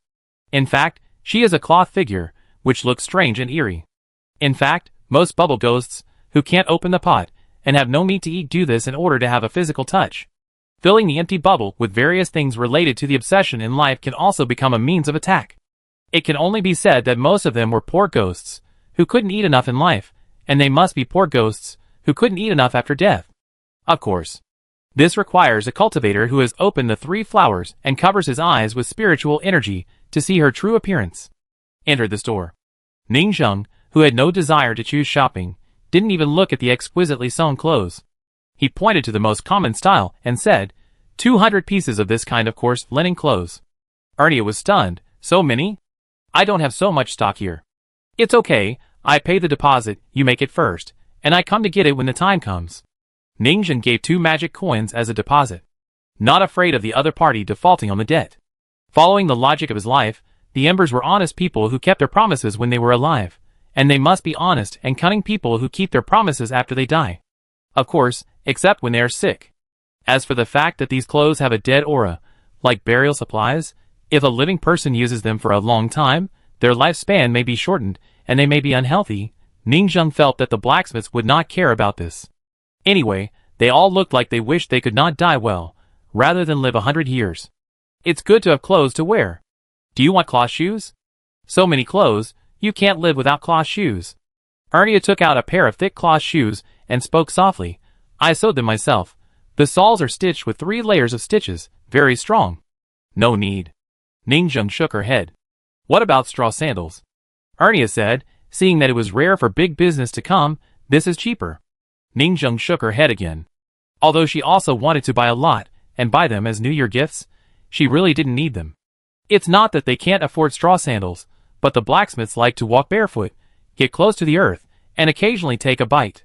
In fact, she is a cloth figure, which looks strange and eerie. In fact, most bubble ghosts, who can't open the pot, and have no meat to eat do this in order to have a physical touch. Filling the empty bubble with various things related to the obsession in life can also become a means of attack. It can only be said that most of them were poor ghosts, who couldn't eat enough in life, and they must be poor ghosts, who couldn't eat enough after death. Of course. This requires a cultivator who has opened the 3 flowers and covers his eyes with spiritual energy to see her true appearance. Entered the store. Ning Zheng, who had no desire to choose shopping, didn't even look at the exquisitely sewn clothes. He pointed to the most common style and said, 200 pieces of this kind of coarse linen clothes. Ernia was stunned. So many? I don't have so much stock here. It's okay, I pay the deposit, you make it first, and I come to get it when the time comes. Ning Zheng gave 2 magic coins as a deposit. Not afraid of the other party defaulting on the debt. Following the logic of his life, the Embers were honest people who kept their promises when they were alive, and they must be honest and cunning people who keep their promises after they die. Of course, except when they are sick. As for the fact that these clothes have a dead aura, like burial supplies, if a living person uses them for a long time, their lifespan may be shortened, and they may be unhealthy. Ning Zheng felt that the blacksmiths would not care about this. Anyway, they all looked like they wished they could not die well, rather than live 100 years. It's good to have clothes to wear. Do you want cloth shoes? So many clothes, you can't live without cloth shoes. Ernia took out a pair of thick cloth shoes and spoke softly. I sewed them myself. The soles are stitched with 3 layers of stitches, very strong. No need. Ning Zheng shook her head. What about straw sandals? Ernia said, seeing that it was rare for big business to come, this is cheaper. Ning Zheng shook her head again. Although she also wanted to buy a lot, and buy them as New Year gifts, she really didn't need them. It's not that they can't afford straw sandals, but the blacksmiths like to walk barefoot, get close to the earth, and occasionally take a bite.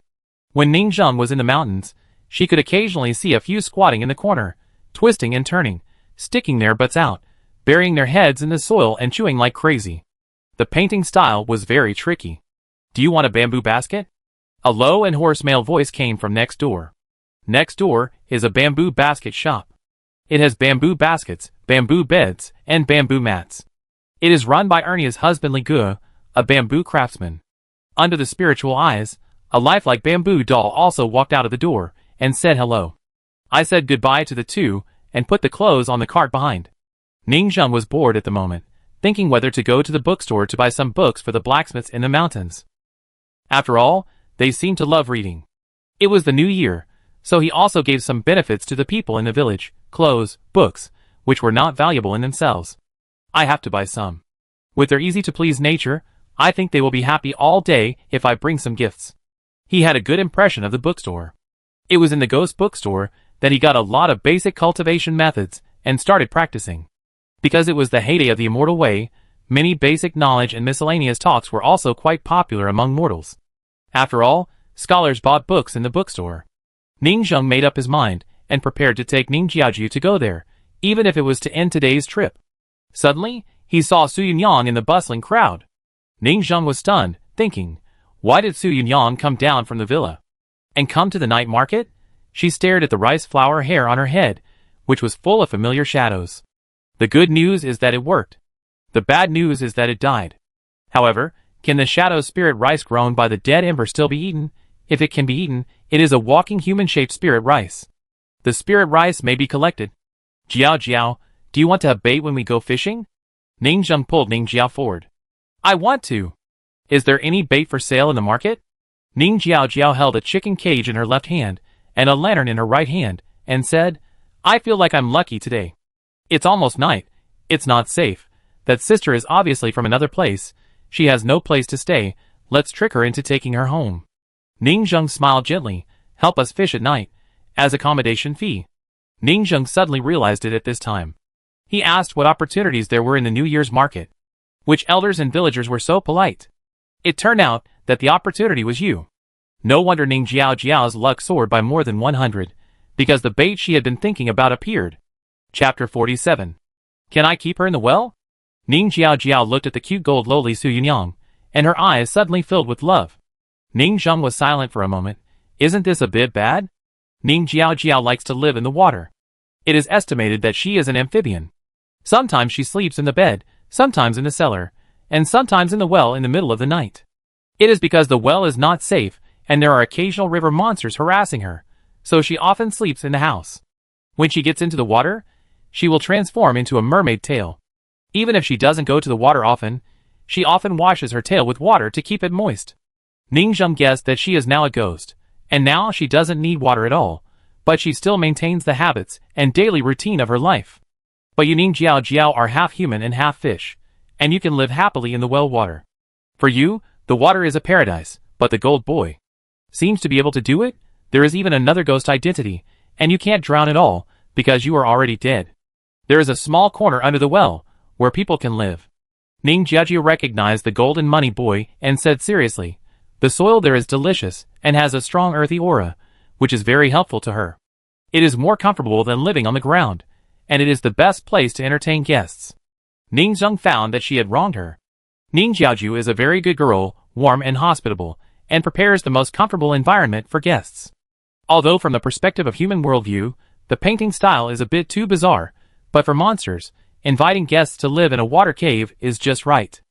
When Ning Zheng was in the mountains, she could occasionally see a few squatting in the corner, twisting and turning, sticking their butts out, burying their heads in the soil and chewing like crazy. The painting style was very tricky. Do you want a bamboo basket? A low and hoarse male voice came from next door. Next door is a bamboo basket shop. It has bamboo baskets, bamboo beds, and bamboo mats. It is run by Ernia's husband Li Gu, a bamboo craftsman. Under the spiritual eyes, a lifelike bamboo doll also walked out of the door and said hello. I said goodbye to the two and put the clothes on the cart behind. Ning Zheng was bored at the moment, thinking whether to go to the bookstore to buy some books for the blacksmiths in the mountains. After all, they seemed to love reading. It was the new year, so he also gave some benefits to the people in the village, clothes, books, which were not valuable in themselves. I have to buy some. With their easy-to-please nature, I think they will be happy all day if I bring some gifts. He had a good impression of the bookstore. It was in the ghost bookstore that he got a lot of basic cultivation methods and started practicing. Because it was the heyday of the immortal way, many basic knowledge and miscellaneous talks were also quite popular among mortals. After all, scholars bought books in the bookstore. Ning Zheng made up his mind and prepared to take Ning Jiaoju to go there, even if it was to end today's trip. Suddenly, he saw Su Yunyang in the bustling crowd. Ning Zheng was stunned, thinking, why did Su Yunyang come down from the villa? And come to the night market? She stared at the rice flower hair on her head, which was full of familiar shadows. The good news is that it worked. The bad news is that it died. However, can the shadow spirit rice grown by the dead ember still be eaten? If it can be eaten, it is a walking human-shaped spirit rice. The spirit rice may be collected. Jiao Jiao, do you want to have bait when we go fishing? Ning Zheng pulled Ning Jiao forward. I want to. Is there any bait for sale in the market? Ning Jiao held a chicken cage in her left hand and a lantern in her right hand and said, I feel like I'm lucky today. It's almost night. It's not safe. That sister is obviously from another place. She has no place to stay. Let's trick her into taking her home. Ning Zheng smiled gently. Help us fish at night. As accommodation fee. Ning Zheng suddenly realized it at this time. He asked what opportunities there were in the New Year's market. Which elders and villagers were so polite. It turned out that the opportunity was you. No wonder Ning Jiao's luck soared by more than 100, because the bait she had been thinking about appeared. Chapter 47. Can I keep her in the well? Ning Jiao looked at the cute gold lowly Su Yunyang, and her eyes suddenly filled with love. Ning Zheng was silent for a moment. Isn't this a bit bad? Ning Jiao likes to live in the water. It is estimated that she is an amphibian. Sometimes she sleeps in the bed, sometimes in the cellar, and sometimes in the well in the middle of the night. It is because the well is not safe, and there are occasional river monsters harassing her, so she often sleeps in the house. When she gets into the water, she will transform into a mermaid tail. Even if she doesn't go to the water often, she often washes her tail with water to keep it moist. Ning Zheng guessed that she is now a ghost, and now she doesn't need water at all, but she still maintains the habits and daily routine of her life. But you Ning Jiao are half human and half fish, and you can live happily in the well water. For you, the water is a paradise, but the gold boy seems to be able to do it. There is even another ghost identity, and you can't drown at all, because you are already dead. There is a small corner under the well, where people can live. Ning Jiao recognized the golden money boy and said seriously, the soil there is delicious and has a strong earthy aura, which is very helpful to her. It is more comfortable than living on the ground, and it is the best place to entertain guests. Ning Zheng found that she had wronged her. Ning Jiao is a very good girl, warm and hospitable, and prepares the most comfortable environment for guests. Although from the perspective of human worldview, the painting style is a bit too bizarre, but for monsters, inviting guests to live in a water cave is just right.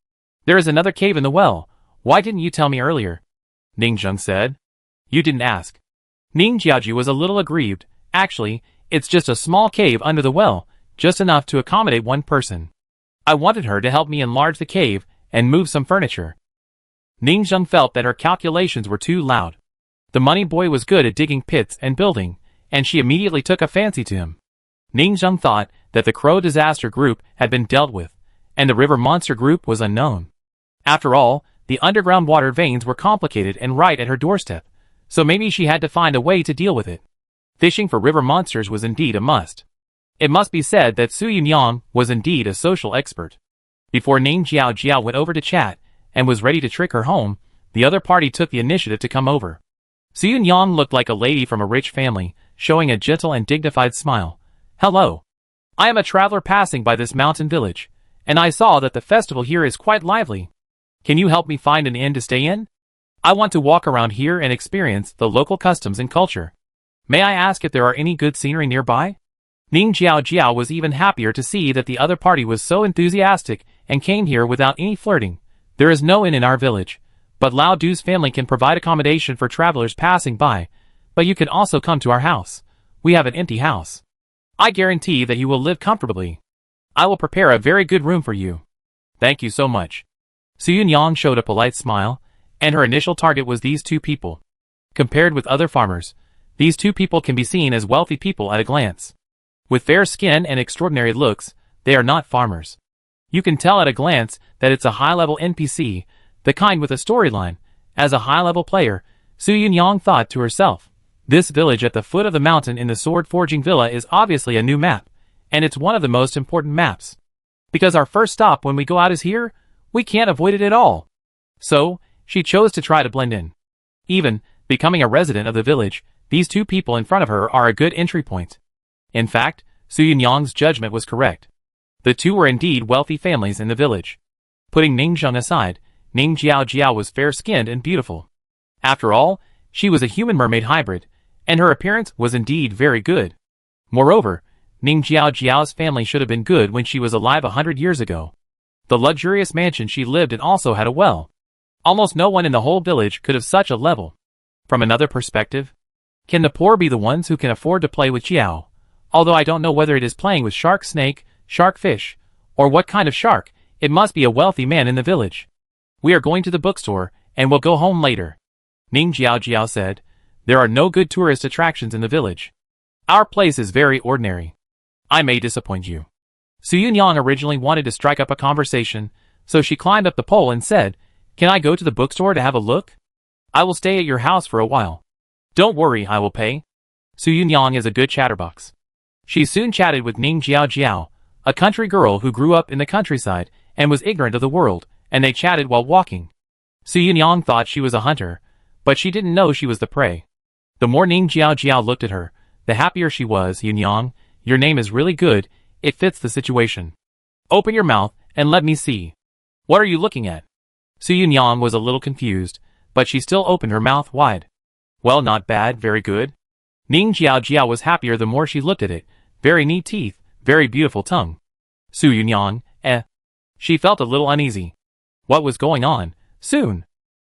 There is another cave in the well. Why didn't you tell me earlier? Ning Zheng said. You didn't ask. Ning Jiao was a little aggrieved. Actually, it's just a small cave under the well, just enough to accommodate one person. I wanted her to help me enlarge the cave and move some furniture. Ning Zheng felt that her calculations were too loud. The money boy was good at digging pits and building, and she immediately took a fancy to him. Ning Zheng thought that the Crow Disaster Group had been dealt with, and the River Monster Group was unknown. After all, the underground water veins were complicated and right at her doorstep, so maybe she had to find a way to deal with it. Fishing for river monsters was indeed a must. It must be said that Su Yunyang was indeed a social expert. Before Ning Jiao went over to chat and was ready to trick her home, the other party took the initiative to come over. Su Yunyang looked like a lady from a rich family, showing a gentle and dignified smile. Hello. I am a traveler passing by this mountain village, and I saw that the festival here is quite lively. Can you help me find an inn to stay in? I want to walk around here and experience the local customs and culture. May I ask if there are any good scenery nearby? Ning Jiao was even happier to see that the other party was so enthusiastic and came here without any flirting. There is no inn in our village, but Lao Du's family can provide accommodation for travelers passing by, but you can also come to our house. We have an empty house. I guarantee that you will live comfortably. I will prepare a very good room for you. Thank you so much. Su Yunyang showed a polite smile, and her initial target was these two people. Compared with other farmers, these two people can be seen as wealthy people at a glance. With fair skin and extraordinary looks, they are not farmers. You can tell at a glance that it's a high-level NPC, the kind with a storyline. As a high-level player, Su Yunyang thought to herself, this village at the foot of the mountain in the sword forging villa is obviously a new map, and it's one of the most important maps. Because our first stop when we go out is here, we can't avoid it at all. So, she chose to try to blend in. Even, becoming a resident of the village, these two people in front of her are a good entry point. In fact, Su Yunyang's judgment was correct. The two were indeed wealthy families in the village. Putting Ning Zheng aside, Ning Jiao was fair-skinned and beautiful. After all, she was a human-mermaid hybrid, and her appearance was indeed very good. Moreover, Ning Jiao's family should have been good when she was alive 100 years ago. The luxurious mansion she lived in also had a well. Almost no one in the whole village could have such a level. From another perspective, can the poor be the ones who can afford to play with Jiao? Although I don't know whether it is playing with shark snake, shark fish, or what kind of shark, It must be a wealthy man in the village. We are going to the bookstore, and we'll go home later. Ning Jiao said. There are no good tourist attractions in the village. Our place is very ordinary. I may disappoint you. Su Yunyang originally wanted to strike up a conversation, so she climbed up the pole and said, Can I go to the bookstore to have a look? I will stay at your house for a while. Don't worry, I will pay. Su Yunyang is a good chatterbox. She soon chatted with Ning Jiao, a country girl who grew up in the countryside and was ignorant of the world, and they chatted while walking. Su Yunyang thought she was a hunter, but she didn't know she was the prey. The more Ning Jiao looked at her, the happier she was. Yunyang, your name is really good, it fits the situation. Open your mouth and let me see. What are you looking at? Su Yunyang was a little confused, but she still opened her mouth wide. Well, not bad, very good. Ning Jiao was happier the more she looked at it. Very neat teeth, very beautiful tongue. Su Yunyang, She felt a little uneasy. What was going on? Soon,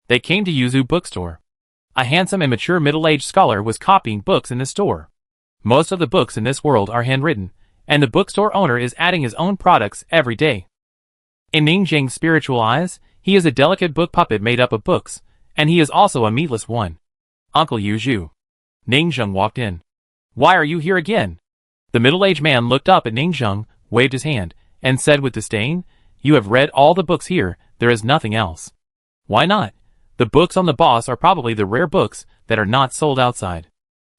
they came to Yuzu bookstore. A handsome and mature middle-aged scholar was copying books in the store. Most of the books in this world are handwritten, and the bookstore owner is adding his own products every day. In Ning Zheng's spiritual eyes, he is a delicate book puppet made up of books, and he is also a meatless one. Uncle Yu Zhu. Ning Zheng walked in. Why are you here again? The middle-aged man looked up at Ning Zheng, waved his hand, and said with disdain, You have read all the books here, there is nothing else. Why not? The books on the boss are probably the rare books that are not sold outside.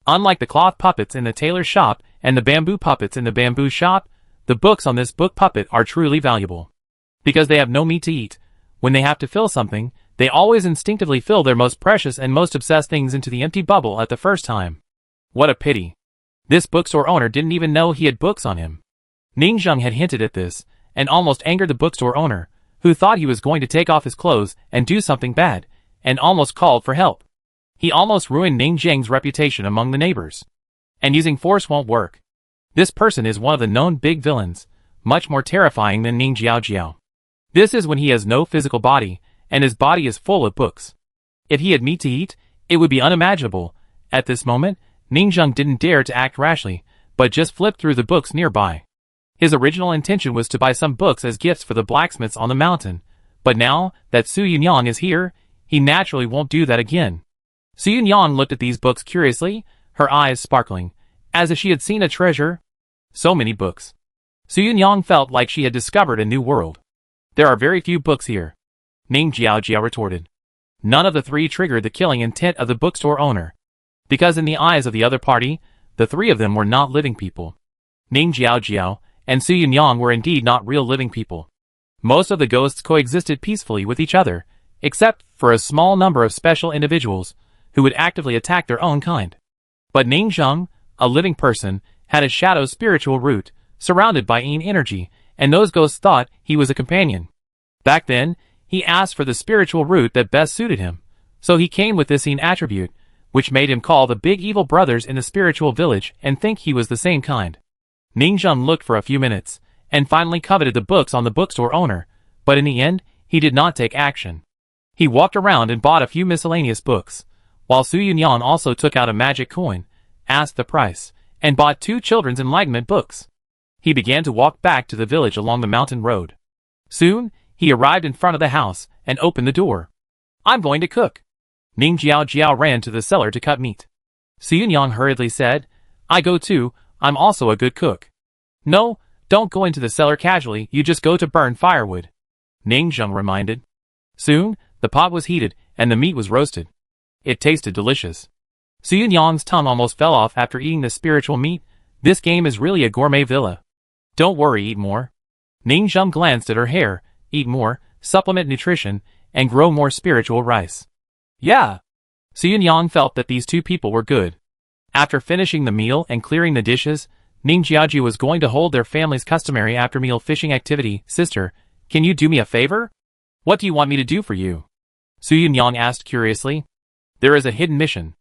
Unlike the cloth puppets in the tailor's shop and the bamboo puppets in the bamboo shop, the books on this book puppet are truly valuable. Because they have no meat to eat, when they have to fill something, they always instinctively fill their most precious and most obsessed things into the empty bubble at the first time. What a pity. This bookstore owner didn't even know he had books on him. Ning Zheng had hinted at this, and almost angered the bookstore owner, who thought he was going to take off his clothes and do something bad, and almost called for help. He almost ruined Ning Zheng's reputation among the neighbors. And using force won't work. This person is one of the known big villains, much more terrifying than Ning Jiao. This is when he has no physical body, and his body is full of books. If he had meat to eat, it would be unimaginable. At this moment, Ning Zheng didn't dare to act rashly, but just flipped through the books nearby. His original intention was to buy some books as gifts for the blacksmiths on the mountain, but now that Su Yunyang is here, he naturally won't do that again. Su Yunyang looked at these books curiously, her eyes sparkling, as if she had seen a treasure. So many books. Su Yunyang felt like she had discovered a new world. There are very few books here. Ning Jiao retorted. None of the three triggered the killing intent of the bookstore owner. Because in the eyes of the other party, the three of them were not living people. Ning Jiao and Su Yunyang were indeed not real living people. Most of the ghosts coexisted peacefully with each other, except for a small number of special individuals who would actively attack their own kind. But Ning Zheng, a living person, had a shadow spiritual root, surrounded by yin energy, and those ghosts thought he was a companion. Back then, he asked for the spiritual root that best suited him, so he came with this yin attribute, which made him call the big evil brothers in the spiritual village and think he was the same kind. Ning Zheng looked for a few minutes, and finally coveted the books on the bookstore owner, but in the end, he did not take action. He walked around and bought a few miscellaneous books, while Su Yunyang also took out a magic coin, asked the price, and bought 2 children's enlightenment books. He began to walk back to the village along the mountain road. Soon, he arrived in front of the house and opened the door. I'm going to cook. Ning Jiao ran to the cellar to cut meat. Su Yunyang hurriedly said, I go too, I'm also a good cook. No, don't go into the cellar casually, you just go to burn firewood. Ning Zheng reminded. Soon, the pot was heated, and the meat was roasted. It tasted delicious. Su Yunyang's tongue almost fell off after eating the spiritual meat. This game is really a gourmet villa. Don't worry, eat more. Ning Zheng glanced at her hair, eat more, supplement nutrition, and grow more spiritual rice. Yeah. Su Yunyang felt that these 2 people were good. After finishing the meal and clearing the dishes, Ning Jiaoji was going to hold their family's customary after-meal fishing activity. Sister, can you do me a favor? What do you want me to do for you? Su Yunyang asked curiously. There is a hidden mission.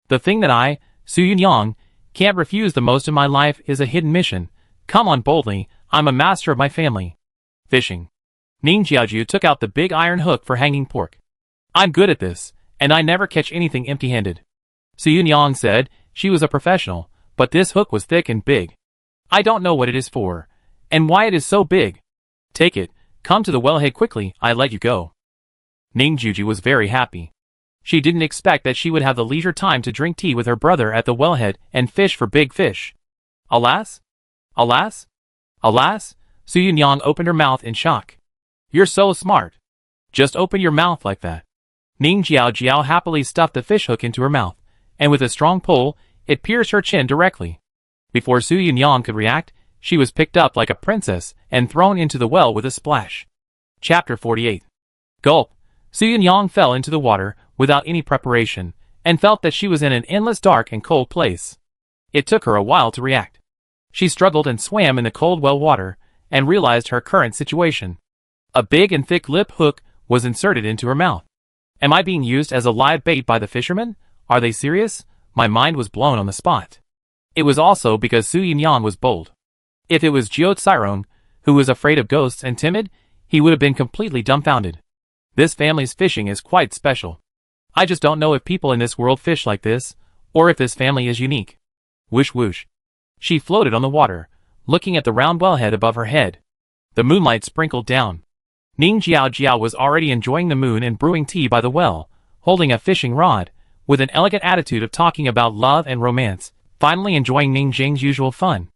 The thing that I, Su Yunyang, can't refuse the most in my life is a hidden mission. Come on boldly, I'm a master of my family. Fishing. Ning Jiaoju took out the big iron hook for hanging pork. I'm good at this, and I never catch anything empty-handed. Su Yunyang said she was a professional, but this hook was thick and big. I don't know what it is for, and why it is so big. Take it, Come to the wellhead quickly, I let you go. Ning Juji was very happy. She didn't expect that she would have the leisure time to drink tea with her brother at the wellhead and fish for big fish. Alas? Alas? Alas? Su Yunyang opened her mouth in shock. You're so smart. Just open your mouth like that. Ning Jiao happily stuffed the fishhook into her mouth, and with a strong pull, it pierced her chin directly. Before Su Yunyang could react, she was picked up like a princess and thrown into the well with a splash. Chapter 48. Gulp. Su Yunyang fell into the water without any preparation, and felt that she was in an endless dark and cold place. It took her a while to react. She struggled and swam in the cold well water, and realized her current situation. A big and thick lip hook was inserted into her mouth. Am I being used as a live bait by the fishermen? Are they serious? My mind was blown on the spot. It was also because Su Yunyang was bold. If it was Jiao Tsirong, who was afraid of ghosts and timid, he would have been completely dumbfounded. This family's fishing is quite special. I just don't know if people in this world fish like this, or if this family is unique. Whoosh whoosh. She floated on the water, looking at the round wellhead above her head. The moonlight sprinkled down. Ning Jiao was already enjoying the moon and brewing tea by the well, holding a fishing rod, with an elegant attitude of talking about love and romance, finally enjoying Ning Jing's usual fun.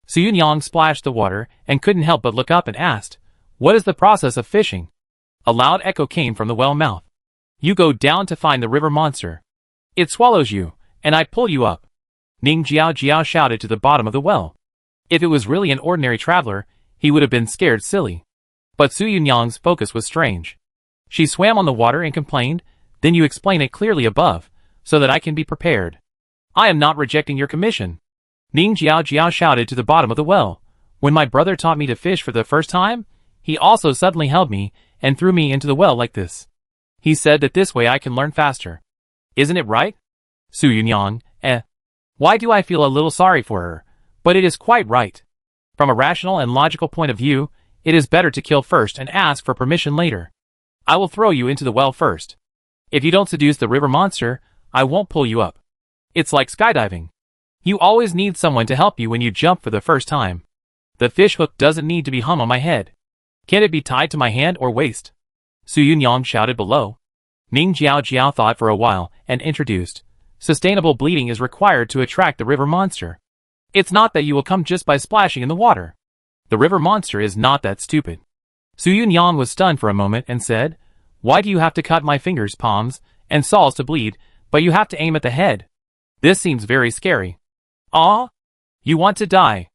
Su Yunyang splashed the water and couldn't help but look up and asked, "What is the process of fishing?" A loud echo came from the well mouth. You go down to find the river monster. It swallows you, and I pull you up. Ning Jiao shouted to the bottom of the well. If it was really an ordinary traveler, he would have been scared silly. But Su Yunyang's focus was strange. She swam on the water and complained, "Then you explain it clearly above, so that I can be prepared." I am not rejecting your commission. Ning Jiao shouted to the bottom of the well. When my brother taught me to fish for the first time, he also suddenly held me and threw me into the well like this. He said that this way I can learn faster. Isn't it right? Su Yunyang, Why do I feel a little sorry for her? But it is quite right. From a rational and logical point of view, it is better to kill first and ask for permission later. I will throw you into the well first. If you don't seduce the river monster, I won't pull you up. It's like skydiving. You always need someone to help you when you jump for the first time. The fish hook doesn't need to be hung on my head. Can it be tied to my hand or waist? Su Yunyang shouted below. Ning Jiao thought for a while and introduced. Sustainable bleeding is required to attract the river monster. It's not that you will come just by splashing in the water. The river monster is not that stupid. Su Yunyang was stunned for a moment and said, Why do you have to cut my fingers, palms, and soles to bleed, but you have to aim at the head? This seems very scary. Ah? You want to die?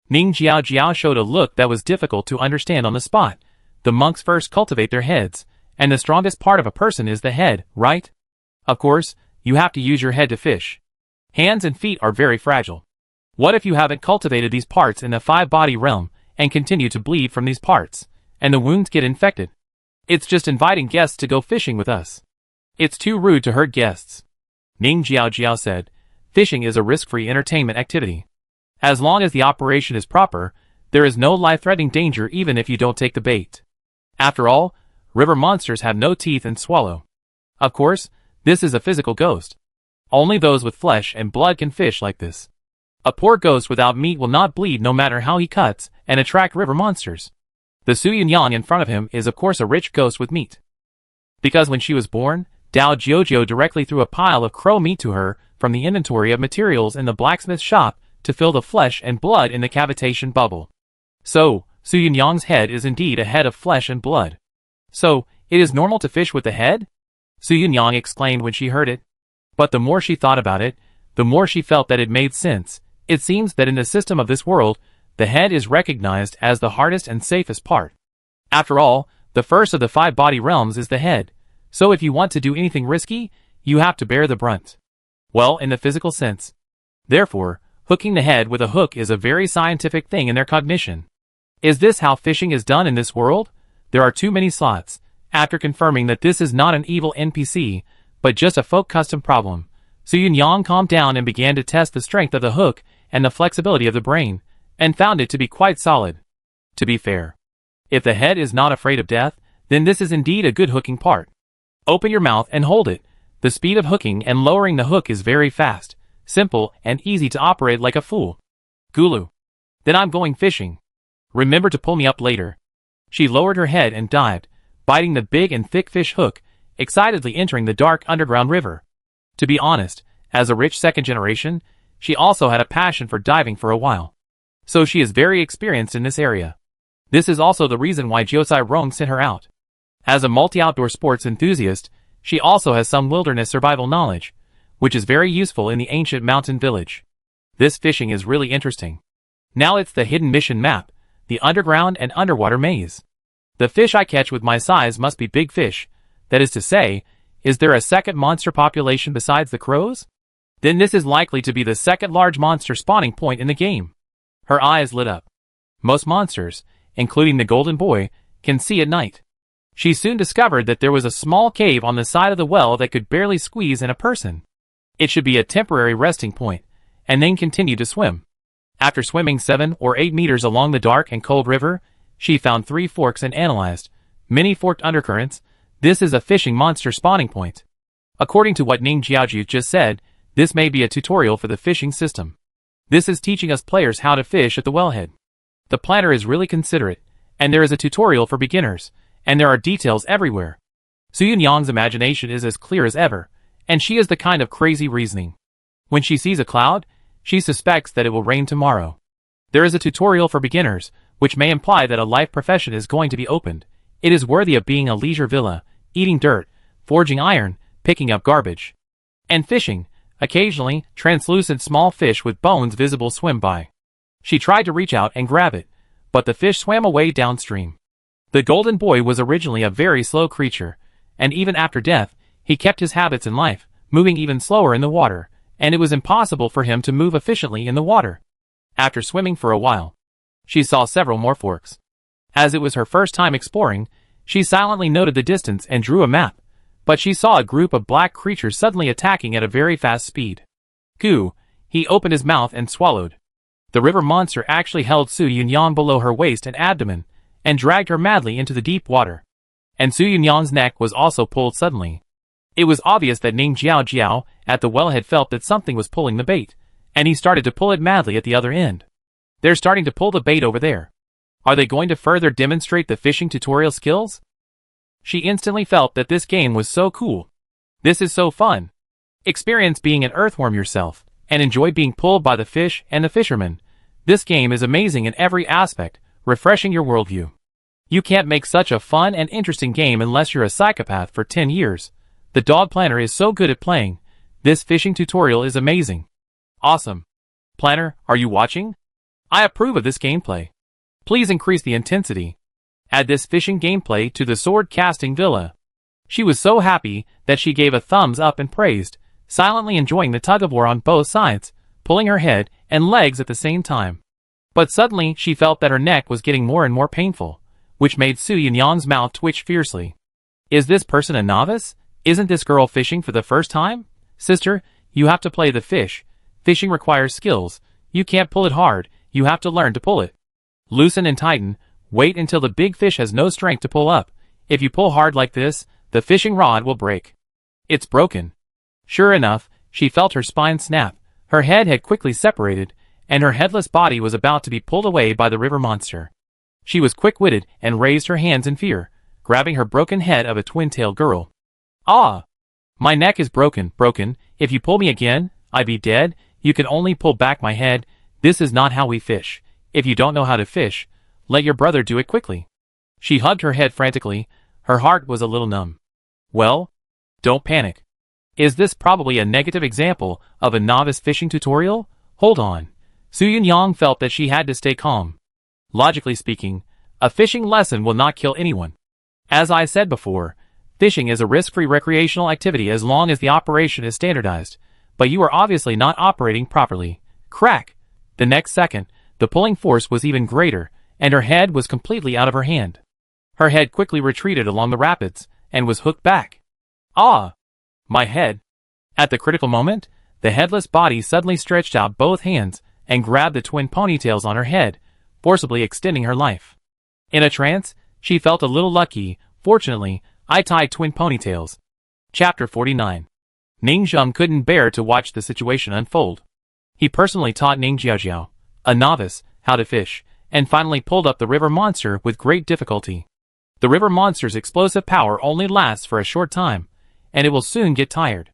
Ning Jiao showed a look that was difficult to understand on the spot. The monks first cultivate their heads, and the strongest part of a person is the head, right? Of course, you have to use your head to fish. Hands and feet are very fragile. What if you haven't cultivated these parts in the five-body realm, and continue to bleed from these parts, and the wounds get infected? It's just inviting guests to go fishing with us. It's too rude to hurt guests. Ning Jiao said, Fishing is a risk-free entertainment activity. As long as the operation is proper, there is no life-threatening danger even if you don't take the bait. After all, river monsters have no teeth and swallow. Of course, this is a physical ghost. Only those with flesh and blood can fish like this. A poor ghost without meat will not bleed no matter how he cuts and attract river monsters. The Su Yunyang in front of him is of course a rich ghost with meat. Because when she was born, Dao Jiao directly threw a pile of crow meat to her from the inventory of materials in the blacksmith shop to fill the flesh and blood in the cavitation bubble. So, Su Yunyang's head is indeed a head of flesh and blood. So, it is normal to fish with the head? Su Yunyang exclaimed when she heard it. But the more she thought about it, the more she felt that it made sense. It seems that in the system of this world, the head is recognized as the hardest and safest part. After all, the first of the five body realms is the head. So if you want to do anything risky, you have to bear the brunt. Well, in the physical sense. Therefore, hooking the head with a hook is a very scientific thing in their cognition. Is this how fishing is done in this world? There are too many slots. After confirming that this is not an evil NPC, but just a folk custom problem, Su Yunyang calmed down and began to test the strength of the hook and the flexibility of the brain, and found it to be quite solid. To be fair, if the head is not afraid of death, then this is indeed a good hooking part. Open your mouth and hold it. The speed of hooking and lowering the hook is very fast, simple, and easy to operate like a fool. Gulu. Then I'm going fishing. Remember to pull me up later. She lowered her head and dived, biting the big and thick fish hook, excitedly entering the dark underground river. To be honest, as a rich second generation, she also had a passion for diving for a while. So she is very experienced in this area. This is also the reason why Jiosai Rong sent her out. As a multi-outdoor sports enthusiast, she also has some wilderness survival knowledge, which is very useful in the ancient mountain village. This fishing is really interesting. Now it's the hidden mission map, the underground and underwater maze. The fish I catch with my size must be big fish. That is to say, is there a second monster population besides the crows? Then this is likely to be the second large monster spawning point in the game. Her eyes lit up. Most monsters, including the golden boy, can see at night. She soon discovered that there was a small cave on the side of the well that could barely squeeze in a person. It should be a temporary resting point, and then continue to swim. After swimming 7 or 8 meters along the dark and cold river, she found 3 forks and analyzed many forked undercurrents. This is a fishing monster spawning point. According to what Ning Jiaoju just said, this may be a tutorial for the fishing system. This is teaching us players how to fish at the wellhead. The planner is really considerate, and there is a tutorial for beginners, and there are details everywhere. Su Yunyang's imagination is as clear as ever, and she is the kind of crazy reasoning. When she sees a cloud, she suspects that it will rain tomorrow. There is a tutorial for beginners, which may imply that a life profession is going to be opened. It is worthy of being a leisure villa, eating dirt, forging iron, picking up garbage. And fishing, occasionally, translucent small fish with bones visible swim by. She tried to reach out and grab it, but the fish swam away downstream. The golden boy was originally a very slow creature, and even after death, he kept his habits in life, moving even slower in the water, and it was impossible for him to move efficiently in the water. After swimming for a while, she saw several more forks. As it was her first time exploring, she silently noted the distance and drew a map, but she saw a group of black creatures suddenly attacking at a very fast speed. Goo! He opened his mouth and swallowed. The river monster actually held Su Yunyang below her waist and abdomen, and dragged her madly into the deep water. And Su Yunyang's neck was also pulled suddenly. It was obvious that Ning Jiao at the wellhead felt that something was pulling the bait, and he started to pull it madly at the other end. They're starting to pull the bait over there. Are they going to further demonstrate the fishing tutorial skills? She instantly felt that this game was so cool. This is so fun. Experience being an earthworm yourself, and enjoy being pulled by the fish and the fishermen. This game is amazing in every aspect, refreshing your worldview. You can't make such a fun and interesting game unless you're a psychopath for 10 years. The dog planner is so good at playing. This fishing tutorial is amazing. Awesome. Planner, are you watching? I approve of this gameplay. Please increase the intensity. Add this fishing gameplay to the sword casting villa. She was so happy that she gave a thumbs up and praised, silently enjoying the tug-of-war on both sides, pulling her head and legs at the same time. But suddenly she felt that her neck was getting more and more painful, which made Su Yunyang's mouth twitch fiercely. Is this person a novice? Isn't this girl fishing for the first time? Sister, you have to play the fish. Fishing requires skills. You can't pull it hard, you have to learn to pull it. Loosen and tighten, wait until the big fish has no strength to pull up. If you pull hard like this, the fishing rod will break. It's broken. Sure enough, she felt her spine snap, her head had quickly separated, and her headless body was about to be pulled away by the river monster. She was quick-witted and raised her hands in fear, grabbing her broken head of a twin-tailed girl. Ah! My neck is broken. If you pull me again, I be dead. You can only pull back my head. This is not how we fish. If you don't know how to fish, let your brother do it quickly. She hugged her head frantically. Her heart was a little numb. Well, don't panic. Is this probably a negative example of a novice fishing tutorial? Hold on. Su Yunyang felt that she had to stay calm. Logically speaking, a fishing lesson will not kill anyone. As I said before, fishing is a risk-free recreational activity as long as the operation is standardized, but you are obviously not operating properly. Crack! The next second, the pulling force was even greater, and her head was completely out of her hand. Her head quickly retreated along the rapids, and was hooked back. Ah! My head! At the critical moment, the headless body suddenly stretched out both hands, and grabbed the twin ponytails on her head, forcibly extending her life. In a trance, she felt a little lucky. Fortunately, I tied twin ponytails. Chapter 49. Ning Zheng couldn't bear to watch the situation unfold. He personally taught Ning Jiaojiao, a novice, how to fish, and finally pulled up the river monster with great difficulty. The river monster's explosive power only lasts for a short time, and it will soon get tired.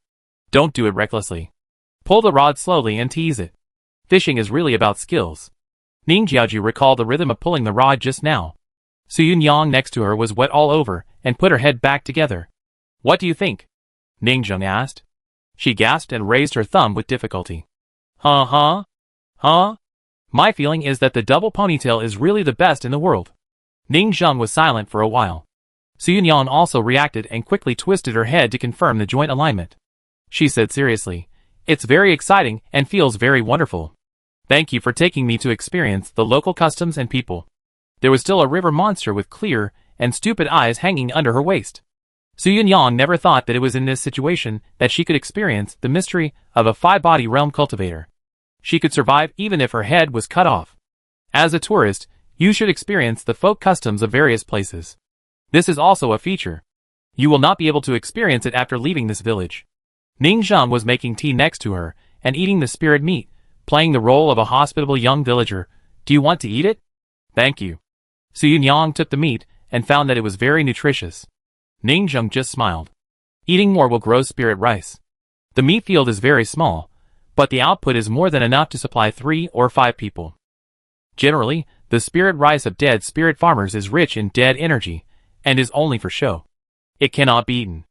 Don't do it recklessly. Pull the rod slowly and tease it. Fishing is really about skills. Ning Jiaoji recalled the rhythm of pulling the rod just now. Su Yunyang next to her was wet all over and put her head back together. What do you think? Ning Zheng asked. She gasped and raised her thumb with difficulty. Huh? My feeling is that the double ponytail is really the best in the world. Ning Zheng was silent for a while. Su Yunyang also reacted and quickly twisted her head to confirm the joint alignment. She said seriously, "It's very exciting and feels very wonderful. Thank you for taking me to experience the local customs and people." There was still a river monster with clear and stupid eyes hanging under her waist. Su Yunyang never thought that it was in this situation that she could experience the mystery of a five-body realm cultivator. She could survive even if her head was cut off. As a tourist, you should experience the folk customs of various places. This is also a feature. You will not be able to experience it after leaving this village. Ning Zheng was making tea next to her and eating the spirit meat, playing the role of a hospitable young villager. "Do you want to eat it?" "Thank you." Su Yunyang took the meat and found that it was very nutritious. Ning Zheng just smiled. Eating more will grow spirit rice. The meat field is very small, but the output is more than enough to supply 3 or 5 people. Generally, the spirit rice of dead spirit farmers is rich in dead energy, and is only for show. It cannot be eaten.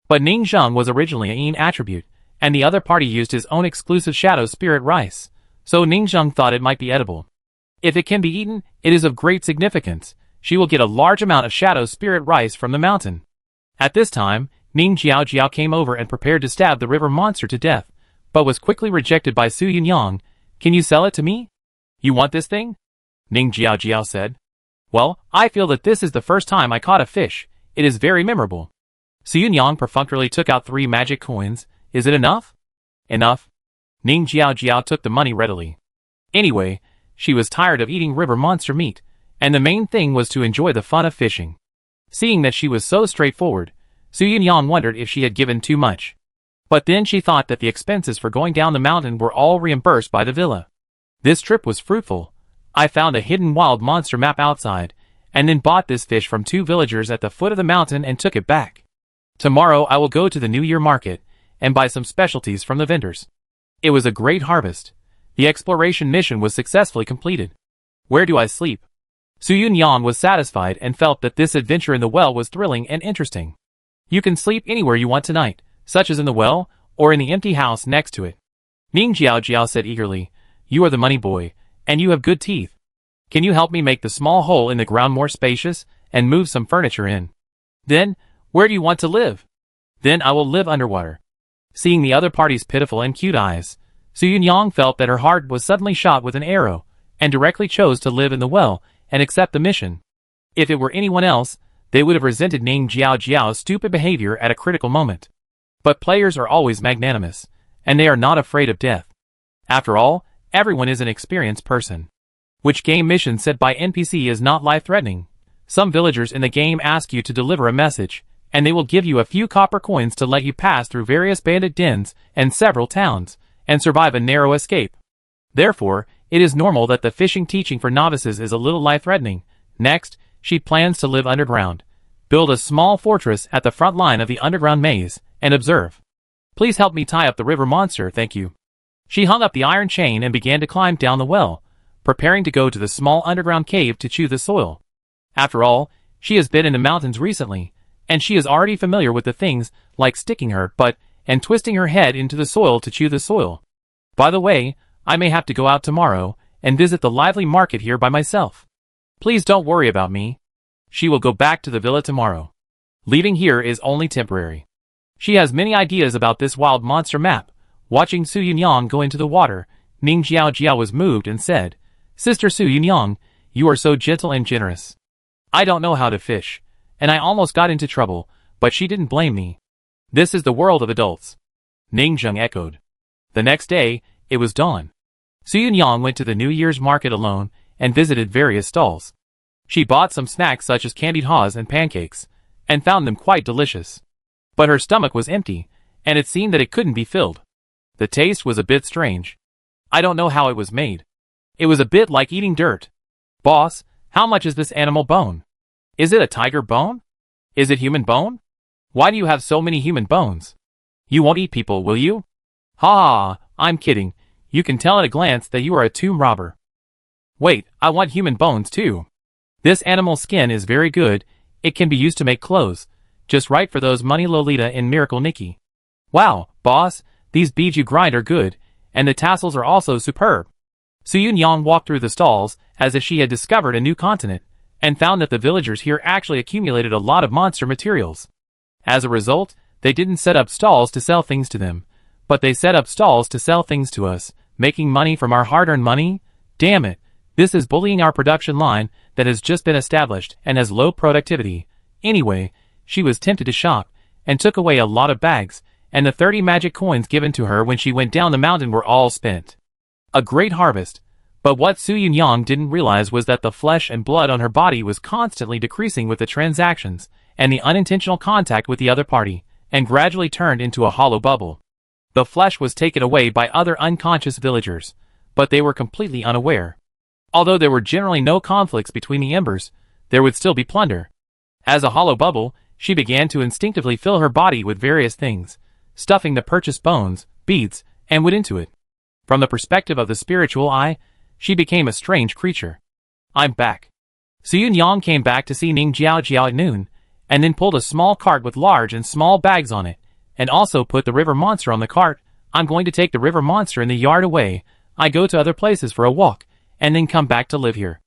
But Ning Zheng was originally a yin attribute, and the other party used his own exclusive shadow spirit rice, so Ning Zheng thought it might be edible. If it can be eaten, it is of great significance. She will get a large amount of shadow spirit rice from the mountain. At this time, Ning Jiao came over and prepared to stab the river monster to death, but was quickly rejected by Su Yunyang. "Can you sell it to me?" "You want this thing?" Ning Jiao said. "Well, I feel that this is the first time I caught a fish. It is very memorable." Su Yunyang perfunctorily took out 3 magic coins. "Is it enough?" "Enough." Ning Jiao took the money readily. Anyway, she was tired of eating river monster meat, and the main thing was to enjoy the fun of fishing. Seeing that she was so straightforward, Su Yunyang wondered if she had given too much. But then she thought that the expenses for going down the mountain were all reimbursed by the villa. This trip was fruitful. I found a hidden wild monster map outside, and then bought this fish from 2 villagers at the foot of the mountain and took it back. Tomorrow I will go to the New Year market and buy some specialties from the vendors. It was a great harvest. The exploration mission was successfully completed. Where do I sleep? Su Yunyang was satisfied and felt that this adventure in the well was thrilling and interesting. You can sleep anywhere you want tonight, such as in the well, or in the empty house next to it. Ning Jiao said eagerly, "You are the money boy, and you have good teeth. Can you help me make the small hole in the ground more spacious, and move some furniture in? Then, where do you want to live?" "Then I will live underwater." Seeing the other party's pitiful and cute eyes, Su Yunyang felt that her heart was suddenly shot with an arrow, and directly chose to live in the well and accept the mission. If it were anyone else, they would have resented Ning Jiao's stupid behavior at a critical moment. But players are always magnanimous, and they are not afraid of death. After all, everyone is an experienced person. Which game mission set by NPC is not life-threatening? Some villagers in the game ask you to deliver a message, and they will give you a few copper coins to let you pass through various bandit dens and several towns, and survive a narrow escape. Therefore, it is normal that the fishing teaching for novices is a little life-threatening. Next, she plans to live underground, build a small fortress at the front line of the underground maze, and observe. "Please help me tie up the river monster, thank you." She hung up the iron chain and began to climb down the well, preparing to go to the small underground cave to chew the soil. After all, she has been in the mountains recently, and she is already familiar with the things like sticking her butt and twisting her head into the soil to chew the soil. By the way, I may have to go out tomorrow and visit the lively market here by myself. Please don't worry about me. She will go back to the villa tomorrow. Leaving here is only temporary. She has many ideas about this wild monster map. Watching Su Yunyang go into the water, Ning Jiao was moved and said, "Sister Su Yunyang, you are so gentle and generous. I don't know how to fish, and I almost got into trouble, but she didn't blame me. This is the world of adults." Ning Zheng echoed. The next day, it was dawn. Su Yunyang went to the New Year's market alone and visited various stalls. She bought some snacks such as candied haws and pancakes, and found them quite delicious. But her stomach was empty, and it seemed that it couldn't be filled. The taste was a bit strange. I don't know how it was made. It was a bit like eating dirt. Boss, how much is this animal bone? Is it a tiger bone? Is it human bone? Why do you have so many human bones? You won't eat people, will you? Ha ha, I'm kidding. You can tell at a glance that you are a tomb robber. Wait, I want human bones too. This animal's skin is very good. It can be used to make clothes. Just right for those money Lolita in Miracle Nikki. Wow, boss, these beads you grind are good, and the tassels are also superb. Su-Yun-Yang walked through the stalls as if she had discovered a new continent, and found that the villagers here actually accumulated a lot of monster materials. As a result, they didn't set up stalls to sell things to them, but they set up stalls to sell things to us, making money from our hard-earned money? Damn it, this is bullying our production line that has just been established and has low productivity. Anyway, she was tempted to shop, and took away a lot of bags, and the 30 magic coins given to her when she went down the mountain were all spent. A great harvest. But what Su-Yun-Yang didn't realize was that the flesh and blood on her body was constantly decreasing with the transactions, and the unintentional contact with the other party, and gradually turned into a hollow bubble. The flesh was taken away by other unconscious villagers, but they were completely unaware. Although there were generally no conflicts between the embers, there would still be plunder. As a hollow bubble, she began to instinctively fill her body with various things, stuffing the purchased bones, beads, and wood into it. From the perspective of the spiritual eye, she became a strange creature. I'm back. Su-Yun-Yang came back to see Ning Jiao at noon, and then pulled a small cart with large and small bags on it, and also put the river monster on the cart. I'm going to take the river monster in the yard away. I go to other places for a walk, and then come back to live here.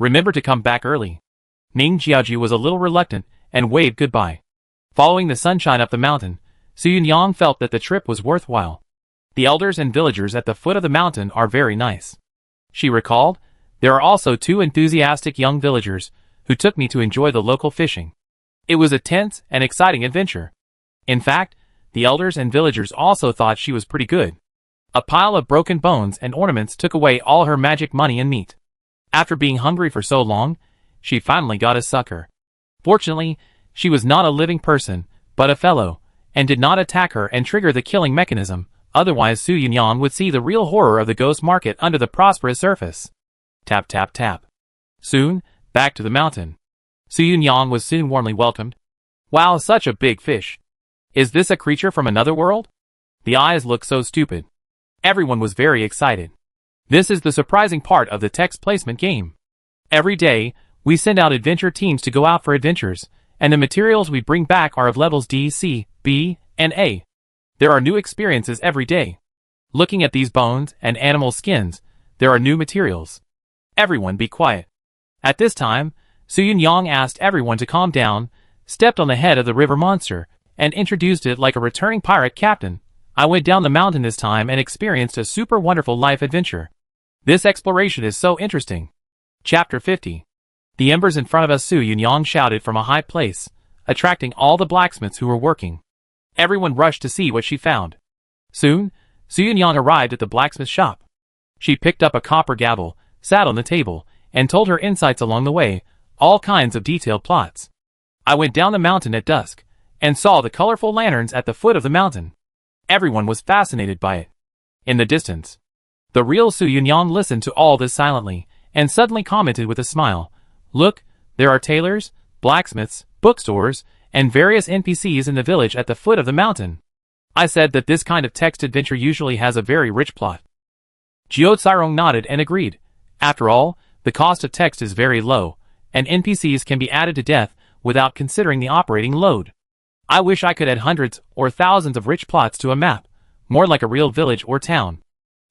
Remember to come back early. Ning Jiao was a little reluctant, and waved goodbye. Following the sunshine up the mountain, Su-Yun-Yang felt that the trip was worthwhile. The elders and villagers at the foot of the mountain are very nice. She recalled, there are also 2 enthusiastic young villagers, who took me to enjoy the local fishing. It was a tense and exciting adventure. In fact, the elders and villagers also thought she was pretty good. A pile of broken bones and ornaments took away all her magic money and meat. After being hungry for so long, she finally got a sucker. Fortunately, she was not a living person, but a fellow, and did not attack her and trigger the killing mechanism, otherwise Su-Yun-Yang would see the real horror of the ghost market under the prosperous surface. Tap tap tap. Soon, back to the mountain. Su-Yun-Yang was soon warmly welcomed. Wow, such a big fish. Is this a creature from another world? The eyes look so stupid. Everyone was very excited. This is the surprising part of the text placement game. Every day, we send out adventure teams to go out for adventures, and the materials we bring back are of levels D, C, B, and A. There are new experiences every day. Looking at these bones and animal skins, there are new materials. Everyone be quiet. At this time, Su-Yun-Yang asked everyone to calm down, stepped on the head of the river monster, and introduced it like a returning pirate captain. I went down the mountain this time and experienced a super wonderful life adventure. This exploration is so interesting. Chapter 50. The embers in front of us, Su-Yun-Yang shouted from a high place, attracting all the blacksmiths who were working. Everyone rushed to see what she found. Soon, Su-Yun-Yang arrived at the blacksmith shop. She picked up a copper gavel, sat on the table, and told her insights along the way, all kinds of detailed plots. I went down the mountain at dusk, and saw the colorful lanterns at the foot of the mountain. Everyone was fascinated by it. In the distance, the real Su-Yun-Yang listened to all this silently, and suddenly commented with a smile, Look, there are tailors, blacksmiths, bookstores, and various NPCs in the village at the foot of the mountain. I said that this kind of text adventure usually has a very rich plot. Jiao Tsirong nodded and agreed. After all, the cost of text is very low, and NPCs can be added to death without considering the operating load. I wish I could add hundreds or thousands of rich plots to a map, more like a real village or town.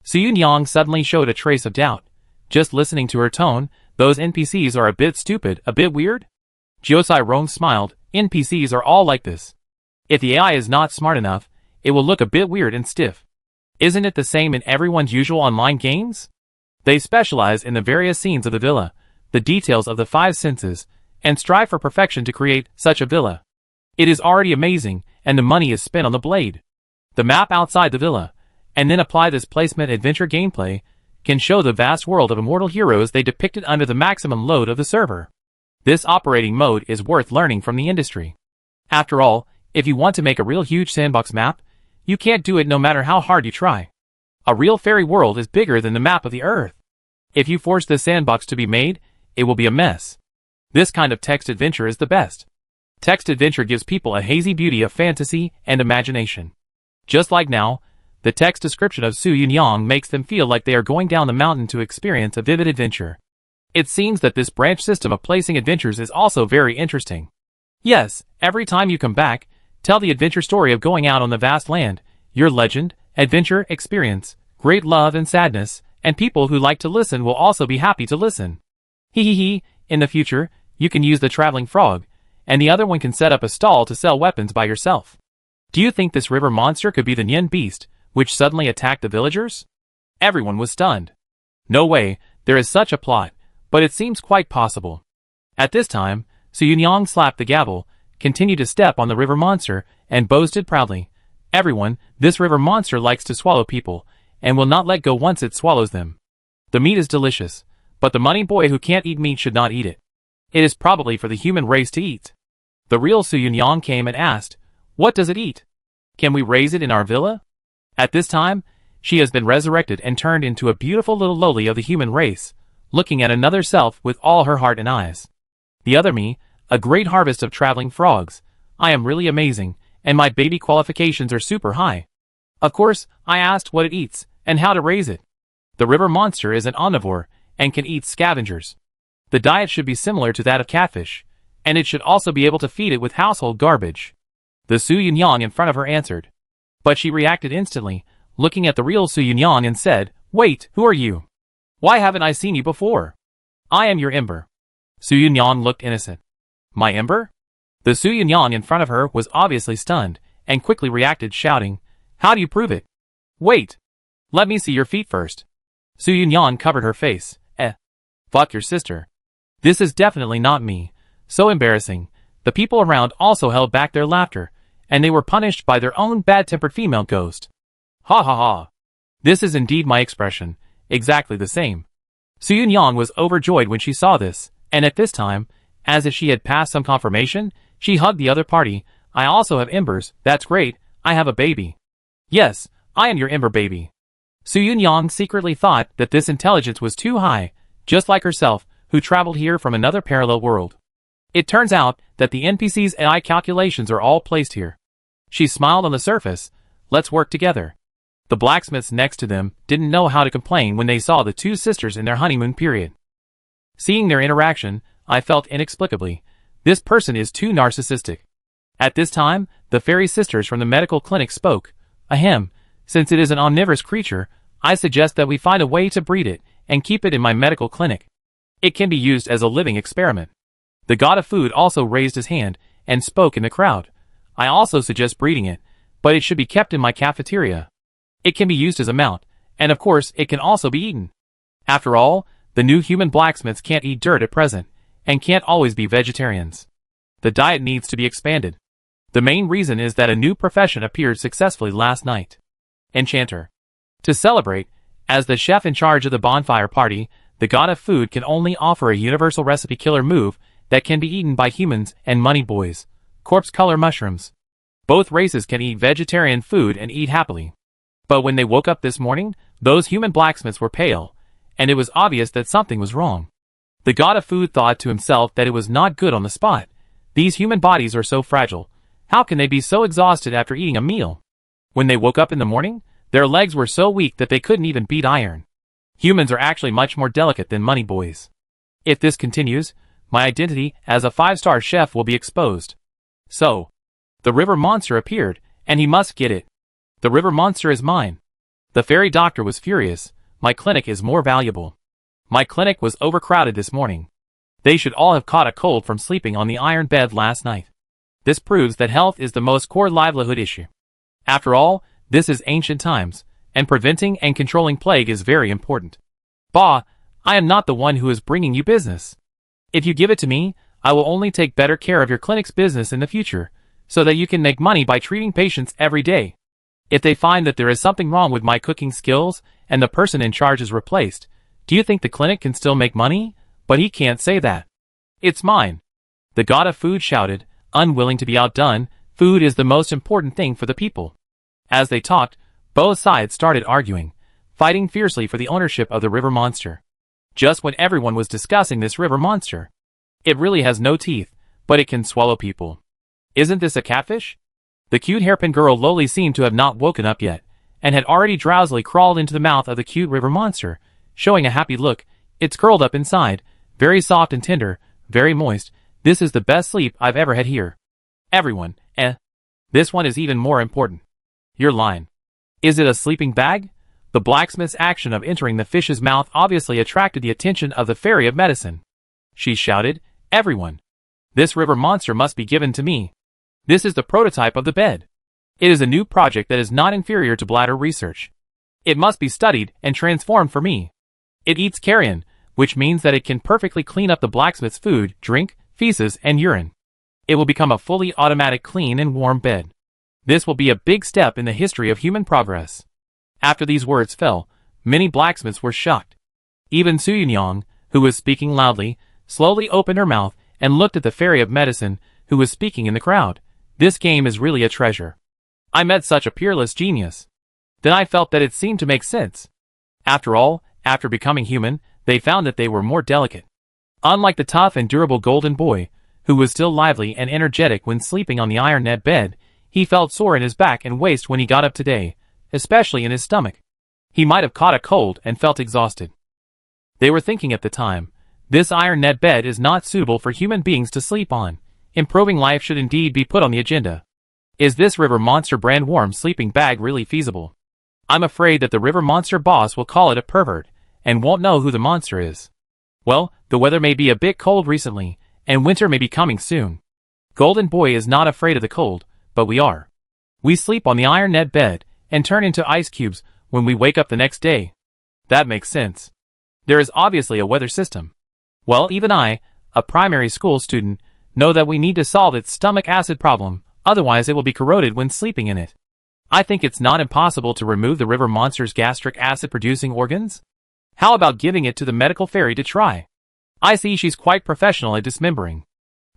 Su-Yun-Yang suddenly showed a trace of doubt. Just listening to her tone, those NPCs are a bit stupid, a bit weird? Jiao Tsirong smiled. NPCs are all like this. If the AI is not smart enough, it will look a bit weird and stiff. Isn't it the same in everyone's usual online games? They specialize in the various scenes of the villa, the details of the 5 senses, and strive for perfection to create such a villa. It is already amazing, and the money is spent on the blade. The map outside the villa, and then apply this placement adventure gameplay, can show the vast world of immortal heroes they depicted under the maximum load of the server. This operating mode is worth learning from the industry. After all, if you want to make a real huge sandbox map, you can't do it no matter how hard you try. A real fairy world is bigger than the map of the earth. If you force the sandbox to be made, it will be a mess. This kind of text adventure is the best. Text adventure gives people a hazy beauty of fantasy and imagination. Just like now, the text description of Su Yunyang makes them feel like they are going down the mountain to experience a vivid adventure. It seems that this branch system of placing adventures is also very interesting. Yes, every time you come back, tell the adventure story of going out on the vast land, your legend, adventure, experience, great love and sadness, and people who like to listen will also be happy to listen. Hee. In the future, you can use the traveling frog, and the other one can set up a stall to sell weapons by yourself. Do you think this river monster could be the Nyan beast, which suddenly attacked the villagers? Everyone was stunned. No way, there is such a plot, but it seems quite possible. At this time, Su Yunyang slapped the gavel, continued to step on the river monster, and boasted proudly, "Everyone, this river monster likes to swallow people, and will not let go once it swallows them. The meat is delicious, but the money boy who can't eat meat should not eat it. It is probably for the human race to eat." The real Su Yunyang came and asked, "What does it eat? Can we raise it in our villa?" At this time, she has been resurrected and turned into a beautiful little loli of the human race, looking at another self with all her heart and eyes. The other me, a great harvest of traveling frogs. I am really amazing, and my baby qualifications are super high. Of course, I asked what it eats, and how to raise it. The river monster is an omnivore, and can eat scavengers. The diet should be similar to that of catfish, and it should also be able to feed it with household garbage. The Su Yunyang in front of her answered. But she reacted instantly, looking at the real Su Yunyang and said, "Wait, who are you? Why haven't I seen you before?" "I am your Ember." Su Yunyang looked innocent. "My Ember?" The Su Yunyang in front of her was obviously stunned, and quickly reacted shouting, "How do you prove it? Wait! Let me see your feet first." Su Yunyang covered her face. Fuck your sister. This is definitely not me. So embarrassing. The people around also held back their laughter, and they were punished by their own bad-tempered female ghost. Ha ha ha. This is indeed my expression, exactly the same. Su Yunyang was overjoyed when she saw this, and at this time, as if she had passed some confirmation, she hugged the other party. "I also have embers, that's great, I have a baby." "Yes, I am your Ember baby." Su Yunyang secretly thought that this intelligence was too high, just like herself, who traveled here from another parallel world. It turns out that the NPC's AI calculations are all placed here. She smiled on the surface. "Let's work together." The blacksmiths next to them didn't know how to complain when they saw the two sisters in their honeymoon period. Seeing their interaction, I felt inexplicably, this person is too narcissistic. At this time, the fairy sisters from the medical clinic spoke. "Ahem, since it is an omnivorous creature, I suggest that we find a way to breed it and keep it in my medical clinic. It can be used as a living experiment." The god of food also raised his hand and spoke in the crowd. "I also suggest breeding it, but it should be kept in my cafeteria. It can be used as a mount, and of course it can also be eaten. After all, the new human blacksmiths can't eat dirt at present, and can't always be vegetarians. The diet needs to be expanded. The main reason is that a new profession appeared successfully last night. Enchanter. To celebrate, as the chef in charge of the bonfire party, the god of food can only offer a universal recipe killer move that can be eaten by humans and money boys. Corpse color mushrooms. Both races can eat vegetarian food and eat happily. But when they woke up this morning, those human blacksmiths were pale, and it was obvious that something was wrong. The god of food thought to himself that it was not good on the spot. These human bodies are so fragile. How can they be so exhausted after eating a meal? When they woke up in the morning, their legs were so weak that they couldn't even beat iron. Humans are actually much more delicate than money boys. If this continues, my identity as a 5-star chef will be exposed. So, the river monster appeared, and he must get it. The river monster is mine. The fairy doctor was furious. My clinic is more valuable. My clinic was overcrowded this morning. They should all have caught a cold from sleeping on the iron bed last night. This proves that health is the most core livelihood issue. After all, this is ancient times, and preventing and controlling plague is very important. Bah, I am not the one who is bringing you business. If you give it to me, I will only take better care of your clinic's business in the future, so that you can make money by treating patients every day. If they find that there is something wrong with my cooking skills, and the person in charge is replaced, do you think the clinic can still make money? But he can't say that. It's mine. The god of food shouted, unwilling to be outdone. Food is the most important thing for the people. As they talked, both sides started arguing, fighting fiercely for the ownership of the river monster. Just when everyone was discussing this river monster. It really has no teeth, but it can swallow people. Isn't this a catfish? The cute hairpin girl lowly seemed to have not woken up yet, and had already drowsily crawled into the mouth of the cute river monster, showing a happy look. It's curled up inside, very soft and tender, very moist. This is the best sleep I've ever had here. Everyone, This one is even more important. You're lying. Is it a sleeping bag? The blacksmith's action of entering the fish's mouth obviously attracted the attention of the fairy of medicine. She shouted, "Everyone! This river monster must be given to me. This is the prototype of the bed. It is a new project that is not inferior to bladder research. It must be studied and transformed for me. It eats carrion, which means that it can perfectly clean up the blacksmith's food, drink, feces, and urine. It will become a fully automatic clean and warm bed. This will be a big step in the history of human progress." After these words fell, many blacksmiths were shocked. Even Su Yunyang, who was speaking loudly, slowly opened her mouth and looked at the fairy of medicine, who was speaking in the crowd. This game is really a treasure. I met such a peerless genius. Then I felt that it seemed to make sense. After all, after becoming human, they found that they were more delicate. Unlike the tough and durable golden boy, who was still lively and energetic when sleeping on the iron net bed, he felt sore in his back and waist when he got up today, especially in his stomach. He might have caught a cold and felt exhausted. They were thinking at the time, this iron net bed is not suitable for human beings to sleep on. Improving life should indeed be put on the agenda. Is this river monster brand warm sleeping bag really feasible? I'm afraid that the river monster boss will call it a pervert, and won't know who the monster is. Well, the weather may be a bit cold recently, and winter may be coming soon. Golden Boy is not afraid of the cold, but we are. We sleep on the iron net bed, and turn into ice cubes when we wake up the next day. That makes sense. There is obviously a weather system. Well, even I, a primary school student, know that we need to solve its stomach acid problem, otherwise it will be corroded when sleeping in it. I think it's not impossible to remove the river monster's gastric acid-producing organs. How about giving it to the medical fairy to try? I see she's quite professional at dismembering.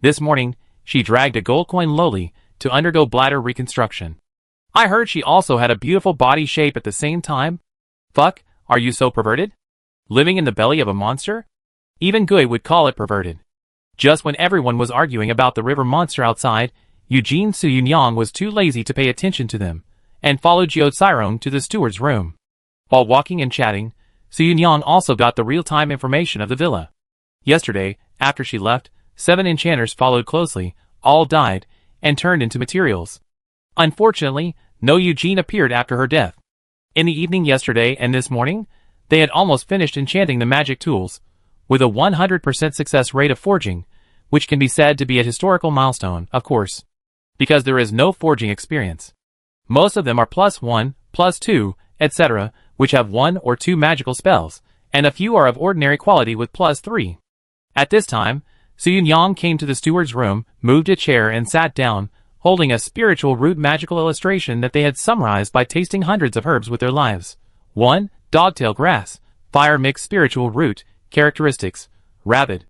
This morning, she dragged a gold coin lowly to undergo bladder reconstruction. I heard she also had a beautiful body shape at the same time. Fuck, are you so perverted? Living in the belly of a monster? Even Gui would call it perverted. Just when everyone was arguing about the river monster outside, Eugene Su Yunyang was too lazy to pay attention to them, and followed Jiao Cairong to the steward's room. While walking and chatting, Su Yunyang also got the real-time information of the villa. Yesterday, after she left, 7 enchanters followed closely, all died, and turned into materials. Unfortunately, no Eugene appeared after her death. In the evening yesterday and this morning, they had almost finished enchanting the magic tools, with a 100% success rate of forging, which can be said to be a historical milestone, of course, because there is no forging experience. Most of them are +1, +2, etc., which have 1 or 2 magical spells, and a few are of ordinary quality with +3. At this time, Su Yunyang came to the steward's room, moved a chair and sat down, holding a spiritual root magical illustration that they had summarized by tasting hundreds of herbs with their lives. 1. Dogtail grass, fire mix spiritual root, characteristics, rabid.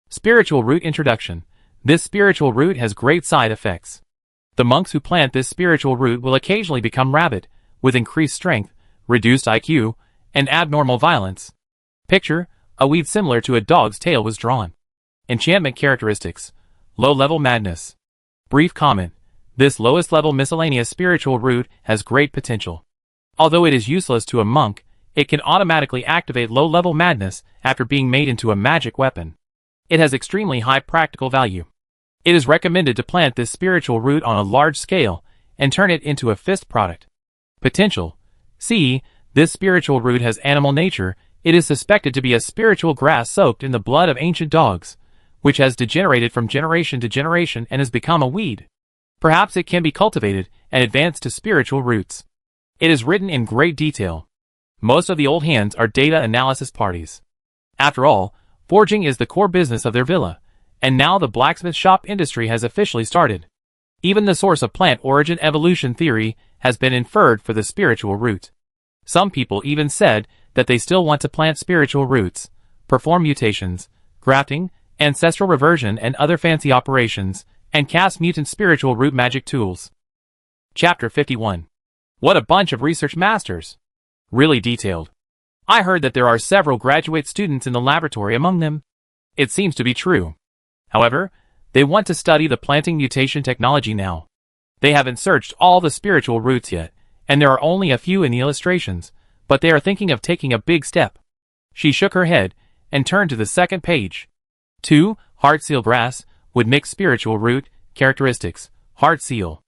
Spiritual root introduction. This spiritual root has great side effects. The monks who plant this spiritual root will occasionally become rabid, with increased strength, reduced IQ, and abnormal violence. Picture, a weed similar to a dog's tail was drawn. Enchantment characteristics. Low-level madness. Brief comment. This lowest-level miscellaneous spiritual root has great potential. Although it is useless to a monk, it can automatically activate low-level madness after being made into a magic weapon. It has extremely high practical value. It is recommended to plant this spiritual root on a large scale and turn it into a fist product. Potential. C. This spiritual root has animal nature. It is suspected to be a spiritual grass soaked in the blood of ancient dogs, which has degenerated from generation to generation and has become a weed. Perhaps it can be cultivated and advanced to spiritual roots. It is written in great detail. Most of the old hands are data analysis parties. After all, forging is the core business of their villa, and now the blacksmith shop industry has officially started. Even the source of plant origin evolution theory has been inferred for the spiritual root. Some people even said that they still want to plant spiritual roots, perform mutations, grafting, ancestral reversion and other fancy operations, and cast mutant spiritual root magic tools. Chapter 51. What a bunch of research masters! Really detailed. I heard that there are several graduate students in the laboratory among them. It seems to be true. However, they want to study the planting mutation technology now. They haven't searched all the spiritual roots yet, and there are only a few in the illustrations, but they are thinking of taking a big step. She shook her head and turned to the second page. 2. Heartseal grass would mix spiritual root characteristics. Heartseal.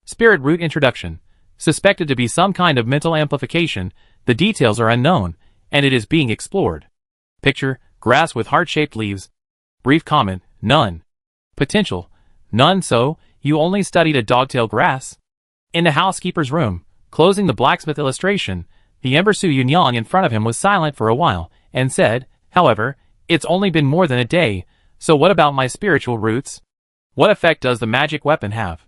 Spirit root introduction. Suspected to be some kind of mental amplification. The details are unknown, and it is being explored. Picture, grass with heart-shaped leaves. Brief comment, none. Potential, none. So, you only studied a dogtail grass? In the housekeeper's room, closing the blacksmith illustration, the Ember Su Yunyang in front of him was silent for a while, and said, however, it's only been more than a day, so what about my spiritual roots? What effect does the magic weapon have?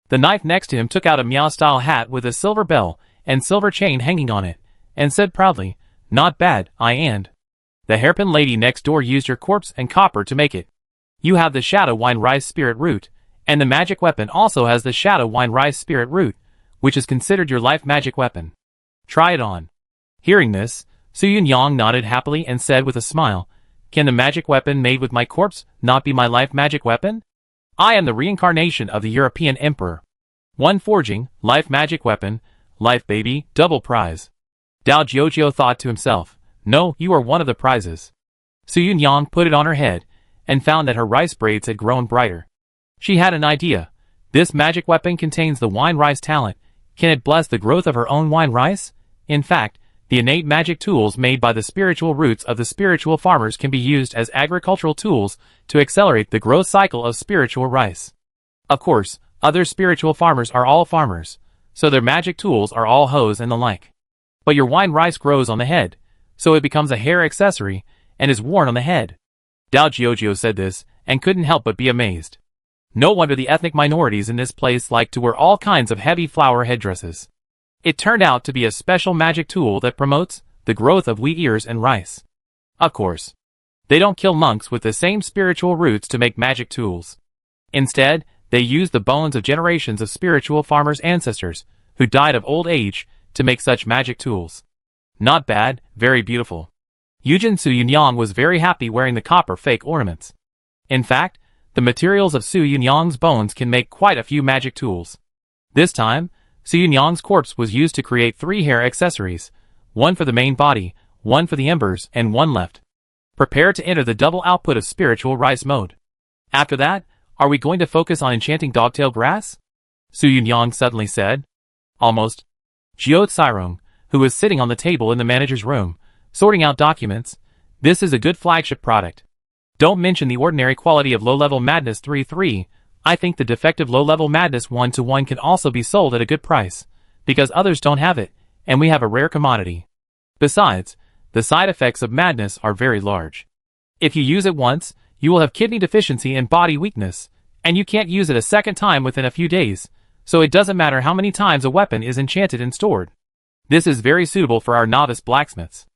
The knife next to him took out a Miao-style hat with a silver bell and silver chain hanging on it, and said proudly, not bad, and the hairpin lady next door used your corpse and copper to make it. You have the shadow wine rice spirit root, and the magic weapon also has the shadow wine rice spirit root, which is considered your life magic weapon. Try it on. Hearing this, Su Yunyang nodded happily and said with a smile, can the magic weapon made with my corpse not be my life magic weapon? I am the reincarnation of the European Emperor. 1 forging, life magic weapon, life baby, double prize. Dao Jiujio thought to himself, no, you are one of the prizes. Su Yunyang put it on her head, and found that her rice braids had grown brighter. She had an idea. This magic weapon contains the wine rice talent. Can it bless the growth of her own wine rice? In fact, the innate magic tools made by the spiritual roots of the spiritual farmers can be used as agricultural tools to accelerate the growth cycle of spiritual rice. Of course, other spiritual farmers are all farmers, so their magic tools are all hoes and the like. But your wine rice grows on the head, so it becomes a hair accessory and is worn on the head. Dao Jiujio said this, and couldn't help but be amazed. No wonder the ethnic minorities in this place like to wear all kinds of heavy flower headdresses. It turned out to be a special magic tool that promotes the growth of wheat ears and rice. Of course, they don't kill monks with the same spiritual roots to make magic tools. Instead, they use the bones of generations of spiritual farmers' ancestors, who died of old age, to make such magic tools. Not bad, very beautiful. Yujin Su Yunyang was very happy wearing the copper fake ornaments. In fact, the materials of Su Yunyang's bones can make quite a few magic tools. This time, Su Yunyang's corpse was used to create 3 hair accessories, 1 for the main body, 1 for the embers, and 1 left. Prepare to enter the double output of spiritual rice mode. After that, are we going to focus on enchanting dogtail grass? Su Yunyang suddenly said. Almost. Jiao Tsirong, who was sitting on the table in the manager's room, sorting out documents, this is a good flagship product. Don't mention the ordinary quality of low-level madness 3-3, I think the defective low-level madness 1-1 can also be sold at a good price, because others don't have it, and we have a rare commodity. Besides, the side effects of madness are very large. If you use it once, you will have kidney deficiency and body weakness, and you can't use it a second time within a few days, so it doesn't matter how many times a weapon is enchanted and stored. This is very suitable for our novice blacksmiths.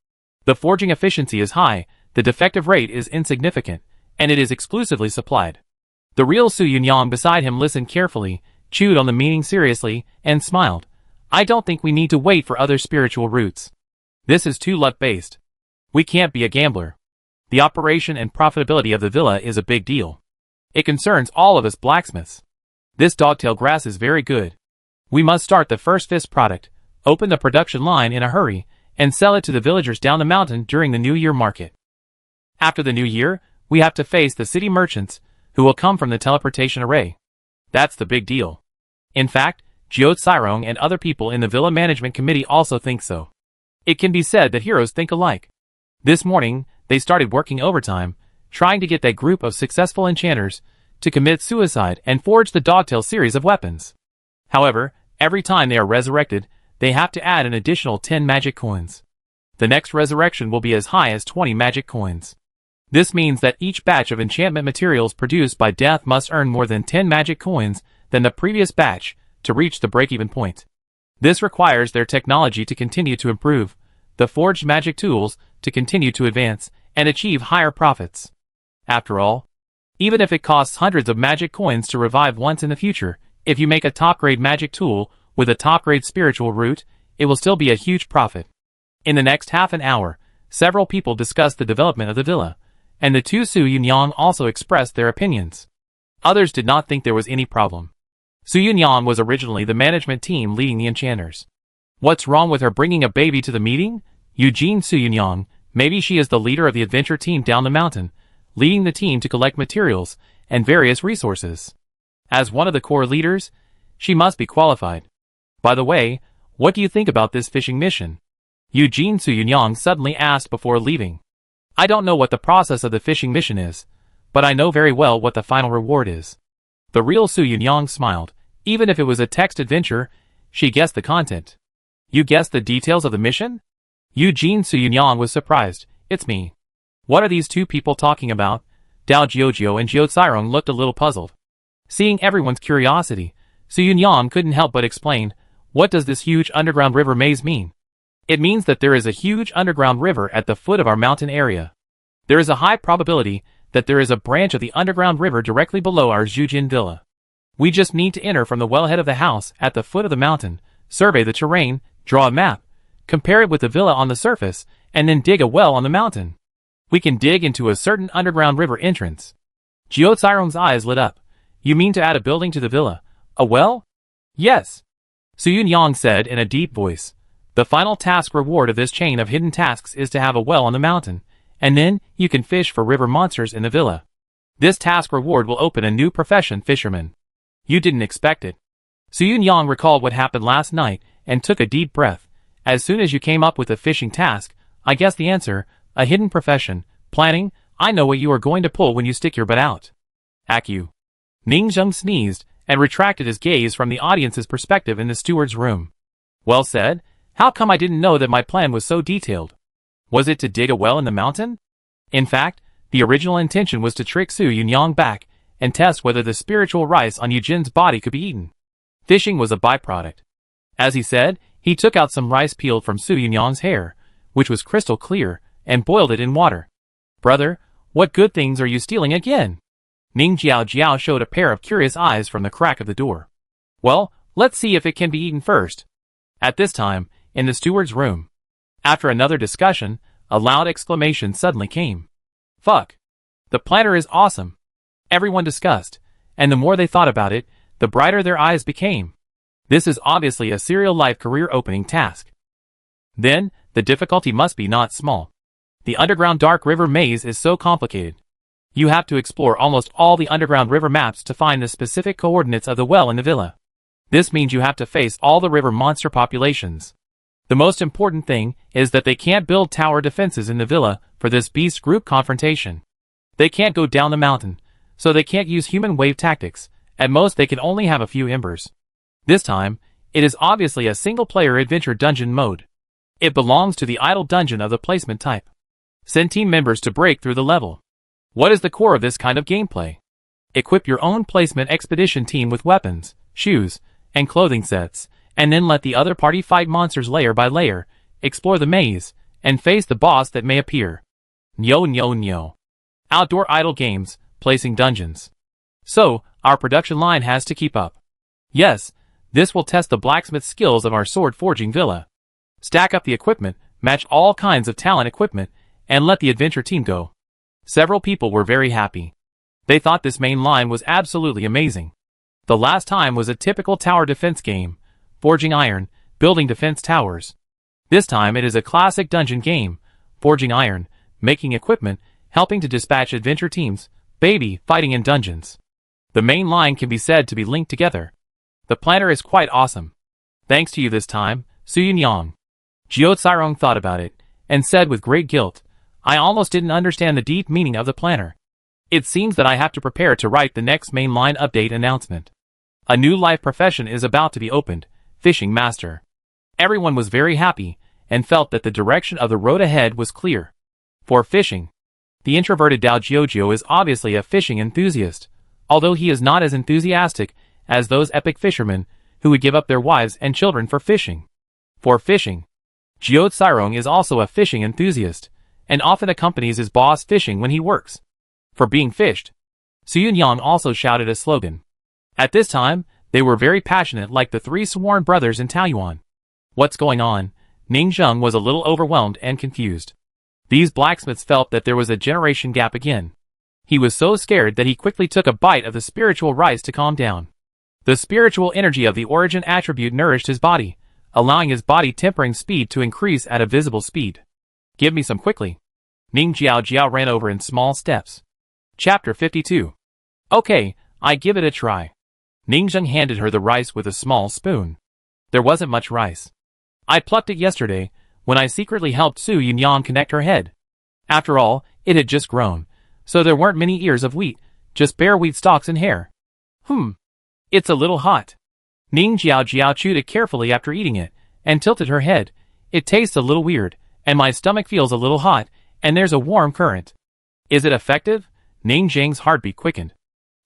The forging efficiency is high, the defective rate is insignificant, and it is exclusively supplied. The real Su Yunyang beside him listened carefully, chewed on the meaning seriously, and smiled. I don't think we need to wait for other spiritual roots. This is too luck-based. We can't be a gambler. The operation and profitability of the villa is a big deal. It concerns all of us blacksmiths. This dogtail grass is very good. We must start the first fist product, open the production line in a hurry, and sell it to the villagers down the mountain during the New Year market. After the New Year, we have to face the city merchants, who will come from the teleportation array. That's the big deal. In fact, Jiao Tsirong and other people in the Villa Management Committee also think so. It can be said that heroes think alike. This morning, they started working overtime, trying to get that group of successful enchanters to commit suicide and forge the Dogtail series of weapons. However, every time they are resurrected, they have to add an additional 10 magic coins. The next resurrection will be as high as 20 magic coins. This means that each batch of enchantment materials produced by death must earn more than 10 magic coins than the previous batch to reach the break-even point. This requires their technology to continue to improve, the forged magic tools to continue to advance, and achieve higher profits. After all, even if it costs hundreds of magic coins to revive once in the future, if you make a top-grade magic tool with a top-grade spiritual root, it will still be a huge profit. In the next half an hour, several people discussed the development of the villa, and the two Su Yunyang also expressed their opinions. Others did not think there was any problem. Su Yunyang was originally the management team leading the enchanters. What's wrong with her bringing a baby to the meeting? Eugene Su Yunyang, maybe she is the leader of the adventure team down the mountain, leading the team to collect materials and various resources. As one of the core leaders, she must be qualified. By the way, what do you think about this fishing mission? Eugene Su Yunyang suddenly asked before leaving. I don't know what the process of the fishing mission is, but I know very well what the final reward is. The real Su Yunyang smiled. Even if it was a text adventure, she guessed the content. You guessed the details of the mission? Eugene Su Yunyang was surprised. It's me. What are these two people talking about? Dao Jiojio and Jiao Cairong looked a little puzzled. Seeing everyone's curiosity, Su Yunyang couldn't help but explain, what does this huge underground river maze mean? It means that there is a huge underground river at the foot of our mountain area. There is a high probability that there is a branch of the underground river directly below our Zhujin villa. We just need to enter from the wellhead of the house at the foot of the mountain, survey the terrain, draw a map, compare it with the villa on the surface, and then dig a well on the mountain. We can dig into a certain underground river entrance. Jiao Cairong's eyes lit up. You mean to add a building to the villa? A well? Yes. Su Yunyang said in a deep voice. The final task reward of this chain of hidden tasks is to have a well on the mountain, and then you can fish for river monsters in the villa. This task reward will open a new profession, fisherman. You didn't expect it. Su Yunyang recalled what happened last night and took a deep breath. As soon as you came up with a fishing task, I guessed the answer, a hidden profession, planning. I know what you are going to pull when you stick your butt out. Acu. Ning Zheng sneezed and retracted his gaze from the audience's perspective in the steward's room. Well said. How come I didn't know that my plan was so detailed? Was it to dig a well in the mountain? In fact, the original intention was to trick Su Yunyang back and test whether the spiritual rice on Eugene's body could be eaten. Fishing was a byproduct. As he said, he took out some rice peeled from Su Yunyang's hair, which was crystal clear, and boiled it in water. Brother, what good things are you stealing again? Ning Jiao showed a pair of curious eyes from the crack of the door. Well, let's see if it can be eaten first. At this time, in the steward's room. After another discussion, a loud exclamation suddenly came. Fuck! The planner is awesome! Everyone discussed, and the more they thought about it, the brighter their eyes became. This is obviously a serial life career opening task. Then, the difficulty must be not small. The underground dark river maze is so complicated. You have to explore almost all the underground river maps to find the specific coordinates of the well in the villa. This means you have to face all the river monster populations. The most important thing is that they can't build tower defenses in the villa for this beast group confrontation. They can't go down the mountain, so they can't use human wave tactics. At most they can only have a few embers. This time, it is obviously a single-player adventure dungeon mode. It belongs to the idle dungeon of the placement type. Send team members to break through the level. What is the core of this kind of gameplay? Equip your own placement expedition team with weapons, shoes, and clothing sets, and then let the other party fight monsters layer by layer, explore the maze, and face the boss that may appear. Nyo. Outdoor idle games, placing dungeons. So, our production line has to keep up. Yes, this will test the blacksmith skills of our sword forging villa. Stack up the equipment, match all kinds of talent equipment, and let the adventure team go. Several people were very happy. They thought this main line was absolutely amazing. The last time was a typical tower defense game, forging iron, building defense towers. This time it is a classic dungeon game, forging iron, making equipment, helping to dispatch adventure teams, fighting in dungeons. The main line can be said to be linked together. The planner is quite awesome. Thanks to you this time, Su Yunyang. Jiao Cairong thought about it, and said with great guilt, I almost didn't understand the deep meaning of the planner. It seems that I have to prepare to write the next mainline update announcement. A new life profession is about to be opened, fishing master. Everyone was very happy, and felt that the direction of the road ahead was clear. For fishing. The introverted Dao Jiojio is obviously a fishing enthusiast, although he is not as enthusiastic as those epic fishermen who would give up their wives and children for fishing. For fishing. Jiao Cairong is also a fishing enthusiast, and often accompanies his boss fishing when he works. For being fished. Su Yunyang also shouted a slogan. At this time, they were very passionate like the three sworn brothers in Taoyuan. What's going on? Ning Zheng was a little overwhelmed and confused. These blacksmiths felt that there was a generation gap again. He was so scared that he quickly took a bite of the spiritual rice to calm down. The spiritual energy of the origin attribute nourished his body, allowing his body tempering speed to increase at a visible speed. Give me some quickly. Ning Jiao ran over in small steps. Chapter 52. Okay, I give it a try. Ning Zheng handed her the rice with a small spoon. There wasn't much rice. I plucked it yesterday, when I secretly helped Su Yunyang connect her head. After all, it had just grown, so there weren't many ears of wheat, just bare wheat stalks and hair. It's a little hot. Ning Jiao chewed it carefully after eating it, and tilted her head. It tastes a little weird, and my stomach feels a little hot, and there's a warm current. Is it effective? Ning Zheng's heartbeat quickened.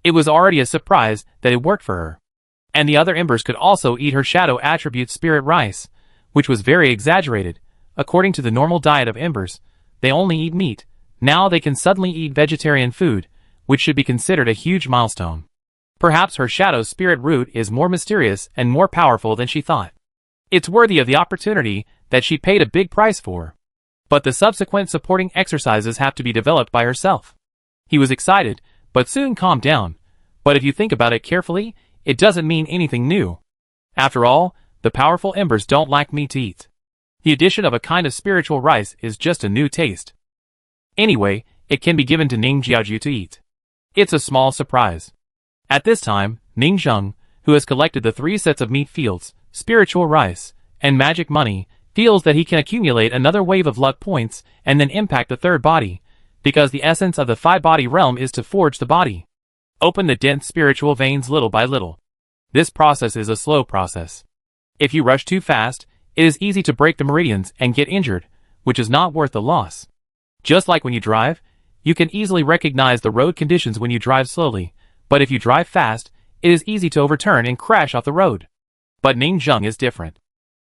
It was already a surprise that it worked for her. And the other embers could also eat her shadow attribute spirit rice, which was very exaggerated. According to the normal diet of embers, they only eat meat. Now they can suddenly eat vegetarian food, which should be considered a huge milestone. Perhaps her shadow spirit root is more mysterious and more powerful than she thought. It's worthy of the opportunity that she paid a big price for. But the subsequent supporting exercises have to be developed by herself. He was excited, but soon calmed down. But if you think about it carefully, it doesn't mean anything new. After all, the powerful embers don't like meat to eat. The addition of a kind of spiritual rice is just a new taste. Anyway, it can be given to Ning Jiao to eat. It's a small surprise. At this time, Ning Zheng, who has collected the 3 sets of meat fields, spiritual rice, and magic money, feels that he can accumulate another wave of luck points and then impact the third body, because the essence of the 5-body realm is to forge the body. Open the dense spiritual veins little by little. This process is a slow process. If you rush too fast, it is easy to break the meridians and get injured, which is not worth the loss. Just like when you drive, you can easily recognize the road conditions when you drive slowly, but if you drive fast, it is easy to overturn and crash off the road. But Ning Zheng is different.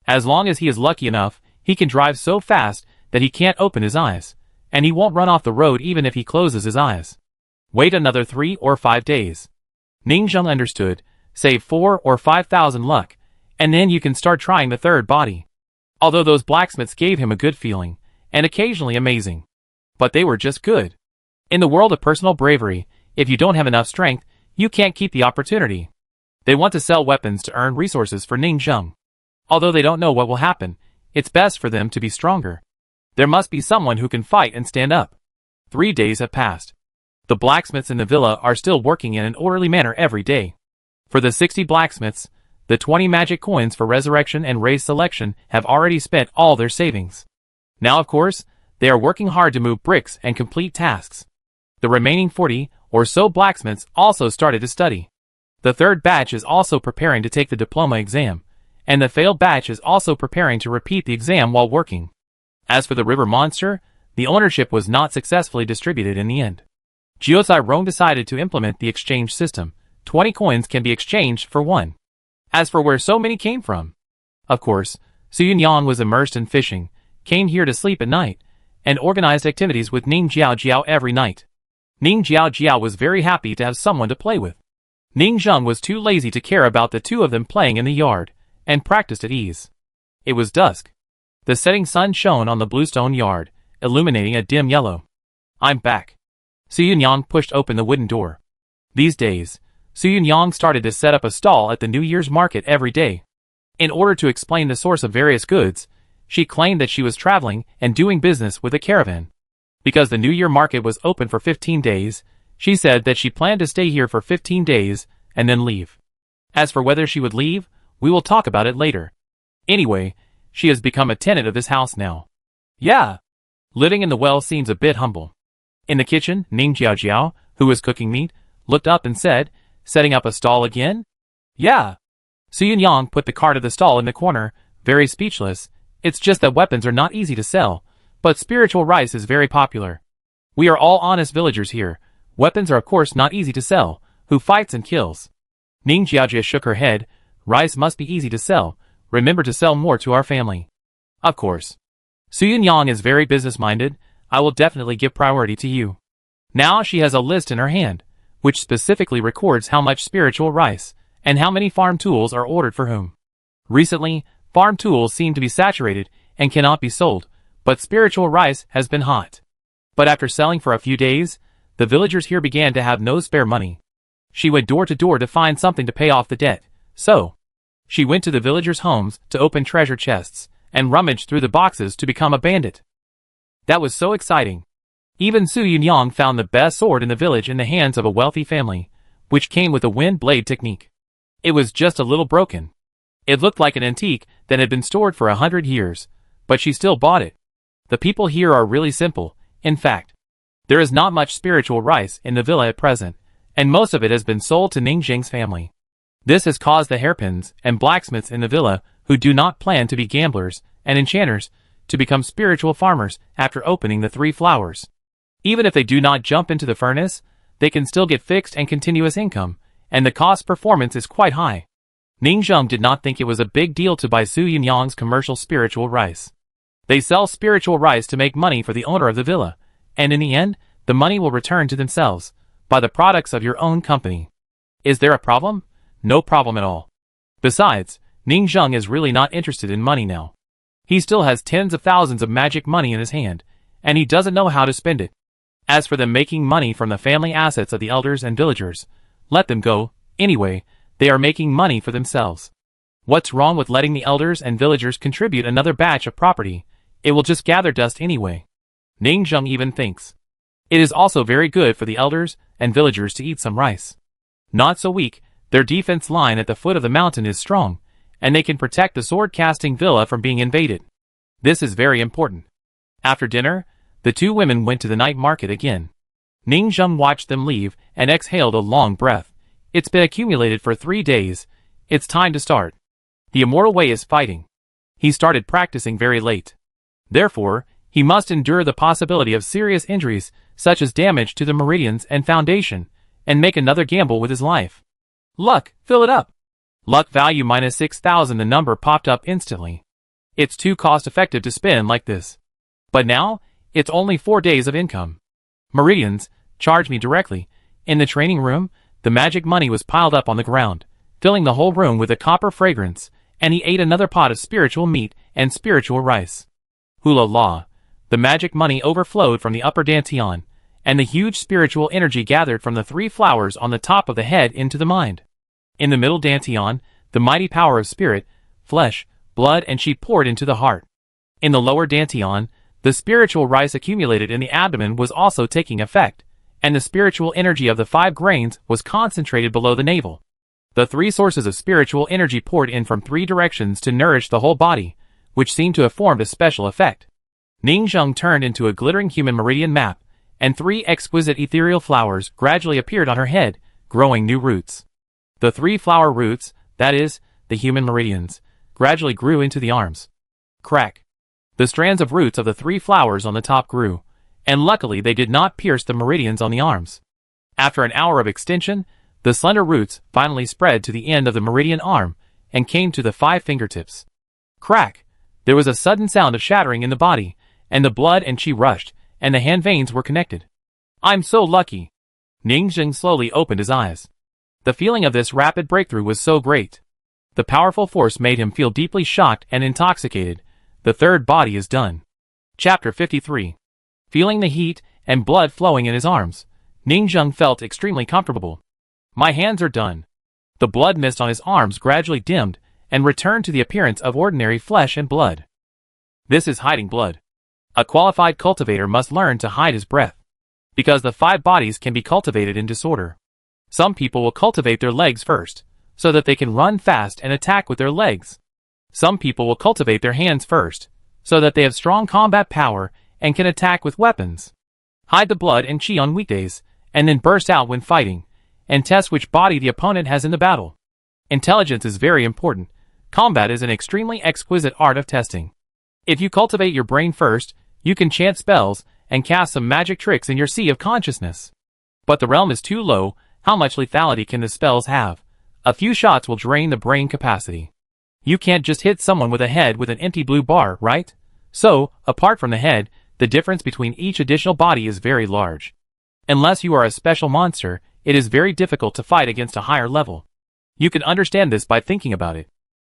As long as he is lucky enough, he can drive so fast that he can't open his eyes, and he won't run off the road even if he closes his eyes. Wait another 3 or 5 days. Ning Zheng understood, save 4 or 5,000 luck, and then you can start trying the third body. Although those blacksmiths gave him a good feeling, and occasionally amazing. But they were just good. In the world of personal bravery, if you don't have enough strength, you can't keep the opportunity. They want to sell weapons to earn resources for Ning Zheng. Although they don't know what will happen, it's best for them to be stronger. There must be someone who can fight and stand up. 3 days have passed. The blacksmiths in the villa are still working in an orderly manner every day. For the 60 blacksmiths, the 20 magic coins for resurrection and race selection have already spent all their savings. Now of course, they are working hard to move bricks and complete tasks. The remaining 40 or so blacksmiths also started to study. The third batch is also preparing to take the diploma exam, and the failed batch is also preparing to repeat the exam while working. As for the river monster, the ownership was not successfully distributed in the end. Jiuzai Rong decided to implement the exchange system. 20 coins can be exchanged for 1. As for where so many came from, of course, Su Yunyang was immersed in fishing, came here to sleep at night, and organized activities with Ning Jiao every night. Ning Jiao was very happy to have someone to play with. Ning Zheng was too lazy to care about the two of them playing in the yard, and practiced at ease. It was dusk. The setting sun shone on the bluestone yard, illuminating a dim yellow. I'm back. Su Yunyang pushed open the wooden door. These days, Su Yunyang started to set up a stall at the New Year's market every day. In order to explain the source of various goods, she claimed that she was traveling and doing business with a caravan. Because the New Year market was open for 15 days, she said that she planned to stay here for 15 days and then leave. As for whether she would leave, we will talk about it later. Anyway, she has become a tenant of this house now. Yeah. Living in the well seems a bit humble. In the kitchen, Ning Jiao, who was cooking meat, looked up and said, setting up a stall again? Yeah. Su Yunyang put the cart of the stall in the corner, very speechless. It's just that weapons are not easy to sell, but spiritual rice is very popular. We are all honest villagers here. Weapons are of course not easy to sell. Who fights and kills? Ning Jiao shook her head. Rice must be easy to sell. Remember to sell more to our family. Of course. Su Yunyang is very business-minded. I will definitely give priority to you. Now she has a list in her hand, which specifically records how much spiritual rice, and how many farm tools are ordered for whom. Recently, farm tools seem to be saturated, and cannot be sold, but spiritual rice has been hot. But after selling for a few days, the villagers here began to have no spare money. She went door to door to find something to pay off the debt, so she went to the villagers' homes to open treasure chests, and rummaged through the boxes to become a bandit. That was so exciting. Even Su Yunyang found the best sword in the village in the hands of a wealthy family, which came with a wind blade technique. It was just a little broken. It looked like an antique that had been stored for 100 years, but she still bought it. The people here are really simple. In fact, there is not much spiritual rice in the villa at present, and most of it has been sold to Ning Jing's family. This has caused the hairpins and blacksmiths in the villa, who do not plan to be gamblers and enchanters, to become spiritual farmers after opening the 3 flowers. Even if they do not jump into the furnace, they can still get fixed and continuous income, and the cost performance is quite high. Ning Zheng did not think it was a big deal to buy Su Yunyang's commercial spiritual rice. They sell spiritual rice to make money for the owner of the villa, and in the end, the money will return to themselves, by the products of your own company. Is there a problem? No problem at all. Besides, Ning Zheng is really not interested in money now. He still has tens of thousands of magic money in his hand, and he doesn't know how to spend it. As for them making money from the family assets of the elders and villagers, let them go. Anyway, they are making money for themselves. What's wrong with letting the elders and villagers contribute another batch of property? It will just gather dust anyway. Ning Zheng even thinks. It is also very good for the elders and villagers to eat some rice. Not so weak, their defense line at the foot of the mountain is strong, and they can protect the sword-casting villa from being invaded. This is very important. After dinner, the 2 women went to the night market again. Ning Zheng watched them leave and exhaled a long breath. It's been accumulated for 3 days. It's time to start. The immortal way is fighting. He started practicing very late. Therefore, he must endure the possibility of serious injuries, such as damage to the meridians and foundation, and make another gamble with his life. Luck, fill it up. Luck value minus 6,000. The number popped up instantly. It's too cost-effective to spend like this. But now, it's only 4 days of income. Meridians, charge me directly. In the training room, the magic money was piled up on the ground, filling the whole room with a copper fragrance, and he ate another pot of spiritual meat and spiritual rice. Hula la. The magic money overflowed from the upper dantian, and the huge spiritual energy gathered from the 3 flowers on the top of the head into the mind. In the middle dantian, the mighty power of spirit, flesh, blood and chi poured into the heart. In the lower dantian, the spiritual rice accumulated in the abdomen was also taking effect, and the spiritual energy of the 5 grains was concentrated below the navel. The 3 sources of spiritual energy poured in from 3 directions to nourish the whole body, which seemed to have formed a special effect. Ning Zheng turned into a glittering human meridian map, and 3 exquisite ethereal flowers gradually appeared on her head, growing new roots. The 3 flower roots, that is, the human meridians, gradually grew into the arms. Crack. The strands of roots of the 3 flowers on the top grew, and luckily they did not pierce the meridians on the arms. After an hour of extension, the slender roots finally spread to the end of the meridian arm, and came to the 5 fingertips. Crack. There was a sudden sound of shattering in the body, and the blood and chi rushed, and the hand veins were connected. I'm so lucky. Ning Zheng slowly opened his eyes. The feeling of this rapid breakthrough was so great. The powerful force made him feel deeply shocked and intoxicated. The 3rd body is done. Chapter 53. Feeling the heat and blood flowing in his arms, Ning Zheng felt extremely comfortable. My hands are done. The blood mist on his arms gradually dimmed and returned to the appearance of ordinary flesh and blood. This is hiding blood. A qualified cultivator must learn to hide his breath, because the 5 bodies can be cultivated in disorder. Some people will cultivate their legs first, so that they can run fast and attack with their legs. Some people will cultivate their hands first, so that they have strong combat power and can attack with weapons. Hide the blood and chi on weekdays, and then burst out when fighting, and test which body the opponent has in the battle. Intelligence is very important. Combat is an extremely exquisite art of testing. If you cultivate your brain first, you can chant spells and cast some magic tricks in your sea of consciousness. But the realm is too low. How much lethality can the spells have? A few shots will drain the brain capacity. You can't just hit someone with a head with an empty blue bar, right? So, apart from the head, the difference between each additional body is very large. Unless you are a special monster, it is very difficult to fight against a higher level. You can understand this by thinking about it.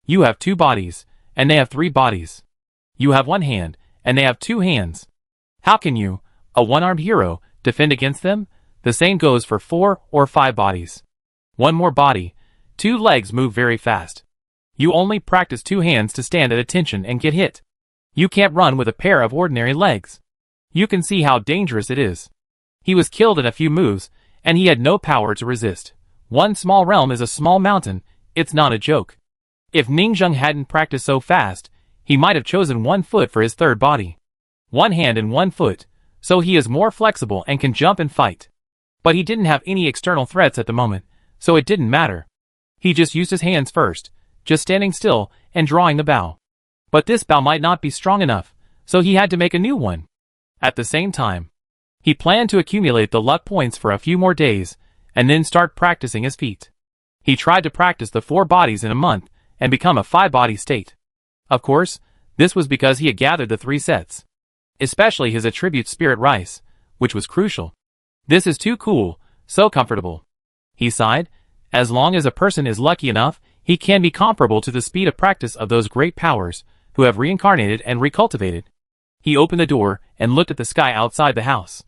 You have 2 bodies, and they have 3 bodies. You have one hand, and they have two hands. How can you, a one-armed hero, defend against them? The same goes for 4 or 5 bodies. One more body, 2 legs move very fast. You only practice 2 hands to stand at attention and get hit. You can't run with a pair of ordinary legs. You can see how dangerous it is. He was killed in a few moves, and he had no power to resist. One small realm is a small mountain, it's not a joke. If Ningzheng hadn't practiced so fast, he might have chosen 1 foot for his third body. 1 hand and 1 foot, so he is more flexible and can jump and fight. But he didn't have any external threats at the moment, so it didn't matter. He just used his hands first, just standing still and drawing the bow. But this bow might not be strong enough, so he had to make a new one. At the same time, he planned to accumulate the luck points for a few more days, and then start practicing his feat. He tried to practice the 4 bodies in a month, and become a 5-body state. Of course, this was because he had gathered the 3 sets. Especially his attribute spirit rice, which was crucial. This is too cool, so comfortable. He sighed. As long as a person is lucky enough, he can be comparable to the speed of practice of those great powers, who have reincarnated and recultivated. He opened the door, and looked at the sky outside the house.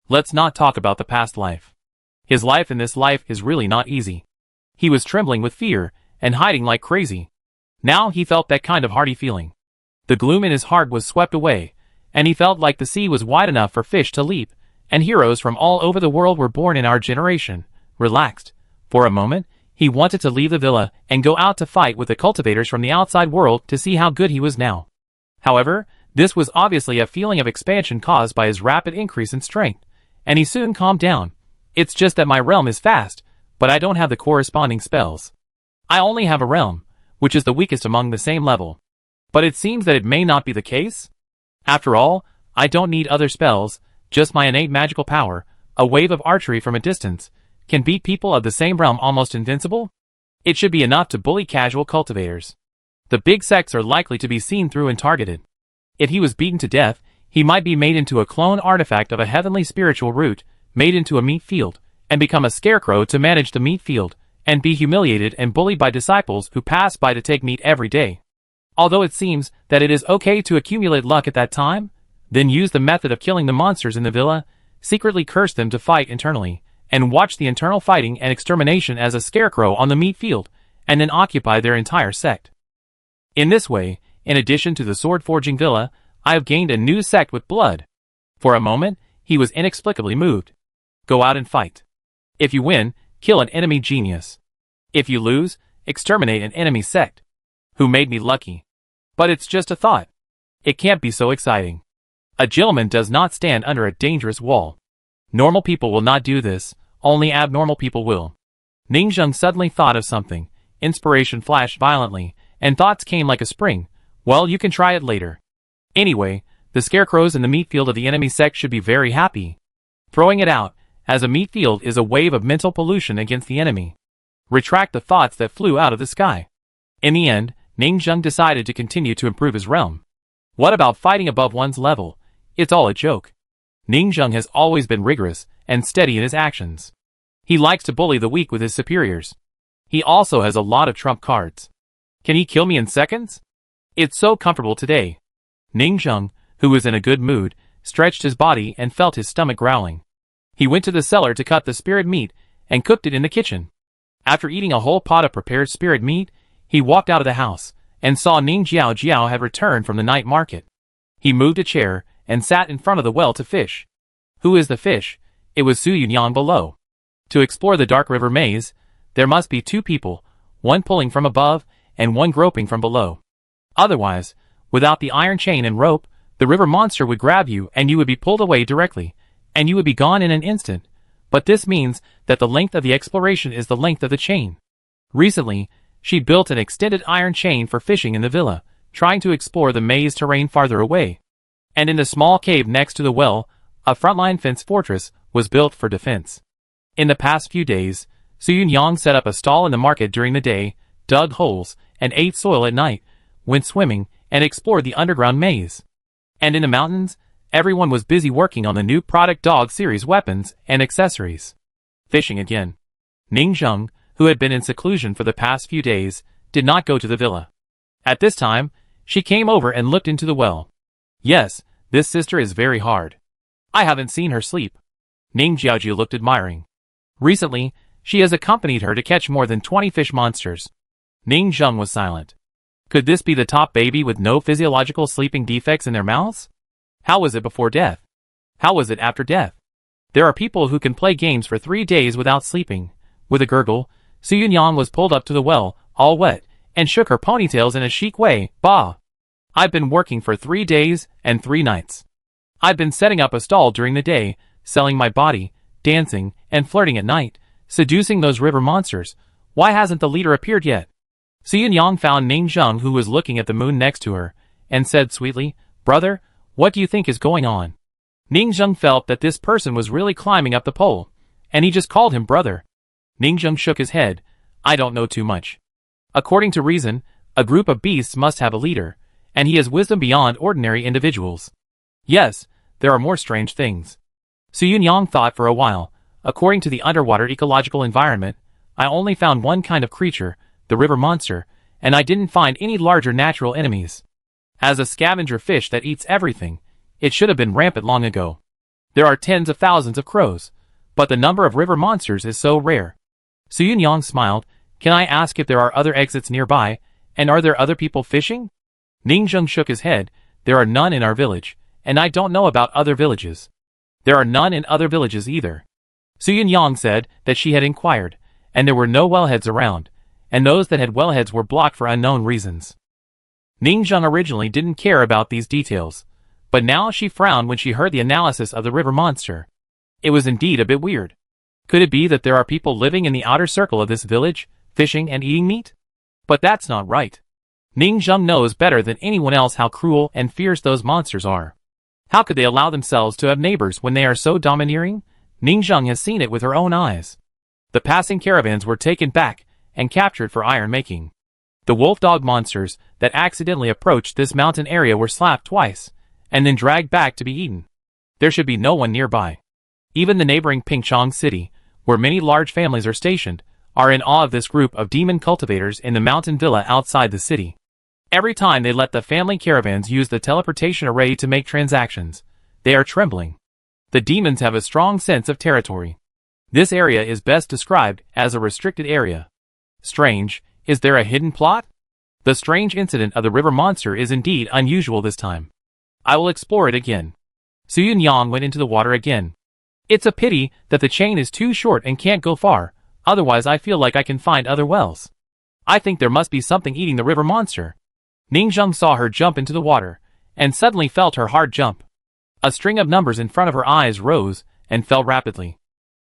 Let's not talk about the past life. His life in this life is really not easy. He was trembling with fear, and hiding like crazy. Now he felt that kind of hearty feeling. The gloom in his heart was swept away, and he felt like the sea was wide enough for fish to leap, and heroes from all over the world were born in our generation. Relaxed. For a moment, he wanted to leave the villa and go out to fight with the cultivators from the outside world to see how good he was now. However, this was obviously a feeling of expansion caused by his rapid increase in strength, and he soon calmed down. It's just that my realm is fast, but I don't have the corresponding spells. I only have a realm, which is the weakest among the same level. But it seems that it may not be the case. After all, I don't need other spells, just my innate magical power, a wave of archery from a distance, can beat people of the same realm almost invincible? It should be enough to bully casual cultivators. The big sects are likely to be seen through and targeted. If he was beaten to death, he might be made into a clone artifact of a heavenly spiritual root, made into a meat field, and become a scarecrow to manage the meat field, and be humiliated and bullied by disciples who pass by to take meat every day. Although it seems that it is okay to accumulate luck at that time, then use the method of killing the monsters in the villa, secretly curse them to fight internally, and watch the internal fighting and extermination as a scarecrow on the meat field, and then occupy their entire sect. In this way, in addition to the sword-forging villa, I have gained a new sect with blood. For a moment, he was inexplicably moved. Go out and fight. If you win, kill an enemy genius. If you lose, exterminate an enemy sect. Who made me lucky? But it's just a thought. It can't be so exciting. A gentleman does not stand under a dangerous wall. Normal people will not do this, only abnormal people will. Ningzheng suddenly thought of something. Inspiration flashed violently, and thoughts came like a spring. Well, you can try it later. Anyway, the scarecrows in the meat field of the enemy sect should be very happy. Throwing it out, as a meat field is a wave of mental pollution against the enemy. Retract the thoughts that flew out of the sky. In the end, Ningzheng decided to continue to improve his realm. What about fighting above one's level? It's all a joke. Ningzheng has always been rigorous and steady in his actions. He likes to bully the weak with his superiors. He also has a lot of trump cards. Can he kill me in seconds? It's so comfortable today. Ningzheng, who was in a good mood, stretched his body and felt his stomach growling. He went to the cellar to cut the spirit meat and cooked it in the kitchen. After eating a whole pot of prepared spirit meat, he walked out of the house and saw Ning Jiao had returned from the night market. He moved a chair and sat in front of the well to fish. Who is the fish? It was Su Yunyang below. To explore the dark river maze, there must be 2 people, one pulling from above and one groping from below. Otherwise, without the iron chain and rope, the river monster would grab you and you would be pulled away directly, and you would be gone in an instant. But this means that the length of the exploration is the length of the chain. Recently, she built an extended iron chain for fishing in the villa, trying to explore the maze terrain farther away. And in the small cave next to the well, a frontline fence fortress was built for defense. In the past few days, Su Yunyang set up a stall in the market during the day, dug holes, and ate soil at night, went swimming, and explored the underground maze. And in the mountains, everyone was busy working on the new Product Dog series weapons and accessories. Fishing again. Ningzheng, who had been in seclusion for the past few days, did not go to the villa. At this time, She came over and looked into the well. Yes, this sister is very hard. I haven't seen her sleep. Ning Jiaojiu looked admiring. Recently, she has accompanied her to catch more than 20 fish monsters. Ning Zheng was silent. Could this be the top baby with no physiological sleeping defects in their mouths? How was it before death? How was it after death? There are people who can play games for 3 days without sleeping. With a gurgle, Su Yunyang was pulled up to the well, all wet, and shook her ponytails in a chic way. Bah! I've been working for 3 days and 3 nights. I've been setting up a stall during the day, selling my body, dancing, and flirting at night, seducing those river monsters. Why hasn't the leader appeared yet? Su Yunyang found Ning Zheng, who was looking at the moon next to her, and said sweetly, "Brother, what do you think is going on?" Ning Zheng felt that this person was really climbing up the pole, and he just called him brother. Ning Zheng shook his head. I don't know too much. According to reason, a group of beasts must have a leader, and he has wisdom beyond ordinary individuals. Yes, there are more strange things. Su Yunyang thought for a while. According to the underwater ecological environment, I only found one kind of creature, the river monster, and I didn't find any larger natural enemies. As a scavenger fish that eats everything, it should have been rampant long ago. There are tens of thousands of crows, but the number of river monsters is so rare. Su Yunyang smiled. Can I ask if there are other exits nearby, and are there other people fishing? Ning Zheng shook his head. There are none in our village, and I don't know about other villages. There are none in other villages either. Su Yunyang said that she had inquired, and there were no wellheads around, and those that had wellheads were blocked for unknown reasons. Ning Zheng originally didn't care about these details, but now she frowned when she heard the analysis of the river monster. It was indeed a bit weird. Could it be that there are people living in the outer circle of this village, fishing and eating meat? But that's not right. Ning Zheng knows better than anyone else how cruel and fierce those monsters are. How could they allow themselves to have neighbors when they are so domineering? Ning Zheng has seen it with her own eyes. The passing caravans were taken back and captured for iron making. The wolf-dog monsters that accidentally approached this mountain area were slapped twice, and then dragged back to be eaten. There should be no one nearby. Even the neighboring Pingchong city, where many large families are stationed, are in awe of this group of demon cultivators in the mountain villa outside the city. Every time they let the family caravans use the teleportation array to make transactions, they are trembling. The demons have a strong sense of territory. This area is best described as a restricted area. Strange, is there a hidden plot? The strange incident of the river monster is indeed unusual this time. I will explore it again. Su Yunyang went into the water again. It's a pity that the chain is too short and can't go far, otherwise I feel like I can find other wells. I think there must be something eating the river monster. Ning Zheng saw her jump into the water, and suddenly felt her heart jump. A string of numbers in front of her eyes rose and fell rapidly.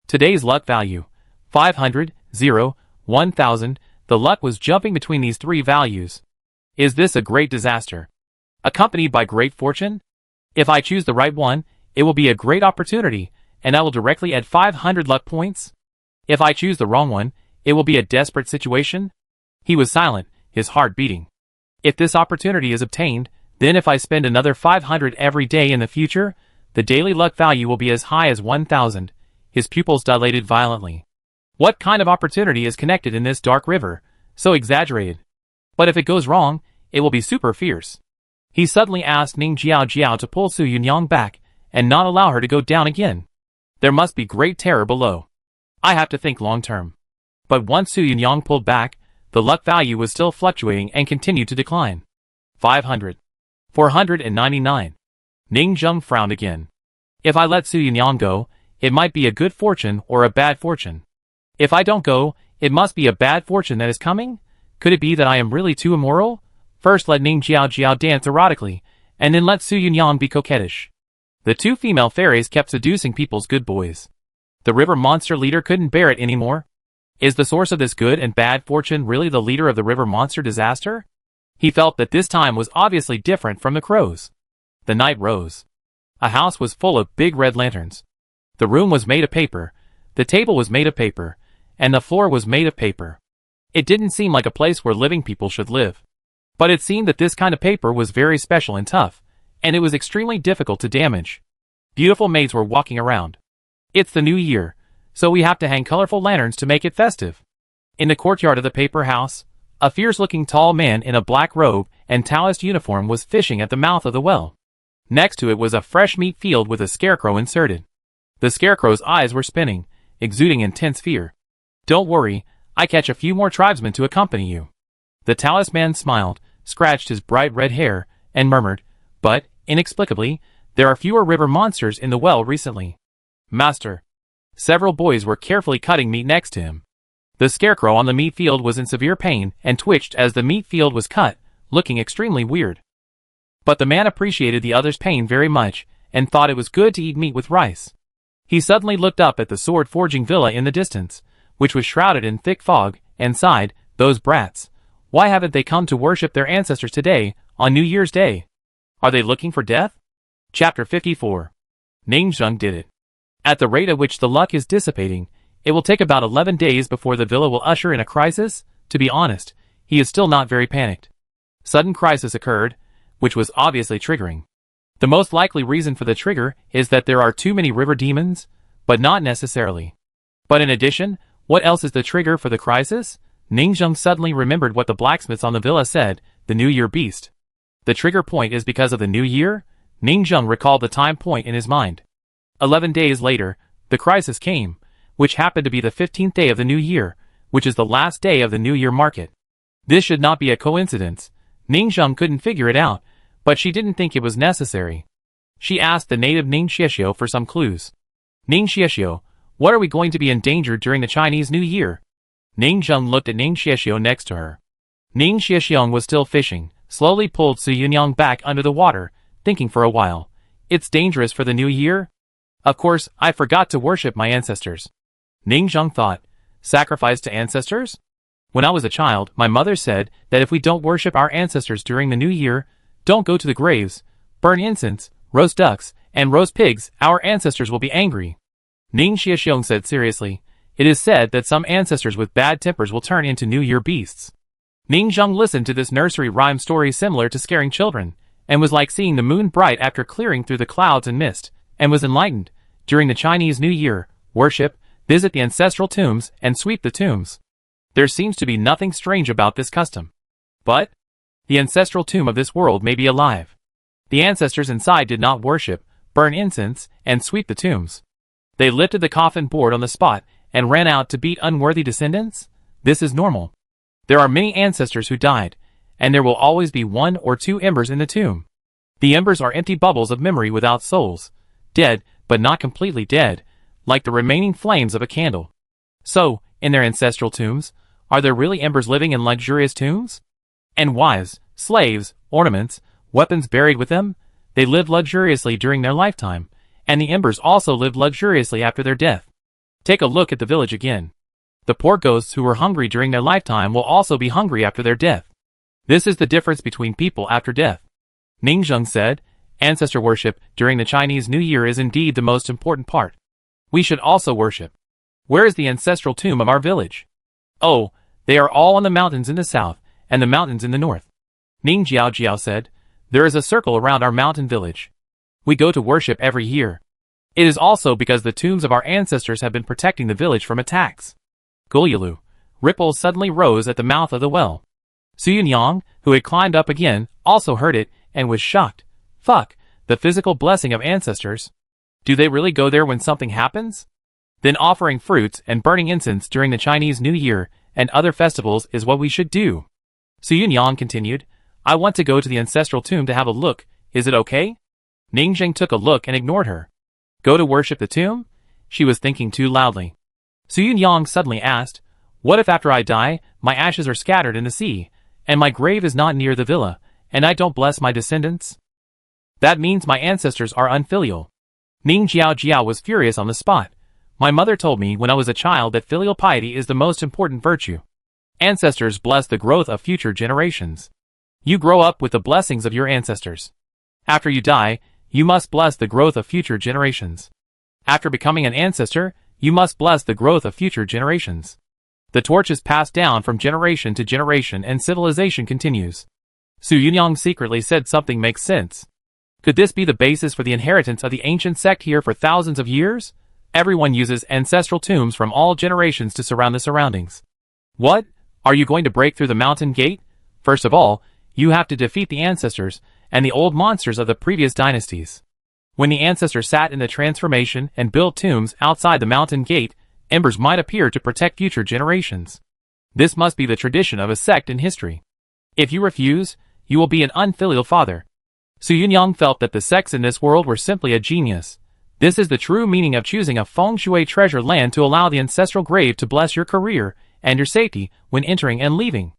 Today's luck value: 500, 0, 1000. The luck was jumping between these 3 values. Is this a great disaster? Accompanied by great fortune? If I choose the right one, it will be a great opportunity, and I will directly add 500 luck points. If I choose the wrong one, it will be a desperate situation. He was silent, his heart beating. If this opportunity is obtained, then if I spend another 500 every day in the future, the daily luck value will be as high as 1000. His pupils dilated violently. What kind of opportunity is connected in this dark river, so exaggerated? But if it goes wrong, it will be super fierce. He suddenly asked Ning Jiao to pull Su Yunyang back, and not allow her to go down again. There must be great terror below. I have to think long term. But once Su Yunyang pulled back, the luck value was still fluctuating and continued to decline. 500. 499. Ning Zheng frowned again. If I let Su Yunyang go, it might be a good fortune or a bad fortune. If I don't go, it must be a bad fortune that is coming? Could it be that I am really too immoral? First let Ning Jiao dance erotically, and then let Su Yunyang be coquettish. The 2 female fairies kept seducing people's good boys. The river monster leader couldn't bear it anymore. Is the source of this good and bad fortune really the leader of the river monster disaster? He felt that this time was obviously different from the crows. The night rose. A house was full of big red lanterns. The room was made of paper, the table was made of paper, and the floor was made of paper. It didn't seem like a place where living people should live. But it seemed that this kind of paper was very special and tough, and it was extremely difficult to damage. Beautiful maids were walking around. It's the new year, so we have to hang colorful lanterns to make it festive. In the courtyard of the paper house, a fierce-looking tall man in a black robe and Taoist uniform was fishing at the mouth of the well. Next to it was a fresh meat field with a scarecrow inserted. The scarecrow's eyes were spinning, exuding intense fear. "Don't worry, I catch a few more tribesmen to accompany you." The Taoist man smiled, scratched his bright red hair, and murmured, "But, inexplicably, there are fewer river monsters in the well recently." "Master." Several boys were carefully cutting meat next to him. The scarecrow on the meat field was in severe pain and twitched as the meat field was cut, looking extremely weird. But the man appreciated the other's pain very much, and thought it was good to eat meat with rice. He suddenly looked up at the sword-forging villa in the distance, which was shrouded in thick fog, and sighed, "Those brats. Why haven't they come to worship their ancestors today, on New Year's Day? Are they looking for death?" Chapter 54. Ningzheng did it. At the rate at which the luck is dissipating, it will take about 11 days before the villa will usher in a crisis. To be honest, he is still not very panicked. Sudden crisis occurred, which was obviously triggering. The most likely reason for the trigger is that there are too many river demons, but not necessarily. But in addition, what else is the trigger for the crisis? Ningzheng suddenly remembered what the blacksmiths on the villa said, the New Year beast. The trigger point is because of the New Year? Ningzheng recalled the time point in his mind. 11 days later, the crisis came, which happened to be the 15th day of the New Year, which is the last day of the New Year market. This should not be a coincidence. Ningzheng couldn't figure it out, but she didn't think it was necessary. She asked the native Ning Xiexio for some clues. "Ning Xiexio, what are we going to be endangered during the Chinese New Year?" Ningzheng looked at Ning Xiexio next to her. Ning Xiexio was still fishing, slowly pulled Su Yunyang back under the water, thinking for a while. "It's dangerous for the New Year? Of course, I forgot to worship my ancestors." Ningzheng thought, "Sacrifice to ancestors? When I was a child, my mother said that if we don't worship our ancestors during the New Year, don't go to the graves, burn incense, roast ducks, and roast pigs, our ancestors will be angry." Ning Xiaxiong said seriously, "It is said that some ancestors with bad tempers will turn into New Year beasts." Ningzheng listened to this nursery rhyme story similar to scaring children, and was like seeing the moon bright after clearing through the clouds and mist, and was enlightened. During the Chinese New Year, worship, visit the ancestral tombs, and sweep the tombs. There seems to be nothing strange about this custom. But the ancestral tomb of this world may be alive. The ancestors inside did not worship, burn incense, and sweep the tombs. They lifted the coffin board on the spot and ran out to beat unworthy descendants? This is normal. There are many ancestors who died, and there will always be 1 or 2 embers in the tomb. The embers are empty bubbles of memory without souls, dead, but not completely dead, like the remaining flames of a candle. So, in their ancestral tombs, are there really embers living in luxurious tombs? And wives, slaves, ornaments, weapons buried with them? They lived luxuriously during their lifetime, and the embers also lived luxuriously after their death. Take a look at the village again. The poor ghosts who were hungry during their lifetime will also be hungry after their death. This is the difference between people after death. Ningzheng said, "Ancestor worship during the Chinese New Year is indeed the most important part. We should also worship. Where is the ancestral tomb of our village?" "Oh, they are all on the mountains in the south, and the mountains in the north." Ning Jiao said, "There is a circle around our mountain village. We go to worship every year. It is also because the tombs of our ancestors have been protecting the village from attacks." Gulyalu. Ripples suddenly rose at the mouth of the well. Su Yunyang, who had climbed up again, also heard it, and was shocked. Fuck, the physical blessing of ancestors. Do they really go there when something happens? Then offering fruits and burning incense during the Chinese New Year and other festivals is what we should do. Su Yunyang continued, "I want to go to the ancestral tomb to have a look, is it okay?" Ningzheng took a look and ignored her. Go to worship the tomb? She was thinking too loudly. Su Yunyang suddenly asked, "What if after I die, my ashes are scattered in the sea, and my grave is not near the villa, and I don't bless my descendants? That means my ancestors are unfilial." Ning Jiao was furious on the spot. "My mother told me when I was a child that filial piety is the most important virtue. Ancestors bless the growth of future generations. You grow up with the blessings of your ancestors. After you die, you must bless the growth of future generations. After becoming an ancestor, you must bless the growth of future generations. The torch is passed down from generation to generation and civilization continues." Su Yunyang secretly said something makes sense. Could this be the basis for the inheritance of the ancient sect here for thousands of years? Everyone uses ancestral tombs from all generations to surround the surroundings. What? Are you going to break through the mountain gate? First of all, You have to defeat the ancestors and the old monsters of the previous dynasties. When the ancestors sat in the transformation and built tombs outside the mountain gate, embers might appear to protect future generations. This must be the tradition of a sect in history. If you refuse, you will be an unfilial father. Su Yunyang felt that the sects in this world were simply a genius. This is the true meaning of choosing a feng shui treasure land to allow the ancestral grave to bless your career and your safety when entering and leaving.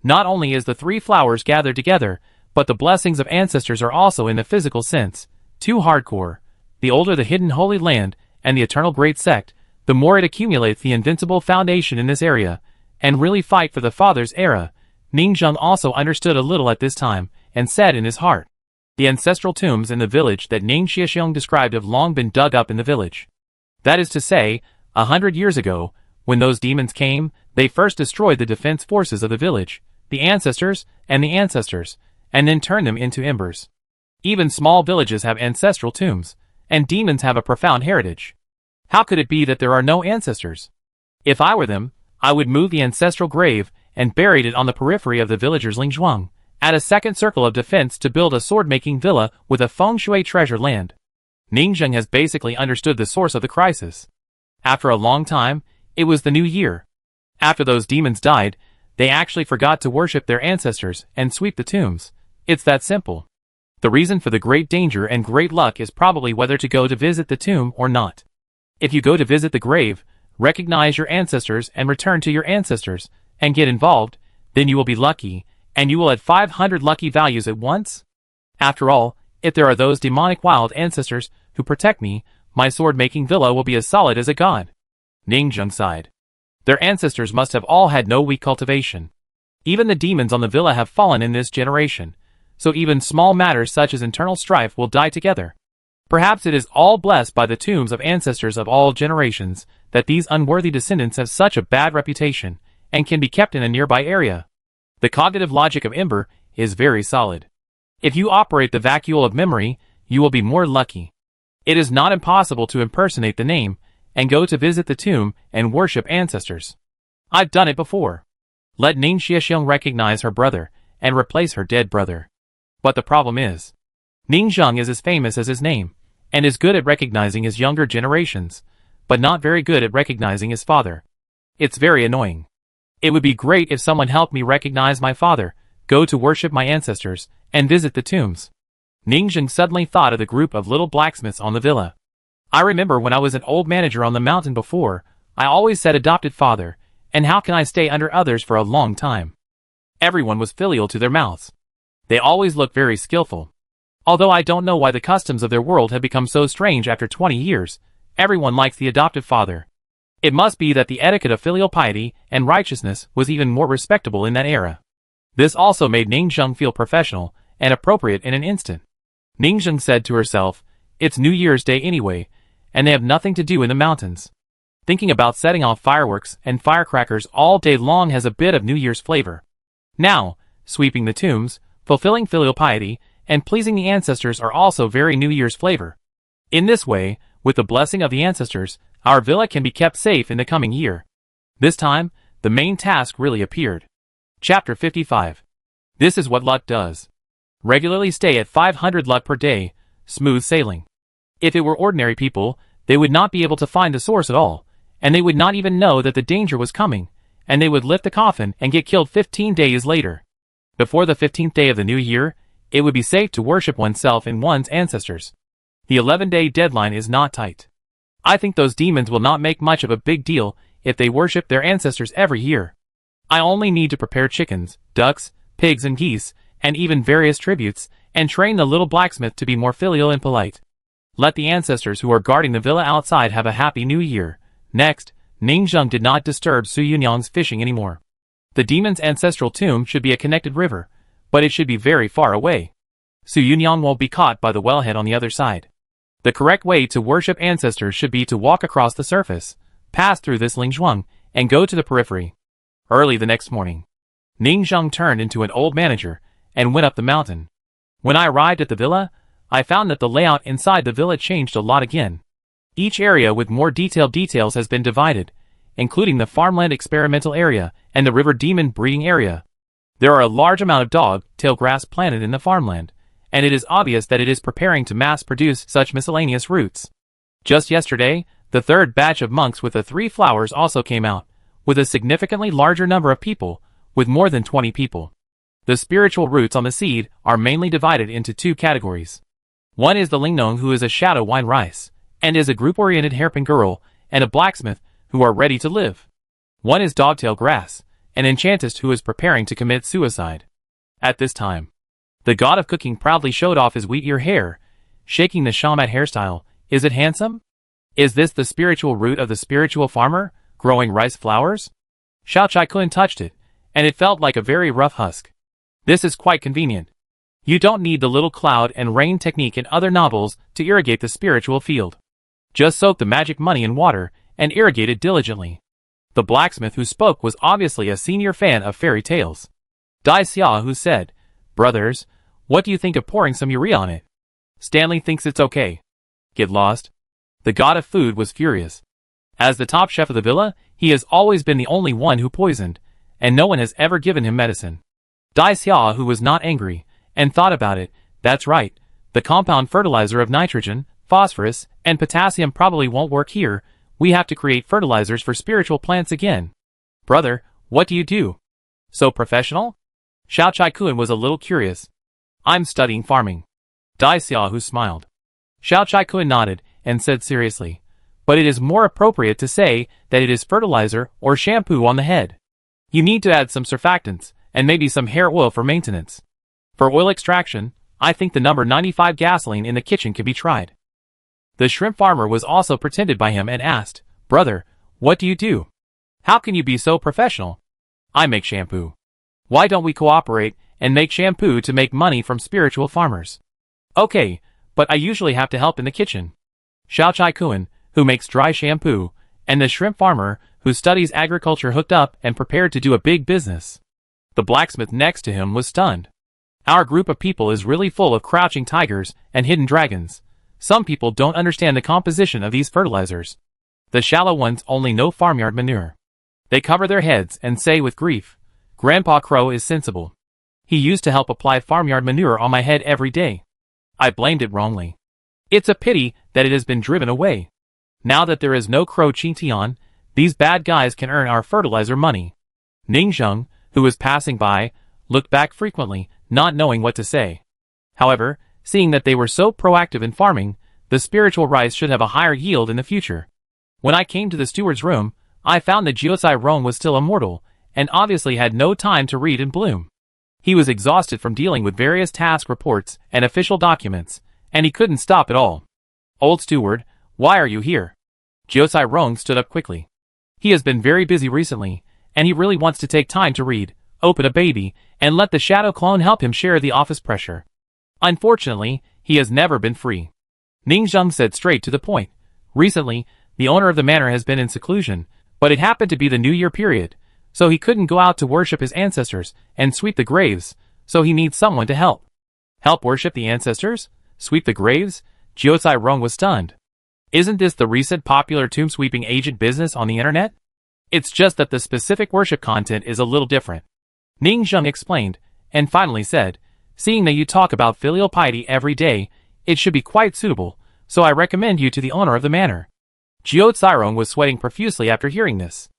Not only is the three flowers gathered together, but the blessings of ancestors are also in the physical sense. Too hardcore. The older the hidden holy land and the eternal great sect, the more it accumulates the invincible foundation in this area, and really fight for the father's era. Ningzheng also understood a little at this time, and said in his heart, the ancestral tombs in the village that Ning Xiaoxiong described have long been dug up in the village. That is to say, 100 years ago, when those demons came, they first destroyed the defense forces of the village, the ancestors, and then turned them into embers. Even small villages have ancestral tombs, and demons have a profound heritage. How could it be that there are no ancestors? If I were them, I would move the ancestral grave and buried it on the periphery of the villagers Lingzhuang, add a second circle of defense to build a sword-making villa with a feng shui treasure land. Ningzheng has basically understood the source of the crisis. After a long time, it was the new year. After those demons died, they actually forgot to worship their ancestors and sweep the tombs. It's that simple. The reason for the great danger and great luck is probably whether to go to visit the tomb or not. If you go to visit the grave, recognize your ancestors and return to your ancestors, and get involved, then you will be lucky, and you will add 500 lucky values at once. After all, if there are those demonic wild ancestors who protect me, my sword-making villa will be as solid as a god. Ningzheng sighed. Their ancestors must have all had no weak cultivation. Even the demons on the villa have fallen in this generation, so even small matters such as internal strife will die together. Perhaps it is all blessed by the tombs of ancestors of all generations that these unworthy descendants have such a bad reputation and can be kept in a nearby area. The cognitive logic of Ember is very solid. If you operate the vacuole of memory, you will be more lucky. It is not impossible to impersonate the name and go to visit the tomb and worship ancestors. I've done it before. Let Ning Xiaoxiong recognize her brother and replace her dead brother. But the problem is, Ningzheng is as famous as his name, and is good at recognizing his younger generations, but not very good at recognizing his father. It's very annoying. It would be great if someone helped me recognize my father, go to worship my ancestors, and visit the tombs. Ningzheng suddenly thought of the group of little blacksmiths on the villa. I remember when I was an old manager on the mountain before, I always said adopted father, and how can I stay under others for a long time? Everyone was filial to their mouths. They always looked very skillful. Although I don't know why the customs of their world have become so strange after 20 years, everyone likes the adoptive father. It must be that the etiquette of filial piety and righteousness was even more respectable in that era. This also made Ningzheng feel professional and appropriate in an instant. Ningzheng said to herself, it's New Year's Day anyway, and they have nothing to do in the mountains. Thinking about setting off fireworks and firecrackers all day long has a bit of New Year's flavor. Now, sweeping the tombs, fulfilling filial piety, and pleasing the ancestors are also very New Year's flavor. In this way, with the blessing of the ancestors, our villa can be kept safe in the coming year. This time, the main task really appeared. Chapter 55. This is what luck does. Regularly stay at 500 luck per day, smooth sailing. If it were ordinary people, they would not be able to find the source at all, and they would not even know that the danger was coming, and they would lift the coffin and get killed 15 days later. Before the 15th day of the new year, it would be safe to worship oneself and one's ancestors. The 11-day deadline is not tight. I think those demons will not make much of a big deal if they worship their ancestors every year. I only need to prepare chickens, ducks, pigs and geese, and even various tributes, and train the little blacksmith to be more filial and polite. Let the ancestors who are guarding the villa outside have a happy new year. Next, Ningzheng did not disturb Su Yunyang's fishing anymore. The demon's ancestral tomb should be a connected river, but it should be very far away. Su Yunyang won't be caught by the wellhead on the other side. The correct way to worship ancestors should be to walk across the surface, pass through this Lingzhuang, and go to the periphery. Early the next morning, Ningzheng turned into an old manager and went up the mountain. When I arrived at the villa, I found that the layout inside the villa changed a lot again. Each area with more detailed details has been divided, including the farmland experimental area and the river demon breeding area. There are a large amount of dog-tail grass planted in the farmland, and it is obvious that it is preparing to mass-produce such miscellaneous roots. Just yesterday, the third batch of monks with the 3 flowers also came out, with a significantly larger number of people, with more than 20 people. The spiritual roots on the seed are mainly divided into 2 categories. One is the Lingnong, who is a shadow wine rice, and is a group-oriented hairpin girl, and a blacksmith, who are ready to live. One is dogtail grass, an enchantist who is preparing to commit suicide. At this time, the god of cooking proudly showed off his wheat-ear hair, shaking the shamat hairstyle. Is it handsome? Is this the spiritual root of the spiritual farmer, growing rice flowers? Xiao Chai-kun touched it, and it felt like a very rough husk. This is quite convenient. You don't need the little cloud and rain technique in other novels to irrigate the spiritual field. Just soak the magic money in water and irrigate it diligently. The blacksmith who spoke was obviously a senior fan of fairy tales. Dai Xia, who said, "Brothers, what do you think of pouring some urea on it?" Stanley thinks it's okay. Get lost. The god of food was furious. As the top chef of the villa, he has always been the only one who poisoned, and no one has ever given him medicine. Dai Xia, who was not angry, and thought about it, that's right, the compound fertilizer of nitrogen, phosphorus, and potassium probably won't work here. We have to create fertilizers for spiritual plants again. Brother, what do you do? So professional? Xiao Chai-kun was a little curious. I'm studying farming. Dai Xia, who smiled. Xiao Chai-kun nodded, and said seriously, but it is more appropriate to say that it is fertilizer or shampoo on the head. You need to add some surfactants, and maybe some hair oil for maintenance. For oil extraction, I think the number 95 gasoline in the kitchen can be tried. The shrimp farmer was also pretended by him and asked, Brother, what do you do? How can you be so professional? I make shampoo. Why don't we cooperate and make shampoo to make money from spiritual farmers? Okay, but I usually have to help in the kitchen. Xiao Chai-kun, who makes dry shampoo, and the shrimp farmer, who studies agriculture, hooked up and prepared to do a big business. The blacksmith next to him was stunned. Our group of people is really full of crouching tigers and hidden dragons. Some people don't understand the composition of these fertilizers. The shallow ones only know farmyard manure. They cover their heads and say with grief, Grandpa Crow is sensible. He used to help apply farmyard manure on my head every day. I blamed it wrongly. It's a pity that it has been driven away. Now that there is no Crow Chintian, these bad guys can earn our fertilizer money. Ningzheng, who was passing by, looked back frequently, not knowing what to say. However, seeing that they were so proactive in farming, the spiritual rice should have a higher yield in the future. When I came to the steward's room, I found that Jiucai Rong was still immortal, and obviously had no time to read and bloom. He was exhausted from dealing with various task reports and official documents, and he couldn't stop at all. Old steward, why are you here? Jiucai Rong stood up quickly. He has been very busy recently, and he really wants to take time to read, open a baby, and let the shadow clone help him share the office pressure. Unfortunately, he has never been free. Ningzheng said straight to the point. Recently, the owner of the manor has been in seclusion, but it happened to be the New Year period, so he couldn't go out to worship his ancestors and sweep the graves, so he needs someone to help. Help worship the ancestors? Sweep the graves? Jiucai Rong was stunned. Isn't this the recent popular tomb sweeping agent business on the internet? It's just that the specific worship content is a little different. Ningzheng explained, and finally said, seeing that you talk about filial piety every day, it should be quite suitable, so I recommend you to the owner of the manor. Jiucai Rong was sweating profusely after hearing this.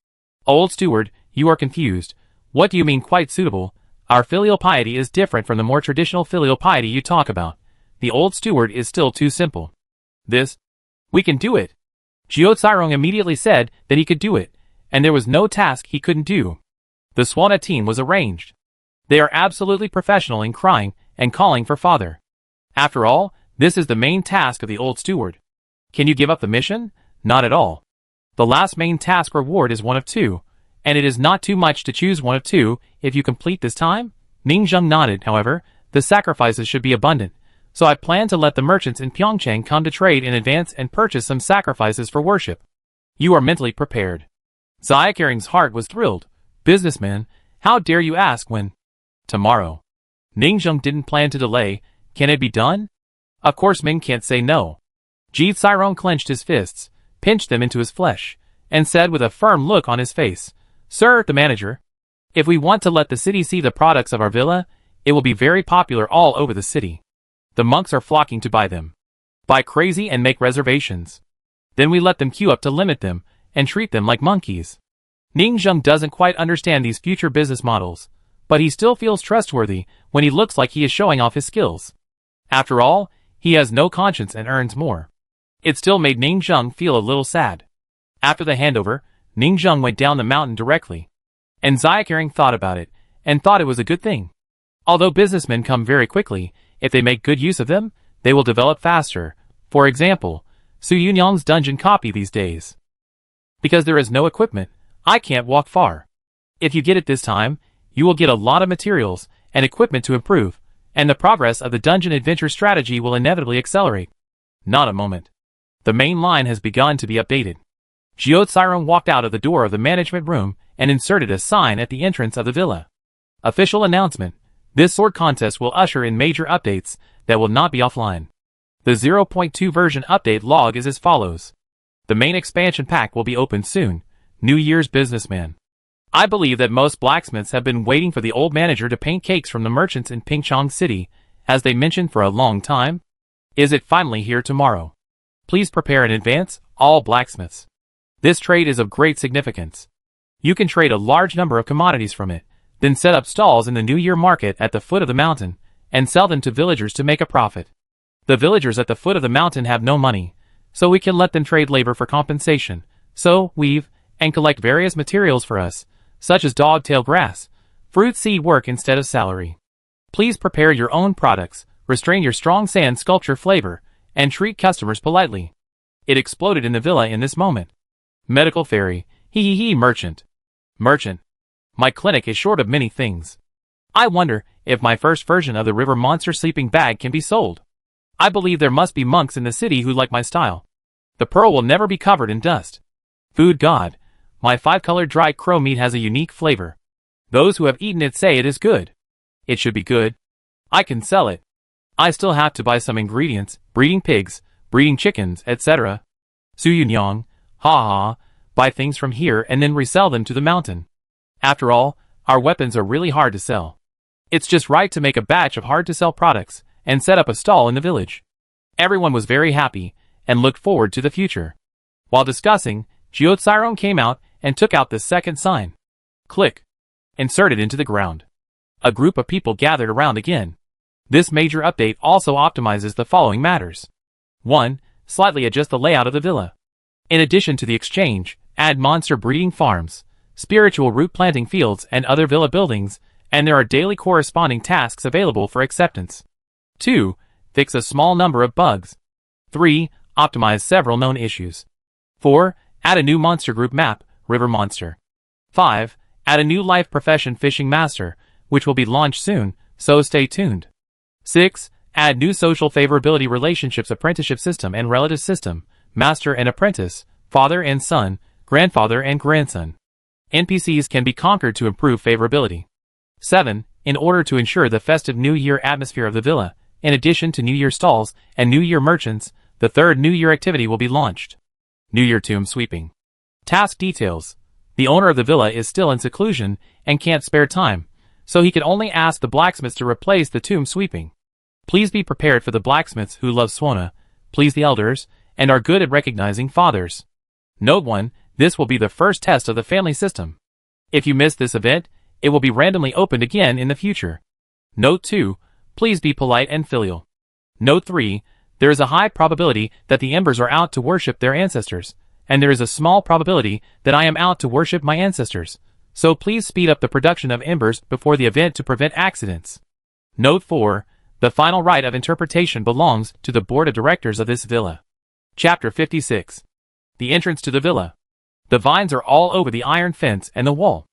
Old steward, you are confused. What do you mean quite suitable? Our filial piety is different from the more traditional filial piety you talk about. The old steward is still too simple. We can do it. Jiucai Rong immediately said that he could do it, and there was no task he couldn't do. The Swana team was arranged. They are absolutely professional in crying and calling for father. After all, this is the main task of the old steward. Can you give up the mission? Not at all. The last main task reward is one of 2, and it is not too much to choose one of 2 if you complete this time? Ningzheng nodded. However, the sacrifices should be abundant, so I plan to let the merchants in Pyeongchang come to trade in advance and purchase some sacrifices for worship. You are mentally prepared. Xiaokering's heart was thrilled. Businessman, how dare you ask when? Tomorrow. Ningzheng didn't plan to delay. Can it be done? Of course Ming can't say no. Jiucai Rong clenched his fists, pinched them into his flesh, and said with a firm look on his face, Sir, the manager. If we want to let the city see the products of our villa, it will be very popular all over the city. The monks are flocking to buy them. Buy crazy and make reservations. Then we let them queue up to limit them, and treat them like monkeys. Ningzheng doesn't quite understand these future business models, but he still feels trustworthy when he looks like he is showing off his skills. After all, he has no conscience and earns more. It still made Ningzheng feel a little sad. After the handover, Ningzheng went down the mountain directly. And Xiaoqing thought about it, and thought it was a good thing. Although businessmen come very quickly, if they make good use of them, they will develop faster. For example, Su Yunyang's dungeon copy these days. Because there is no equipment, I can't walk far. If you get it this time, you will get a lot of materials and equipment to improve, and the progress of the dungeon adventure strategy will inevitably accelerate. Not a moment. The main line has begun to be updated. Jiao Tsiron walked out of the door of the management room and inserted a sign at the entrance of the villa. Official announcement. This sword contest will usher in major updates that will not be offline. The 0.2 version update log is as follows. The main expansion pack will be opened soon. New Year's businessman. I believe that most blacksmiths have been waiting for the old manager to paint cakes from the merchants in Pingchong City, as they mentioned for a long time. Is it finally here tomorrow? Please prepare in advance, all blacksmiths. This trade is of great significance. You can trade a large number of commodities from it, then set up stalls in the New Year market at the foot of the mountain, and sell them to villagers to make a profit. The villagers at the foot of the mountain have no money, so we can let them trade labor for compensation, sow, weave, and collect various materials for us, such as dog-tail grass, fruit seed work instead of salary. Please prepare your own products, restrain your strong sand sculpture flavor, and treat customers politely. It exploded in the villa in this moment. Medical fairy, merchant. Merchant. My clinic is short of many things. I wonder if my first version of the river monster sleeping bag can be sold. I believe there must be monks in the city who like my style. The pearl will never be covered in dust. Food god. My 5-colored dry crow meat has a unique flavor. Those who have eaten it say it is good. It should be good. I can sell it. I still have to buy some ingredients, breeding pigs, breeding chickens, etc. Su Yunyang, buy things from here and then resell them to the mountain. After all, our weapons are really hard to sell. It's just right to make a batch of hard-to-sell products and set up a stall in the village. Everyone was very happy and looked forward to the future. While discussing, Jiao Tsiron came out and took out the second sign. Click. Inserted into the ground. A group of people gathered around again. This major update also optimizes the following matters. 1. Slightly adjust the layout of the villa. In addition to the exchange, add monster breeding farms, spiritual root planting fields and other villa buildings, and there are daily corresponding tasks available for acceptance. 2. Fix a small number of bugs. 3. Optimize several known issues. 4. Add a new monster group map, River Monster. 5. Add a new life profession Fishing Master, which will be launched soon, so stay tuned. 6. Add new social favorability relationships apprenticeship system and relative system, master and apprentice, father and son, grandfather and grandson. NPCs can be conquered to improve favorability. 7. In order to ensure the festive New Year atmosphere of the villa, in addition to New Year stalls and New Year merchants, the third New Year activity will be launched. New Year tomb sweeping. Task details. The owner of the villa is still in seclusion and can't spare time, so he can only ask the blacksmiths to replace the tomb sweeping. Please be prepared for the blacksmiths who love Suona, please the elders, and are good at recognizing fathers. Note 1, this will be the first test of the family system. If you miss this event, it will be randomly opened again in the future. Note 2, please be polite and filial. Note 3, there is a high probability that the Embers are out to worship their ancestors, and there is a small probability that I am out to worship my ancestors, so please speed up the production of Embers before the event to prevent accidents. Note 4, the final right of interpretation belongs to the board of directors of this villa. Chapter 56. The entrance to the villa. The vines are all over the iron fence and the wall.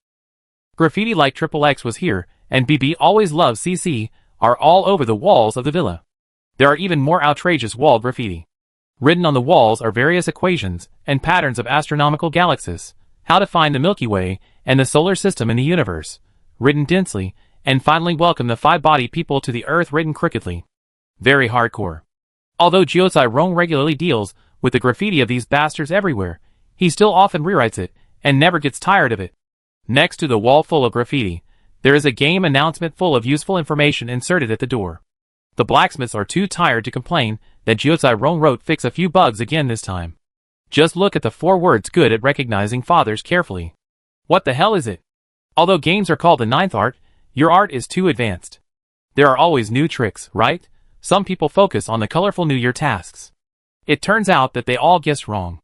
Graffiti like XXX was here, and BB always loves CC, are all over the walls of the villa. There are even more outrageous wall graffiti. Written on the walls are various equations and patterns of astronomical galaxies, how to find the Milky Way and the solar system in the universe, written densely, and finally welcome the 5-body people to the earth written crookedly. Very hardcore. Although Jiao Tsiron regularly deals with the graffiti of these bastards everywhere, he still often rewrites it, and never gets tired of it. Next to the wall full of graffiti, there is a game announcement full of useful information inserted at the door. The blacksmiths are too tired to complain that Jiuzai Rong wrote fix a few bugs again this time. Just look at the 4 words good at recognizing fathers carefully. What the hell is it? Although games are called the 9th art, your art is too advanced. There are always new tricks, right? Some people focus on the colorful New Year tasks. It turns out that they all guessed wrong.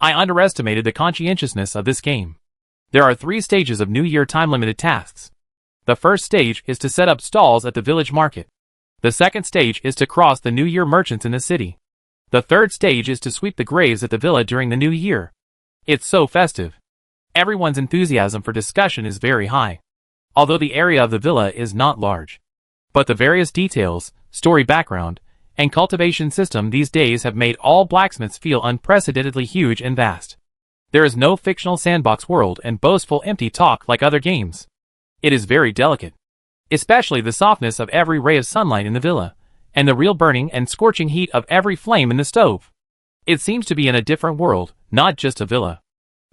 I underestimated the conscientiousness of this game. There are 3 stages of New Year time-limited tasks. The first stage is to set up stalls at the village market. The second stage is to cross the New Year merchants in the city. The third stage is to sweep the graves at the villa during the New Year. It's so festive. Everyone's enthusiasm for discussion is very high. Although the area of the villa is not large. But the various details, story background, and cultivation system these days have made all blacksmiths feel unprecedentedly huge and vast. There is no fictional sandbox world and boastful empty talk like other games. It is very delicate. Especially the softness of every ray of sunlight in the villa, and the real burning and scorching heat of every flame in the stove. It seems to be in a different world, not just a villa.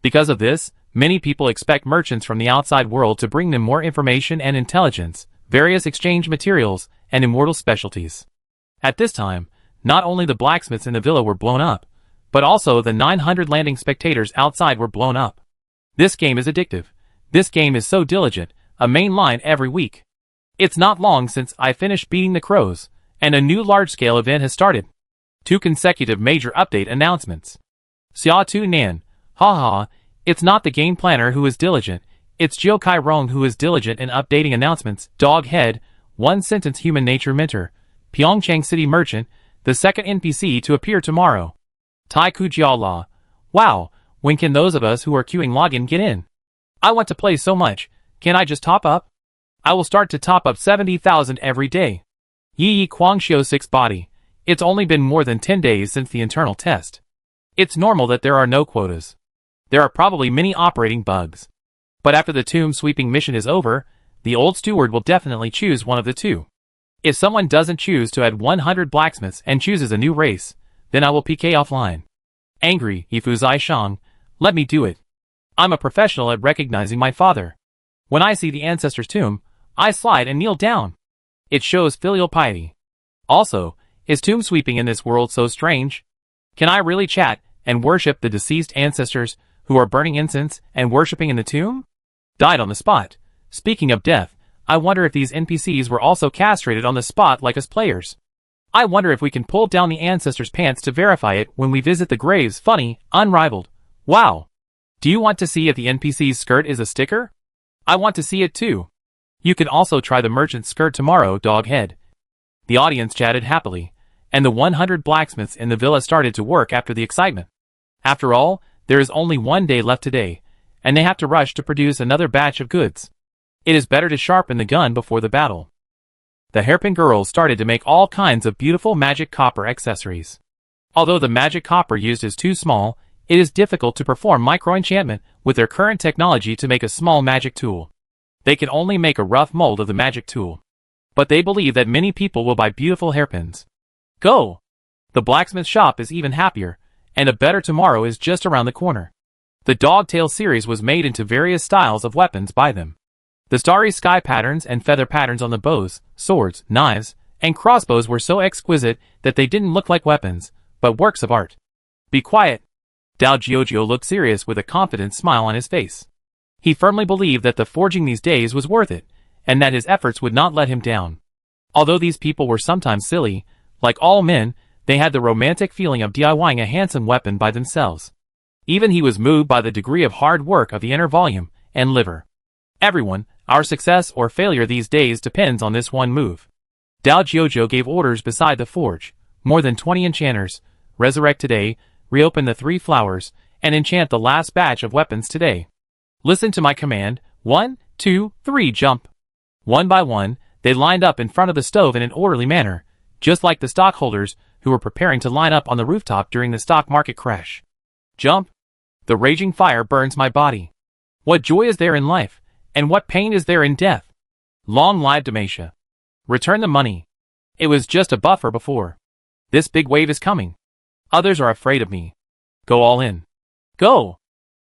Because of this, many people expect merchants from the outside world to bring them more information and intelligence, various exchange materials, and immortal specialties. At this time, not only the blacksmiths in the villa were blown up, but also the 900 landing spectators outside were blown up. This game is addictive. This game is so diligent, a main line every week. It's not long since I finished beating the crows, and a new large-scale event has started. 2 consecutive major update announcements. Xia Tu Nan, haha, it's not the game planner who is diligent, it's Jiukai Rong who is diligent in updating announcements. Dog Head, 1 sentence human nature mentor, Pyeongchang City Merchant, the second NPC to appear tomorrow. Tai Ku Jiala, wow, when can those of us who are queuing login get in? I want to play so much, can I just top up? I will start to top up 70,000 every day. Yi Guangxiu 6 body. It's only been more than 10 days since the internal test. It's normal that there are no quotas. There are probably many operating bugs. But after the tomb sweeping mission is over, the old steward will definitely choose one of the 2. If someone doesn't choose to add 100 blacksmiths and chooses a new race, then I will PK offline. Angry, Ifuzai Shang, let me do it. I'm a professional at recognizing my father. When I see the ancestor's tomb, I slide and kneel down. It shows filial piety. Also, is tomb sweeping in this world so strange? Can I really chat and worship the deceased ancestors who are burning incense and worshipping in the tomb? Died on the spot. Speaking of death, I wonder if these NPCs were also castrated on the spot like us players. I wonder if we can pull down the ancestors' pants to verify it when we visit the graves. Funny, unrivaled. Wow. Do you want to see if the NPC's skirt is a sticker? I want to see it too. You can also try the merchant's skirt tomorrow, Doghead. The audience chatted happily, and the 100 blacksmiths in the villa started to work after the excitement. After all, there is only 1 day left today, and they have to rush to produce another batch of goods. It is better to sharpen the gun before the battle. The hairpin girls started to make all kinds of beautiful magic copper accessories. Although the magic copper used is too small, it is difficult to perform micro-enchantment with their current technology to make a small magic tool. They can only make a rough mold of the magic tool. But they believe that many people will buy beautiful hairpins. Go! The blacksmith shop is even happier, and a better tomorrow is just around the corner. The Dogtail series was made into various styles of weapons by them. The starry sky patterns and feather patterns on the bows, swords, knives, and crossbows were so exquisite that they didn't look like weapons, but works of art. Be quiet. Dao Jiojio looked serious with a confident smile on his face. He firmly believed that the forging these days was worth it, and that his efforts would not let him down. Although these people were sometimes silly, like all men, they had the romantic feeling of DIYing a handsome weapon by themselves. Even he was moved by the degree of hard work of the inner volume and liver. Everyone, our success or failure these days depends on this one move. Dao Jiojio gave orders beside the forge. More than 20 enchanters, resurrect today, reopen the 3 flowers, and enchant the last batch of weapons today. Listen to my command, 1, 2, 3, jump. One by one, they lined up in front of the stove in an orderly manner, just like the stockholders who were preparing to line up on the rooftop during the stock market crash. Jump. The raging fire burns my body. What joy is there in life, and what pain is there in death? Long live Demacia. Return the money. It was just a buffer before. This big wave is coming. Others are afraid of me. Go all in. Go!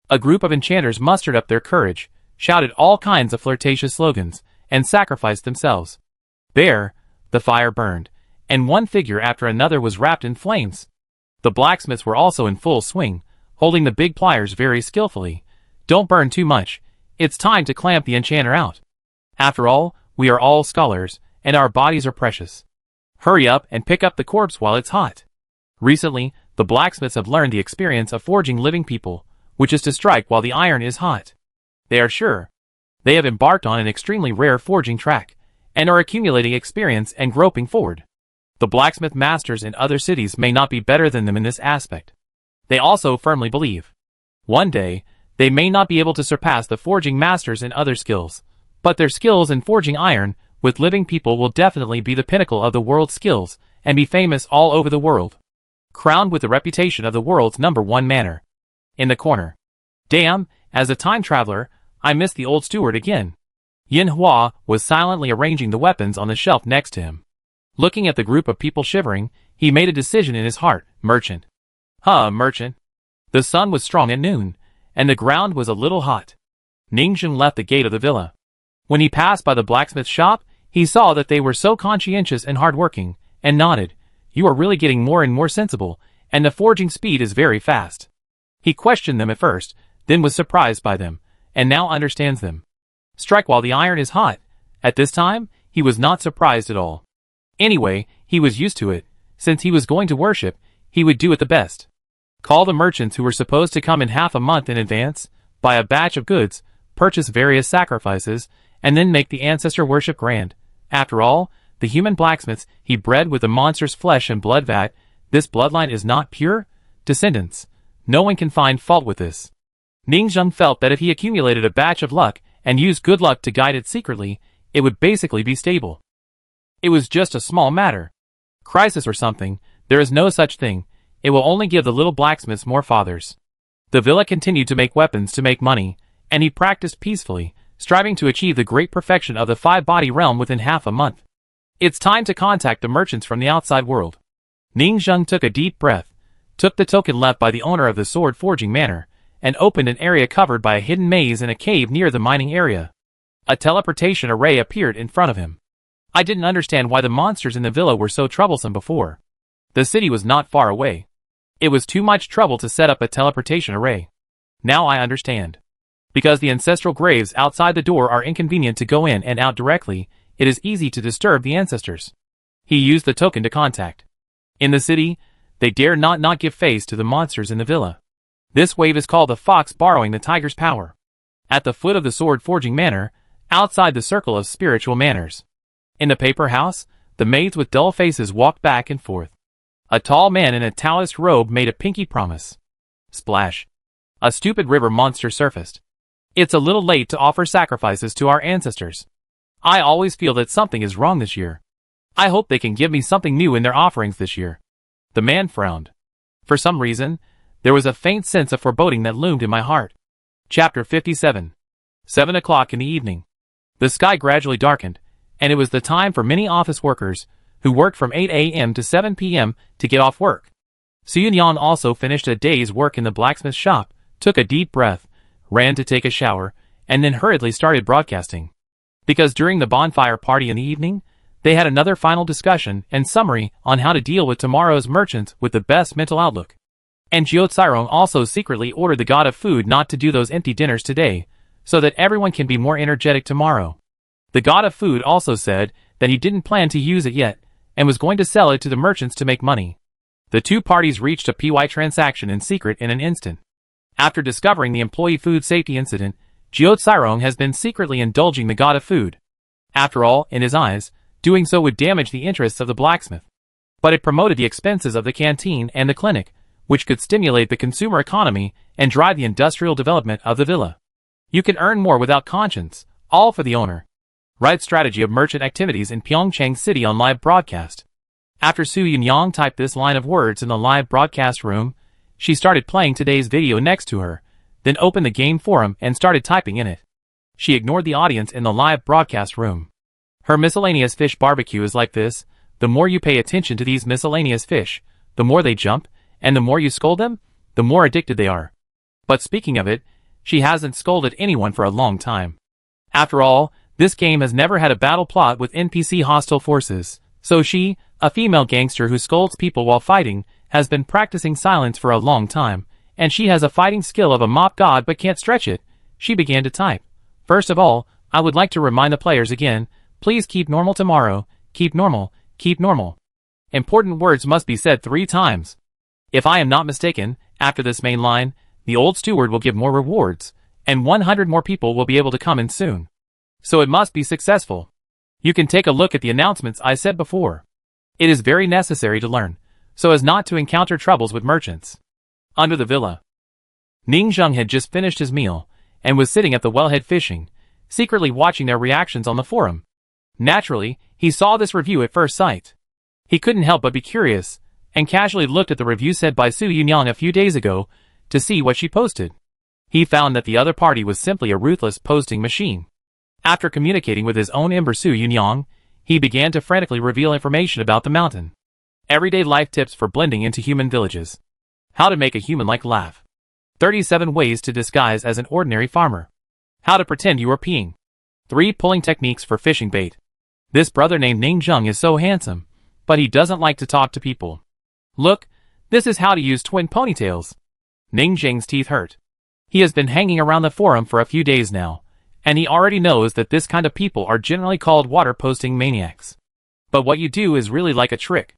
A group of enchanters mustered up their courage, shouted all kinds of flirtatious slogans, and sacrificed themselves. There, the fire burned, and one figure after another was wrapped in flames. The blacksmiths were also in full swing, holding the big pliers very skillfully. Don't burn too much. It's time to clamp the enchanter out. After all, we are all scholars, and our bodies are precious. Hurry up and pick up the corpse while it's hot. Recently, the blacksmiths have learned the experience of forging living people, which is to strike while the iron is hot. They are sure. They have embarked on an extremely rare forging track, and are accumulating experience and groping forward. The blacksmith masters in other cities may not be better than them in this aspect. They also firmly believe. One day, they may not be able to surpass the forging masters in other skills, but their skills in forging iron with living people will definitely be the pinnacle of the world's skills and be famous all over the world. Crowned with the reputation of the world's #1 manner. In the corner. Damn, as a time traveler, I miss the old steward again. Yin Hua was silently arranging the weapons on the shelf next to him. Looking at the group of people shivering, he made a decision in his heart, merchant. Merchant. The sun was strong at noon, and the ground was a little hot. Ningzheng left the gate of the villa. When he passed by the blacksmith's shop, he saw that they were so conscientious and hard-working, and nodded. You are really getting more and more sensible, and the forging speed is very fast. He questioned them at first, then was surprised by them, and now understands them. Strike while the iron is hot. At this time, he was not surprised at all. Anyway, he was used to it. Since he was going to worship, he would do it the best. Call the merchants who were supposed to come in half a month in advance, buy a batch of goods, purchase various sacrifices, and then make the ancestor worship grand. After all, the human blacksmiths he bred with the monster's flesh and blood vat, this bloodline is not pure? Descendants. No one can find fault with this. Ningzheng felt that if he accumulated a batch of luck and used good luck to guide it secretly, it would basically be stable. It was just a small matter. Crisis or something, there is no such thing. It will only give the little blacksmiths more fathers. The villa continued to make weapons to make money, and he practiced peacefully, striving to achieve the great perfection of the five-body realm within half a month. It's time to contact the merchants from the outside world. Ningzheng took a deep breath, took the token left by the owner of the sword forging manor, and opened an area covered by a hidden maze in a cave near the mining area. A teleportation array appeared in front of him. I didn't understand why the monsters in the villa were so troublesome before. The city was not far away. It was too much trouble to set up a teleportation array. Now I understand. Because the ancestral graves outside the door are inconvenient to go in and out directly, it is easy to disturb the ancestors. He used the token to contact. In the city, they dare not give face to the monsters in the villa. This wave is called the fox borrowing the tiger's power. At the foot of the sword forging manor, outside the circle of spiritual manners. In the paper house, the maids with dull faces walked back and forth. A tall man in a Taoist robe made a pinky promise. Splash. A stupid river monster surfaced. It's a little late to offer sacrifices to our ancestors. I always feel that something is wrong this year. I hope they can give me something new in their offerings this year. The man frowned. For some reason, there was a faint sense of foreboding that loomed in my heart. Chapter 57. 7 o'clock in the evening. The sky gradually darkened, and it was the time for many office workers, who worked from 8 a.m. to 7 p.m. to get off work. Xuyunyang also finished a day's work in the blacksmith shop, took a deep breath, ran to take a shower, and then hurriedly started broadcasting. Because during the bonfire party in the evening, they had another final discussion and summary on how to deal with tomorrow's merchants with the best mental outlook. And Jiutsirong also secretly ordered the god of food not to do those empty dinners today, so that everyone can be more energetic tomorrow. The god of food also said that he didn't plan to use it yet, and was going to sell it to the merchants to make money. The two parties reached a PY transaction in secret in an instant. After discovering the employee food safety incident, Jiutsirong has been secretly indulging the god of food. After all, in his eyes, doing so would damage the interests of the blacksmith. But it promoted the expenses of the canteen and the clinic, which could stimulate the consumer economy and drive the industrial development of the villa. You can earn more without conscience, all for the owner. Right strategy of merchant activities in Pyeongchang City on live broadcast. After Xuyunyang typed this line of words in the live broadcast room, she started playing today's video next to her, then opened the game forum and started typing in it. She ignored the audience in the live broadcast room. Her miscellaneous fish barbecue is like this: the more you pay attention to these miscellaneous fish, the more they jump, and the more you scold them, the more addicted they are. But speaking of it, she hasn't scolded anyone for a long time. After all, this game has never had a battle plot with NPC hostile forces, so she, a female gangster who scolds people while fighting, has been practicing silence for a long time, and she has a fighting skill of a mop god but can't stretch it. She began to type. First of all, I would like to remind the players again, please keep normal tomorrow, keep normal, keep normal. Important words must be said 3 times. If I am not mistaken, after this main line, the old steward will give more rewards, and 100 more people will be able to come in soon. So it must be successful. You can take a look at the announcements I said before. It is very necessary to learn, so as not to encounter troubles with merchants. Under the villa. Ning Zheng had just finished his meal, and was sitting at the wellhead fishing, secretly watching their reactions on the forum. Naturally, he saw this review at first sight. He couldn't help but be curious, and casually looked at the review said by Su Yunyang a few days ago, to see what she posted. He found that the other party was simply a ruthless posting machine. After communicating with his own Ember Su Yunyang, he began to frantically reveal information about the mountain. Everyday life tips for blending into human villages. How to make a human-like laugh. 37 ways to disguise as an ordinary farmer. How to pretend you are peeing. 3 pulling techniques for fishing bait. This brother named Ning Zheng is so handsome, but he doesn't like to talk to people. Look, this is how to use twin ponytails. Ning Zheng's teeth hurt. He has been hanging around the forum for a few days now, and he already knows that this kind of people are generally called water posting maniacs. But what you do is really like a trick.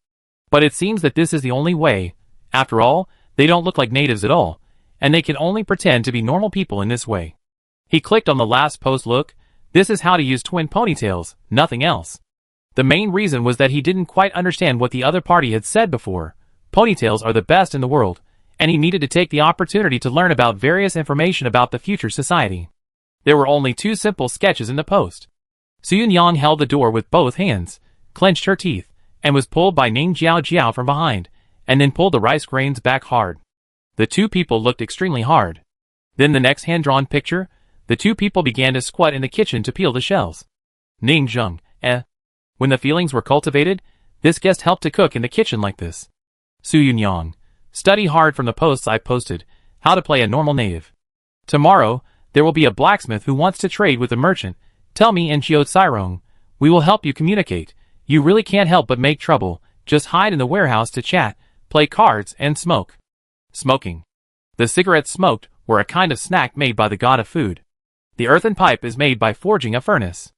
But it seems that this is the only way. After all, they don't look like natives at all, and they can only pretend to be normal people in this way. He clicked on the last post. Look, this is how to use twin ponytails, nothing else. The main reason was that he didn't quite understand what the other party had said before. Ponytails are the best in the world, and he needed to take the opportunity to learn about various information about the future society. There were only 2 simple sketches in the post. Su Yunyang held the door with both hands, clenched her teeth, and was pulled by Ning Jiao from behind, and then pulled the rice grains back hard. The 2 people looked extremely hard. Then the next hand-drawn picture, the 2 people began to squat in the kitchen to peel the shells. Ning Zheng, When the feelings were cultivated, this guest helped to cook in the kitchen like this. Su Yunyang, study hard from the posts I posted, how to play a normal native. Tomorrow, there will be a blacksmith who wants to trade with a merchant. Tell me in Chiao Tsirong. We will help you communicate. You really can't help but make trouble. Just hide in the warehouse to chat, play cards, and smoke. Smoking. The cigarettes smoked were a kind of snack made by the god of food. The earthen pipe is made by forging a furnace.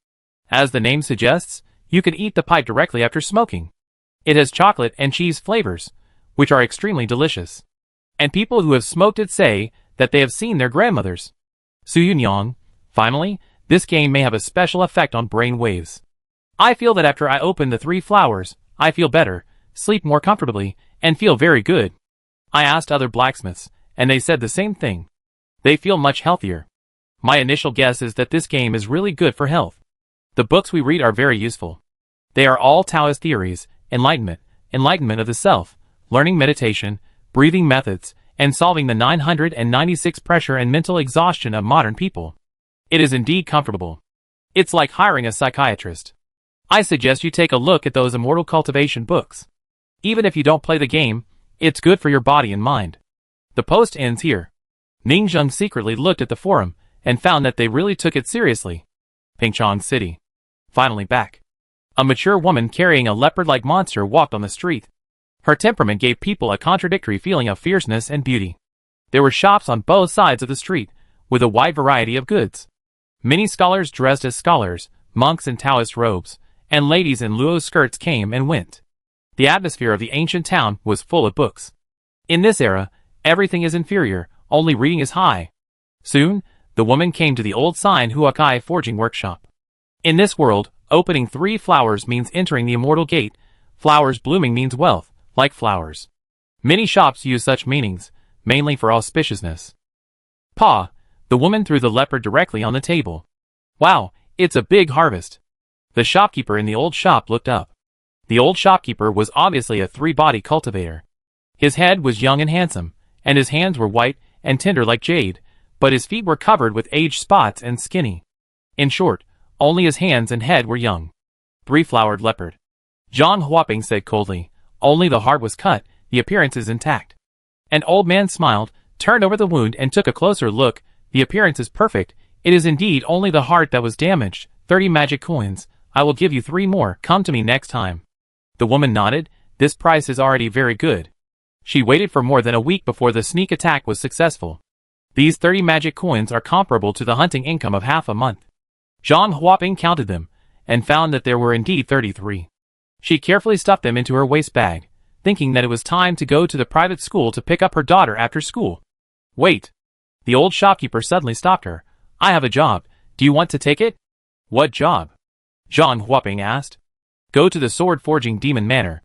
As the name suggests, you can eat the pipe directly after smoking. It has chocolate and cheese flavors, which are extremely delicious. And people who have smoked it say that they have seen their grandmothers. Su Yunyang, finally, this game may have a special effect on brain waves. I feel that after I open the 3 flowers, I feel better, sleep more comfortably, and feel very good. I asked other blacksmiths, and they said the same thing. They feel much healthier. My initial guess is that this game is really good for health. The books we read are very useful. They are all Taoist theories, enlightenment of the self, learning meditation, breathing methods, and solving the 996 pressure and mental exhaustion of modern people. It is indeed comfortable. It's like hiring a psychiatrist. I suggest you take a look at those Immortal Cultivation books. Even if you don't play the game, it's good for your body and mind. The post ends here. Ning Zheng secretly looked at the forum, and found that they really took it seriously. Pingchong City. Finally back. A mature woman carrying a leopard-like monster walked on the street. Her temperament gave people a contradictory feeling of fierceness and beauty. There were shops on both sides of the street, with a wide variety of goods. Many scholars dressed as scholars, monks in Taoist robes, and ladies in luo skirts came and went. The atmosphere of the ancient town was full of books. In this era, everything is inferior, only reading is high. Soon, the woman came to the old sign Huakai forging workshop. In this world, opening 3 flowers means entering the immortal gate. Flowers blooming means wealth, like flowers. Many shops use such meanings, mainly for auspiciousness. Pa, the woman threw the leopard directly on the table. Wow, it's a big harvest. The shopkeeper in the old shop looked up. The old shopkeeper was obviously a 3-body cultivator. His head was young and handsome, and his hands were white and tender like jade, but his feet were covered with age spots and skinny. In short, only his hands and head were young. 3-flowered leopard. Zhang Huaping said coldly, only the heart was cut, the appearance is intact. An old man smiled, turned over the wound and took a closer look. The appearance is perfect. It is indeed only the heart that was damaged. 30 magic coins. I will give you 3 more. Come to me next time. The woman nodded. This price is already very good. She waited for more than a week before the sneak attack was successful. These 30 magic coins are comparable to the hunting income of half a month. Zhang Huaping counted them, and found that there were indeed 33. She carefully stuffed them into her waist bag, thinking that it was time to go to the private school to pick up her daughter after school. Wait! The old shopkeeper suddenly stopped her. I have a job. Do you want to take it? What job? Zhang Huaping asked. Go to the sword-forging demon manor.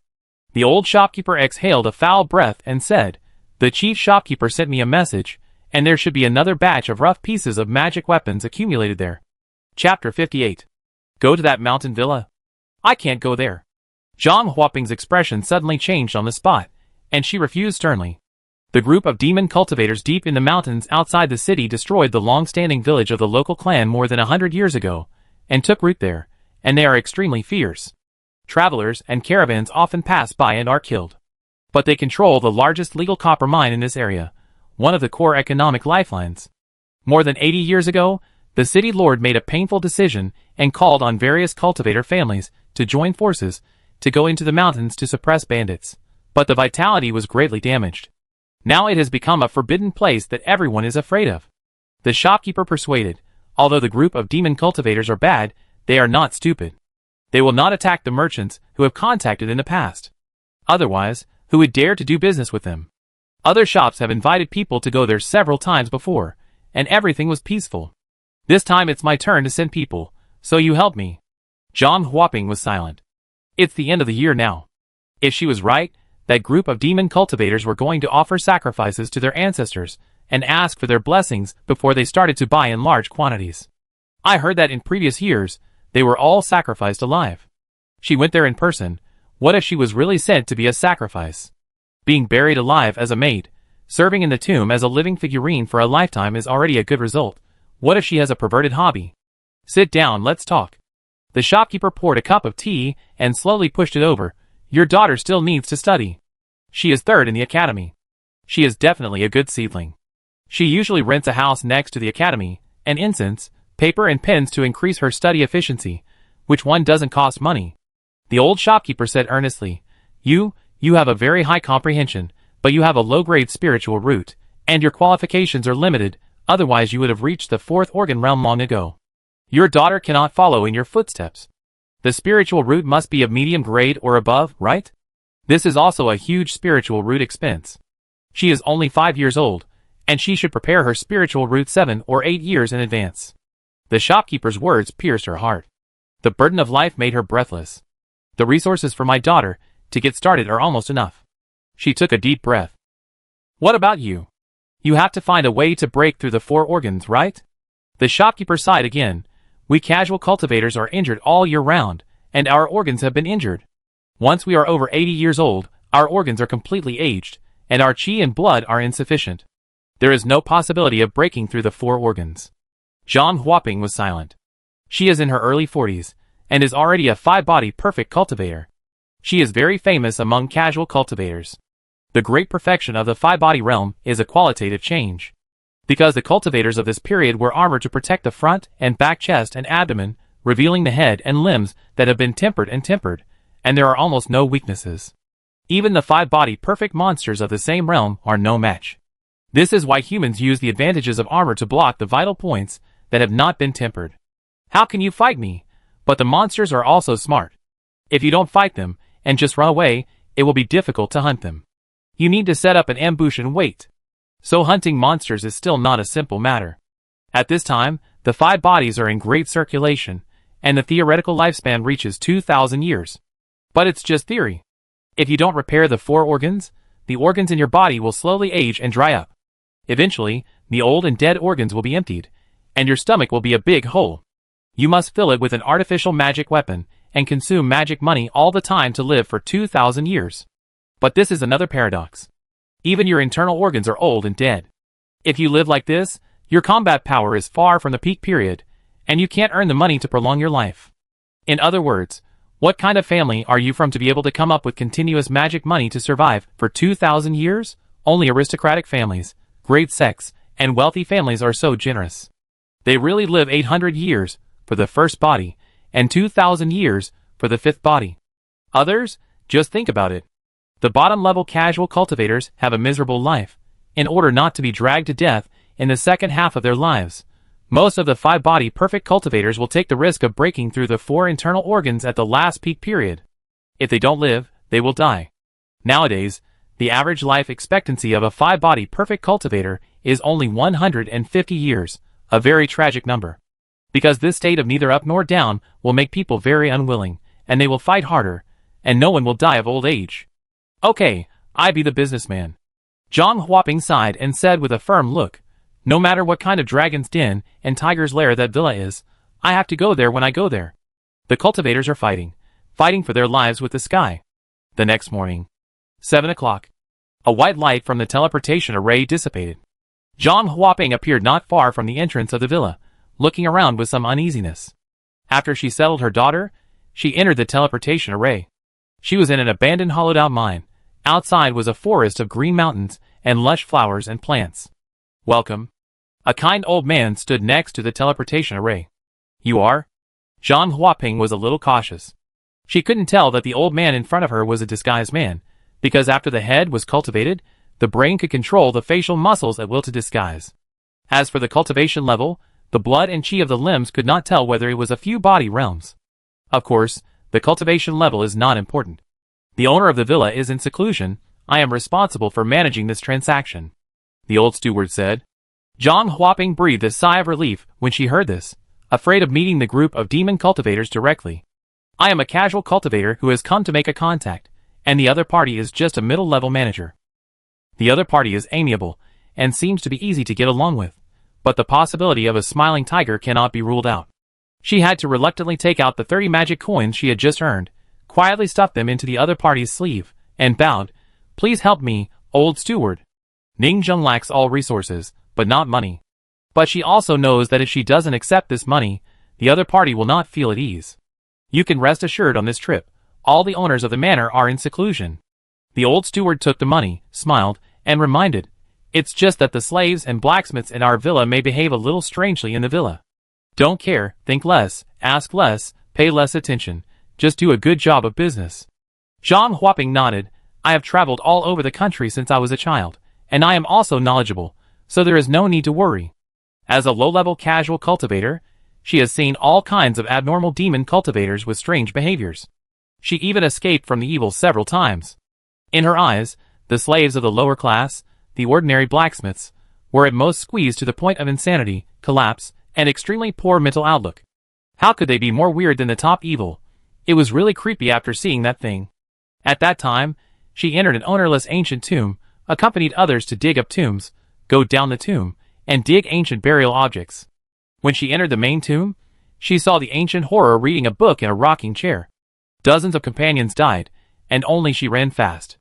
The old shopkeeper exhaled a foul breath and said, the chief shopkeeper sent me a message, and there should be another batch of rough pieces of magic weapons accumulated there. Chapter 58. Go to that mountain villa? I can't go there. Zhang Huaping's expression suddenly changed on the spot, and she refused sternly. The group of demon cultivators deep in the mountains outside the city destroyed the long-standing village of the local clan more than 100 years ago, and took root there, and they are extremely fierce. Travelers and caravans often pass by and are killed. But they control the largest legal copper mine in this area, one of the core economic lifelines. More than 80 years ago, the city lord made a painful decision and called on various cultivator families to join forces to go into the mountains to suppress bandits. But the vitality was greatly damaged. Now it has become a forbidden place that everyone is afraid of. The shopkeeper persuaded, although the group of demon cultivators are bad, they are not stupid. They will not attack the merchants who have contacted in the past. Otherwise, who would dare to do business with them? Other shops have invited people to go there several times before, and everything was peaceful. This time it's my turn to send people, so you help me. Zhang Huaping was silent. It's the end of the year now. If she was right, that group of demon cultivators were going to offer sacrifices to their ancestors and ask for their blessings before they started to buy in large quantities. I heard that in previous years, they were all sacrificed alive. She went there in person. What if she was really said to be a sacrifice? Being buried alive as a maid, serving in the tomb as a living figurine for a lifetime is already a good result. What if she has a perverted hobby? Sit down, let's talk. The shopkeeper poured a cup of tea and slowly pushed it over. Your daughter still needs to study. She is 3rd in the academy. She is definitely a good seedling. She usually rents a house next to the academy, and incense, paper and pens to increase her study efficiency, which one doesn't cost money. The old shopkeeper said earnestly, You have a very high comprehension, but you have a low-grade spiritual root, and your qualifications are limited, otherwise you would have reached the 4th organ realm long ago. Your daughter cannot follow in your footsteps. The spiritual root must be of medium grade or above, right? This is also a huge spiritual root expense. She is only 5 years old, and she should prepare her spiritual root 7 or 8 years in advance. The shopkeeper's words pierced her heart. The burden of life made her breathless. The resources for my daughter to get started are almost enough. She took a deep breath. What about you? You have to find a way to break through the 4 organs, right? The shopkeeper sighed again. We casual cultivators are injured all year round, and our organs have been injured. Once we are over 80 years old, our organs are completely aged, and our qi and blood are insufficient. There is no possibility of breaking through the 4 organs. Zhang Huaping was silent. She is in her early 40s, and is already a 5-body perfect cultivator. She is very famous among casual cultivators. The great perfection of the 5-body realm is a qualitative change. Because the cultivators of this period were armored to protect the front and back chest and abdomen, revealing the head and limbs that have been tempered, and there are almost no weaknesses. Even the 5-body perfect monsters of the same realm are no match. This is why humans use the advantages of armor to block the vital points that have not been tempered. How can you fight me? But the monsters are also smart. If you don't fight them, and just run away, it will be difficult to hunt them. You need to set up an ambush and wait. So hunting monsters is still not a simple matter. At this time, the 5 bodies are in great circulation, and the theoretical lifespan reaches 2,000 years. But it's just theory. If you don't repair the 4 organs, the organs in your body will slowly age and dry up. Eventually, the old and dead organs will be emptied, and your stomach will be a big hole. You must fill it with an artificial magic weapon, and consume magic money all the time to live for 2,000 years. But this is another paradox. Even your internal organs are old and dead. If you live like this, your combat power is far from the peak period, and you can't earn the money to prolong your life. In other words, what kind of family are you from to be able to come up with continuous magic money to survive for 2,000 years? Only aristocratic families, great sects, and wealthy families are so generous. They really live 800 years for the first body, and 2,000 years for the fifth body. Others, just think about it. The bottom-level casual cultivators have a miserable life, in order not to be dragged to death in the second half of their lives. Most of the 5-body perfect cultivators will take the risk of breaking through the 4 internal organs at the last peak period. If they don't live, they will die. Nowadays, the average life expectancy of a 5-body perfect cultivator is only 150 years, a very tragic number. Because this state of neither up nor down will make people very unwilling, and they will fight harder, and no one will die of old age. Okay, I be the businessman. Zhang Huaping sighed and said with a firm look, no matter what kind of dragon's den and tiger's lair that villa is, I have to go there when I go there. The cultivators are fighting for their lives with the sky. The next morning, 7 o'clock. A white light from the teleportation array dissipated. Zhang Huaping appeared not far from the entrance of the villa, looking around with some uneasiness. After she settled her daughter, she entered the teleportation array. She was in an abandoned hollowed-out mine. Outside was a forest of green mountains and lush flowers and plants. Welcome. A kind old man stood next to the teleportation array. You are? Zhang Huaping was a little cautious. She couldn't tell that the old man in front of her was a disguised man, because after the head was cultivated, the brain could control the facial muscles at will to disguise. As for the cultivation level, the blood and chi of the limbs could not tell whether it was a few body realms. Of course, the cultivation level is not important. The owner of the villa is in seclusion. I am responsible for managing this transaction, the old steward said. Zhang Huaping breathed a sigh of relief when she heard this, afraid of meeting the group of demon cultivators directly. I am a casual cultivator who has come to make a contact, and the other party is just a middle-level manager. The other party is amiable, and seems to be easy to get along with, but the possibility of a smiling tiger cannot be ruled out. She had to reluctantly take out the 30 magic coins she had just earned, quietly stuffed them into the other party's sleeve, and bowed. Please help me, old steward. Ningzheng lacks all resources, but not money. But she also knows that if she doesn't accept this money, the other party will not feel at ease. You can rest assured on this trip, all the owners of the manor are in seclusion. The old steward took the money, smiled, and reminded, it's just that the slaves and blacksmiths in our villa may behave a little strangely in the villa. Don't care, think less, ask less, pay less attention, just do a good job of business. Zhang Huaping nodded. I have traveled all over the country since I was a child, and I am also knowledgeable, so there is no need to worry. As a low-level casual cultivator, she has seen all kinds of abnormal demon cultivators with strange behaviors. She even escaped from the evil several times. In her eyes, the slaves of the lower class, the ordinary blacksmiths, were at most squeezed to the point of insanity, collapse, and extremely poor mental outlook. How could they be more weird than the top evil? It was really creepy after seeing that thing. At that time, she entered an ownerless ancient tomb, accompanied others to dig up tombs, go down the tomb, and dig ancient burial objects. When she entered the main tomb, she saw the ancient horror reading a book in a rocking chair. Dozens of companions died, and only she ran fast.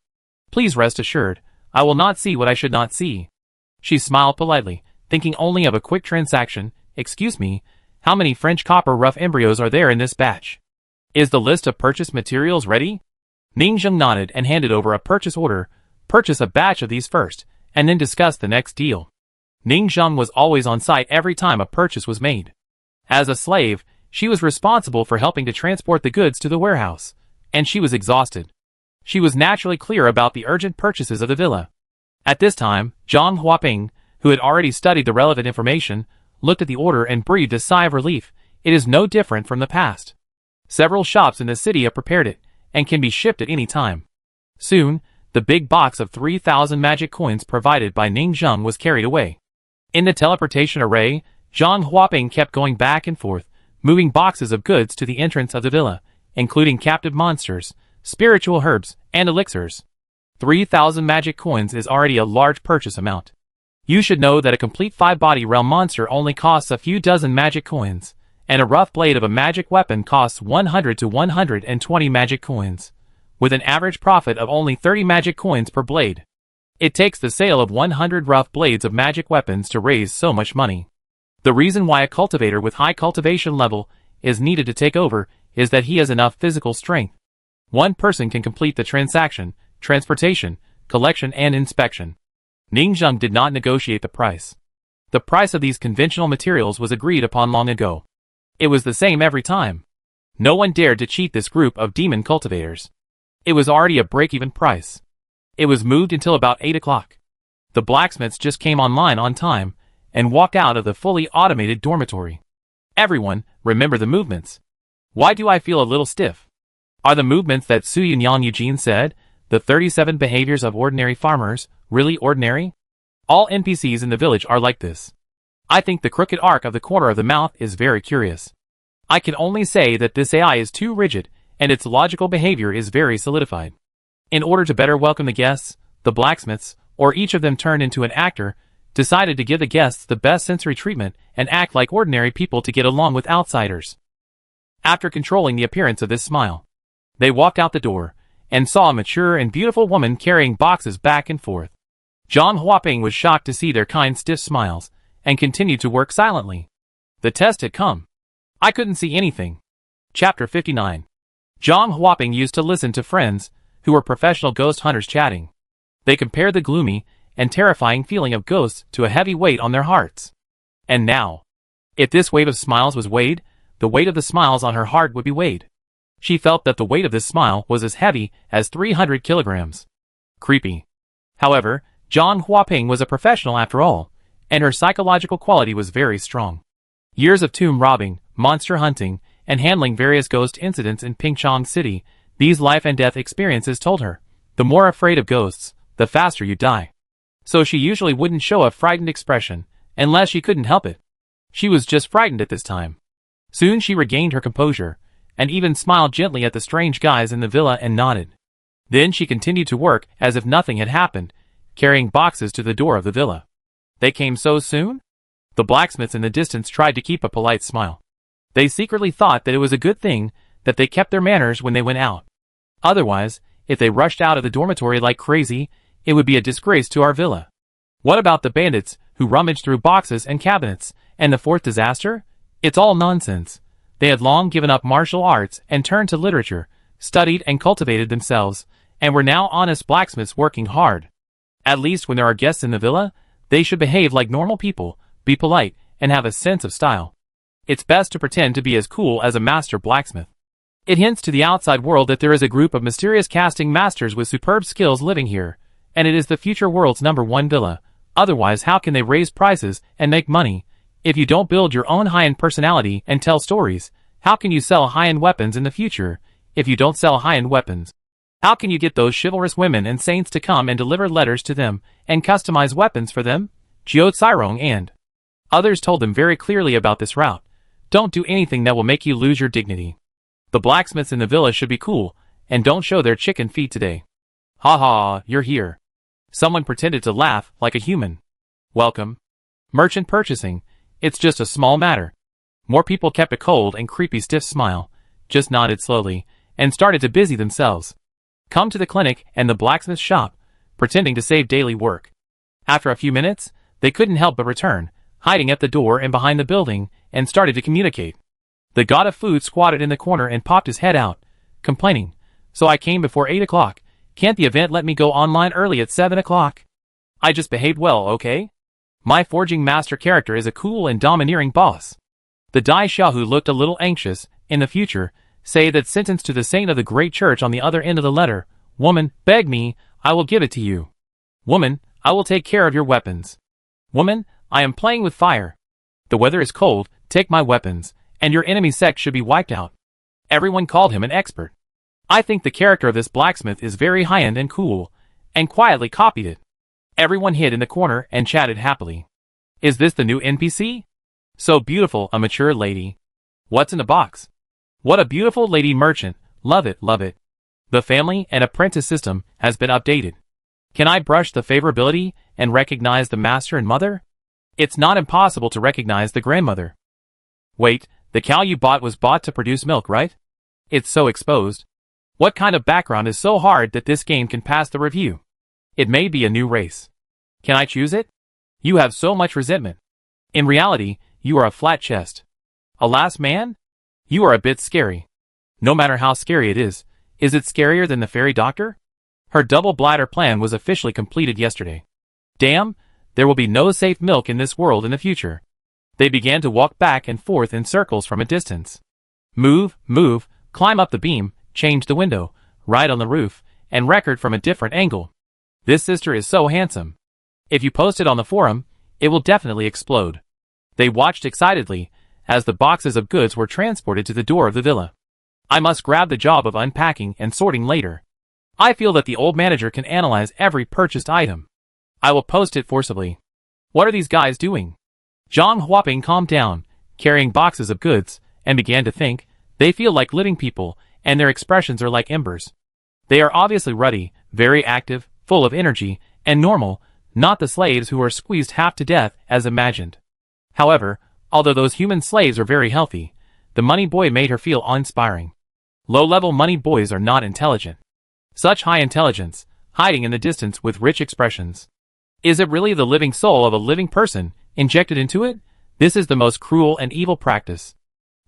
Please rest assured, I will not see what I should not see. She smiled politely, thinking only of a quick transaction. Excuse me, how many French copper rough embryos are there in this batch? Is the list of purchase materials ready? Ningzheng nodded and handed over a purchase order. Purchase a batch of these first, and then discuss the next deal. Ningzheng was always on site every time a purchase was made. As a slave, she was responsible for helping to transport the goods to the warehouse, and she was exhausted. She was naturally clear about the urgent purchases of the villa. At this time, Zhang Huaping, who had already studied the relevant information, looked at the order and breathed a sigh of relief. It is no different from the past. Several shops in the city have prepared it, and can be shipped at any time. Soon, the big box of 3,000 magic coins provided by Ningzheng was carried away. In the teleportation array, Zhang Huaping kept going back and forth, moving boxes of goods to the entrance of the villa, including captive monsters, spiritual herbs, and elixirs. 3,000 magic coins is already a large purchase amount. You should know that a complete 5-body realm monster only costs a few dozen magic coins, and a rough blade of a magic weapon costs 100 to 120 magic coins, with an average profit of only 30 magic coins per blade. It takes the sale of 100 rough blades of magic weapons to raise so much money. The reason why a cultivator with high cultivation level is needed to take over is that he has enough physical strength. One person can complete the transaction, transportation, collection and inspection. Ningzheng did not negotiate the price. The price of these conventional materials was agreed upon long ago. It was the same every time. No one dared to cheat this group of demon cultivators. It was already a break-even price. It was moved until about 8 o'clock. The blacksmiths just came online on time and walked out of the fully automated dormitory. Everyone, remember the movements. Why do I feel a little stiff? Are the movements that Su Yunyang Eugene said, the 37 behaviors of ordinary farmers, really ordinary? All NPCs in the village are like this. I think the crooked arc of the corner of the mouth is very curious. I can only say that this AI is too rigid, and its logical behavior is very solidified. In order to better welcome the guests, the blacksmiths, or each of them turned into an actor, decided to give the guests the best sensory treatment and act like ordinary people to get along with outsiders. After controlling the appearance of this smile, they walked out the door and saw a mature and beautiful woman carrying boxes back and forth. Zhang Huaping was shocked to see their kind stiff smiles and continued to work silently. The test had come. I couldn't see anything. Chapter 59. Zhang Huaping used to listen to friends who were professional ghost hunters chatting. They compared the gloomy and terrifying feeling of ghosts to a heavy weight on their hearts. And now, if this wave of smiles was weighed, the weight of the smiles on her heart would be weighed. She felt that the weight of this smile was as heavy as 300 kilograms. Creepy. However, Zhang Huaping was a professional after all, and her psychological quality was very strong. Years of tomb robbing, monster hunting, and handling various ghost incidents in Pingchong City, these life and death experiences told her, the more afraid of ghosts, the faster you die. So she usually wouldn't show a frightened expression, unless she couldn't help it. She was just frightened at this time. Soon she regained her composure, and even smiled gently at the strange guys in the villa and nodded. Then she continued to work as if nothing had happened, carrying boxes to the door of the villa. They came so soon? The blacksmiths in the distance tried to keep a polite smile. They secretly thought that it was a good thing that they kept their manners when they went out. Otherwise, if they rushed out of the dormitory like crazy, it would be a disgrace to our villa. What about the bandits who rummaged through boxes and cabinets, and the fourth disaster? It's all nonsense. They had long given up martial arts and turned to literature, studied and cultivated themselves, and were now honest blacksmiths working hard. At least when there are guests in the villa, they should behave like normal people, be polite, and have a sense of style. It's best to pretend to be as cool as a master blacksmith. It hints to the outside world that there is a group of mysterious casting masters with superb skills living here, and it is the future world's #1 villa. Otherwise, how can they raise prices and make money? If you don't build your own high-end personality and tell stories, how can you sell high-end weapons in the future? If you don't sell high-end weapons, how can you get those chivalrous women and saints to come and deliver letters to them and customize weapons for them? Jiao Cairong and others told them very clearly about this route. Don't do anything that will make you lose your dignity. The blacksmiths in the villa should be cool, and don't show their chicken feet today. Ha ha, you're here. Someone pretended to laugh like a human. Welcome. Merchant purchasing. It's just a small matter. More people kept a cold and creepy stiff smile, just nodded slowly, and started to busy themselves. Come to the clinic and the blacksmith shop, pretending to save daily work. After a few minutes, they couldn't help but return, hiding at the door and behind the building, and started to communicate. The god of food squatted in the corner and popped his head out, complaining, "So I came before 8 o'clock. Can't the event let me go online early at 7 o'clock? I just behaved well, okay? My forging master character is a cool and domineering boss." The Dai Xiao, who looked a little anxious, in the future, say that sentence to the saint of the great church on the other end of the letter. Woman, beg me, I will give it to you. Woman, I will take care of your weapons. Woman, I am playing with fire. The weather is cold, take my weapons, and your enemy sect should be wiped out. Everyone called him an expert. I think the character of this blacksmith is very high-end and cool, and quietly copied it. Everyone hid in the corner and chatted happily. Is this the new NPC? So beautiful, a mature lady. What's in the box? What a beautiful lady merchant, love it, love it. The family and apprentice system has been updated. Can I brush the favorability and recognize the master and mother? It's not impossible to recognize the grandmother. Wait, the cow you bought was bought to produce milk, right? It's so exposed. What kind of background is so hard that this game can pass the review? It may be a new race. Can I choose it? You have so much resentment. In reality, you are a flat chest. Alas, man? You are a bit scary. No matter how scary it is it scarier than the fairy doctor? Her double bladder plan was officially completed yesterday. Damn, there will be no safe milk in this world in the future. They began to walk back and forth in circles from a distance. Move, move, climb up the beam, change the window, ride on the roof, and record from a different angle. This sister is so handsome. If you post it on the forum, it will definitely explode. They watched excitedly as the boxes of goods were transported to the door of the villa. I must grab the job of unpacking and sorting later. I feel that the old manager can analyze every purchased item. I will post it forcibly. What are these guys doing? Zhang Huaping calmed down, carrying boxes of goods, and began to think. They feel like living people, and their expressions are like embers. They are obviously ruddy, very active, full of energy, and normal, not the slaves who are squeezed half to death as imagined. However, although those human slaves are very healthy, the money boy made her feel uninspiring. Low-level money boys are not intelligent. Such high intelligence, hiding in the distance with rich expressions. Is it really the living soul of a living person, injected into it? This is the most cruel and evil practice.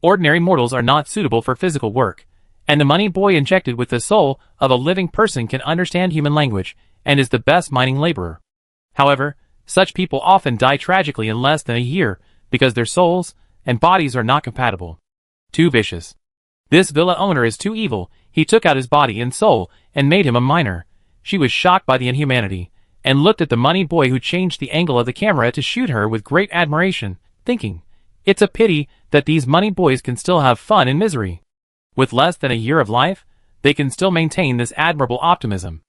Ordinary mortals are not suitable for physical work, and the money boy injected with the soul of a living person can understand human language, and is the best mining laborer. However, such people often die tragically in less than a year, because their souls and bodies are not compatible. Too vicious. This villa owner is too evil. He took out his body and soul, and made him a miner. She was shocked by the inhumanity, and looked at the money boy who changed the angle of the camera to shoot her with great admiration, thinking, it's a pity that these money boys can still have fun in misery. With less than a year of life, they can still maintain this admirable optimism.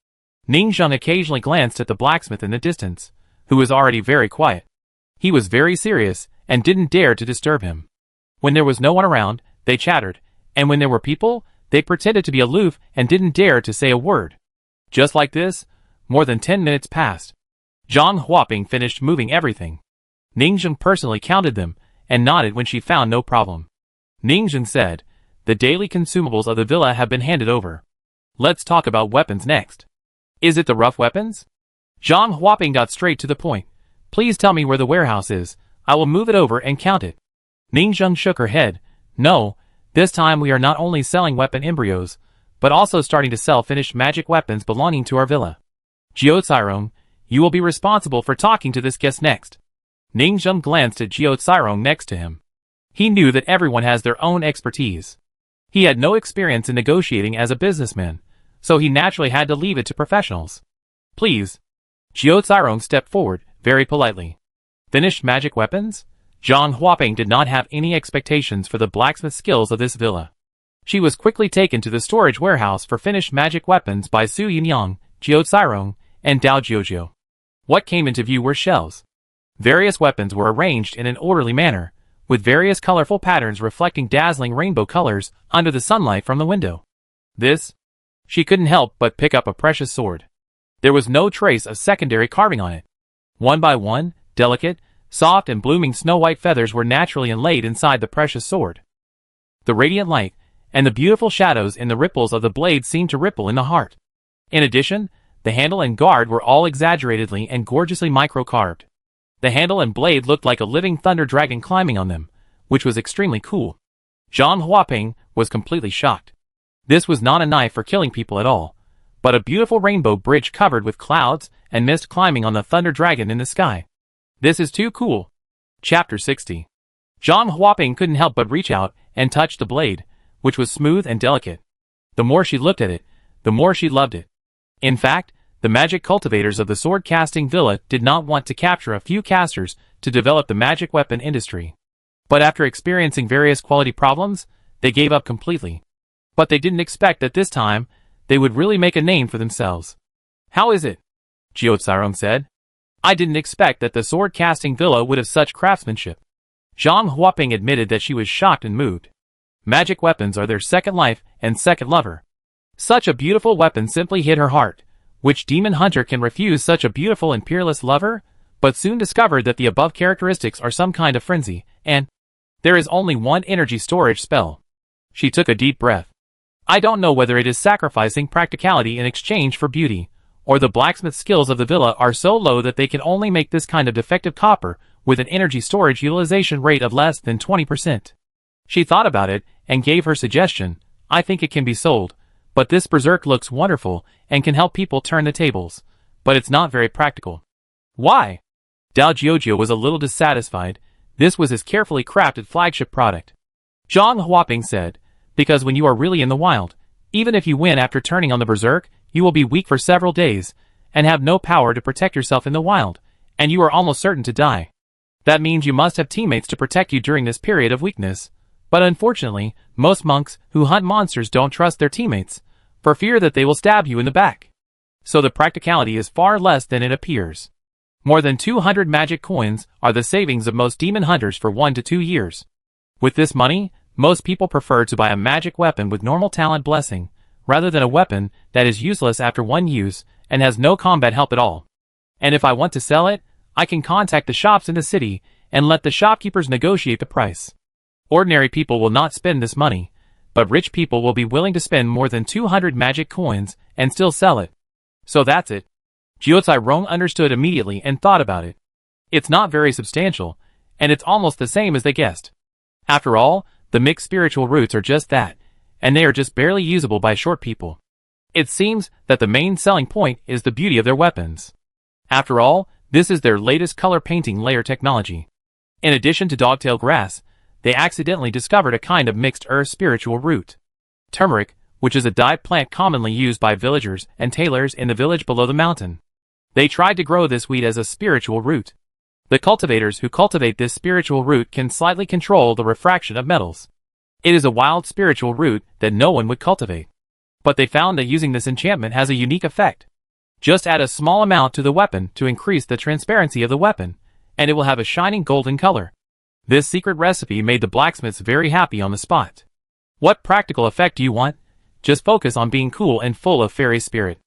Ning Zheng occasionally glanced at the blacksmith in the distance, who was already very quiet. He was very serious, and didn't dare to disturb him. When there was no one around, they chattered, and when there were people, they pretended to be aloof and didn't dare to say a word. Just like this, more than 10 minutes passed. Zhang Huaping finished moving everything. Ning Zheng personally counted them, and nodded when she found no problem. Ning Zheng said, the daily consumables of the villa have been handed over. Let's talk about weapons next. Is it the rough weapons? Zhang Huaping got straight to the point. Please tell me where the warehouse is. I will move it over and count it. Ning Zheng shook her head. No, this time we are not only selling weapon embryos, but also starting to sell finished magic weapons belonging to our villa. Jiao Cairong, you will be responsible for talking to this guest next. Ning Zheng glanced at Jiao Cairong next to him. He knew that everyone has their own expertise. He had no experience in negotiating as a businessman, so he naturally had to leave it to professionals. Please. Jiao Cairong stepped forward, very politely. Finished magic weapons? Zhang Huaping did not have any expectations for the blacksmith skills of this villa. She was quickly taken to the storage warehouse for finished magic weapons by Su Yinyang, Jiao Cairong, and Dao Jiuzhou. What came into view were shelves. Various weapons were arranged in an orderly manner, with various colorful patterns reflecting dazzling rainbow colors under the sunlight from the window. This? She couldn't help but pick up a precious sword. There was no trace of secondary carving on it. One by one, delicate, soft and blooming snow-white feathers were naturally inlaid inside the precious sword. The radiant light and the beautiful shadows in the ripples of the blade seemed to ripple in the heart. In addition, the handle and guard were all exaggeratedly and gorgeously micro-carved. The handle and blade looked like a living thunder dragon climbing on them, which was extremely cool. Zhang Huaping was completely shocked. This was not a knife for killing people at all, but a beautiful rainbow bridge covered with clouds and mist climbing on the thunder dragon in the sky. This is too cool. Chapter 60. Zhang Huaping couldn't help but reach out and touch the blade, which was smooth and delicate. The more she looked at it, the more she loved it. In fact, the magic cultivators of the sword-casting villa did not want to capture a few casters to develop the magic weapon industry. But after experiencing various quality problems, they gave up completely. But they didn't expect that this time, they would really make a name for themselves. How is it? Jiao Cairong said. I didn't expect that the sword-casting villa would have such craftsmanship. Zhang Huaping admitted that she was shocked and moved. Magic weapons are their second life and second lover. Such a beautiful weapon simply hit her heart. Which demon hunter can refuse such a beautiful and peerless lover? But soon discovered that the above characteristics are some kind of frenzy, and there is only one energy storage spell. She took a deep breath. I don't know whether it is sacrificing practicality in exchange for beauty, or the blacksmith skills of the villa are so low that they can only make this kind of defective copper with an energy storage utilization rate of less than 20%. She thought about it and gave her suggestion. I think it can be sold. But this berserk looks wonderful and can help people turn the tables, but it's not very practical. Why? Dao Jiujia was a little dissatisfied. This was his carefully crafted flagship product. Zhang Huaping said, because when you are really in the wild, even if you win after turning on the berserk, you will be weak for several days, and have no power to protect yourself in the wild, and you are almost certain to die. That means you must have teammates to protect you during this period of weakness. But unfortunately, most monks who hunt monsters don't trust their teammates, for fear that they will stab you in the back. So the practicality is far less than it appears. More than 200 magic coins are the savings of most demon hunters for 1 to 2 years. With this money, most people prefer to buy a magic weapon with normal talent blessing, rather than a weapon that is useless after one use and has no combat help at all. And if I want to sell it, I can contact the shops in the city and let the shopkeepers negotiate the price. Ordinary people will not spend this money, but rich people will be willing to spend more than 200 magic coins and still sell it. So that's it. Jiu Rong understood immediately and thought about it. It's not very substantial, and it's almost the same as they guessed. After all, the mixed spiritual roots are just that, and they are just barely usable by short people. It seems that the main selling point is the beauty of their weapons. After all, this is their latest color painting layer technology. In addition to dogtail grass, they accidentally discovered a kind of mixed earth spiritual root. Turmeric, which is a dyed plant commonly used by villagers and tailors in the village below the mountain. They tried to grow this weed as a spiritual root. The cultivators who cultivate this spiritual root can slightly control the refraction of metals. It is a wild spiritual root that no one would cultivate. But they found that using this enchantment has a unique effect. Just add a small amount to the weapon to increase the transparency of the weapon, and it will have a shining golden color. This secret recipe made the blacksmiths very happy on the spot. What practical effect do you want? Just focus on being cool and full of fairy spirit.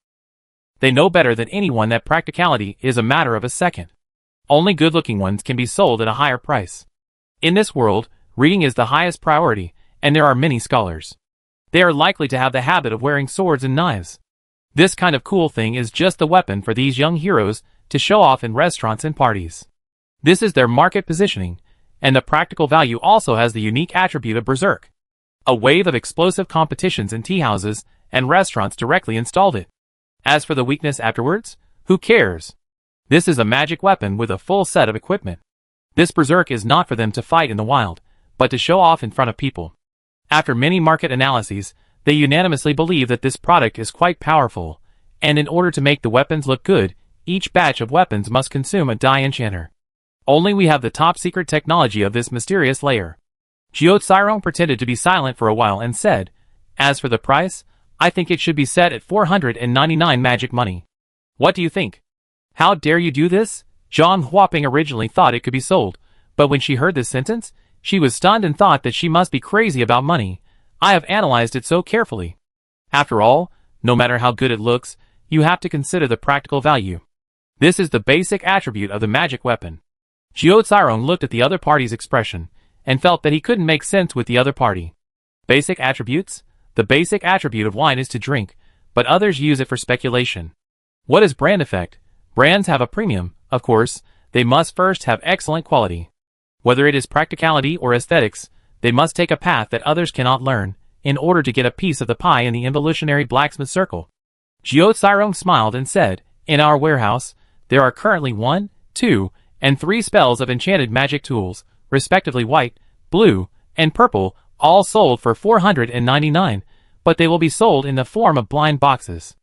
They know better than anyone that practicality is a matter of a second. Only good-looking ones can be sold at a higher price. In this world, reading is the highest priority, and there are many scholars. They are likely to have the habit of wearing swords and knives. This kind of cool thing is just the weapon for these young heroes to show off in restaurants and parties. This is their market positioning, and the practical value also has the unique attribute of berserk. A wave of explosive competitions in tea houses and restaurants directly installed it. As for the weakness afterwards, who cares? This is a magic weapon with a full set of equipment. This berserk is not for them to fight in the wild, but to show off in front of people. After many market analyses, they unanimously believe that this product is quite powerful, and in order to make the weapons look good, each batch of weapons must consume a dye enchanter. Only we have the top secret technology of this mysterious layer. Jiu Tsirong pretended to be silent for a while and said, as for the price, I think it should be set at 499 magic money. What do you think? How dare you do this? Zhang Huaping originally thought it could be sold, but when she heard this sentence, she was stunned and thought that she must be crazy about money. I have analyzed it so carefully. After all, no matter how good it looks, you have to consider the practical value. This is the basic attribute of the magic weapon. Jiu Tsirong looked at the other party's expression, and felt that he couldn't make sense with the other party. Basic attributes? The basic attribute of wine is to drink, but others use it for speculation. What is brand effect? Brands have a premium, of course, they must first have excellent quality. Whether it is practicality or aesthetics, they must take a path that others cannot learn, in order to get a piece of the pie in the evolutionary blacksmith circle. Jiu Tsirong smiled and said, in our warehouse, there are currently 1, 2, and 3 spells of enchanted magic tools, respectively white, blue, and purple, all sold for 499, but they will be sold in the form of blind boxes.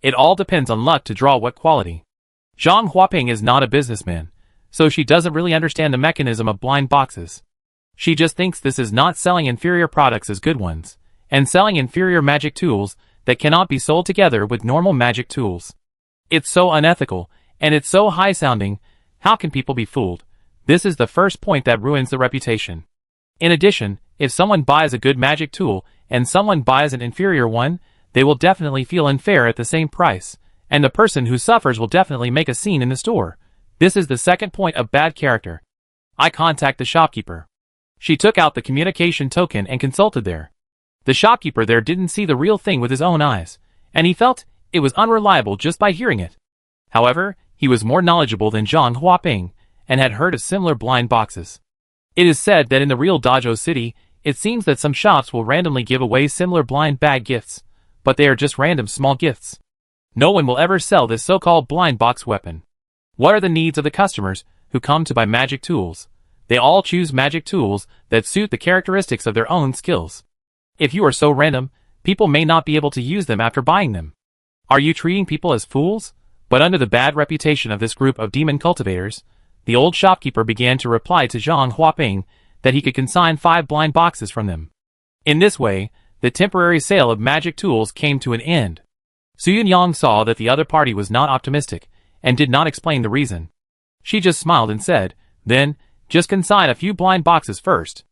It all depends on luck to draw what quality. Zhang Huaping is not a businessman, so she doesn't really understand the mechanism of blind boxes. She just thinks this is not selling inferior products as good ones, and selling inferior magic tools that cannot be sold together with normal magic tools. It's so unethical, and it's so high-sounding, how can people be fooled? This is the first point that ruins the reputation. In addition, if someone buys a good magic tool and someone buys an inferior one, they will definitely feel unfair at the same price, and the person who suffers will definitely make a scene in the store. This is the second point of bad character. I contact the shopkeeper. She took out the communication token and consulted there. The shopkeeper there didn't see the real thing with his own eyes, and he felt it was unreliable just by hearing it. However, he was more knowledgeable than Zhang Huaping, and had heard of similar blind boxes. It is said that in the real Dazhou city, it seems that some shops will randomly give away similar blind bag gifts, but they are just random small gifts. No one will ever sell this so-called blind box weapon. What are the needs of the customers? who come to buy magic tools. They all choose magic tools that suit the characteristics of their own skills. If you are so random, people may not be able to use them after buying them. Are you treating people as fools? But under the bad reputation of this group of demon cultivators, the old shopkeeper began to reply to Zhang Huaping that he could consign 5 blind boxes from them. In this way, the temporary sale of magic tools came to an end. Su Yunyang saw that the other party was not optimistic, and did not explain the reason. She just smiled and said, "Then, just consign a few blind boxes first.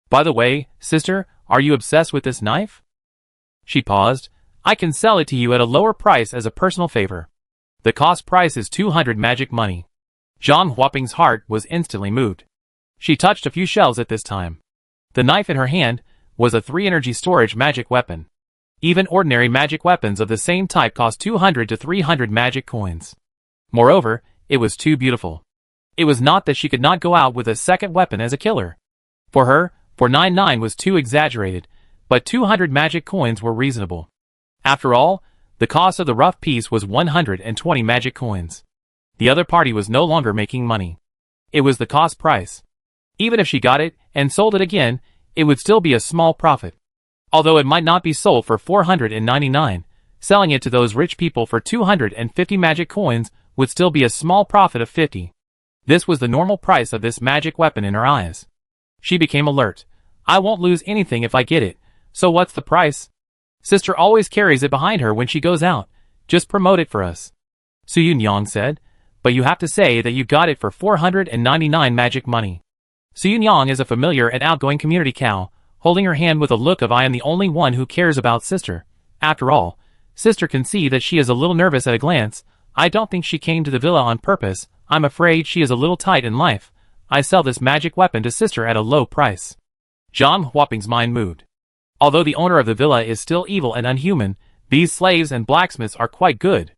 By the way, sister, are you obsessed with this knife?" She paused. "I can sell it to you at a lower price as a personal favor. The cost price is 200 magic money." Zhang Huaping's heart was instantly moved. She touched a few shells at this time. The knife in her hand was a 3-energy storage magic weapon. Even ordinary magic weapons of the same type cost 200 to 300 magic coins. Moreover, it was too beautiful. It was not that she could not go out with a second weapon as a killer. For her, 499 was too exaggerated, but 200 magic coins were reasonable. After all, the cost of the rough piece was 120 magic coins. The other party was no longer making money. It was the cost price. Even if she got it and sold it again, it would still be a small profit. Although it might not be sold for 499, selling it to those rich people for 250 magic coins would still be a small profit of 50. This was the normal price of this magic weapon in her eyes. She became alert. "I won't lose anything if I get it, so what's the price? Sister always carries it behind her when she goes out. Just promote it for us." Su Yunyang said, "But you have to say that you got it for 499 magic money." Su Yunyang is a familiar and outgoing community cow, holding her hand with a look of "I am the only one who cares about sister. After all, sister can see that she is a little nervous at a glance. I don't think she came to the villa on purpose. I'm afraid she is a little tight in life. I sell this magic weapon to sister at a low price." Zhang Huaping's mind moved. Although the owner of the villa is still evil and unhuman, these slaves and blacksmiths are quite good.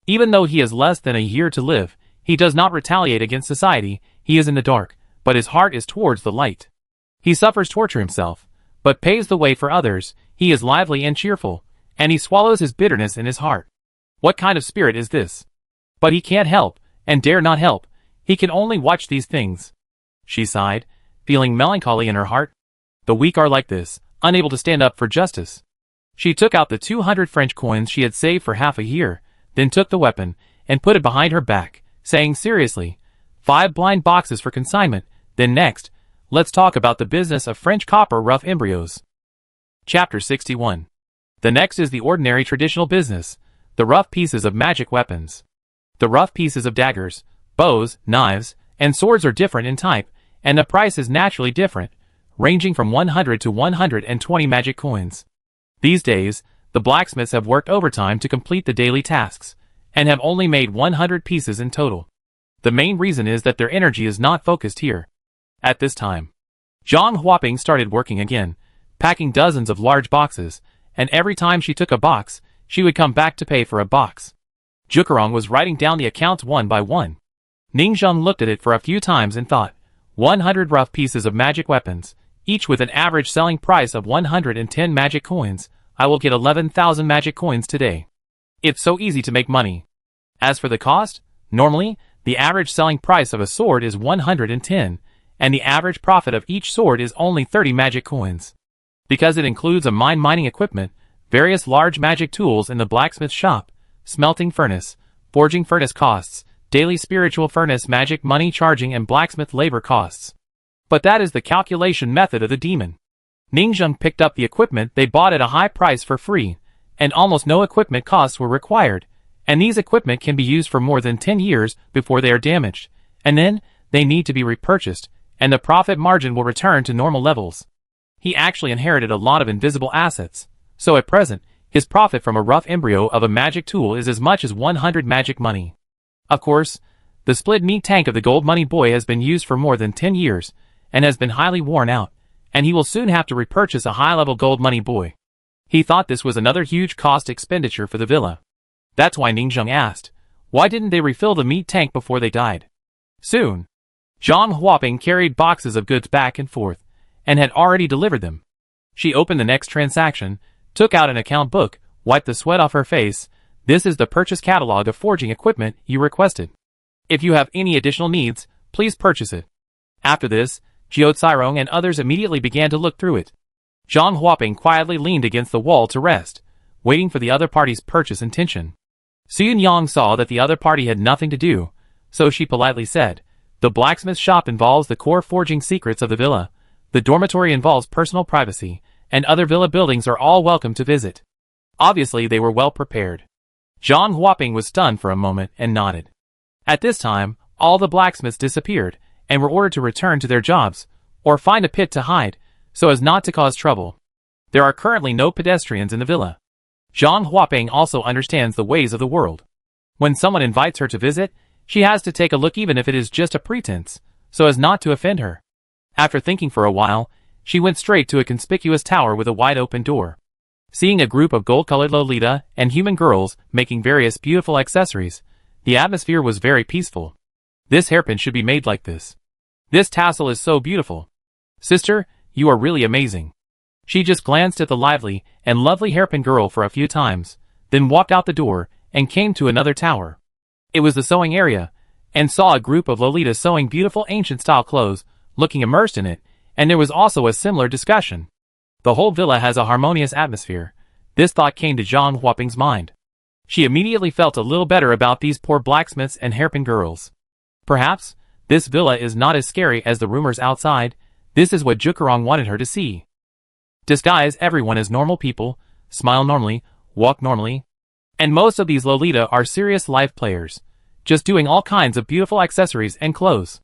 Even though he has less than a year to live, he does not retaliate against society. He is in the dark, but his heart is towards the light. He suffers torture himself, but paves the way for others. He is lively and cheerful, and he swallows his bitterness in his heart. What kind of spirit is this? But he can't help, and dare not help. He can only watch these things. She sighed, feeling melancholy in her heart. The weak are like this, unable to stand up for justice. She took out the 200 French coins she had saved for half a year, then took the weapon, and put it behind her back, saying seriously, 5 blind boxes for consignment, then next, let's talk about the business of French copper rough embryos. Chapter 61. The next is the ordinary traditional business, the rough pieces of magic weapons. The rough pieces of daggers, bows, knives, and swords are different in type, and the price is naturally different, ranging from 100 to 120 magic coins. These days, the blacksmiths have worked overtime to complete the daily tasks, and have only made 100 pieces in total. The main reason is that their energy is not focused here. At this time, Zhang Huaping started working again, packing dozens of large boxes, and every time she took a box, she would come back to pay for a box. Zhukurong was writing down the accounts one by one. Ningzheng looked at it for a few times and thought, 100 rough pieces of magic weapons, each with an average selling price of 110 magic coins. I will get 11,000 magic coins today. It's so easy to make money. As for the cost, normally, the average selling price of a sword is 110, and the average profit of each sword is only 30 magic coins. Because it includes a mining equipment, various large magic tools in the blacksmith shop, smelting furnace, forging furnace costs, daily spiritual furnace magic money charging and blacksmith labor costs. But that is the calculation method of the demon. Ningzheng picked up the equipment they bought at a high price for free, and almost no equipment costs were required, and these equipment can be used for more than 10 years before they are damaged, and then they need to be repurchased, and the profit margin will return to normal levels. He actually inherited a lot of invisible assets, so at present, his profit from a rough embryo of a magic tool is as much as 100 magic money. Of course, the split meat tank of the gold money boy has been used for more than 10 years, and has been highly worn out, and he will soon have to repurchase a high-level gold money boy. He thought this was another huge cost expenditure for the villa. That's why Ningzheng asked, why didn't they refill the meat tank before they died? Soon, Zhang Huaping carried boxes of goods back and forth, and had already delivered them. She opened the next transaction, took out an account book, wiped the sweat off her face. This is the purchase catalog of forging equipment you requested. If you have any additional needs, please purchase it. After this, Jiao Cairong and others immediately began to look through it. Zhang Huaping quietly leaned against the wall to rest, waiting for the other party's purchase intention. Su Yunyang saw that the other party had nothing to do, so she politely said, "The blacksmith shop involves the core forging secrets of the villa, the dormitory involves personal privacy, and other villa buildings are all welcome to visit." Obviously they were well prepared. Zhang Huaping was stunned for a moment and nodded. At this time, all the blacksmiths disappeared, and were ordered to return to their jobs, or find a pit to hide, so as not to cause trouble. There are currently no pedestrians in the villa. Zhang Huaping also understands the ways of the world. When someone invites her to visit, she has to take a look even if it is just a pretense, so as not to offend her. After thinking for a while, she went straight to a conspicuous tower with a wide open door. Seeing a group of gold-colored Lolita and human girls making various beautiful accessories, the atmosphere was very peaceful. This hairpin should be made like this. This tassel is so beautiful. Sister, you are really amazing. She just glanced at the lively and lovely hairpin girl for a few times, then walked out the door and came to another tower. It was the sewing area, and saw a group of Lolitas sewing beautiful ancient-style clothes, looking immersed in it, and there was also a similar discussion. The whole villa has a harmonious atmosphere. This thought came to Zhang Huaping's mind. She immediately felt a little better about these poor blacksmiths and hairpin girls. Perhaps, this villa is not as scary as the rumors outside. This is what Jukarong wanted her to see. Disguise everyone as normal people, smile normally, walk normally. And most of these Lolita are serious life players, just doing all kinds of beautiful accessories and clothes.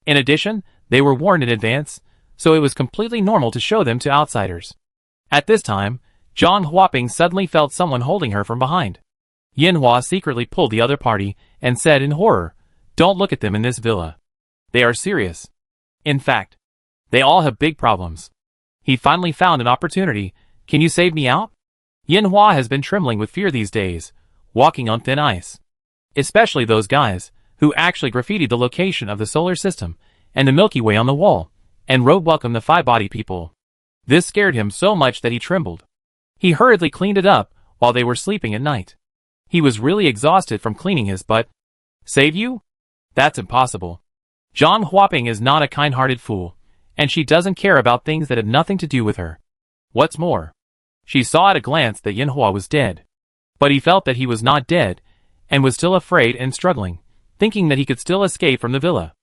In addition, they were warned in advance, so it was completely normal to show them to outsiders. At this time, Zhang Huaping suddenly felt someone holding her from behind. Yinhua secretly pulled the other party and said in horror, "Don't look at them in this villa. They are serious. In fact, they all have big problems." He finally found an opportunity. "Can you save me out?" Yinhua has been trembling with fear these days, walking on thin ice. Especially those guys, who actually graffitied the location of the solar system and the Milky Way on the wall, and wrote "Welcome the Five-Body People." This scared him so much that he trembled. He hurriedly cleaned it up while they were sleeping at night. He was really exhausted from cleaning his butt. Save you? That's impossible. Zhang Huaping is not a kind-hearted fool, and she doesn't care about things that have nothing to do with her. What's more, she saw at a glance that Yinhua was dead. But he felt that he was not dead, and was still afraid and struggling, thinking that he could still escape from the villa.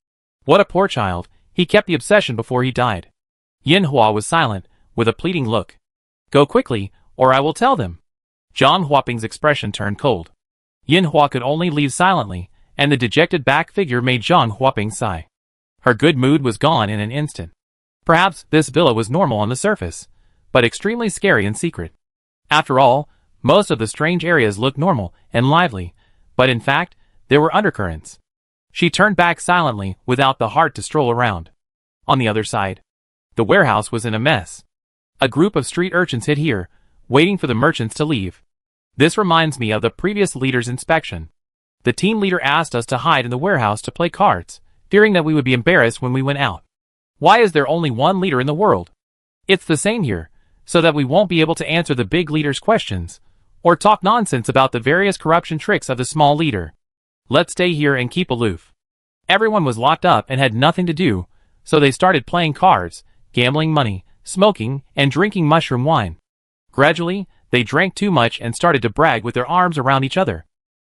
What a poor child, he kept the obsession before he died. Yinhua was silent, with a pleading look. "Go quickly, or I will tell them." Zhang Huaping's expression turned cold. Yinhua could only leave silently, and the dejected back figure made Zhang Huaping sigh. Her good mood was gone in an instant. Perhaps this villa was normal on the surface, but extremely scary in secret. After all, most of the strange areas looked normal and lively, but in fact, there were undercurrents. She turned back silently, without the heart to stroll around. On the other side, the warehouse was in a mess. A group of street urchins hid here, waiting for the merchants to leave. This reminds me of the previous leader's inspection. The team leader asked us to hide in the warehouse to play cards, fearing that we would be embarrassed when we went out. Why is there only one leader in the world? It's the same here, so that we won't be able to answer the big leader's questions, or talk nonsense about the various corruption tricks of the small leader. Let's stay here and keep aloof. Everyone was locked up and had nothing to do, so they started playing cards, gambling money, smoking, and drinking mushroom wine. Gradually, they drank too much and started to brag with their arms around each other.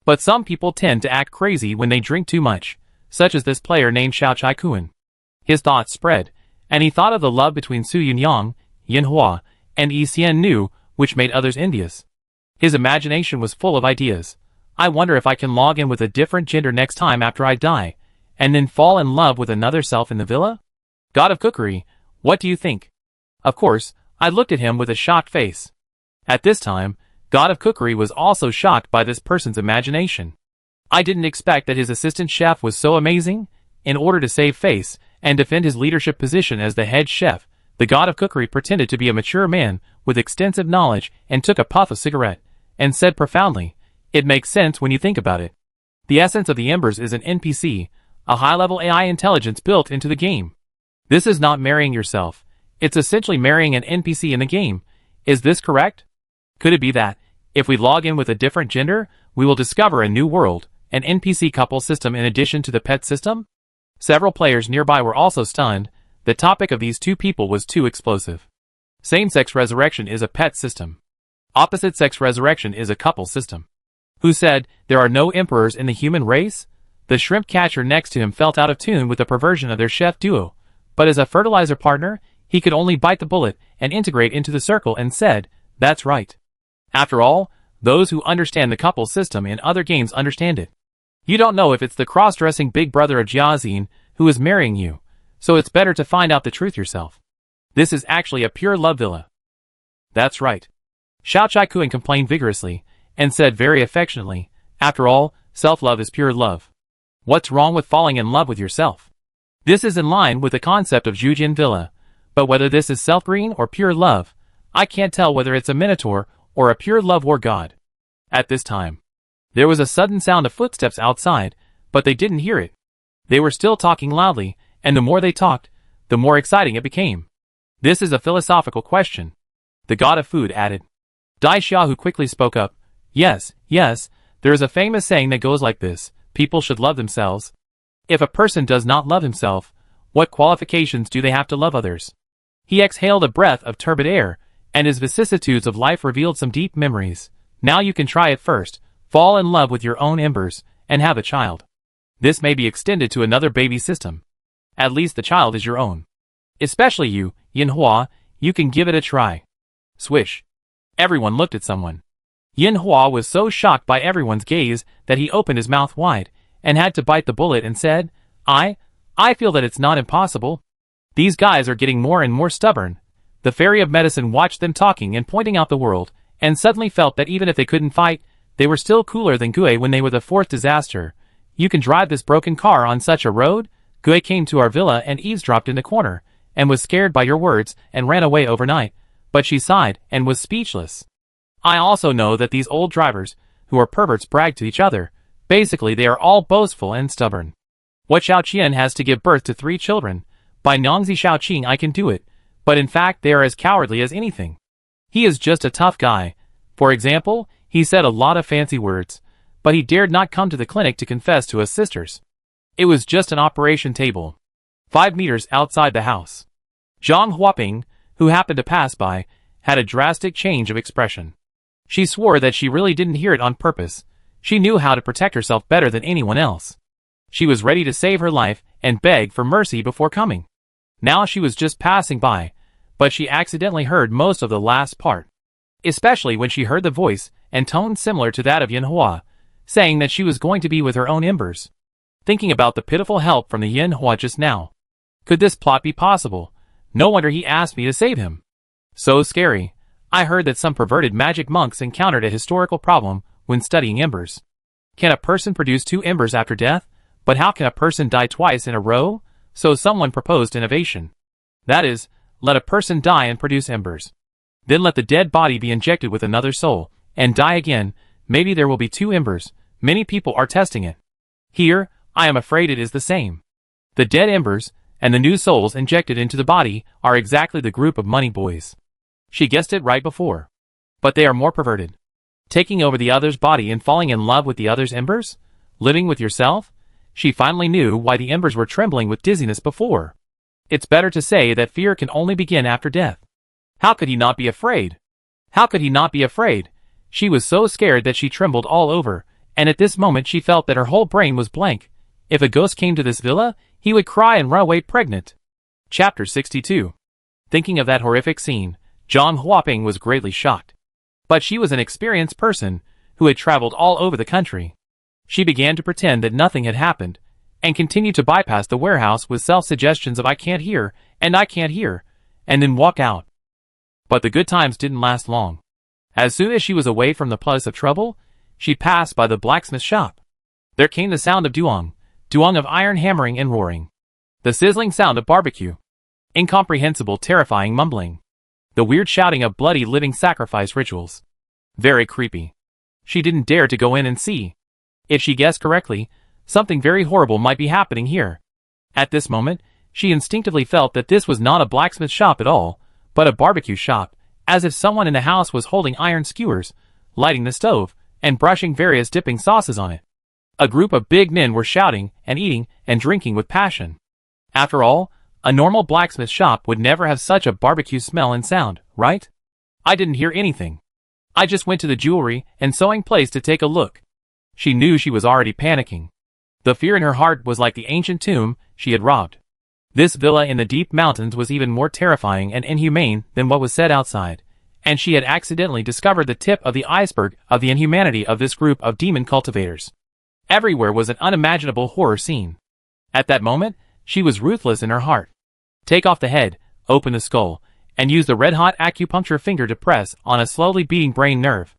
But some people tend to act crazy when they drink too much, such as this player named Xiao Chai Kuan. His thoughts spread, and he thought of the love between Su Yunyang, Yinhua, and Yi Xian Nu, which made others envious. His imagination was full of ideas. I wonder if I can log in with a different gender next time after I die, and then fall in love with another self in the villa? God of Cookery, what do you think? Of course, I looked at him with a shocked face. At this time, God of Cookery was also shocked by this person's imagination. I didn't expect that his assistant chef was so amazing. In order to save face and defend his leadership position as the head chef, the God of Cookery pretended to be a mature man with extensive knowledge and took a puff of cigarette, and said profoundly, "It makes sense when you think about it. The essence of the Embers is an NPC, a high-level AI intelligence built into the game. This is not marrying yourself. It's essentially marrying an NPC in the game. Is this correct? Could it be that, if we log in with a different gender, we will discover a new world, an NPC couple system in addition to the pet system?" Several players nearby were also stunned. The topic of these two people was too explosive. Same-sex resurrection is a pet system. Opposite-sex resurrection is a couple system. Who said there are no emperors in the human race? The shrimp catcher next to him felt out of tune with the perversion of their chef duo, but as a fertilizer partner, he could only bite the bullet and integrate into the circle and said, "That's right." After all, those who understand the couple system in other games understand it. You don't know if it's the cross-dressing big brother of Jiazin who is marrying you, so it's better to find out the truth yourself. This is actually a pure love villa. That's right. Xiao Chai Kuan complained vigorously, and said very affectionately, after all, self-love is pure love. What's wrong with falling in love with yourself? This is in line with the concept of Zhujian Villa, but whether this is self-green or pure love, I can't tell whether it's a minotaur or a pure love war god. At this time, there was a sudden sound of footsteps outside, but they didn't hear it. They were still talking loudly, and the more they talked, the more exciting it became. This is a philosophical question. The god of food added. Dai Xiaohu quickly spoke up. Yes, there is a famous saying that goes like this: people should love themselves. If a person does not love himself, what qualifications do they have to love others? He exhaled a breath of turbid air, and his vicissitudes of life revealed some deep memories. Now you can try it first. Fall in love with your own embers, and have a child. This may be extended to another baby system. At least the child is your own. Especially you, Yin Hua, you can give it a try. Swish. Everyone looked at someone. Yin Hua was so shocked by everyone's gaze that he opened his mouth wide, and had to bite the bullet and said, I feel that it's not impossible. These guys are getting more and more stubborn. The fairy of medicine watched them talking and pointing out the world, and suddenly felt that even if they couldn't fight, they were still cooler than Gue when they were the fourth disaster. You can drive this broken car on such a road? Gue came to our villa and eavesdropped in the corner, and was scared by your words and ran away overnight, but she sighed and was speechless. I also know that these old drivers, who are perverts, brag to each other. Basically they are all boastful and stubborn. What Xiao Qian has to give birth to 3 children. By Nongzi Xiao Qing I can do it, but in fact they are as cowardly as anything. He is just a tough guy. For example, he said a lot of fancy words, but he dared not come to the clinic to confess to his sisters. It was just an operation table. 5 meters outside the house. Zhang Huaping, who happened to pass by, had a drastic change of expression. She swore that she really didn't hear it on purpose. She knew how to protect herself better than anyone else. She was ready to save her life and beg for mercy before coming. Now she was just passing by, but she accidentally heard most of the last part. Especially when she heard the voice and tone similar to that of Yin Hua, saying that she was going to be with her own embers. Thinking about the pitiful help from the Yin Hua just now. Could this plot be possible? No wonder he asked me to save him. So scary. I heard that some perverted magic monks encountered a historical problem when studying embers. Can a person produce 2 embers after death? But how can a person die twice in a row? So someone proposed innovation. That is, let a person die and produce embers. Then let the dead body be injected with another soul, and die again. Maybe there will be 2 embers. Many people are testing it. Here, I am afraid it is the same. The dead embers, and the new souls injected into the body, are exactly the group of money boys. She guessed it right before. But they are more perverted. Taking over the other's body and falling in love with the other's embers? Living with yourself? She finally knew why the embers were trembling with dizziness before. It's better to say that fear can only begin after death. How could he not be afraid? How could he not be afraid? She was so scared that she trembled all over, and at this moment she felt that her whole brain was blank. If a ghost came to this villa, he would cry and run away pregnant. Chapter 62. Thinking of that horrific scene, Zhang Huaping was greatly shocked. But she was an experienced person, who had traveled all over the country. She began to pretend that nothing had happened, and continued to bypass the warehouse with self-suggestions of I can't hear, and then walk out. But the good times didn't last long. As soon as she was away from the place of trouble, she passed by the blacksmith shop. There came the sound of duong of iron hammering and roaring. The sizzling sound of barbecue. Incomprehensible, terrifying mumbling. The weird shouting of bloody living sacrifice rituals. Very creepy. She didn't dare to go in and see. If she guessed correctly, something very horrible might be happening here. At this moment, she instinctively felt that this was not a blacksmith shop at all, but a barbecue shop, as if someone in the house was holding iron skewers, lighting the stove, and brushing various dipping sauces on it. A group of big men were shouting and eating and drinking with passion. After all, a normal blacksmith shop would never have such a barbecue smell and sound, right? I didn't hear anything. I just went to the jewelry and sewing place to take a look. She knew she was already panicking. The fear in her heart was like the ancient tomb she had robbed. This villa in the deep mountains was even more terrifying and inhumane than what was said outside, and she had accidentally discovered the tip of the iceberg of the inhumanity of this group of demon cultivators. Everywhere was an unimaginable horror scene. At that moment, she was ruthless in her heart. Take off the head, open the skull, and use the red-hot acupuncture finger to press on a slowly beating brain nerve.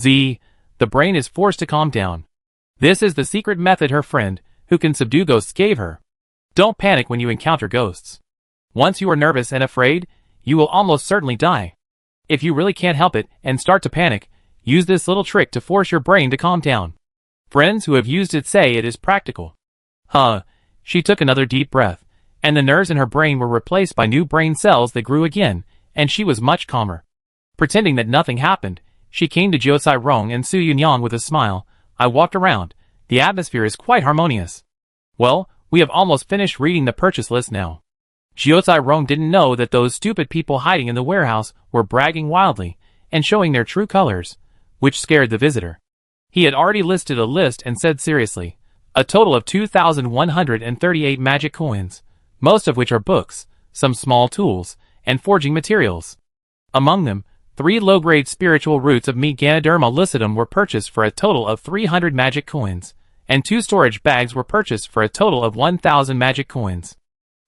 The brain is forced to calm down. This is the secret method her friend, who can subdue ghosts, gave her. Don't panic when you encounter ghosts. Once you are nervous and afraid, you will almost certainly die. If you really can't help it and start to panic, use this little trick to force your brain to calm down. Friends who have used it say it is practical. She took another deep breath, and the nerves in her brain were replaced by new brain cells that grew again, and she was much calmer. Pretending that nothing happened, she came to Jiucai Rong and Su Yunyang with a smile. I walked around. The atmosphere is quite harmonious. Well, we have almost finished reading the purchase list now. Jiucai Rong didn't know that those stupid people hiding in the warehouse were bragging wildly and showing their true colors, which scared the visitor. He had already listed a list and said seriously, a total of 2,138 magic coins, most of which are books, some small tools, and forging materials. Among them, 3 low-grade spiritual roots of meat Ganoderma lucidum were purchased for a total of 300 magic coins, and 2 storage bags were purchased for a total of 1,000 magic coins.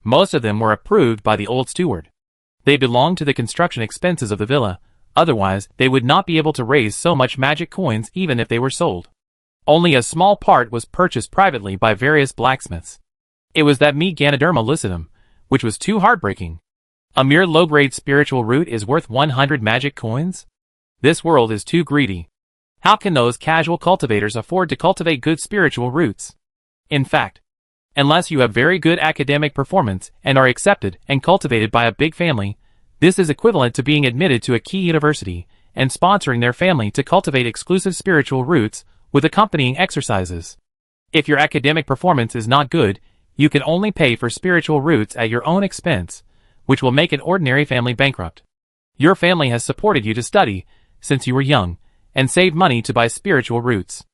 Most of them were approved by the old steward. They belonged to the construction expenses of the villa, otherwise they would not be able to raise so much magic coins even if they were sold. Only a small part was purchased privately by various blacksmiths. It was that meat Ganoderma lucidum, which was too heartbreaking. A mere low-grade spiritual root is worth 100 magic coins? This world is too greedy. How can those casual cultivators afford to cultivate good spiritual roots? In fact, unless you have very good academic performance and are accepted and cultivated by a big family, this is equivalent to being admitted to a key university and sponsoring their family to cultivate exclusive spiritual roots with accompanying exercises. If your academic performance is not good, you can only pay for spiritual roots at your own expense, which will make an ordinary family bankrupt. Your family has supported you to study since you were young and saved money to buy spiritual roots.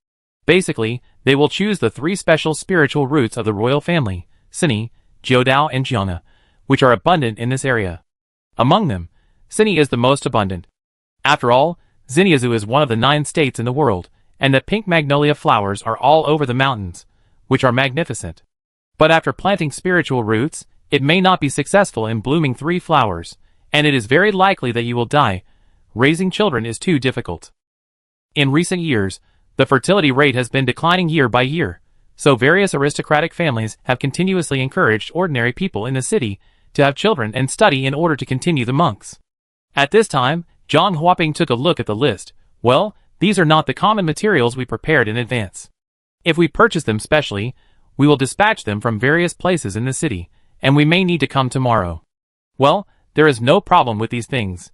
Basically, they will choose the 3 special spiritual roots of the royal family, Sini, Jiudao and Jiana, which are abundant in this area. Among them, Sini is the most abundant. After all, Xinyazu is one of the 9 states in the world, and the pink magnolia flowers are all over the mountains, which are magnificent. But after planting spiritual roots, it may not be successful in blooming 3 flowers, and it is very likely that you will die. Raising children is too difficult. In recent years, the fertility rate has been declining year by year, so various aristocratic families have continuously encouraged ordinary people in the city to have children and study in order to continue the monks. At this time, Zhang Huaping took a look at the list. Well, these are not the common materials we prepared in advance. If we purchase them specially, we will dispatch them from various places in the city, and we may need to come tomorrow. Well, there is no problem with these things.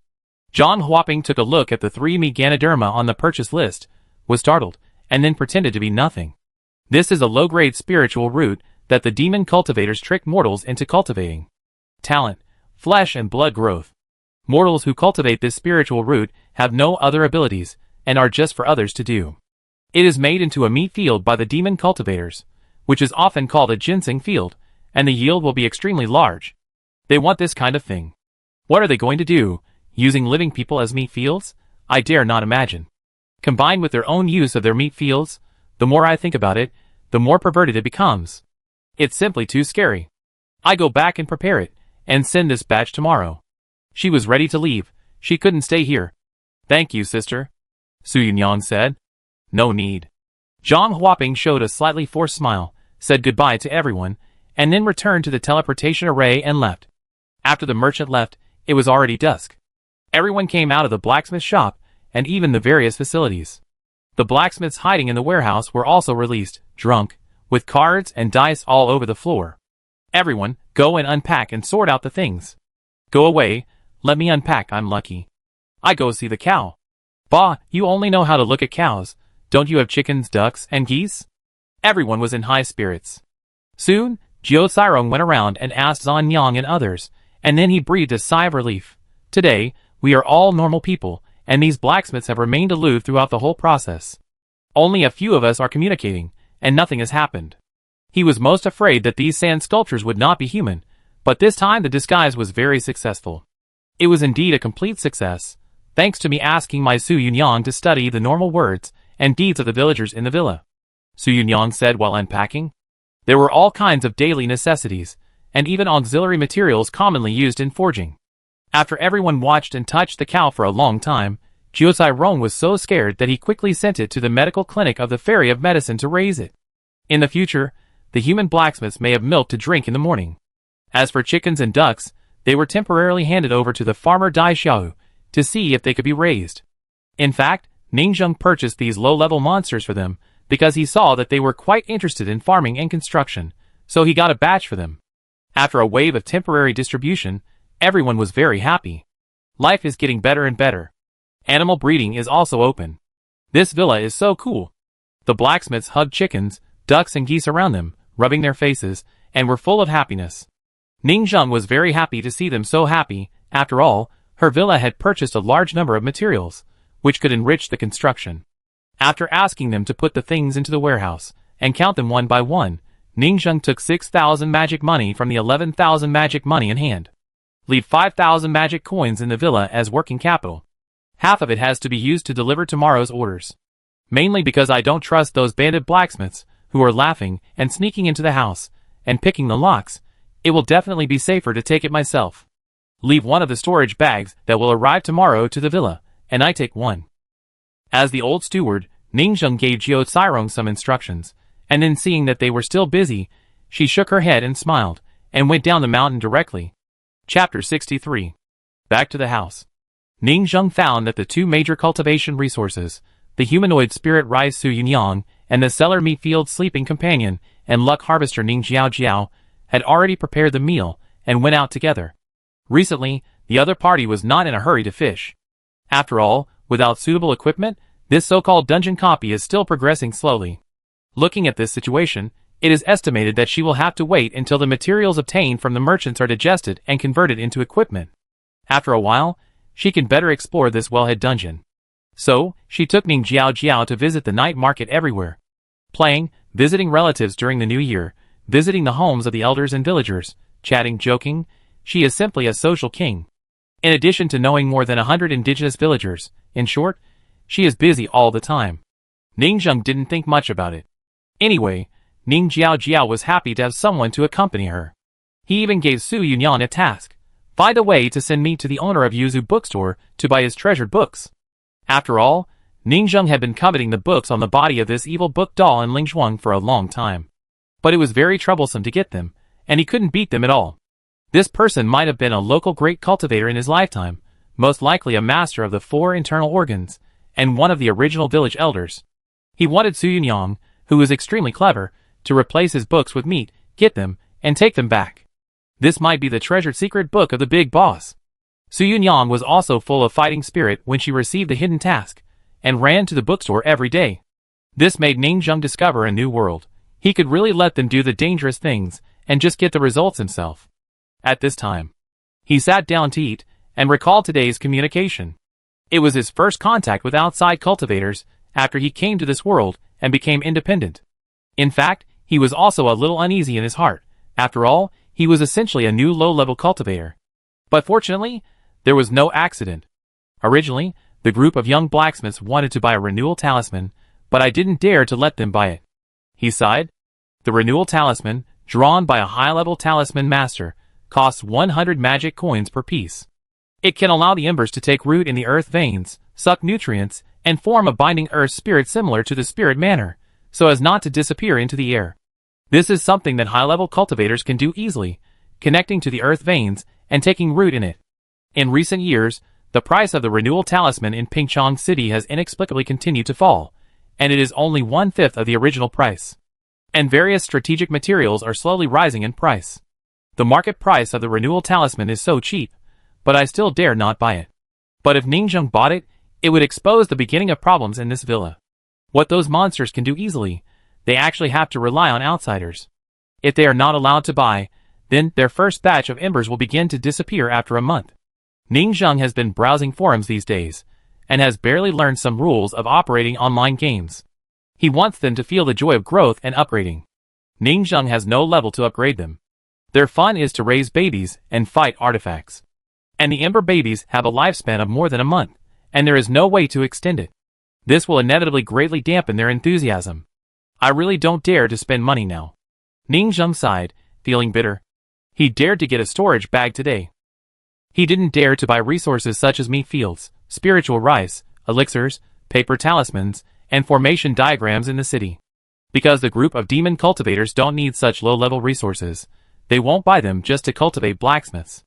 Zhang Huaping took a look at the 3 Meganoderma on the purchase list, was startled, and then pretended to be nothing. This is a low-grade spiritual root that the demon cultivators trick mortals into cultivating. Talent, flesh and blood growth. Mortals who cultivate this spiritual root have no other abilities, and are just for others to do. It is made into a meat field by the demon cultivators, which is often called a ginseng field, and the yield will be extremely large. They want this kind of thing. What are they going to do, using living people as meat fields? I dare not imagine. Combined with their own use of their meat fields, the more I think about it, the more perverted it becomes. It's simply too scary. I go back and prepare it, and send this batch tomorrow. She was ready to leave. She couldn't stay here. Thank you, sister, Su Yunyang said. No need. Zhang Huaping showed a slightly forced smile, said goodbye to everyone, and then returned to the teleportation array and left. After the merchant left, it was already dusk. Everyone came out of the blacksmith shop, and even the various facilities. The blacksmiths hiding in the warehouse were also released, drunk, with cards and dice all over the floor. Everyone, go and unpack and sort out the things. Go away, let me unpack, I'm lucky. I go see the cow. Bah, you only know how to look at cows. Don't you have chickens, ducks, and geese? Everyone was in high spirits. Soon, Jiao Cairong went around and asked Zhan Yang and others, and then he breathed a sigh of relief. Today, we are all normal people, and these blacksmiths have remained aloof throughout the whole process. Only a few of us are communicating, and nothing has happened. He was most afraid that these sand sculptures would not be human, but this time the disguise was very successful. It was indeed a complete success, thanks to me asking my Su Yunyang to study the normal words and deeds of the villagers in the villa. Su Yunyang said while unpacking. There were all kinds of daily necessities, and even auxiliary materials commonly used in forging. After everyone watched and touched the cow for a long time, Jiao Cairong was so scared that he quickly sent it to the medical clinic of the Fairy of Medicine to raise it. In the future, the human blacksmiths may have milk to drink in the morning. As for chickens and ducks, they were temporarily handed over to the farmer Dai Xiao to see if they could be raised. In fact, Ningzheng purchased these low-level monsters for them because he saw that they were quite interested in farming and construction, so he got a batch for them. After a wave of temporary distribution, everyone was very happy. Life is getting better and better. Animal breeding is also open. This villa is so cool. The blacksmiths hugged chickens, ducks and geese around them, rubbing their faces, and were full of happiness. Ningzheng was very happy to see them so happy. After all, her villa had purchased a large number of materials, which could enrich the construction. After asking them to put the things into the warehouse and count them one by one, Ningzheng took 6,000 magic money from the 11,000 magic money in hand. Leave 5,000 magic coins in the villa as working capital. Half of it has to be used to deliver tomorrow's orders. Mainly because I don't trust those bandit blacksmiths who are laughing and sneaking into the house and picking the locks. It will definitely be safer to take it myself. Leave one of the storage bags that will arrive tomorrow to the villa, and I take one. As the old steward, Ningzheng gave Jiao Cairong some instructions, and then seeing that they were still busy, she shook her head and smiled, and went down the mountain directly. Chapter 63. Back to the house. Ningzheng found that the two major cultivation resources, the humanoid spirit rice Su Yunyang and the cellar meat field sleeping companion and luck harvester Ning Jiao Jiao, had already prepared the meal and went out together. Recently, the other party was not in a hurry to fish. After all, without suitable equipment, this so-called dungeon copy is still progressing slowly. Looking at this situation, it is estimated that she will have to wait until the materials obtained from the merchants are digested and converted into equipment. After a while, she can better explore this wellhead dungeon. So, she took Ning Jiao Jiao to visit the night market everywhere. Playing, visiting relatives during the new year, visiting the homes of the elders and villagers, chatting, joking. She is simply a social king. In addition to knowing more than 100 indigenous villagers, in short, she is busy all the time. Ningzheng didn't think much about it. Anyway, Ning Jiao Jiao was happy to have someone to accompany her. He even gave Su Yunyang a task. Find a way to send me to the owner of Yuzu bookstore to buy his treasured books. After all, Ningzheng had been coveting the books on the body of this evil book doll in Lingshuang for a long time. But it was very troublesome to get them, and he couldn't beat them at all. This person might have been a local great cultivator in his lifetime, most likely a master of the 4 internal organs, and one of the original village elders. He wanted Su Yunyang, who was extremely clever, to replace his books with meat, get them, and take them back. This might be the treasured secret book of the big boss. Su Yunyang was also full of fighting spirit when she received the hidden task, and ran to the bookstore every day. This made Ningzheng discover a new world. He could really let them do the dangerous things, and just get the results himself. At this time, he sat down to eat, and recalled today's communication. It was his first contact with outside cultivators, after he came to this world, and became independent. In fact, he was also a little uneasy in his heart. After all, he was essentially a new low-level cultivator. But fortunately, there was no accident. Originally, the group of young blacksmiths wanted to buy a renewal talisman, but I didn't dare to let them buy it. He sighed. The renewal talisman, drawn by a high-level talisman master, costs 100 magic coins per piece. It can allow the embers to take root in the earth veins, suck nutrients, and form a binding earth spirit similar to the spirit manner, so as not to disappear into the air. This is something that high-level cultivators can do easily, connecting to the earth veins and taking root in it. In recent years, the price of the renewal talisman in Pingchong City has inexplicably continued to fall, and it is only 1/5 of the original price. And various strategic materials are slowly rising in price. The market price of the renewal talisman is so cheap, but I still dare not buy it. But if Ningzheng bought it, it would expose the beginning of problems in this villa. What those monsters can do easily, they actually have to rely on outsiders. If they are not allowed to buy, then their first batch of embers will begin to disappear after a month. Ning Zheng has been browsing forums these days, and has barely learned some rules of operating online games. He wants them to feel the joy of growth and upgrading. Ning Zheng has no level to upgrade them. Their fun is to raise babies and fight artifacts. And the Ember babies have a lifespan of more than a month, and there is no way to extend it. This will inevitably greatly dampen their enthusiasm. I really don't dare to spend money now. Ning Zheng sighed, feeling bitter. He dared to get a storage bag today. He didn't dare to buy resources such as meat fields, spiritual rice, elixirs, paper talismans, and formation diagrams in the city. Because the group of demon cultivators don't need such low-level resources, they won't buy them just to cultivate blacksmiths.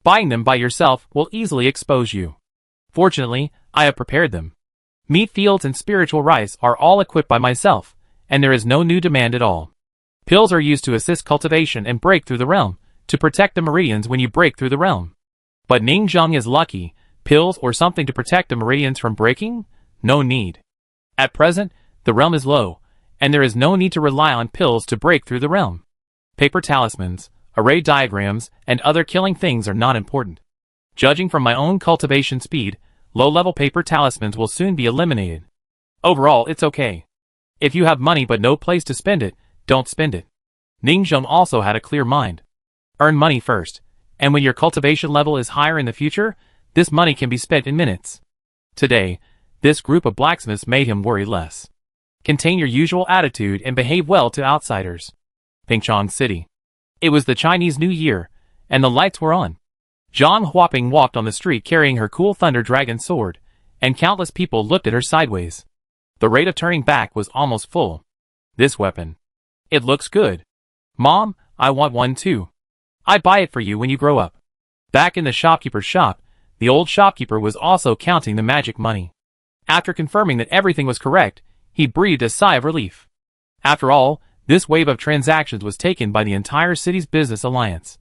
Buying them by yourself will easily expose you. Fortunately, I have prepared them. Meat fields and spiritual rice are all equipped by myself, and there is no new demand at all. Pills are used to assist cultivation and break through the realm, to protect the meridians when you break through the realm. But Ning Zheng is lucky. Pills or something to protect the meridians from breaking? No need. At present, the realm is low, and there is no need to rely on pills to break through the realm. Paper talismans, array diagrams, and other killing things are not important. Judging from my own cultivation speed, low-level paper talismans will soon be eliminated. Overall, it's okay. If you have money but no place to spend it, don't spend it. Ning Zheng also had a clear mind. Earn money first, and when your cultivation level is higher in the future, this money can be spent in minutes. Today, this group of blacksmiths made him worry less. Contain your usual attitude and behave well to outsiders. Pingchong City. It was the Chinese New Year, and the lights were on. Zhang Huaping walked on the street carrying her cool Thunder Dragon sword, and countless people looked at her sideways. The rate of turning back was almost full. This weapon. It looks good. Mom, I want one too. I'd buy it for you when you grow up. Back in the shopkeeper's shop, the old shopkeeper was also counting the magic money. After confirming that everything was correct, he breathed a sigh of relief. After all, this wave of transactions was taken by the entire city's business alliance.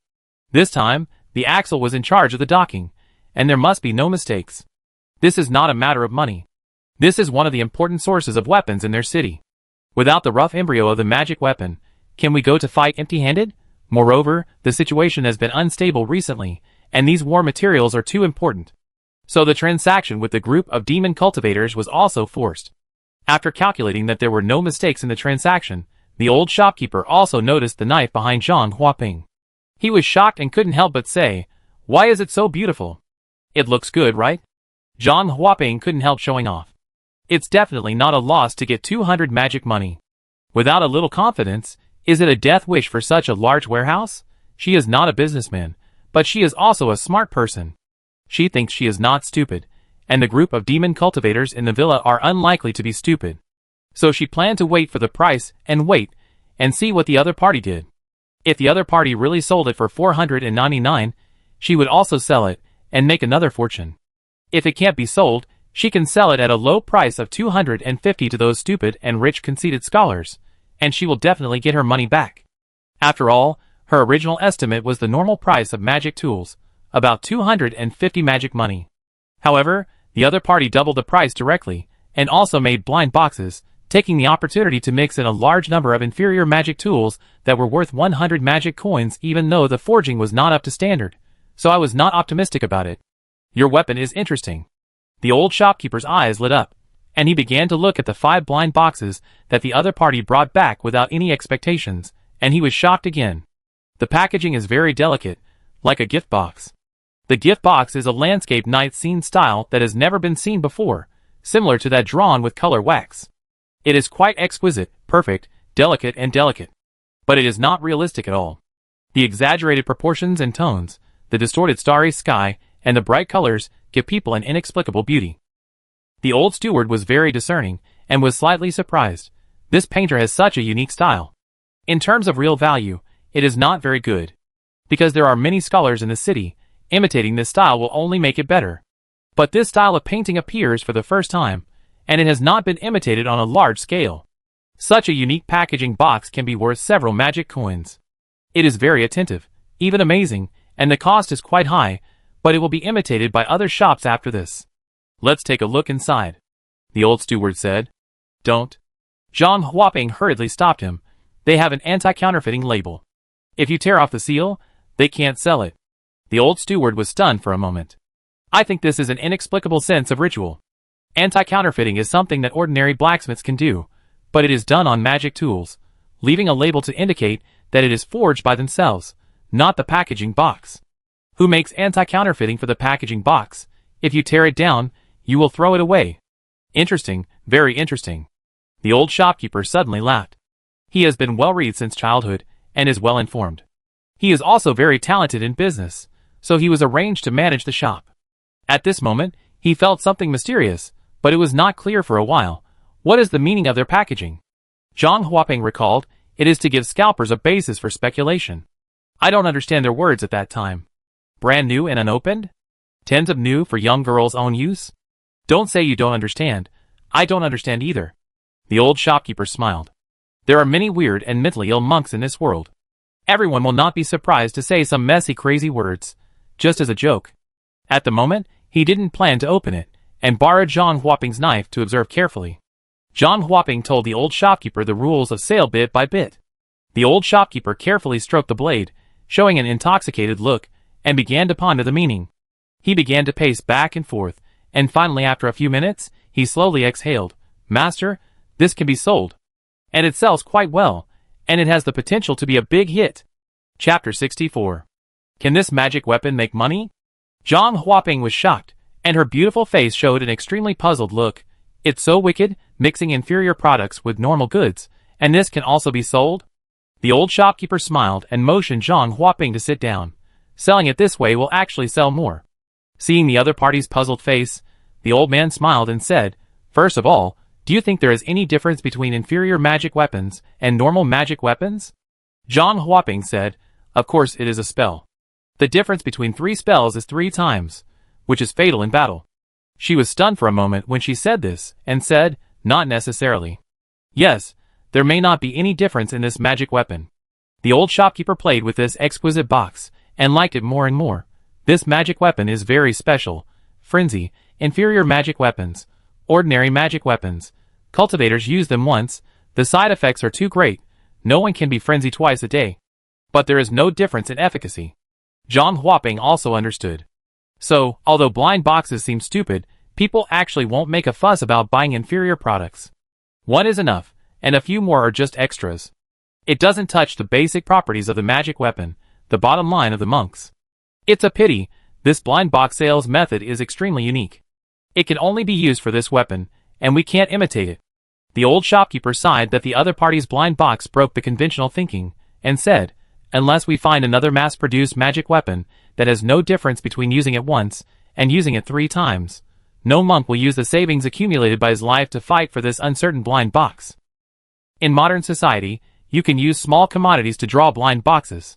This time, the Axle was in charge of the docking, and there must be no mistakes. This is not a matter of money. This is one of the important sources of weapons in their city. Without the rough embryo of the magic weapon, can we go to fight empty-handed? Moreover, the situation has been unstable recently, and these war materials are too important. So the transaction with the group of demon cultivators was also forced. After calculating that there were no mistakes in the transaction, the old shopkeeper also noticed the knife behind Zhang Huaping. He was shocked and couldn't help but say, "Why is it so beautiful? It looks good, right?" Zhang Huaping couldn't help showing off. It's definitely not a loss to get 200 magic money. Without a little confidence, is it a death wish for such a large warehouse? She is not a businessman, but she is also a smart person. She thinks she is not stupid, and the group of demon cultivators in the villa are unlikely to be stupid. So she planned to wait for the price and see what the other party did. If the other party really sold it for 499, she would also sell it and make another fortune. If it can't be sold, she can sell it at a low price of 250 to those stupid and rich conceited scholars, and she will definitely get her money back. After all, her original estimate was the normal price of magic tools, about 250 magic money. However, the other party doubled the price directly, and also made blind boxes, taking the opportunity to mix in a large number of inferior magic tools that were worth 100 magic coins even though the forging was not up to standard. So I was not optimistic about it. Your weapon is interesting. The old shopkeeper's eyes lit up, and he began to look at the 5 blind boxes that the other party brought back without any expectations, and he was shocked again. The packaging is very delicate, like a gift box. The gift box is a landscape night scene style that has never been seen before, similar to that drawn with color wax. It is quite exquisite, perfect, delicate. But it is not realistic at all. The exaggerated proportions and tones, the distorted starry sky, and the bright colors give people an inexplicable beauty. The old steward was very discerning, and was slightly surprised. This painter has such a unique style. In terms of real value, it is not very good. Because there are many scholars in the city, imitating this style will only make it better. But this style of painting appears for the first time, and it has not been imitated on a large scale. Such a unique packaging box can be worth several magic coins. It is very attentive, even amazing, and the cost is quite high, but it will be imitated by other shops after this. Let's take a look inside. The old steward said. Don't. Zhang Huaping hurriedly stopped him. They have an anti-counterfeiting label. If you tear off the seal, they can't sell it. The old steward was stunned for a moment. I think this is an inexplicable sense of ritual. Anti-counterfeiting is something that ordinary blacksmiths can do, but it is done on magic tools, leaving a label to indicate that it is forged by themselves, not the packaging box. Who makes anti-counterfeiting for the packaging box? If you tear it down, you will throw it away. Interesting, very interesting. The old shopkeeper suddenly laughed. He has been well-read since childhood, and is well-informed. He is also very talented in business, so he was arranged to manage the shop. At this moment, he felt something mysterious, but it was not clear for a while. What is the meaning of their packaging? Zhang Huaping recalled, it is to give scalpers a basis for speculation. I don't understand their words at that time. Brand new and unopened? Tens of new for young girls' own use? Don't say you don't understand. I don't understand either. The old shopkeeper smiled. There are many weird and mentally ill monks in this world. Everyone will not be surprised to say some messy crazy words, just as a joke. At the moment, he didn't plan to open it, and borrowed Zhang Huaping's knife to observe carefully. Zhang Huaping told the old shopkeeper the rules of sale bit by bit. The old shopkeeper carefully stroked the blade, showing an intoxicated look, and began to ponder the meaning. He began to pace back and forth, and finally after a few minutes, he slowly exhaled. Master, this can be sold. And it sells quite well, and it has the potential to be a big hit. Chapter 64. Can this magic weapon make money? Zhang Huaping was shocked, and her beautiful face showed an extremely puzzled look. It's so wicked, mixing inferior products with normal goods, and this can also be sold? The old shopkeeper smiled and motioned Zhang Huaping to sit down. Selling it this way will actually sell more. Seeing the other party's puzzled face, the old man smiled and said, First of all, do you think there is any difference between inferior magic weapons and normal magic weapons? Zhang Huaping said, Of course it is a spell. The difference between 3 spells is 3 times, which is fatal in battle. She was stunned for a moment when she said this, and said, Not necessarily. Yes, there may not be any difference in this magic weapon. The old shopkeeper played with this exquisite box, and liked it more and more. This magic weapon is very special. Frenzy, inferior magic weapons, ordinary magic weapons. Cultivators use them once, the side effects are too great, no one can be frenzied twice a day. But there is no difference in efficacy. Zhang Huaping also understood. So, although blind boxes seem stupid, people actually won't make a fuss about buying inferior products. One is enough, and a few more are just extras. It doesn't touch the basic properties of the magic weapon, the bottom line of the monks. It's a pity, this blind box sales method is extremely unique. It can only be used for this weapon, and we can't imitate it. The old shopkeeper sighed that the other party's blind box broke the conventional thinking, and said, Unless we find another mass-produced magic weapon that has no difference between using it once and using it 3 times, no monk will use the savings accumulated by his life to fight for this uncertain blind box. In modern society, you can use small commodities to draw blind boxes.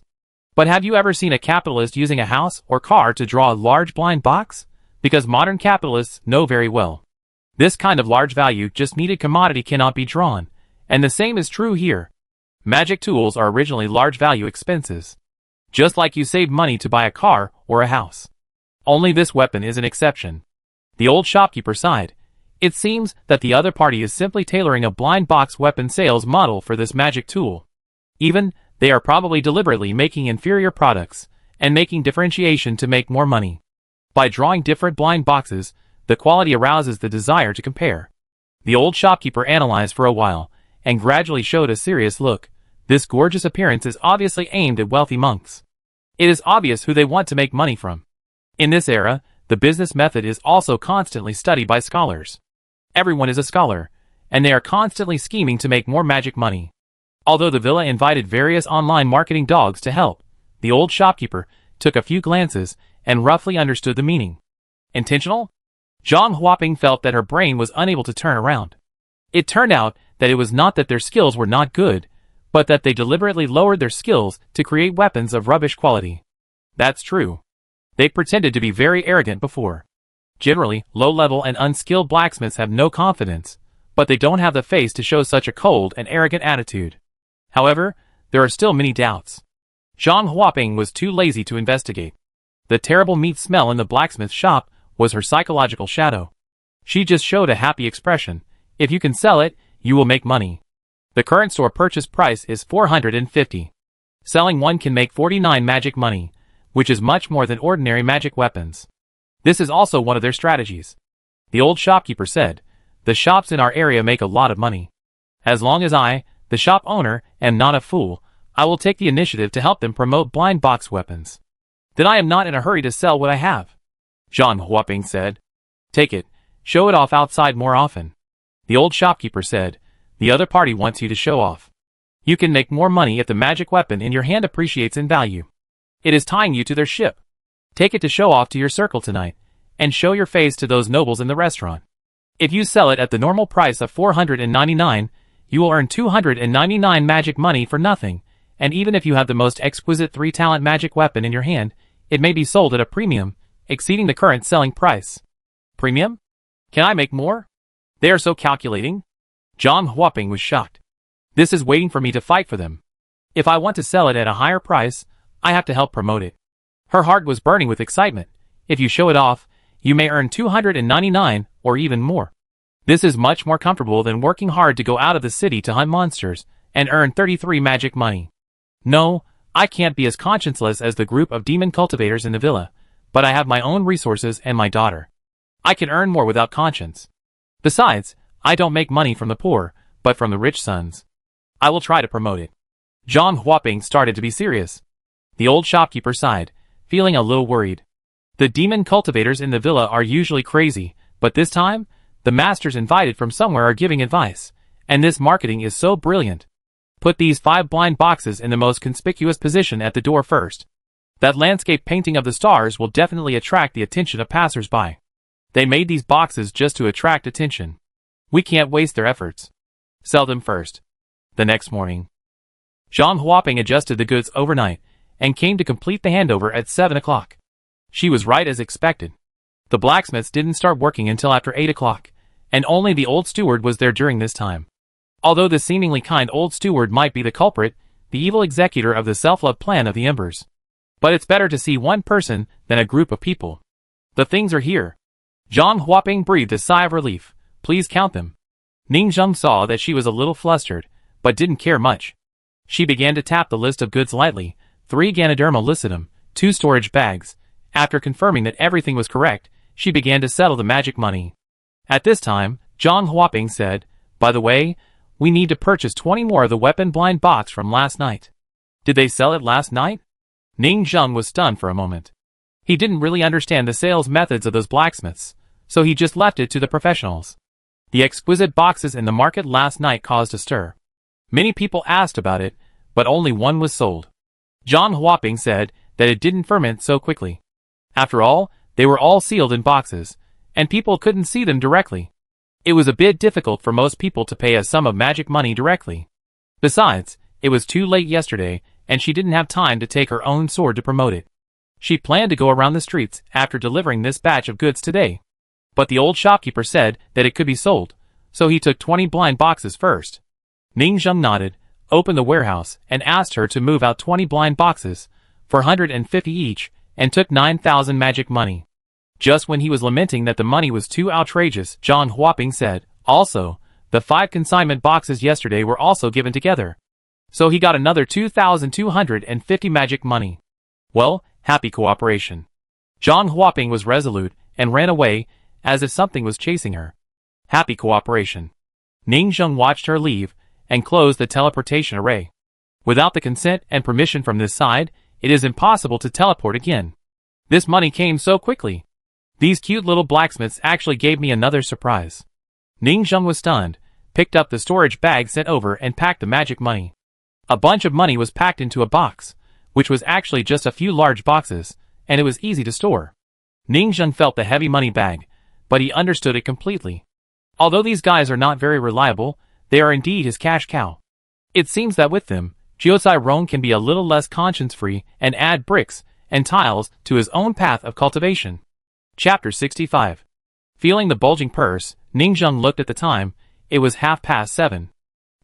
But have you ever seen a capitalist using a house or car to draw a large blind box? Because modern capitalists know very well. This kind of large value just needed commodity cannot be drawn, and the same is true here. Magic tools are originally large value expenses. Just like you save money to buy a car or a house. Only this weapon is an exception. The old shopkeeper sighed. It seems that the other party is simply tailoring a blind box weapon sales model for this magic tool. Even, they are probably deliberately making inferior products, and making differentiation to make more money. By drawing different blind boxes, the quality arouses the desire to compare. The old shopkeeper analyzed for a while, and gradually showed a serious look. This gorgeous appearance is obviously aimed at wealthy monks. It is obvious who they want to make money from. In this era, the business method is also constantly studied by scholars. Everyone is a scholar, and they are constantly scheming to make more magic money. Although the villa invited various online marketing dogs to help, the old shopkeeper took a few glances and roughly understood the meaning. Intentional? Zhang Huaping felt that her brain was unable to turn around. It turned out that it was not that their skills were not good, but that they deliberately lowered their skills to create weapons of rubbish quality. That's true. They pretended to be very arrogant before. Generally, low-level and unskilled blacksmiths have no confidence, but they don't have the face to show such a cold and arrogant attitude. However, there are still many doubts. Zhang Huaping was too lazy to investigate. The terrible meat smell in the blacksmith shop was her psychological shadow. She just showed a happy expression. If you can sell it, you will make money. The current store purchase price is 450. Selling one can make 49 magic money, which is much more than ordinary magic weapons. This is also one of their strategies. The old shopkeeper said, the shops in our area make a lot of money. As long as I, the shop owner, am not a fool, I will take the initiative to help them promote blind box weapons. Then I am not in a hurry to sell what I have. Zhang Huaping said. Take it, show it off outside more often. The old shopkeeper said, the other party wants you to show off. You can make more money if the magic weapon in your hand appreciates in value. It is tying you to their ship. Take it to show off to your circle tonight, and show your face to those nobles in the restaurant. If you sell it at the normal price of 499, you will earn 299 magic money for nothing, and even if you have the most exquisite 3-talent magic weapon in your hand, it may be sold at a premium, exceeding the current selling price. Premium? Can I make more? They are so calculating? Zhang Huaping was shocked. This is waiting for me to fight for them. If I want to sell it at a higher price, I have to help promote it. Her heart was burning with excitement. If you show it off, you may earn 299 or even more. This is much more comfortable than working hard to go out of the city to hunt monsters and earn 33 magic money. No, I can't be as conscienceless as the group of demon cultivators in the villa, but I have my own resources and my daughter. I can earn more without conscience. Besides, I don't make money from the poor, but from the rich sons. I will try to promote it. Zhang Huaping started to be serious. The old shopkeeper sighed, feeling a little worried. The demon cultivators in the villa are usually crazy, but this time, the masters invited from somewhere are giving advice, and this marketing is so brilliant. Put these 5 blind boxes in the most conspicuous position at the door first. That landscape painting of the stars will definitely attract the attention of passers-by. They made these boxes just to attract attention. We can't waste their efforts. Sell them first. The next morning, Zhang Huaping adjusted the goods overnight and came to complete the handover at 7 o'clock. She was right as expected. The blacksmiths didn't start working until after 8 o'clock, and only the old steward was there during this time. Although the seemingly kind old steward might be the culprit, the evil executor of the self-love plan of the Embers. But it's better to see one person than a group of people. The things are here. Zhang Huaping breathed a sigh of relief. Please count them. Ningzheng saw that she was a little flustered, but didn't care much. She began to tap the list of goods lightly, 3 Ganoderma Lycidum, 2 storage bags. After confirming that everything was correct, she began to settle the magic money. At this time, Zhang Huaping said, by the way, we need to purchase 20 more of the weapon blind box from last night. Did they sell it last night? Ningzheng was stunned for a moment. He didn't really understand the sales methods of those blacksmiths, so he just left it to the professionals. The exquisite boxes in the market last night caused a stir. Many people asked about it, but only one was sold. Zhang Huaping said that it didn't ferment so quickly. After all, they were all sealed in boxes, and people couldn't see them directly. It was a bit difficult for most people to pay a sum of magic money directly. Besides, it was too late yesterday, and she didn't have time to take her own sword to promote it. She planned to go around the streets after delivering this batch of goods today. But the old shopkeeper said that it could be sold, so he took 20 blind boxes first. Ningzheng nodded, opened the warehouse, and asked her to move out 20 blind boxes, for 150 each, and took 9,000 magic money. Just when he was lamenting that the money was too outrageous, Zhang Huaping said, also, the 5 consignment boxes yesterday were also given together. So he got another 2,250 magic money. Well, happy cooperation. Zhang Huaping was resolute, and ran away, as if something was chasing her. Happy cooperation. Ningzheng watched her leave, and closed the teleportation array. Without the consent and permission from this side, it is impossible to teleport again. This money came so quickly. These cute little blacksmiths actually gave me another surprise. Ningzheng was stunned, picked up the storage bag sent over and packed the magic money. A bunch of money was packed into a box, which was actually just a few large boxes, and it was easy to store. Ningzheng felt the heavy money bag, but he understood it completely. Although these guys are not very reliable, they are indeed his cash cow. It seems that with them, Jiuzai Rong can be a little less conscience-free and add bricks and tiles to his own path of cultivation. Chapter 65. Feeling the bulging purse, Ningzheng looked at the time. It was 7:30.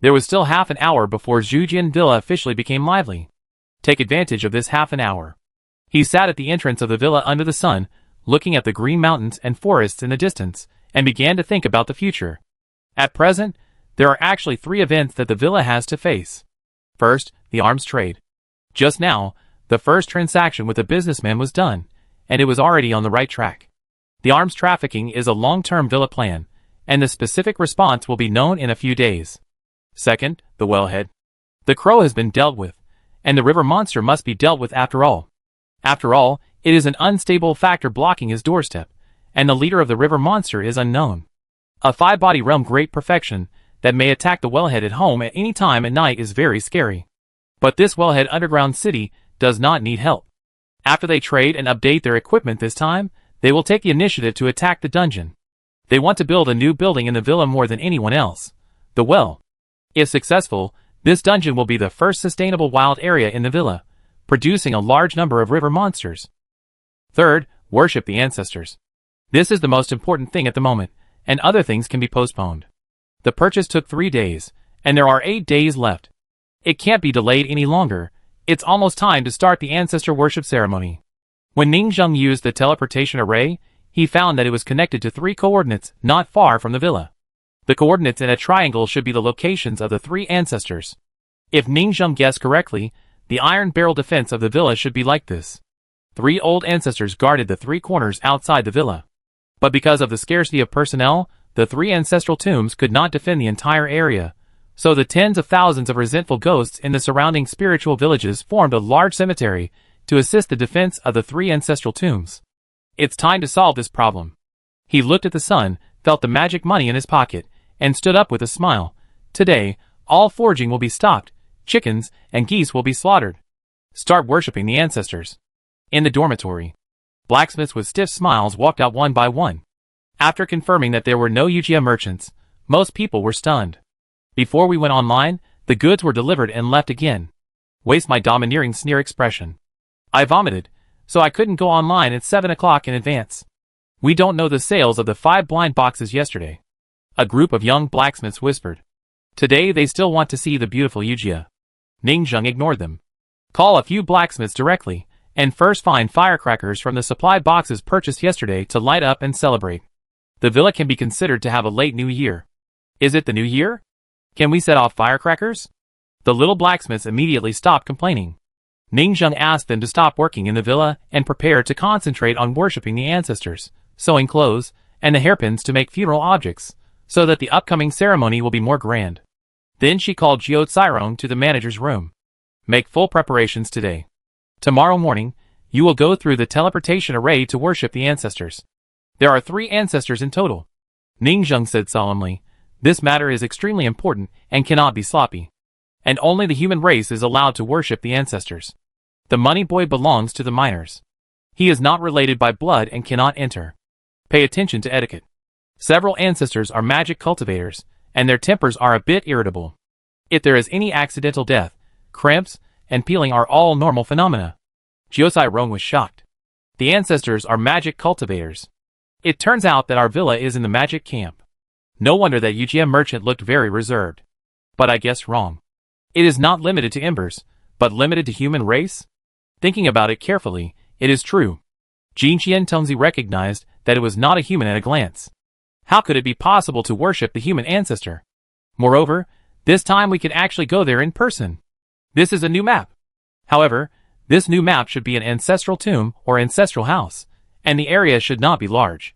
There was still half an hour before Zhujian Villa officially became lively. Take advantage of this half an hour. He sat at the entrance of the villa under the sun, looking at the green mountains and forests in the distance, and began to think about the future. At present, There are actually 3 events that the villa has to face. First, the arms trade. Just now, the first transaction with a businessman was done, and it was already on the right track. The arms trafficking is a long-term villa plan, and the specific response will be known in a few days. Second, the wellhead. The crow has been dealt with, and the river monster must be dealt with after all. After all, it is an unstable factor blocking his doorstep, and the leader of the river monster is unknown. A 5-body realm great perfection that may attack the wellhead at home at any time at night is very scary. But this wellhead underground city does not need help. After they trade and update their equipment this time, they will take the initiative to attack the dungeon. They want to build a new building in the villa more than anyone else, the well. If successful, this dungeon will be the first sustainable wild area in the villa, producing a large number of river monsters. Third, worship the ancestors. This is the most important thing at the moment, and other things can be postponed. The purchase took 3 days, and there are 8 days left. It can't be delayed any longer. It's almost time to start the ancestor worship ceremony. When Ningzheng used the teleportation array, he found that it was connected to 3 coordinates not far from the villa. The coordinates in a triangle should be the locations of the 3 ancestors. If Ningzheng guessed correctly, the iron barrel defense of the villa should be like this. 3 old ancestors guarded the 3 corners outside the villa. But because of the scarcity of personnel, the 3 ancestral tombs could not defend the entire area, so the tens of thousands of resentful ghosts in the surrounding spiritual villages formed a large cemetery to assist the defense of the 3 ancestral tombs. It's time to solve this problem. He looked at the sun, felt the magic money in his pocket, and stood up with a smile. Today, all foraging will be stopped, chickens and geese will be slaughtered. Start worshipping the ancestors. In the dormitory, blacksmiths with stiff smiles walked out one by one. After confirming that there were no Yujia merchants, most people were stunned. Before we went online, the goods were delivered and left again. Waste my domineering sneer expression. I vomited, so I couldn't go online at 7 o'clock in advance. We don't know the sales of the 5 blind boxes yesterday. A group of young blacksmiths whispered. Today they still want to see the beautiful Yujia. Ningzheng ignored them. Call a few blacksmiths directly, and first find firecrackers from the supply boxes purchased yesterday to light up and celebrate. The villa can be considered to have a late new year. Is it the new year? Can we set off firecrackers? The little blacksmiths immediately stopped complaining. Ningzheng asked them to stop working in the villa and prepare to concentrate on worshipping the ancestors, sewing clothes, and the hairpins to make funeral objects, so that the upcoming ceremony will be more grand. Then she called Jiao Cairong to the manager's room. Make full preparations today. Tomorrow morning, you will go through the teleportation array to worship the ancestors. There are 3 ancestors in total. Ningzheng said solemnly, this matter is extremely important and cannot be sloppy. And only the human race is allowed to worship the ancestors. The money boy belongs to the miners. He is not related by blood and cannot enter. Pay attention to etiquette. Several ancestors are magic cultivators, and their tempers are a bit irritable. If there is any accidental death, cramps, and peeling are all normal phenomena. Jiao Cairong was shocked. The ancestors are magic cultivators. It turns out that our villa is in the magic camp. No wonder that Yujia merchant looked very reserved. But I guessed wrong. It is not limited to embers, but limited to human race? Thinking about it carefully, it is true. Jin Qiantengzi recognized that it was not a human at a glance. How could it be possible to worship the human ancestor? Moreover, this time we can actually go there in person. This is a new map. However, this new map should be an ancestral tomb or ancestral house, and the area should not be large.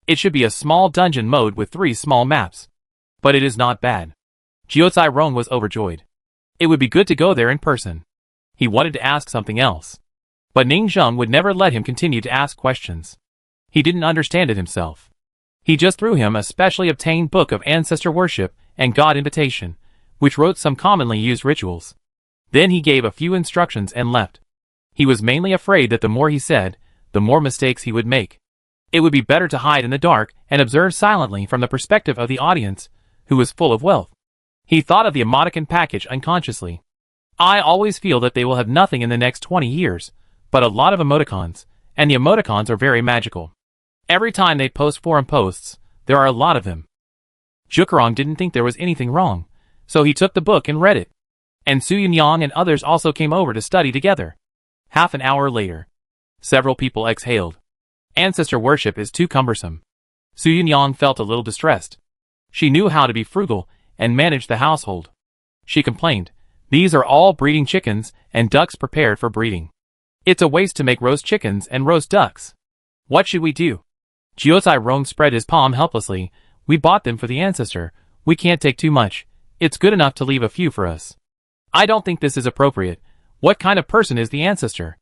It should be a small dungeon mode with 3 small maps. But it is not bad. Jiao Cairong was overjoyed. It would be good to go there in person. He wanted to ask something else. But Ningzheng would never let him continue to ask questions. He didn't understand it himself. He just threw him a specially obtained book of ancestor worship and god invitation, which wrote some commonly used rituals. Then he gave a few instructions and left. He was mainly afraid that the more he said, the more mistakes he would make. It would be better to hide in the dark and observe silently from the perspective of the audience, who was full of wealth. He thought of the emoticon package unconsciously. I always feel that they will have nothing in the next 20 years, but a lot of emoticons, and the emoticons are very magical. Every time they post forum posts, there are a lot of them. Zhukurong didn't think there was anything wrong, so he took the book and read it. And Su Yunyang and others also came over to study together. Half an hour later, several people exhaled. Ancestor worship is too cumbersome. Su Yunyang felt a little distressed. She knew how to be frugal, and manage the household. She complained, "These are all breeding chickens and ducks prepared for breeding. It's a waste to make roast chickens and roast ducks. What should we do?" Jiuzai Rong spread his palm helplessly. "We bought them for the ancestor. We can't take too much. It's good enough to leave a few for us. I don't think this is appropriate. What kind of person is the ancestor?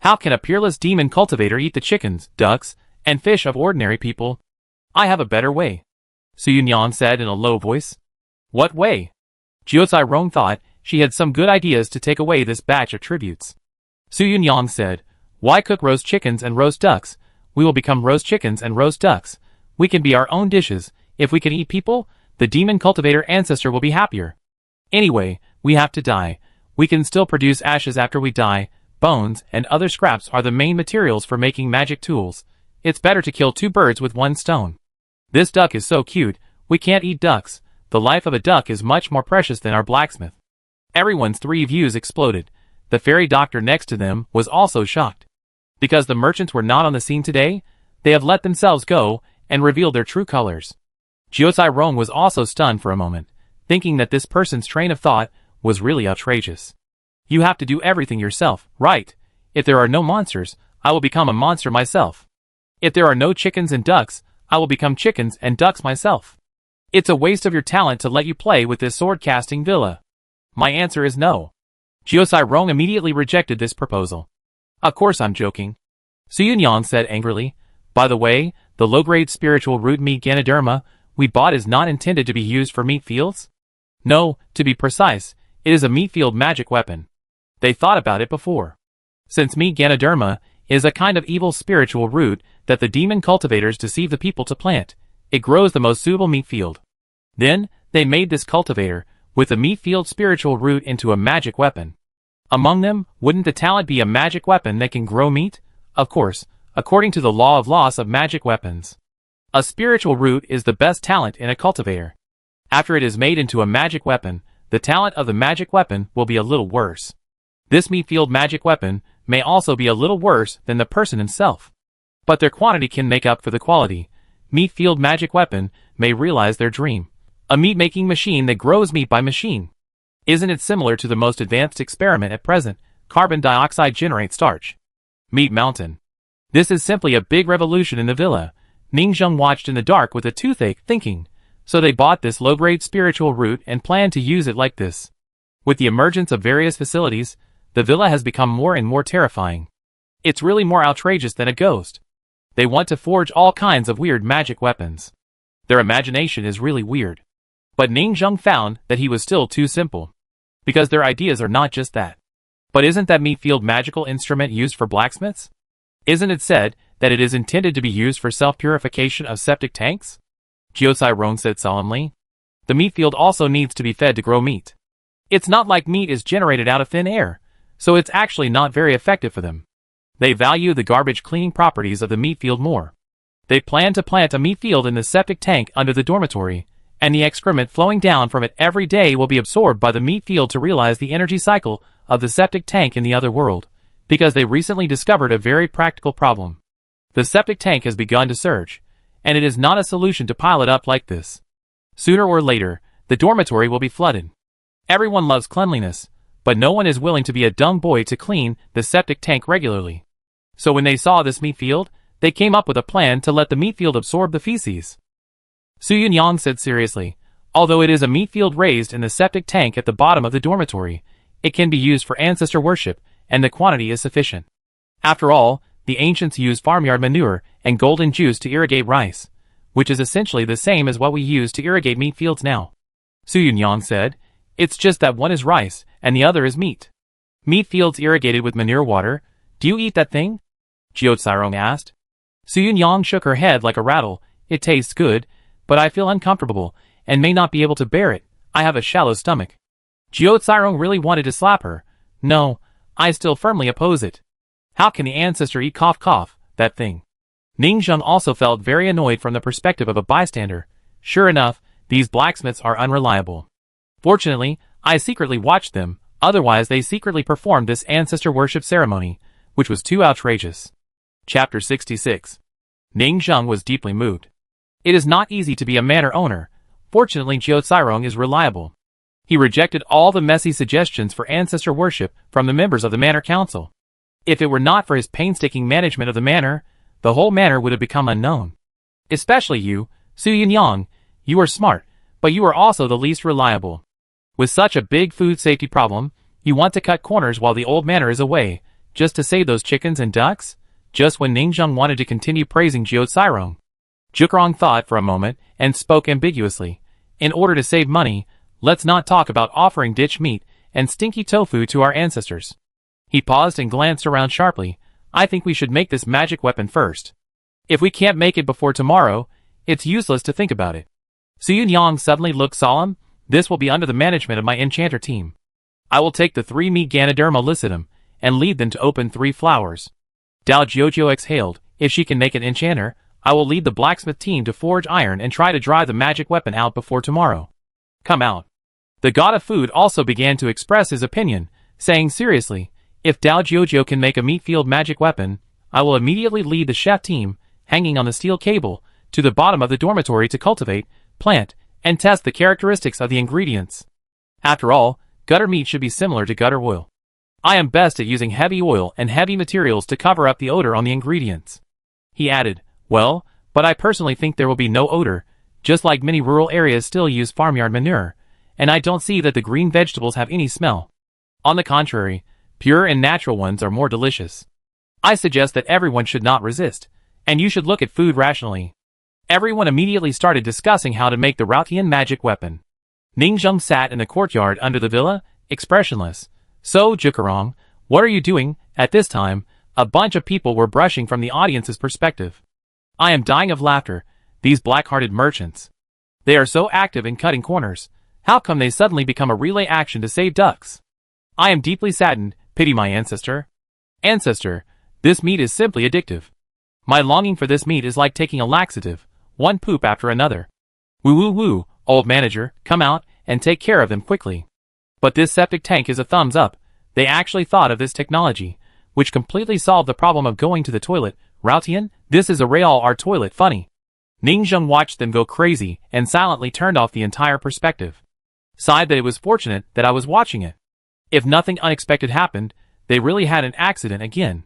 How can a peerless demon cultivator eat the chickens, ducks, and fish of ordinary people? I have a better way," Su Yunyan said in a low voice. "What way?" Jiuzai Rong thought she had some good ideas to take away this batch of tributes. Su Yunyan said, "Why cook roast chickens and roast ducks? We will become roast chickens and roast ducks. We can be our own dishes. If we can eat people, the demon cultivator ancestor will be happier. Anyway, we have to die. We can still produce ashes after we die. Bones and other scraps are the main materials for making magic tools. It's better to kill 2 birds with 1 stone. This duck is so cute. We can't eat ducks. The life of a duck is much more precious than our blacksmith." Everyone's 3 views exploded. The fairy doctor next to them was also shocked. Because the merchants were not on the scene today, they have let themselves go and revealed their true colors. Jiuzai Rong was also stunned for a moment, thinking that this person's train of thought was really outrageous. "You have to do everything yourself, right? If there are no monsters, I will become a monster myself. If there are no chickens and ducks, I will become chickens and ducks myself. It's a waste of your talent to let you play with this sword-casting villa." My answer is no. Jiuzai Rong immediately rejected this proposal. "Of course I'm joking," Su Yunyan said angrily. "By the way, the low-grade spiritual root meat Ganoderma we bought is not intended to be used for meat fields? No, to be precise, it is a meat field magic weapon. They thought about it before. Since meat Ganoderma is a kind of evil spiritual root that the demon cultivators deceive the people to plant, it grows the most suitable meat field. Then, they made this cultivator, with the meat field spiritual root into a magic weapon. Among them, wouldn't the talent be a magic weapon that can grow meat? Of course, according to the law of loss of magic weapons. A spiritual root is the best talent in a cultivator. After it is made into a magic weapon, the talent of the magic weapon will be a little worse. This meat field magic weapon may also be a little worse than the person himself. But their quantity can make up for the quality. Meat field magic weapon may realize their dream. A meat-making machine that grows meat by machine. Isn't it similar to the most advanced experiment at present? Carbon dioxide generates starch. Meat mountain. This is simply a big revolution in the villa. Ningzheng watched in the dark with a toothache, thinking, so they bought this low-grade spiritual root and planned to use it like this. With the emergence of various facilities, the villa has become more and more terrifying. It's really more outrageous than a ghost. They want to forge all kinds of weird magic weapons. Their imagination is really weird. But Ningzheng found that he was still too simple. Because their ideas are not just that. But isn't that meat field magical instrument used for blacksmiths? Isn't it said that it is intended to be used for self-purification of septic tanks? Jiuzai Rong said solemnly. The meat field also needs to be fed to grow meat. It's not like meat is generated out of thin air, so it's actually not very effective for them. They value the garbage cleaning properties of the meat field more. They plan to plant a meat field in the septic tank under the dormitory, and the excrement flowing down from it every day will be absorbed by the meat field to realize the energy cycle of the septic tank in the other world, because they recently discovered a very practical problem. The septic tank has begun to surge, and it is not a solution to pile it up like this. Sooner or later, the dormitory will be flooded. Everyone loves cleanliness, but no one is willing to be a dumb boy to clean the septic tank regularly. So when they saw this meat field, they came up with a plan to let the meat field absorb the feces. Su Yunyan said seriously, although it is a meat field raised in the septic tank at the bottom of the dormitory, it can be used for ancestor worship, and the quantity is sufficient. After all, the ancients used farmyard manure and golden juice to irrigate rice, which is essentially the same as what we use to irrigate meat fields now. Su Yunyan said, it's just that one is rice, and the other is meat. Meat fields irrigated with manure water, do you eat that thing? Jiuzai Rong asked. Su Yunyan shook her head like a rattle, it tastes good, but I feel uncomfortable, and may not be able to bear it, I have a shallow stomach. Jiuzai Rong really wanted to slap her. No, I still firmly oppose it. How can the ancestor eat cough cough, that thing? Ningzheng also felt very annoyed from the perspective of a bystander. Sure enough, these blacksmiths are unreliable. Fortunately, I secretly watched them, otherwise they secretly performed this ancestor worship ceremony, which was too outrageous. Chapter 66. Ningzheng was deeply moved. It is not easy to be a manor owner, Fortunately, Jiu is reliable. He rejected all the messy suggestions for ancestor worship from the members of the Manor Council. If it were not for his painstaking management of the manor, the whole manor would have become unknown. Especially you, Su Yunyang. You are smart, but you are also the least reliable. With such a big food safety problem, you want to cut corners while the old manor is away, just to save those chickens and ducks? Just when Ningzheng wanted to continue praising Jiu Jukrong thought for a moment and spoke ambiguously. In order to save money, let's not talk about offering ditch meat and stinky tofu to our ancestors. He paused and glanced around sharply. I think we should make this magic weapon first. If we can't make it before tomorrow, it's useless to think about it. Su Yunyang suddenly looked solemn. This will be under the management of my enchanter team. I will take the 3 meat Ganoderma licitium and lead them to open 3 flowers. Dao Jojo exhaled. If she can make an enchanter, I will lead the blacksmith team to forge iron and try to drive the magic weapon out before tomorrow. Come out. The god of food also began to express his opinion, saying seriously, if Dao Jojo can make a meat-field magic weapon, I will immediately lead the chef team, hanging on the steel cable, to the bottom of the dormitory to cultivate, plant, and test the characteristics of the ingredients. After all, gutter meat should be similar to gutter oil. I am best at using heavy oil and heavy materials to cover up the odor on the ingredients. He added, well, but I personally think there will be no odor, just like many rural areas still use farmyard manure, and I don't see that the green vegetables have any smell. On the contrary, pure and natural ones are more delicious. I suggest that everyone should not resist, and you should look at food rationally. Everyone immediately started discussing how to make the Routian magic weapon. Ningzheng sat in the courtyard under the villa, expressionless. So, Jukarong, what are you doing? At this time, a bunch of people were brushing from the audience's perspective. I am dying of laughter, these black-hearted merchants. They are so active in cutting corners. How come they suddenly become a relay action to save ducks? I am deeply saddened, pity my ancestor. Ancestor, this meat is simply addictive. My longing for this meat is like taking a laxative, one poop after another. Woo, old manager, come out and take care of them quickly. But this septic tank is a thumbs up. They actually thought of this technology, which completely solved the problem of going to the toilet. Routian, this is a real our toilet funny. Ningzheng watched them go crazy and silently turned off the entire perspective. Sighed that it was fortunate that I was watching it. If nothing unexpected happened, they really had an accident again.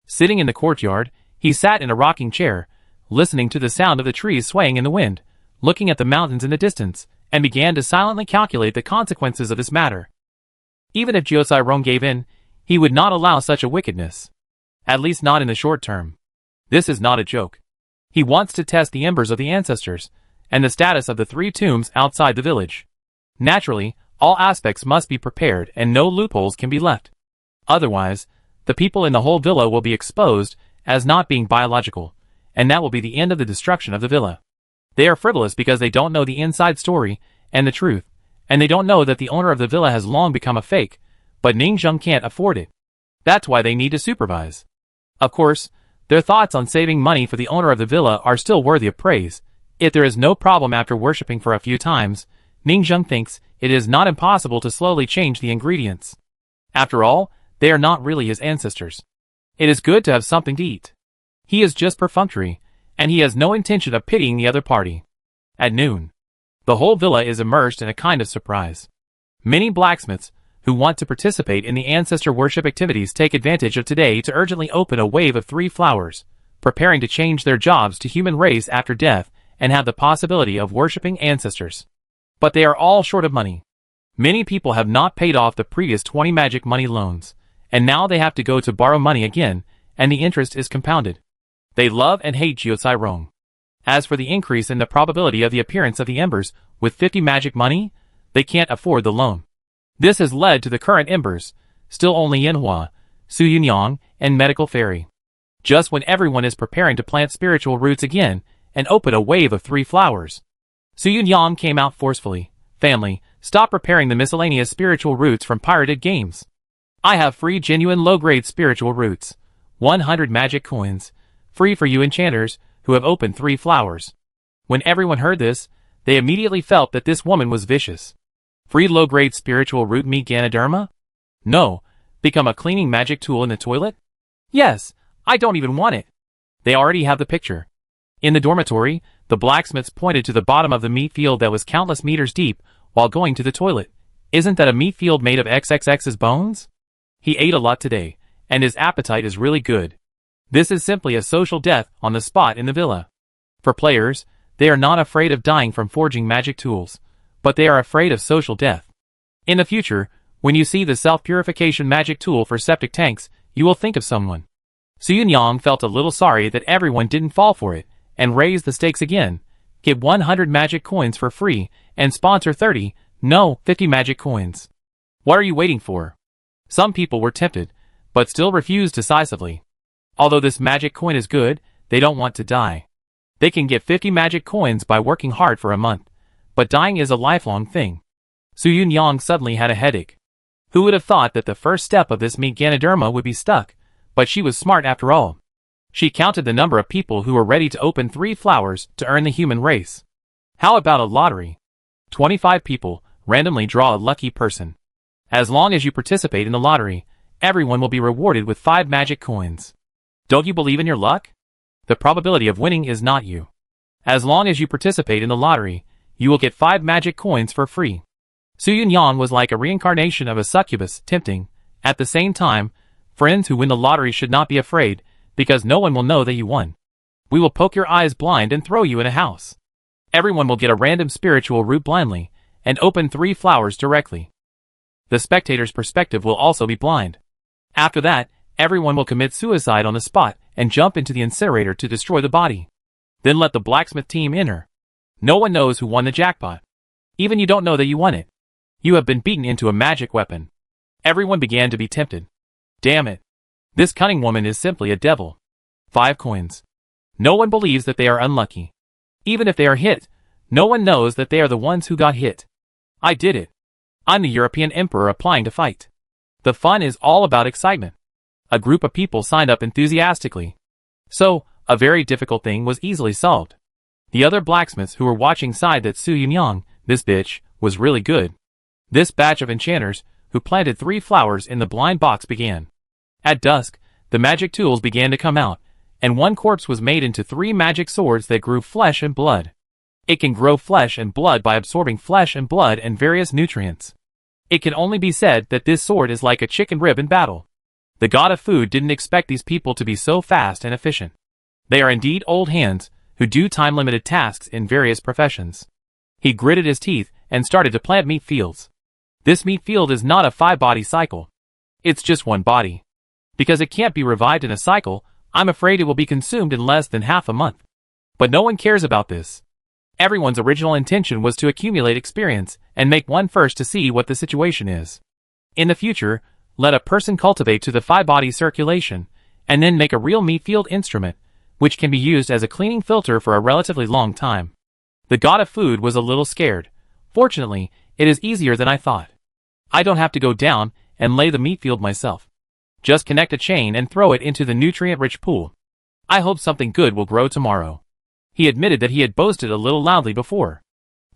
Sitting in the courtyard, he sat in a rocking chair, listening to the sound of the trees swaying in the wind, looking at the mountains in the distance, and began to silently calculate the consequences of this matter. Even if Jiu gave in, he would not allow such a wickedness. At least not in the short term. This is not a joke. He wants to test the embers of the ancestors, and the status of the 3 tombs outside the village. Naturally, all aspects must be prepared and no loopholes can be left. Otherwise, the people in the whole villa will be exposed as not being biological, and that will be the end of the destruction of the villa. They are frivolous because they don't know the inside story and the truth, and they don't know that the owner of the villa has long become a fake, but Ningzheng can't afford it. That's why they need to supervise. Of course, their thoughts on saving money for the owner of the villa are still worthy of praise. If there is no problem after worshipping for a few times, Ningzheng thinks it is not impossible to slowly change the ingredients. After all, they are not really his ancestors. It is good to have something to eat. He is just perfunctory, and he has no intention of pitying the other party. At noon, the whole villa is immersed in a kind of surprise. Many blacksmiths, who want to participate in the ancestor worship activities, take advantage of today to urgently open a wave of 3 flowers, preparing to change their jobs to human race after death and have the possibility of worshipping ancestors. But they are all short of money. Many people have not paid off the previous 20 magic money loans, and now they have to go to borrow money again, and the interest is compounded. They love and hate Jiu. As for the increase in the probability of the appearance of the embers, with 50 magic money, they can't afford the loan. This has led to the current embers, still only Yinhua, Su Yunyang, and Medical Fairy. Just when everyone is preparing to plant spiritual roots again, and open a wave of 3 flowers. Su Yunyang came out forcefully. Family, stop preparing the miscellaneous spiritual roots from pirated games. I have free genuine low-grade spiritual roots. 100 magic coins. Free for you enchanters, who have opened 3 flowers. When everyone heard this, they immediately felt that this woman was vicious. Free low-grade spiritual root meat Ganoderma? No. Become a cleaning magic tool in the toilet? Yes, I don't even want it. They already have the picture. In the dormitory, The blacksmiths pointed to the bottom of the meat field that was countless meters deep while going to the toilet. Isn't that a meat field made of XXX's bones? He ate a lot today, and his appetite is really good. This is simply a social death on the spot in the villa. For players, they are not afraid of dying from forging magic tools, but they are afraid of social death. In the future, when you see the self-purification magic tool for septic tanks, you will think of someone. Su Yunyang felt a little sorry that everyone didn't fall for it, and raised the stakes again. Give 100 magic coins for free, and sponsor 50 magic coins. What are you waiting for? Some people were tempted, but still refused decisively. Although this magic coin is good, they don't want to die. They can get 50 magic coins by working hard for a month, but dying is a lifelong thing. Su Yunyang suddenly had a headache. Who would have thought that the first step of this meat Ganoderma would be stuck, but she was smart after all. She counted the number of people who were ready to open 3 flowers to earn the human race. How about a lottery? 25 people randomly draw a lucky person. As long as you participate in the lottery, everyone will be rewarded with 5 magic coins. Don't you believe in your luck? The probability of winning is not you. As long as you participate in the lottery, you will get 5 magic coins for free. Su Yunyang was like a reincarnation of a succubus, tempting. At the same time, friends who win the lottery should not be afraid, because no one will know that you won. We will poke your eyes blind and throw you in a house. Everyone will get a random spiritual root blindly, and open 3 flowers directly. The spectator's perspective will also be blind. After that, everyone will commit suicide on the spot and jump into the incinerator to destroy the body. Then let the blacksmith team enter. No one knows who won the jackpot. Even you don't know that you won it. You have been beaten into a magic weapon. Everyone began to be tempted. Damn it. This cunning woman is simply a devil. 5 coins. No one believes that they are unlucky. Even if they are hit, no one knows that they are the ones who got hit. I did it. I'm the European Emperor applying to fight. The fun is all about excitement. A group of people signed up enthusiastically. So, a very difficult thing was easily solved. The other blacksmiths who were watching sighed that Su Yunyang, this bitch, was really good. This batch of enchanters, who planted 3 flowers in the blind box began. At dusk, the magic tools began to come out, and one corpse was made into 3 magic swords that grew flesh and blood. It can grow flesh and blood by absorbing flesh and blood and various nutrients. It can only be said that this sword is like a chicken rib in battle. The god of food didn't expect these people to be so fast and efficient. They are indeed old hands, who do time-limited tasks in various professions. He gritted his teeth and started to plant meat fields. This meat field is not a 5-body cycle. It's just 1 body. Because it can't be revived in a cycle, I'm afraid it will be consumed in less than half a month. But no one cares about this. Everyone's original intention was to accumulate experience and make one first to see what the situation is. In the future, let a person cultivate to the 5-body circulation, and then make a real meat field instrument, which can be used as a cleaning filter for a relatively long time. The god of food was a little scared. Fortunately, it is easier than I thought. I don't have to go down and lay the meat field myself. Just connect a chain and throw it into the nutrient-rich pool. I hope something good will grow tomorrow. He admitted that he had boasted a little loudly before.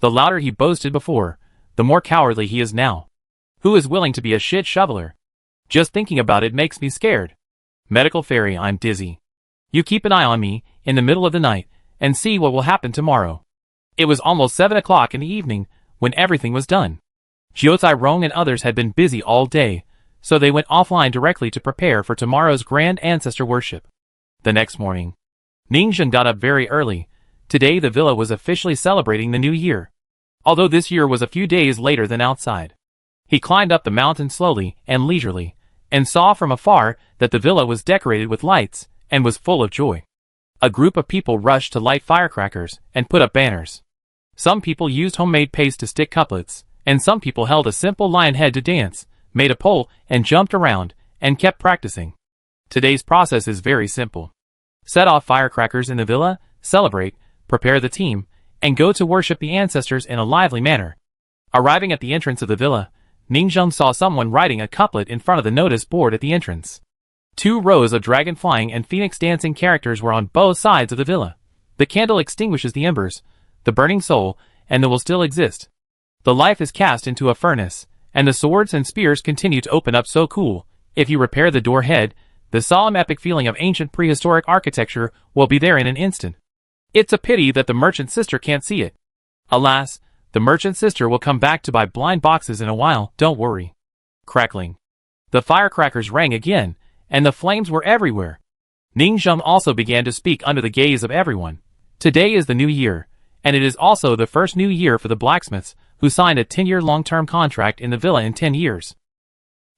The louder he boasted before, the more cowardly he is now. Who is willing to be a shit shoveler? Just thinking about it makes me scared. Medical fairy, I'm dizzy. You keep an eye on me in the middle of the night and see what will happen tomorrow. It was almost 7 o'clock in the evening when everything was done. Jiuzai Rong and others had been busy all day, so they went offline directly to prepare for tomorrow's grand ancestor worship. The next morning, Ningzhen got up very early. Today the villa was officially celebrating the new year. Although this year was a few days later than outside. He climbed up the mountain slowly and leisurely, and saw from afar that the villa was decorated with lights, and was full of joy. A group of people rushed to light firecrackers and put up banners. Some people used homemade paste to stick couplets, and some people held a simple lion head to dance, made a pole, and jumped around, and kept practicing. Today's process is very simple. Set off firecrackers in the villa, celebrate, prepare the team, and go to worship the ancestors in a lively manner. Arriving at the entrance of the villa, Ningzhen saw someone writing a couplet in front of the notice board at the entrance. 2 rows of dragon flying and phoenix dancing characters were on both sides of the villa. The candle extinguishes the embers, the burning soul, and the will still exist. The life is cast into a furnace, and the swords and spears continue to open up so cool. If you repair the door head, the solemn epic feeling of ancient prehistoric architecture will be there in an instant. It's a pity that the merchant sister can't see it. Alas, the merchant sister will come back to buy blind boxes in a while, don't worry. Crackling. The firecrackers rang again, and the flames were everywhere. Ningzheng also began to speak under the gaze of everyone. Today is the new year, and it is also the first new year for the blacksmiths, who signed a 10-year long-term contract in the villa in 10 years.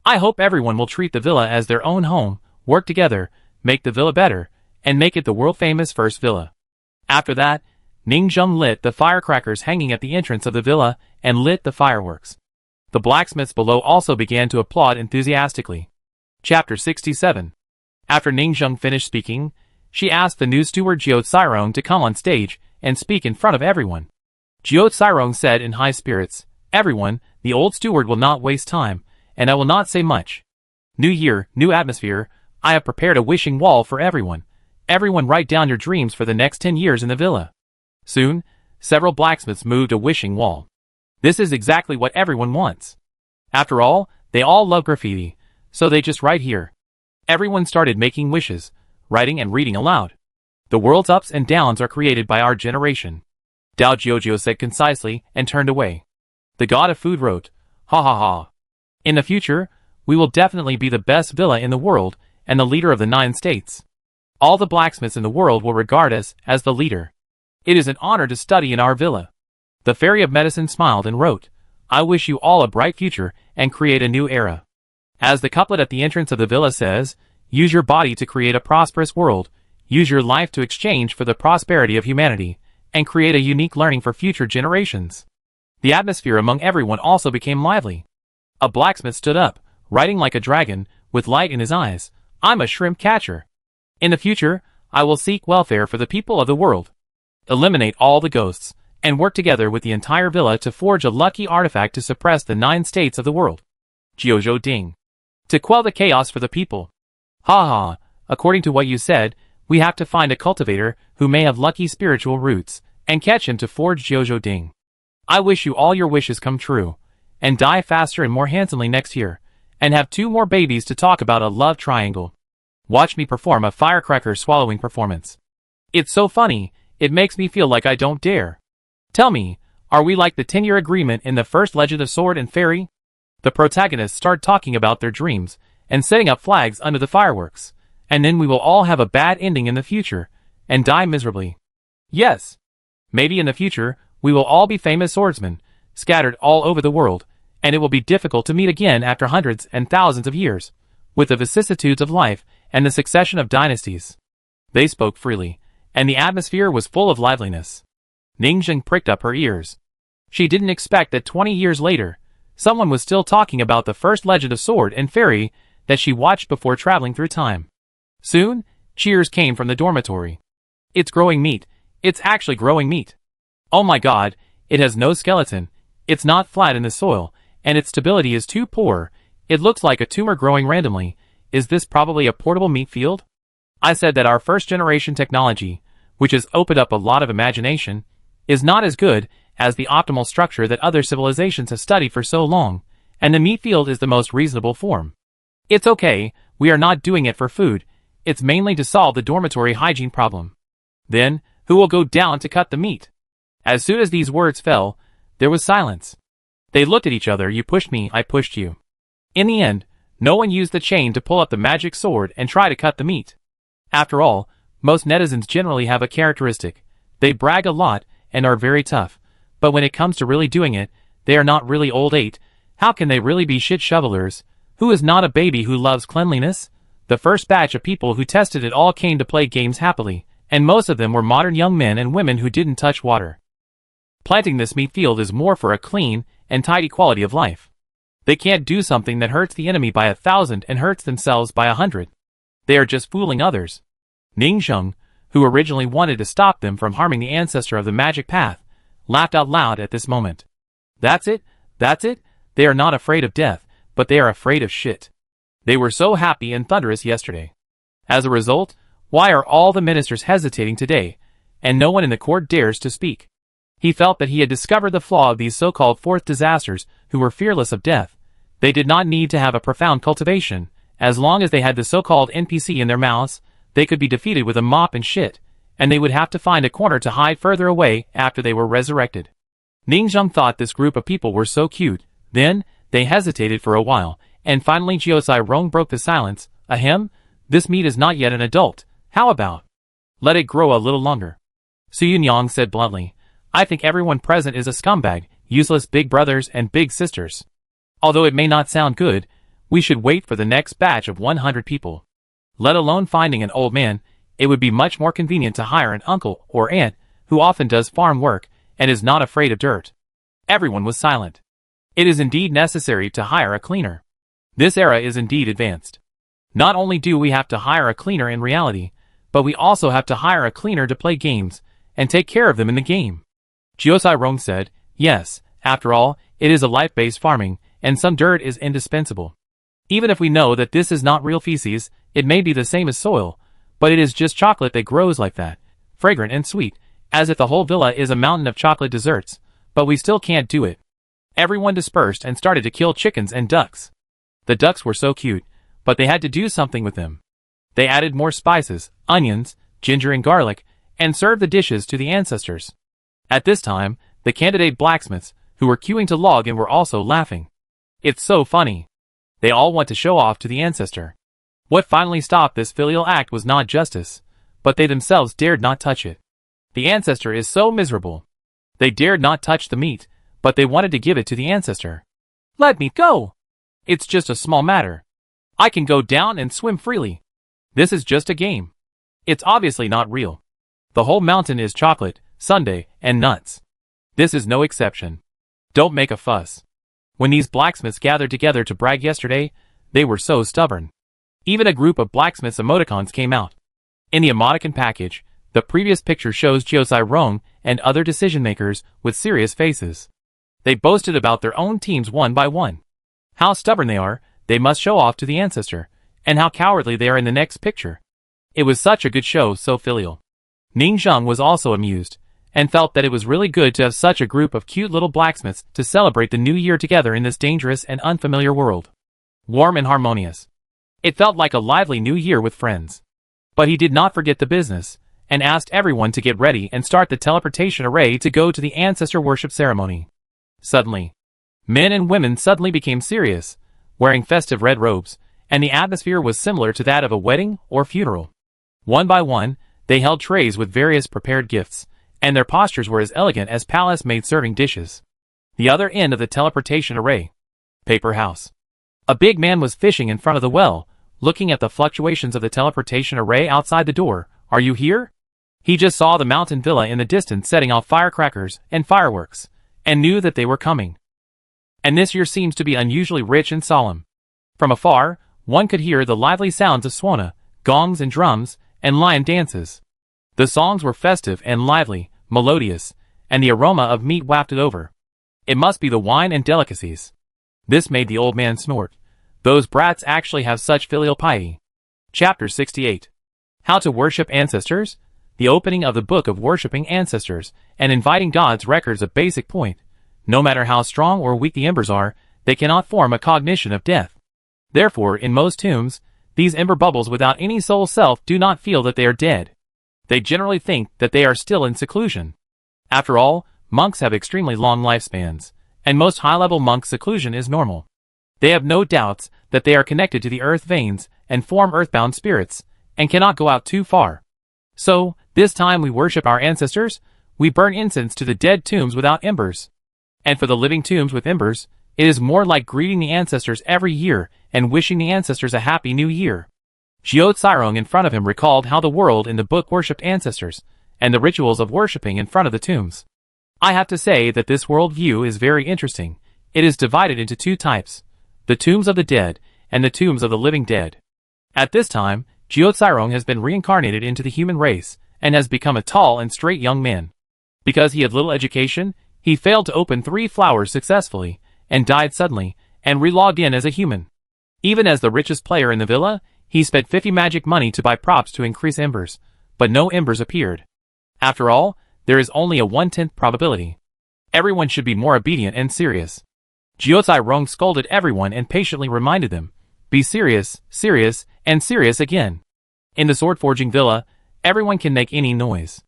I hope everyone will treat the villa as their own home, work together, make the villa better, and make it the world-famous first villa. After that, Ningzheng lit the firecrackers hanging at the entrance of the villa and lit the fireworks. The blacksmiths below also began to applaud enthusiastically. Chapter 67. After Ningzheng finished speaking, she asked the new steward Jiao Cairong to come on stage and speak in front of everyone. Jiao Cairong said in high spirits, "Everyone, the old steward will not waste time, and I will not say much. New year, new atmosphere, I have prepared a wishing wall for everyone. Everyone write down your dreams for the next 10 years in the villa." Soon, several blacksmiths moved a wishing wall. This is exactly what everyone wants. After all, they all love graffiti, so they just write here. Everyone started making wishes, writing and reading aloud. The world's ups and downs are created by our generation. Dao Jiujiu said concisely and turned away. The god of food wrote, "Ha ha ha. In the future, we will definitely be the best villa in the world and the leader of the 9 states. All the blacksmiths in the world will regard us as the leader. It is an honor to study in our villa." The fairy of medicine smiled and wrote, "I wish you all a bright future and create a new era." As the couplet at the entrance of the villa says, "Use your body to create a prosperous world, use your life to exchange for the prosperity of humanity, and create a unique learning for future generations." The atmosphere among everyone also became lively. A blacksmith stood up, riding like a dragon, with light in his eyes. "I'm a shrimp catcher. In the future, I will seek welfare for the people of the world. Eliminate all the ghosts, and work together with the entire villa to forge a lucky artifact to suppress the 9 states of the world. Jiuzhou Ding. To quell the chaos for the people. Ha ha, according to what you said, we have to find a cultivator who may have lucky spiritual roots, and catch him to forge Jiuzhou Ding. I wish you all your wishes come true, and die faster and more handsomely next year, and have 2 more babies to talk about a love triangle. Watch me perform a firecracker swallowing performance. It's so funny, it makes me feel like I don't dare. Tell me, are we like the 10-year agreement in the first Legend of Sword and Fairy?" The protagonists start talking about their dreams, and setting up flags under the fireworks, and then we will all have a bad ending in the future, and die miserably. Yes. Maybe in the future, we will all be famous swordsmen, scattered all over the world, and it will be difficult to meet again after hundreds and thousands of years, with the vicissitudes of life and the succession of dynasties. They spoke freely, and the atmosphere was full of liveliness. Ningzheng pricked up her ears. She didn't expect that 20 years later, someone was still talking about the first Legend of Sword and Fairy that she watched before traveling through time. Soon, cheers came from the dormitory. "It's growing meat. It's actually growing meat. Oh my god, it has no skeleton, it's not flat in the soil, and its stability is too poor. It looks like a tumor growing randomly. Is this probably a portable meat field?" I said that our first generation technology, which has opened up a lot of imagination, is not as good as the optimal structure that other civilizations have studied for so long, and the meat field is the most reasonable form. It's okay, we are not doing it for food, it's mainly to solve the dormitory hygiene problem. Then, who will go down to cut the meat? As soon as these words fell, there was silence. They looked at each other. You pushed me, I pushed you. In the end, no one used the chain to pull up the magic sword and try to cut the meat. After all, most netizens generally have a characteristic. They brag a lot and are very tough, but when it comes to really doing it, they are not really old 8. How can they really be shit shovelers? Who is not a baby who loves cleanliness? The first batch of people who tested it all came to play games happily, and most of them were modern young men and women who didn't touch water. Planting this meat field is more for a clean and tidy quality of life. They can't do something that hurts the enemy by 1,000 and hurts themselves by 100. They are just fooling others. Ningzheng, who originally wanted to stop them from harming the ancestor of the magic path, laughed out loud at this moment. That's it, they are not afraid of death, but they are afraid of shit. They were so happy and thunderous yesterday. As a result, why are all the ministers hesitating today, and no one in the court dares to speak? He felt that he had discovered the flaw of these so-called fourth disasters who were fearless of death. They did not need to have a profound cultivation. As long as they had the so-called NPC in their mouths, they could be defeated with a mop and shit, and they would have to find a corner to hide further away after they were resurrected. Ningzheng thought this group of people were so cute. Then, they hesitated for a while, and finally Jiuzai Rong broke the silence. Ahem, this meat is not yet an adult. How about? Let it grow a little longer. Su Yunyang said bluntly. I think everyone present is a scumbag, useless big brothers and big sisters. Although it may not sound good, we should wait for the next batch of 100 people. Let alone finding an old man, it would be much more convenient to hire an uncle or aunt who often does farm work and is not afraid of dirt. Everyone was silent. It is indeed necessary to hire a cleaner. This era is indeed advanced. Not only do we have to hire a cleaner in reality, but we also have to hire a cleaner to play games and take care of them in the game. Jiuzai Rong said, yes, after all, it is a life-based farming, and some dirt is indispensable. Even if we know that this is not real feces, it may be the same as soil, but it is just chocolate that grows like that, fragrant and sweet, as if the whole villa is a mountain of chocolate desserts, but we still can't do it. Everyone dispersed and started to kill chickens and ducks. The ducks were so cute, but they had to do something with them. They added more spices, onions, ginger and garlic, and served the dishes to the ancestors. At this time, the candidate blacksmiths, who were queuing to log in, were also laughing. It's so funny. They all want to show off to the ancestor. What finally stopped this filial act was not justice, but they themselves dared not touch it. The ancestor is so miserable. They dared not touch the meat, but they wanted to give it to the ancestor. Let me go! It's just a small matter. I can go down and swim freely. This is just a game. It's obviously not real. The whole mountain is chocolate, sundae, and nuts. This is no exception. Don't make a fuss. When these blacksmiths gathered together to brag yesterday, they were so stubborn. Even a group of blacksmiths emoticons came out. In the emoticon package, the previous picture shows Jiuzai Rong and other decision-makers with serious faces. They boasted about their own teams one by one. How stubborn they are, they must show off to the ancestor, and how cowardly they are in the next picture. It was such a good show, so filial. Ningzheng was also amused, and felt that it was really good to have such a group of cute little blacksmiths to celebrate the new year together in this dangerous and unfamiliar world. Warm and harmonious. It felt like a lively new year with friends. But he did not forget the business, and asked everyone to get ready and start the teleportation array to go to the ancestor worship ceremony. Suddenly, men and women suddenly became serious, wearing festive red robes, and the atmosphere was similar to that of a wedding or funeral. One by one, they held trays with various prepared gifts, and their postures were as elegant as palace-made serving dishes. The other end of the teleportation array. Paper house. A big man was fishing in front of the well, looking at the fluctuations of the teleportation array outside the door. Are you here? He just saw the mountain villa in the distance setting off firecrackers and fireworks, and knew that they were coming. And this year seems to be unusually rich and solemn. From afar, one could hear the lively sounds of swana, gongs and drums, and lion dances. The songs were festive and lively, melodious, and the aroma of meat wafted over. It must be the wine and delicacies. This made the old man snort. Those brats actually have such filial piety. Chapter 68. How to Worship Ancestors? The opening of the book of worshipping ancestors and inviting God's records a basic point. No matter how strong or weak the embers are, they cannot form a cognition of death. Therefore, in most tombs, these ember bubbles without any soul self do not feel that they are dead. They generally think that they are still in seclusion. After all, monks have extremely long lifespans, and most high-level monk seclusion is normal. They have no doubts that they are connected to the earth veins and form earthbound spirits, and cannot go out too far. So, this time we worship our ancestors, we burn incense to the dead tombs without embers. And for the living tombs with embers, it is more like greeting the ancestors every year and wishing the ancestors a happy new year. Jiuzai Rong in front of him recalled how the world in the book worshipped ancestors, and the rituals of worshipping in front of the tombs. I have to say that this world view is very interesting. It is divided into two types, the tombs of the dead and the tombs of the living dead. At this time, Jiuzai Rong has been reincarnated into the human race and has become a tall and straight young man. Because he had little education, he failed to open 3 flowers successfully and died suddenly and re-logged in as a human. Even as the richest player in the villa, he spent 50 magic money to buy props to increase embers, but no embers appeared. After all, there is only a 1/10 probability. Everyone should be more obedient and serious. Jiuzai Rong scolded everyone and patiently reminded them, be serious, serious, and serious again. In the sword-forging villa, Everyone can make any noise.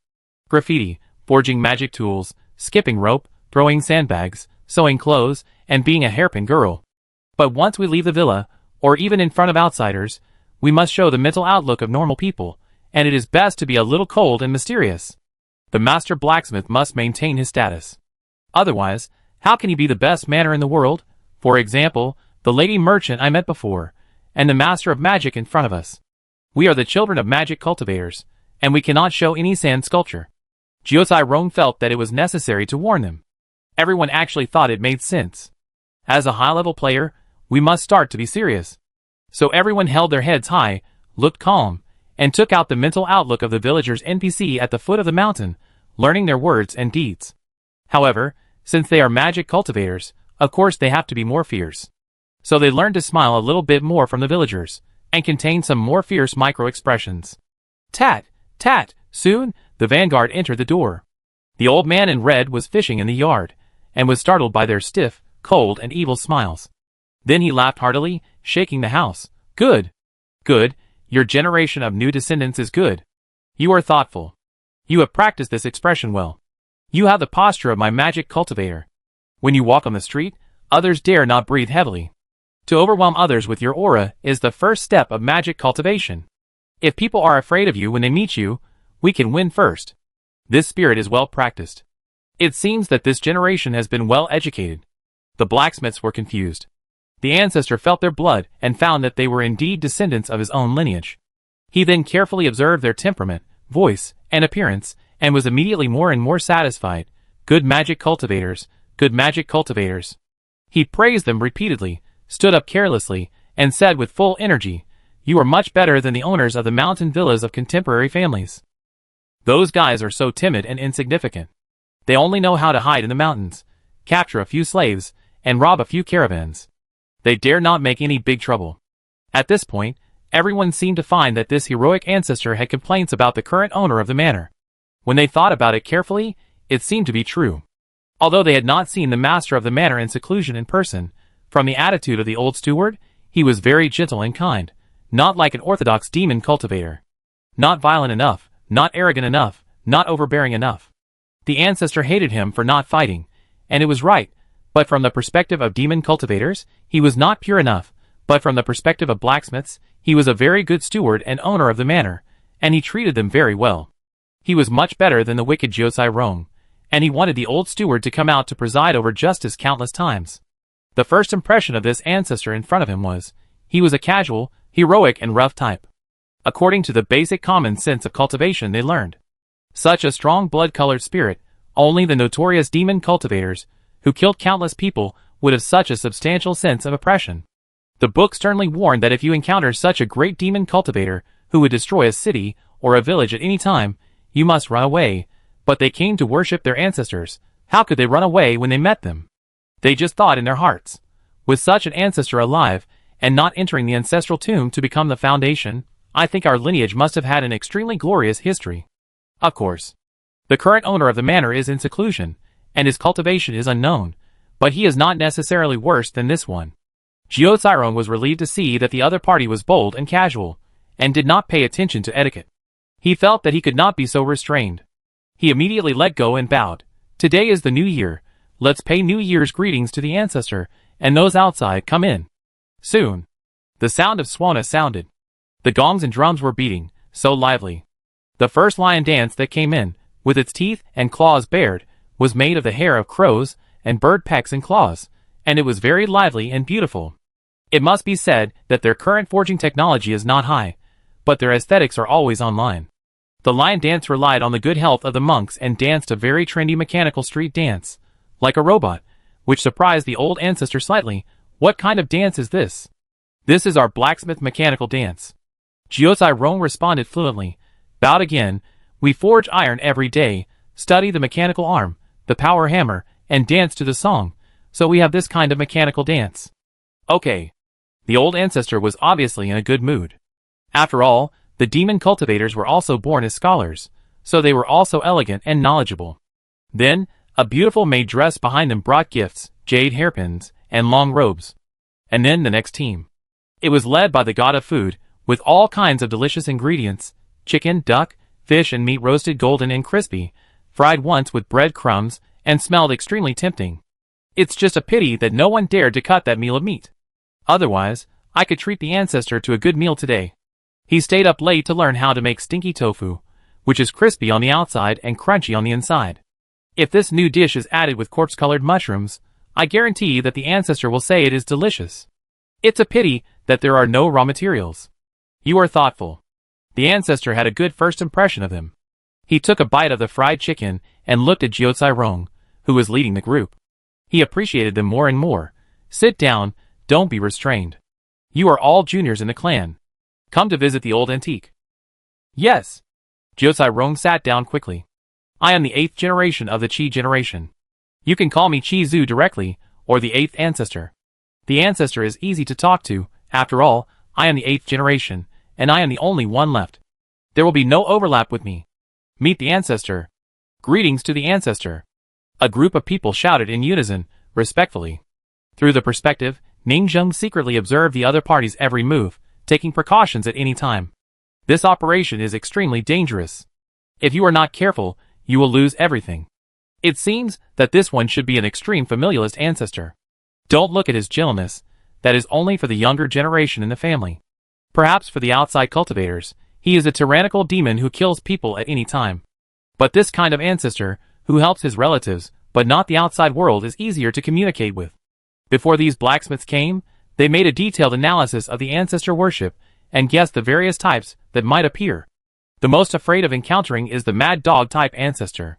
Graffiti, forging magic tools, skipping rope, throwing sandbags, sewing clothes, and being a hairpin girl. But once we leave the villa, or even in front of outsiders, we must show the mental outlook of normal people, and it is best to be a little cold and mysterious. The master blacksmith must maintain his status. Otherwise, how can he be the best manner in the world? For example, the lady merchant I met before, and the master of magic in front of us. We are the children of magic cultivators, and we cannot show any sand sculpture. Jiuzai Rong felt that it was necessary to warn them. Everyone actually thought it made sense. As a high-level player, we must start to be serious. So everyone held their heads high, looked calm, and took out the mental outlook of the villagers NPC at the foot of the mountain, learning their words and deeds. However, since they are magic cultivators, of course they have to be more fierce. So they learned to smile a little bit more from the villagers, and contain some more fierce micro-expressions. Tat, tat, soon, the vanguard entered the door. The old man in red was fishing in the yard, and was startled by their stiff, cold and evil smiles. Then he laughed heartily, shaking the house. Good. Good, your generation of new descendants is good. You are thoughtful. You have practiced this expression well. You have the posture of my magic cultivator. When you walk on the street, others dare not breathe heavily. To overwhelm others with your aura is the first step of magic cultivation. If people are afraid of you when they meet you, we can win first. This spirit is well practiced. It seems that this generation has been well educated. The blacksmiths were confused. The ancestor felt their blood and found that they were indeed descendants of his own lineage. He then carefully observed their temperament, voice, and appearance, and was immediately more and more satisfied. Good magic cultivators, good magic cultivators. He praised them repeatedly, stood up carelessly, and said with full energy, "You are much better than the owners of the mountain villas of contemporary families. Those guys are so timid and insignificant. They only know how to hide in the mountains, capture a few slaves, and rob a few caravans. They dare not make any big trouble." At this point, everyone seemed to find that this heroic ancestor had complaints about the current owner of the manor. When they thought about it carefully, it seemed to be true. Although they had not seen the master of the manor in seclusion in person, from the attitude of the old steward, he was very gentle and kind, not like an orthodox demon cultivator. Not violent enough, not arrogant enough, not overbearing enough. The ancestor hated him for not fighting, and it was right, but from the perspective of demon cultivators, he was not pure enough, but from the perspective of blacksmiths, he was a very good steward and owner of the manor, and he treated them very well. He was much better than the wicked Jiuzai Rong, and he wanted the old steward to come out to preside over justice countless times. The first impression of this ancestor in front of him was, he was a casual, heroic and rough type. According to the basic common sense of cultivation they learned. Such a strong blood-colored spirit, only the notorious demon cultivators, who killed countless people, would have such a substantial sense of oppression. The book sternly warned that if you encounter such a great demon cultivator, who would destroy a city, or a village at any time, you must run away. But they came to worship their ancestors. How could they run away when they met them? They just thought in their hearts. With such an ancestor alive, and not entering the ancestral tomb to become the foundation, I think our lineage must have had an extremely glorious history. Of course. The current owner of the manor is in seclusion, and his cultivation is unknown, but he is not necessarily worse than this one. Jiuzai Rong was relieved to see that the other party was bold and casual, and did not pay attention to etiquette. He felt that he could not be so restrained. He immediately let go and bowed. Today is the new year. Let's pay New Year's greetings to the ancestor, and those outside come in. Soon. The sound of Swana sounded. The gongs and drums were beating, so lively. The first lion dance that came in, with its teeth and claws bared, was made of the hair of crows, and bird pecks and claws, and it was very lively and beautiful. It must be said that their current forging technology is not high, but their aesthetics are always online. The lion dance relied on the good health of the monks and danced a very trendy mechanical street dance, like a robot, which surprised the old ancestor slightly. What kind of dance is this? This is our blacksmith mechanical dance. Jiuzai Rong responded fluently, bowed again. We forge iron every day, study the mechanical arm, the power hammer, and dance to the song, so we have this kind of mechanical dance. Okay. The old ancestor was obviously in a good mood. After all, the demon cultivators were also born as scholars, so they were also elegant and knowledgeable. Then, a beautiful maid dressed behind them brought gifts, jade hairpins, and long robes. And then the next team. It was led by the god of food, with all kinds of delicious ingredients, chicken, duck, fish and meat roasted golden and crispy, fried once with bread crumbs, and smelled extremely tempting. It's just a pity that no one dared to cut that meal of meat. Otherwise, I could treat the ancestor to a good meal today. He stayed up late to learn how to make stinky tofu, which is crispy on the outside and crunchy on the inside. If this new dish is added with corpse-colored mushrooms, I guarantee that the ancestor will say it is delicious. It's a pity that there are no raw materials. You are thoughtful. The ancestor had a good first impression of him. He took a bite of the fried chicken and looked at Jiucai Rong, who was leading the group. He appreciated them more and more. Sit down, don't be restrained. You are all juniors in the clan. Come to visit the old antique. Yes. Jiucai Rong sat down quickly. I am the 8th generation of the Qi generation. You can call me Qi Zhu directly, or the 8th ancestor. The ancestor is easy to talk to. After all, I am the 8th generation, and I am the only one left. There will be no overlap with me. Meet the ancestor. Greetings to the ancestor. A group of people shouted in unison, respectfully. Through the perspective, Ningzheng secretly observed the other party's every move, taking precautions at any time. This operation is extremely dangerous. If you are not careful, you will lose everything. It seems that this one should be an extreme familialist ancestor. Don't look at his gentleness. That is only for the younger generation in the family. Perhaps for the outside cultivators, he is a tyrannical demon who kills people at any time. But this kind of ancestor, who helps his relatives, but not the outside world, is easier to communicate with. Before these blacksmiths came, they made a detailed analysis of the ancestor worship and guessed the various types that might appear. The most afraid of encountering is the mad dog type ancestor.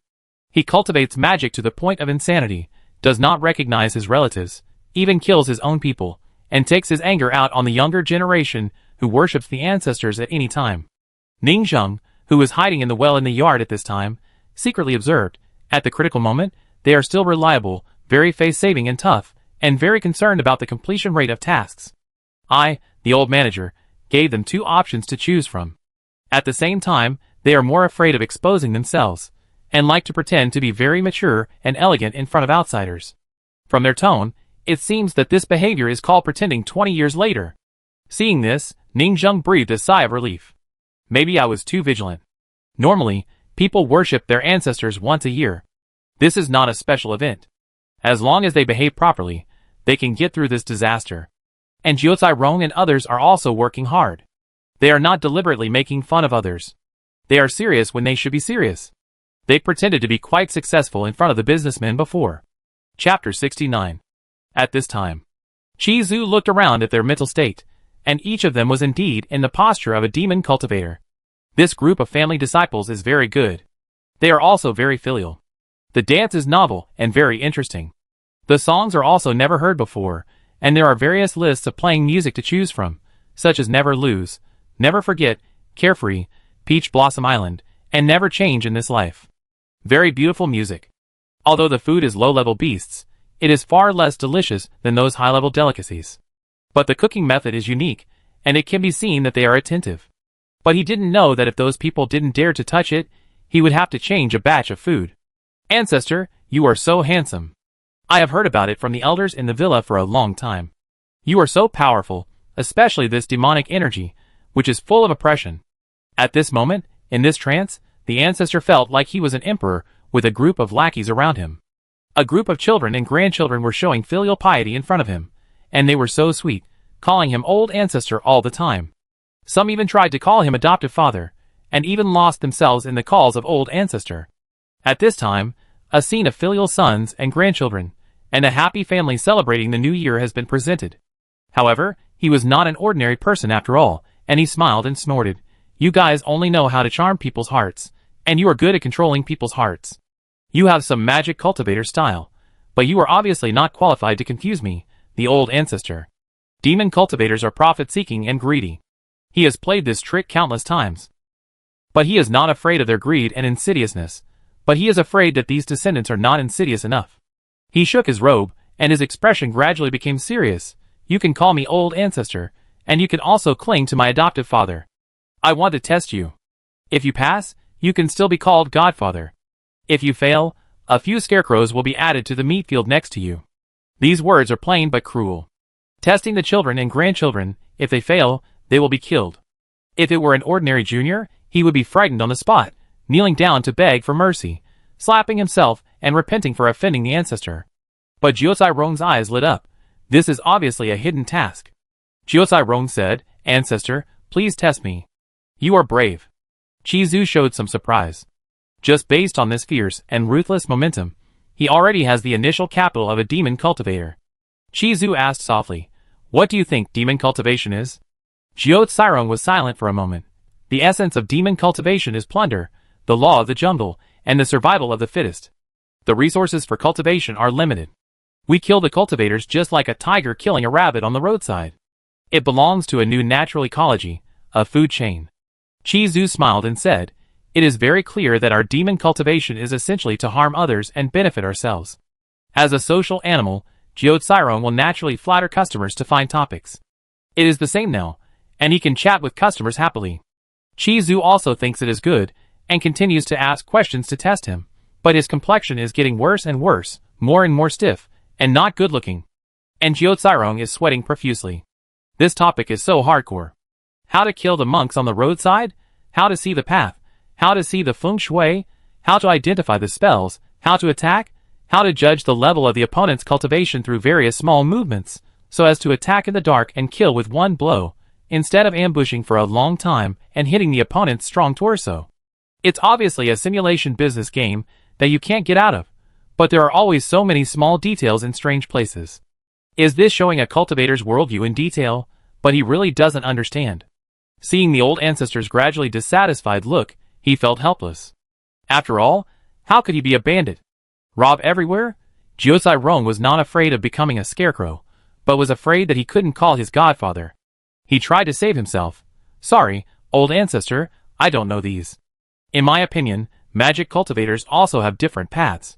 He cultivates magic to the point of insanity, does not recognize his relatives, even kills his own people, and takes his anger out on the younger generation who worships the ancestors at any time. Ningzheng, who was hiding in the well in the yard at this time, secretly observed, at the critical moment, they are still reliable, very face-saving and tough, and very concerned about the completion rate of tasks. I, the old manager, gave them 2 options to choose from. At the same time, they are more afraid of exposing themselves, and like to pretend to be very mature and elegant in front of outsiders. From their tone, it seems that this behavior is called pretending 20 years later. Seeing this, Ningzheng breathed a sigh of relief. Maybe I was too vigilant. Normally, people worship their ancestors once a year. This is not a special event. As long as they behave properly, they can get through this disaster. And Jiucai Rong and others are also working hard. They are not deliberately making fun of others. They are serious when they should be serious. They pretended to be quite successful in front of the businessmen before. Chapter 69. At this time, Qi Zhu looked around at their mental state, and each of them was indeed in the posture of a demon cultivator. This group of family disciples is very good. They are also very filial. The dance is novel and very interesting. The songs are also never heard before, and there are various lists of playing music to choose from, such as Never Lose, Never Forget, Carefree, Peach Blossom Island, and Never Change in This Life. Very beautiful music. Although the food is low-level beasts, it is far less delicious than those high-level delicacies. But the cooking method is unique, and it can be seen that they are attentive. But he didn't know that if those people didn't dare to touch it, he would have to change a batch of food. Ancestor, you are so handsome. I have heard about it from the elders in the villa for a long time. You are so powerful, especially this demonic energy, which is full of oppression. At this moment, in this trance, the ancestor felt like he was an emperor with a group of lackeys around him. A group of children and grandchildren were showing filial piety in front of him, and they were so sweet, calling him old ancestor all the time. Some even tried to call him adoptive father, and even lost themselves in the calls of old ancestor. At this time, a scene of filial sons and grandchildren, and a happy family celebrating the new year has been presented. However, he was not an ordinary person after all, and he smiled and snorted. You guys only know how to charm people's hearts, and you are good at controlling people's hearts. You have some magic cultivator style, but you are obviously not qualified to confuse me, the old ancestor. Demon cultivators are profit-seeking and greedy. He has played this trick countless times. But he is not afraid of their greed and insidiousness, but he is afraid that these descendants are not insidious enough. He shook his robe, and his expression gradually became serious. You can call me old ancestor, and you can also cling to my adoptive father. I want to test you. If you pass, you can still be called godfather. If you fail, a few scarecrows will be added to the meat field next to you. These words are plain but cruel. Testing the children and grandchildren, if they fail, they will be killed. If it were an ordinary junior, he would be frightened on the spot, kneeling down to beg for mercy, slapping himself and repenting for offending the ancestor. But Jiuzai Rong's eyes lit up. This is obviously a hidden task. Jiuzai Rong said, "Ancestor, please test me. You are brave." Zhu showed some surprise. Just based on this fierce and ruthless momentum, he already has the initial capital of a demon cultivator. Zhu asked softly, "What do you think demon cultivation is?" Jiuzai Rong was silent for a moment. The essence of demon cultivation is plunder, the law of the jungle, and the survival of the fittest. The resources for cultivation are limited. We kill the cultivators just like a tiger killing a rabbit on the roadside. It belongs to a new natural ecology, a food chain. Zhu smiled and said, "It is very clear that our demon cultivation is essentially to harm others and benefit ourselves." As a social animal, Jiuzai Rong will naturally flatter customers to find topics. It is the same now, and he can chat with customers happily. Zhu also thinks it is good, and continues to ask questions to test him, but his complexion is getting worse and worse, more and more stiff, and not good looking. And Jiuzai Rong is sweating profusely. This topic is so hardcore. How to kill the monks on the roadside, how to see the path, how to see the feng shui, how to identify the spells, how to attack, how to judge the level of the opponent's cultivation through various small movements, so as to attack in the dark and kill with one blow, instead of ambushing for a long time and hitting the opponent's strong torso. It's obviously a simulation business game that you can't get out of, but there are always so many small details in strange places. Is this showing a cultivator's worldview in detail, but he really doesn't understand? Seeing the old ancestor's gradually dissatisfied look, he felt helpless. After all, how could he be a bandit? Rob everywhere? Jiuzai Rong was not afraid of becoming a scarecrow, but was afraid that he couldn't call his godfather. He tried to save himself. "Sorry, old ancestor, I don't know these. In my opinion, magic cultivators also have different paths.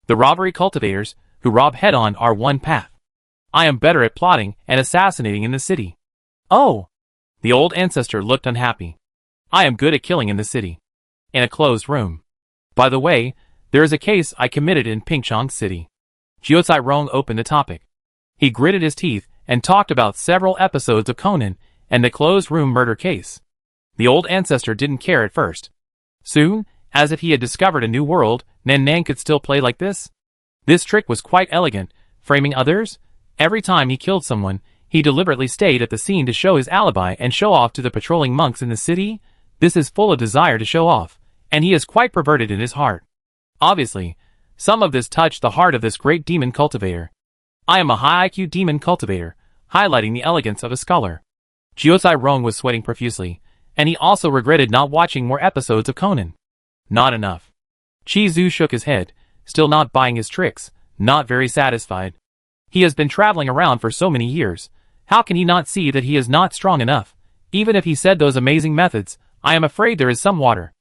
The robbery cultivators, who rob head-on, are one path. I am better at plotting and assassinating in the city." "Oh!" The old ancestor looked unhappy. "I am good at killing in the city. In a closed room. By the way, there is a case I committed in Pingchong City." Jiuzai Rong opened the topic. He gritted his teeth and talked about several episodes of Conan and the closed room murder case. The old ancestor didn't care at first. Soon, as if he had discovered a new world, Nan could still play like this. This trick was quite elegant, framing others. Every time he killed someone, he deliberately stayed at the scene to show his alibi and show off to the patrolling monks in the city. This is full of desire to show off, and he is quite perverted in his heart. Obviously, some of this touched the heart of this great demon cultivator. "I am a high IQ demon cultivator," highlighting the elegance of a scholar. Jiuzai Rong was sweating profusely, and he also regretted not watching more episodes of Conan. Not enough. Zhu shook his head, still not buying his tricks, not very satisfied. He has been traveling around for so many years. How can he not see that he is not strong enough? Even if he said those amazing methods, I am afraid there is some water.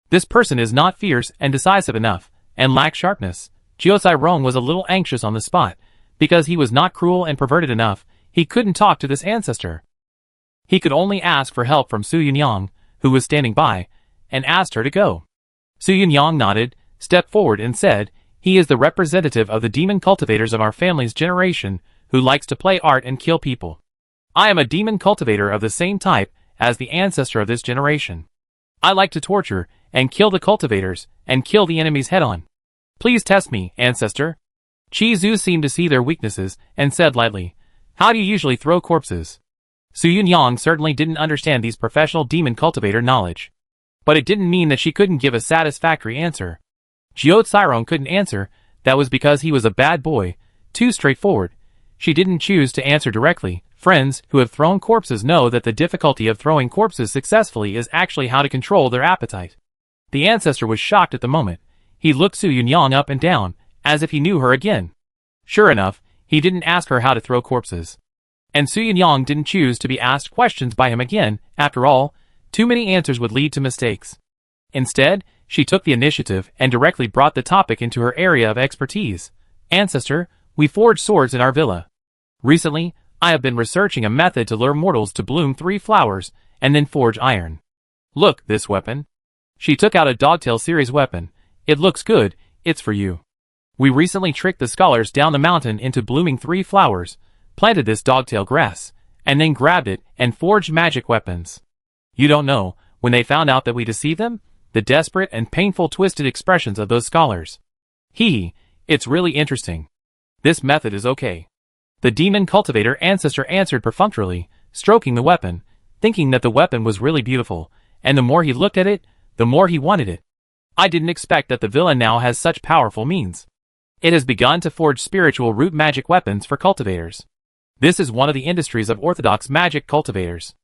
This person is not fierce and decisive enough, and lacks sharpness. Jiuzai Rong was a little anxious on the spot, because he was not cruel and perverted enough. He couldn't talk to this ancestor. He could only ask for help from Su Yunyang, who was standing by, and asked her to go. Su Yunyang nodded, stepped forward and said, "He is the representative of the demon cultivators of our family's generation, who likes to play art and kill people. I am a demon cultivator of the same type as the ancestor of this generation. I like to torture and kill the cultivators and kill the enemies head-on. Please test me, ancestor." Zhu seemed to see their weaknesses and said lightly, "How do you usually throw corpses?" Su Yunyang certainly didn't understand these professional demon cultivator knowledge. But it didn't mean that she couldn't give a satisfactory answer. Jiuzai Rong couldn't answer. That was because he was a bad boy, too straightforward. She didn't choose to answer directly. Friends who have thrown corpses know that the difficulty of throwing corpses successfully is actually how to control their appetite. The ancestor was shocked at the moment. He looked Su Yunyang up and down, as if he knew her again. Sure enough, he didn't ask her how to throw corpses. And Su Yunyang didn't choose to be asked questions by him again. After all, too many answers would lead to mistakes. Instead, she took the initiative and directly brought the topic into her area of expertise. "Ancestor, we forge swords in our villa. Recently, I have been researching a method to lure mortals to bloom 3 flowers and then forge iron. Look, this weapon." She took out a Dogtail series weapon. "It looks good, it's for you. We recently tricked the scholars down the mountain into blooming 3 flowers, planted this dogtail grass, and then grabbed it and forged magic weapons. You don't know, when they found out that we deceived them, the desperate and painful twisted expressions of those scholars. It's really interesting. This method is okay. The demon cultivator ancestor answered perfunctorily, stroking the weapon, thinking that the weapon was really beautiful, and the more he looked at it, the more he wanted it. I didn't expect that the villain now has such powerful means. It has begun to forge spiritual root magic weapons for cultivators. This is one of the industries of orthodox magic cultivators.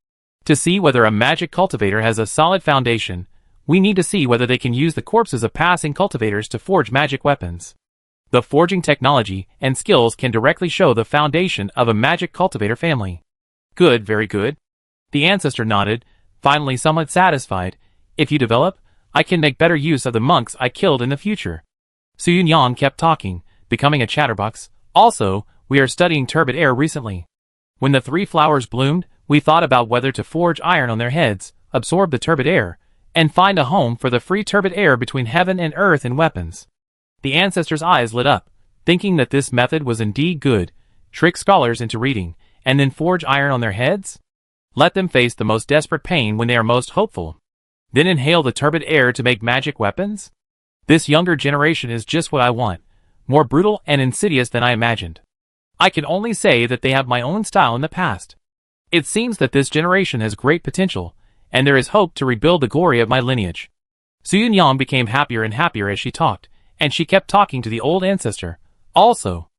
To see whether a magic cultivator has a solid foundation, we need to see whether they can use the corpses of passing cultivators to forge magic weapons. The forging technology and skills can directly show the foundation of a magic cultivator family. Good, very good. The ancestor nodded, finally somewhat satisfied. If you develop, I can make better use of the monks I killed in the future. Su Yunyang kept talking, becoming a chatterbox. Also, we are studying turbid air recently. When the 3 flowers bloomed, we thought about whether to forge iron on their heads, absorb the turbid air, and find a home for the free turbid air between heaven and earth in weapons. The ancestor's eyes lit up, thinking that this method was indeed good. Trick scholars into reading, and then forge iron on their heads? Let them face the most desperate pain when they are most hopeful. Then inhale the turbid air to make magic weapons? This younger generation is just what I want, more brutal and insidious than I imagined. I can only say that they have my own style in the past. It seems that this generation has great potential, and there is hope to rebuild the glory of my lineage. Su Yunyang became happier and happier as she talked, and she kept talking to the old ancestor. Also,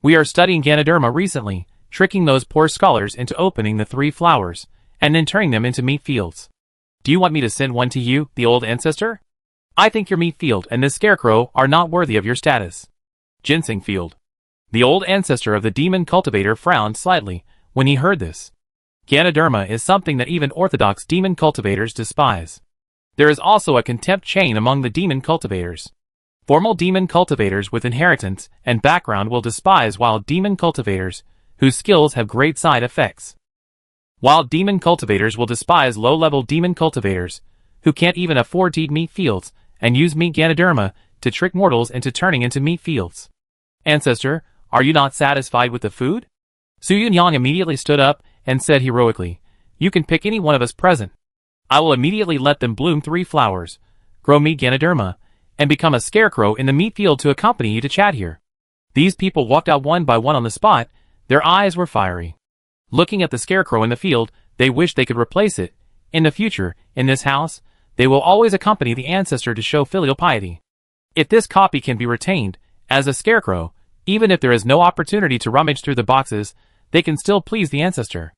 we are studying Ganoderma recently, tricking those poor scholars into opening the 3 flowers, and then turning them into meat fields. Do you want me to send one to you, the old ancestor? I think your meat field and this scarecrow are not worthy of your status. Ginseng field. The old ancestor of the demon cultivator frowned slightly when he heard this. Ganoderma is something that even orthodox demon cultivators despise. There is also a contempt chain among the demon cultivators. Formal demon cultivators with inheritance and background will despise wild demon cultivators, whose skills have great side effects. Wild demon cultivators will despise low-level demon cultivators, who can't even afford to eat meat fields, and use meat Ganoderma to trick mortals into turning into meat fields. Ancestor, are you not satisfied with the food? Su Yunyang immediately stood up and said heroically, You can pick any one of us present. I will immediately let them bloom 3 flowers, grow meat Ganoderma, and become a scarecrow in the meat field to accompany you to chat here. These people walked out one by one on the spot. Their eyes were fiery. Looking at the scarecrow in the field, they wished they could replace it. In the future, in this house, they will always accompany the ancestor to show filial piety. If this copy can be retained, as a scarecrow, even if there is no opportunity to rummage through the boxes, they can still please the ancestor.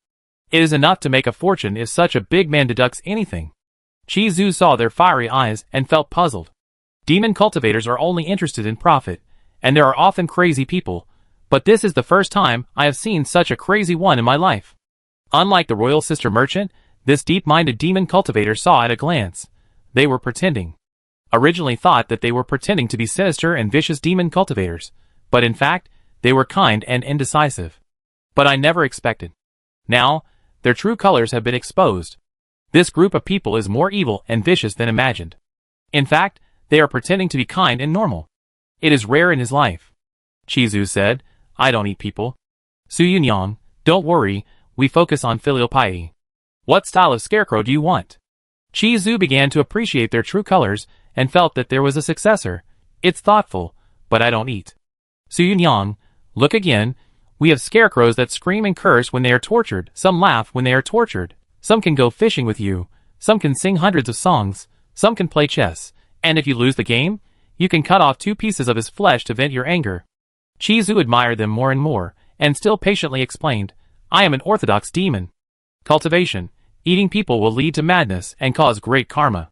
It is enough to make a fortune if such a big man deducts anything. Chi Zhu saw their fiery eyes and felt puzzled. Demon cultivators are only interested in profit, and there are often crazy people, but this is the first time I have seen such a crazy one in my life. Unlike the royal sister merchant, this deep-minded demon cultivator saw at a glance. They were pretending. Originally thought that they were pretending to be sinister and vicious demon cultivators, but in fact, they were kind and indecisive. But I never expected. Now, their true colors have been exposed. This group of people is more evil and vicious than imagined. In fact, they are pretending to be kind and normal. It is rare in his life. Chi Zhu said, I don't eat people. Su Yunyang, don't worry, we focus on filial piety. What style of scarecrow do you want? Chi Zhu began to appreciate their true colors and felt that there was a successor. It's thoughtful, but I don't eat. Su Yunyang, look again. We have scarecrows that scream and curse when they are tortured. Some laugh when they are tortured. Some can go fishing with you. Some can sing hundreds of songs. Some can play chess. And if you lose the game, you can cut off 2 pieces of his flesh to vent your anger. Chi Zhu admired them more and more, and still patiently explained, I am an orthodox demon. Cultivation. Eating people will lead to madness and cause great karma.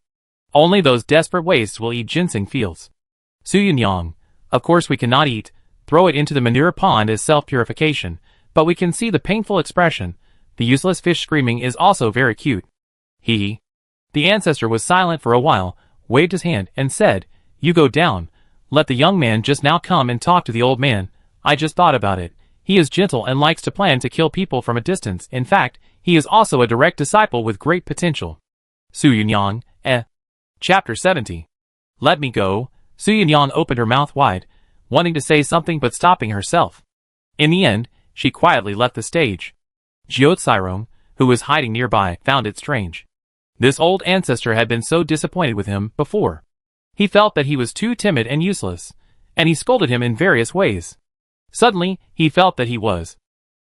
Only those desperate wastes will eat ginseng fields. Su Yunyang, of course we cannot eat, throw it into the manure pond as self-purification, but we can see the painful expression. The useless fish screaming is also very cute. He. The ancestor was silent for a while, waved his hand, and said, You go down. Let the young man just now come and talk to the old man. I just thought about it. He is gentle and likes to plan to kill people from a distance. In fact, he is also a direct disciple with great potential. Su Yunyang, Chapter 70. Let me go. Su Yunyang opened her mouth wide, wanting to say something but stopping herself. In the end, she quietly left the stage. Jiao Tsirong, who was hiding nearby, found it strange. This old ancestor had been so disappointed with him before. He felt that he was too timid and useless, and he scolded him in various ways. Suddenly, he felt that he was.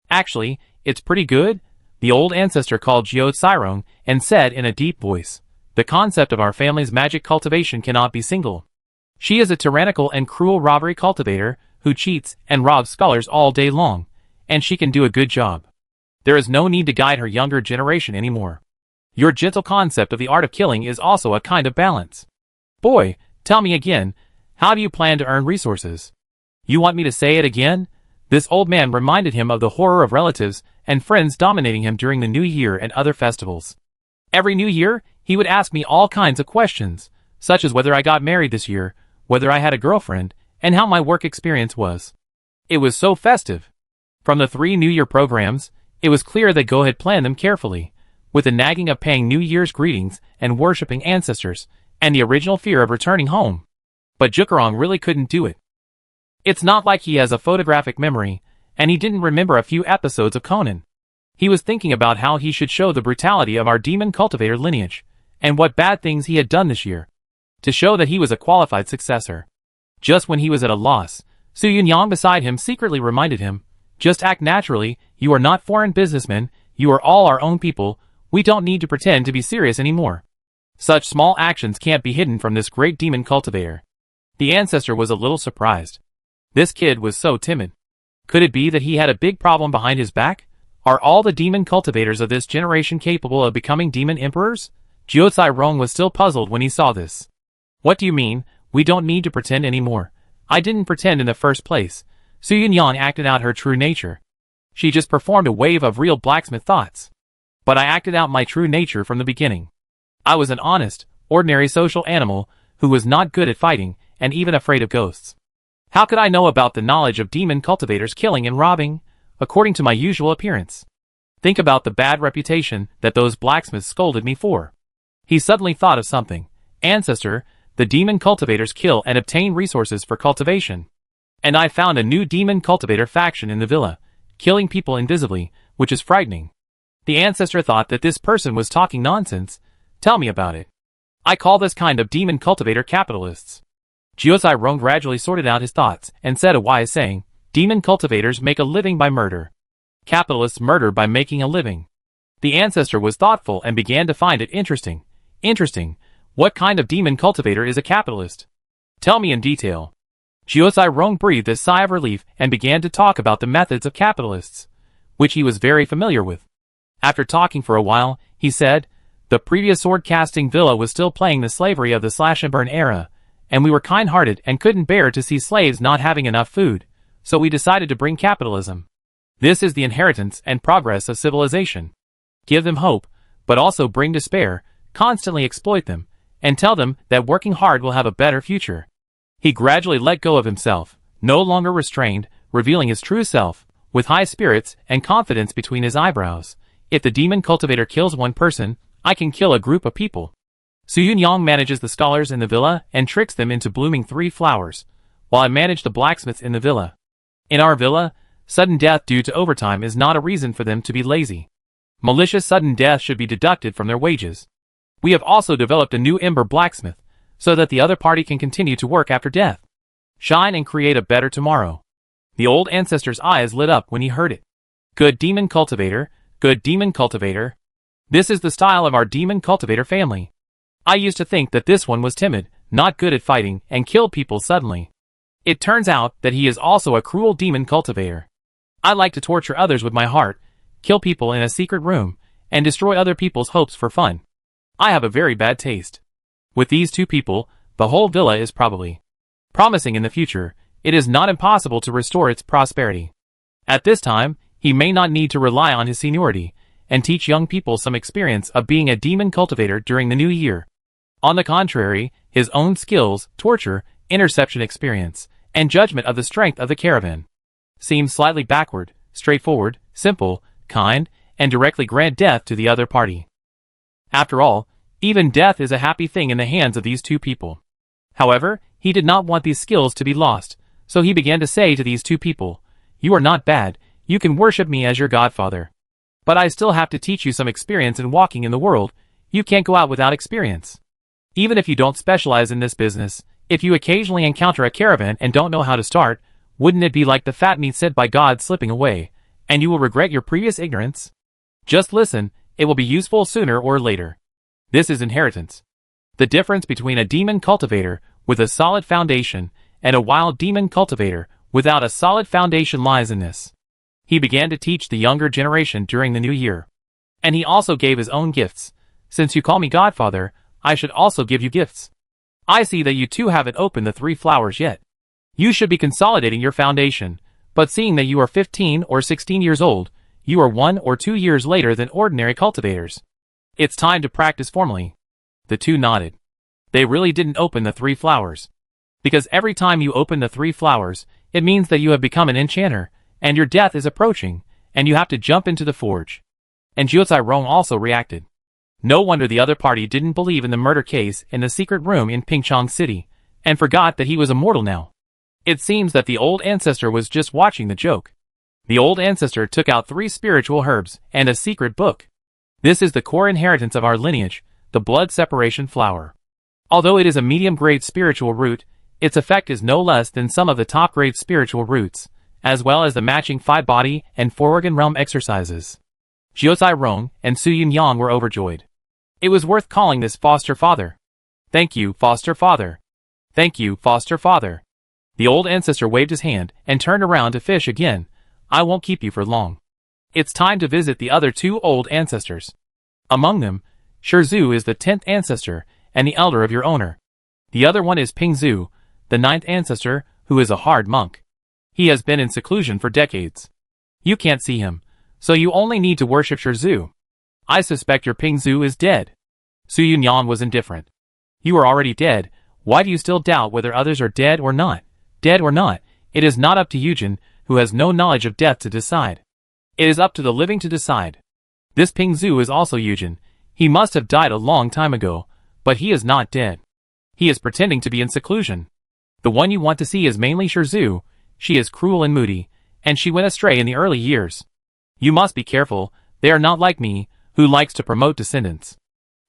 Actually, it's pretty good, the old ancestor called Jiao Cairong and said in a deep voice. The concept of our family's magic cultivation cannot be single. She is a tyrannical and cruel robbery cultivator who cheats and robs scholars all day long, and she can do a good job. There is no need to guide her younger generation anymore. Your gentle concept of the art of killing is also a kind of balance. Boy, tell me again, how do you plan to earn resources? You want me to say it again? This old man reminded him of the horror of relatives and friends dominating him during the New Year and other festivals. Every New Year, he would ask me all kinds of questions, such as whether I got married this year, whether I had a girlfriend, and how my work experience was. It was so festive. From the 3 New Year programs, it was clear that Go had planned them carefully, with the nagging of paying New Year's greetings and worshipping ancestors, and the original fear of returning home. But Jukarong really couldn't do it. It's not like he has a photographic memory, and he didn't remember a few episodes of Conan. He was thinking about how he should show the brutality of our demon cultivator lineage, and what bad things he had done this year, to show that he was a qualified successor. Just when he was at a loss, Su Yunyang beside him secretly reminded him, just act naturally, you are not foreign businessmen, you are all our own people, we don't need to pretend to be serious anymore. Such small actions can't be hidden from this great demon cultivator. The ancestor was a little surprised. This kid was so timid. Could it be that he had a big problem behind his back? Are all the demon cultivators of this generation capable of becoming demon emperors? Jiao Cairong was still puzzled when he saw this. What do you mean, we don't need to pretend anymore? I didn't pretend in the first place. Su Yunyang acted out her true nature. She just performed a wave of real blacksmith thoughts. But I acted out my true nature from the beginning. I was an honest, ordinary social animal who was not good at fighting and even afraid of ghosts. How could I know about the knowledge of demon cultivators killing and robbing, according to my usual appearance? Think about the bad reputation that those blacksmiths scolded me for. He suddenly thought of something. Ancestor, the demon cultivators kill and obtain resources for cultivation. And I found a new demon cultivator faction in the villa, killing people invisibly, which is frightening. The ancestor thought that this person was talking nonsense. Tell me about it. I call this kind of demon cultivator capitalists. Jiao Cairong gradually sorted out his thoughts and said a wise saying, demon cultivators make a living by murder. Capitalists murder by making a living. The ancestor was thoughtful and began to find it interesting. Interesting. What kind of demon cultivator is a capitalist? Tell me in detail. Jiao Cairong breathed a sigh of relief and began to talk about the methods of capitalists, which he was very familiar with. After talking for a while, he said, the previous sword-casting villa was still playing the slavery of the slash-and-burn era, and we were kind-hearted and couldn't bear to see slaves not having enough food, so we decided to bring capitalism. This is the inheritance and progress of civilization. Give them hope, but also bring despair, constantly exploit them, and tell them that working hard will have a better future. He gradually let go of himself, no longer restrained, revealing his true self, with high spirits and confidence between his eyebrows. If the demon cultivator kills one person, I can kill a group of people. Su Yunyang manages the scholars in the villa and tricks them into blooming 3 flowers, while I manage the blacksmiths in the villa. In our villa, sudden death due to overtime is not a reason for them to be lazy. Malicious sudden death should be deducted from their wages. We have also developed a new Ember blacksmith, so that the other party can continue to work after death. Shine and create a better tomorrow. The old ancestor's eyes lit up when he heard it. Good demon cultivator, good demon cultivator. This is the style of our demon cultivator family. I used to think that this one was timid, not good at fighting, and killed people suddenly. It turns out that he is also a cruel demon cultivator. I like to torture others with my heart, kill people in a secret room, and destroy other people's hopes for fun. I have a very bad taste. With these 2 people, the whole villa is probably promising in the future. It is not impossible to restore its prosperity. At this time, he may not need to rely on his seniority, and teach young people some experience of being a demon cultivator during the new year. On the contrary, his own skills, torture, interception experience, and judgment of the strength of the caravan seem slightly backward, straightforward, simple, kind, and directly grant death to the other party. After all, even death is a happy thing in the hands of these 2 people. However, he did not want these skills to be lost, so he began to say to these 2 people, you are not bad, you can worship me as your godfather. But I still have to teach you some experience in walking in the world. You can't go out without experience. Even if you don't specialize in this business, if you occasionally encounter a caravan and don't know how to start, wouldn't it be like the fat meat sent by God slipping away, and you will regret your previous ignorance? Just listen, it will be useful sooner or later. This is inheritance. The difference between a demon cultivator with a solid foundation and a wild demon cultivator without a solid foundation lies in this. He began to teach the younger generation during the new year. And he also gave his own gifts. Since you call me Godfather, I should also give you gifts. I see that you too haven't opened the 3 flowers yet. You should be consolidating your foundation, but seeing that you are 15 or 16 years old, you are 1 or 2 years later than ordinary cultivators. It's time to practice formally. The 2 nodded. They really didn't open the 3 flowers. Because every time you open the 3 flowers, it means that you have become an enchanter, and your death is approaching, and you have to jump into the forge. And Jiuzai Rong also reacted. No wonder the other party didn't believe in the murder case in the secret room in Pingchong City, and forgot that he was immortal now. It seems that the old ancestor was just watching the joke. The old ancestor took out 3 spiritual herbs and a secret book. This is the core inheritance of our lineage, the blood separation flower. Although it is a medium-grade spiritual root, its effect is no less than some of the top-grade spiritual roots, as well as the matching 5-body and 4-organ realm exercises. Jiuzai Rong and Su Yunyang were overjoyed. It was worth calling this foster father. Thank you, foster father. Thank you, foster father. The old ancestor waved his hand and turned around to fish again. I won't keep you for long. It's time to visit the other 2 old ancestors. Among them, Shizhu is the 10th ancestor and the elder of your owner. The other one is Pingzhu, the 9th ancestor, who is a hard monk. He has been in seclusion for decades. You can't see him, so you only need to worship Shizhu. I suspect your Pingzhu is dead. Su Yunyang was indifferent. You are already dead. Why do you still doubt whether others are dead or not? Dead or not, it is not up to Yujin, who has no knowledge of death, to decide. It is up to the living to decide. This Pingzhu is also Yujin. He must have died a long time ago, but he is not dead. He is pretending to be in seclusion. The one you want to see is mainly Shizhu. She is cruel and moody, and she went astray in the early years. You must be careful. They are not like me, who likes to promote descendants.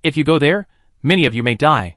If you go there, many of you may die.